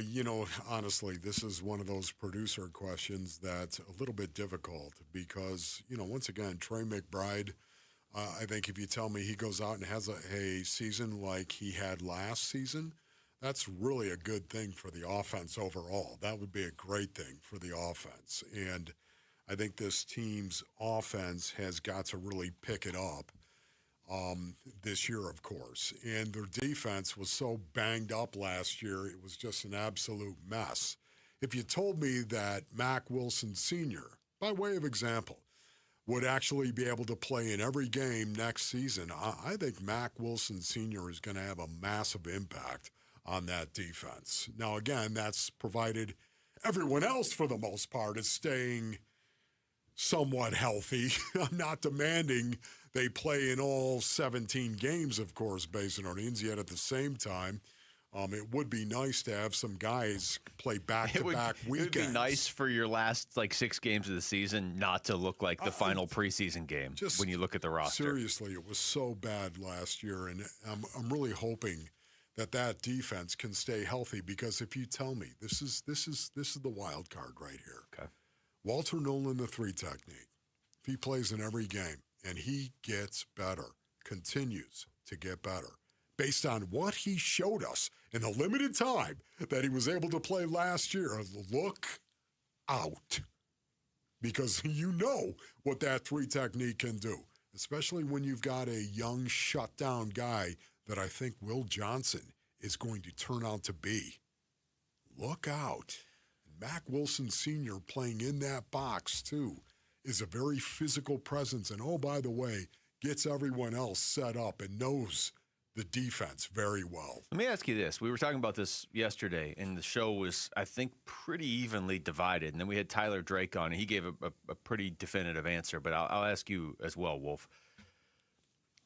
honestly, this is one of those producer questions that's a little bit difficult because, once again, Trey McBride, I think if you tell me he goes out and has a season like he had last season, that's really a good thing for the offense overall. That would be a great thing for the offense. And I think this team's offense has got to really pick it up this year, of course. And their defense was so banged up last year, it was just an absolute mess. If you told me that Mack Wilson Sr., by way of example, would actually be able to play in every game next season, I think Mack Wilson Sr. is going to have a massive impact on that defense. Now, again, that's provided everyone else, for the most part, is staying somewhat healthy. I'm not demanding they play in all 17 games, of course, Basin Orleans, yet at the same time, it would be nice to have some guys play back-to-back weekends. It would be nice for your last 6 games of the season not to look like the final preseason game when you look at the roster. Seriously, it was so bad last year, and I'm really hoping that defense can stay healthy, because if you tell me this is the wild card right here. Okay. Walter Nolan, the 3 technique. If he plays in every game and he gets better, continues to get better, based on what he showed us in the limited time that he was able to play last year, look out. Because you know what that 3 technique can do, especially when you've got a young shutdown guy that I think Will Johnson is going to turn out to be. Look out. Mack Wilson Sr. playing in that box, too, is a very physical presence. And, oh, by the way, gets everyone else set up and knows the defense very well. Let me ask you this. We were talking about this yesterday, and the show was, I think, pretty evenly divided. And then we had Tyler Drake on, and he gave a pretty definitive answer. But I'll ask you as well, Wolf.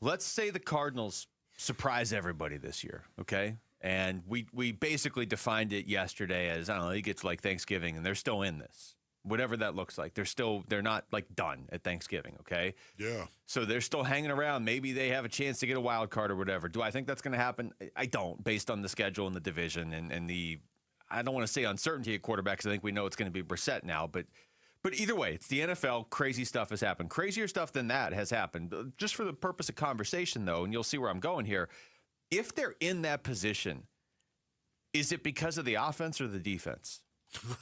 Let's say the Cardinals surprise everybody this year, okay? And we basically defined it yesterday as, I don't know, he gets Thanksgiving, and they're still in this. whatever that looks like. They're not like done at Thanksgiving, okay? Yeah. So they're still hanging around. Maybe they have a chance to get a wild card or whatever. Do I think that's going to happen? I don't, based on the schedule and the division and the, I don't want to say uncertainty at quarterback because I think we know it's going to be Brissett now, but either way, it's the NFL. Crazy stuff has happened. Crazier stuff than that has happened. Just for the purpose of conversation, though, and you'll see where I'm going here, if they're in that position, is it because of the offense or the defense?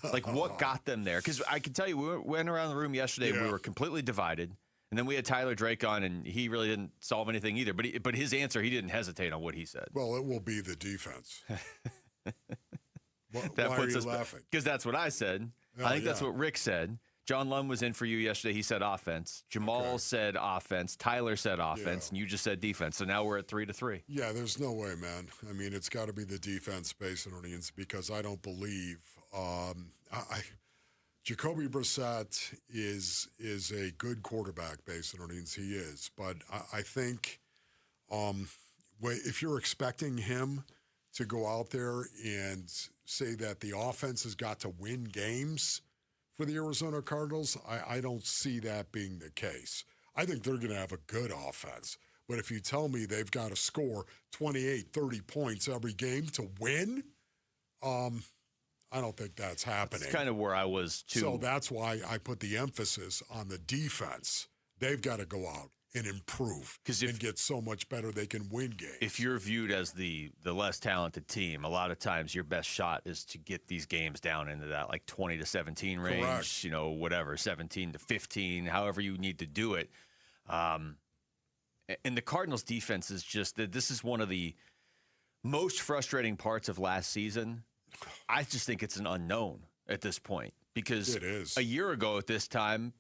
Like, what got them there? Because I can tell you, we went around the room yesterday and we were completely divided. And then we had Tyler Drake on, and he really didn't solve anything either. But his answer, he didn't hesitate on what he said. Well, it will be the defense. Why That are puts you us laughing? Because that's what I said. Oh, I think that's yeah. what Rick said. John Lund was in for you yesterday. He said offense. Jamal said offense. Tyler said offense. And you just said defense. So now we're at 3-3. Yeah, there's no way, man. I mean, it's got to be the defense based on Orleans because I don't believe Jacoby Brissett is a good quarterback based on Orleans. He is. But I think if you're expecting him to go out there and say that the offense has got to win games for the Arizona Cardinals, I don't see that being the case. I think they're going to have a good offense. But if you tell me they've got to score 28, 30 points every game to win, I don't think that's happening. That's kind of where I was, too. So that's why I put the emphasis on the defense. They've got to go out and improve and get so much better they can win games. If you're viewed as the less talented team, a lot of times your best shot is to get these games down into that like 20-17 range, Correct. Whatever, 17-15, however you need to do it. And the Cardinals defense is just that this is one of the most frustrating parts of last season. I just think it's an unknown at this point because it is. A year ago at this time,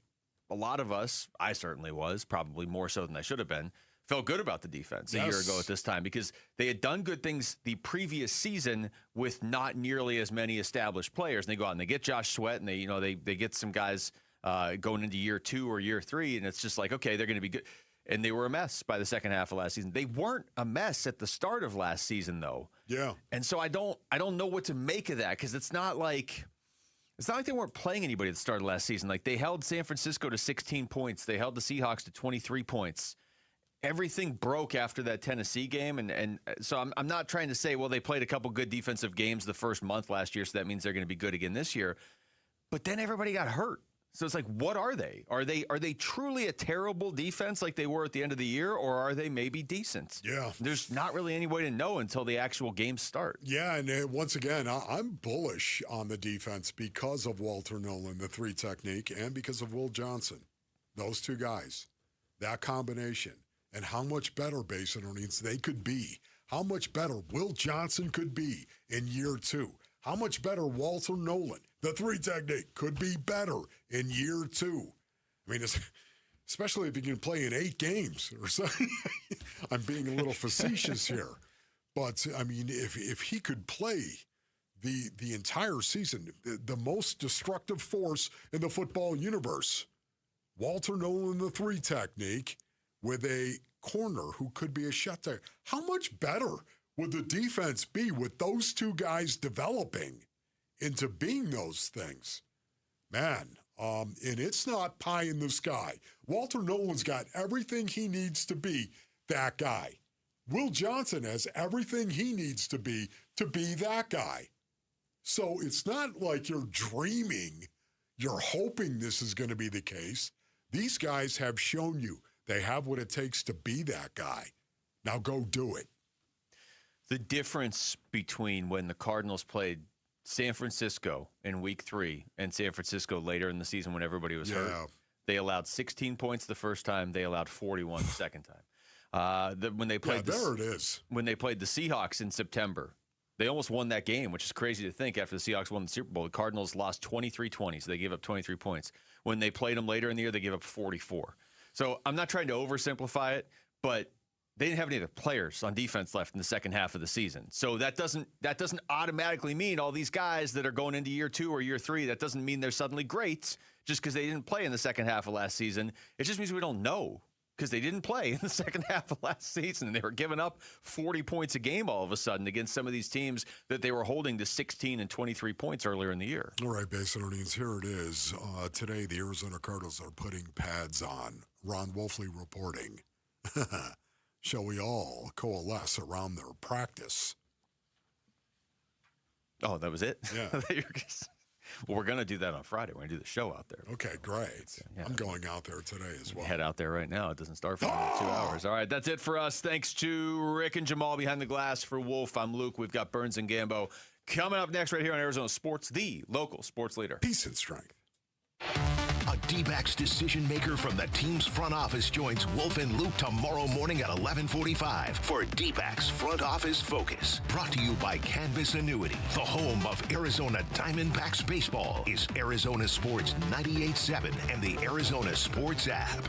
a lot of us, I certainly was, probably more so than I should have been, felt good about the defense a year ago at this time because they had done good things the previous season with not nearly as many established players. And they go out and they get Josh Sweat and they get some guys going into year 2 or year 3, and it's just like, okay, they're going to be good. And they were a mess by the second half of last season. They weren't a mess at the start of last season, though. Yeah. And so I don't know what to make of that because it's not like they weren't playing anybody at the start of last season. Like they held San Francisco to 16 points. They held the Seahawks to 23 points. Everything broke after that Tennessee game. And so I'm not trying to say, well, they played a couple good defensive games the first month last year, so that means they're going to be good again this year. But then everybody got hurt. So it's like, what are they? Are they truly a terrible defense like they were at the end of the year, or are they maybe decent? Yeah. There's not really any way to know until the actual games start. Yeah, and once again, I'm bullish on the defense because of Walter Nolan, the 3 technique, and because of Will Johnson. Those 2 guys, that combination, and how much better Basin Orleans they could be. How much better Will Johnson could be in year 2. How much better Walter Nolan, the 3 technique, could be better in year 2. I mean, especially if he can play in 8 games or something. I'm being a little facetious here. But, I mean, if he could play the entire season, the most destructive force in the football universe, Walter Nolan, the 3 technique, with a corner who could be a shutdown. How much better would the defense be with those 2 guys developing into being those things? Man, and it's not pie in the sky. Walter Nolan's got everything he needs to be that guy. Will Johnson has everything he needs to be that guy. So it's not like you're dreaming, you're hoping this is going to be the case. These guys have shown you they have what it takes to be that guy. Now go do it. The difference between when the Cardinals played San Francisco in week 3 and San Francisco later in the season when everybody was hurt, they allowed 16 points the first time. They allowed 41 the second time. When they played there it is. When they played the Seahawks in September, they almost won that game, which is crazy to think after the Seahawks won the Super Bowl. The Cardinals lost 23-20, so they gave up 23 points. When they played them later in the year, they gave up 44. So I'm not trying to oversimplify it, but they didn't have any other players on defense left in the second half of the season. So that doesn't automatically mean all these guys that are going into year 2 or year 3, that doesn't mean they're suddenly great just because they didn't play in the second half of last season. It just means we don't know because they didn't play in the second half of last season, and they were giving up 40 points a game all of a sudden against some of these teams that they were holding to 16 and 23 points earlier in the year. All right, Basinonians, here it is. Today, the Arizona Cardinals are putting pads on. Ron Wolfley reporting. Shall we all coalesce around their practice? Oh, that was it? Yeah. Well, we're going to do that on Friday. We're going to do the show out there. Okay, great. Yeah. I'm going out there today as well. Head out there right now. It doesn't start for another 2 hours. All right, that's it for us. Thanks to Rick and Jamal behind the glass. For Wolf, I'm Luke. We've got Burns and Gambo coming up next right here on Arizona Sports, the local sports leader. Peace and strength. A D-backs decision maker from the team's front office joins Wolf and Luke tomorrow morning at 11:45 for D-backs Front Office Focus. Brought to you by Canvas Annuity, the home of Arizona Diamondbacks baseball. Is Arizona Sports 98.7 and the Arizona Sports app.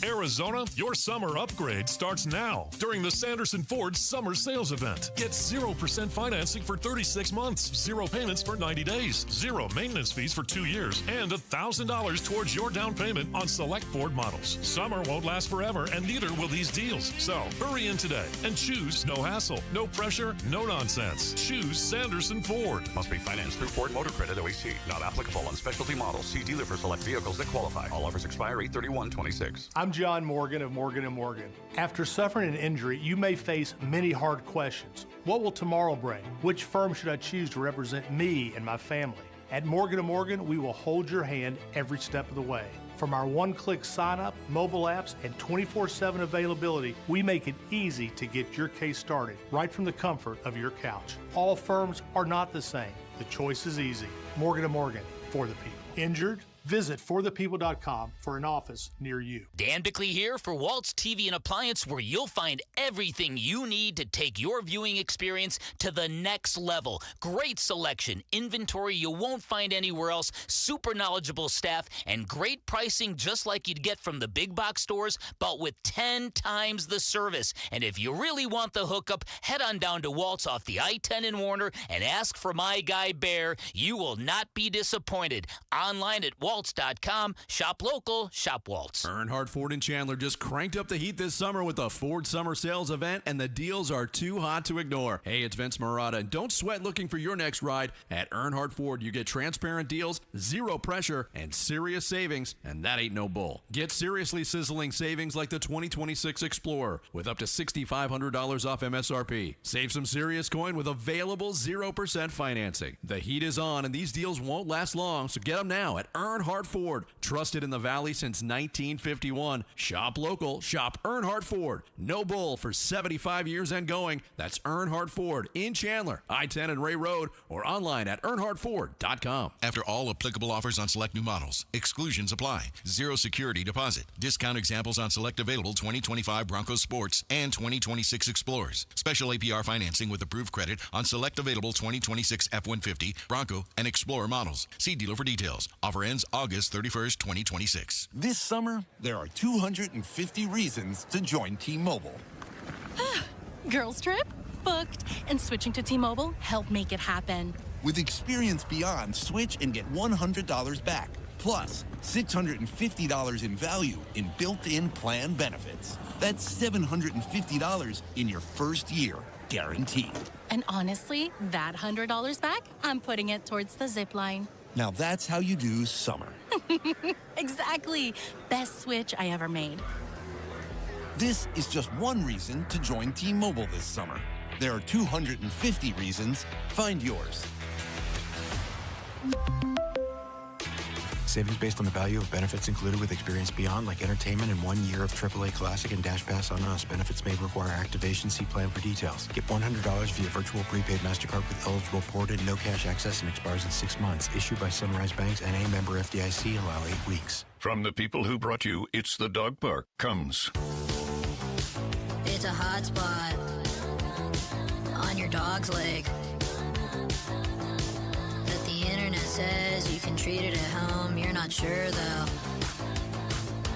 Arizona, your summer upgrade starts now during the Sanderson Ford Summer Sales Event. Get 0% financing for 36 months, 0 payments for 90 days, 0 maintenance fees for 2 years, and $1,000 towards your down payment on select Ford models. Summer won't last forever, and neither will these deals. So hurry in today and choose no hassle, no pressure, no nonsense. Choose Sanderson Ford. Must be financed through Ford Motor Credit OAC. Not applicable on specialty models. See dealer for select vehicles that qualify. All offers expire 8/31/26. I'm John Morgan of Morgan & Morgan. After suffering an injury, you may face many hard questions. What will tomorrow bring? Which firm should I choose to represent me and my family? At Morgan & Morgan, we will hold your hand every step of the way. From our one-click sign-up, mobile apps, and 24/7 availability, we make it easy to get your case started right from the comfort of your couch. All firms are not the same. The choice is easy. Morgan & Morgan, for the people. Injured? Visit forthepeople.com for an office near you. Dan Bickley here for Waltz TV and Appliance, where you'll find everything you need to take your viewing experience to the next level. Great selection, inventory you won't find anywhere else, super knowledgeable staff, and great pricing just like you'd get from the big box stores, but with 10 times the service. And if you really want the hookup, head on down to Waltz off the I-10 in Warner and ask for my guy Bear. You will not be disappointed. Online at Waltz.com. Shop local, shop Waltz. Earnhardt Ford in Chandler just cranked up the heat this summer with the Ford Summer Sales Event, and the deals are too hot to ignore. Hey, it's Vince Marotta, and don't sweat looking for your next ride. At Earnhardt Ford, you get transparent deals, zero pressure, and serious savings, and that ain't no bull. Get seriously sizzling savings like the 2026 Explorer with up to $6,500 off MSRP. Save some serious coin with available 0% financing. The heat is on, and these deals won't last long, so get them now at Earnhardt Ford, trusted in the Valley since 1951. Shop local, shop Earnhardt Ford. No bull for 75 years and going. That's Earnhardt Ford in Chandler, I-10 and Ray Road, or online at earnhardtford.com. After all applicable offers on select new models, exclusions apply. Zero security deposit. Discount examples on select available 2025 Bronco Sports and 2026 Explorers. Special APR financing with approved credit on select available 2026 F-150, Bronco, and Explorer models. See dealer for details. Offer ends August 31st, 2026. This summer, there are 250 reasons to join T-Mobile. Girls trip? Booked. And switching to T-Mobile helped make it happen. With Experience Beyond, switch and get $100 back. Plus, $650 in value in built-in plan benefits. That's $750 in your first year, guaranteed. And honestly, that $100 back, I'm putting it towards the zip line. Now that's how you do summer. Exactly. Best switch I ever made. This is just one reason to join T-Mobile this summer. There are 250 reasons. Find yours. Savings based on the value of benefits included with Experience Beyond, like entertainment and 1 year of AAA Classic and Dash Pass on Us. Benefits may require activation. See plan for details. Get $100 via virtual prepaid MasterCard with eligible port and no cash access and expires in 6 months. Issued by Sunrise Banks and a member FDIC. Allow 8 weeks. From the people who brought you It's the Dog Park comes. It's a hot spot on your dog's leg. Says you can treat it at home. You're not sure though,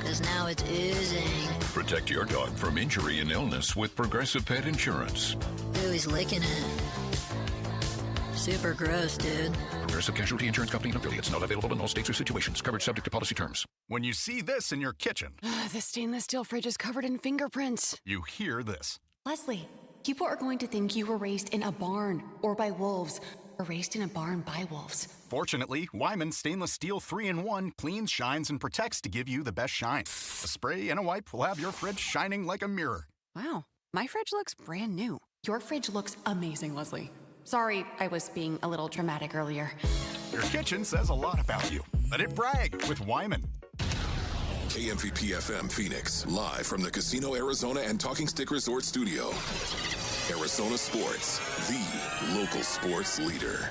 cause now it's oozing. Protect your dog from injury and illness with Progressive Pet Insurance. Ooh, he's licking it. Super gross, dude. Progressive Casualty Insurance Company and affiliates. Not available in all states or situations. Coverage subject to policy terms. When you see this in your kitchen, The stainless steel fridge is covered in fingerprints. you hear this. Leslie, people are going to think you were raised in a barn or by wolves or raised in a barn by wolves. Fortunately, Wyman Stainless Steel 3-in-1 cleans, shines, and protects to give you the best shine. A spray and a wipe will have your fridge shining like a mirror. Wow, my fridge looks brand new. Your fridge looks amazing, Leslie. Sorry, I was being a little dramatic earlier. Your kitchen says a lot about you. Let it brag with Wyman. KMVP FM Phoenix, live from the Casino Arizona and Talking Stick Resort Studio. Arizona Sports, the local sports leader.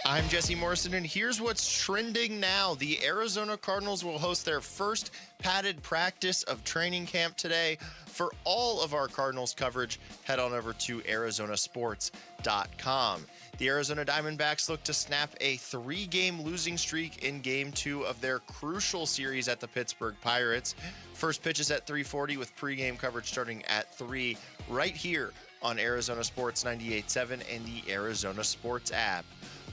I'm Jesse Morrison, and here's what's trending now. The Arizona Cardinals will host their first padded practice of training camp today. For all of our Cardinals coverage, head on over to arizonasports.com. The Arizona Diamondbacks look to snap a 3-game losing streak in Game 2 of their crucial series at the Pittsburgh Pirates. First pitch is at 3:40 with pregame coverage starting at 3 right here on Arizona Sports 98.7 and the Arizona Sports app.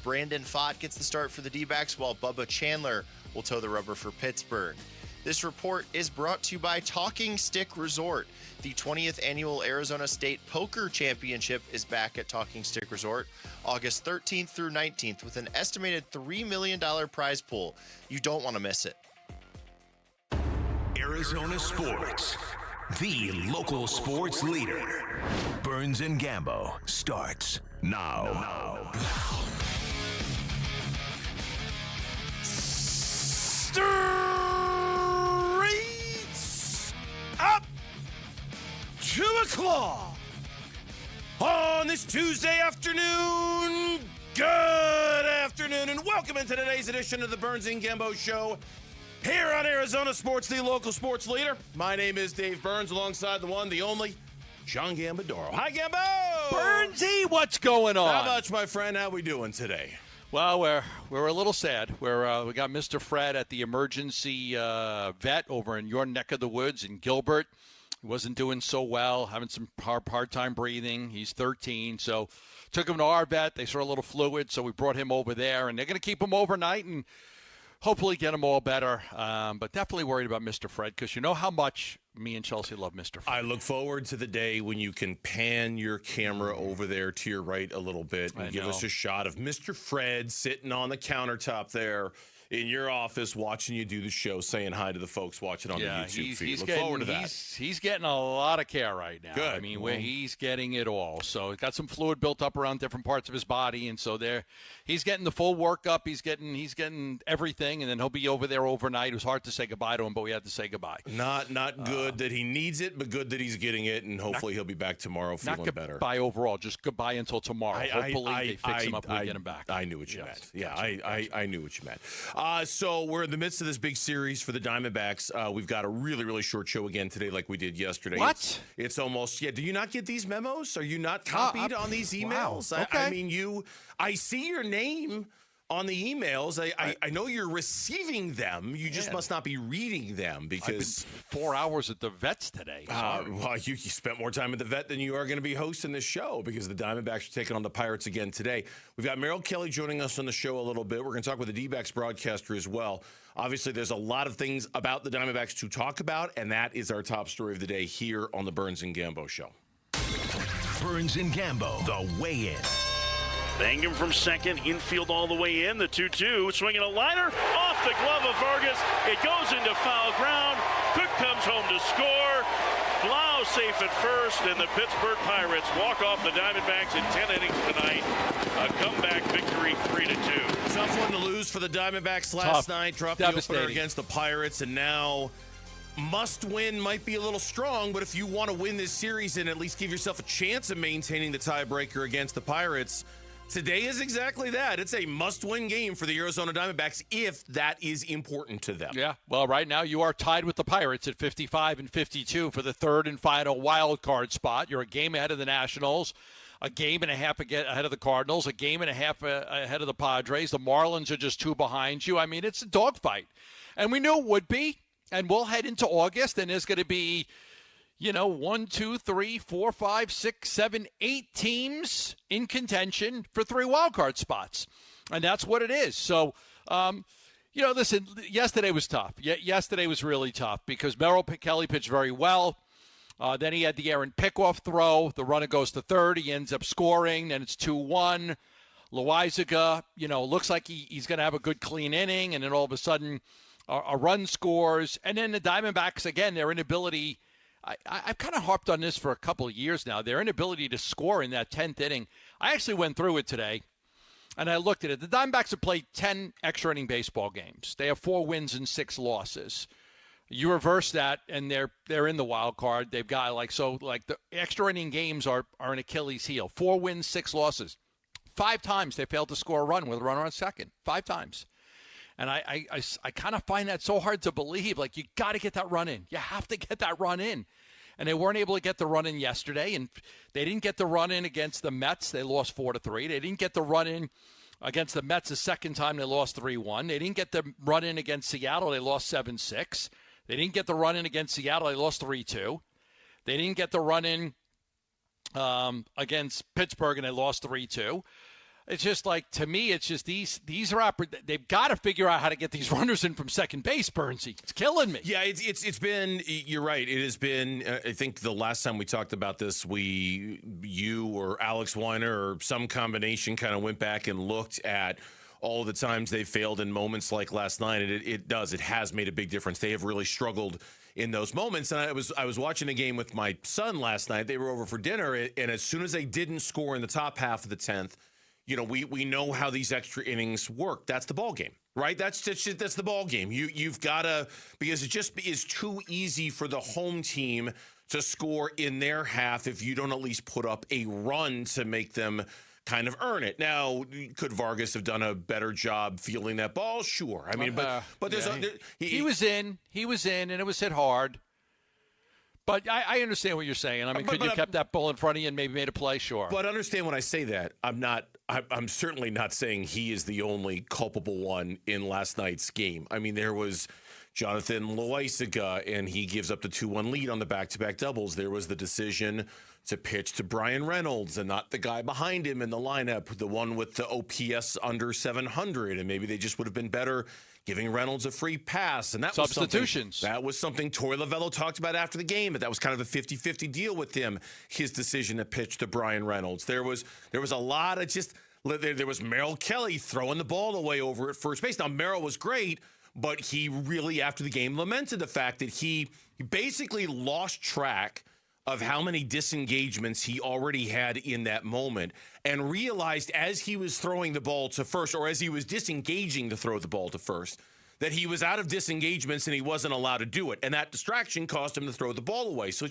Brandon Pfaadt gets the start for the D-backs, while Bubba Chandler will toe the rubber for Pittsburgh. This report is brought to you by Talking Stick Resort. The 20th annual Arizona State Poker Championship is back at Talking Stick Resort August 13th through 19th with an estimated $3 million prize pool. You don't want to miss it. Arizona Sports, the local sports leader. Burns and Gambo starts now. Streets up to a claw on this Tuesday afternoon. Good afternoon, and welcome into today's edition of the Burns and Gambo Show here on Arizona Sports, the local sports leader. My name is Dave Burns, alongside the one, the only, John Gambadoro. Hi, Gambo! Burnsy, what's going on? How much, my friend? How we doing today? Well, we're a little sad. We got Mr. Fred at the emergency vet over in your neck of the woods in Gilbert. He wasn't doing so well, having some hard time breathing. He's 13, so took him to our vet. They saw a little fluid, so we brought him over there, and they're going to keep him overnight and hopefully get him all better. But definitely worried about Mr. Fred, because you know how much me and Chelsea love Mr. Fred. I look forward to the day when you can pan your camera over there to your right a little bit and give us a shot of Mr. Fred sitting on the countertop there in your office watching you do the show, saying hi to the folks watching on the YouTube feed. Look forward to that. He's getting a lot of care right now. Good. I mean, he's getting it all. So he's got some fluid built up around different parts of his body, and so he's getting the full workup. He's getting everything, and then he'll be over there overnight. It was hard to say goodbye to him, but we had to say goodbye. Not good that he needs it, but good that he's getting it, and hopefully he'll be back tomorrow feeling better. Not goodbye overall, just goodbye until tomorrow. Hopefully they fix him up and we get him back. I knew what you meant. Yeah, I knew what you meant. So we're in the midst of this big series for the Diamondbacks. We've got a really, really short show again today like we did yesterday. What? It's almost, do you not get these memos? Are you not copied on these emails? Wow. Okay. I mean, I see your name on the emails. I know you're receiving them. You just must not be reading them because... I've been 4 hours at the vets today. Well, you spent more time at the vet than you are going to be hosting this show because the Diamondbacks are taking on the Pirates again today. We've got Merrill Kelly joining us on the show a little bit. We're going to talk with the D-backs broadcaster as well. Obviously, there's a lot of things about the Diamondbacks to talk about, and that is our top story of the day here on the Burns and Gambo Show. Burns and Gambo, the weigh-in. Banging from second, infield all the way in. The 2-2, swinging a liner off the glove of Vargas. It goes into foul ground. Cook comes home to score. Blau safe at first, and the Pittsburgh Pirates walk off the Diamondbacks in 10 innings tonight. A comeback victory, 3-2. Tough one to lose for the Diamondbacks last night. Dropped the opener against the Pirates, and now must win might be a little strong, but if you want to win this series and at least give yourself a chance of maintaining the tiebreaker against the Pirates, today is exactly that. It's a must-win game for the Arizona Diamondbacks if that is important to them. Yeah, well, right now you are tied with the Pirates at 55 and 52 for the third and final wild card spot. You're a game ahead of the Nationals, a game and a half ahead of the Cardinals, a game and a half ahead of the Padres. The Marlins are just 2 behind you. I mean, it's a dogfight. And we knew it would be. And we'll head into August, and there's going to be, 1, 2, 3, 4, 5, 6, 7, 8 teams in contention for 3 wildcard spots. And that's what it is. So, listen, yesterday was tough. Yesterday was really tough because Merrill Kelly pitched very well. Then he had the Aaron Pickoff throw. The runner goes to third. He ends up scoring. Then it's 2-1. Loizaga, looks like he's going to have a good clean inning. And then all of a sudden a run scores. And then the Diamondbacks, again, their inability – I've kind of harped on this for a couple of years now. Their inability to score in that 10th inning. I actually went through it today, and I looked at it. The Diamondbacks have played 10 extra inning baseball games. They have 4 wins and 6 losses. You reverse that, and they're in the wild card. They've got the extra inning games are an Achilles heel. 4 wins, 6 losses. 5 times they failed to score a run with a runner on second. 5 times. And I kind of find that so hard to believe. Like, you got to get that run in. You have to get that run in. And they weren't able to get the run in yesterday. And they didn't get the run in against the Mets. They lost 4-3. They didn't get the run in against the Mets the second time. They lost 3-1. They didn't get the run in against Seattle. They lost 7-6. They didn't get the run in against Seattle. They lost 3-2. They didn't get the run in against Pittsburgh, and they lost 3-2. It's just like, to me, it's just these are they've got to figure out how to get these runners in from second base, Bernsey. It's killing me. Yeah, it's been, you're right. It has been, I think the last time we talked about this, you or Alex Weiner or some combination kind of went back and looked at all the times they failed in moments like last night. And it has made a big difference. They have really struggled in those moments. And I was watching a game with my son last night. They were over for dinner. And as soon as they didn't score in the top half of the 10th, we know how these extra innings work. That's the ball game, right? That's the ball game. You've got to, because it just is too easy for the home team to score in their half if you don't at least put up a run to make them kind of earn it. Now, could Vargas have done a better job fielding that ball? Sure. I mean, but there's he was in, and it was hit hard. But I understand what you're saying. I mean, could you kept that ball in front of you and maybe made a play? Sure. But understand when I say that, I'm certainly not saying he is the only culpable one in last night's game. I mean, there was Jonathan Loizaga, and he gives up the 2-1 lead on the back-to-back doubles. There was the decision to pitch to Brian Reynolds and not the guy behind him in the lineup, the one with the OPS under 700, and maybe they just would have been better giving Reynolds a free pass. And that substitutions. Was something Torey Lovello talked about after the game, but that was kind of a 50-50 deal with him, his decision to pitch to Brian Reynolds. There was a lot of there was Merrill Kelly throwing the ball away over at first base. Now, Merrill was great, but he really, after the game, lamented the fact that he basically lost track of how many disengagements he already had in that moment and realized as he was throwing the ball to first, or as he was disengaging to throw the ball to first, that he was out of disengagements and he wasn't allowed to do it. And that distraction caused him to throw the ball away. So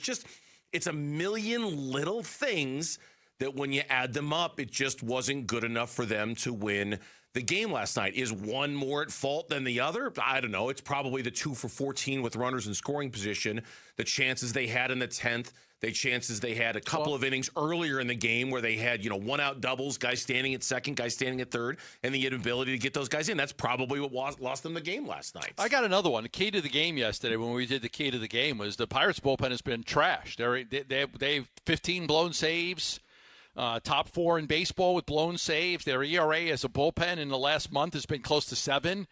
it's a million little things that when you add them up, it just wasn't good enough for them to win the game last night. Is one more at fault than the other? I don't know. It's probably the 2 for 14 with runners in scoring position. The chances they had in the 10th, the chances they had a couple of innings earlier in the game where they had, 1-out doubles, guys standing at second, guys standing at third, and the inability to get those guys in. That's probably what lost them the game last night. I got another one. The key to the game yesterday when we did the key to the game was the Pirates bullpen has been trashed. They have 15 blown saves. Top 4 in baseball with blown saves. Their ERA as a bullpen in the last month has been close to 7.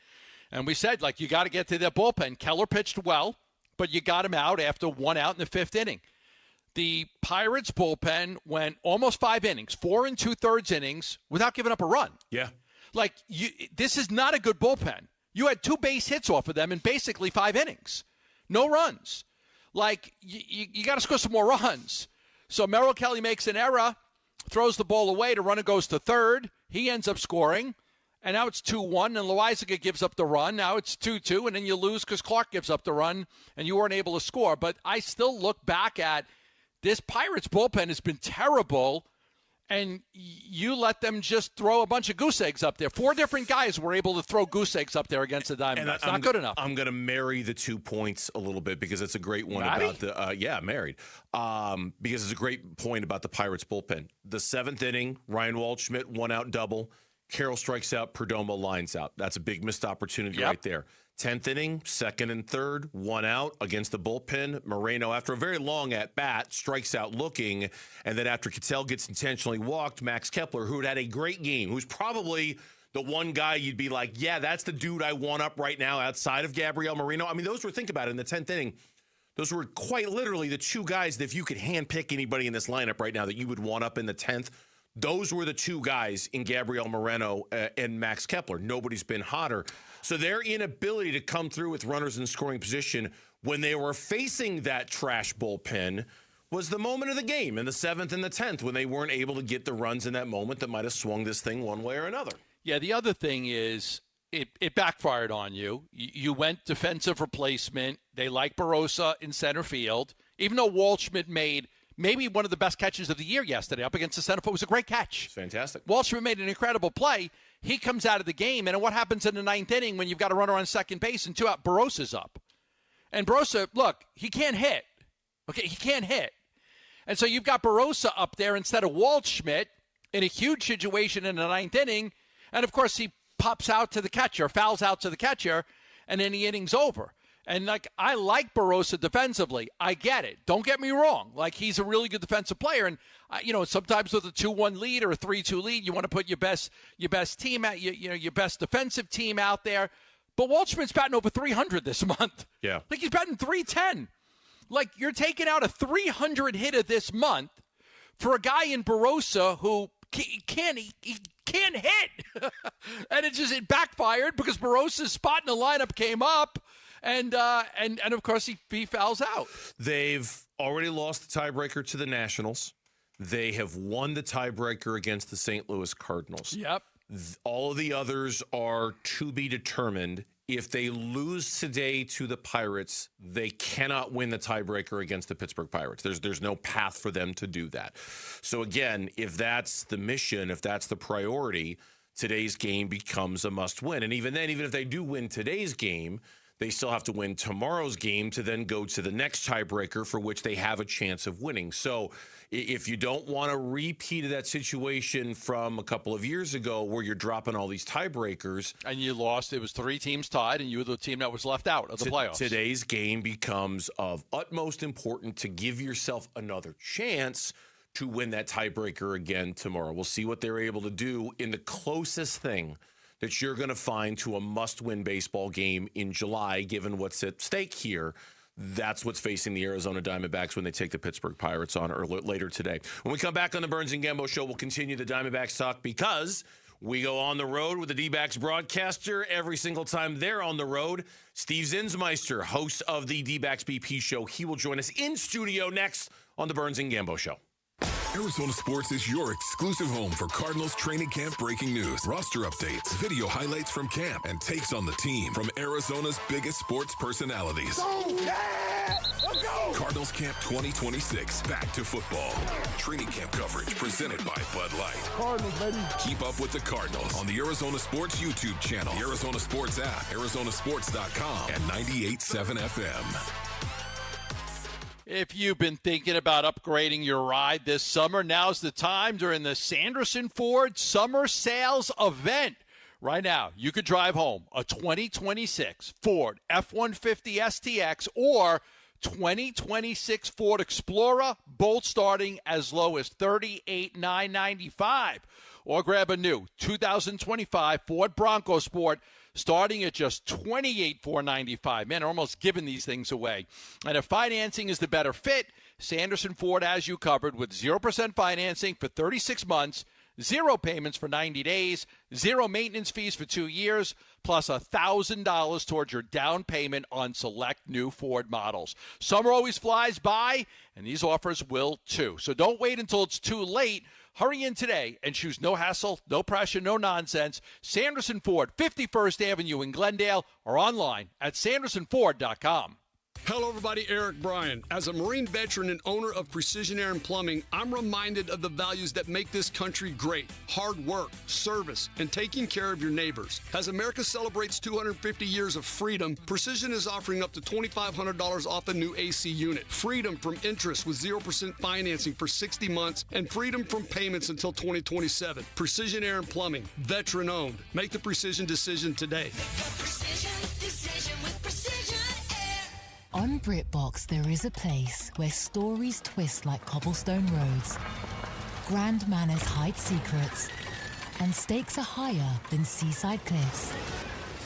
And we said, you got to get to that bullpen. Keller pitched well, but you got him out after 1 out in the 5th inning. The Pirates bullpen went almost 5 innings, 4 2/3 innings, without giving up a run. Yeah. This is not a good bullpen. You had 2 base hits off of them in basically 5 innings. No runs. You got to score some more runs. So Merrill Kelly makes an error, throws the ball away. The runner goes to third. He ends up scoring. And now it's 2-1, and Loizaga gives up the run. Now it's 2-2, and then you lose because Clark gives up the run, and you weren't able to score. But I still look back at this Pirates bullpen has been terrible, and you let them just throw a bunch of goose eggs up there. 4 different guys were able to throw goose eggs up there against the Diamondbacks. Not good enough. I'm going to marry the 2 points a little bit because it's a great one Married? about the married. Because it's a great point about the Pirates bullpen. The 7th inning, Ryan Waldschmidt 1-out double. Carroll strikes out, Perdomo lines out. That's a big missed opportunity right there. 10th inning, second and third, one out against the bullpen. Moreno, after a very long at-bat, strikes out looking. And then after Cattell gets intentionally walked, Max Kepler, who had a great game, who's probably the one guy you'd be like, yeah, that's the dude I want up right now outside of Gabriel Moreno. I mean, those were, think about it, in the 10th inning, those were quite literally the two guys that if you could handpick anybody in this lineup right now that you would want up in the 10th, those were the two guys in Gabriel Moreno and Max Kepler. Nobody's been hotter. So their inability to come through with runners in scoring position when they were facing that trash bullpen was the moment of the game in the 7th and the 10th when they weren't able to get the runs in that moment that might have swung this thing one way or another. Yeah, the other thing is it backfired on you. You went defensive replacement. They like Barossa in center field, even though Waldschmidt made maybe one of the best catches of the year yesterday up against the center field. It was a great catch. Fantastic. Waldschmidt made an incredible play. He comes out of the game, and what happens in the 9th inning when you've got a runner on second base and 2 out? Barossa's up. And Barossa, look, he can't hit. Okay, he can't hit. And so you've got Barossa up there instead of Waldschmidt in a huge situation in the 9th inning. And, of course, he pops out to the catcher, fouls out to the catcher, and then the inning's over. And, I like Barossa defensively. I get it. Don't get me wrong. He's a really good defensive player. And, sometimes with a 2-1 lead or a 3-2 lead, you want to put your best team out, your best defensive team out there. But Waldschmidt's batting over 300 this month. Yeah. He's batting 310. You're taking out a 300 hitter this month for a guy in Barossa who can't hit. And it backfired because Barossa's spot in the lineup came up. And of course, he fouls out. They've already lost the tiebreaker to the Nationals. They have won the tiebreaker against the St. Louis Cardinals. Yep. All of the others are to be determined. If they lose today to the Pirates, they cannot win the tiebreaker against the Pittsburgh Pirates. There's no path for them to do that. So again, if that's the mission, if that's the priority, today's game becomes a must-win. And even then, even if they do win today's game, they still have to win tomorrow's game to then go to the next tiebreaker for which they have a chance of winning. So if you don't want a repeat of that situation from a couple of years ago where you're dropping all these tiebreakers. And you lost. It was 3 teams tied, and you were the team that was left out of the playoffs. Today's game becomes of utmost importance to give yourself another chance to win that tiebreaker again tomorrow. We'll see what they're able to do in the closest thing that you're going to find to a must-win baseball game in July, given what's at stake here. That's what's facing the Arizona Diamondbacks when they take the Pittsburgh Pirates on later today. When we come back on the Burns and Gambo Show, we'll continue the Diamondbacks talk because we go on the road with the D-backs broadcaster every single time they're on the road. Steve Zinsmeister, host of the D-backs BP Show. He will join us in studio next on the Burns and Gambo Show. Arizona Sports is your exclusive home for Cardinals training camp breaking news, roster updates, video highlights from camp, and takes on the team from Arizona's biggest sports personalities. Go! Yeah! Let's go! Cardinals Camp 2026, back to football. Training camp coverage presented by Bud Light. Cardinals, baby. Keep up with the Cardinals on the Arizona Sports YouTube channel, the Arizona Sports app, arizonasports.com, and 98.7 FM. If you've been thinking about upgrading your ride this summer, now's the time during the Sanderson Ford Summer Sales Event. Right now, you could drive home a 2026 Ford F-150 STX or 2026 Ford Explorer, both starting as low as $38,995. Or grab a new 2025 Ford Bronco Sport starting at just $28,495. Man, they're almost giving these things away. And if financing is the better fit, Sanderson Ford has you covered with 0% financing for 36 months, 0 payments for 90 days, 0 maintenance fees for 2 years, plus $1,000 towards your down payment on select new Ford models. Summer always flies by, and these offers will too. So don't wait until it's too late. Hurry in today and choose no hassle, no pressure, no nonsense. Sanderson Ford, 51st Avenue in Glendale, or online at sandersonford.com. Hello, everybody. Eric Bryan. As a Marine veteran and owner of Precision Air and Plumbing, I'm reminded of the values that make this country great. Hard work, service, and taking care of your neighbors. As America celebrates 250 years of freedom, Precision is offering up to $2,500 off a new AC unit. Freedom from interest with 0% financing for 60 months and freedom from payments until 2027. Precision Air and Plumbing, veteran owned. Make the precision decision today. Precision decision. On BritBox, there is a place where stories twist like cobblestone roads, grand manners hide secrets, and stakes are higher than seaside cliffs.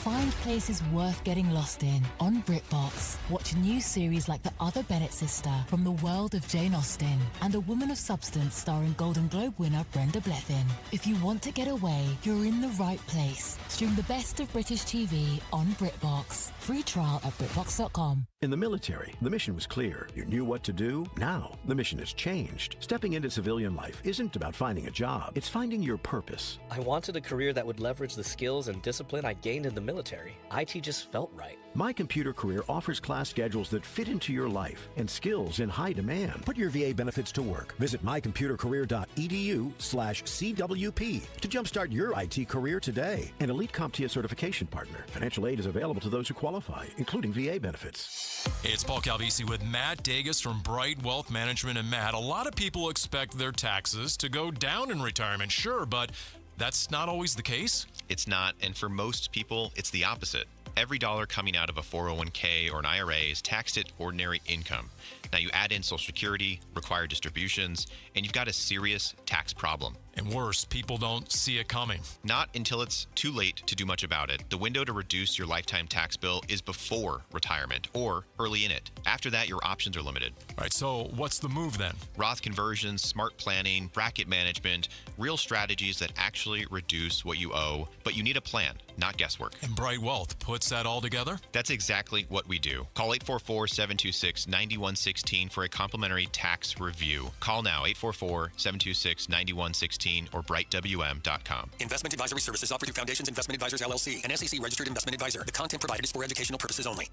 Find places worth getting lost in on BritBox. Watch new series like The Other Bennett Sister from the world of Jane Austen and A Woman of Substance starring Golden Globe winner Brenda Blethyn. If you want to get away, you're in the right place. Stream the best of British TV on BritBox. Free trial at BritBox.com. In the military, the mission was clear. You knew what to do. Now, the mission has changed. Stepping into civilian life isn't about finding a job. It's finding your purpose. I wanted a career that would leverage the skills and discipline I gained in the military. IT just felt right. My Computer Career offers class schedules that fit into your life and skills in high demand. Put your VA benefits to work. Visit mycomputercareer.edu/CWP to jumpstart your IT career today. An elite CompTIA certification partner. Financial aid is available to those who qualify, including VA benefits. Hey, it's Paul Calvisi with Matt Dagus from Bright Wealth Management. And Matt, a lot of people expect their taxes to go down in retirement, sure, but that's not always the case. It's not, and for most people, it's the opposite. Every dollar coming out of a 401k or an IRA is taxed at ordinary income. Now you add in Social Security, required distributions, and you've got a serious tax problem. And worse, people don't see it coming. Not until it's too late to do much about it. The window to reduce your lifetime tax bill is before retirement or early in it. After that, your options are limited. All right, so what's the move then? Roth conversions, smart planning, bracket management, real strategies that actually reduce what you owe, but you need a plan, not guesswork. And Bright Wealth puts that all together? That's exactly what we do. Call 844-726-9116 for a complimentary tax review. Call now, 844-726-9116 or brightwm.com. Investment advisory services offered through Foundations Investment Advisors, LLC, an SEC registered investment advisor. The content provided is for educational purposes only.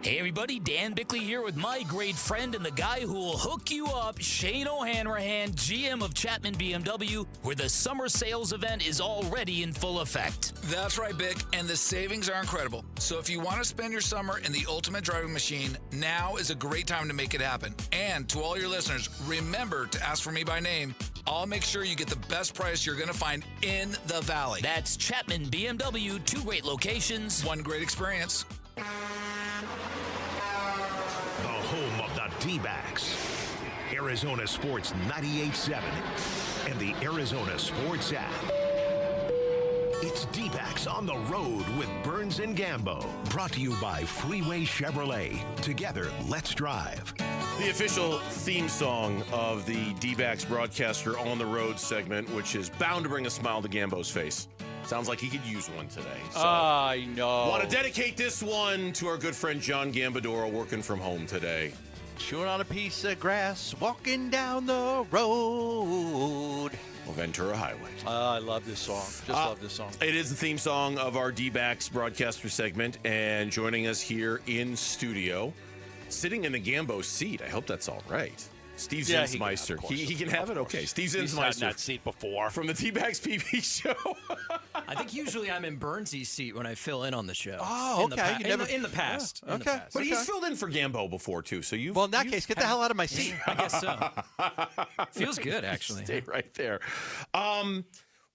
Hey everybody, Dan Bickley here with my great friend and the guy who will hook you up, Shane O'Hanrahan, GM of Chapman BMW, where the summer sales event is already in full effect. That's right, Bick, and the savings are incredible. So if you want to spend your summer in the ultimate driving machine, now is a great time to make it happen. And to all your listeners, remember to ask for me by name. I'll make sure you get the best price you're going to find in the Valley. That's Chapman BMW, 2 great locations, 1 great experience. The home of the D-backs. Arizona Sports 98.7 and the Arizona Sports app. It's D-backs on the road with Burns and Gambo. Brought to you by Freeway Chevrolet. Together, let's drive. The official theme song of the D-backs broadcaster on the road segment, which is bound to bring a smile to Gambo's face. Sounds like he could use one today. So I know. Want to dedicate this one to our good friend John Gambadoro working from home today. Chewing on a piece of grass, walking down the road. Ventura Highway. I love this song. Just love this song. It is the theme song of our D-backs broadcaster segment, and joining us here in studio, sitting in the Gambo seat. I hope that's all right. Steve Zinsmeister. He can have it? Okay. Steve Zinsmeister. He's had that seat before. From the T-Bags PB show. I think usually I'm in Burnsy's seat when I fill in on the show. Oh, okay. In the past. Yeah. Okay. But he's filled in for Gambo before, too. So well, in that case, get the hell out of my seat. I guess so. Feels good, actually. Stay right there.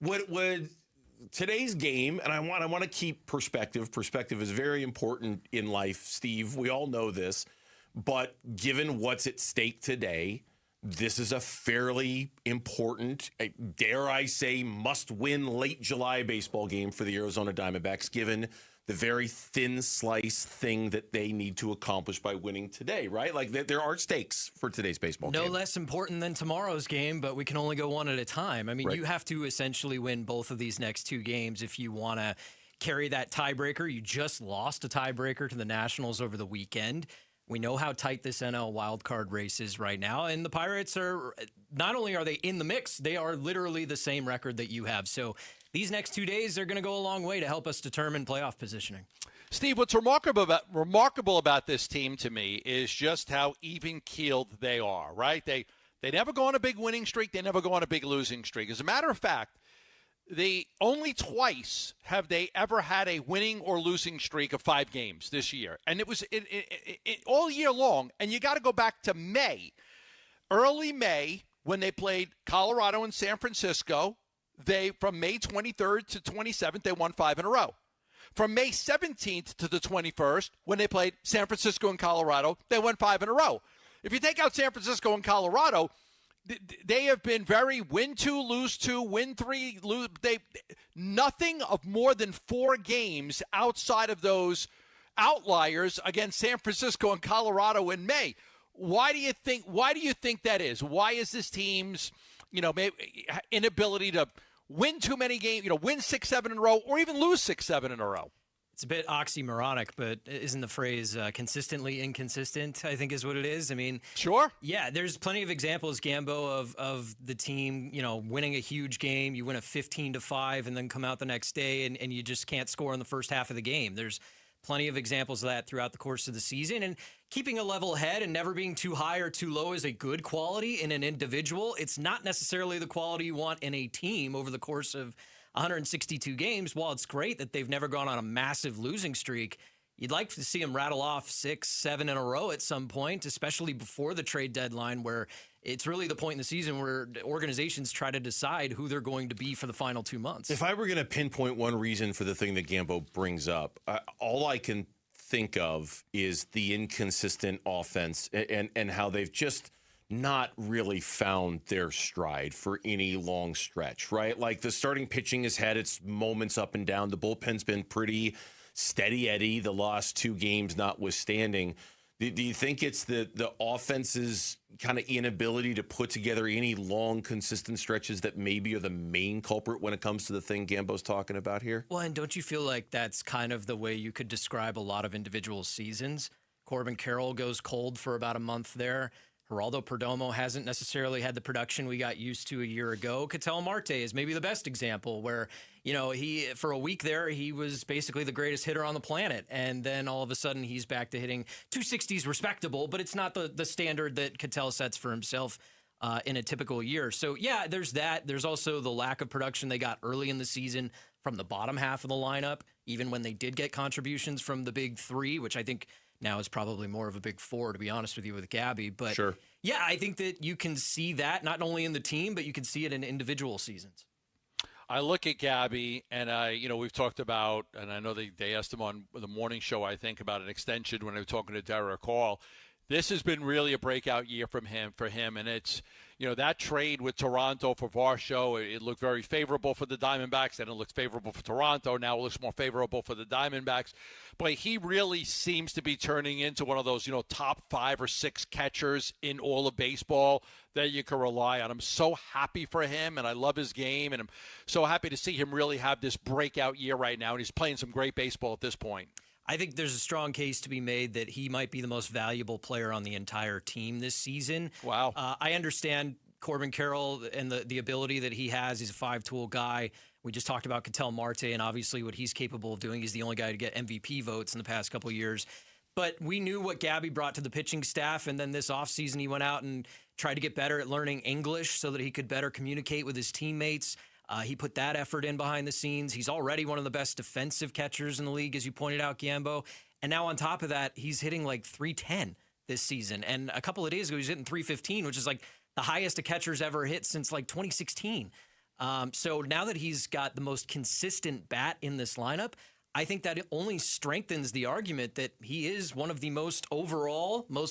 Would today's game, and I want to keep perspective. Perspective is very important in life, Steve. We all know this. But given what's at stake today, this is a fairly important, dare I say, must-win late July baseball game for the Arizona Diamondbacks, given the very thin slice thing that they need to accomplish by winning today, right? Like, there are stakes for today's baseball game. No less important than tomorrow's game, but we can only go one at a time. I mean, You have to essentially win both of these next 2 games if you want to carry that tiebreaker. You just lost a tiebreaker to the Nationals over the weekend. We know how tight this NL wildcard race is right now, and the Pirates are, not only are they in the mix, they are literally the same record that you have. So these next 2 days are going to go a long way to help us determine playoff positioning. Steve, what's remarkable about this team to me is just how even-keeled they are, right? They never go on a big winning streak. They never go on a big losing streak. As a matter of fact, only twice have they ever had a winning or losing streak of 5 games this year. And it was all year long. And you got to go back to May. Early May, when they played Colorado and San Francisco, from May 23rd to 27th, they won 5 in a row. From May 17th to the 21st, when they played San Francisco and Colorado, they won 5 in a row. If you take out San Francisco and Colorado, they have been very win 2, lose 2, win 3, lose. Nothing of more than 4 games outside of those outliers against San Francisco and Colorado in May. Why do you think that is? Why is this team's, inability to win too many games, win 6-7 in a row, or even lose 6-7 in a row? It's a bit oxymoronic, but isn't the phrase consistently inconsistent, I think is what it is? I mean, sure. Yeah, there's plenty of examples, Gambo, of the team, winning a huge game. You win a 15-5 and then come out the next day and you just can't score in the first half of the game. There's plenty of examples of that throughout the course of the season. And keeping a level head and never being too high or too low is a good quality in an individual. It's not necessarily the quality you want in a team over the course of 162 games. While it's great that they've never gone on a massive losing streak, you'd like to see them rattle off 6-7 in a row at some point, especially before the trade deadline, where it's really the point in the season where organizations try to decide who they're going to be for the final 2 months. If I were going to pinpoint one reason for the thing that Gambo brings up, all I can think of is the inconsistent offense and how they've just not really found their stride for any long stretch, right? Like the starting pitching has had its moments up and down. The bullpen's been pretty steady Eddie, the last 2 games notwithstanding. Do you think it's the offense's kind of inability to put together any long, consistent stretches that maybe are the main culprit when it comes to the thing Gambo's talking about here? Well, and don't you feel like that's kind of the way you could describe a lot of individual seasons? Corbin Carroll goes cold for about a month there. Geraldo Perdomo hasn't necessarily had the production we got used to a year ago. Ketel Marte is maybe the best example where, he for a week there, he was basically the greatest hitter on the planet. And then all of a sudden he's back to hitting 260s respectable, but it's not the standard that Ketel sets for himself in a typical year. So, yeah, there's that. There's also the lack of production they got early in the season from the bottom half of the lineup, even when they did get contributions from the big 3, which I think now is probably more of a big 4, to be honest with you, with Gabby. But sure. Yeah, I think that you can see that not only in the team, but you can see it in individual seasons. I look at Gabby, and we've talked about, and I know they asked him on the morning show, I think, about an extension when they were talking to Derek Hall. This has been really a breakout year for him, and it's, that trade with Toronto for Varsho, it looked very favorable for the Diamondbacks, then it looks favorable for Toronto, now it looks more favorable for the Diamondbacks. But he really seems to be turning into one of those, top 5 or 6 catchers in all of baseball that you can rely on. I'm so happy for him, and I love his game, and I'm so happy to see him really have this breakout year right now, and he's playing some great baseball at this point. I think there's a strong case to be made that he might be the most valuable player on the entire team this season. Wow. I understand Corbin Carroll and the ability that he has. He's a 5-tool guy. We just talked about Ketel Marte and obviously what he's capable of doing. He's the only guy to get MVP votes in the past couple of years. But we knew what Gabby brought to the pitching staff, and then this offseason he went out and tried to get better at learning English so that he could better communicate with his teammates. He put that effort in behind the scenes. He's already one of the best defensive catchers in the league, as you pointed out, Gambo. And now on top of that, he's hitting like 310 this season. And a couple of days ago, he was hitting 315, which is like the highest a catcher's ever hit since like 2016. So now that he's got the most consistent bat in this lineup, I think that it only strengthens the argument that he is one of the most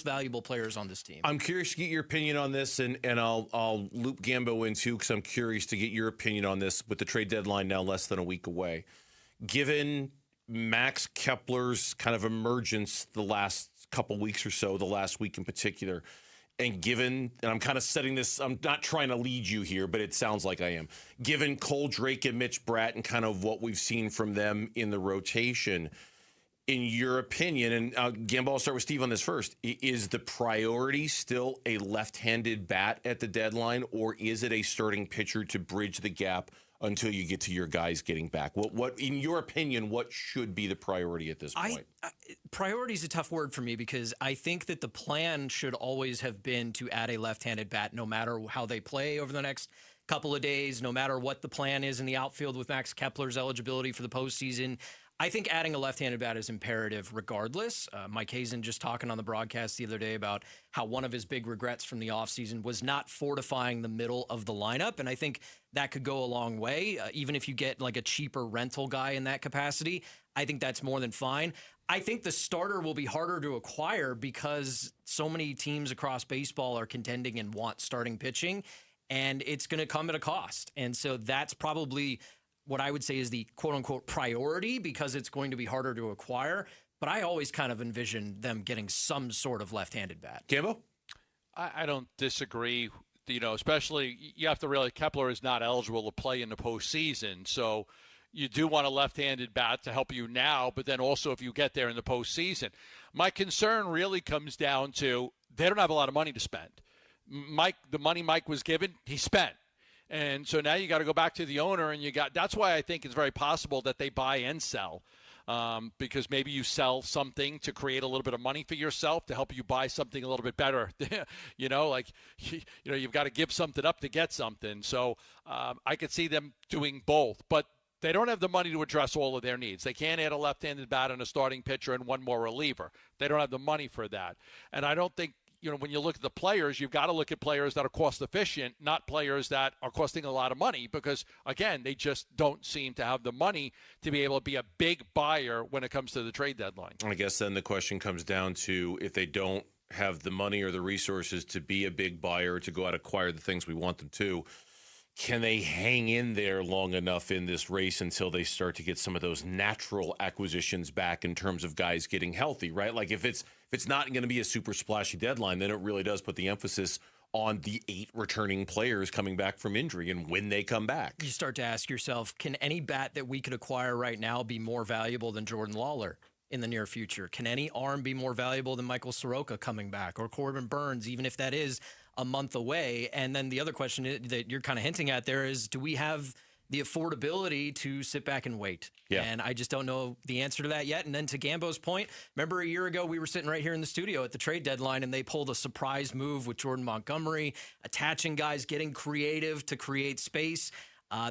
valuable players on this team. I'm curious to get your opinion on this, and I'll loop Gambo in too, because I'm curious to get your opinion on this with the trade deadline now less than a week away. Given Max Kepler's kind of emergence the last couple weeks or so, the last week in particular, and I'm kind of setting this, I'm not trying to lead you here, but it sounds like I am. Given Cole Drake and Mitch Bratt and kind of what we've seen from them in the rotation, in your opinion, and Gambo, I'll start with Steve on this first, is the priority still a left-handed bat at the deadline, or is it a starting pitcher to bridge the gap until you get to your guys getting back? What in your opinion, what should be the priority at this point? Priority is a tough word for me because I think that the plan should always have been to add a left-handed bat no matter how they play over the next couple of days, no matter what the plan is in the outfield with Max Kepler's eligibility for the postseason. I think adding a left-handed bat is imperative regardless. Mike Hazen just talking on the broadcast the other day about how one of his big regrets from the offseason was not fortifying the middle of the lineup, and I think that could go a long way. Even if you get like a cheaper rental guy in that capacity, I think that's more than fine. I think the starter will be harder to acquire because so many teams across baseball are contending and want starting pitching, and it's going to come at a cost. And so that's probably what I would say is the quote-unquote priority because it's going to be harder to acquire. But I always kind of envision them getting some sort of left-handed bat. Gambo? I don't disagree. Especially you have to realize Kepler is not eligible to play in the postseason. So you do want a left-handed bat to help you now, but then also if you get there in the postseason. My concern really comes down to they don't have a lot of money to spend. The money Mike was given, he spent. And so now you got to go back to the owner, and that's why I think it's very possible that they buy and sell, because maybe you sell something to create a little bit of money for yourself to help you buy something a little bit better. You've got to give something up to get something. So I could see them doing both, but they don't have the money to address all of their needs. They can't add a left-handed bat and a starting pitcher and one more reliever. They don't have the money for that. And I don't think, when you look at the players, you've got to look at players that are cost efficient, not players that are costing a lot of money because, again, they just don't seem to have the money to be able to be a big buyer when it comes to the trade deadline. I guess then the question comes down to if they don't have the money or the resources to be a big buyer, to go out and acquire the things we want them to, can they hang in there long enough in this race until they start to get some of those natural acquisitions back in terms of guys getting healthy, right? Like if it's not going to be a super splashy deadline, then it really does put the emphasis on the 8 returning players coming back from injury and when they come back. You start to ask yourself, can any bat that we could acquire right now be more valuable than Jordan Lawler in the near future? Can any arm be more valuable than Michael Soroka coming back or Corbin Burns, even if that is a month away? And then the other question that you're kind of hinting at there is, do we have the affordability to sit back and wait? Yeah. And I just don't know the answer to that yet. And then to Gambo's point, remember a year ago we were sitting right here in the studio at the trade deadline and they pulled a surprise move with Jordan Montgomery, attaching guys, getting creative to create space.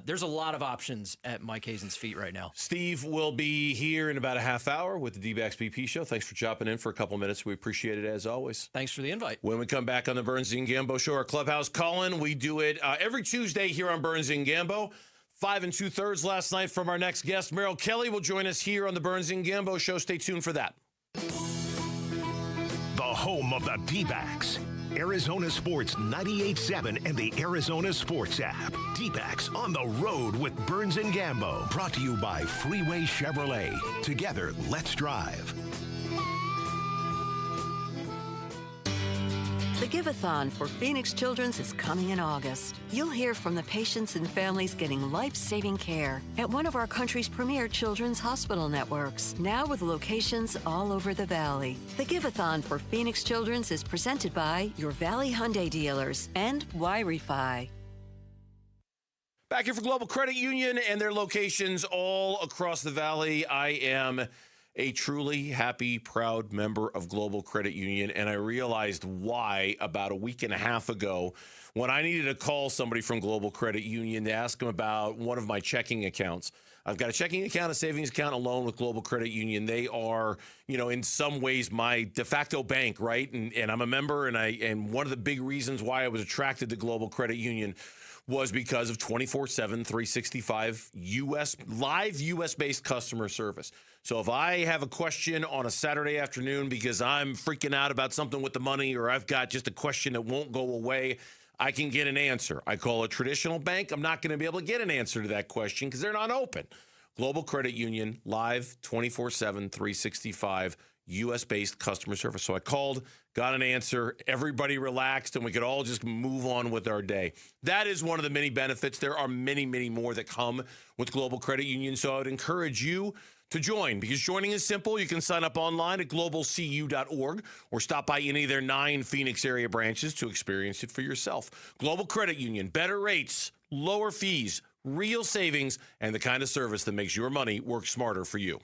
There's a lot of options at Mike Hazen's feet right now. Steve will be here in about a half hour with the D-Backs BP show. Thanks for chopping in for a couple minutes. We appreciate it as always. Thanks for the invite. When we come back on the Burns and Gambo show, our clubhouse call-in, we do it every Tuesday here on Burns and Gambo. 5 2/3 last night from our next guest. Merrill Kelly will join us here on the Burns and Gambo show. Stay tuned for that. The home of the D-Backs. Arizona Sports 98.7 and the Arizona Sports app. D-Backs on the road with Burns and Gambo. Brought to you by Freeway Chevrolet. Together, let's drive. The Give-a-thon for Phoenix Children's is coming in August. You'll hear from the patients and families getting life-saving care at one of our country's premier children's hospital networks, now with locations all over the Valley. The Give-a-thon for Phoenix Children's is presented by your Valley Hyundai dealers and Y-Refi. Back here for Global Credit Union and their locations all across the Valley. I am a truly happy, proud member of Global Credit Union, and I realized why about a week and a half ago when I needed to call somebody from Global Credit Union to ask them about one of my checking accounts. I've got a checking account, a savings account, a loan with Global Credit Union. They are, in some ways my de facto bank, right? And I'm a member, and one of the big reasons why I was attracted to Global Credit Union was because of 24/7, 365 live U.S.-based customer service. So if I have a question on a Saturday afternoon because I'm freaking out about something with the money, or I've got just a question that won't go away, I can get an answer. I call a traditional bank, I'm not going to be able to get an answer to that question because they're not open. Global Credit Union, live 24/7, 365 U.S.-based customer service. So I called, got an answer, everybody relaxed, and we could all just move on with our day. That is one of the many benefits. There are many, many more that come with Global Credit Union, so I would encourage you to join, because joining is simple. You can sign up online at globalcu.org or stop by any of their 9 Phoenix area branches to experience it for yourself. Global Credit Union, better rates, lower fees, real savings, and the kind of service that makes your money work smarter for you.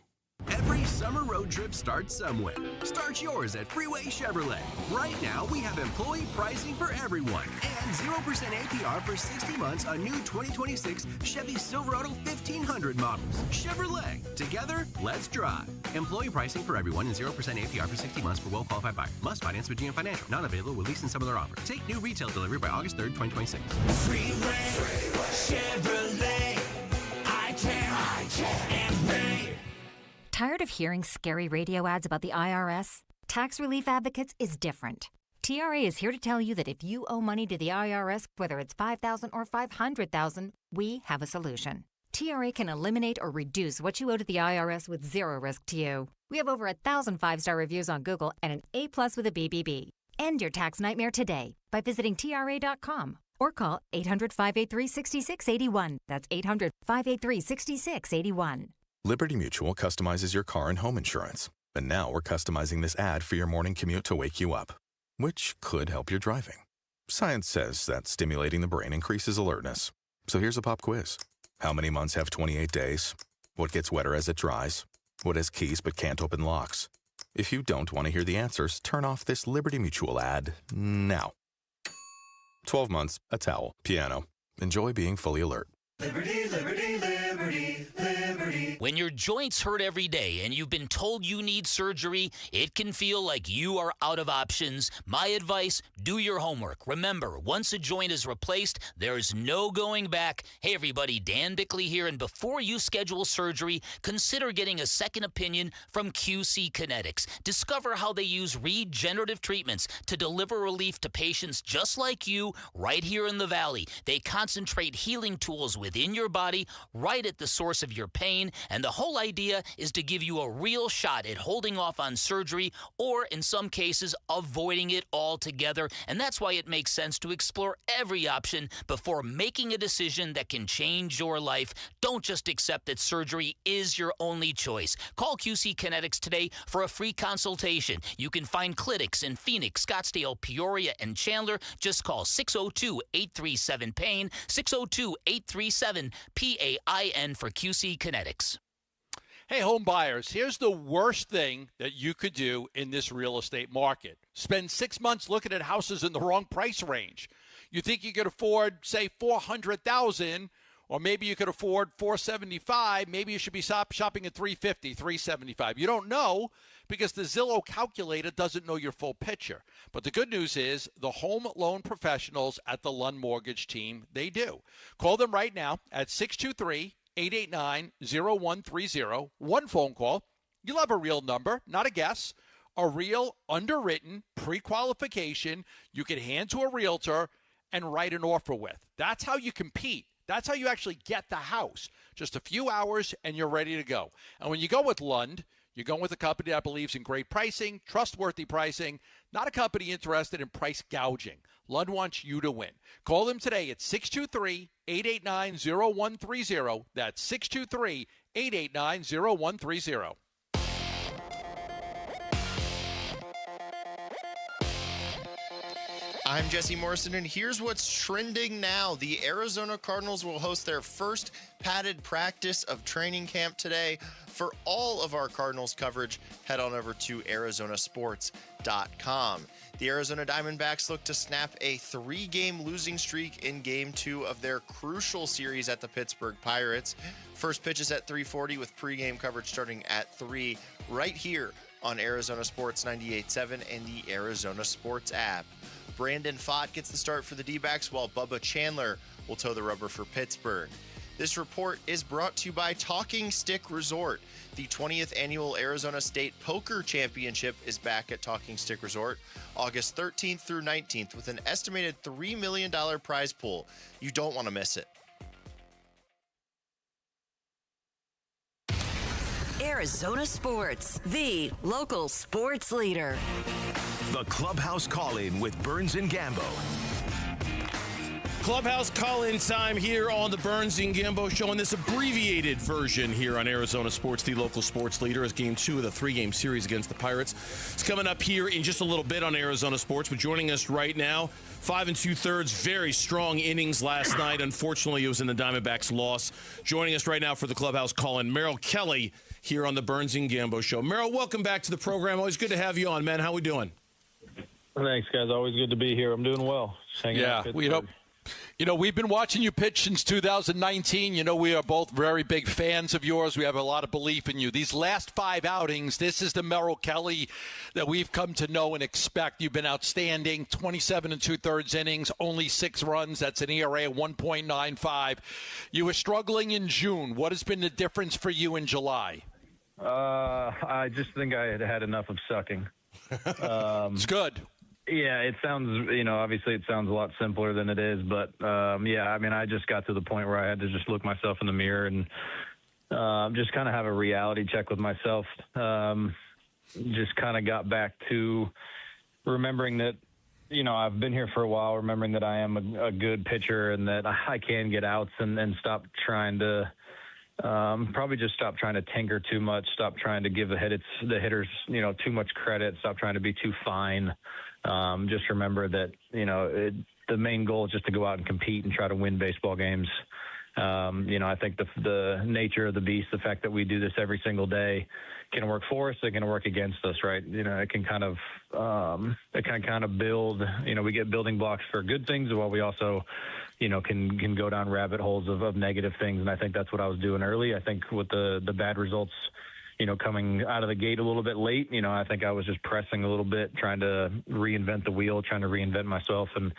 Every summer road trip starts somewhere. Start yours at Freeway Chevrolet. Right now, we have employee pricing for everyone and 0% APR for 60 months on new 2026 Chevy Silverado 1500 models. Chevrolet. Together, let's drive. Employee pricing for everyone and 0% APR for 60 months for well-qualified buyers. Must finance with GM Financial. Not available with lease and some other offers. Take new retail delivery by August 3rd, 2026. Freeway Chevrolet. I-10 and Ray. Tired of hearing scary radio ads about the IRS? Tax Relief Advocates is different. TRA is here to tell you that if you owe money to the IRS, whether it's $5,000 or $500,000, we have a solution. TRA can eliminate or reduce what you owe to the IRS with zero risk to you. We have over 1,000 5-star reviews on Google and an A+ with a BBB. End your tax nightmare today by visiting TRA.com or call 800-583-6681. That's 800-583-6681. Liberty Mutual customizes your car and home insurance. And now we're customizing this ad for your morning commute to wake you up, which could help your driving. Science says that stimulating the brain increases alertness. So here's a pop quiz. How many months have 28 days? What gets wetter as it dries? What has keys but can't open locks? If you don't want to hear the answers, turn off this Liberty Mutual ad now. 12 months, a towel, piano. Enjoy being fully alert. Liberty, liberty, liberty, liberty. When your joints hurt every day and you've been told you need surgery, it can feel like you are out of options. My advice, do your homework. Remember, once a joint is replaced, there's no going back. Hey everybody, Dan Bickley here, and before you schedule surgery, consider getting a second opinion from QC Kinetics. Discover how they use regenerative treatments to deliver relief to patients just like you right here in the Valley. They concentrate healing tools within your body, right at the source of your pain, and the whole idea is to give you a real shot at holding off on surgery or, in some cases, avoiding it altogether. And that's why it makes sense to explore every option before making a decision that can change your life. Don't just accept that surgery is your only choice. Call QC Kinetics today for a free consultation. You can find clinics in Phoenix, Scottsdale, Peoria, and Chandler. Just call 602-837-PAIN, 602-837-PAIN for QC Kinetics. Hey, home buyers, here's the worst thing that you could do in this real estate market. Spend 6 months looking at houses in the wrong price range. You think you could afford, say, $400,000, or maybe you could afford $475,000. Maybe you should be shopping at $350,000, $375,000. You don't know because the Zillow calculator doesn't know your full picture. But the good news is the home loan professionals at the Lund Mortgage team, they do. Call them right now at 623-889-0130. One phone call. You'll have a real number, not a guess. A real underwritten pre-qualification you can hand to a realtor and write an offer with. That's how you compete. That's how you actually get the house. Just a few hours and you're ready to go. And when you go with Lund, you're going with a company that believes in great pricing, trustworthy pricing, not a company interested in price gouging. Lund wants you to win. Call them today at 623-889-0130. That's 623-889-0130. I'm Jesse Morrison, and here's what's trending now. The Arizona Cardinals will host their first padded practice of training camp today. For all of our Cardinals coverage, head on over to arizonasports.com. The Arizona Diamondbacks look to snap a 3-game losing streak in Game 2 of their crucial series at the Pittsburgh Pirates. First pitch is at 3:40 with pregame coverage starting at 3 right here on Arizona Sports 98.7 and the Arizona Sports app. Brandon Pfaadt gets the start for the D-backs, while Bubba Chandler will toe the rubber for Pittsburgh. This report is brought to you by Talking Stick Resort. The 20th annual Arizona State Poker Championship is back at Talking Stick Resort August 13th through 19th with an estimated $3 million prize pool. You don't want to miss it. Arizona Sports, the local sports leader. The Clubhouse Call-In with Burns and Gambo. Clubhouse call-in time here on the Burns and Gambo Show, and this abbreviated version here on Arizona Sports, the local sports leader, as Game 2 of the 3-game series against the Pirates. It's coming up here in just a little bit on Arizona Sports, but joining us right now, 5 2/3, very strong innings last night. Unfortunately, it was in the Diamondbacks' loss. Joining us right now for the Clubhouse call-in, Merrill Kelly here on the Burns and Gambo Show. Merrill, welcome back to the program. Always good to have you on, man. How we doing? Thanks, guys. Always good to be here. I'm doing well. Just hanging out. We hope. We've been watching you pitch since 2019. We are both very big fans of yours. We have a lot of belief in you. These last 5 outings, this is the Merrill Kelly that we've come to know and expect. You've been outstanding. 27 2/3 innings, only 6 runs. That's an ERA of 1.95. You were struggling in June. What has been the difference for you in July? I just think I had enough of sucking. It's good. Yeah, it sounds, obviously it sounds a lot simpler than it is, but I just got to the point where I had to just look myself in the mirror and just kind of have a reality check with myself. Just kind of got back to remembering that, I've been here for a while, remembering that I am a good pitcher and that I can get outs and stop trying to probably just stop trying to tinker too much, stop trying to give the hitters, too much credit, stop trying to be too fine. Just remember that, the main goal is just to go out and compete and try to win baseball games. I think the nature of the beast, the fact that we do this every single day can work for us. It can work against us, right? It can kind of build, we get building blocks for good things while we also, can go down rabbit holes of negative things. And I think that's what I was doing early. I think with the bad results, coming out of the gate a little bit late, I think I was just pressing a little bit, trying to reinvent the wheel, trying to reinvent myself. And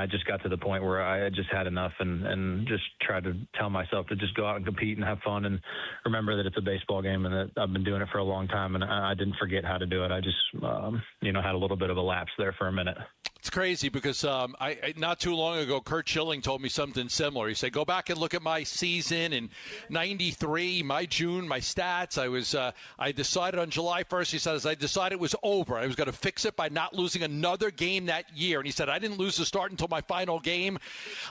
I just got to the point where I just had enough and just tried to tell myself to just go out and compete and have fun and remember that it's a baseball game and that I've been doing it for a long time and I didn't forget how to do it. I just, had a little bit of a lapse there for a minute. It's crazy because I not too long ago, Kurt Schilling told me something similar. He said, go back and look at my season in 93, my June, my stats. I decided on July 1st, he says, I decided it was over. I was going to fix it by not losing another game that year. And he said, I didn't lose the start until my final game.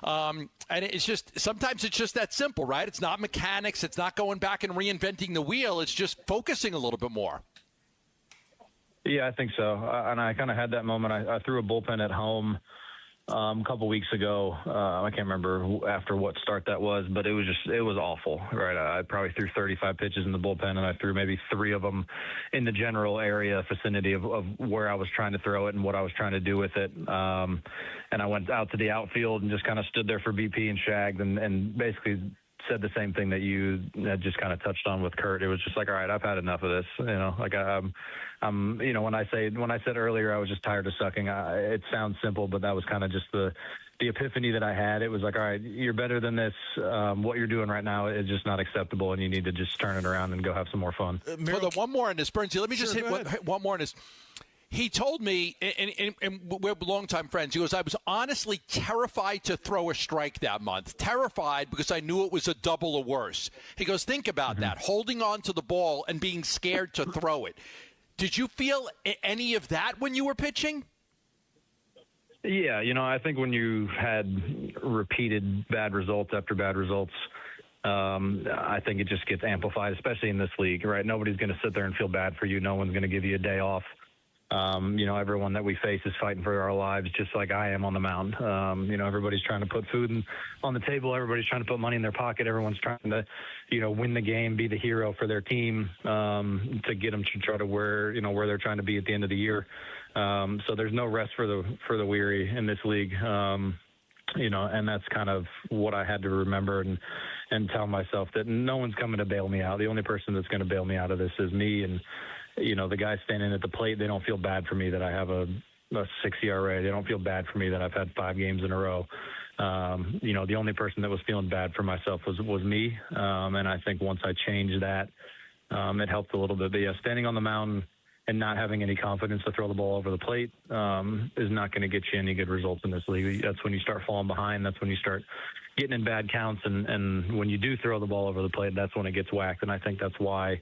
And it's just, sometimes it's just that simple, right? It's not mechanics. It's not going back and reinventing the wheel. It's just focusing a little bit more. Yeah, I think so. And I kind of had that moment. I threw a bullpen at home a couple weeks ago. I can't remember after what start that was, but it was awful, right? I probably threw 35 pitches in the bullpen, and I threw maybe 3 of them in the general area vicinity of where I was trying to throw it and what I was trying to do with it. And I went out to the outfield and just kind of stood there for BP and shagged and basically said the same thing that you had just kind of touched on with Kurt. It was just like, all right, I've had enough of this. When I said earlier I was just tired of sucking, it sounds simple, but that was kind of just the epiphany that I had. It was like, all right, you're better than this. What you're doing right now is just not acceptable, and you need to just turn it around and go have some more fun. One more on this, Burnsy. Let me just hit one more on this. He told me, and we're longtime friends, he goes, I was honestly terrified to throw a strike that month. Terrified because I knew it was a double or worse. He goes, think about that, holding on to the ball and being scared to throw it. Did you feel any of that when you were pitching? Yeah, I think when you had repeated bad results after bad results, I think it just gets amplified, especially in this league, right? Nobody's going to sit there and feel bad for you. No one's going to give you a day off. Everyone that we face is fighting for our lives, just like I am on the mound. Everybody's trying to put food on the table. Everybody's trying to put money in their pocket. Everyone's trying to, win the game, be the hero for their team, to get them to try to where they're trying to be at the end of the year. So there's no rest for the weary in this league. And that's kind of what I had to remember and tell myself that no one's coming to bail me out. The only person that's going to bail me out of this is me. And, the guys standing at the plate, they don't feel bad for me that I have a 6 ERA. They don't feel bad for me that I've had 5 games in a row. The only person that was feeling bad for myself was me. And I think once I changed that, it helped a little bit. But yeah, standing on the mound and not having any confidence to throw the ball over the plate is not going to get you any good results in this league. That's when you start falling behind. That's when you start getting in bad counts. And when you do throw the ball over the plate, that's when it gets whacked. And I think that's why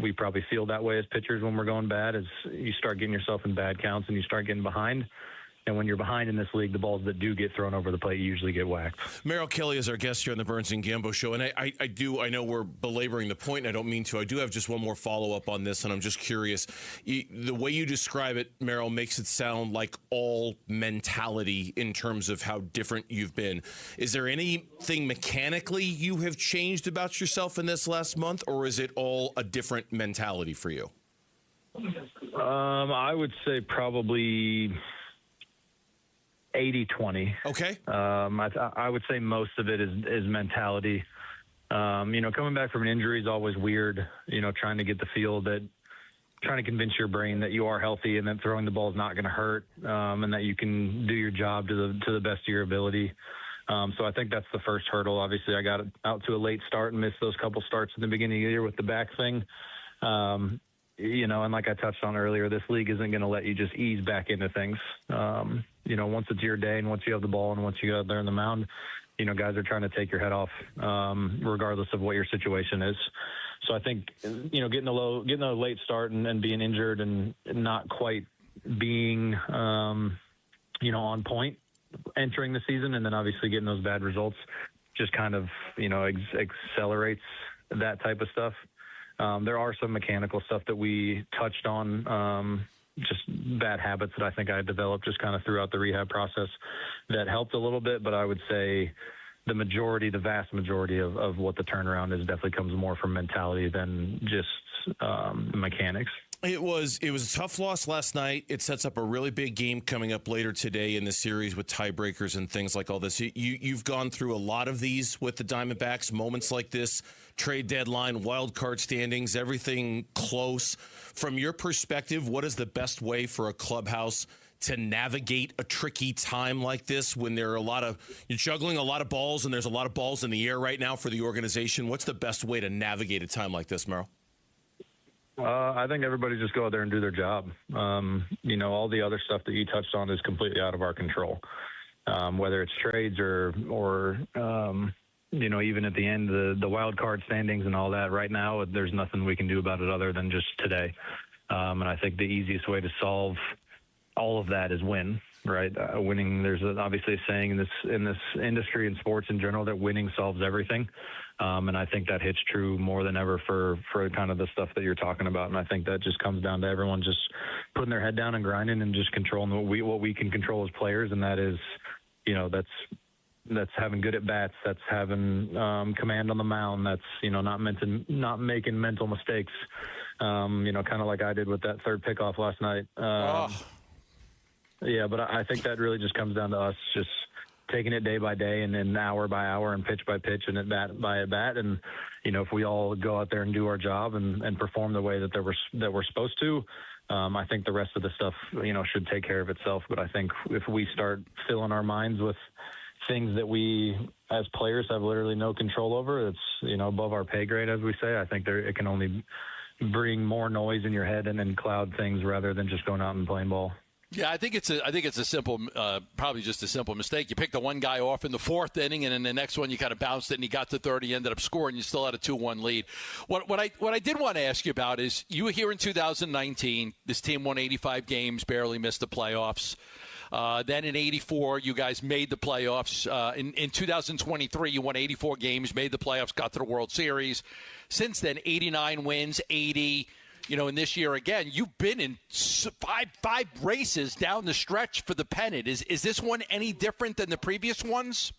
we probably feel that way as pitchers when we're going bad, is you start getting yourself in bad counts and you start getting behind. And when you're behind in this league, the balls that do get thrown over the plate usually get whacked. Merrill Kelly is our guest here on the Burns and Gambo Show. And I know we're belaboring the point, and I don't mean to. I do have just one more follow-up on this, and I'm just curious. The way you describe it, Merrill, makes it sound like all mentality in terms of how different you've been. Is there anything mechanically you have changed about yourself in this last month, or is it all a different mentality for you? I would say probably 80-20. Okay. I would say most of it is mentality. Coming back from an injury is always weird, trying to get the feel that, trying to convince your brain that you are healthy and that throwing the ball is not going to hurt, and that you can do your job to the best of your ability. So I think that's the first hurdle. Obviously, I got out to a late start and missed those couple starts in the beginning of the year with the back thing. And like I touched on earlier, this league isn't going to let you just ease back into things. Once it's your day and once you have the ball and once you get out there on the mound, guys are trying to take your head off, regardless of what your situation is. So I think, getting a late start and being injured and not quite being, on point entering the season, and then obviously getting those bad results just kind of, accelerates that type of stuff. There are some mechanical stuff that we touched on, just bad habits that I think I developed just kind of throughout the rehab process that helped a little bit. But I would say the vast majority of what the turnaround is definitely comes more from mentality than just mechanics. It was a tough loss last night. It sets up a really big game coming up later today in the series with tiebreakers and things like all this. You've gone through a lot of these with the Diamondbacks, moments like this, trade deadline, wild card standings, everything close. From your perspective, what is the best way for a clubhouse to navigate a tricky time like this when there are you're juggling a lot of balls and there's a lot of balls in the air right now for the organization? What's the best way to navigate a time like this, Merrill? I think everybody just go out there and do their job. All the other stuff that you touched on is completely out of our control. Whether it's trades or even at the end, the wild card standings and all that. Right now, there's nothing we can do about it other than just today. And I think the easiest way to solve all of that is win. Right, winning. There's obviously a saying in this industry and sports in general that winning solves everything. And I think that hits true more than ever for kind of the stuff that you're talking about. And I think that just comes down to everyone just putting their head down and grinding and just controlling what we can control as players. And that is, that's having good at bats. That's having command on the mound. That's, not making mental mistakes. Kind of like I did with that third pickoff last night. Yeah, but I think that really just comes down to us just taking it day by day and then hour by hour and pitch by pitch and at bat by at bat. And, if we all go out there and do our job and perform the way that we're supposed to, I think the rest of the stuff, should take care of itself. But I think if we start filling our minds with things that we as players have literally no control over, it's, above our pay grade, as we say, I think it can only bring more noise in your head and then cloud things rather than just going out and playing ball. Yeah, I think it's a simple, probably just a simple mistake. You picked the one guy off in the fourth inning, and in the next one you kind of bounced it, and he got to third. He ended up scoring. You still had a 2-1 lead. What I did want to ask you about is you were here in 2019. This team won 85 games, barely missed the playoffs. Then in 84, you guys made the playoffs. In 2023, you won 84 games, made the playoffs, got to the World Series. Since then, 89 wins, 80. And this year again, you've been in five races down the stretch for the pennant. Is this one any different than the previous ones?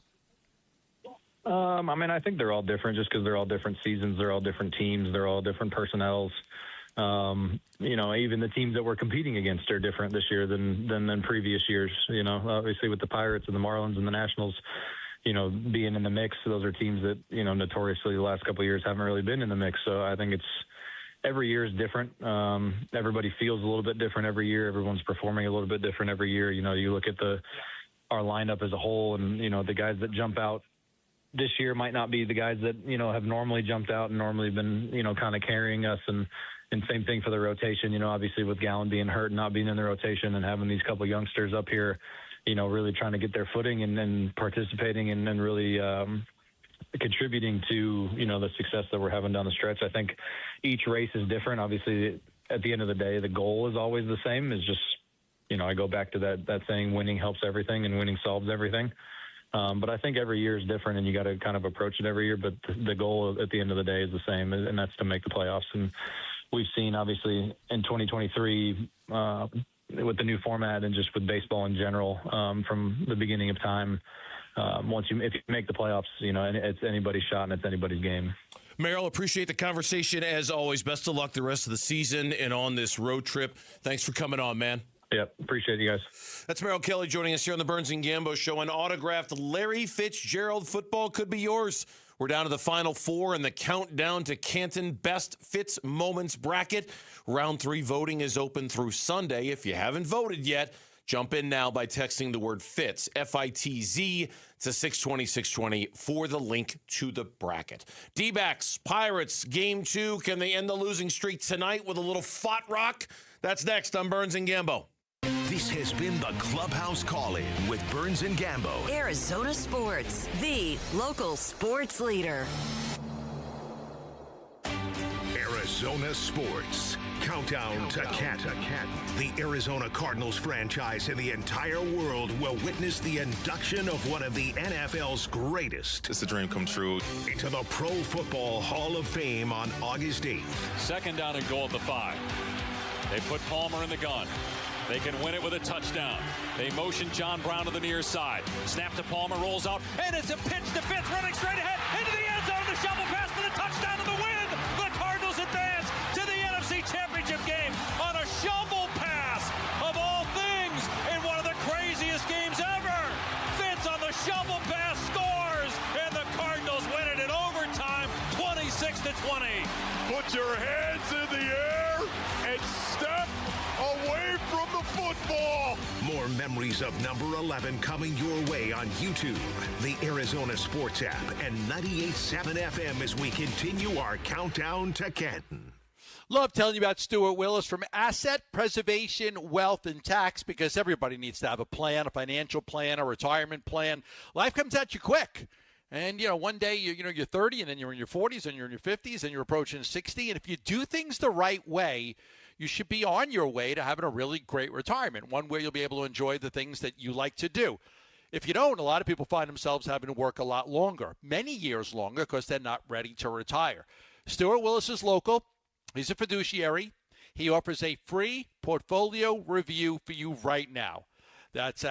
I think they're all different just because they're all different seasons. They're all different teams. They're all different personnels. Even the teams that we're competing against are different this year than previous years. Obviously with the Pirates and the Marlins and the Nationals, being in the mix, those are teams that, notoriously the last couple of years haven't really been in the mix. So I think every year is different. Everybody feels a little bit different every year. Everyone's performing a little bit different every year. You look at our lineup as a whole, and the guys that jump out this year might not be the guys that have normally jumped out and normally been kind of carrying us. And same thing for the rotation. Obviously with Gallen being hurt and not being in the rotation and having these couple youngsters up here, really trying to get their footing and then participating and then really contributing to the success that we're having down the stretch. I think each race is different. Obviously, at the end of the day, the goal is always the same: is just I go back to that saying, winning helps everything and winning solves everything. But I think every year is different, and you got to kind of approach it every year. But the goal at the end of the day is the same, and that's to make the playoffs. And we've seen, obviously, in 2023 with the new format and just with baseball in general, from the beginning of time, if you make the playoffs, it's anybody's shot and it's anybody's game. Merrill, appreciate the conversation as always. Best of luck the rest of the season and on this road trip. Thanks for coming on, man. Yep, appreciate you guys. That's Merrill Kelly joining us here on the Burns and Gambo Show. An autographed Larry Fitzgerald football could be yours. We're down to the final four in the countdown to Canton Best Fitz Moments bracket. Round 3 voting is open through Sunday. If you haven't voted yet, jump in now by texting the word FITZ, F-I-T-Z, to 620-620 for the link to the bracket. D-backs, Pirates, Game 2. Can they end the losing streak tonight with a little Fought Rock? That's next on Burns and Gambo. This has been the Clubhouse Call-In with Burns and Gambo. Arizona Sports, the local sports leader. Arizona Sports. Countdown to Canton. The Arizona Cardinals franchise and the entire world will witness the induction of one of the NFL's greatest. It's a dream come true. Into the Pro Football Hall of Fame on August 8th. 2nd down and goal at the 5. They put Palmer in the gun. They can win it with a touchdown. They motion John Brown to the near side. Snap to Palmer, rolls out, and it's a pitch to Fitz, running straight ahead into the end zone. The shovel pass for the touchdown and the win. The Cardinals advance to the NFC Championship game on a shovel pass of all things in one of the craziest games ever. Fitz on the shovel pass scores, and the Cardinals win it in overtime, 26-20. Put your hands in the air and step away from the football. More memories of number 11 coming your way on YouTube, the Arizona Sports app, and 98.7 FM as we continue our countdown to Canton. Love telling you about Stuart Willis from Asset Preservation, Wealth, and Tax, because everybody needs to have a plan, a financial plan, a retirement plan. Life comes at you quick. And, one day, you're 30, and then you're in your 40s, and you're in your 50s, and you're approaching 60. And if you do things the right way, you should be on your way to having a really great retirement, one where you'll be able to enjoy the things that you like to do. If you don't, a lot of people find themselves having to work a lot longer, many years longer, because they're not ready to retire. Stuart Willis is local. He's a fiduciary. He offers a free portfolio review for you right now. That's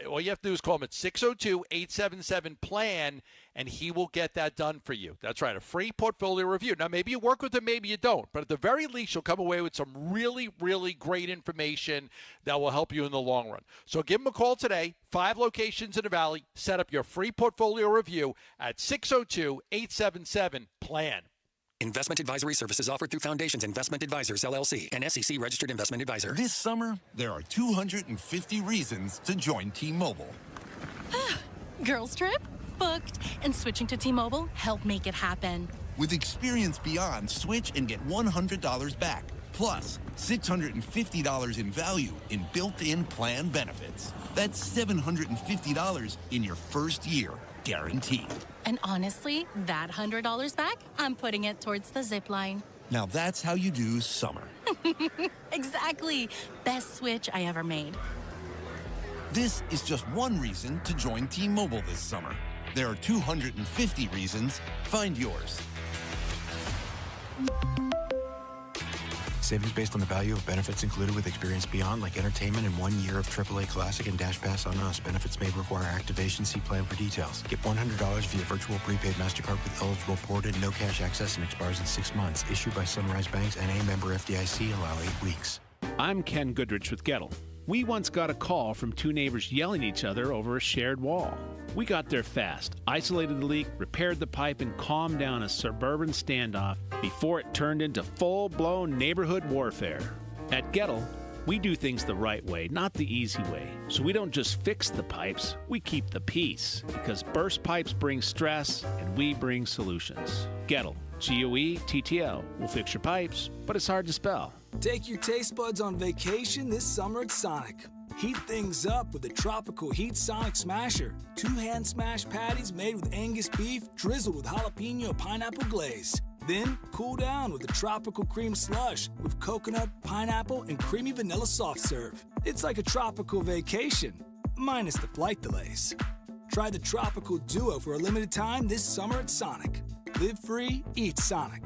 all you have to do is call him at 602-877-PLAN, and he will get that done for you. That's right, a free portfolio review. Now, maybe you work with him, maybe you don't, but at the very least, you'll come away with some really, really great information that will help you in the long run. So give him a call today, 5 locations in the Valley. Set up your free portfolio review at 602-877-PLAN. Investment advisory services offered through Foundations Investment Advisors, LLC, an SEC-registered investment advisor. This summer, there are 250 reasons to join T-Mobile. Girls trip? Booked. And switching to T-Mobile helped make it happen. With Experience Beyond, switch and get $100 back. Plus, $650 in value in built-in plan benefits. That's $750 in your first year, guaranteed. And honestly, that $100 back, I'm putting it towards the zip line. Now that's how you do summer. Exactly. Best switch I ever made. This is just one reason to join T-Mobile this summer. There are 250 reasons. Find yours. Savings based on the value of benefits included with Experience Beyond, like entertainment and 1 year of AAA Classic and Dash Pass on us. Benefits may require activation. See plan for details. Get $100 via virtual prepaid MasterCard with eligible port and no cash access and expires in 6 months. Issued by Sunrise Banks, N.A. member FDIC. Allow 8 weeks. I'm Ken Goodrich with Gettle. We once got a call from 2 neighbors yelling at each other over a shared wall. We got there fast, isolated the leak, repaired the pipe, and calmed down a suburban standoff before it turned into full-blown neighborhood warfare. At Gettle, we do things the right way, not the easy way. So we don't just fix the pipes, we keep the peace. Because burst pipes bring stress, and we bring solutions. Gettle, G-O-E-T-T-L. We'll fix your pipes, but it's hard to spell. Take your taste buds on vacation this summer at Sonic. Heat things up with a tropical Heat Sonic Smasher. 2 hand smash patties made with Angus beef drizzled with jalapeno pineapple glaze. Then cool down with a tropical cream slush with coconut, pineapple, and creamy vanilla soft serve. It's like a tropical vacation, minus the flight delays. Try the tropical duo for a limited time this summer at Sonic. Live free, eat Sonic.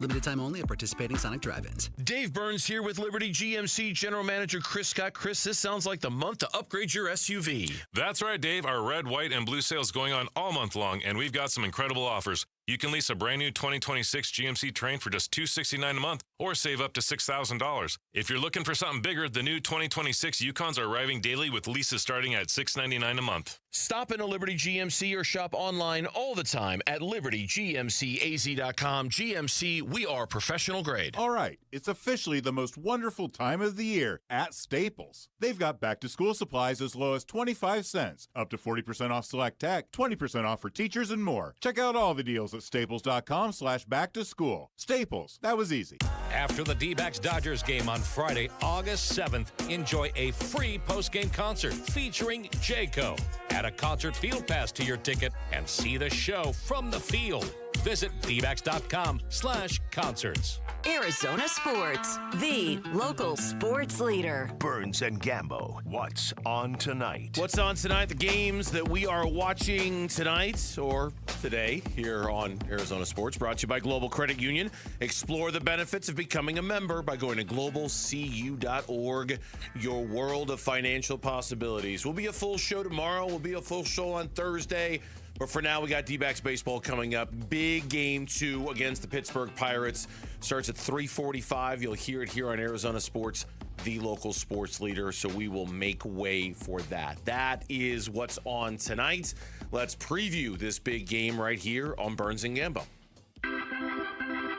Limited time only at participating Sonic drive-ins. Dave Burns here with Liberty GMC General Manager Chris Scott. Chris, this sounds like the month to upgrade your SUV. That's right, Dave. Our red, white, and blue sale is going on all month long, and we've got some incredible offers. You can lease a brand new 2026 GMC Terrain for just $269 a month or save up to $6,000. If you're looking for something bigger, the new 2026 Yukons are arriving daily with leases starting at $699 a month. Stop in a Liberty GMC or shop online all the time at libertygmcaz.com. GMC, we are professional grade. All right, it's officially the most wonderful time of the year at Staples. They've got back-to-school supplies as low as 25 cents, up to 40% off select tech, 20% off for teachers, and more. Check out all the deals at staples.com/back-to-school. Staples, that was easy. After the D-backs Dodgers game on Friday, August 7th, enjoy a free post-game concert featuring Jayco. Add a concert field pass to your ticket and see the show from the field. Visit dbacks.com/concerts. Arizona Sports, the local sports leader. Burns and Gambo, what's on tonight? What's on tonight? The games that we are watching tonight or today here on Arizona Sports, brought to you by Global Credit Union. Explore the benefits of becoming a member by going to globalcu.org. Your world of financial possibilities. Will be a full show tomorrow. Will be a full show on Thursday. But for now, we got D-backs baseball coming up. Big game 2 against the Pittsburgh Pirates. Starts at 3:45. You'll hear it here on Arizona Sports, the local sports leader. So we will make way for that. That is what's on tonight. Let's preview this big game right here on Burns and Gambo.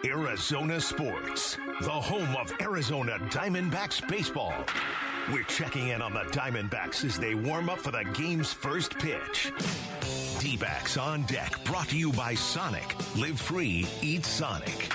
Arizona Sports, the home of Arizona Diamondbacks baseball. We're checking in on the Diamondbacks as they warm up for the game's first pitch. D-backs on deck, brought to you by Sonic. Live free, eat Sonic.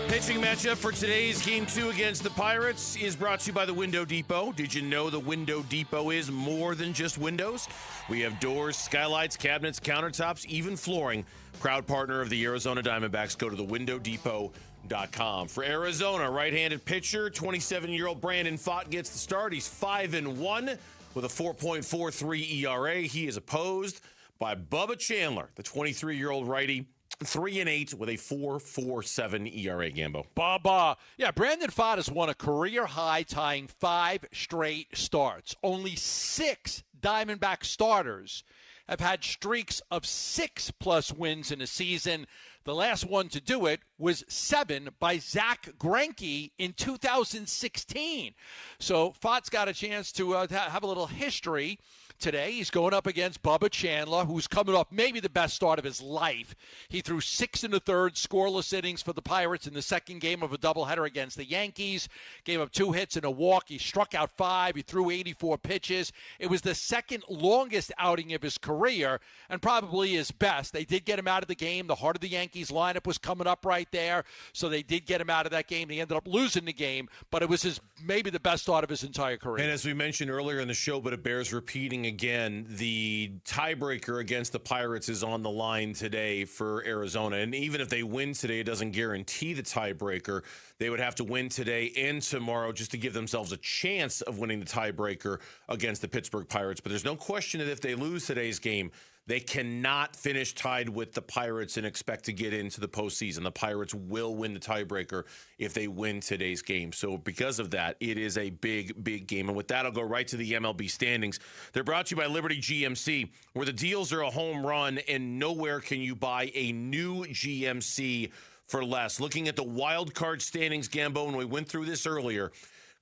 Pitching matchup for today's Game 2 against the Pirates is brought to you by the Window Depot. Did you know the Window Depot is more than just windows? We have doors, skylights, cabinets, countertops, even flooring. Proud partner of the Arizona Diamondbacks. Go to thewindowdepot.com. For Arizona, right-handed pitcher, 27-year-old Brandon Pfaadt gets the start. He's 5-1 with a 4.43 ERA. He is opposed by Bubba Chandler, the 23-year-old righty, 3-8 with a 4.47 ERA, Gambo. Bubba. Yeah, Brandon Pfaadt has won a career high, tying 5 straight starts. Only 6 Diamondback starters have had streaks of 6+ wins in a season. The last one to do it was 7 by Zach Greinke in 2016. So Pfaadt's got a chance to have a little history today. He's going up against Bubba Chandler, who's coming off maybe the best start of his life. He threw 6 1/3 scoreless innings for the Pirates in the second game of a doubleheader against the Yankees. Gave up 2 hits and a walk. He struck out 5. He threw 84 pitches. It was the second longest outing of his career and probably his best. They did get him out of the game. The heart of the Yankees lineup was coming up right there, so they did get him out of that game. He ended up losing the game, but it was maybe the best start of his entire career. And as we mentioned earlier in the show, but it bears repeating again, the tiebreaker against the Pirates is on the line today for Arizona. And even if they win today, it doesn't guarantee the tiebreaker. They would have to win today and tomorrow just to give themselves a chance of winning the tiebreaker against the Pittsburgh Pirates. But there's no question that if they lose today's game, they cannot finish tied with the Pirates and expect to get into the postseason. The Pirates will win the tiebreaker if they win today's game. So because of that, it is a big, big game. And with that, I'll go right to the MLB standings. They're brought to you by Liberty GMC, where the deals are a home run and nowhere can you buy a new GMC for less. Looking at the wild card standings, Gambo, and we went through this earlier.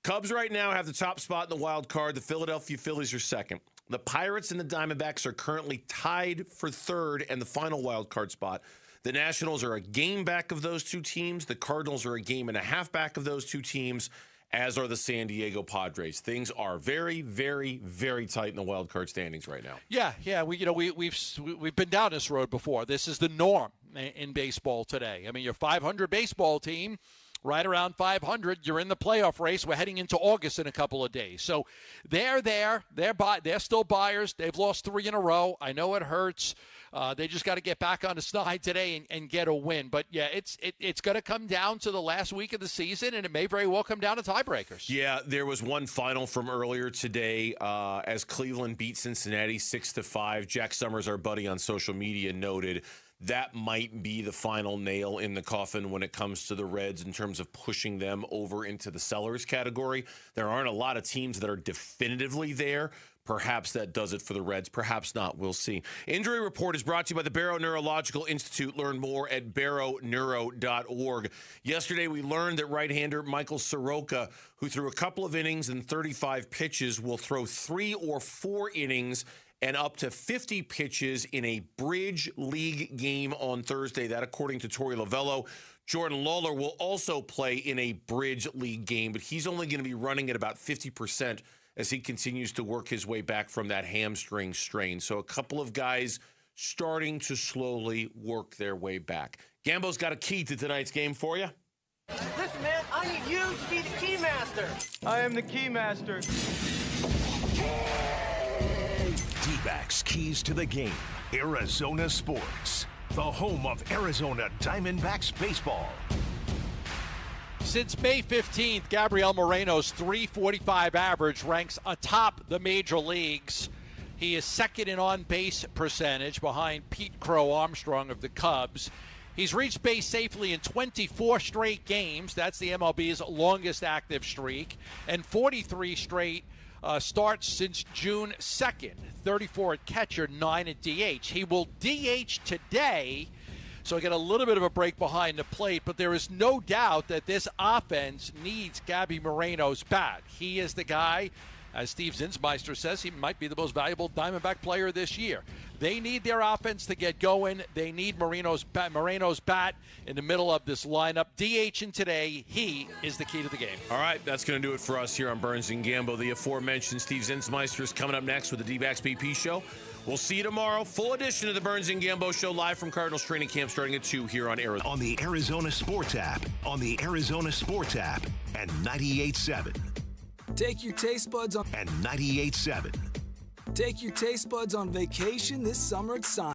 Cubs right now have the top spot in the wild card. The Philadelphia Phillies are second. The Pirates and the Diamondbacks are currently tied for third and the final wild card spot. The Nationals are a game back of those two teams. The Cardinals are a game and a half back of those two teams, as are the San Diego Padres. Things are very, very, very tight in the wild card standings right now. Yeah. We've been down this road before. This is the norm in baseball today. I mean, your 500 baseball team right around 500. You're in the playoff race. We're heading into August in a couple of days. So they're there. They're still buyers. They've lost 3 in a row. I know it hurts. They just got to get back on the snide today and get a win. But, yeah, it's going to come down to the last week of the season, and it may very well come down to tiebreakers. Yeah, there was one final from earlier today as Cleveland beat Cincinnati 6-5. Jack Summers, our buddy on social media, noted that might be the final nail in the coffin when it comes to the Reds in terms of pushing them over into the sellers category. There aren't a lot of teams that are definitively there. Perhaps that does it for the Reds. Perhaps not. We'll see. Injury Report is brought to you by the Barrow Neurological Institute. Learn more at barrowneuro.org. Yesterday, we learned that right-hander Michael Soroka, who threw a couple of innings and 35 pitches, will throw 3 or 4 innings and up to 50 pitches in a Bridge League game on Thursday. That, according to Torey Lovello. Jordan Lawler will also play in a Bridge League game, but he's only going to be running at about 50% as he continues to work his way back from that hamstring strain. So a couple of guys starting to slowly work their way back. Gambo's got a key to tonight's game for you. Listen, man, I need you to be the key master. I am the key master. D-backs keys to the game. Arizona Sports, the home of Arizona Diamondbacks baseball. Since May 15th, Gabriel Moreno's .345 average ranks atop the major leagues. He is second in on-base percentage behind Pete Crow Armstrong of the Cubs. He's reached base safely in 24 straight games. That's the MLB's longest active streak. And 43 straight starts since June 2nd. 34 at catcher, 9 at DH. He will DH today, so I get a little bit of a break behind the plate, but there is no doubt that this offense needs Gabby Moreno's bat. He is the guy, as Steve Zinsmeister says, he might be the most valuable Diamondback player this year. They need their offense to get going. They need Moreno's bat in the middle of this lineup. DHing today, he is the key to the game. All right, that's going to do it for us here on Burns and Gambo. The aforementioned Steve Zinsmeister is coming up next with the D-backs BP show. We'll see you tomorrow. Full edition of the Burns and Gambo show live from Cardinals training camp starting at 2 here on Arizona. On the Arizona Sports app, and 98.7. Take your taste buds on and 98.7. Take your taste buds on vacation this summer at Sonic.